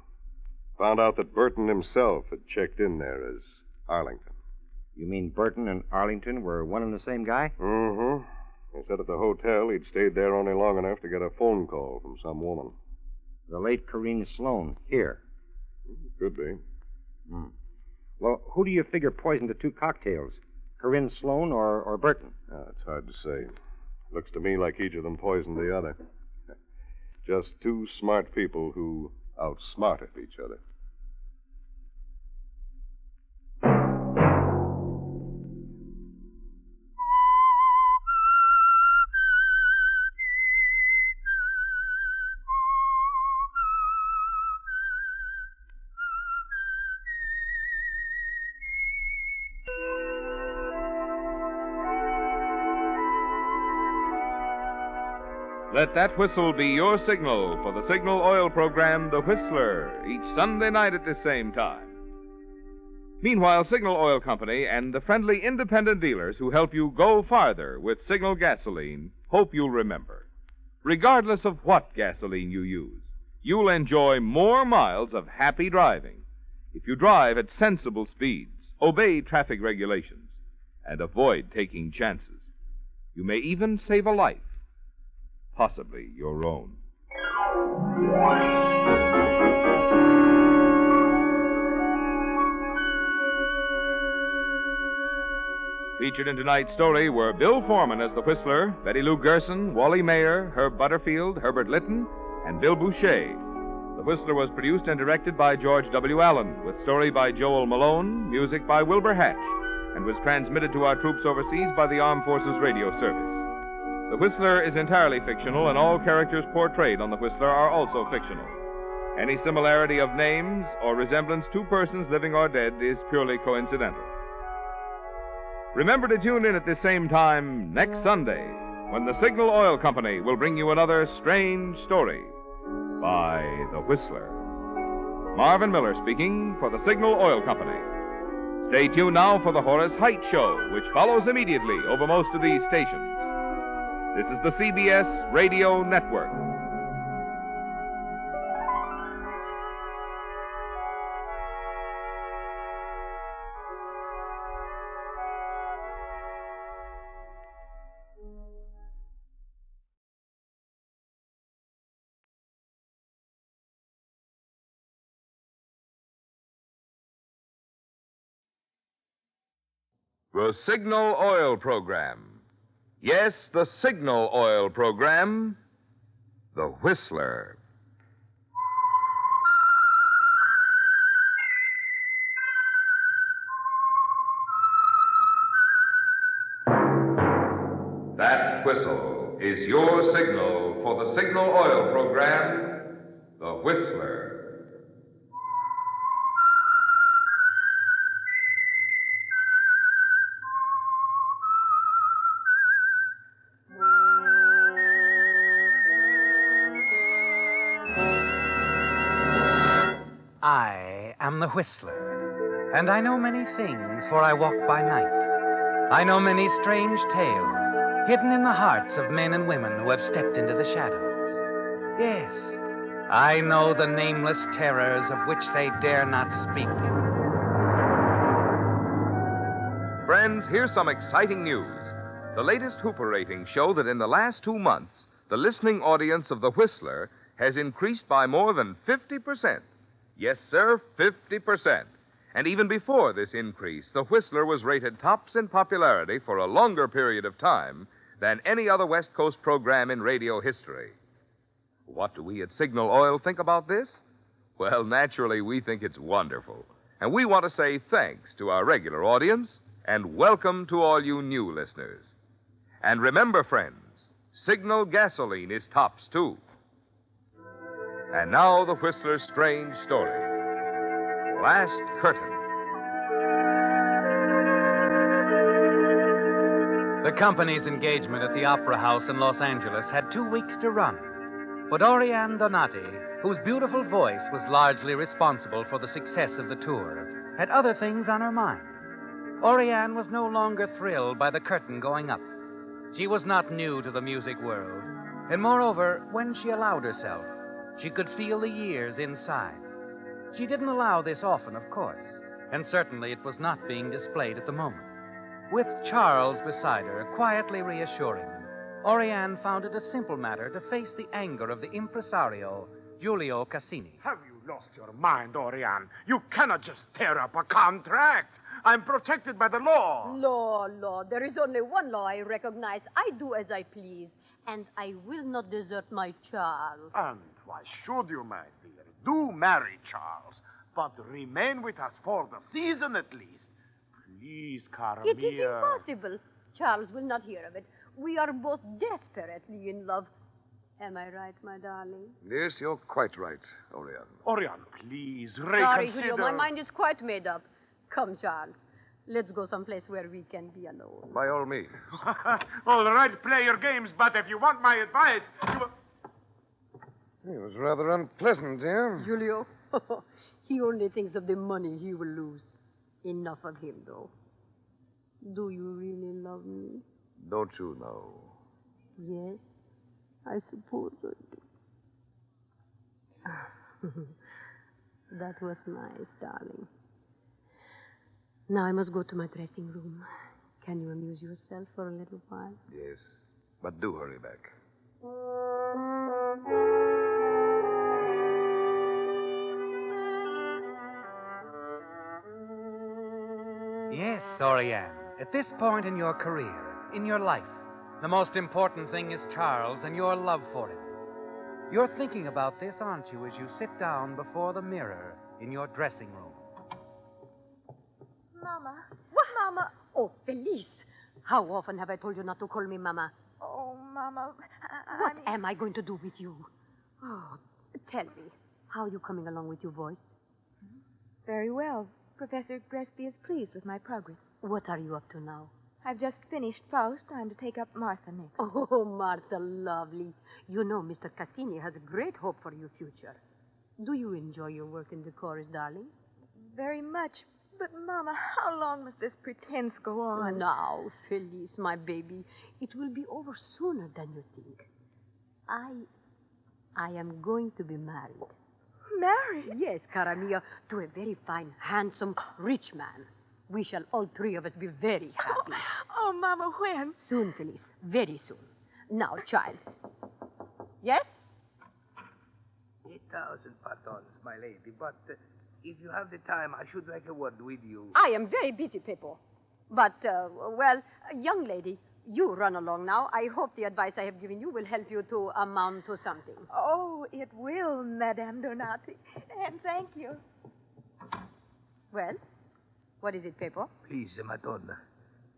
Found out that Burton himself had checked in there as Arlington.
You mean Burton and Arlington were one and the same guy?
Mm-hmm. They said at the hotel he'd stayed there only long enough to get a phone call from some woman.
The late Corinne Sloan, here.
Could be.
Well, who do you figure poisoned the two cocktails? Corinne Sloan or Burton?
It's hard to say. Looks to me like each of them poisoned the other. Just two smart people who outsmarted each other.
Let that whistle be your signal for the signal oil program, The Whistler, each Sunday night at the same time. Meanwhile, Signal Oil Company and the friendly independent dealers who help you go farther with Signal gasoline hope you'll remember. Regardless of what gasoline you use, you'll enjoy more miles of happy driving if you drive at sensible speeds, obey traffic regulations, and avoid taking chances. You may even save a life, possibly your own. Featured in tonight's story were Bill Foreman as the Whistler, Betty Lou Gerson, Wally Mayer, Herb Butterfield, Herbert Litton, and Bill Boucher. The Whistler was produced and directed by George W. Allen, with story by Joel Malone, music by Wilbur Hatch, and was transmitted to our troops overseas by the Armed Forces Radio Service. The Whistler is entirely fictional, and all characters portrayed on The Whistler are also fictional. Any similarity of names or resemblance to persons living or dead is purely coincidental. Remember to tune in at this same time next Sunday when the Signal Oil Company will bring you another strange story by The Whistler. Marvin Miller speaking for the Signal Oil Company. Stay tuned now for the Horace Height Show, which follows immediately over most of these stations. This is the CBS Radio Network.
The Signal Oil Program. Yes, the Signal Oil Program. The Whistler. That whistle is your signal for the Signal Oil Program, The Whistler.
I am the Whistler, and I know many things, for I walk by night. I know many strange tales hidden in the hearts of men and women who have stepped into the shadows. Yes, I know the nameless terrors of which they dare not speak.
Friends, here's some exciting news. The latest Hooper ratings show that in the last 2 months, the listening audience of The Whistler has increased by more than 50%. Yes, sir, 50%. And even before this increase, The Whistler was rated tops in popularity for a longer period of time than any other West Coast program in radio history. What do we at Signal Oil think about this? Well, naturally, we think it's wonderful. And we want to say thanks to our regular audience and welcome to all you new listeners. And remember, friends, Signal gasoline is tops, too. And now the Whistler's strange story. Last Curtain.
The company's engagement at the Opera House in Los Angeles had 2 weeks to run. But Oriane Donati, whose beautiful voice was largely responsible for the success of the tour, had other things on her mind. Oriane was no longer thrilled by the curtain going up. She was not new to the music world, and moreover, when she allowed herself, she could feel the years inside. She didn't allow this often, of course, and certainly it was not being displayed at the moment. With Charles beside her, quietly reassuring her, Oriane found it a simple matter to face the anger of the impresario, Giulio Cassini.
Have you lost your mind, Oriane? You cannot just tear up a contract. I'm protected by the law.
Law. There is only one law I recognize. I do as I please, and I will not desert my Charles.
And why should you, my dear? Do marry Charles, but remain with us for the season at least. Please, cara
It
mia.
is impossible. Charles will not hear of it. We are both desperately in love. Am I right, my darling?
Yes, you're quite right, Oriane.
Oriane, please,
Sorry,
reconsider.
Julio, my mind is quite made up. Come, Charles. Let's go someplace where we can be alone.
By all means.
All right, play your games, but if you want my advice,
It was rather unpleasant, dear.
Julio, he only thinks of the money he will lose. Enough of him, though. Do you really love me?
Don't you know?
Yes, I suppose I do. That was nice, darling. Now I must go to my dressing room. Can you amuse yourself for a little while?
Yes, but do hurry back.
Yes, Oriane. At this point in your career, in your life, the most important thing is Charles and your love for him. You're thinking about this, aren't you, as you sit down before the mirror in your dressing room?
Mama. What? Mama. Oh, Felice. How often have I told you not to call me Mama?
Oh, Mama.
What am I going to do with you? Oh, tell me. How are you coming along with your voice?
Very well. Professor Gresby is pleased with my progress.
What are you up to now?
I've just finished Faust. Time to take up Martha next.
Oh, Martha, lovely. You know, Mr. Cassini has a great hope for your future. Do you enjoy your work in the chorus, darling?
Very much. But, Mama, how long must this pretense go on?
Now, Felice, my baby, it will be over sooner than you think. I am going to be married.
Married?
Yes, cara mia, to a very fine, handsome, rich man. We shall all three of us be very happy.
Oh, Mama, when?
Soon, Felice. Very soon. Now, child. Yes?
8,000 pardons, my lady, but if you have the time, I should like a word with you.
I am very busy, Peppo. But, well, young lady, you run along now. I hope the advice I have given you will help you to amount to something.
Oh, it will, Madame Donati. And thank you.
Well, what is it, Peppo?
Please, Madonna,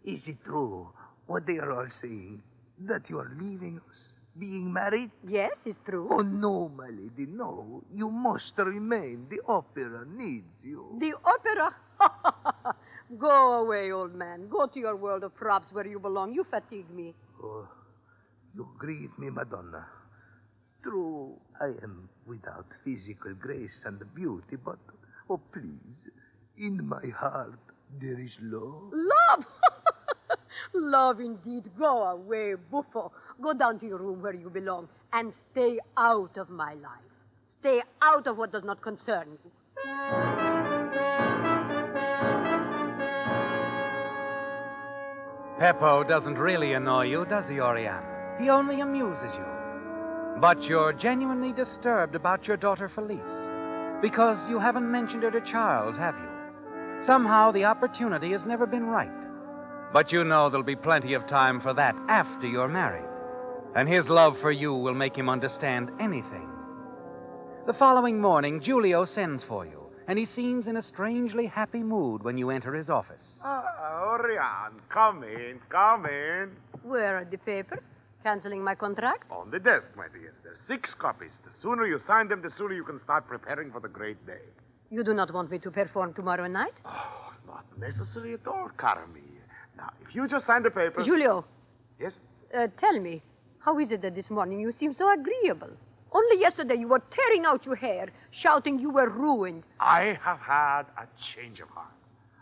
is it true what they are all saying, that you are leaving us, being married?
Yes, it's true.
Oh, no, my lady, no. You must remain. The opera needs you.
The opera? Go away, old man. Go to your world of props where you belong. You fatigue me.
Oh, you grieve me, Madonna. True, I am without physical grace and beauty, but, oh, please, in my heart there is love.
Love? Love indeed. Go away, buffo. Go down to your room where you belong and stay out of my life. Stay out of what does not concern you.
Peppo doesn't really annoy you, does he, Oriane? He only amuses you. But you're genuinely disturbed about your daughter Felice, because you haven't mentioned her to Charles, have you? Somehow the opportunity has never been right. But you know there'll be plenty of time for that after you're married. And his love for you will make him understand anything. The following morning, Giulio sends for you, and he seems in a strangely happy mood when you enter his office.
Oriane, come in, come in.
Where are the papers? Canceling my contract?
On the desk, my dear. There's 6 copies. The sooner you sign them, the sooner you can start preparing for the great day.
You do not want me to perform tomorrow night?
Oh, not necessary at all, cara mia. Now, if you just sign the papers...
Giulio.
Yes?
Tell me, how is it that this morning you seem so agreeable? Only yesterday you were tearing out your hair, shouting you were ruined.
I have had a change of heart.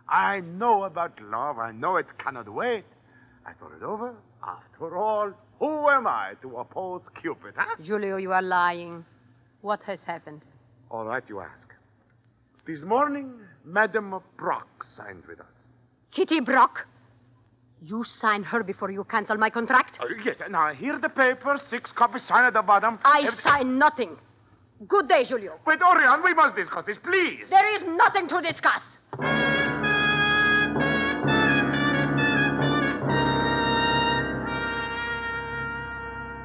I know about love. I know it cannot wait. I thought it over. After all, who am I to oppose Cupid, huh?
Giulio, you are lying. What has happened?
All right, you ask. This morning, Madame Brock signed with us.
Kitty Brock? You signed her before you cancel my contract?
Yes, now here are the papers, 6 copies, sign at the bottom.
I sign nothing. Good day, Giulio.
Wait, Oriane, we must discuss this, please.
There is nothing to discuss.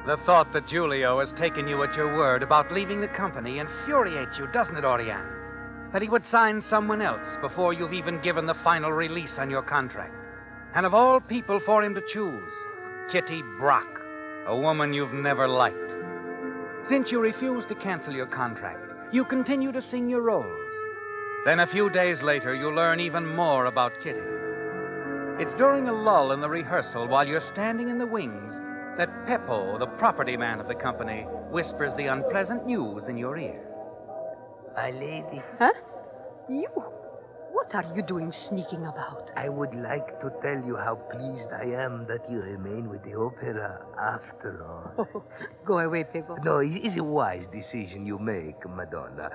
The thought that Giulio has taken you at your word about leaving the company infuriates you, doesn't it, Oriane? That he would sign someone else before you've even given the final release on your contract. And of all people for him to choose, Kitty Brock, a woman you've never liked. Since you refused to cancel your contract, you continue to sing your roles. Then a few days later, you learn even more about Kitty. It's during a lull in the rehearsal while you're standing in the wings that Peppo, the property man of the company, whispers the unpleasant news in your ear.
My lady.
Huh? You? What are you doing sneaking about?
I would like to tell you how pleased I am that you remain with the opera after all.
Oh, go away, Pepo.
No, it is a wise decision you make, Madonna.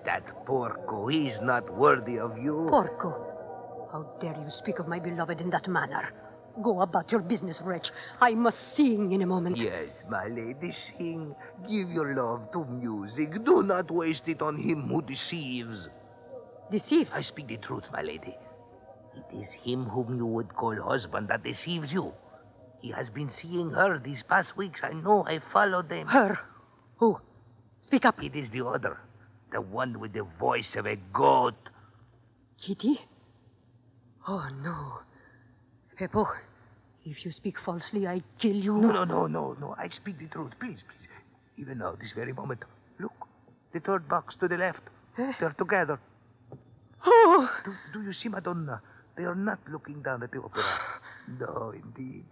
That Porco, he's not worthy of you.
Porco. How dare you speak of my beloved in that manner? Go about your business, wretch. I must sing in a moment.
Yes, my lady, sing. Give your love to music. Do not waste it on him who deceives.
Deceives?
I speak the truth, my lady. It is him whom you would call husband that deceives you. He has been seeing her these past weeks. I know. I followed them.
Her? Who? Speak up.
It is the other. The one with the voice of a goat.
Kitty? Oh, no. Pepo, if you speak falsely, I kill you.
No. I speak the truth. Please. Even now, this very moment. Look. The third box to the left. They're together.
Oh!
Do you see, Madonna? They are not looking down at the opera. No, indeed.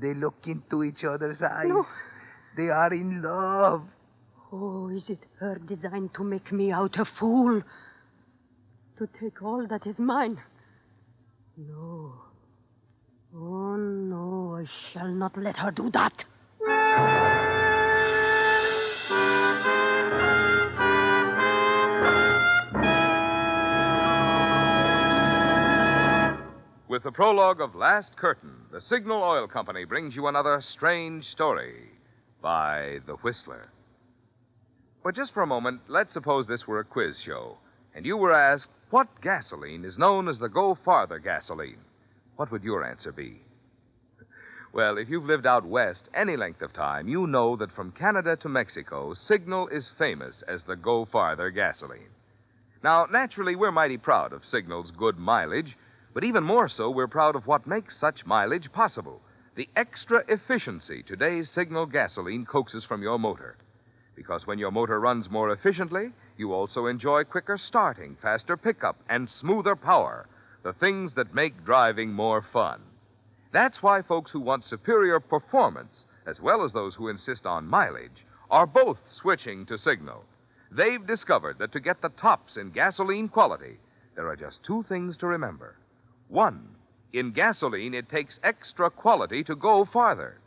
They look into each other's eyes.
No.
They are in love.
Oh, is it her design to make me out a fool? To take all that is mine? No. Oh, no, I shall not let her do that.
With the prologue of Last Curtain, the Signal Oil Company brings you another strange story by The Whistler. But just for a moment, let's suppose this were a quiz show, and you were asked, what gasoline is known as the Go Farther gasoline? What would your answer be? Well, if you've lived out west any length of time, you know that from Canada to Mexico, Signal is famous as the Go Farther gasoline. Now, naturally, we're mighty proud of Signal's good mileage, but even more so, we're proud of what makes such mileage possible, the extra efficiency today's Signal gasoline coaxes from your motor. Because when your motor runs more efficiently, you also enjoy quicker starting, faster pickup, and smoother power, the things that make driving more fun. That's why folks who want superior performance, as well as those who insist on mileage, are both switching to Signal. They've discovered that to get the tops in gasoline quality, there are just two things to remember. One, in gasoline, it takes extra quality to go farther.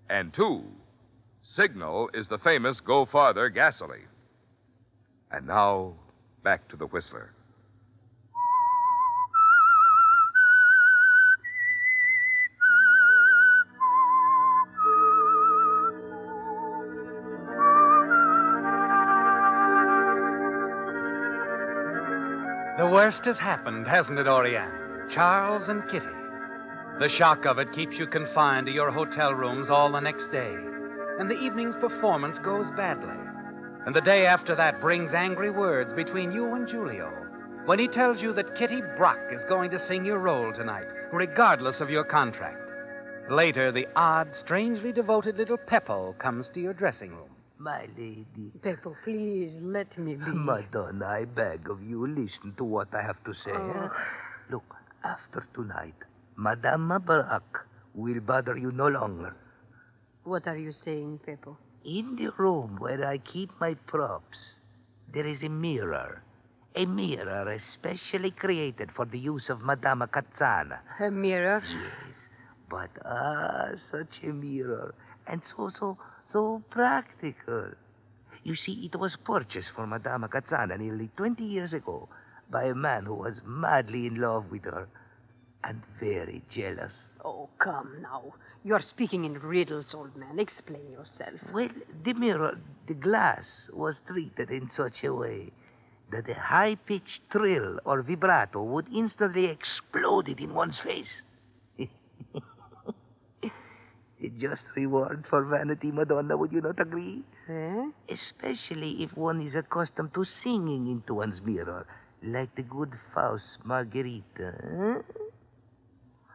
And two, Signal is the famous Go Farther gasoline. And now, back to the Whistler.
The worst has happened, hasn't it, Oriane? Charles and Kitty. The shock of it keeps you confined to your hotel rooms all the next day. And the evening's performance goes badly. And the day after that brings angry words between you and Giulio when he tells you that Kitty Brock is going to sing your role tonight, regardless of your contract. Later, the odd, strangely devoted little Peppo comes to your dressing room.
My lady.
Peppo, please, let me be.
Madonna, I beg of you, listen to what I have to say.
Oh.
Look, after tonight, Madame Brock will bother you no longer.
What are you saying, Peppo?
In the room where I keep my props, there is a mirror. A mirror especially created for the use of Madame Cazzana.
A mirror?
Yes, but such a mirror. And so practical. You see, it was purchased for Madame Cazzana nearly 20 years ago by a man who was madly in love with her and very jealous.
Oh, come now. You're speaking in riddles, old man. Explain yourself.
Well, the mirror, the glass, was treated in such a way that a high-pitched trill or vibrato would instantly explode it in one's face. A just reward for vanity, Madonna, would you not agree? Especially if one is accustomed to singing into one's mirror, like the good Faust Margherita.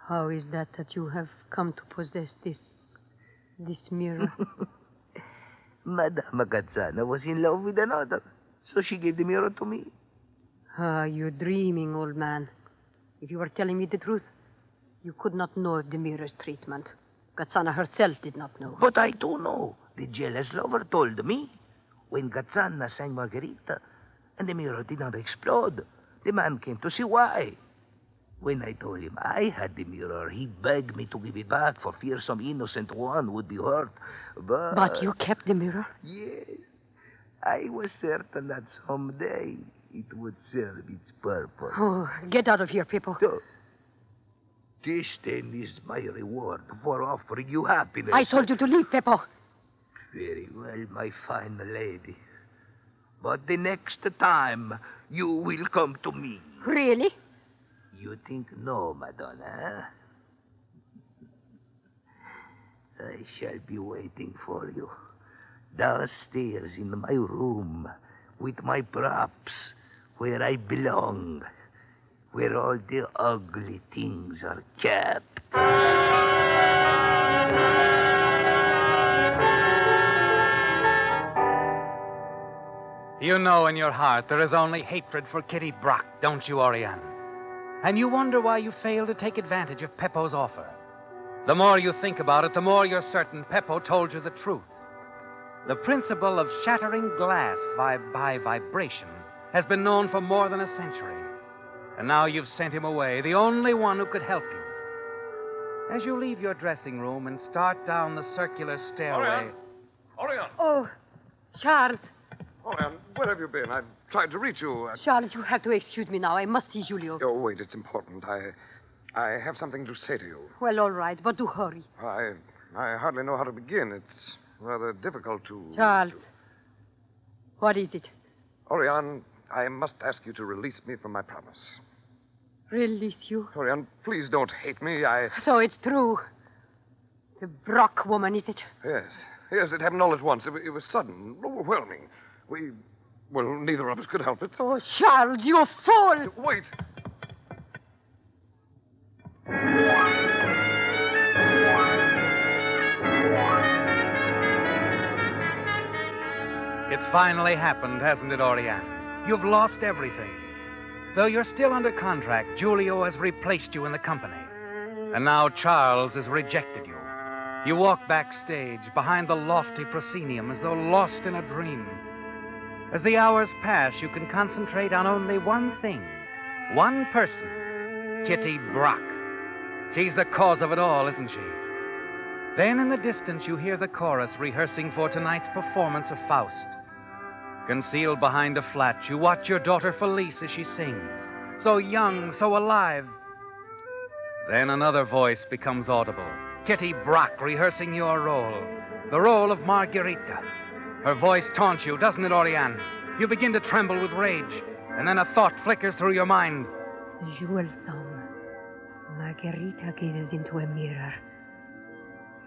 How is that you have come to possess this mirror?
Madame Cazzana was in love with another, so she gave the mirror to me.
You're dreaming, old man. If you were telling me the truth, you could not know of the mirror's treatment. Cazzana herself did not know.
But I do know. The jealous lover told me. When Cazzana sang Margherita, and the mirror did not explode, The man came to see why. When I told him I had the mirror, he begged me to give it back for fear some innocent one would be hurt.
But you kept the mirror?
Yes. I was certain that someday it would serve its purpose.
Oh, get out of here, Pippo.
So, this then is my reward for offering you happiness.
I told you to leave, Pippo.
Very well, my fine lady. But the next time, you will come to me.
Really?
You think no, Madonna? I shall be waiting for you downstairs in my room with my props where I belong, where all the ugly things are kept.
You know in your heart there is only hatred for Kitty Brock, don't you, Oriane? And you wonder why you failed to take advantage of Peppo's offer. The more you think about it, the more you're certain Peppo told you the truth. The principle of shattering glass by vibration has been known for more than a century. And now you've sent him away, the only one who could help you. As you leave your dressing room and start down the circular stairway...
Oriane!
Oh, Charles.
Oriane, where have you been? I've tried to reach you.
Charles, you have to excuse me now. I must see Julio.
Oh, wait, it's important. I have something to say to you.
Well, all right, but do hurry.
I hardly know how to begin. It's rather difficult to...
Charles, what is it?
Oriane, I must ask you to release me from my promise.
Release you?
Oriane, please don't hate me.
So it's true. The Brock woman, is it?
Yes, it happened all at once. It was sudden, overwhelming. Neither of us could help it.
Oh, Charles, you fool!
Wait.
It's finally happened, hasn't it, Oriane? You've lost everything. Though you're still under contract, Julio has replaced you in the company. And now Charles has rejected you. You walk backstage, behind the lofty proscenium, as though lost in a dream. As the hours pass, you can concentrate on only one thing, one person, Kitty Brock. She's the cause of it all, isn't she? Then in the distance, you hear the chorus rehearsing for tonight's performance of Faust. Concealed behind a flat, you watch your daughter Felice as she sings, so young, so alive. Then another voice becomes audible. Kitty Brock rehearsing your role, the role of Margarita. Her voice taunts you, doesn't it, Oriane? You begin to tremble with rage, and then a thought flickers through your mind.
Jewel thumb. Margarita gazes into a mirror.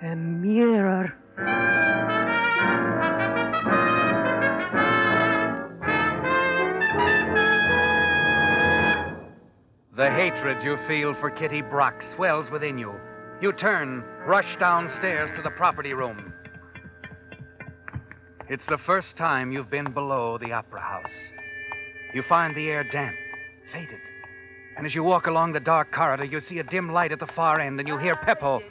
A mirror.
The hatred you feel for Kitty Brock swells within you. You turn, rush downstairs to the property room. It's the first time you've been below the opera house. You find the air damp, faded. And as you walk along the dark corridor, you see a dim light at the far end, and you hear Peppo.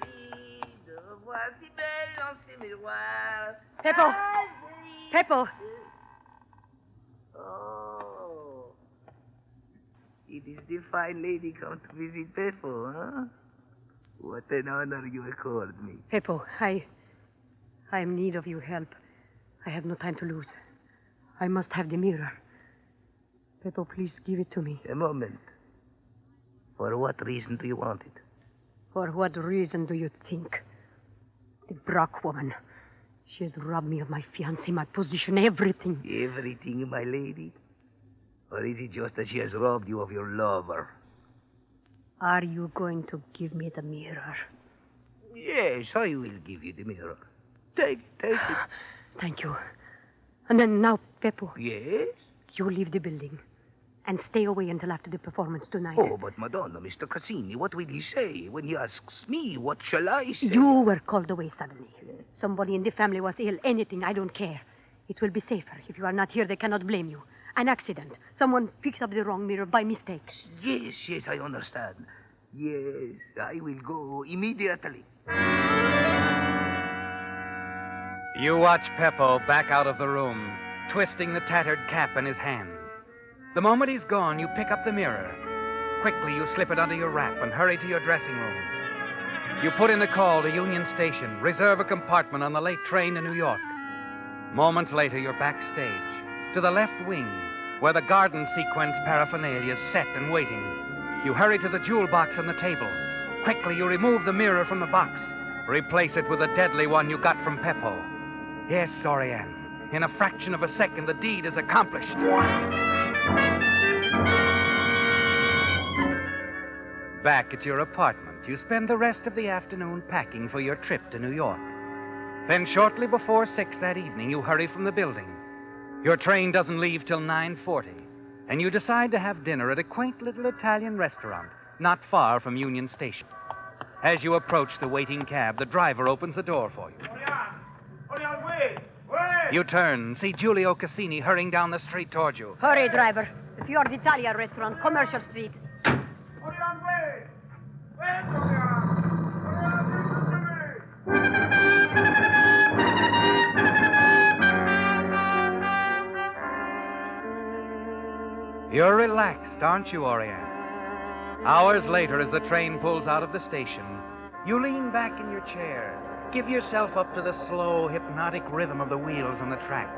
Peppo! Peppo!
Oh. It is the fine lady come to visit Peppo, huh? What an honor you accord me.
Peppo, I am in need of your help. I have no time to lose. I must have the mirror. Peppo, please give it to me.
A moment. For what reason do you want it?
For what reason do you think? The Brock woman. She has robbed me of my fiancé, my position, everything.
Everything, my lady? Or is it just that she has robbed you of your lover?
Are you going to give me the mirror?
Yes, I will give you the mirror. Take it.
Thank you. And then now, Peppo.
Yes?
You leave the building and stay away until after the performance tonight.
Oh, but Madonna, Mr. Cassini, what will he say? When he asks me, what shall I say?
You were called away suddenly. Somebody in the family was ill. Anything, I don't care. It will be safer. If you are not here, they cannot blame you. An accident. Someone picked up the wrong mirror by mistake.
Yes, I understand. Yes, I will go immediately.
You watch Peppo back out of the room, twisting the tattered cap in his hands.
The moment he's gone, you pick up the mirror. Quickly, you slip it under your wrap and hurry to your dressing room. You put in a call to Union Station, reserve a compartment on the late train to New York. Moments later, you're backstage, to the left wing, where the garden sequence paraphernalia is set and waiting. You hurry to the jewel box on the table. Quickly, you remove the mirror from the box. Replace it with the deadly one you got from Peppo. Yes, Oriane. In a fraction of a second, the deed is accomplished. Back at your apartment, you spend the rest of the afternoon packing for your trip to New York. Then shortly before 6 that evening, you hurry from the building. Your train doesn't leave till 9:40, and you decide to have dinner at a quaint little Italian restaurant not far from Union Station. As you approach the waiting cab, the driver opens the door for you.
Oriane, wait! Wait!
You turn, see Giulio Cassini hurrying down the street toward you.
Hurry, driver. The Fior d'Italia restaurant, Commercial Street.
Oriane, wait! Wait, Oriane!
You're relaxed, aren't you, Oriane? Hours later, as the train pulls out of the station, you lean back in your chair, give yourself up to the slow, hypnotic rhythm of the wheels on the track.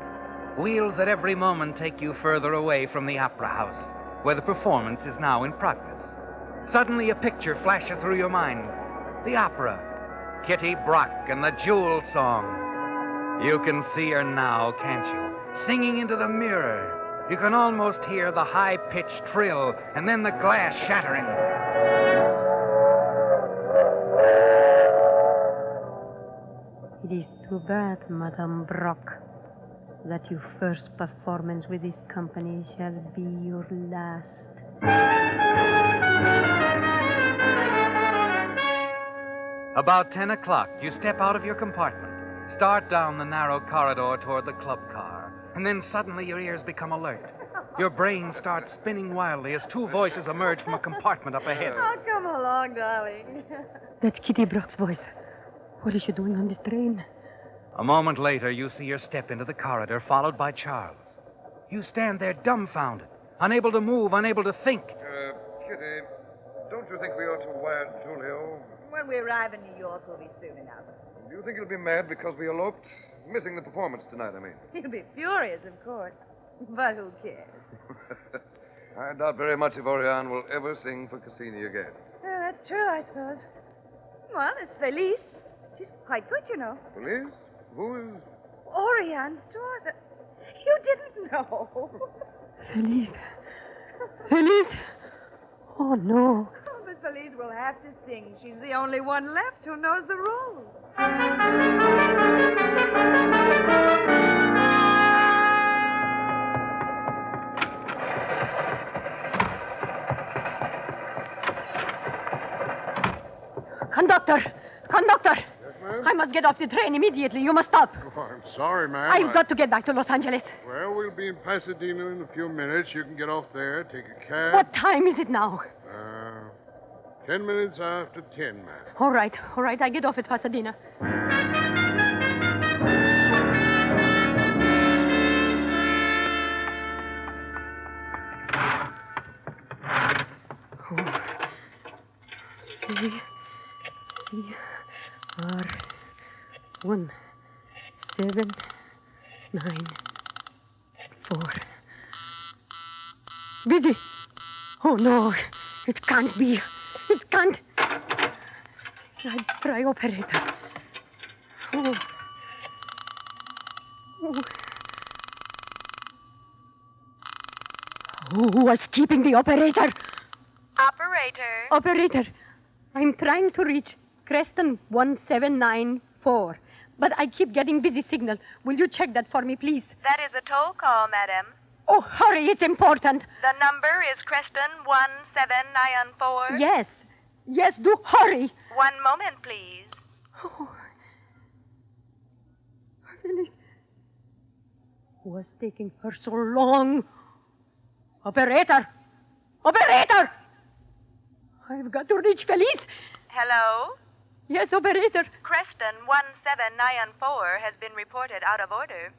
Wheels that every moment take you further away from the opera house, where the performance is now in progress. Suddenly, a picture flashes through your mind. The opera. Kitty Brock and the Jewel Song. You can see her now, can't you? Singing into the mirror. You can almost hear the high-pitched trill and then the glass shattering.
It is too bad, Madame Brock, that your first performance with this company shall be your last.
About 10 o'clock, you step out of your compartment, start down the narrow corridor toward the club car, and then suddenly your ears become alert. Your brain starts spinning wildly as two voices emerge from a compartment up ahead.
Oh, come along, darling.
That's Kitty Brock's voice. What is she doing on this train?
A moment later, you see her step into the corridor, followed by Charles. You stand there dumbfounded, unable to move, unable to think.
Kitty, don't you think we ought to wire Giulio?
When we arrive in New York, we'll be soon enough.
Do you think he'll be mad because we eloped? Missing the performance tonight, I mean.
He'll be furious, of course. But who cares?
I doubt very much if Oriane will ever sing for Cassini again.
That's true, I suppose. Well, it's Felice. She's quite good, you know.
Felice? Who is...
Oriane's daughter. You didn't know.
Felice. Felice. Oh, no.
Oh, but Felice will have to sing. She's the only one left who knows the role.
Conductor! Conductor!
Yes, ma'am?
I must get off the train immediately. You must stop.
Oh, I'm sorry, ma'am.
I've got to get back to Los Angeles.
Well, we'll be in Pasadena in a few minutes. You can get off there, take a cab.
What time is it now?
10 minutes after 10, ma'am.
All right. I get off at Pasadena. CR1794. Busy. Oh, no. It can't be. It can't. Try operator. Oh. Who was keeping the operator? Operator. I'm trying to reach Creston 1794, but I keep getting busy signal. Will you check that for me, please?
That is a toll call, madam.
Oh, hurry, it's important.
The number is Creston 1794.
Yes, do hurry.
One moment, please.
Oh. Really? Was taking her so long? Operator! I've got to reach Felice.
Hello?
Yes, operator.
Creston 1794 has been reported out of order.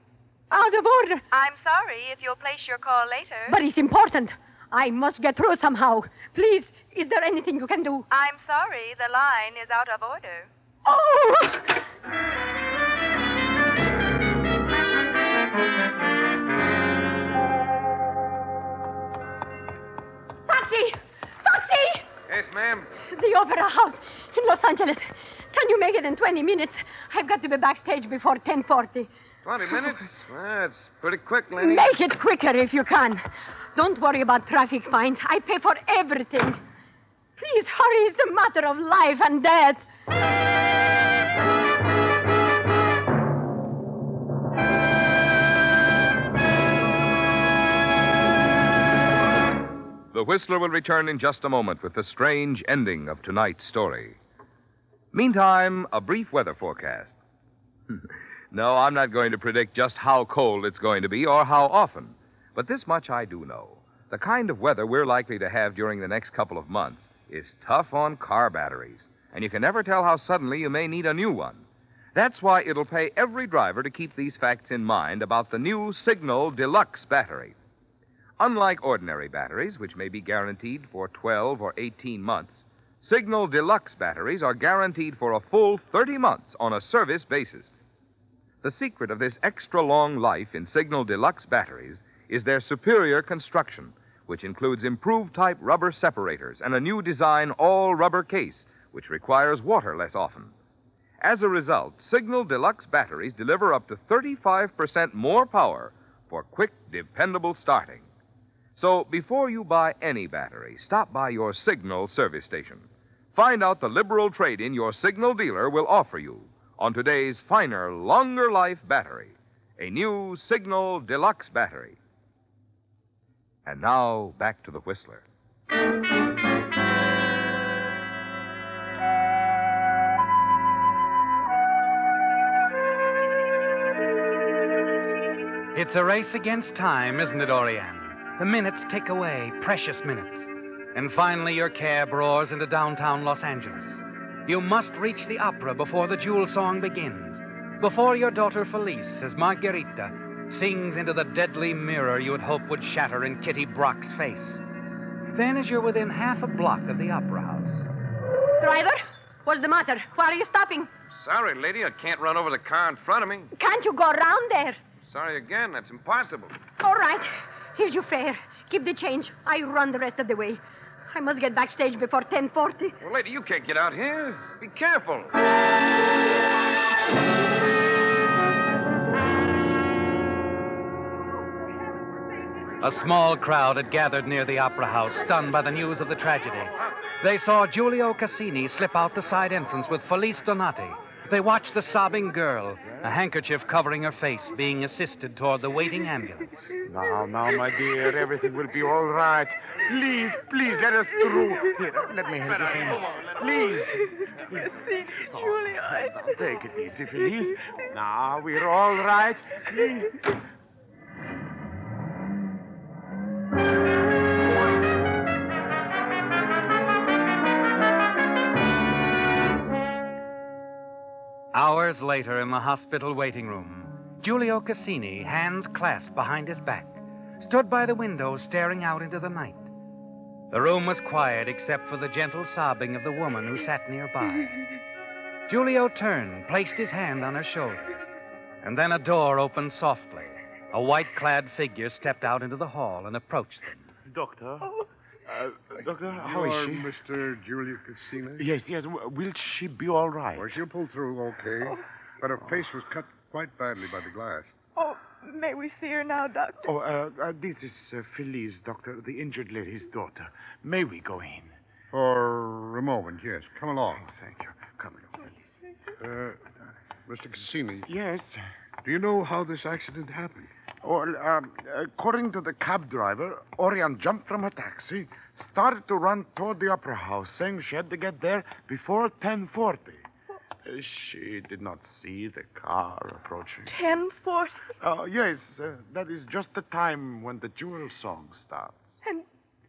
Out of order.
I'm sorry if you'll place your call later.
But it's important. I must get through somehow. Please, is there anything you can do?
I'm sorry, the line is out of order.
Oh! Taxi! Taxi!
Yes, ma'am.
The Opera House in Los Angeles. Can you make it in 20 minutes? I've got to be backstage before 10:40.
20 minutes? Well, that's pretty quick, Lenny.
Make it quicker if you can. Don't worry about traffic fines. I pay for everything. Please hurry. It's a matter of life and death.
The Whistler will return in just a moment with the strange ending of tonight's story. Meantime, a brief weather forecast. No, I'm not going to predict just how cold it's going to be or how often. But this much I do know. The kind of weather we're likely to have during the next couple of months is tough on car batteries. And you can never tell how suddenly you may need a new one. That's why it'll pay every driver to keep these facts in mind about the new Signal Deluxe battery. Unlike ordinary batteries, which may be guaranteed for 12 or 18 months, Signal Deluxe batteries are guaranteed for a full 30 months on a service basis. The secret of this extra long life in Signal Deluxe batteries is their superior construction, which includes improved type rubber separators and a new design all-rubber case, which requires water less often. As a result, Signal Deluxe batteries deliver up to 35% more power for quick, dependable starting. So before you buy any battery, stop by your Signal service station. Find out the liberal trade-in your Signal dealer will offer you on today's finer, longer life battery, a new Signal Deluxe battery. And now, back to the Whistler.
It's a race against time, isn't it, Oriane? The minutes tick away, precious minutes. And finally, your cab roars into downtown Los Angeles. You must reach the opera before the jewel song begins, before your daughter Felice, as Margarita, sings into the deadly mirror you had hoped would shatter in Kitty Brock's face. Then, as you're within half a block of the opera house...
Driver, what's the matter? Why are you stopping?
Sorry, lady, I can't run over the car in front of me.
Can't you go around there?
Sorry again, that's impossible.
All right. Here's your fare. Keep the change. I run the rest of the way. I must get backstage before 10:40.
Well, lady, you can't get out here. Be careful.
A small crowd had gathered near the opera house, stunned by the news of the tragedy. They saw Giulio Cassini slip out the side entrance with Felice Donati. They watched the sobbing girl, a handkerchief covering her face, being assisted toward the waiting ambulance.
Now, my dear, everything will be all right. Please, let us through. Here, let me help you, things. Please.
Julia,
Now, take it easy, Felice. Now, we're all right. Please.
Hours later, in the hospital waiting room, Giulio Cassini, hands clasped behind his back, stood by the window staring out into the night. The room was quiet except for the gentle sobbing of the woman who sat nearby. Giulio turned, placed his hand on her shoulder, and then a door opened softly. A white-clad figure stepped out into the hall and approached them.
Doctor? Doctor, how is she?
Mr. Giulio Cassini?
Yes. Will she be all right?
Well, she'll pull through okay. But her face was cut quite badly by the glass.
Oh, may we see her now, Doctor?
This is Felice, Doctor, the injured lady's daughter. May we go in?
For a moment, yes. Come along.
Thank you. Come along, Felice.
Mr. Cassini.
Yes?
Do you know how this accident happened?
Well, according to the cab driver, Orion jumped from her taxi, started to run toward the opera house, saying she had to get there before 10:40. She did not see the car approaching.
10:40?
Yes, that is just the time when the jewel song starts.
And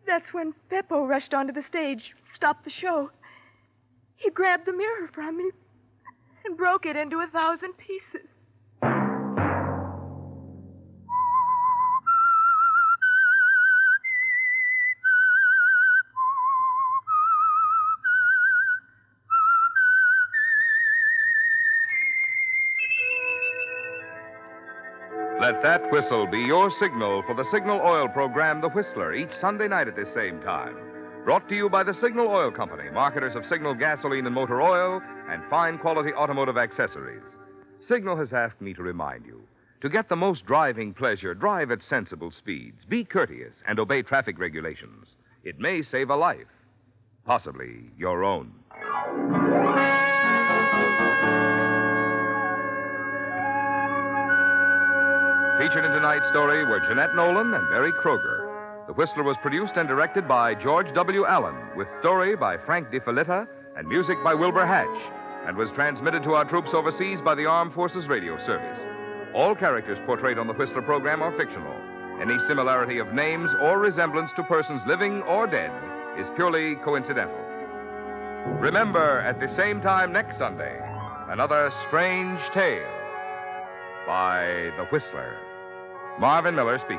that's when Beppo rushed onto the stage, stopped the show. He grabbed the mirror from me and broke it into 1,000 pieces.
Let that whistle be your signal for the Signal Oil program, The Whistler, each Sunday night at this same time. Brought to you by the Signal Oil Company, marketers of Signal gasoline and motor oil and fine quality automotive accessories. Signal has asked me to remind you to get the most driving pleasure, drive at sensible speeds, be courteous, and obey traffic regulations. It may save a life, possibly your own. Featured in tonight's story were Jeanette Nolan and Mary Kroger. The Whistler was produced and directed by George W. Allen, with story by Frank DeFelitta and music by Wilbur Hatch, and was transmitted to our troops overseas by the Armed Forces Radio Service. All characters portrayed on the Whistler program are fictional. Any similarity of names or resemblance to persons living or dead is purely coincidental. Remember, at the same time next Sunday, another strange tale by The Whistler. Marvin Miller speaking.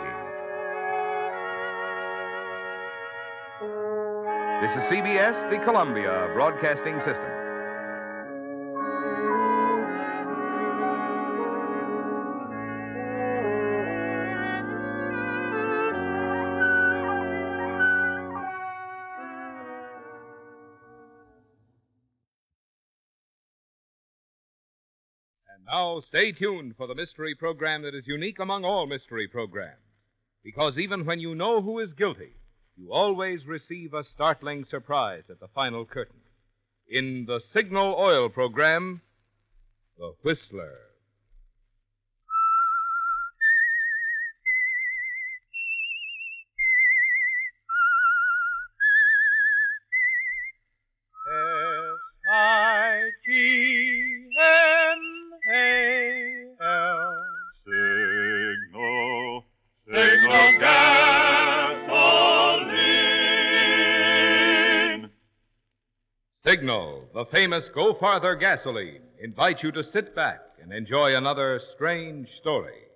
This is CBS, the Columbia Broadcasting System.
And now, stay tuned for the mystery program that is unique among all mystery programs. Because even when you know who is guilty, you always receive a startling surprise at the final curtain. In the Signal Oil program, The Whistler.
S-I-G-N-A-L. Signal. Signal gasoline.
Signal, the famous Go Farther gasoline, invites you to sit back and enjoy another strange story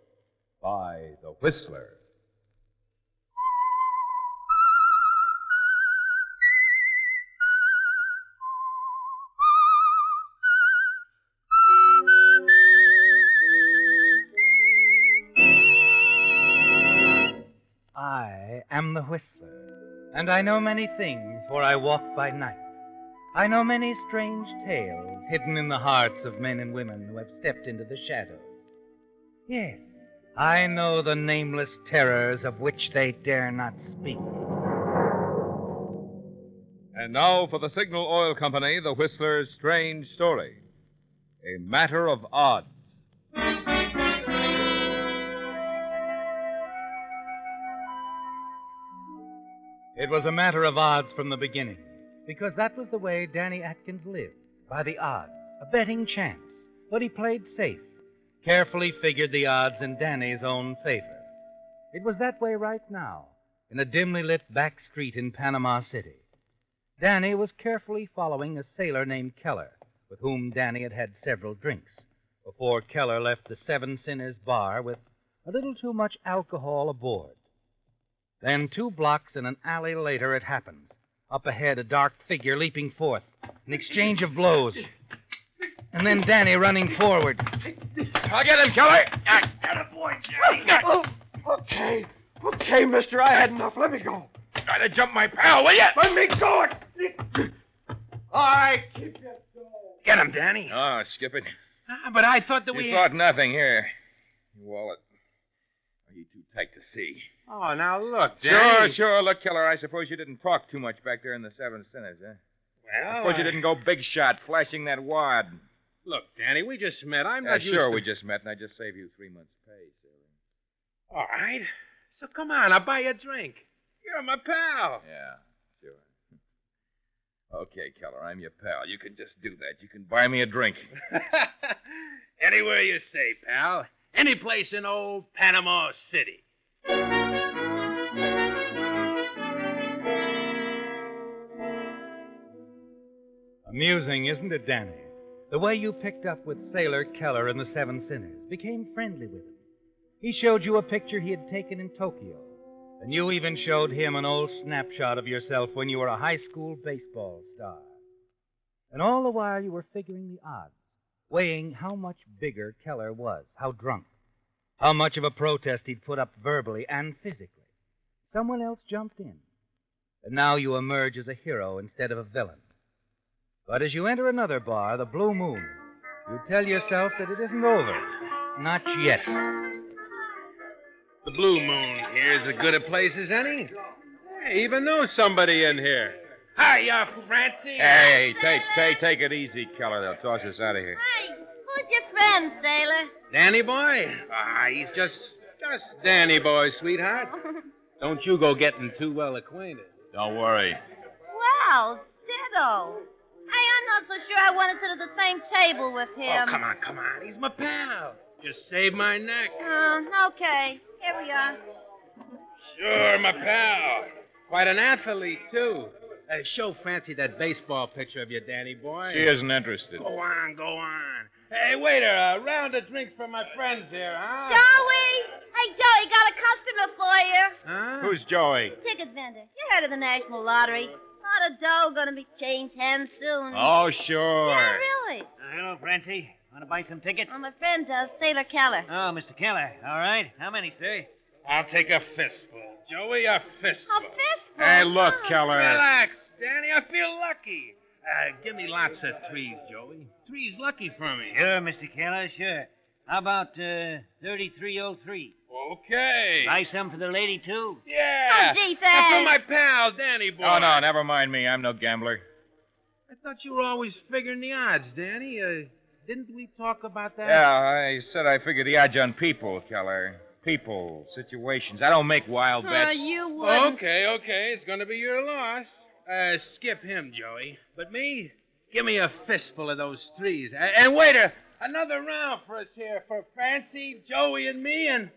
by The Whistler.
I am the Whistler, and I know many things, for I walk by night. I know many strange tales hidden in the hearts of men and women who have stepped into the shadows. Yes, I know the nameless terrors of which they dare not speak.
And now for the Signal Oil Company, The Whistler's strange story. A matter of odds.
It was a matter of odds from the beginning, because that was the way Danny Atkins lived, by the odds, a betting chance. But he played safe, carefully figured the odds in Danny's own favor. It was that way right now, in a dimly lit back street in Panama City. Danny was carefully following a sailor named Keller, with whom Danny had had several drinks, before Keller left the Seven Sinners bar with a little too much alcohol aboard. Then 2 blocks and an alley later it happens. Up ahead, a dark figure leaping forth, an exchange of blows, and then Danny running forward.
I'll get him, Keller.
Oh, okay, mister, I had enough. Let me go.
Try to jump my pal, will you?
Let me go. All right, keep that going.
Get him, Danny.
Oh, skip it.
But I thought that
You thought nothing. Here. Your wallet. Are you too tight to see?
Oh, now look, Danny.
Sure. Look, Keller, I suppose you didn't talk too much back there in the Seven Sinners, huh?
Well,
I suppose you didn't go big shot, flashing that wad.
Look, Danny, we just met. I'm not used
Sure,
to...
we just met, and I just saved you 3 months' pay, Silly.
All right. So come on, I'll buy you a drink. You're my pal.
Yeah, sure. Okay, Keller, I'm your pal. You can just do that. You can buy me a drink.
Anywhere you say, pal. Any place in old Panama City.
Amusing, isn't it, Danny? The way you picked up with Sailor Keller and the Seven Sinners, became friendly with him. He showed you a picture he had taken in Tokyo, and you even showed him an old snapshot of yourself when you were a high school baseball star. And all the while you were figuring the odds, weighing how much bigger Keller was, how drunk. How much of a protest he'd put up verbally and physically. Someone else jumped in. And now you emerge as a hero instead of a villain. But as you enter another bar, the Blue Moon, you tell yourself that it isn't over. Not yet.
The Blue Moon here's as good a place as any. I even know somebody in here. Hiya, Francie.
Hey, take it easy, Keller. They'll toss us out of here.
Hey, who's your friend, Sailor?
Danny Boy? He's just Danny Boy, sweetheart. Don't you go getting too well acquainted.
Don't worry.
Well, ditto. Hey, I'm not so sure I want to sit at the same table with him.
Oh, come on. He's my pal. Just saved my neck.
Okay. Here we are.
Sure, my pal. Quite an athlete, too. Show Francie that baseball picture of you, Danny Boy.
She isn't interested.
Go on. Hey, waiter, a round of drinks for my friends here, huh?
Joey! Hey, Joey, got a customer for you.
Huh?
Who's Joey?
Ticket vendor. You heard of the National Lottery. Lot of dough gonna be changed hands soon.
Oh, sure.
Yeah, really.
Hello, Francie. Want to buy some tickets?
Well, my friend does, Sailor Keller.
Oh, Mr. Keller. All right. How many, sir?
I'll take a fistful. Joey, a fistful.
A fistful?
Hey, look, Keller.
Relax, Danny. I feel lucky. Give me lots of threes, Joey. Three's lucky for me.
Sure, Mr. Keller, sure. How about 3303?
Okay.
Buy some for the lady, too?
Yeah.
Oh, gee,
And
thanks.
for my pal, Danny Boy.
Oh, no, never mind me. I'm no gambler.
I thought you were always figuring the odds, Danny. Didn't we talk about that?
Yeah, I said I figure the odds on people, Keller. People, situations. I don't make wild bets.
You wouldn't.
Okay. It's going to be your loss. Skip him, Joey. But me, give me a fistful of those threes. And waiter, another round for us here for Francie, Joey, and me, and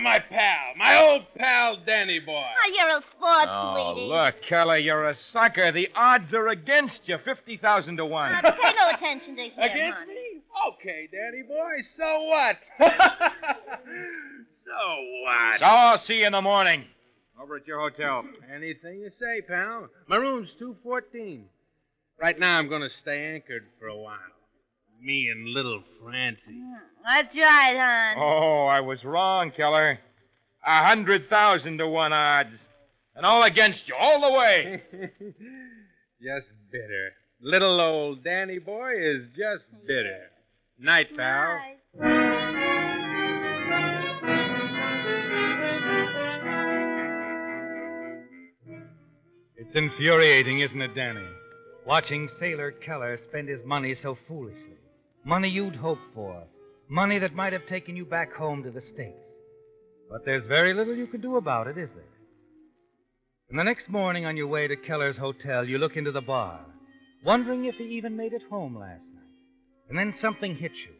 my pal, my old pal, Danny Boy.
Oh, you're a sport,
Oh,
sweetie.
look, Keller, you're a sucker. The odds are against you, 50,000 to 1.
Pay no attention to him,
Against
honey.
me? Okay, Danny Boy, so what? So what?
So I'll see you in the morning. Over at your hotel.
Anything you say, pal. My room's 214. Right now, I'm going to stay anchored for a while. Me and little Francie.
That's right, hon.
Oh, I was wrong, Keller. 100,000 to 1 odds. And all against you, all the way.
Just bitter. Little old Danny Boy is just bitter. Night, pal.
It's infuriating, isn't it, Danny? Watching Sailor Keller spend his money so foolishly. Money you'd hoped for. Money that might have taken you back home to the States. But there's very little you can do about it, is there? And the next morning on your way to Keller's hotel, you look into the bar, wondering if he even made it home last night. And then something hits you.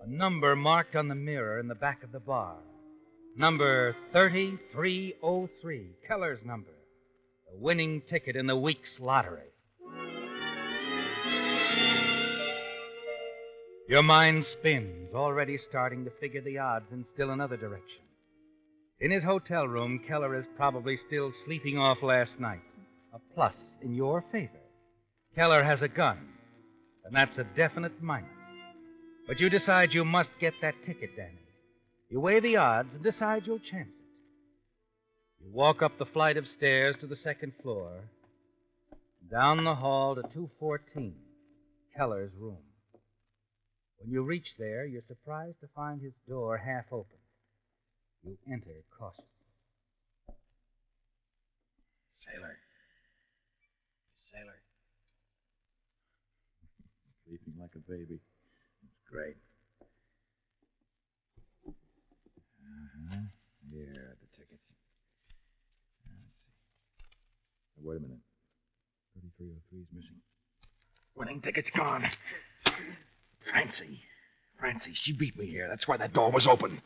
A number marked on the mirror in the back of the bar. Number 3303, Keller's number. The winning ticket in the week's lottery. Your mind spins, already starting to figure the odds in still another direction. In his hotel room, Keller is probably still sleeping off last night. A plus in your favor. Keller has a gun, and that's a definite minus. But you decide you must get that ticket, Danny. You weigh the odds and decide you'll chance it. You walk up the flight of stairs to the second floor, down the hall to 214, Keller's room. When you reach there, you're surprised to find his door half open. You enter cautiously.
Sailor. Sleeping like a baby. It's great. Here are the tickets. Let's see. Wait a minute. 3303 is missing. Winning ticket's gone. Francie, she beat me here. That's why that door was open.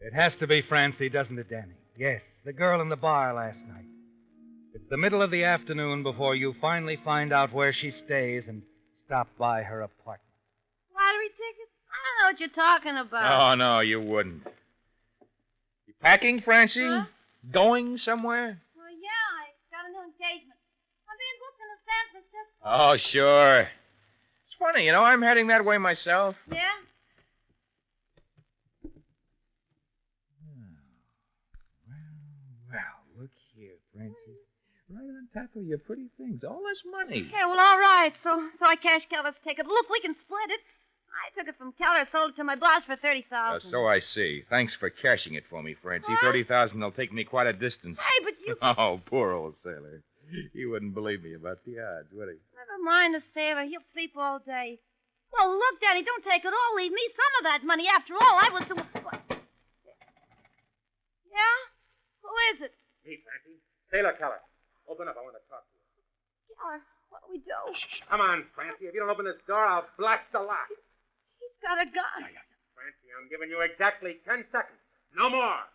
It has to be Francie, doesn't it, Danny? Yes, the girl in the bar last night. It's the middle of the afternoon before you finally find out where she stays and stop by her apartment.
Lottery tickets? I don't know what you're talking about.
Oh, no, you wouldn't. You packing, Francie?
Huh?
Going somewhere?
Well, yeah, I got a new engagement. I'm being booked in a San Francisco
Oh, sure. It's funny, I'm heading that way myself.
Yeah?
Well, look here, Francie. Right on top of your pretty things. All this money.
Yeah, well, all right. So I cashed Keller's ticket. Look, we can split it. I took it from Keller, sold it to my boss for $30,000.
So I see. Thanks for cashing it for me, Francie.
What?
$30,000 will take me quite a distance.
Hey, but you...
Oh, poor old sailor. He wouldn't believe me about the odds, would he?
Never mind the sailor. He'll sleep all day. Well, look, Daddy, don't take it all. Leave me some of that money. After all, I was the... What? Yeah? Who is it?
Me, Francie. Sailor Keller. Open up. I want to talk to you.
Keller, what do we do?
Come on, Francie. If you don't open this door, I'll blast the lock.
He's got a gun.
Francie, I'm giving you exactly 10 seconds. No more.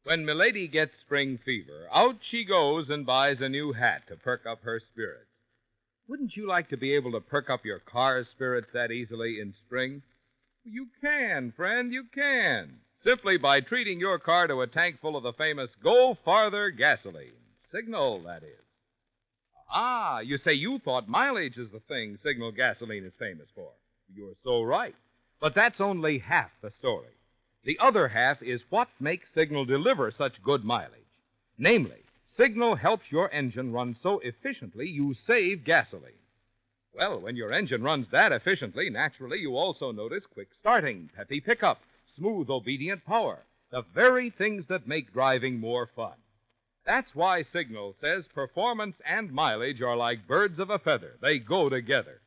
When Milady gets spring fever, out she goes and buys a new hat to perk up her spirits. Wouldn't you like to be able to perk up your car's spirits that easily in spring? You can, friend, you can. Simply by treating your car to a tank full of the famous Go Farther gasoline. Signal, that is. Ah, you say you thought mileage is the thing Signal gasoline is famous for. You're so right. But that's only half the story. The other half is what makes Signal deliver such good mileage. Namely, Signal helps your engine run so efficiently you save gasoline. Well, when your engine runs that efficiently, naturally you also notice quick starting, peppy pickup, smooth, obedient power, the very things that make driving more fun. That's why Signal says performance and mileage are like birds of a feather. They go together.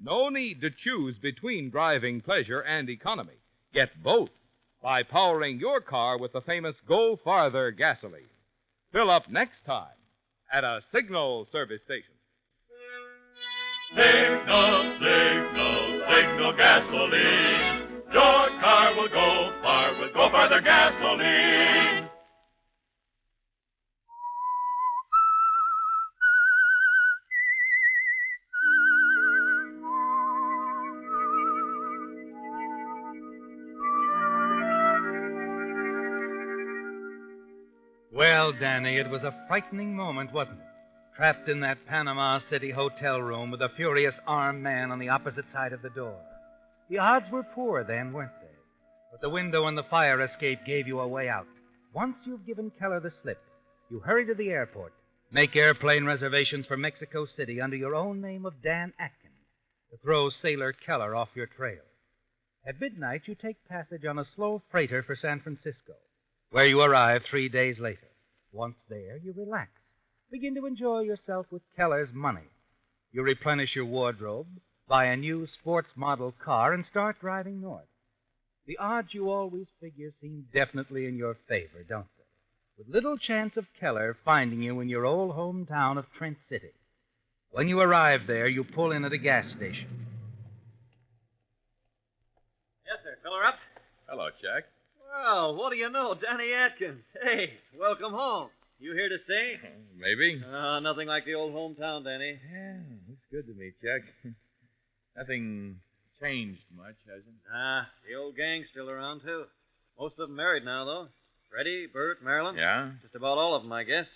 No need to choose between driving pleasure and economy. Get both by powering your car with the famous Go Farther gasoline. Fill up next time at a Signal service station.
Signal, signal, signal gasoline. Your car will go far with Go Farther gasoline.
Well, Danny, it was a frightening moment, wasn't it? Trapped in that Panama City hotel room with a furious armed man on the opposite side of the door. The odds were poor then, weren't they? But the window and the fire escape gave you a way out. Once you've given Keller the slip, you hurry to the airport, make airplane reservations for Mexico City under your own name of Dan Atkins to throw Sailor Keller off your trail. At midnight, you take passage on a slow freighter for San Francisco, where you arrive 3 days later. Once there, you relax. Begin to enjoy yourself with Keller's money. You replenish your wardrobe, buy a new sports model car, and start driving north. The odds you always figure seem definitely in your favor, don't they? With little chance of Keller finding you in your old hometown of Trent City. When you arrive there, you pull in at a gas station.
Yes, sir. Fill her up.
Hello, Jack.
Well, what do you know? Danny Atkins. Hey, welcome home. You here to stay?
Maybe.
Nothing like the old hometown, Danny.
Yeah, looks good to me, Jack. Nothing changed much, has it?
The old gang's still around, too. Most of them married now, though. Freddie, Bert, Marilyn.
Yeah?
Just about all of them, I guess.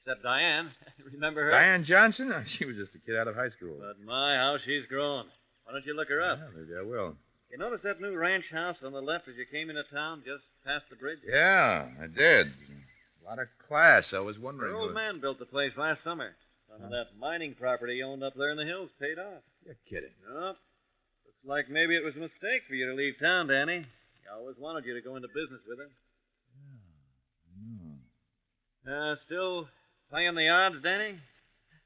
Except Diane. Remember her?
Diane Johnson? Oh, she was just a kid out of high school.
But my, how she's grown. Why don't you look her up?
Yeah, maybe I will.
You notice that new ranch house on the left as you came into town, just past the bridge?
Yeah, I did. A lot of class. I was wondering.
Her old man built the place last summer. Some of that mining property he owned up there in the hills paid off.
You're kidding.
Nope. Looks like maybe it was a mistake for you to leave town, Danny. He always wanted you to go into business with him. Still playing the odds, Danny?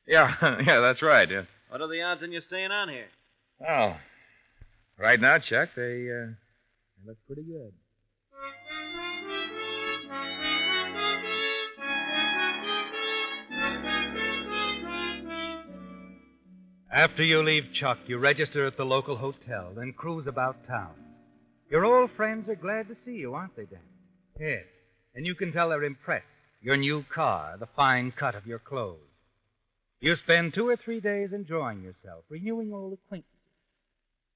Yeah, yeah, that's right. Yeah.
What are the odds in you staying on here?
Oh, right now, Chuck, they look pretty good.
After you leave Chuck, you register at the local hotel, then cruise about town. Your old friends are glad to see you, aren't they, Dan? Yes, and you can tell they're impressed. Your new car, the fine cut of your clothes. You spend 2 or 3 days enjoying yourself, renewing old acquaintances.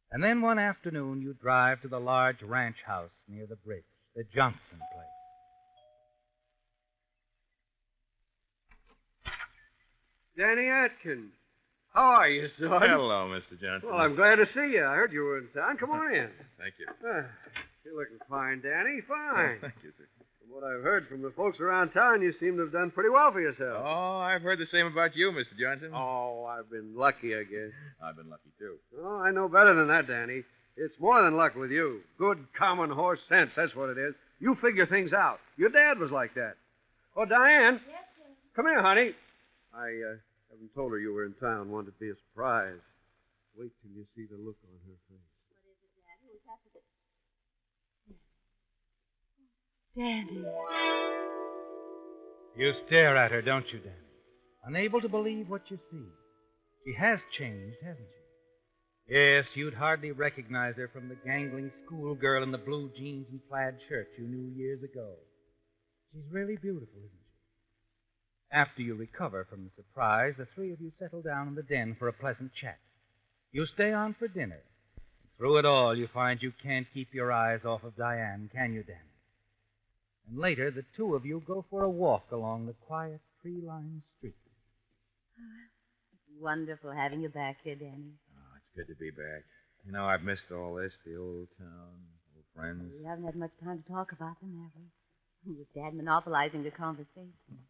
And then one afternoon you drive to the large ranch house near the bridge, the Johnson place.
Danny Atkins. How are you, son?
Hello, Mr. Johnson.
Well, I'm glad to see you. I heard you were in town. Come on in.
Thank you.
You're looking fine, Danny. Fine.
Thank you, sir.
From what I've heard from the folks around town, you seem to have done pretty well for yourself.
Oh, I've heard the same about you, Mr. Johnson.
Oh, I've been lucky, I guess.
I've been lucky, too.
Oh, I know better than that, Danny. It's more than luck with you. Good common horse sense, that's what it is. You figure things out. Your dad was like that. Oh, Diane.
Yes, sir.
Come here, honey. I haven't told her you were in town. Wanted to be a surprise. Wait till you see the look on her face.
What is it, Dad? Who's happened? Danny.
You stare at her, don't you, Danny? Unable to believe what you see. She has changed, hasn't she? Yes, you'd hardly recognize her from the gangling schoolgirl in the blue jeans and plaid shirt you knew years ago. She's really beautiful, isn't she? After you recover from the surprise, the three of you settle down in the den for a pleasant chat. You stay on for dinner. Through it all, you find you can't keep your eyes off of Diane, can you, Danny? And later, the two of you go for a walk along the quiet, tree-lined street.
It's wonderful having you back here, Danny.
Oh, it's good to be back. You know, I've missed all this, the old town, old friends.
We haven't had much time to talk about them, have we? With Dad monopolizing the conversation.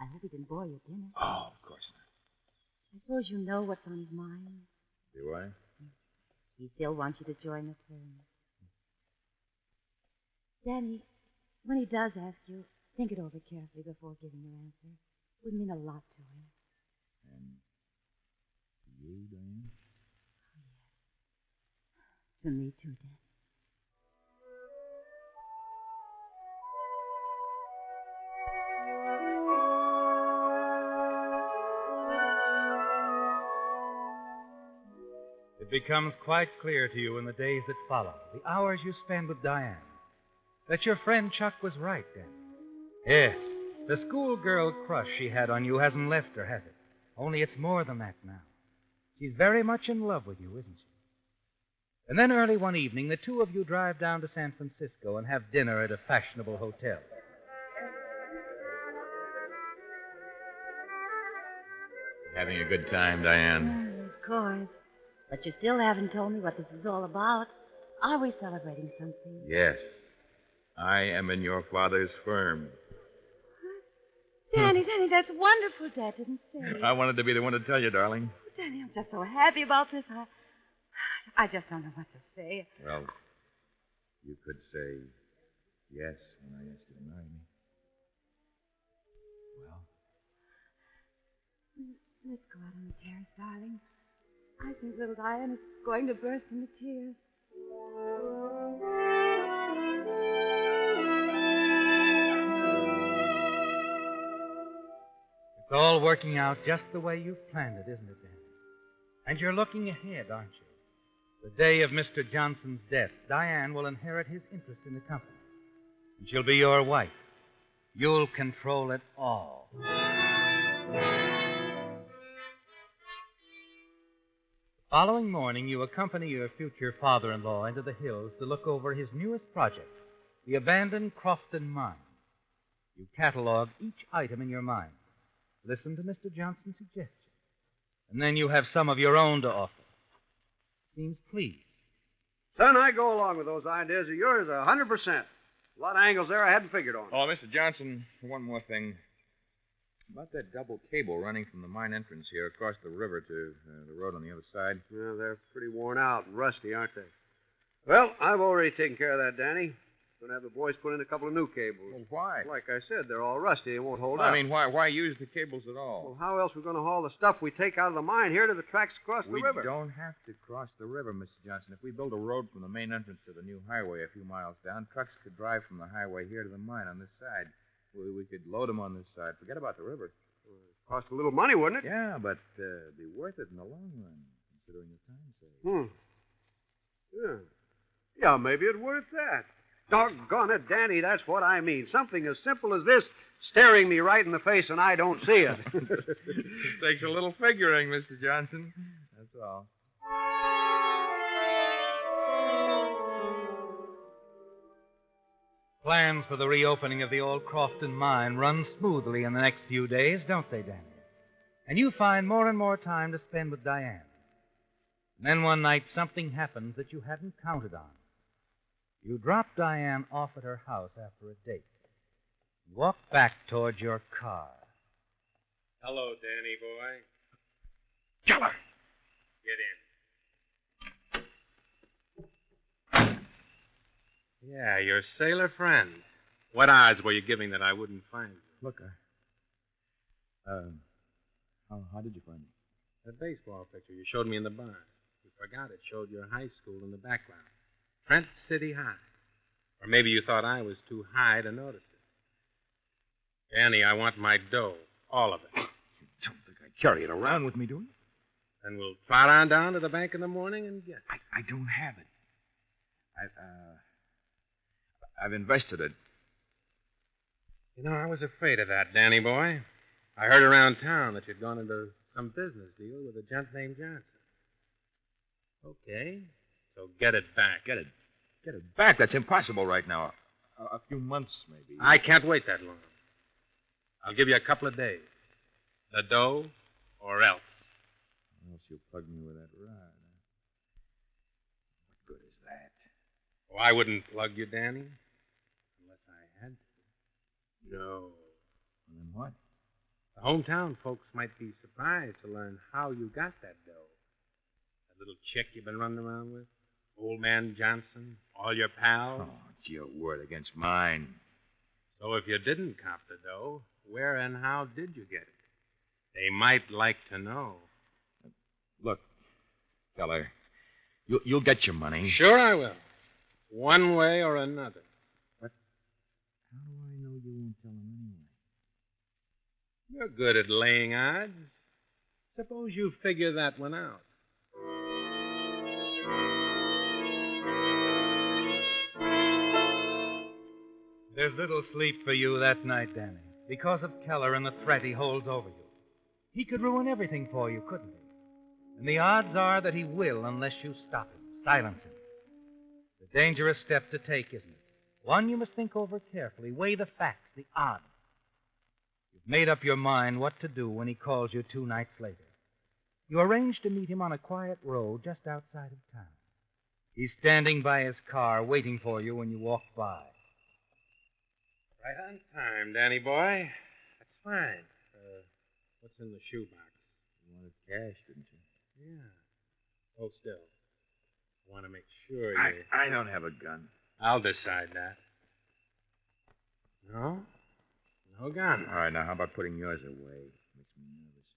I hope he didn't bore you at dinner.
Oh, of course not.
I suppose you know what's on his mind.
Do I?
He still wants you to join the firm. Danny, when he does ask you, think it over carefully before giving your answer. It would mean a lot to him.
And to you, Diane?
To me, too, Dad.
It becomes quite clear to you in the days that follow, the hours you spend with Diane, that your friend Chuck was right, Danny. Yes, the schoolgirl crush she had on you hasn't left her, has it? Only it's more than that now. She's very much in love with you, isn't she? And then early one evening, the two of you drive down to San Francisco and have dinner at a fashionable hotel.
Having a good time, Diane?
Of course. But you still haven't told me what this is all about. Are we celebrating something?
Yes. I am in your father's firm.
Danny, that's wonderful, Dad didn't say.
I wanted to be the one to tell you, darling.
Danny, I'm just so happy about this. I just don't know what to say.
Well, you could say yes when I ask you to marry me. Well?
Let's go out on the terrace, darling. I think little Diane is going to burst into tears.
It's all working out just the way you've planned it, isn't it, Danny? And you're looking ahead, aren't you? The day of Mr. Johnson's death, Diane will inherit his interest in the company. And she'll be your wife. You'll control it all. The following morning, you accompany your future father-in-law into the hills to look over his newest project, the abandoned Crofton mine. You catalog each item in your mind. Listen to Mr. Johnson's suggestions. And then you have some of your own to offer. Seems pleased.
Son, I go along with those ideas of yours 100%. A lot of angles there I hadn't figured on.
Oh, Mr. Johnson, one more thing. About that double cable running from the mine entrance here across the river to the road on the other side.
Yeah, they're pretty worn out and rusty, aren't they? Well, I've already taken care of that, Danny. Going to have the boys put in a couple of new cables.
Well, why?
Like I said, they're all rusty. They won't hold up.
I mean, why use the cables at all?
Well, how else are we going to haul the stuff we take out of the mine here to the tracks across the river?
We don't have to cross the river, Mr. Johnson. If we build a road from the main entrance to the new highway a few miles down, trucks could drive from the highway here to the mine on this side. We could load them on this side. Forget about the river.
Cost a little money, wouldn't it?
Yeah, but be worth it in the long run, considering the time saved.
Yeah. Yeah, maybe it's worth that.
Doggone it, Danny, that's what I mean. Something as simple as this staring me right in the face and I don't see it.
Takes a little figuring, Mr. Johnson. That's all.
Plans for the reopening of the old Crofton mine run smoothly in the next few days, don't they, Danny? And you find more and more time to spend with Diane. And then one night, something happens that you hadn't counted on. You drop Diane off at her house after a date. Walk back toward your car.
Hello, Danny boy.
Keller!
Get in. Yeah, your sailor friend. What odds were you giving that I wouldn't find you?
Look, how did you find me?
That baseball picture you showed me in the bar. You forgot it showed your high school in the background. Trent City High. Or maybe you thought I was too high to notice it. Danny, I want my dough. All of it.
You don't think I carry it around with me, do you?
Then we'll trot on down to the bank in the morning and get it.
I don't have it. I've invested it.
You know, I was afraid of that, Danny boy. I heard around town that you'd gone into some business deal with a gent named Johnson. Okay, so get it back.
Get it back? That's impossible right now. A few months, maybe.
I can't wait that long. I'll give you a couple of days. The dough or else.
Unless you plug me with that rod. What good is that?
Oh, I wouldn't plug you, Danny. Unless I had to. No.
Then what?
The hometown folks might be surprised to learn how you got that dough. That little chick you've been running around with? Old man Johnson? All your pals?
Oh, it's your word against mine.
So if you didn't cop the dough, where and how did you get it? They might like to know.
Look, Keller, you'll get your money.
Sure I will. One way or another.
But how do I know you won't tell him anyway?
You're good at laying odds. Suppose you figure that one out.
There's little sleep for you that night, Danny, because of Keller and the threat he holds over you. He could ruin everything for you, couldn't he? And the odds are that he will unless you stop him, silence him. It's a dangerous step to take, isn't it? One you must think over carefully, weigh the facts, the odds. You've made up your mind what to do when he calls you 2 nights later. You arrange to meet him on a quiet road just outside of town. He's standing by his car, waiting for you when you walk by.
Right on time, Danny boy. That's fine. What's in the shoebox?
You wanted cash, didn't you?
Yeah. Hold still. I want to make sure you...
I don't have a gun.
I'll decide that. No? No gun.
All right, now how about putting yours away? Makes me nervous.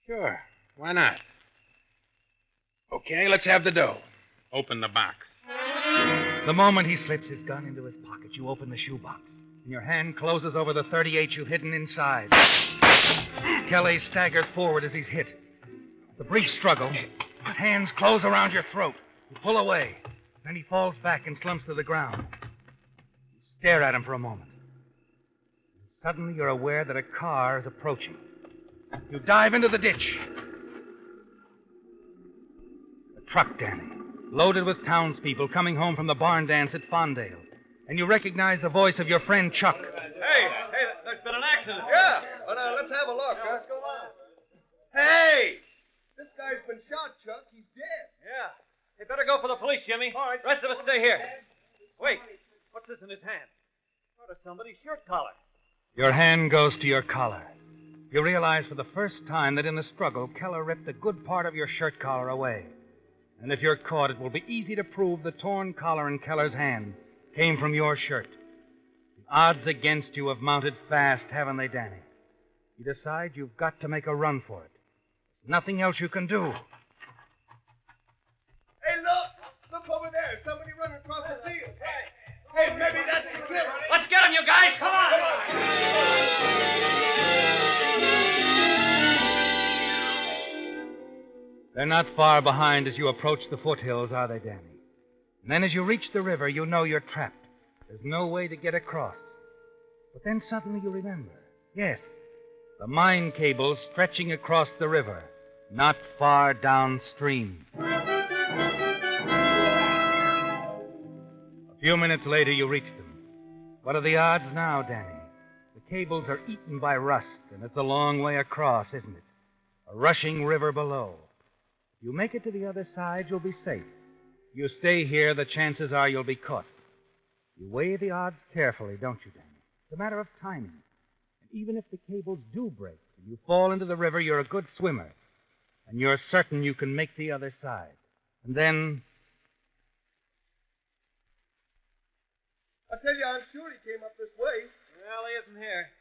Sure. Why not? Okay, let's have the dough. Open the box.
The moment he slips his gun into his pocket, you open the shoebox, and your hand closes over the .38 you've hidden inside. Kelly staggers forward as he's hit. The brief struggle, his hands close around your throat. You pull away. Then he falls back and slumps to the ground. You stare at him for a moment. Suddenly you're aware that a car is approaching. You dive into the ditch. A truck, Danny, loaded with townspeople coming home from the barn dance at Fondale. And you recognize the voice of your friend Chuck.
Hey, there's been an accident.
Yeah, but let's have a look. What's going on? Hey! This guy's been shot, Chuck. He's dead.
Yeah. You better go for the police, Jimmy. All right. Rest of us stay here. Wait. What's this in his hand? Part of somebody's shirt collar.
Your hand goes to your collar. You realize for the first time that in the struggle, Keller ripped a good part of your shirt collar away. And if you're caught, it will be easy to prove the torn collar in Keller's hand came from your shirt. The odds against you have mounted fast, haven't they, Danny? You decide you've got to make a run for it. There's nothing else you can do.
Hey, look! Look over there. Somebody running across the field. Hey, maybe that's the killer.
Let's get him, you guys. Come on.
They're not far behind as you approach the foothills, are they, Danny? And then as you reach the river, you know you're trapped. There's no way to get across. But then suddenly you remember. Yes, the mine cable stretching across the river, not far downstream. A few minutes later, you reach them. What are the odds now, Danny? The cables are eaten by rust, and it's a long way across, isn't it? A rushing river below. If you make it to the other side, you'll be safe. If you stay here, the chances are you'll be caught. You weigh the odds carefully, don't you, Danny? It's a matter of timing. And even if the cables do break and you fall into the river, you're a good swimmer. And you're certain you can make the other side. And then...
I tell you, I'm sure he came up this way.
Well, he isn't here.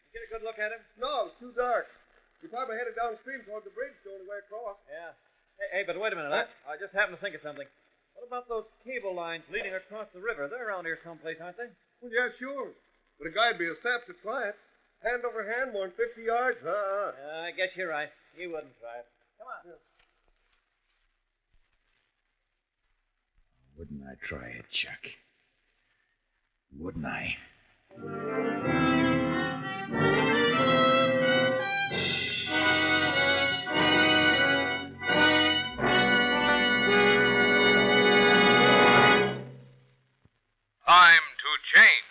You get a good look at him?
No, it's too dark. He probably headed downstream toward the bridge, the only way across.
Yeah. Hey, but wait a minute. I just happened to think of something. What about those cable lines leading across the river? They're around here someplace, aren't they?
Well, yeah, sure. But a guy'd be a sap to try it. Hand over hand, more than 50 yards.
I guess you're right. He wouldn't try it. Come on.
Yeah.
Wouldn't I try it, Chuck? Wouldn't I?
Time to change.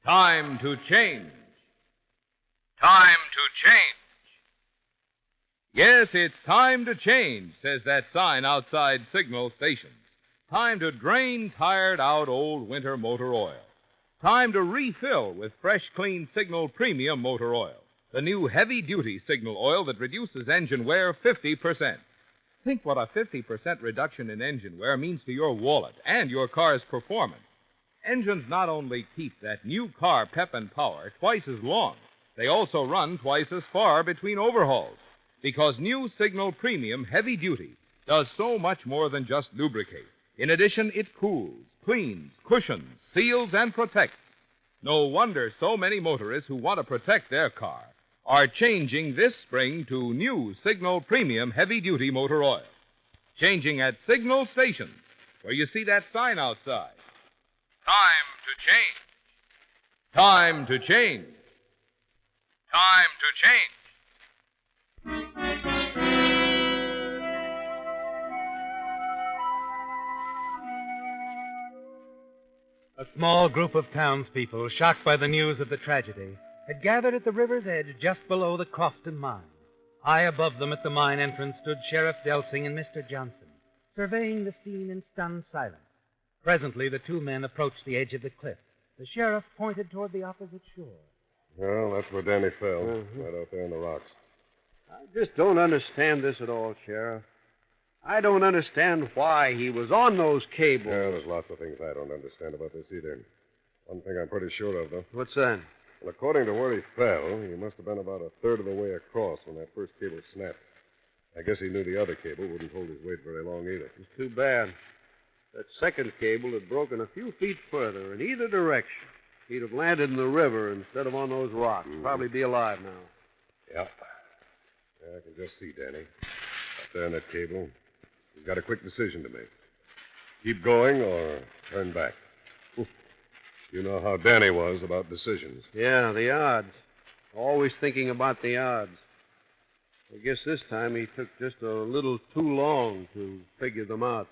Time to change.
Time to change.
Yes, it's time to change, says that sign outside signal stations. Time to drain tired out old winter motor oil. Time to refill with fresh, clean Signal Premium Motor Oil, the new heavy-duty signal oil that reduces engine wear 50%. Think what a 50% reduction in engine wear means to your wallet and your car's performance. Engines not only keep that new car pep and power twice as long, they also run twice as far between overhauls, because new Signal Premium Heavy Duty does so much more than just lubricate. In addition, it cools, cleans, cushions, seals, and protects. No wonder so many motorists who want to protect their car are changing this spring to new Signal Premium Heavy Duty Motor Oil. Changing at Signal stations, where you see that sign outside.
Time to change.
Time to change.
Time to change.
A small group of townspeople, shocked by the news of the tragedy, had gathered at the river's edge just below the Crofton mine. High above them at the mine entrance stood Sheriff Delsing and Mr. Johnson, surveying the scene in stunned silence. Presently, the two men approached the edge of the cliff. The sheriff pointed toward the opposite shore.
Well, that's where Danny fell, right out there in the rocks.
I just don't understand this at all, Sheriff. I don't understand why he was on those cables.
Yeah, there's lots of things I don't understand about this either. One thing I'm pretty sure of, though.
What's that?
Well, according to where he fell, he must have been about a third of the way across when that first cable snapped. I guess he knew the other cable wouldn't hold his weight very long either.
It's too bad. That second cable had broken a few feet further in either direction. He'd have landed in the river instead of on those rocks. Probably be alive now.
Yeah. I can just see Danny. Up there in that cable. He's got a quick decision to make. Keep going or turn back. You know how Danny was about decisions.
Yeah, the odds. Always thinking about the odds. I guess this time he took just a little too long to figure them out.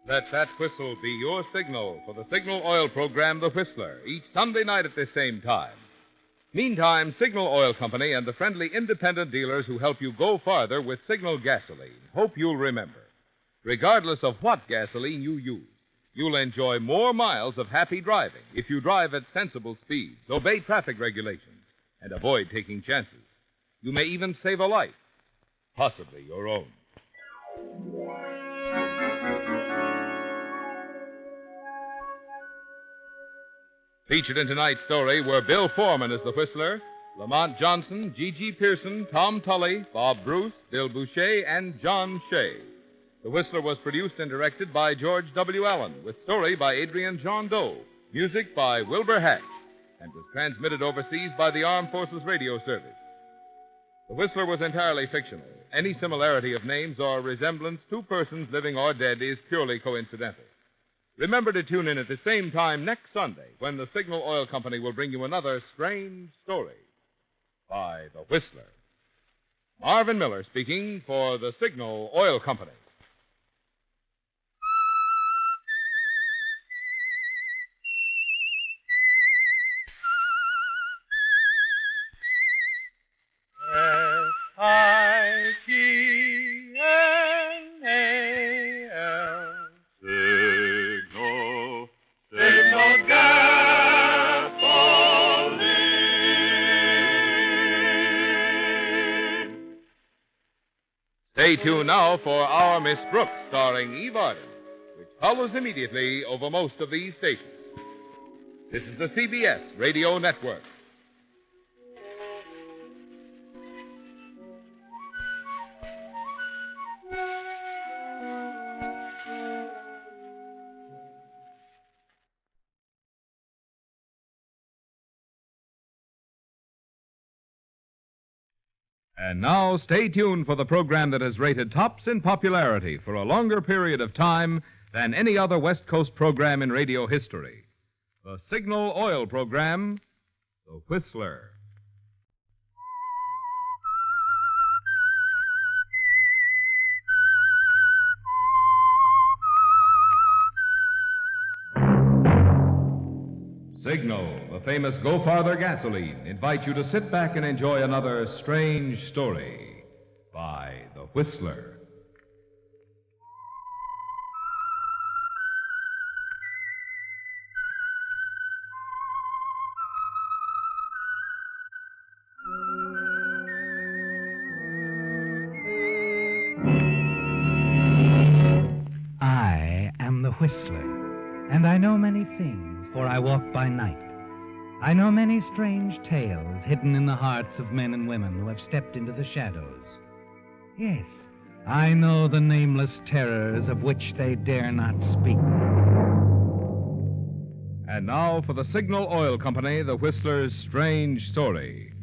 Let that whistle be your signal for the Signal Oil program, The Whistler, each Sunday night at this same time. Meantime, Signal Oil Company and the friendly independent dealers who help you go farther with Signal gasoline hope you'll remember. Regardless of what gasoline you use, you'll enjoy more miles of happy driving if you drive at sensible speeds, obey traffic regulations, and avoid taking chances. You may even save a life, possibly your own. Featured in tonight's story were Bill Foreman as the Whistler, Lamont Johnson, G.G. Pearson, Tom Tully, Bob Bruce, Bill Boucher, and John Shea. The Whistler was produced and directed by George W. Allen, with story by Adrian John Doe, music by Wilbur Hatch, and was transmitted overseas by the Armed Forces Radio Service. The Whistler was entirely fictional. Any similarity of names or resemblance to persons living or dead is purely coincidental. Remember to tune in at the same time next Sunday when the Signal Oil Company will bring you another strange story by The Whistler. Marvin Miller speaking for the Signal Oil Company.
S-I-G-N-A-L. Signal, Signal gasoline.
Stay tuned now for Our Miss Brooks, starring Eve Arden, which follows immediately over most of these stations. This is the CBS Radio Network. And now, stay tuned for the program that has rated tops in popularity for a longer period of time than any other West Coast program in radio history. The Signal Oil program, The Whistler. Signal, the famous Go Farther gasoline, invite you to sit back and enjoy another strange story by The Whistler.
I am the Whistler, and I know many things, for I walk by night. I know many strange tales hidden in the hearts of men and women who have stepped into the shadows. Yes, I know the nameless terrors of which they dare not speak.
And now for the Signal Oil Company, The Whistler's strange story,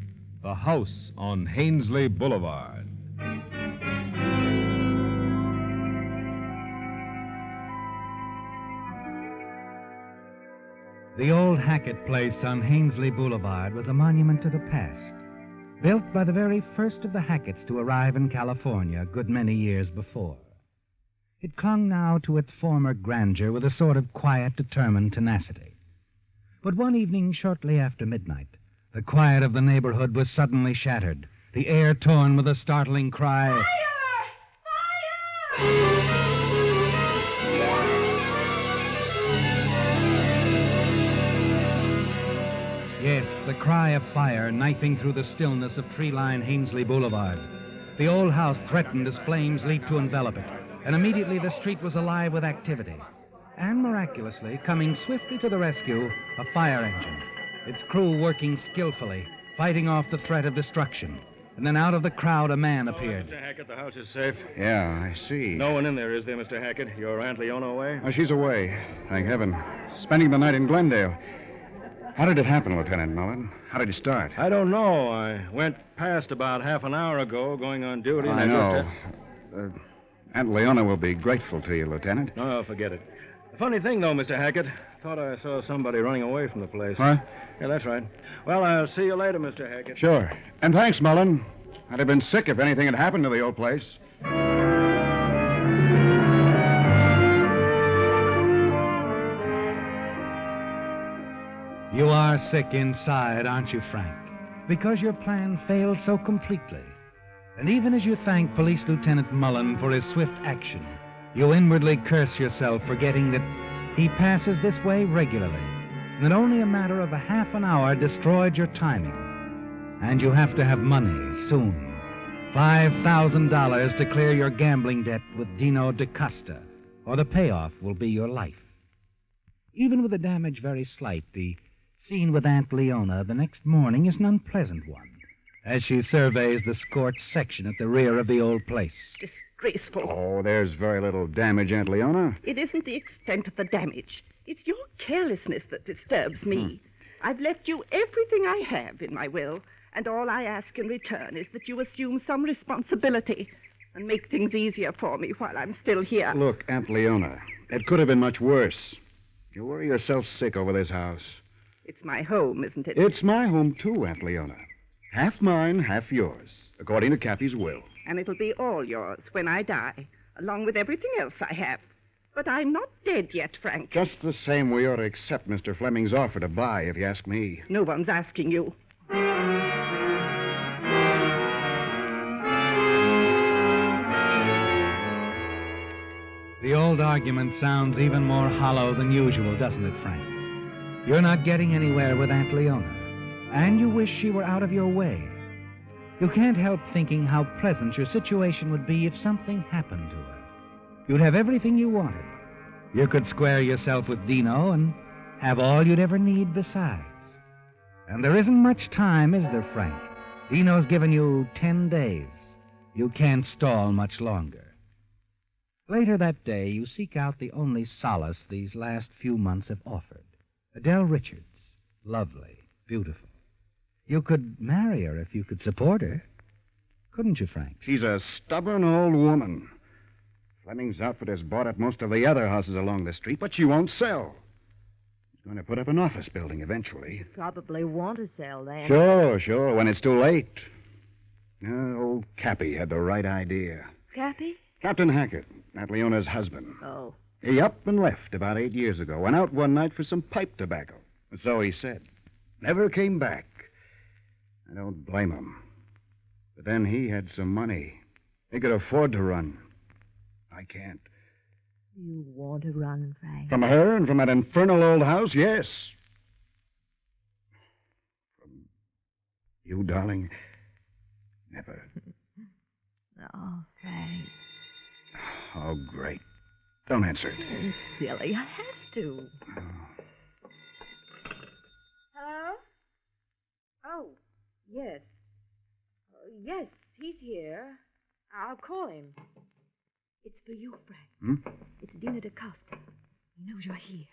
The House on Hainsley Boulevard.
The old Hackett place on Hainsley Boulevard was a monument to the past, built by the very first of the Hacketts to arrive in California a good many years before. It clung now to its former grandeur with a sort of quiet, determined tenacity. But one evening shortly after midnight, the quiet of the neighborhood was suddenly shattered, the air torn with a startling cry. Yes, the cry of fire knifing through the stillness of tree-lined Hainsley Boulevard. The old house threatened as flames leaped to envelop it, and immediately the street was alive with activity. And miraculously, coming swiftly to the rescue, a fire engine, its crew working skillfully, fighting off the threat of destruction. And then out of the crowd, a man appeared.
Mr. Hackett, the house is safe.
Yeah, I see.
No one in there, is there, Mr. Hackett? Your Aunt Leona away?
Oh, she's away, thank heaven. Spending the night in Glendale. How did it happen, Lieutenant Mullen? How did you start?
I don't know. I went past about half an hour ago, going on duty.
I know. Aunt Leona will be grateful to you, Lieutenant.
Oh, forget it. The funny thing, though, Mr. Hackett, thought I saw somebody running away from the place.
What?
Yeah, that's right. Well, I'll see you later, Mr. Hackett.
Sure. And thanks, Mullen. I'd have been sick if anything had happened to the old place.
You are sick inside, aren't you, Frank? Because your plan failed so completely. And even as you thank Police Lieutenant Mullen for his swift action, you inwardly curse yourself, forgetting that he passes this way regularly, and that only a matter of a half an hour destroyed your timing. And you have to have money soon. $5,000 to clear your gambling debt with Dino DaCosta, or the payoff will be your life. Even with the damage very slight, the
scene with Aunt Leona the next morning is an unpleasant one, as she surveys the scorched section at the rear of the old place.
Disgraceful.
Oh, there's very little damage, Aunt Leona.
It isn't the extent of the damage. It's your carelessness that disturbs me. I've left you everything I have in my will, and all I ask in return is that you assume some responsibility and make things easier for me while I'm still here.
Look, Aunt Leona, it could have been much worse. You worry yourself sick over this house.
It's my home, isn't it?
It's my home, too, Aunt Leona. Half mine, half yours, according to Cappy's will.
And it'll be all yours when I die, along with everything else I have. But I'm not dead yet, Frank.
Just the same, we ought to accept Mr. Fleming's offer to buy, if you ask me.
No one's asking you.
The old argument sounds even more hollow than usual, doesn't it, Frank? You're not getting anywhere with Aunt Leona, and you wish she were out of your way. You can't help thinking how pleasant your situation would be if something happened to her. You'd have everything you wanted. You could square yourself with Dino and have all you'd ever need besides. And there isn't much time, is there, Frank? Dino's given you 10 days. You can't stall much longer. Later that day, you seek out the only solace these last few months have offered. Adele Richards. Lovely, beautiful. You could marry her if you could support her. Couldn't you, Frank?
She's a stubborn old woman. Fleming's outfit has bought up most of the other houses along the street, but she won't sell. She's going to put up an office building eventually.
Probably want to sell then.
Sure, when it's too late. Old Cappy had the right idea.
Cappy?
Captain Hackett, Aunt Leona's husband.
Oh.
He up and left about 8 years ago. Went out one night for some pipe tobacco. So he said. Never came back. I don't blame him. But then he had some money. He could afford to run. I can't.
You want to run, Frank?
From her and from that infernal old house, yes. From you, darling, never.
Oh, Frank.
Oh, great. Don't answer it.
It's silly. I have to.
Hello? Oh, yes. Yes, he's here. I'll call him.
It's for you, Frank. It's Dina DaCosta. He knows you're here.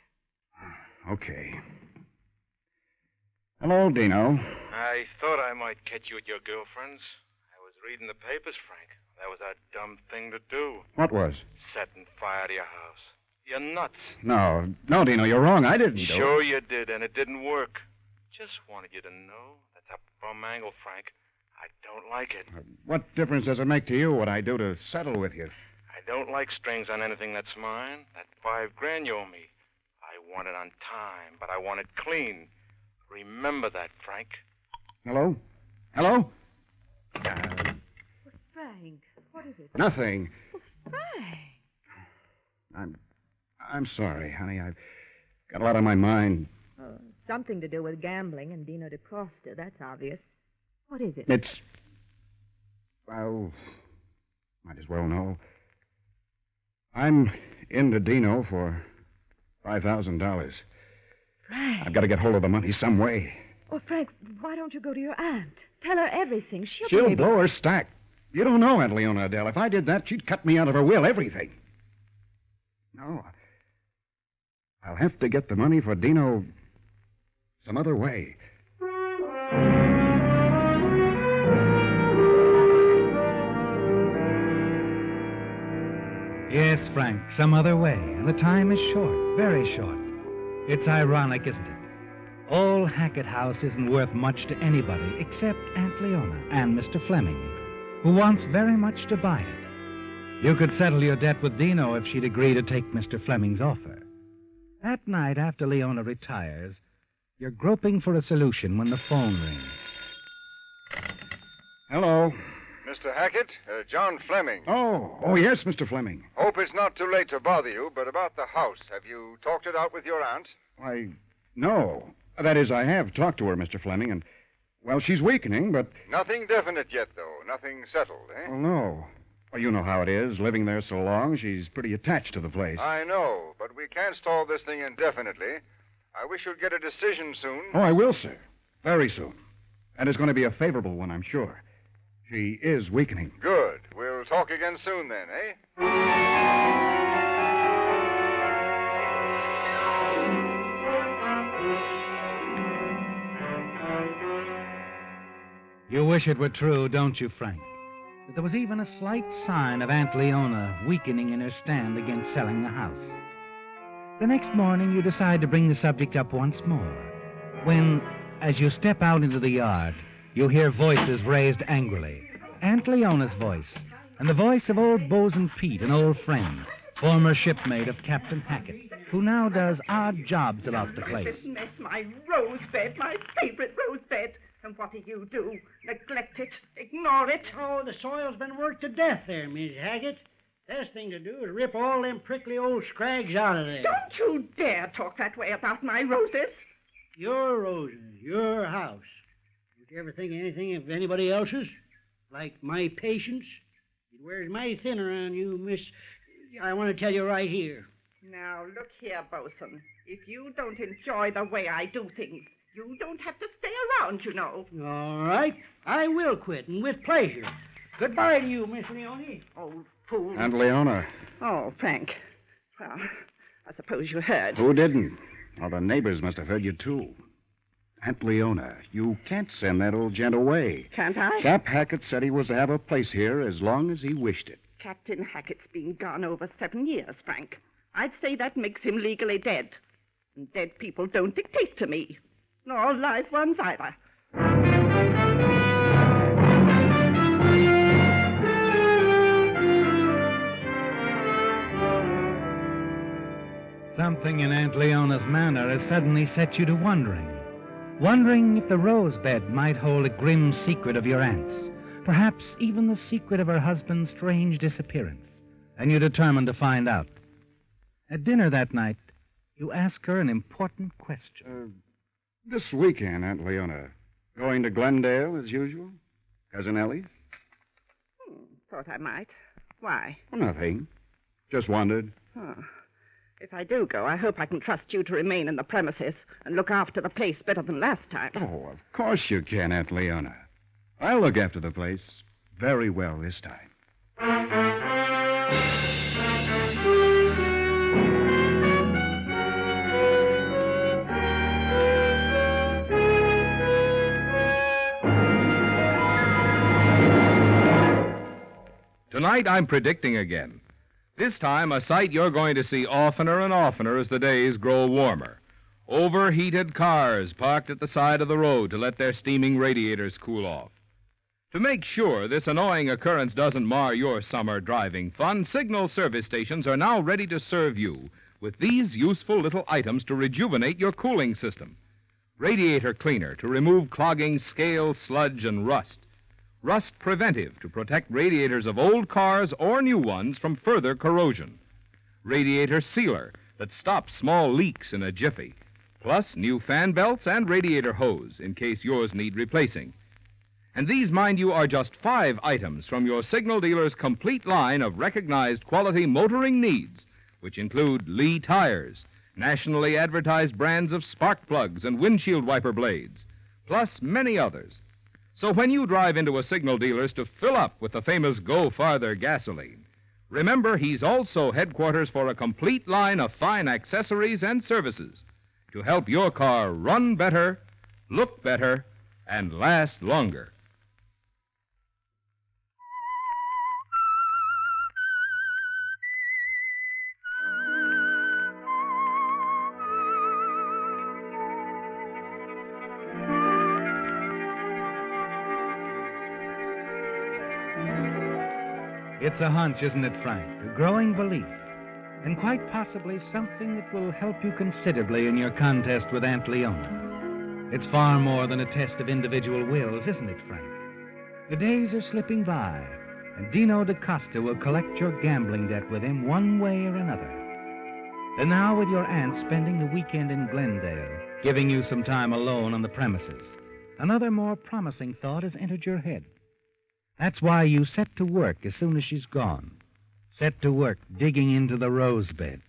Okay. Hello, Dino.
I thought I might catch you at your girlfriend's. I was reading the papers, Frank. That was a dumb thing to do.
What was?
Setting fire to your house. You're nuts.
No, Dino, you're wrong. I didn't do it.
Sure you did, and it didn't work. Just wanted you to know that's a bum angle, Frank. I don't like it.
What difference does it make to you what I do to settle with you?
I don't like strings on anything that's mine. That $5,000 you owe me. I want it on time, but I want it clean. Remember that, Frank.
Hello? Hello?
Frank, what is it?
Nothing.
Frank.
I'm sorry, honey. I've got a lot on my mind.
Oh, something to do with gambling and Dino DaCosta, that's obvious. What is it?
It's... Well, might as well know. I'm into Dino for $5,000.
Frank.
I've got to get hold of the money some way.
Oh, Frank, why don't you go to your aunt? Tell her everything. She'll
She'll
be able...
blow her stack. You don't know Aunt Leona, Adele. If I did that, she'd cut me out of her will, everything. No. I'll have to get the money for Dino some other way.
Yes, Frank, some other way. And the time is short, very short. It's ironic, isn't it? Old Hackett House isn't worth much to anybody except Aunt Leona and Mr. Fleming, who wants very much to buy it. You could settle your debt with Dino if she'd agree to take Mr. Fleming's offer. That night, after Leona retires, you're groping for a solution when the phone rings.
Hello.
Mr. Hackett, John Fleming.
Oh, yes, Mr. Fleming.
Hope it's not too late to bother you, but about the house, have you talked it out with your aunt?
Why, no. That is, I have talked to her, Mr. Fleming, and, well, she's weakening, but...
Nothing definite yet, though. Nothing settled, eh?
Well, no. Well, you know how it is. Living there so long, she's pretty attached to the place.
I know, but we can't stall this thing indefinitely. I wish you'd get a decision soon.
Oh, I will, sir. Very soon. And it's going to be a favorable one, I'm sure. She is weakening.
Good. We'll talk again soon then, eh?
You wish it were true, don't you, Frank? That there was even a slight sign of Aunt Leona weakening in her stand against selling the house. The next morning, you decide to bring the subject up once more, when, as you step out into the yard, you hear voices raised angrily. Aunt Leona's voice, and the voice of old Bosun Pete, an old friend, former shipmate of Captain Hackett, who now does odd jobs about the place.
This mess, my rose bed, my favorite rose bed. And what do? Neglect it? Ignore it?
Oh, the soil's been worked to death there, Miss Hackett. Best thing to do is rip all them prickly old scrags out of there.
Don't you dare talk that way about my roses.
Your roses, your house. Don't you ever think anything of anybody else's? Like my patience? It wears mighty thin around you, miss. I want to tell you right here.
Now, look here, Bosun. If you don't enjoy the way I do things, you don't have to stay around, you know.
All right. I will quit, and with pleasure. Goodbye to you, Miss Leone.
Old fool.
Aunt Leona.
Oh, Frank. Well, I suppose you heard.
Who didn't? Well, the neighbors must have heard you, too. Aunt Leona, you can't send that old gent away.
Can't I?
Cap Hackett said he was to have a place here as long as he wished it.
Captain Hackett's been gone over 7 years, Frank. I'd say that makes him legally dead. And dead people don't dictate to me. Nor live ones either.
Something in Aunt Leona's manner has suddenly set you to wondering if the rose bed might hold a grim secret of your aunt's, perhaps even the secret of her husband's strange disappearance, and you determine to find out. At dinner that night, you ask her an important question.
This weekend, Aunt Leona. Going to Glendale as usual? Cousin Ellie's?
Thought I might. Why?
Well, nothing. Just wondered.
Oh. If I do go, I hope I can trust you to remain in the premises and look after the place better than last time.
Oh, of course you can, Aunt Leona. I'll look after the place very well this time.
Tonight, I'm predicting again. This time, a sight you're going to see oftener and oftener as the days grow warmer. Overheated cars parked at the side of the road to let their steaming radiators cool off. To make sure this annoying occurrence doesn't mar your summer driving fun, Signal service stations are now ready to serve you with these useful little items to rejuvenate your cooling system. Radiator cleaner to remove clogging scale, sludge, and rust. Rust preventive to protect radiators of old cars or new ones from further corrosion. Radiator sealer that stops small leaks in a jiffy. Plus new fan belts and radiator hose in case yours need replacing. And these, mind you, are just 5 items from your Signal dealer's complete line of recognized quality motoring needs, which include Lee tires, nationally advertised brands of spark plugs and windshield wiper blades, plus many others. So when you drive into a Signal dealer's to fill up with the famous Go Farther gasoline, remember he's also headquarters for a complete line of fine accessories and services to help your car run better, look better, and last longer.
It's a hunch, isn't it, Frank? A growing belief. And quite possibly something that will help you considerably in your contest with Aunt Leona. It's far more than a test of individual wills, isn't it, Frank? The days are slipping by, and Dino DaCosta will collect your gambling debt with him one way or another. And now, with your aunt spending the weekend in Glendale, giving you some time alone on the premises, another more promising thought has entered your head. That's why you set to work as soon as she's gone. Set to work digging into the rose bed.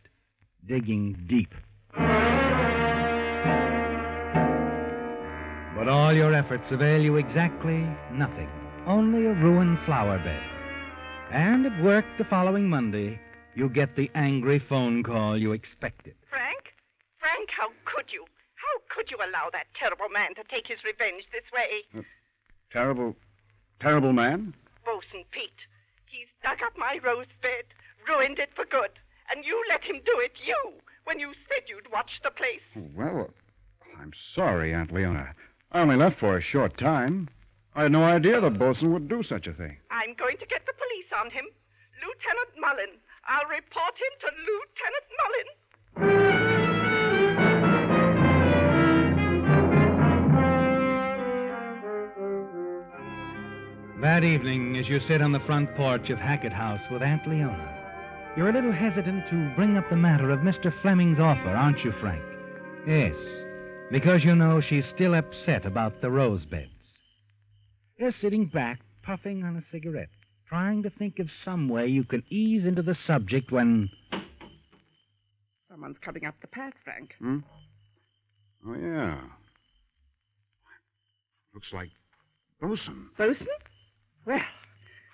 Digging deep. But all your efforts avail you exactly nothing. Only a ruined flower bed. And at work the following Monday, you get the angry phone call you expected.
Frank? Frank, how could you? How could you allow that terrible man to take his revenge this way?
Terrible man?
Bosun Pete. He's dug up my rose bed, ruined it for good. And you let him do it, you, when you said you'd watch the place.
Well, I'm sorry, Aunt Leona. I only left for a short time. I had no idea the bosun would do such a thing.
I'm going to get the police on him. Lieutenant Mullen. I'll report him to Lieutenant Mullen.
That evening, as you sit on the front porch of Hackett House with Aunt Leona, you're a little hesitant to bring up the matter of Mr. Fleming's offer, aren't you, Frank? Yes, because you know she's still upset about the rose beds. You're sitting back, puffing on a cigarette, trying to think of some way you can ease into the subject when...
Someone's coming up the path, Frank.
Oh, yeah. Looks like Bosun.
Bosun?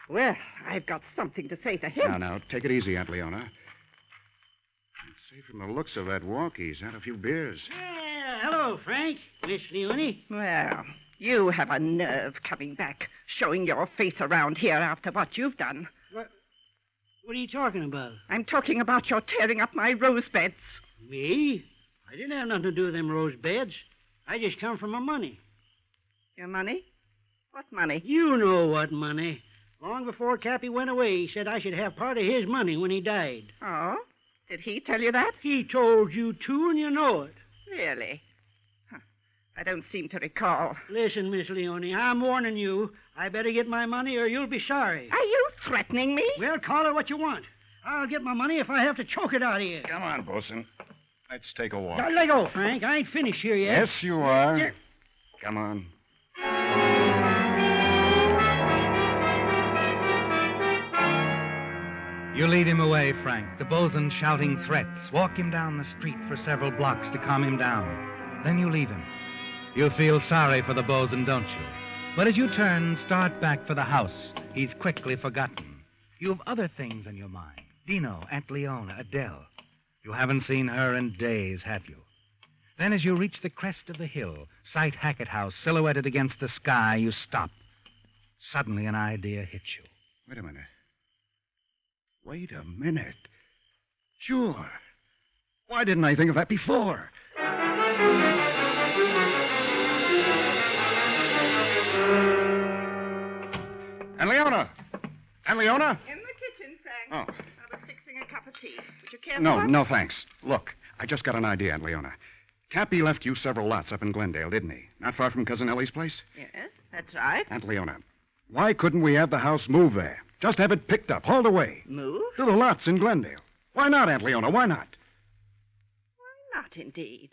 Well, I've got something to say to him.
Now, take it easy, Aunt Leona. I'd say from the looks of that walk, he's had a few beers.
Yeah, hello, Frank. Miss Leone.
Well, you have a nerve coming back, showing your face around here after what you've done.
What are you talking about?
I'm talking about your tearing up my rose beds.
Me? I didn't have nothing to do with them rose beds. I just come for my money.
Your money? What money?
You know what money. Long before Cappy went away, he said I should have part of his money when he died.
Oh? Did he tell you that?
He told you, too, and you know it.
Really? Huh. I don't seem to recall.
Listen, Miss Leone, I'm warning you. I better get my money or you'll be sorry.
Are you threatening me?
Well, call it what you want. I'll get my money if I have to choke it out of you.
Come on, Bosun. Let's take a walk.
Now, let go, Frank. I ain't finished here yet.
Yes, you are.
Yeah.
Come on.
You lead him away, Frank, the bosun shouting threats. Walk him down the street for several blocks to calm him down. Then you leave him. You feel sorry for the bosun, don't you? But as you turn, start back for the house, he's quickly forgotten. You've other things on your mind. Dino, Aunt Leona, Adele. You haven't seen her in days, have you? Then as you reach the crest of the hill, sight Hackett House silhouetted against the sky, you stop. Suddenly an idea hits you.
Wait a minute. Sure. Why didn't I think of that before? Aunt Leona! Aunt Leona?
In the kitchen, Frank.
Oh.
I was fixing a cup of tea. Would you care for
No,
one?
no, thanks. Look, I just got an idea, Aunt Leona. Cappy left you several lots up in Glendale, didn't he? Not far from Cousin Ellie's place?
Yes, that's right.
Aunt Leona, why couldn't we have the house moved there? Just have it picked up, hauled away.
Move?
To the lots in Glendale. Why not, Aunt Leona? Why not?
Why not, indeed?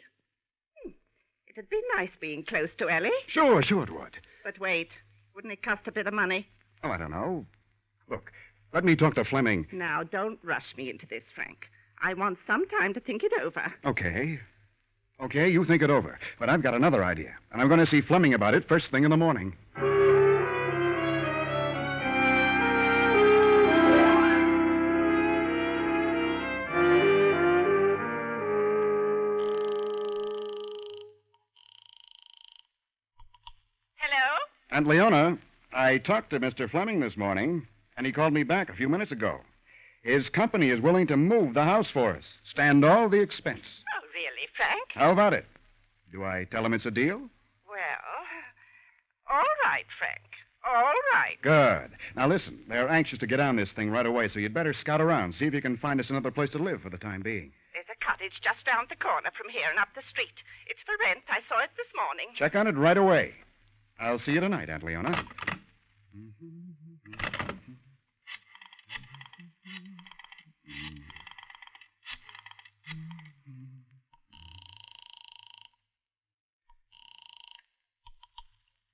It'd be nice being close to Ellie.
Sure it would.
But wait, wouldn't it cost a bit of money?
Oh, I don't know. Look, let me talk to Fleming.
Now, don't rush me into this, Frank. I want some time to think it over.
Okay, you think it over. But I've got another idea, and I'm going to see Fleming about it first thing in the morning. Aunt Leona, I talked to Mr. Fleming this morning, and he called me back a few minutes ago. His company is willing to move the house for us, stand all the expense.
Oh, really, Frank?
How about it? Do I tell him it's a deal?
Well, all right, Frank. All right.
Good. Now, listen, they're anxious to get on this thing right away, so you'd better scout around, see if you can find us another place to live for the time being.
There's a cottage just round the corner from here and up the street. It's for rent. I saw it this morning.
Check on it right away. I'll see you tonight, Aunt Leona.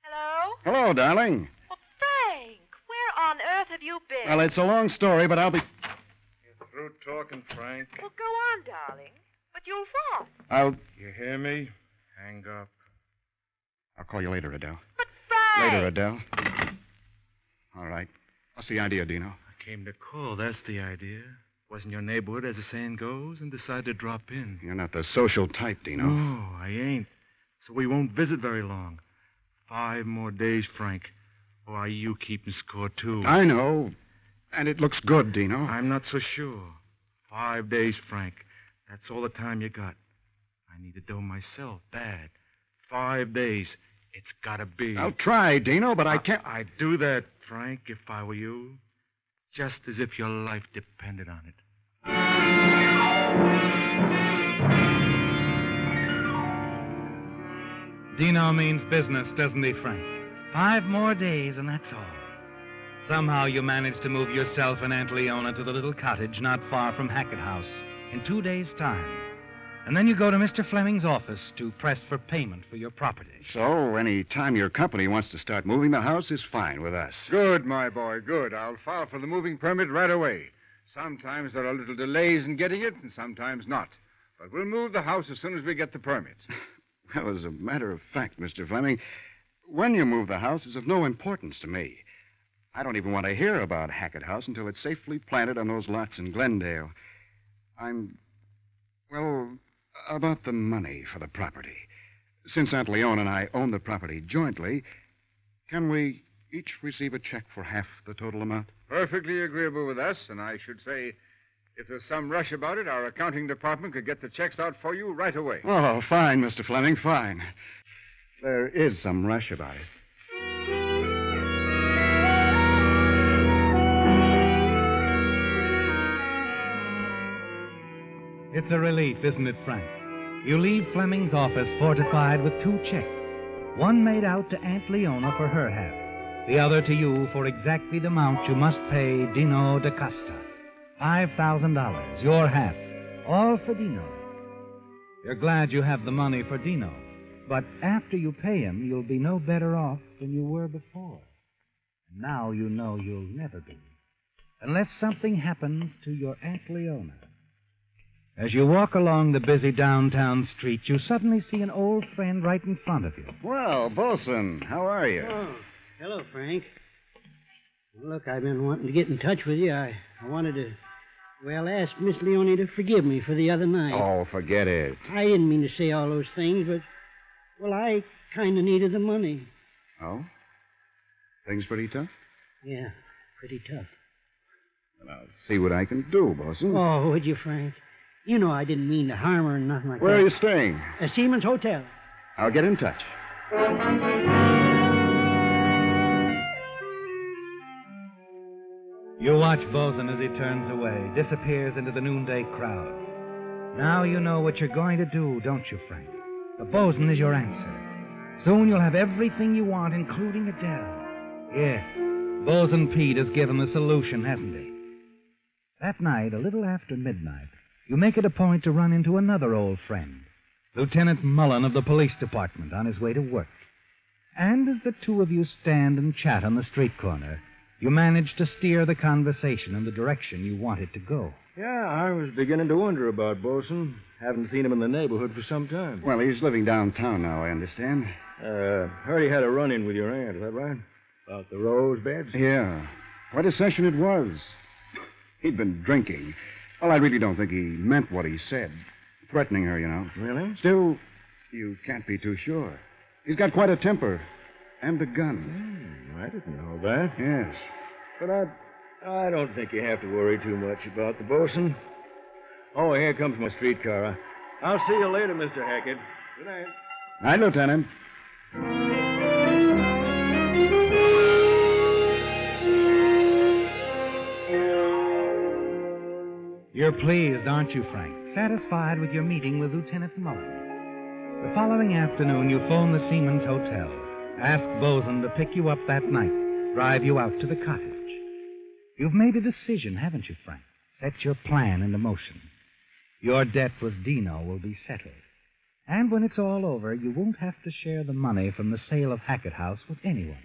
Hello?
Hello, darling.
Well, Frank, where on earth have you been?
Well, it's a long story, but I'll be...
You're through talking, Frank.
Well, go on, darling. But you'll what?
I'll...
You hear me? Hang up.
I'll call you later, Adele.
But Frank!
Later, Adele. All right. What's the idea, Dino?
I came to call, that's the idea. Was in your neighborhood, as the saying goes, and decided to drop in.
You're not the social type, Dino.
No, I ain't. So we won't visit very long. 5 more days, Frank. Or are you keeping score, too?
I know. And it looks good, Dino.
I'm not so sure. 5 days, Frank. That's all the time you got. I need the dough myself, bad. 5 days. It's gotta be.
I'll try, Dino, but I can't.
I'd do that, Frank, if I were you. Just as if your life depended on it.
Dino means business, doesn't he, Frank? 5 more days, and that's all. Somehow you managed to move yourself and Aunt Leona to the little cottage not far from Hackett House in 2 days' time. And then you go to Mr. Fleming's office to press for payment for your property.
So, any time your company wants to start moving the house is fine with us.
Good, my boy, good. I'll file for the moving permit right away. Sometimes there are little delays in getting it, and sometimes not. But we'll move the house as soon as we get the permit.
Well, as a matter of fact, Mr. Fleming, when you move the house is of no importance to me. I don't even want to hear about Hackett House until it's safely planted on those lots in Glendale. Well, about the money for the property. Since Aunt Leon and I own the property jointly, can we each receive a check for half the total amount?
Perfectly agreeable with us, and I should say, if there's some rush about it, our accounting department could get the checks out for you right away.
Oh, fine, Mr. Fleming, fine. There is some rush about it.
It's a relief, isn't it, Frank? You leave Fleming's office fortified with 2 checks. One made out to Aunt Leona for her half. The other to you for exactly the amount you must pay Dino da Costa. $5,000, your half. All for Dino. You're glad you have the money for Dino. But after you pay him, you'll be no better off than you were before. And now you know you'll never be. Unless something happens to your Aunt Leona. As you walk along the busy downtown street, you suddenly see an old friend right in front of you.
Well, Bolson, how are you?
Oh, hello, Frank. Well, look, I've been wanting to get in touch with you. I wanted to, ask Miss Leone to forgive me for the other night.
Oh, forget it.
I didn't mean to say all those things, but, I kind of needed the money.
Oh? Things pretty tough?
Yeah, pretty tough.
Well, I'll see what I can do, Bolson.
Oh, would you, Frank? You know I didn't mean to harm her or nothing like that.
Where are you staying?
At Seaman's Hotel.
I'll get in touch.
You watch Bosun as he turns away, disappears into the noonday crowd. Now you know what you're going to do, don't you, Frank? The Bosun is your answer. Soon you'll have everything you want, including Adele. Yes, Bosun Pete has given the solution, hasn't he? That night, a little after midnight, you make it a point to run into another old friend, Lieutenant Mullen of the police department, on his way to work. And as the two of you stand and chat on the street corner, you manage to steer the conversation in the direction you want it to go.
Yeah, I was beginning to wonder about Bosun. Haven't seen him in the neighborhood for some time.
Well, he's living downtown now, I understand.
Heard he had a run-in with your aunt, is that right? About the rose beds?
Yeah. What a session it was. He'd been drinking. Well, I really don't think he meant what he said. Threatening her, you know.
Really?
Still, you can't be too sure. He's got quite a temper. And a gun.
I didn't know that.
Yes.
But I don't think you have to worry too much about the Bosun. Oh, here comes my streetcar. I'll see you later, Mr. Hackett. Good night.
Night, Lieutenant.
You're pleased, aren't you, Frank? Satisfied with your meeting with Lieutenant Mullen. The following afternoon, you phone the Seaman's Hotel. Ask Bosun to pick you up that night, drive you out to the cottage. You've made a decision, haven't you, Frank? Set your plan into motion. Your debt with Dino will be settled. And when it's all over, you won't have to share the money from the sale of Hackett House with anyone.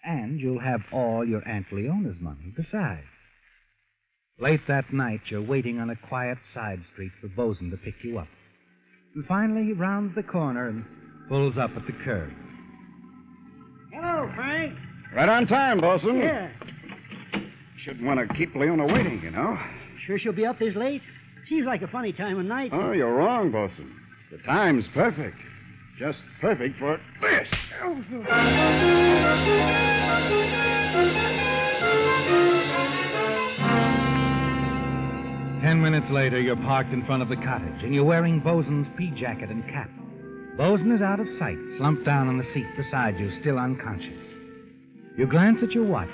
And you'll have all your Aunt Leona's money besides. Late that night, you're waiting on a quiet side street for Bosun to pick you up. And finally, he rounds the corner and pulls up at the curb.
Hello, Frank.
Right on time, Bosun.
Yeah.
Shouldn't want to keep Leona waiting, you know.
Sure she'll be up this late? Seems like a funny time of night.
Oh, you're wrong, Bosun. The time's perfect. Just perfect for this.
10 minutes later, you're parked in front of the cottage, and you're wearing Bosun's pea jacket and cap. Bosun is out of sight, slumped down on the seat beside you, still unconscious. You glance at your watch,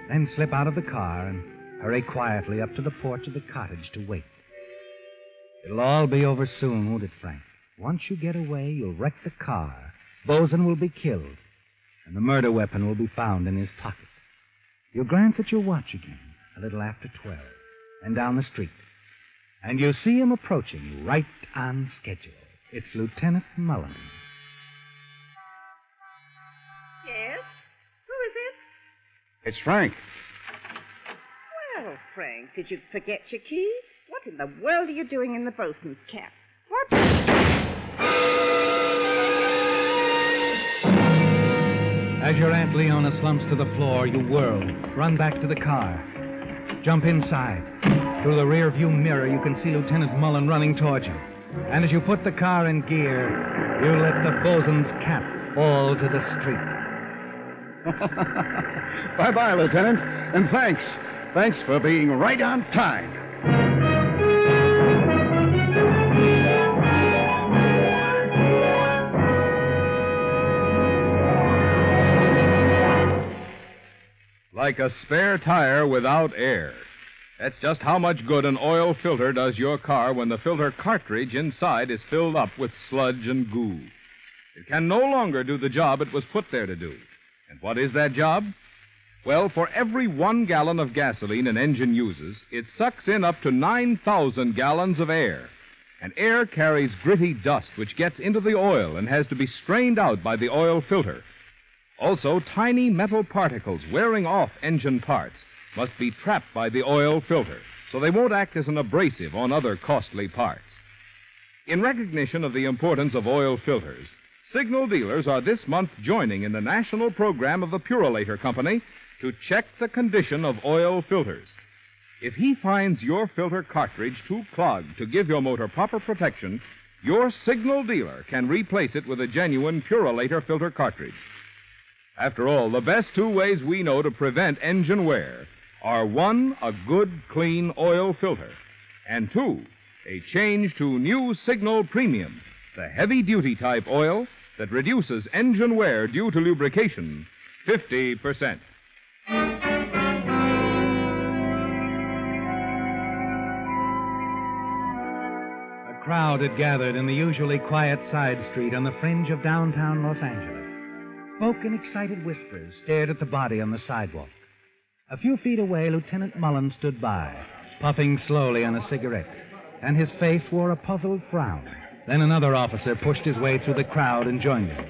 then slip out of the car and hurry quietly up to the porch of the cottage to wait. It'll all be over soon, won't it, Frank? Once you get away, you'll wreck the car. Bosun will be killed, and the murder weapon will be found in his pocket. You'll glance at your watch again, a little after 12, and down the street. And you see him approaching right on schedule. It's Lieutenant Mullen.
Yes? Who is it?
It's Frank.
Well, Frank, did you forget your keys? What in the world are you doing in the bosun's cap? What?
As your Aunt Leona slumps to the floor, you whirl, run back to the car, jump inside. Through the rear-view mirror, you can see Lieutenant Mullen running towards you. And as you put the car in gear, you let the bosun's cap fall to the street.
Bye-bye, Lieutenant. And thanks. Thanks for being right on time.
Like a spare tire without air. That's just how much good an oil filter does your car when the filter cartridge inside is filled up with sludge and goo. It can no longer do the job it was put there to do. And what is that job? Well, for every 1 gallon of gasoline an engine uses, it sucks in up to 9,000 gallons of air. And air carries gritty dust which gets into the oil and has to be strained out by the oil filter. Also, tiny metal particles wearing off engine parts must be trapped by the oil filter so they won't act as an abrasive on other costly parts. In recognition of the importance of oil filters, signal dealers are this month joining in the national program of the Purolator Company to check the condition of oil filters. If he finds your filter cartridge too clogged to give your motor proper protection, your signal dealer can replace it with a genuine Purolator filter cartridge. After all, the best two ways we know to prevent engine wear are 1, a good, clean oil filter, and 2, a change to new Signal Premium, the heavy-duty type oil that reduces engine wear due to lubrication 50%.
A crowd had gathered in the usually quiet side street on the fringe of downtown Los Angeles. Spoke in excited whispers, stared at the body on the sidewalk. A few feet away, Lieutenant Mullen stood by, puffing slowly on a cigarette, and his face wore a puzzled frown. Then another officer pushed his way through the crowd and joined him.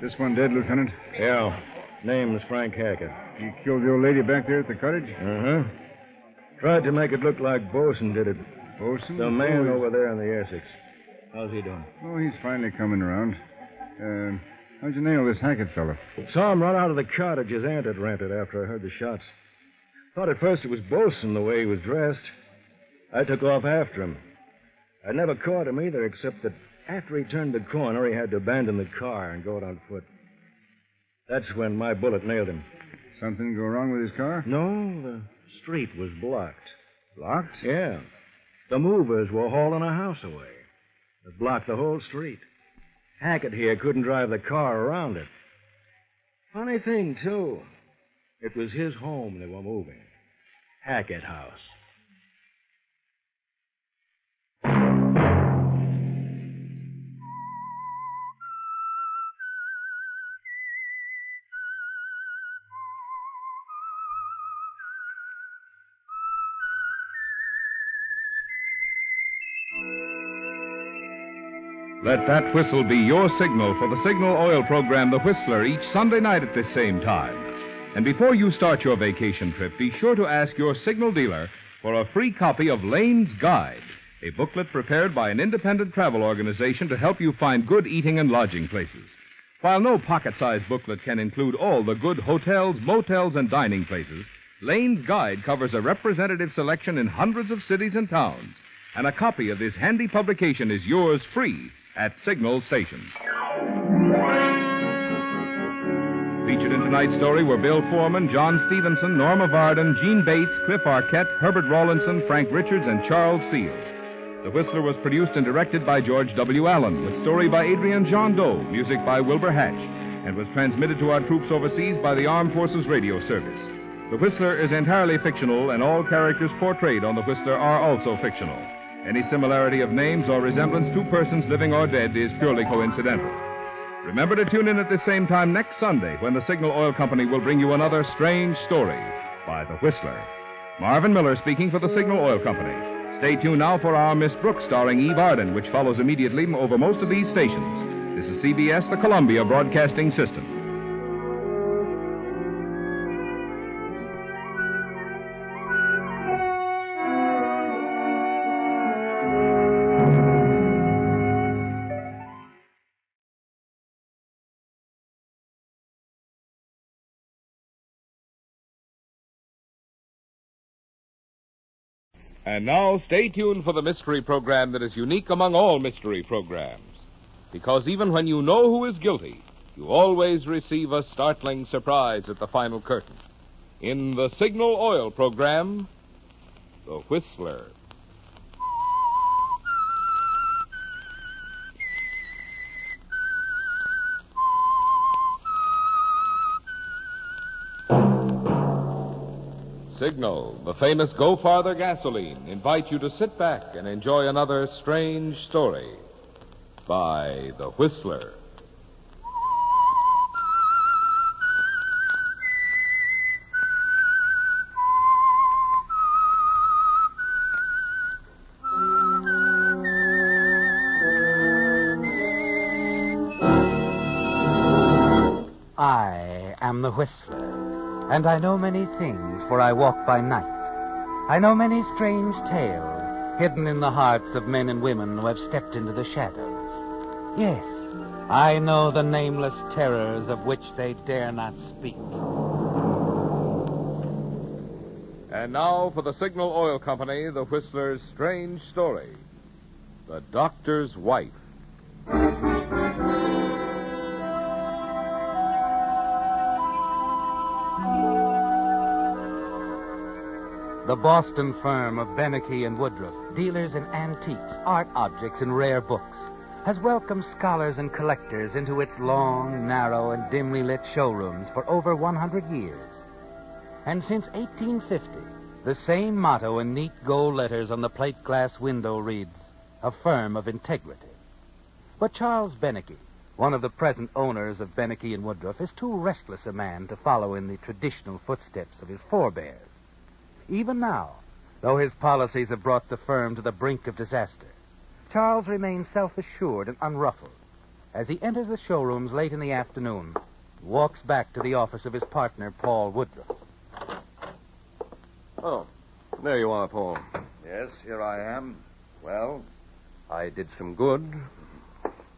This one dead, Lieutenant?
Yeah. Name is Frank Hackett.
You killed the old lady back there at the cottage?
Uh-huh. Tried to make it look like Bosun did it.
Bosun?
The man over there in the Essex. How's he doing?
Oh, he's finally coming around. How'd you nail this Hackett fella?
Saw him run out of the cottage his aunt had rented after I heard the shots. Thought at first it was Bosun the way he was dressed. I took off after him. I never caught him either, except that after he turned the corner, he had to abandon the car and go out on foot. That's when my bullet nailed him.
Something go wrong with his car?
No, the street was blocked.
Blocked?
Yeah. The movers were hauling a house away. It blocked the whole street. Hackett here couldn't drive the car around it. Funny thing, too. It was his home they were moving. Hackett House.
Let that whistle be your signal for the Signal Oil program, The Whistler, each Sunday night at this same time. And before you start your vacation trip, be sure to ask your Signal dealer for a free copy of Lane's Guide, a booklet prepared by an independent travel organization to help you find good eating and lodging places. While no pocket-sized booklet can include all the good hotels, motels, and dining places, Lane's Guide covers a representative selection in hundreds of cities and towns. And a copy of this handy publication is yours free at Signal stations. Featured in tonight's story were Bill Foreman, John Stevenson, Norma Varden, Gene Bates, Cliff Arquette, Herbert Rawlinson, Frank Richards, and Charles Seal. The Whistler was produced and directed by George W. Allen, with story by Adrian John Doe, music by Wilbur Hatch, and was transmitted to our troops overseas by the Armed Forces Radio Service. The Whistler is entirely fictional, and all characters portrayed on The Whistler are also fictional. Any similarity of names or resemblance to persons living or dead is purely coincidental. Remember to tune in at the same time next Sunday when the Signal Oil Company will bring you another strange story by The Whistler. Marvin Miller speaking for the Signal Oil Company. Stay tuned now for our Miss Brooks starring Eve Arden, which follows immediately over most of these stations. This is CBS, the Columbia Broadcasting System.
And now, stay tuned for the mystery program that is unique among all mystery programs. Because even when you know who is guilty, you always receive a startling surprise at the final curtain. In the Signal Oil program, The Whistler. Signal, the famous Go Farther gasoline, invite you to sit back and enjoy another strange story by The Whistler.
I am the Whistler, and I know many things, for I walk by night. I know many strange tales hidden in the hearts of men and women who have stepped into the shadows. Yes, I know the nameless terrors of which they dare not speak.
And now for the Signal Oil Company, The Whistler's strange story, The Doctor's Wife.
The Boston firm of Beneke and Woodruff, dealers in antiques, art objects, and rare books, has welcomed scholars and collectors into its long, narrow, and dimly lit showrooms for over 100 years. And since 1850, the same motto in neat gold letters on the plate glass window reads, "A firm of integrity." But Charles Beneke, one of the present owners of Beneke and Woodruff, is too restless a man to follow in the traditional footsteps of his forebears. Even now, though his policies have brought the firm to the brink of disaster, Charles remains self-assured and unruffled as he enters the showrooms late in the afternoon and walks back to the office of his partner, Paul Woodruff.
Oh, there you are, Paul. Yes, here I am. Well, I did some good.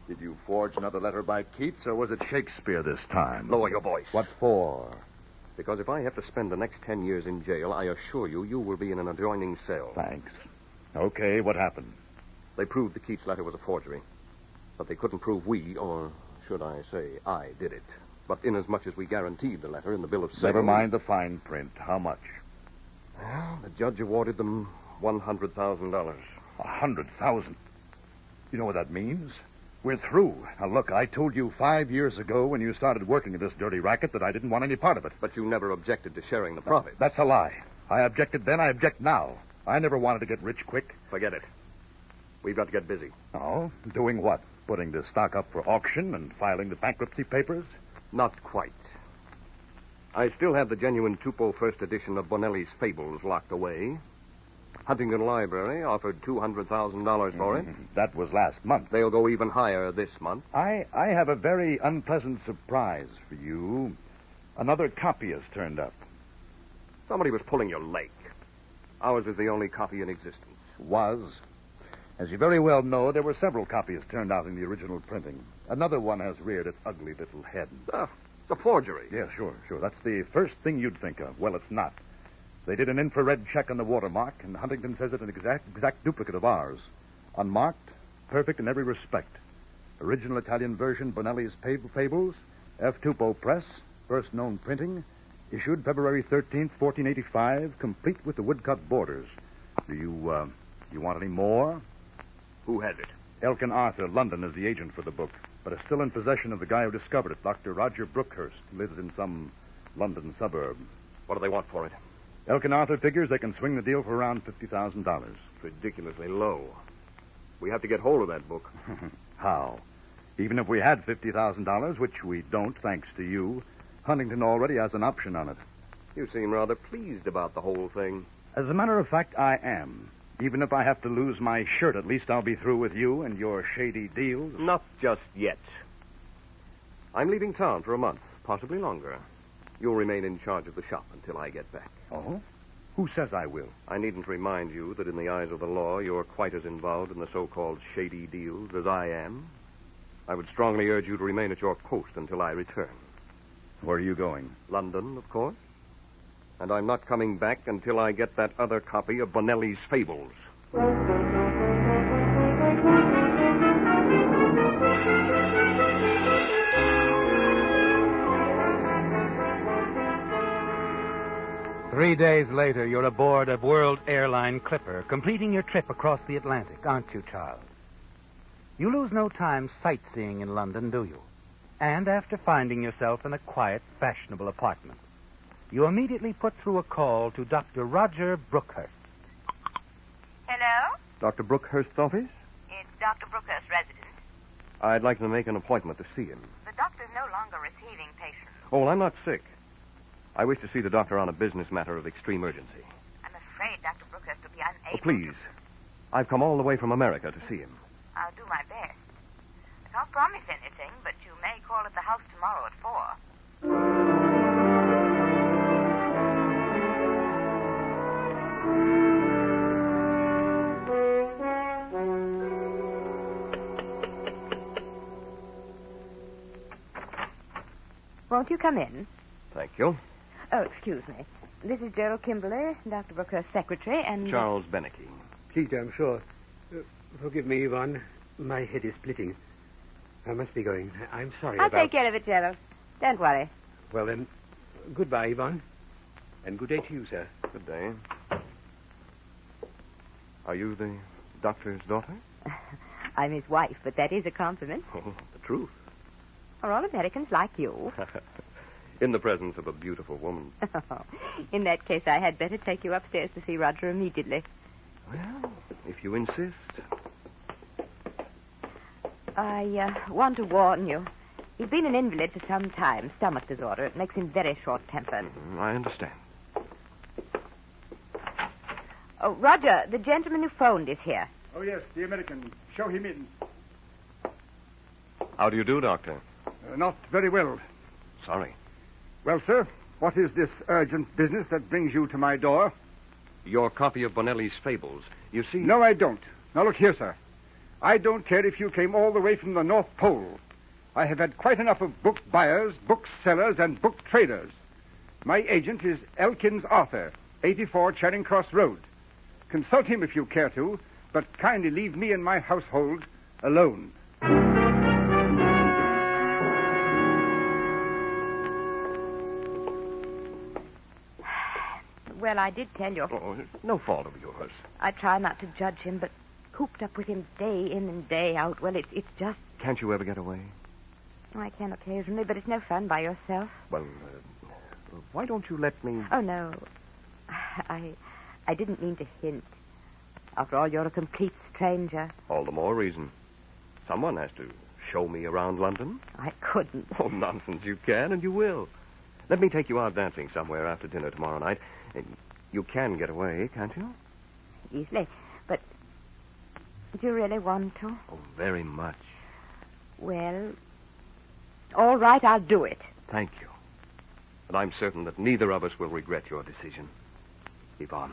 Did you forge another letter by Keats, or was it Shakespeare this time?
Lower your voice.
What for?
Because if I have to spend the next 10 years in jail, I assure you, you will be in an adjoining cell.
Thanks. Okay, what happened?
They proved the Keats letter was a forgery. But they couldn't prove we, or should I say, I did it. But inasmuch as we guaranteed the letter in the bill of sale...
Never mind the fine print. How much?
Well, the judge awarded them $100,000.
$100,000? You know what that means? We're through. Now, look, I told you 5 years ago when you started working in this dirty racket that I didn't want any part of it.
But you never objected to sharing the profit.
That's a lie. I objected then, I object now. I never wanted to get rich quick.
Forget it. We've got to get busy.
Oh? Doing what? Putting the stock up for auction and filing the bankruptcy papers?
Not quite. I still have the genuine Tupou first edition of Bonelli's Fables locked away. Huntington Library offered $200,000 for it.
That was last month.
They'll go even higher this month.
I have a very unpleasant surprise for you. Another copy has turned up.
Somebody was pulling your leg. Ours is the only copy in existence.
Was. As you very well know, there were several copies turned out in the original printing. Another one has reared its ugly little head.
It's a forgery.
Yeah, sure. That's the first thing you'd think of. Well, it's not. They did an infrared check on the watermark, and Huntington says it's an exact duplicate of ours. Unmarked, perfect in every respect. Original Italian version, Bonelli's Fables, F. Tupo Press, first known printing, issued February 13th, 1485, complete with the woodcut borders. Do you want any more?
Who has it?
Elkin Arthur, London, is the agent for the book, but is still in possession of the guy who discovered it, Dr. Roger Brookhurst, who lives in some London suburb.
What do they want for it?
Elkin Arthur figures they can swing the deal for around $50,000.
Ridiculously low. We have to get hold of that book.
How? Even if we had $50,000, which we don't, thanks to you, Huntington already has an option on it.
You seem rather pleased about the whole thing.
As a matter of fact, I am. Even if I have to lose my shirt, at least I'll be through with you and your shady deals.
Not just yet. I'm leaving town for a month, possibly longer. You'll remain in charge of the shop until I get back.
Oh? Who says I will?
I needn't remind you that in the eyes of the law, you're quite as involved in the so-called shady deals as I am. I would strongly urge you to remain at your post until I return.
Where are you going?
London, of course. And I'm not coming back until I get that other copy of Bonelli's Fables.
3 days later, you're aboard a World Airline Clipper, completing your trip across the Atlantic, aren't you, Charles? You lose no time sightseeing in London, do you? And after finding yourself in a quiet, fashionable apartment, you immediately put through a call to Dr. Roger Brookhurst.
Hello?
Dr. Brookhurst's office?
It's Dr. Brookhurst's residence.
I'd like to make an appointment to see him.
The doctor's no longer receiving patients.
Oh, well, I'm not sick. I wish to see the doctor on a business matter of extreme urgency.
I'm afraid Dr. Brookhurst will be unable.
Oh, please. I've come all the way from America to see him.
I'll do my best. I can't promise anything, but you may call at the house tomorrow at 4. Won't you come in?
Thank you.
Oh, excuse me. This is Gerald Kimberly, Dr. Brookhurst's secretary, and...
Charles Beneke.
Keith, I'm sure. Forgive me, Yvonne. My head is splitting. I must be going. I'm sorry
I'll
about...
take care of it, Gerald. Don't worry.
Well, then, goodbye, Yvonne. And good day to you, sir.
Good day. Are you the doctor's daughter?
I'm his wife, but that is a compliment.
Oh, the truth.
Are all Americans like you?
In the presence of a beautiful woman.
In that case, I had better take you upstairs to see Roger immediately.
Well, if you insist.
I want to warn you. He's been an invalid for some time, stomach disorder. It makes him very short-tempered.
I understand.
Oh, Roger, the gentleman who phoned is here.
Oh, yes, the American. Show him in.
How do you do, Doctor?
Not very well.
Sorry.
Well, sir, what is this urgent business that brings you to my door?
Your copy of Bonelli's Fables. You see...
No, I don't. Now, look here, sir. I don't care if you came all the way from the North Pole. I have had quite enough of book buyers, book sellers, and book traders. My agent is Elkins Arthur, 84 Charing Cross Road. Consult him if you care to, but kindly leave me and my household alone.
Well, I did tell you.
Oh, no fault of yours.
I try not to judge him, but cooped up with him day in and day out, well, it's just...
Can't you ever get away?
Oh, I can occasionally, but it's no fun by yourself.
Well, why don't you let me...
Oh, no. I didn't mean to hint. After all, you're a complete stranger.
All the more reason. Someone has to show me around London.
I couldn't.
Oh, nonsense. You can, and you will. Let me take you out dancing somewhere after dinner tomorrow night. And you can get away, can't you?
Easily. But do you really want to?
Oh, very much.
Well, all right, I'll do it.
Thank you. But I'm certain that neither of us will regret your decision. Yvonne.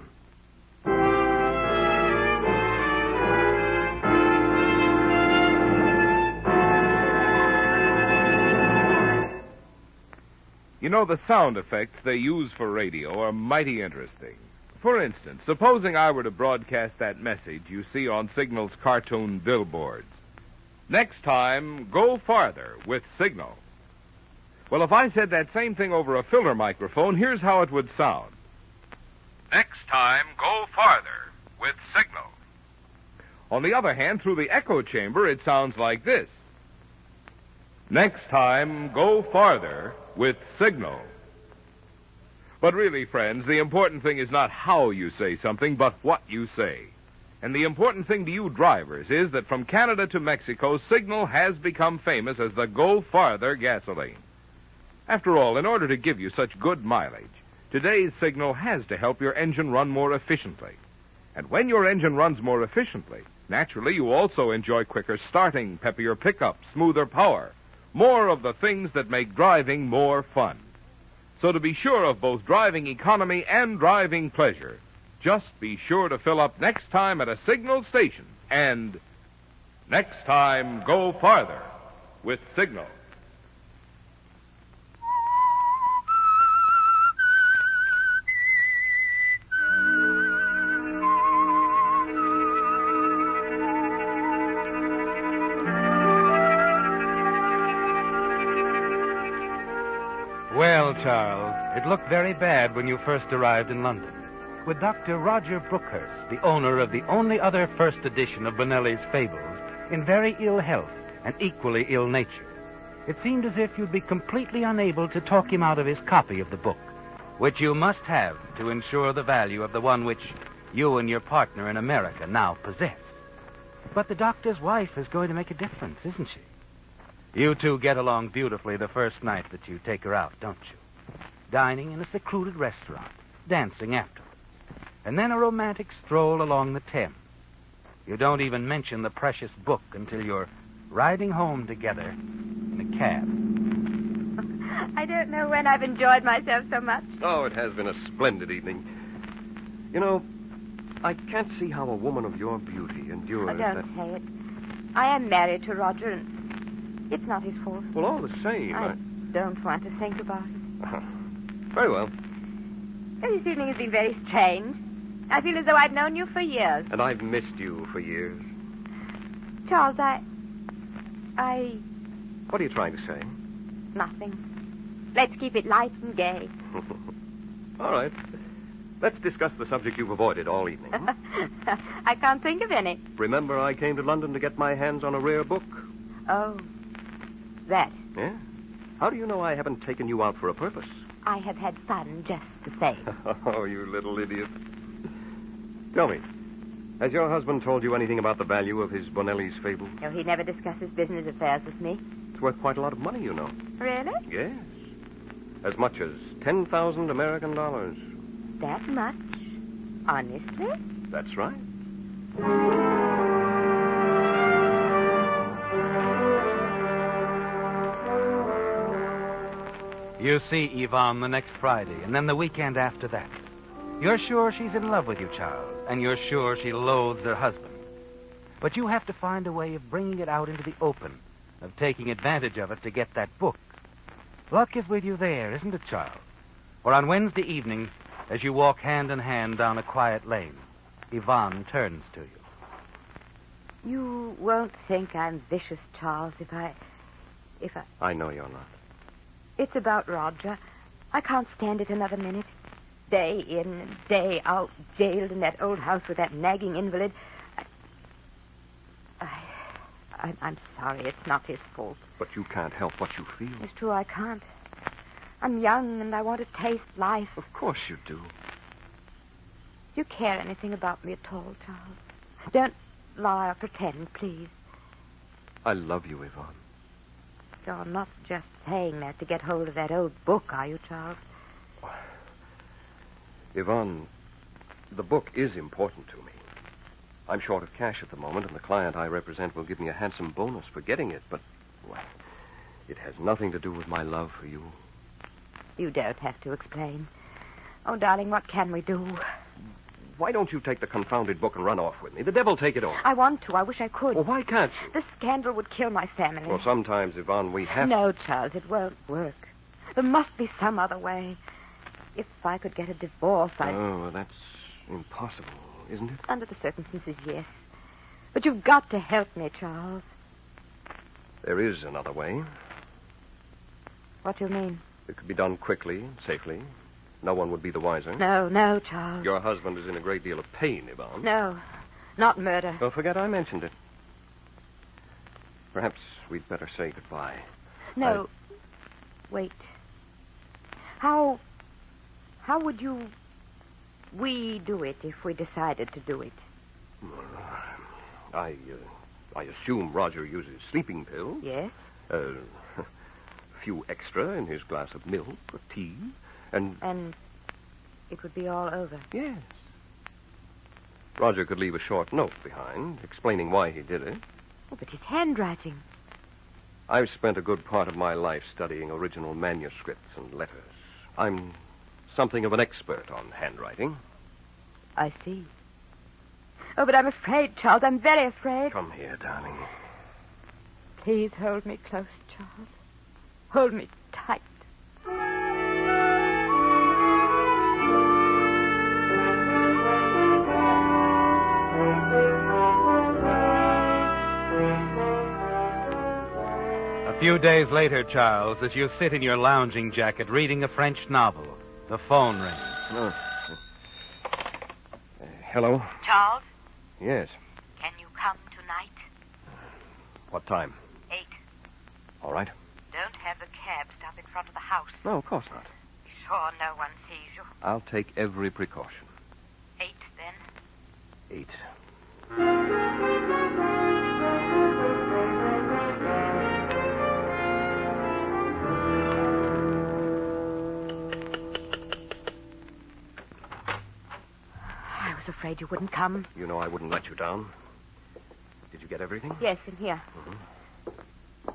You know, the sound effects they use for radio are mighty interesting. For instance, supposing I were to broadcast that message you see on Signal's cartoon billboards. Next time, go farther with Signal. Well, if I said that same thing over a filter microphone, here's how it would sound. Next time, go farther with Signal. On the other hand, through the echo chamber, it sounds like this. Next time, go farther with Signal. But really, friends, the important thing is not how you say something, but what you say. And the important thing to you drivers is that from Canada to Mexico, Signal has become famous as the Go Farther gasoline. After all, in order to give you such good mileage, today's Signal has to help your engine run more efficiently. And when your engine runs more efficiently, naturally you also enjoy quicker starting, peppier pickup, smoother power, more of the things that make driving more fun. So to be sure of both driving economy and driving pleasure, just be sure to fill up next time at a Signal station. And next time, go farther with Signal.
Well, Charles, it looked very bad when you first arrived in London. With Dr. Roger Brookhurst, the owner of the only other first edition of Bonelli's Fables, in very ill health and equally ill nature. It seemed as if you'd be completely unable to talk him out of his copy of the book, which you must have to ensure the value of the one which you and your partner in America now possess. But the doctor's wife is going to make a difference, isn't she? You two get along beautifully the first night that you take her out, don't you? Dining in a secluded restaurant, dancing afterwards, and then a romantic stroll along the Thames. You don't even mention the precious book until you're riding home together in a cab.
I don't know when I've enjoyed myself so much.
Oh, it has been a splendid evening. You know, I can't see how a woman of your beauty endures
Don't
that.
say it. I am married to Roger, and it's not his fault.
Well, all the same,
I don't want to think about it.
Very well.
This evening has been very strange. I feel as though I've known you for years.
And I've missed you for years.
Charles, I...
What are you trying to say?
Nothing. Let's keep it light and gay.
All right. Let's discuss the subject you've avoided all evening.
I can't think of any.
Remember I came to London to get my hands on a rare book?
Oh, that.
Yeah? How do you know I haven't taken you out for a purpose?
I have had fun just the same.
Oh, you little idiot. Tell me, has your husband told you anything about the value of his Bonelli's Fables?
No, he never discusses business affairs with me.
It's worth quite a lot of money, you know.
Really?
Yes. As much as 10,000 American dollars.
That much? Honestly?
That's right.
You see Yvonne the next Friday, and then the weekend after that. You're sure she's in love with you, Charles, and you're sure she loathes her husband. But you have to find a way of bringing it out into the open, of taking advantage of it to get that book. Luck is with you there, isn't it, Charles? For on Wednesday evening, as you walk hand in hand down a quiet lane, Yvonne turns to you.
You won't think I'm vicious, Charles, if I...
I know you're not.
It's about Roger. I can't stand it another minute. Day in and day out, jailed in that old house with that nagging invalid. I'm sorry, it's not his fault.
But you can't help what you feel.
It's true, I can't. I'm young and I want to taste life.
Of course you do.
Do you care anything about me at all, Charles? Don't lie or pretend, please.
I love you, Yvonne.
You're not just saying that to get hold of that old book, are you, Charles?
Yvonne, the book is important to me. I'm short of cash at the moment, and the client I represent will give me a handsome bonus for getting it, but, well, it has nothing to do with my love for you.
You don't have to explain. Oh, darling, what can we do?
Why don't you take the confounded book and run off with me? The devil take it all.
I want to. I wish I could.
Well, why can't you?
The scandal would kill my family.
Well, sometimes, Yvonne, we have...
No, Charles, it won't work. There must be some other way. If I could get a divorce, I'd...
Oh, well, that's impossible, isn't it?
Under the circumstances, yes. But you've got to help me, Charles.
There is another way.
What do you mean?
It could be done quickly and safely. No one would be the wiser.
No, Charles.
Your husband is in a great deal of pain, Yvonne.
No, not murder.
Don't forget I mentioned it. Perhaps we'd better say goodbye.
No. Wait. How would we do it if we decided to do it?
I assume Roger uses sleeping pills.
Yes.
A few extra in his glass of milk or tea, and
it would be all over.
Yes. Roger could leave a short note behind, explaining why he did it.
Oh, but his handwriting.
I've spent a good part of my life studying original manuscripts and letters. I'm something of an expert on handwriting.
I see. Oh, but I'm afraid, Charles. I'm very afraid.
Come here, darling.
Please hold me close, Charles. Hold me tight.
A few days later, Charles, as you sit in your lounging jacket reading a French novel, the phone rings.
Oh. Hello?
Charles?
Yes.
Can you come tonight?
What time?
8.
All right.
Don't have the cab stop in front of the house.
No, of course not.
Be sure no one sees you.
I'll take every precaution.
8, then.
8.
I was afraid you wouldn't come.
You know I wouldn't let you down. Did you get everything?
Yes, in here.
Mm-hmm.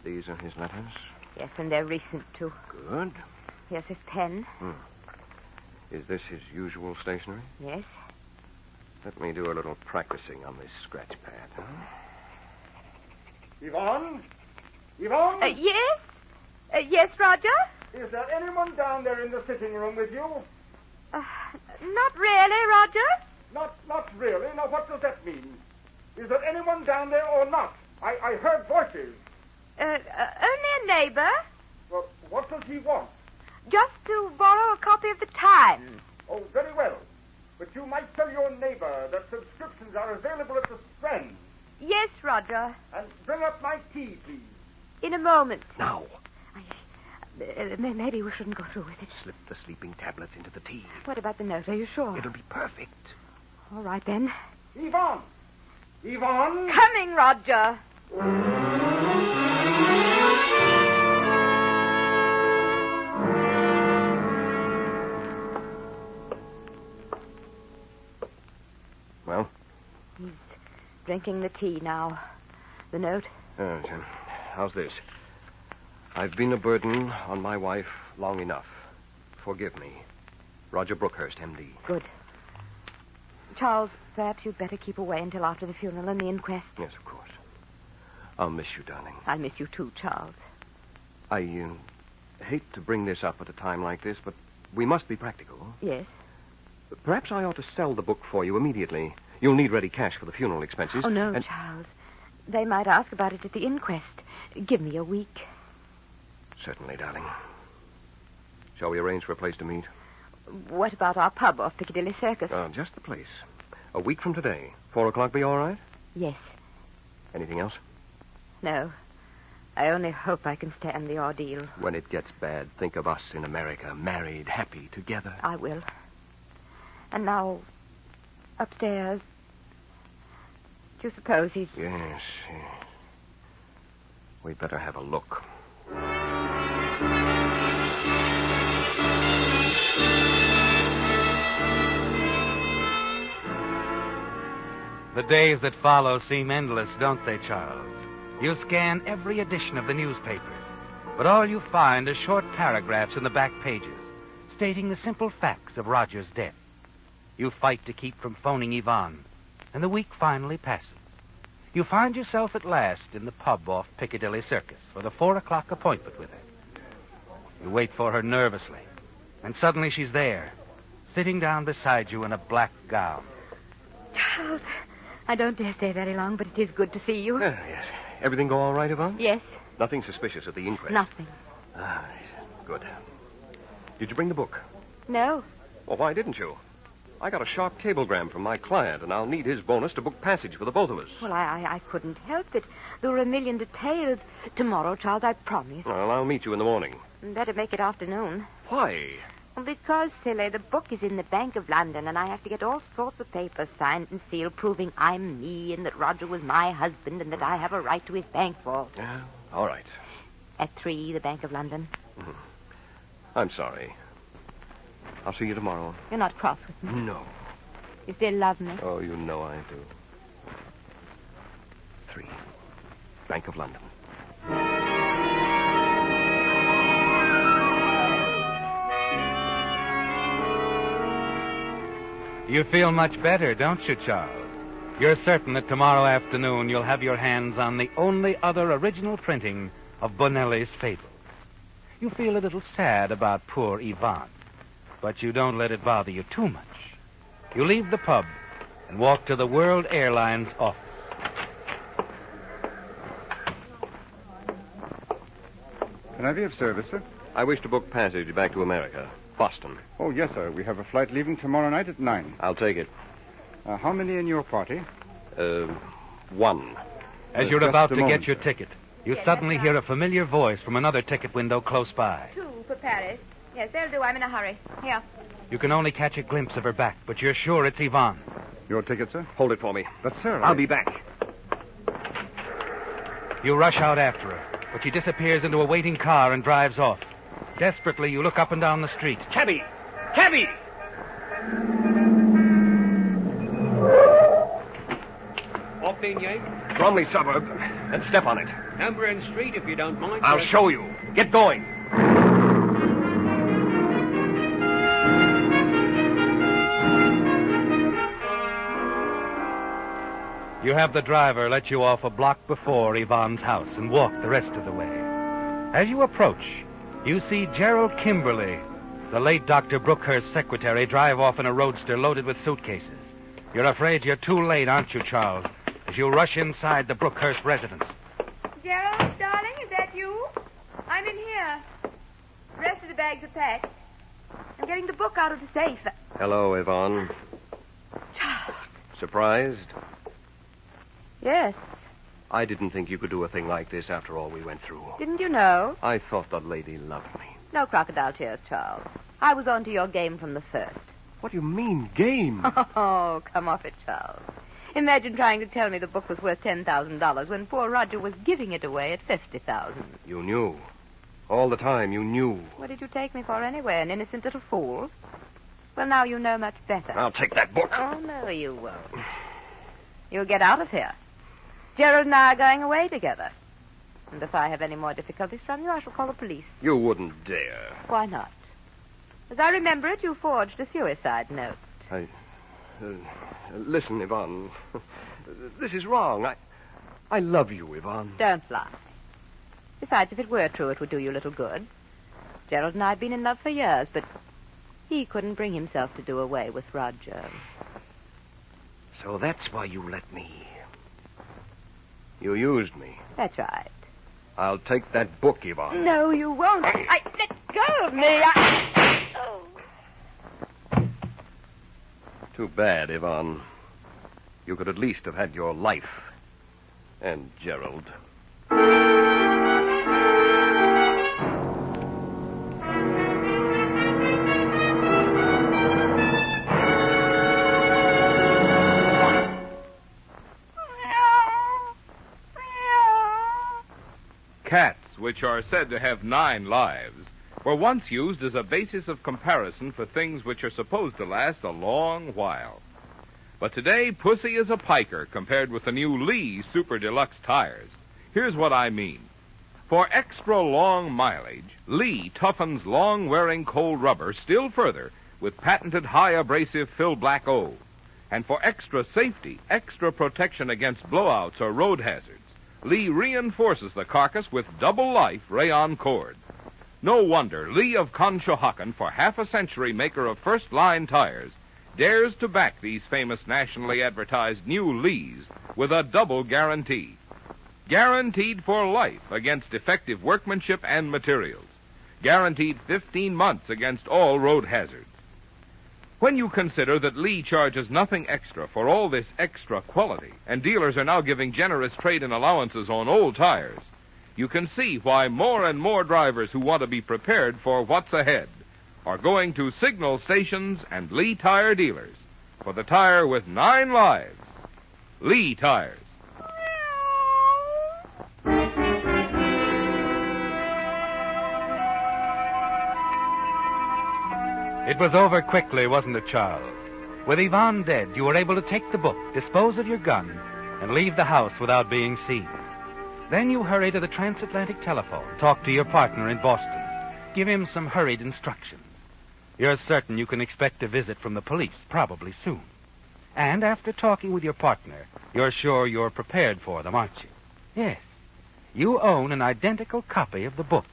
These are his letters?
Yes, and they're recent, too.
Good.
Here's his pen.
Is this his usual stationery?
Yes.
Let me do a little practicing on this scratch pad.
Yvonne? Yvonne?
Yes? Yes, Roger?
Is there anyone down there in the sitting room with you?
Not really, Roger.
Not really? Now, what does that mean? Is there anyone down there or not? I heard voices.
Only a neighbor.
Well, what does he want?
Just to borrow a copy of the Times.
Oh, very well. But you might tell your neighbor that subscriptions are available at the Strand.
Yes, Roger.
And bring up my tea, please.
In a moment.
Now.
Maybe we shouldn't go through with it.
Slip the sleeping tablets into the tea.
What about the note? Are you sure?
It'll be perfect.
All right, then.
Yvonne! Yvonne!
Coming, Roger.
Well?
He's drinking the tea now. The note?
How's this? I've been a burden on my wife long enough. Forgive me. Roger Brookhurst, M.D.
Good. Charles, perhaps you'd better keep away until after the funeral and the inquest.
Yes, of course. I'll miss you, darling.
I'll miss you too, Charles.
I hate to bring this up at a time like this, but we must be practical.
Yes?
Perhaps I ought to sell the book for you immediately. You'll need ready cash for the funeral expenses.
Oh, no, Charles. They might ask about it at the inquest. Give me a week.
Certainly, darling. Shall we arrange for a place to meet?
What about our pub off Piccadilly Circus?
Just the place. A week from today. 4 o'clock be all right?
Yes.
Anything else?
No. I only hope I can stand the ordeal.
When it gets bad, think of us in America, married, happy, together.
I will. And now, upstairs. Do you suppose he's...
Yes. We'd better have a look.
The days that follow seem endless, don't they, Charles? You scan every edition of the newspaper, but all you find are short paragraphs in the back pages, stating the simple facts of Roger's death. You fight to keep from phoning Yvonne, and the week finally passes. You find yourself at last in the pub off Piccadilly Circus with a 4:00 appointment with her. You wait for her nervously, and suddenly she's there, sitting down beside you in a black gown.
Charles, I don't dare stay very long, but it is good to see you.
Yes. Everything go all right, Yvonne?
Yes.
Nothing suspicious at the inquest?
Nothing.
Ah, good. Did you bring the book?
No.
Well, why didn't you? I got a sharp cablegram from my client, and I'll need his bonus to book passage for the both of us.
Well, I couldn't help it. There were a million details. Tomorrow, Charles, I promise.
Well, I'll meet you in the morning.
Better make it afternoon.
Why?
Well, because, silly, the book is in the Bank of London, and I have to get all sorts of papers signed and sealed proving I'm me and that Roger was my husband and that I have a right to his bank vault.
All right.
At 3, the Bank of London.
I'm sorry. I'll see you tomorrow.
You're not cross with me?
No.
You still love me?
Oh, you know I do. 3, Bank of London.
You feel much better, don't you, Charles? You're certain that tomorrow afternoon you'll have your hands on the only other original printing of Bonelli's Fables. You feel a little sad about poor Yvonne, but you don't let it bother you too much. You leave the pub and walk to the World Airlines office.
Can I be of service, sir?
I wish to book passage back to America. Boston.
Oh, yes, sir. We have a flight leaving tomorrow night at 9.
I'll take it.
How many in your party?
1.
As you're about to get your ticket, you suddenly hear a familiar voice from another ticket window close by.
2 for Paris. Yes, they'll do. I'm in a hurry. Here.
You can only catch a glimpse of her back, but you're sure it's Yvonne.
Your ticket, sir?
Hold it for me.
But, sir,
I'll be back.
You rush out after her, but she disappears into a waiting car and drives off. Desperately, you look up and down the street.
Cabby! Cabby!
Off in, Yank.
Bromley suburb, and step on it.
Number and street, if you don't mind.
I'll show you. Get going.
You have the driver let you off a block before Yvonne's house and walk the rest of the way. As you approach, you see Gerald Kimberly, the late Dr. Brookhurst's secretary, drive off in a roadster loaded with suitcases. You're afraid you're too late, aren't you, Charles, as you rush inside the Brookhurst residence.
Gerald, darling, is that you? I'm in here. The rest of the bags are packed. I'm getting the book out of the safe.
Hello, Yvonne.
Charles.
Surprised?
Yes.
I didn't think you could do a thing like this after all we went through.
Didn't you know?
I thought the lady loved me.
No crocodile tears, Charles. I was on to your game from the first.
What do you mean, game?
Oh, come off it, Charles. Imagine trying to tell me the book was worth $10,000 when poor Roger was giving it away at $50,000.
You knew. All the time, you knew.
What did you take me for anyway, an innocent little fool? Well, now you know much better.
I'll take that book.
Oh, no, you won't. You'll get out of here. Gerald and I are going away together. And if I have any more difficulties from you, I shall call the police.
You wouldn't dare.
Why not? As I remember it, you forged a suicide note.
Listen, Yvonne. This is wrong. I love you, Yvonne.
Don't lie. Besides, if it were true, it would do you little good. Gerald and I have been in love for years, but he couldn't bring himself to do away with Roger.
So that's why you let me. You used me.
That's right.
I'll take that book, Yvonne.
No, you won't. Let go of me.
Too bad, Yvonne. You could at least have had your life. And Gerald.
Cats, which are said to have 9 lives, were once used as a basis of comparison for things which are supposed to last a long while. But today, Pussy is a piker compared with the new Lee Super Deluxe tires. Here's what I mean. For extra long mileage, Lee toughens long-wearing cold rubber still further with patented high abrasive Fill Black O. And for extra safety, extra protection against blowouts or road hazards, Lee reinforces the carcass with double-life rayon cord. No wonder Lee of Conshohocken, for half a century maker of first-line tires, dares to back these famous nationally advertised new Lees with a double guarantee. Guaranteed for life against defective workmanship and materials. Guaranteed 15 months against all road hazards. When you consider that Lee charges nothing extra for all this extra quality, and dealers are now giving generous trade-in allowances on old tires, you can see why more and more drivers who want to be prepared for what's ahead are going to signal stations and Lee tire dealers for the tire with 9 lives. Lee tires.
It was over quickly, wasn't it, Charles? With Yvonne dead, you were able to take the book, dispose of your gun, and leave the house without being seen. Then you hurry to the transatlantic telephone, talk to your partner in Boston, give him some hurried instructions. You're certain you can expect a visit from the police, probably soon. And after talking with your partner, you're sure you're prepared for them, aren't you? Yes. You own an identical copy of the book.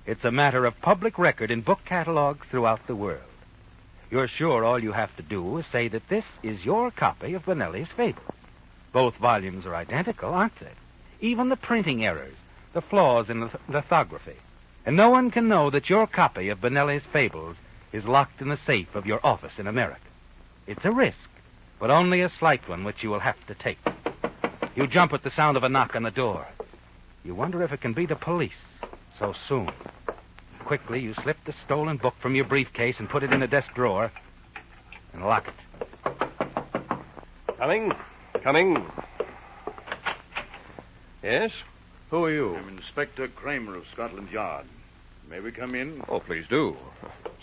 It's a matter of public record in book catalogs throughout the world. You're sure all you have to do is say that this is your copy of Benelli's Fables. Both volumes are identical, aren't they? Even the printing errors, the flaws in lithography. And no one can know that your copy of Benelli's Fables is locked in the safe of your office in America. It's a risk, but only a slight one which you will have to take. You jump at the sound of a knock on the door. You wonder if it can be the police so soon. Quickly, you slip the stolen book from your briefcase and put it in a desk drawer and lock it.
Coming. Yes? Who are you?
I'm Inspector Kramer of Scotland Yard. May we come in?
Oh, please do.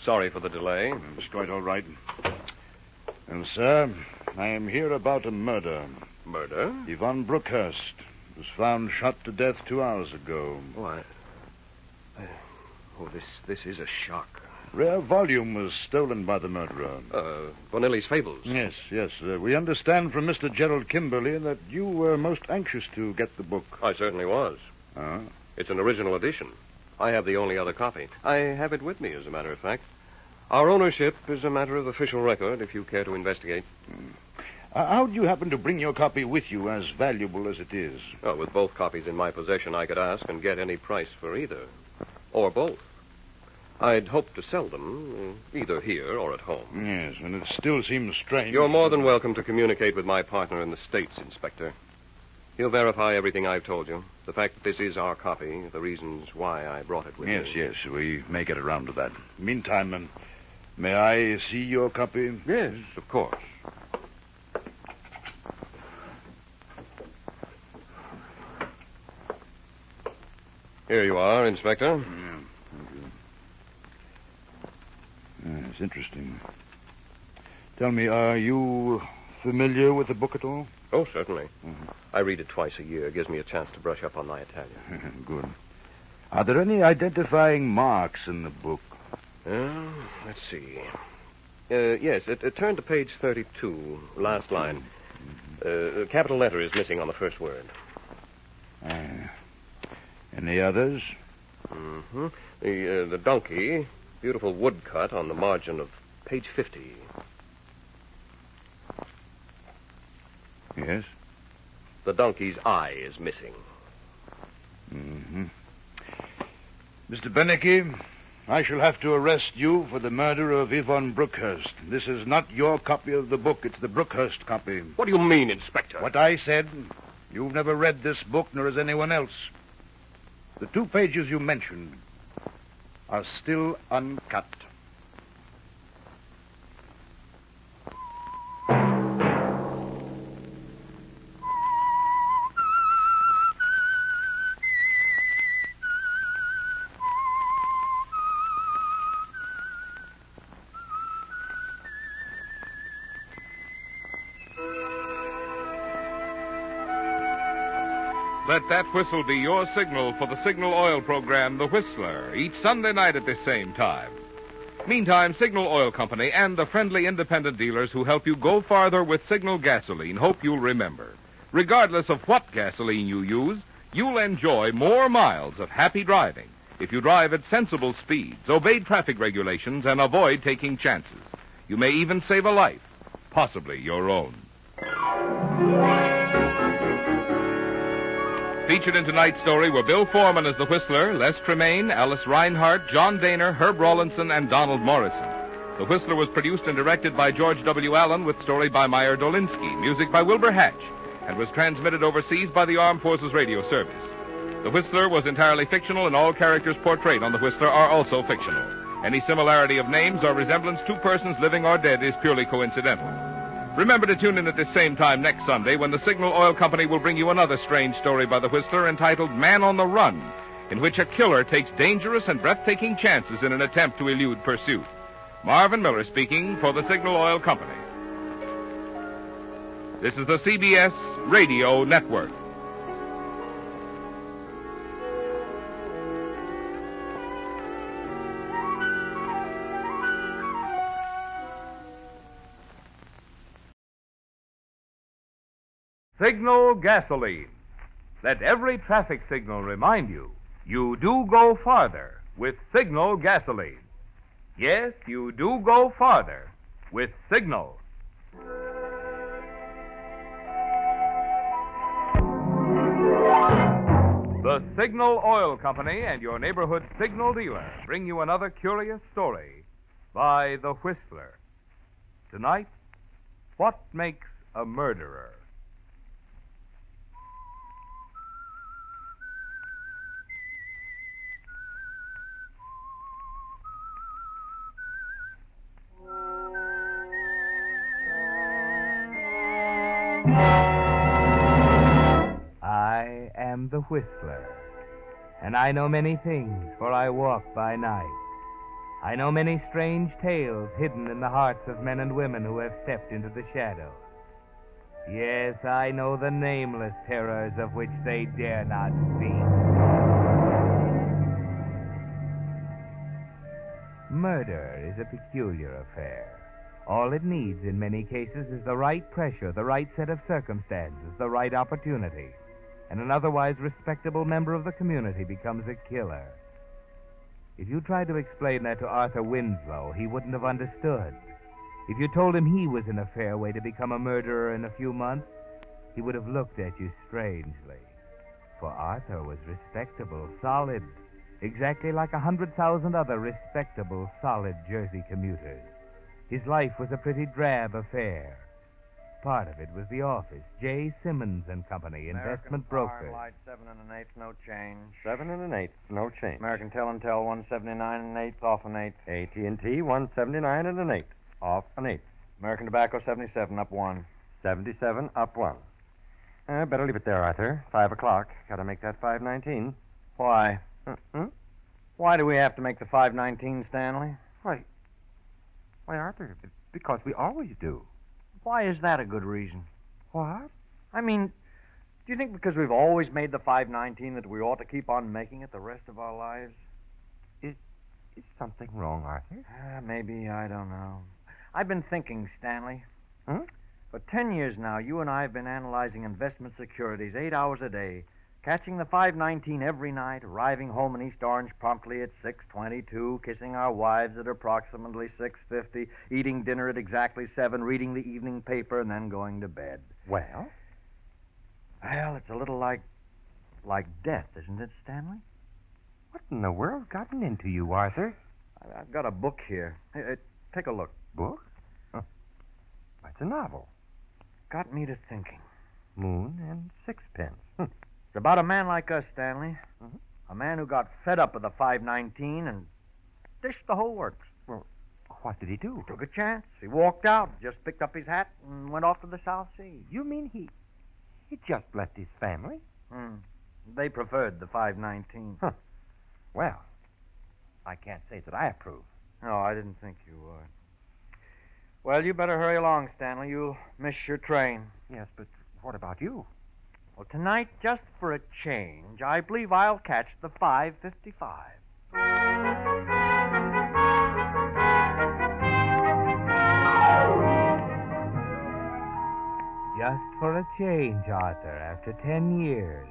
Sorry for the delay.
It's quite all right. And, sir, I am here about a murder.
Murder?
Yvonne Brookhurst was found shot to death 2 hours ago.
This is a shock.
Rare volume was stolen by the murderer.
Bonelli's Fables?
Yes. We understand from Mr. Gerald Kimberly that you were most anxious to get the book.
I certainly was. It's an original edition. I have the only other copy. I have it with me, as a matter of fact. Our ownership is a matter of official record, if you care to investigate.
How do you happen to bring your copy with you, as valuable as it is?
With both copies in my possession, I could ask and get any price for either. Or both. I'd hoped to sell them, either here or at home.
Yes, and it still seems strange.
You're more than welcome to communicate with my partner in the States, Inspector. He'll verify everything I've told you. The fact that this is our copy, the reasons why I brought it with me.
Yes, we may get around to that. Meantime, may I see your copy?
Yes, of course. Here you are, Inspector.
Yeah, thank you. It's interesting. Tell me, are you familiar with the book at all?
Oh, certainly. Mm-hmm. I read it twice a year. It gives me a chance to brush up on my Italian.
Good. Are there any identifying marks in the book?
Let's see. Yes, turn to page 32, last line. A capital letter is missing on the first word.
Any others?
Mm-hmm. The donkey, beautiful woodcut on the margin of page 50.
Yes?
The donkey's eye is missing.
Mm-hmm. Mr. Beneke, I shall have to arrest you for the murder of Yvonne Brookhurst. This is not your copy of the book. It's the Brookhurst copy.
What do you mean, Inspector?
What I said. You've never read this book, nor has anyone else. The 2 pages you mentioned are still uncut.
Let that whistle be your signal for the Signal Oil program, The Whistler, each Sunday night at this same time. Meantime, Signal Oil Company and the friendly independent dealers who help you go farther with Signal gasoline hope you'll remember. Regardless of what gasoline you use, you'll enjoy more miles of happy driving if you drive at sensible speeds, obey traffic regulations, and avoid taking chances. You may even save a life, possibly your own. Featured in tonight's story were Bill Foreman as the Whistler, Les Tremaine, Alice Reinhardt, John Daner, Herb Rawlinson, and Donald Morrison. The Whistler was produced and directed by George W. Allen with story by Meyer Dolinsky, music by Wilbur Hatch, and was transmitted overseas by the Armed Forces Radio Service. The Whistler was entirely fictional, and all characters portrayed on The Whistler are also fictional. Any similarity of names or resemblance to persons living or dead is purely coincidental. Remember to tune in at this same time next Sunday when the Signal Oil Company will bring you another strange story by the Whistler entitled Man on the Run, in which a killer takes dangerous and breathtaking chances in an attempt to elude pursuit. Marvin Miller speaking for the Signal Oil Company. This is the CBS Radio Network. Signal gasoline. Let every traffic signal remind you, you do go farther with Signal gasoline. Yes, you do go farther with Signal. The Signal Oil Company and your neighborhood signal dealer bring you another curious story by The Whistler. Tonight, what makes a murderer? I am the Whistler, and I know many things, for I walk by night. I know many strange tales hidden in the hearts of men and women who have stepped into the shadows. Yes, I know the nameless terrors of which they dare not speak. Murder is a peculiar affair. All it needs in many cases is the right pressure, the right set of circumstances, the right opportunity. And an otherwise respectable member of the community becomes a killer. If you tried to explain that to Arthur Winslow, he wouldn't have understood. If you told him he was in a fair way to become a murderer in a few months, he would have looked at you strangely. For Arthur was respectable, solid, exactly like 100,000 other respectable, solid Jersey commuters. His life was a pretty drab affair. Part of it was the office, J. Simmons and Company, investment brokers.
Light 7 1/8, no change.
7 1/8, no change.
American Tel and Tel 179 1/8, off an 8.
AT&T 179 1/8, off an 8.
American Tobacco 77, up 1.
77, up 1. Better leave it there, Arthur. 5 o'clock. Got to make that 5:19.
Why? Why do we have to make the 5:19, Stanley?
Why, Arthur, because we always do.
Why is that a good reason?
What?
I mean, do you think because we've always made the 5:19 that we ought to keep on making it the rest of our lives?
Is something wrong, Arthur?
Maybe, I don't know. I've been thinking, Stanley.
Hmm?
For 10 years now, you and I have been analyzing investment securities 8 hours a day, catching the 5:19 every night, arriving home in East Orange promptly at 6:22, kissing our wives at approximately 6:50, eating dinner at exactly 7, reading the evening paper, and then going to bed.
Well,
it's a little like death, isn't it, Stanley?
what in the world's gotten into you, Arthur?
I've got a book here. Hey, take a look.
Book? Huh. It's a novel.
Got me to thinking.
Moon and Sixpence.
It's about a man like us, Stanley.
Mhm.
A man who got fed up with the 5:19 and dished the whole works.
Well, what did he do?
Took a chance. He walked out, just picked up his hat, and went off to the South Sea.
You mean he just left his family?
They preferred the 5:19.
Huh. Well, I can't say that I approve.
No, I didn't think you would. Well, you better hurry along, Stanley. You'll miss your train.
Yes, but what about you?
Well, tonight, just for a change, I believe I'll catch the 5:55.
Just for a change, Arthur, after 10 years.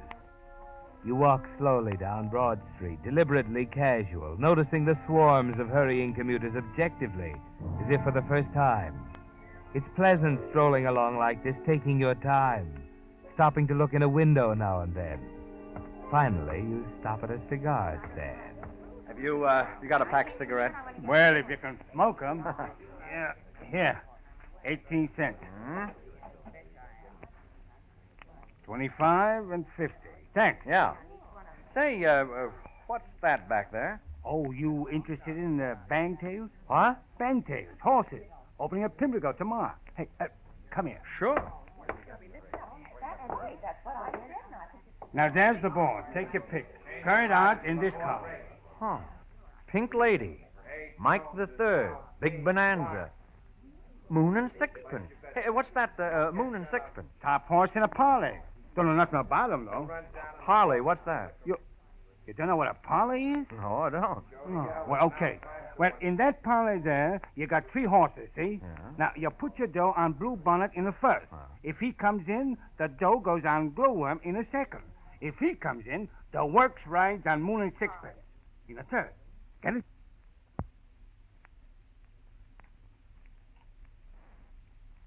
You walk slowly down Broad Street, deliberately casual, noticing the swarms of hurrying commuters objectively, as if for the first time. It's pleasant strolling along like this, taking your time, stopping to look in a window now and then. Finally, you stop at a cigar stand.
Have you got a pack of cigarettes?
Well, if you can smoke 'em. Yeah, here. 18 cents. 25 and 50. Thanks.
Yeah. Say, what's that back there?
Oh, you interested in bangtails?
What?
Bangtails, horses. Opening a Pimlico tomorrow. Hey, come here.
Sure.
Now, there's the board. Take your pick. Carried out in this car.
Huh. Pink Lady. Mike the Third. Big Bonanza. Moon and Sixpence. Hey, what's that, Moon and Sixpence?
Top horse in a parley. Don't know nothing about them, though.
Parley, what's that?
You don't know what a parley is?
No, I don't.
Oh, well, okay. Well, in that parley there, you got 3 horses, see?
Yeah.
Now, you put your dough on Blue Bonnet in the first. If he comes in, the dough goes on Glowworm in the second. If he comes in, the works rides on Moon and Sixpence in the third. Get it?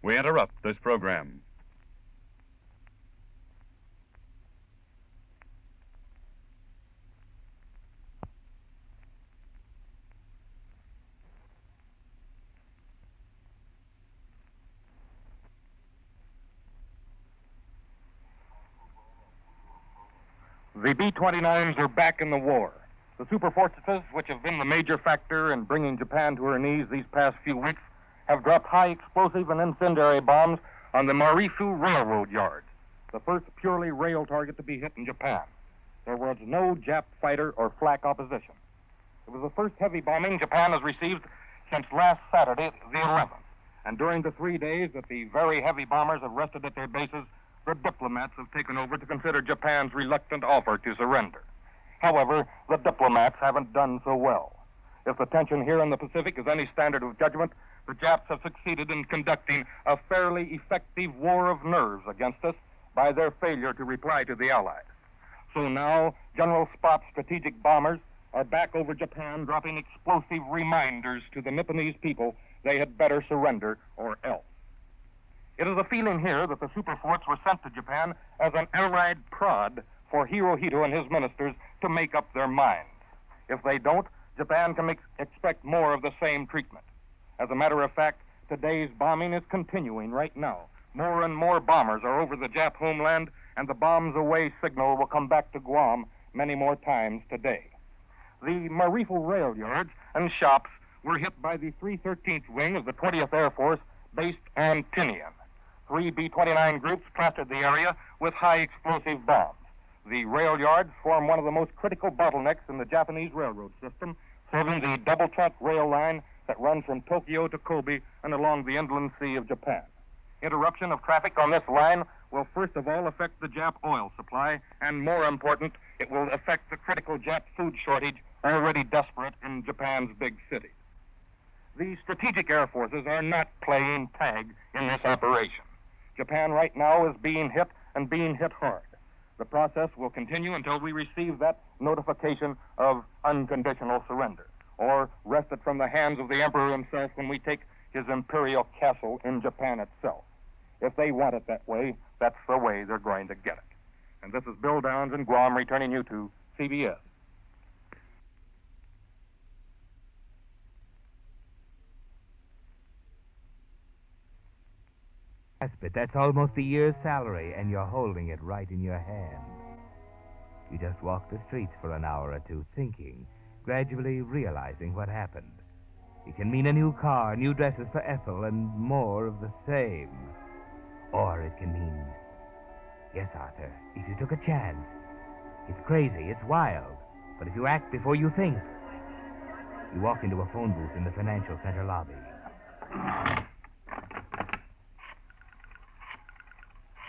We interrupt this program.
The B-29s are back in the war. The super fortresses, which have been the major factor in bringing Japan to her knees these past few weeks, have dropped high explosive and incendiary bombs on the Marifu Railroad Yard, the first purely rail target to be hit in Japan. There was no Jap fighter or flak opposition. It was the first heavy bombing Japan has received since last Saturday, the 11th. And during the 3 days that the very heavy bombers have rested at their bases, the diplomats have taken over to consider Japan's reluctant offer to surrender. However, the diplomats haven't done so well. If the tension here in the Pacific is any standard of judgment, the Japs have succeeded in conducting a fairly effective war of nerves against us by their failure to reply to the Allies. So now, General Spot's strategic bombers are back over Japan, dropping explosive reminders to the Nipponese people they had better surrender or else. It is a feeling here that the superforts were sent to Japan as an allied prod for Hirohito and his ministers to make up their minds. If they don't, Japan can expect more of the same treatment. As a matter of fact, today's bombing is continuing right now. More and more bombers are over the Jap homeland, and the bombs away signal will come back to Guam many more times today. The Marifu rail yards and shops were hit by the 313th Wing of the 20th Air Force based on Tinian. 3 B-29 groups plastered the area with high explosive bombs. The rail yards form one of the most critical bottlenecks in the Japanese railroad system, serving the double-track rail line that runs from Tokyo to Kobe and along the inland sea of Japan. Interruption of traffic on this line will first of all affect the Jap oil supply, and more important, it will affect the critical Jap food shortage already desperate in Japan's big cities. The strategic air forces are not playing tag in this operation. Japan right now is being hit and being hit hard. The process will continue until we receive that notification of unconditional surrender, or wrest it from the hands of the emperor himself when we take his imperial castle in Japan itself. If they want it that way, that's the way they're going to get it. And this is Bill Downs in Guam returning you to CBS.
But that's almost a year's salary, and you're holding it right in your hand. You just walk the streets for an hour or two, thinking, gradually realizing what happened. It can mean a new car, new dresses for Ethel, and more of the same. Or it can mean, yes, Arthur, if you took a chance. It's crazy, it's wild, but if you act before you think. You walk into a phone booth in the financial center lobby.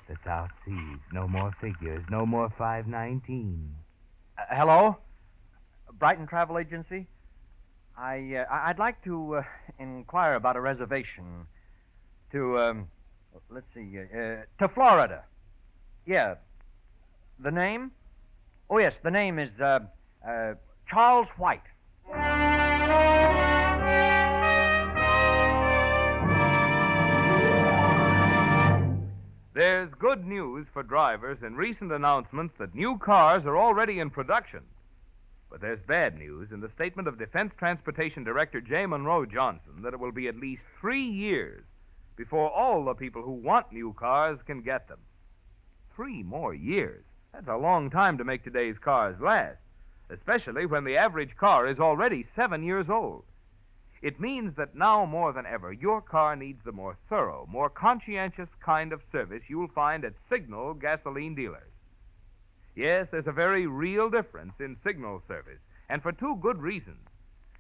The South Seas. No more figures. No more 519.
Hello? Brighton Travel Agency? I'd like to inquire about a reservation to Let's see. To Florida. Yeah. The name? Oh, yes, the name is Charles White.
There's good news for drivers in recent announcements that new cars are already in production. But there's bad news in the statement of Defense Transportation Director J. Monroe Johnson that it will be at least 3 years before all the people who want new cars can get them. 3 more years. That's a long time to make today's cars last, especially when the average car is already 7 years old. It means that now more than ever, your car needs the more thorough, more conscientious kind of service you'll find at Signal gasoline dealers. Yes, there's a very real difference in Signal service, and for 2 good reasons.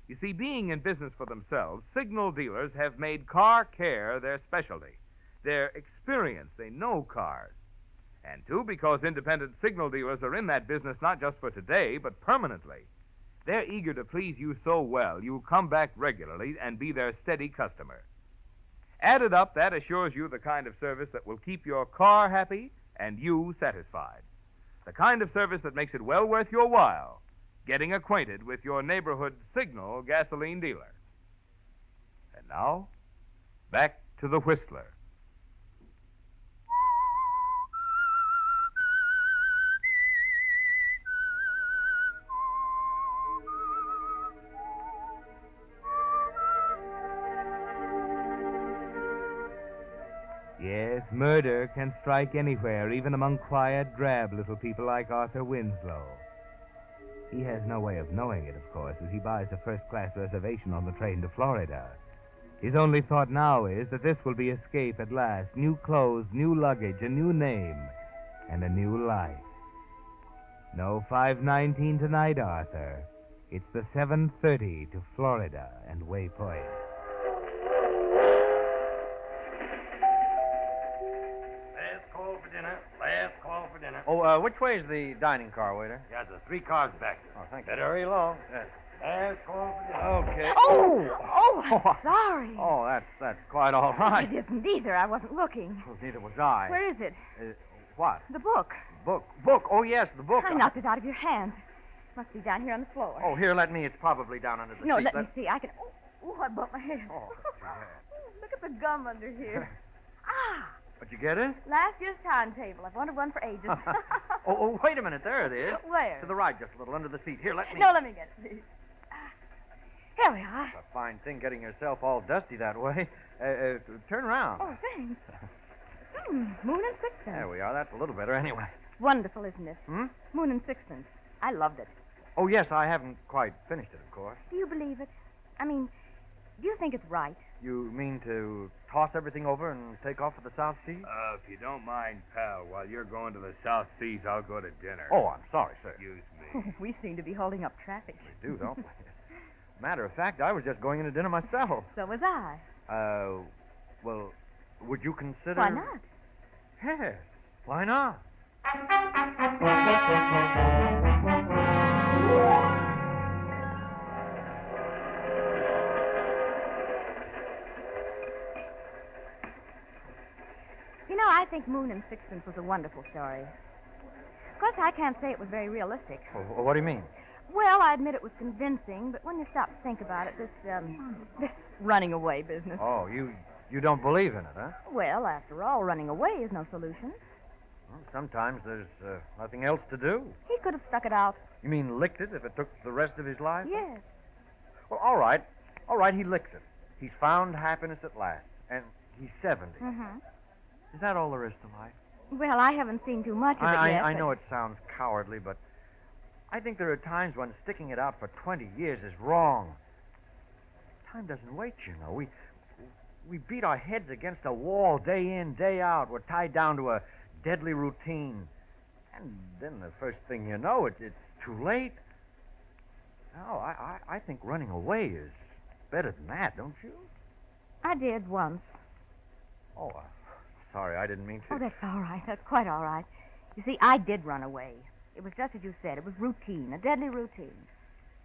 You see, being in business for themselves, Signal dealers have made car care their specialty. Their experience, they know cars. And 2, because independent Signal dealers are in that business not just for today, but permanently. They're eager to please you so well, you'll come back regularly and be their steady customer. Added up, that assures you the kind of service that will keep your car happy and you satisfied. The kind of service that makes it well worth your while getting acquainted with your neighborhood Signal gasoline dealer. And now, back to the Whistler. Yes, murder can strike anywhere, even among quiet, drab little people like Arthur Winslow. He has no way of knowing it, of course, as he buys a first-class reservation on the train to Florida. His only thought now is that this will be escape at last. New clothes, new luggage, a new name, and a new life. No 5:19 tonight, Arthur. It's the 7:30 to Florida and Waypoint.
Last call for dinner. Oh, which way is the dining car, waiter?
Yeah, there's 3 cars back.
Oh, thank you.
Better hurry along. Last call for dinner.
Okay.
Oh, I'm sorry.
Oh, that's quite all right.
It isn't either. I wasn't looking.
Well, neither was I.
Where is it?
What?
The book.
Book. Oh, yes, the book.
I knocked it out of your hand. Must be down here on the floor.
Oh, here, let me. It's probably down under the
No,
seat.
let me see. I can... Oh, I bumped my head.
Oh,
Look at the gum under here.
But you get it?
Last year's timetable. I've wanted one for ages.
Oh, wait a minute. There it is.
Where?
To the right, just a little, under the seat. Here, let me...
No, let me get it, please. Here we are.
It's a fine thing getting yourself all dusty that way. Turn around.
Oh, thanks. Moon and Sixpence.
There we are. That's a little better anyway.
Wonderful, isn't it?
Hmm?
Moon and Sixpence. I loved it.
Oh, yes, I haven't quite finished it, of course.
Do you believe it? I mean, do you think it's right?
You mean to toss everything over and take off for the South Seas?
If you don't mind, pal, while you're going to the South Seas, I'll go to dinner.
Oh, I'm sorry, sir.
Excuse me.
We seem to be holding up traffic.
We do, don't we? Matter of fact, I was just going into dinner myself.
So was I.
Well, would you consider...
Why not?
Yes, why not?
You know, I think Moon and Sixpence was a wonderful story. Of course, I can't say it was very realistic.
Oh, what do you mean?
Well, I admit it was convincing, but when you stop to think about it, this running away business.
Oh, you don't believe in it, huh?
Well, after all, running away is no solution.
Well, sometimes there's nothing else to do.
He could have stuck it out.
You mean licked it if it took the rest of his life?
Yes.
Well, all right. All right, he licks it. He's found happiness at last, and he's 70.
Mm-hmm.
Is that all there is to life?
Well, I haven't seen too much of it yet.
I know it sounds cowardly, but I think there are times when sticking it out for 20 years is wrong. Time doesn't wait, you know. We beat our heads against a wall day in, day out. We're tied down to a deadly routine. And then the first thing you know, it's too late. No, I think running away is better than that, don't you?
I did once.
Oh, sorry, I didn't mean to.
Oh, that's all right. That's quite all right. You see, I did run away. It was just as you said. It was routine, a deadly routine.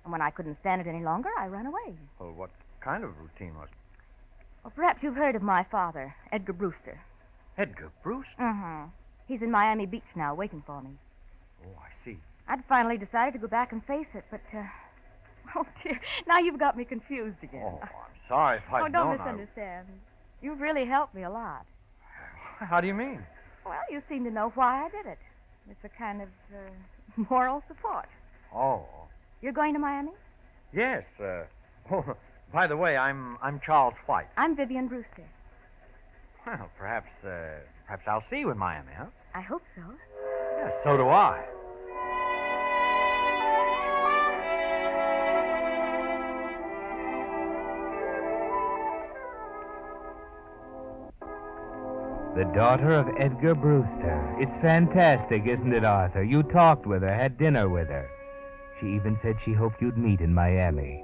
And when I couldn't stand it any longer, I ran away.
Well, what kind of routine was it?
Well, perhaps you've heard of my father, Edgar Brewster.
Edgar Brewster?
Mm-hmm. He's in Miami Beach now, waiting for me.
Oh, I see.
I'd finally decided to go back and face it, but, oh, dear. Now you've got me confused again.
Oh, I'm sorry if I'd
Oh, don't
known
misunderstand. You've really helped me a lot.
How do you mean?
Well, you seem to know why I did it. It's a kind of moral support.
Oh.
You're going to Miami?
Yes. Oh, by the way, I'm Charles White.
I'm Vivian Brewster.
Well, perhaps I'll see you in Miami, huh?
I hope so.
Yes, so do I.
The daughter of Edgar Brewster. It's fantastic, isn't it, Arthur? You talked with her, had dinner with her. She even said she hoped you'd meet in Miami.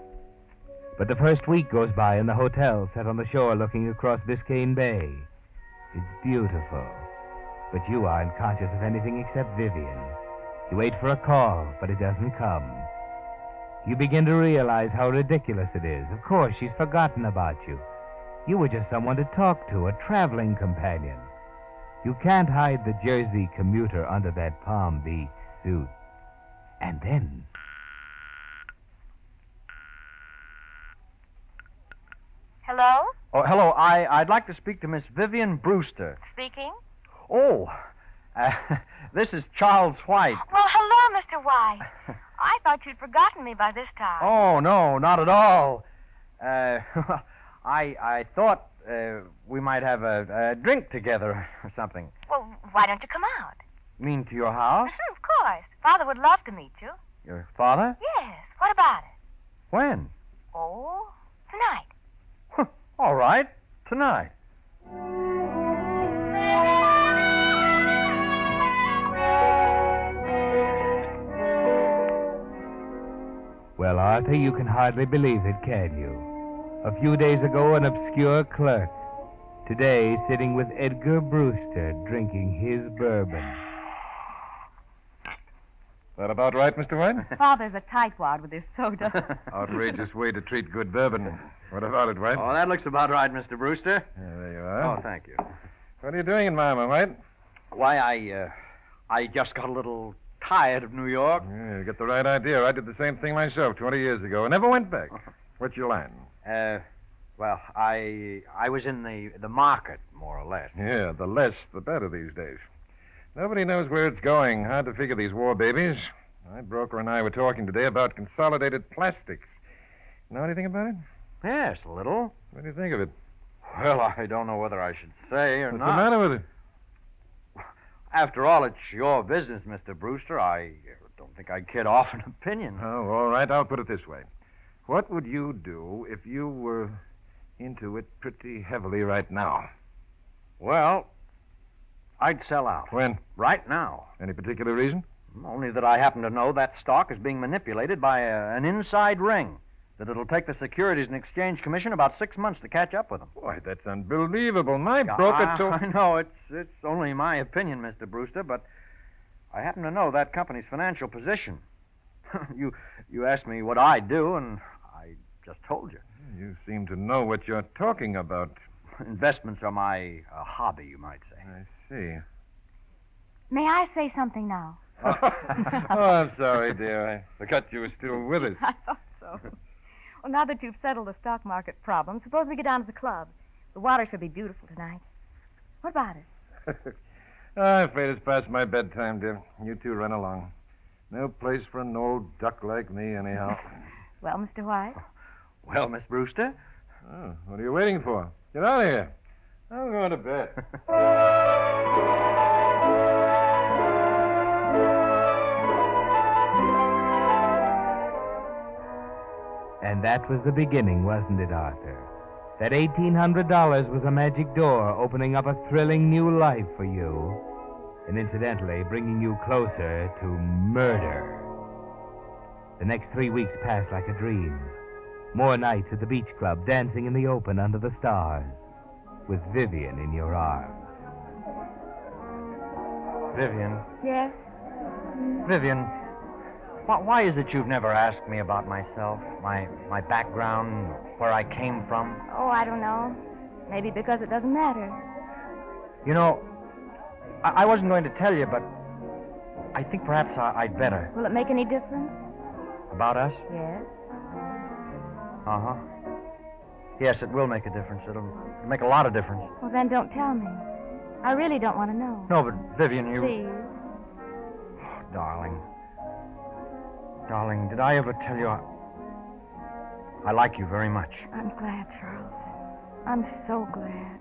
But the first week goes by in the hotel set on the shore looking across Biscayne Bay. It's beautiful. But you aren't conscious of anything except Vivian. You wait for a call, but it doesn't come. You begin to realize how ridiculous it is. Of course, she's forgotten about you. You were just someone to talk to, a traveling companion. You can't hide the Jersey commuter under that Palm Beach suit. And then...
Hello?
Oh, hello. I'd like to speak to Miss Vivian Brewster.
Speaking?
Oh, this is Charles White.
Well, hello, Mr. White. I thought you'd forgotten me by this time.
Oh, no, not at all. I thought we might have a drink together or something.
Well, why don't you come out?
You mean to your house?
Of course. Father would love to meet you.
Your father?
Yes. What about it?
When?
Oh, tonight.
All right, tonight.
Well, Arthur, you can hardly believe it, can you? A few days ago, an obscure clerk. Today, sitting with Edgar Brewster, drinking his bourbon.
That about right, Mr. White?
Father's a tightwad with his soda.
Outrageous way to treat good bourbon. What about it, White?
Oh, that looks about right, Mr. Brewster.
Yeah, there you are.
Oh, thank you.
What are you doing in Miami, White?
Why, I just got a little tired of New York.
Yeah, you got the right idea. I did the same thing myself 20 years ago. I never went back. What's your line?
Well, I was in the market, more or less.
Yeah, the less, the better these days. Nobody knows where it's going. Hard to figure these war babies. My broker and I were talking today about consolidated plastics. Know anything about it?
Yes, a little.
What do you think of it?
Well, I don't know whether I should say or
What's
not.
the matter with it?
After all, it's your business, Mr. Brewster. I don't think I'd kid off an opinion.
Oh, all right. I'll put it this way. What would you do if you were into it pretty heavily right now?
Well, I'd sell out.
When?
Right now.
Any particular reason?
Only that I happen to know that stock is being manipulated by an inside ring. That it'll take the Securities and Exchange Commission about 6 months to catch up with them.
Why, that's unbelievable. My broker told...
I know. It's only my opinion, Mr. Brewster, but I happen to know that company's financial position. You asked me what I do, and I just told you.
You seem to know what you're talking about.
Investments are my hobby, you might say.
I see.
May I say something now?
Oh, I'm sorry, dear. I forgot you were still with us.
I thought so. Well, now that you've settled the stock market problem, suppose we get down to the club. The water should be beautiful tonight. What about it?
I'm afraid it's past my bedtime, dear. You two run along. No place for an old duck like me, anyhow.
Well, Mr. White?
Well, Miss Brewster?
Oh, what are you waiting for? Get out of here. I'm going to bed.
And that was the beginning, wasn't it, Arthur? That $1,800 was a magic door opening up a thrilling new life for you, and incidentally bringing you closer to murder. The next 3 weeks passed like a dream. More nights at the beach club, dancing in the open under the stars, with Vivian in your arms.
Vivian.
Yes?
Vivian, why is it you've never asked me about myself, my background, where I came from?
Oh, I don't know. Maybe because it doesn't matter.
You know, I wasn't going to tell you, but I think perhaps I'd better.
Will it make any difference?
About us?
Yes.
Uh-huh. Yes, it will make a difference. It'll make a lot of difference.
Well, then don't tell me. I really don't want to know.
No, but Vivian, you...
Please.
Oh, darling. Darling, did I ever tell you I like you very much?
I'm glad, Charles. I'm so glad.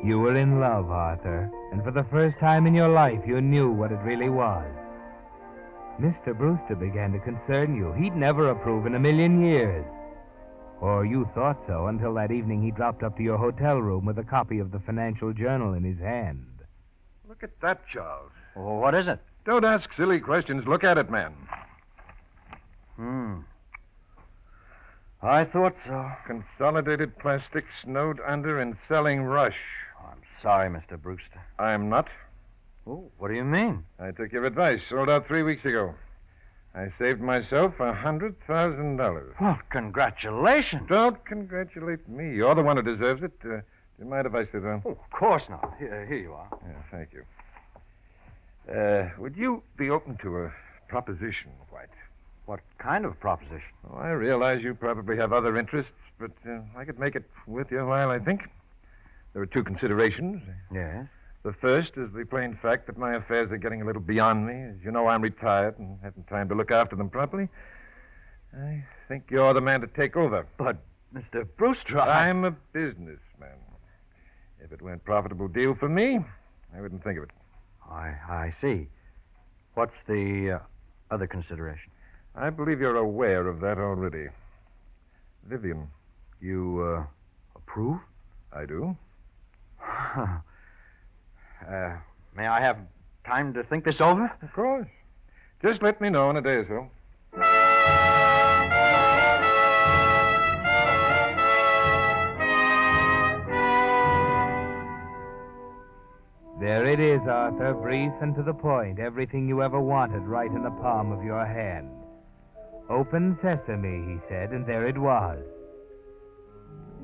You were in love, Arthur, and for the first time in your life, you knew what it really was. Mr. Brewster began to concern you. He'd never approve in a million years. Or you thought so until that evening he dropped up to your hotel room with a copy of the Financial Journal in his hand.
Look at that, Charles.
Well, what is it?
Don't ask silly questions. Look at it, man.
I thought so.
Consolidated Plastics, snowed under and selling rush.
I'm sorry, Mr. Brewster.
I'm not.
Oh, what do you mean?
I took your advice. Sold out 3 weeks ago. I saved myself $100,000.
Well, congratulations.
Don't congratulate me. You're the one who deserves it. Do you mind if I sit down?
Oh, of course not. Here you are.
Yeah, thank you. Would you be open to a proposition, White?
What kind of proposition?
Oh, I realize you probably have other interests, but I could make it worth your while, I think. There are 2 considerations.
Yes?
The first is the plain fact that my affairs are getting a little beyond me. As you know, I'm retired and haven't time to look after them properly. I think you're the man to take over.
But, Mr. Brewster,
I'm a businessman. If it weren't a profitable deal for me, I wouldn't think of it.
I see. What's the other consideration?
I believe you're aware of that already. Vivian.
You, approve?
I do.
May I have time to think this over?
Of course. Just let me know in a day or so.
There it is, Arthur, brief and to the point. Everything you ever wanted right in the palm of your hand. Open sesame, he said, and there it was.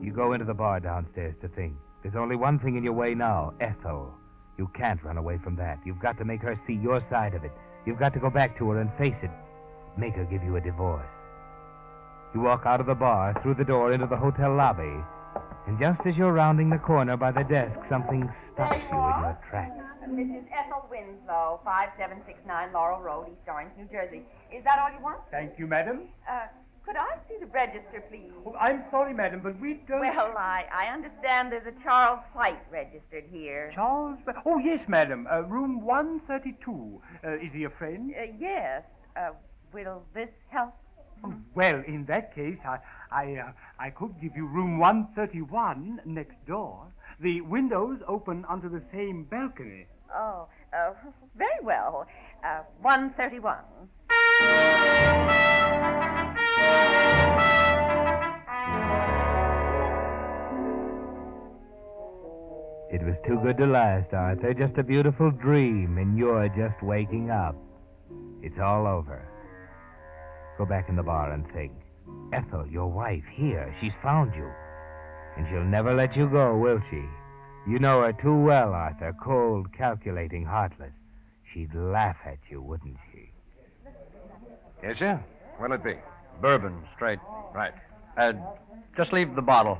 You go into the bar downstairs to think. There's only one thing in your way now, Ethel. You can't run away from that. You've got to make her see your side of it. You've got to go back to her and face it. Make her give you a divorce. You walk out of the bar, through the door into the hotel lobby, and just as you're rounding the corner by the desk, something stops you in your tracks.
Mrs. Ethel Winslow, 5769 Laurel Road, East Orange, New Jersey. Is that all you want?
Thank you, madam.
Could I see the register, please?
Oh, I'm sorry, madam, but we don't...
Well, I understand there's a Charles White registered here.
Charles? Oh, yes, madam. Room 132. Is he a friend?
Yes. Will this help?
Oh, well, in that case, I could give you room 131 next door. The windows open onto the same balcony.
Oh, very well. 131.
It was too good to last, Arthur. Just a beautiful dream, and you're just waking up. It's all over. Go back in the bar and think. Ethel, your wife, here. She's found you. And she'll never let you go, will she? You know her too well, Arthur. Cold, calculating, heartless. She'd laugh at you, wouldn't she?
Yes, sir? What'll it be?
Bourbon, straight. Right. Just leave the bottle.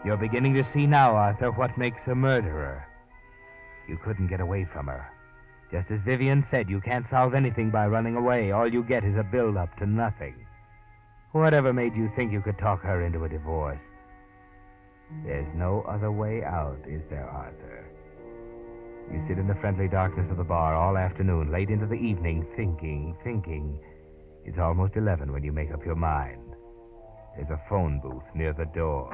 You're beginning to see now, Arthur, what makes a murderer. You couldn't get away from her. Just as Vivian said, you can't solve anything by running away. All you get is a build-up to nothing. Whatever made you think you could talk her into a divorce? There's no other way out, is there, Arthur? You sit in the friendly darkness of the bar all afternoon, late into the evening, thinking. It's almost 11 when you make up your mind. There's a phone booth near the door.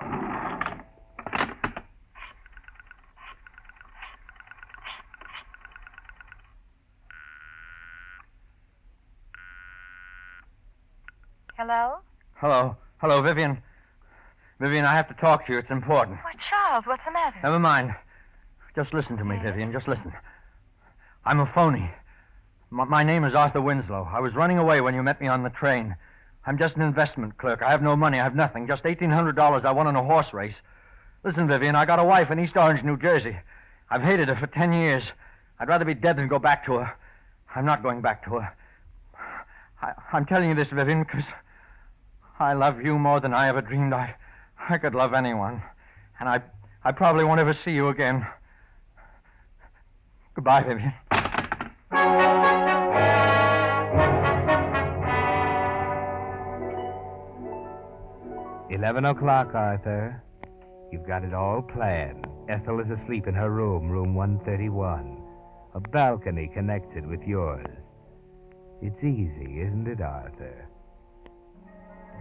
Hello?
Hello, Vivian. Vivian, I have to talk to you. It's important.
Why, Charles, what's the matter?
Never mind. Just listen to me, Vivian. Just listen. I'm a phony. My name is Arthur Winslow. I was running away when you met me on the train. I'm just an investment clerk. I have no money. I have nothing. Just $1,800 I won in a horse race. Listen, Vivian, I got a wife in East Orange, New Jersey. I've hated her for 10 years. I'd rather be dead than go back to her. I'm not going back to her. I'm telling you this, Vivian, because I love you more than I ever dreamed I could love anyone. And I probably won't ever see you again. Goodbye, Vivian.
11 o'clock, Arthur. You've got it all planned. Ethel is asleep in her room, room 131. A balcony connected with yours. It's easy, isn't it, Arthur?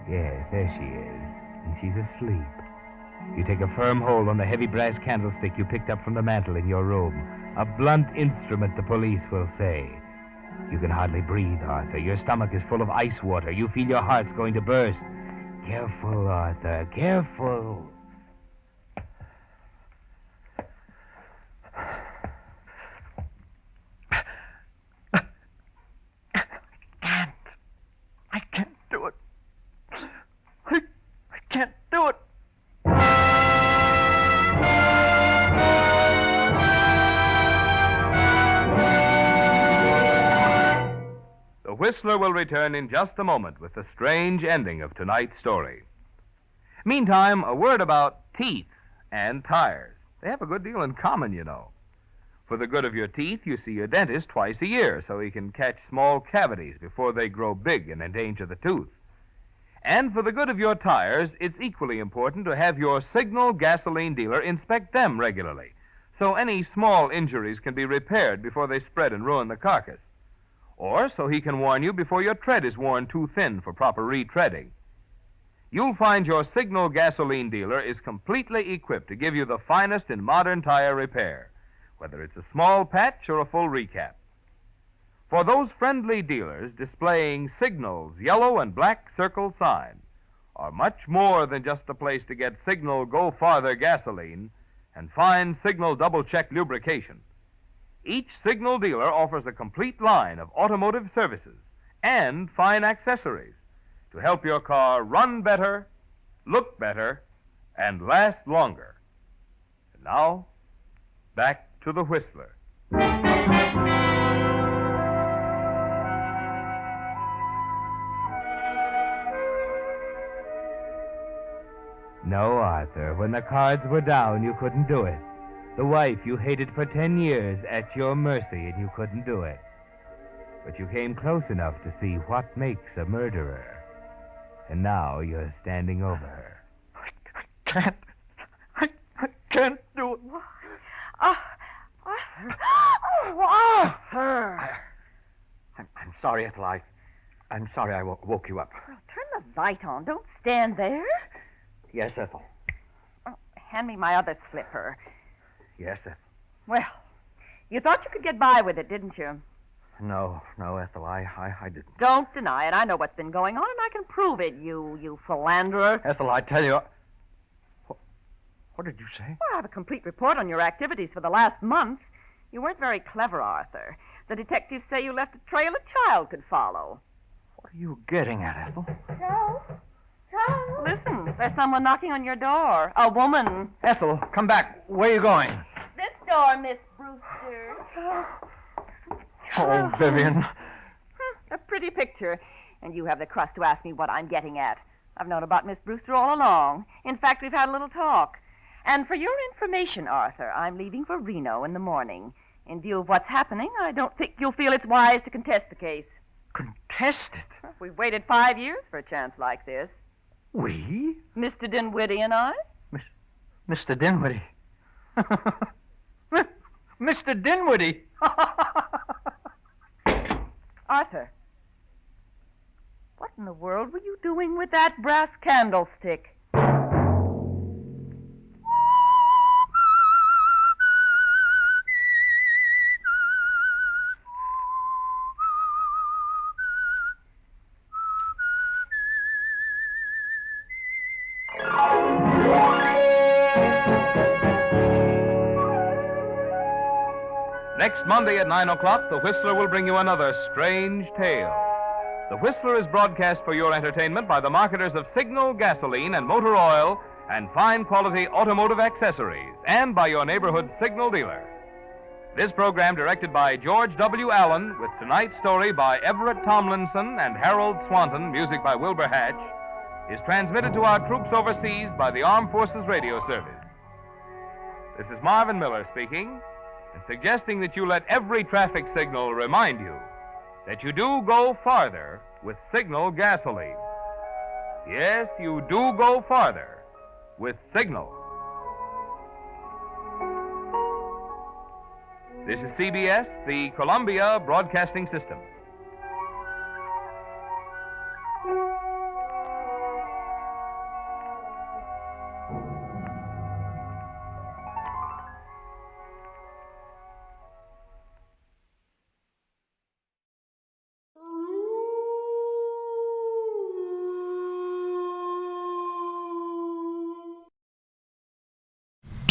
Yes, there she is. And she's asleep. You take a firm hold on the heavy brass candlestick you picked up from the mantel in your room. A blunt instrument, the police will say. You can hardly breathe, Arthur. Your stomach is full of ice water. You feel your heart's going to burst. Careful, Arthur, careful. I can't do it. I can't do it.
The Whistler will return in just a moment with the strange ending of tonight's story. Meantime, a word about teeth and tires. They have a good deal in common, you know. For the good of your teeth, you see your dentist twice a year so he can catch small cavities before they grow big and endanger the tooth. And for the good of your tires, it's equally important to have your Signal gasoline dealer inspect them regularly, so any small injuries can be repaired before they spread and ruin the carcass. Or so he can warn you before your tread is worn too thin for proper retreading. You'll find your Signal gasoline dealer is completely equipped to give you the finest in modern tire repair, whether it's a small patch or a full recap. For those friendly dealers displaying Signal's yellow and black circle sign are much more than just a place to get Signal Go Farther gasoline and fine Signal double-check lubrication. Each Signal dealer offers a complete line of automotive services and fine accessories to help your car run better, look better, and last longer. And now, back to the Whistler.
No, Arthur. When the cards were down, you couldn't do it. The wife you hated for 10 years at your mercy, and you couldn't do it. But you came close enough to see what makes a murderer. And now you're standing over her.
I can't do it.
Arthur!
I'm sorry, Ethel. I'm sorry I woke you up.
Well, turn the light on. Don't stand there.
Yes, Ethel.
Oh, hand me my other slipper.
Yes, Ethel.
Well, you thought you could get by with it, didn't you?
No, Ethel, I didn't.
Don't deny it. I know what's been going on, and I can prove it, you philanderer.
Ethel, I tell you... What did you say?
Well, I have a complete report on your activities for the last month. You weren't very clever, Arthur. The detectives say you left a trail a child could follow.
What are you getting at, Ethel?
Charles? Charles? Listen, there's someone knocking on your door. A woman.
Ethel, come back. Where are you going?
This door, Miss Brewster.
Oh, Vivian.
A pretty picture. And you have the crust to ask me what I'm getting at. I've known about Miss Brewster all along. In fact, we've had a little talk. And for your information, Arthur, I'm leaving for Reno in the morning. In view of what's happening, I don't think you'll feel it's wise to contest the case.
Contest it?
We've waited 5 years for a chance like this.
We?
Mr. Dinwiddie and I.
Mr. Dinwiddie. Mr. Dinwiddie.
Arthur, what in the world were you doing with that brass candlestick?
Next Monday at 9 o'clock, the Whistler will bring you another strange tale. The Whistler is broadcast for your entertainment by the marketers of Signal gasoline and motor oil and fine quality automotive accessories, and by your neighborhood Signal dealer. This program, directed by George W. Allen, with tonight's story by Everett Tomlinson and Harold Swanton, music by Wilbur Hatch, is transmitted to our troops overseas by the Armed Forces Radio Service. This is Marvin Miller speaking, and suggesting that you let every traffic signal remind you that you do go farther with Signal gasoline. Yes, you do go farther with Signal. This is CBS, the Columbia Broadcasting System.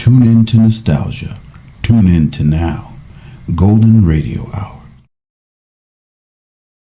Tune in to nostalgia. Tune in to now. Golden Radio Hour.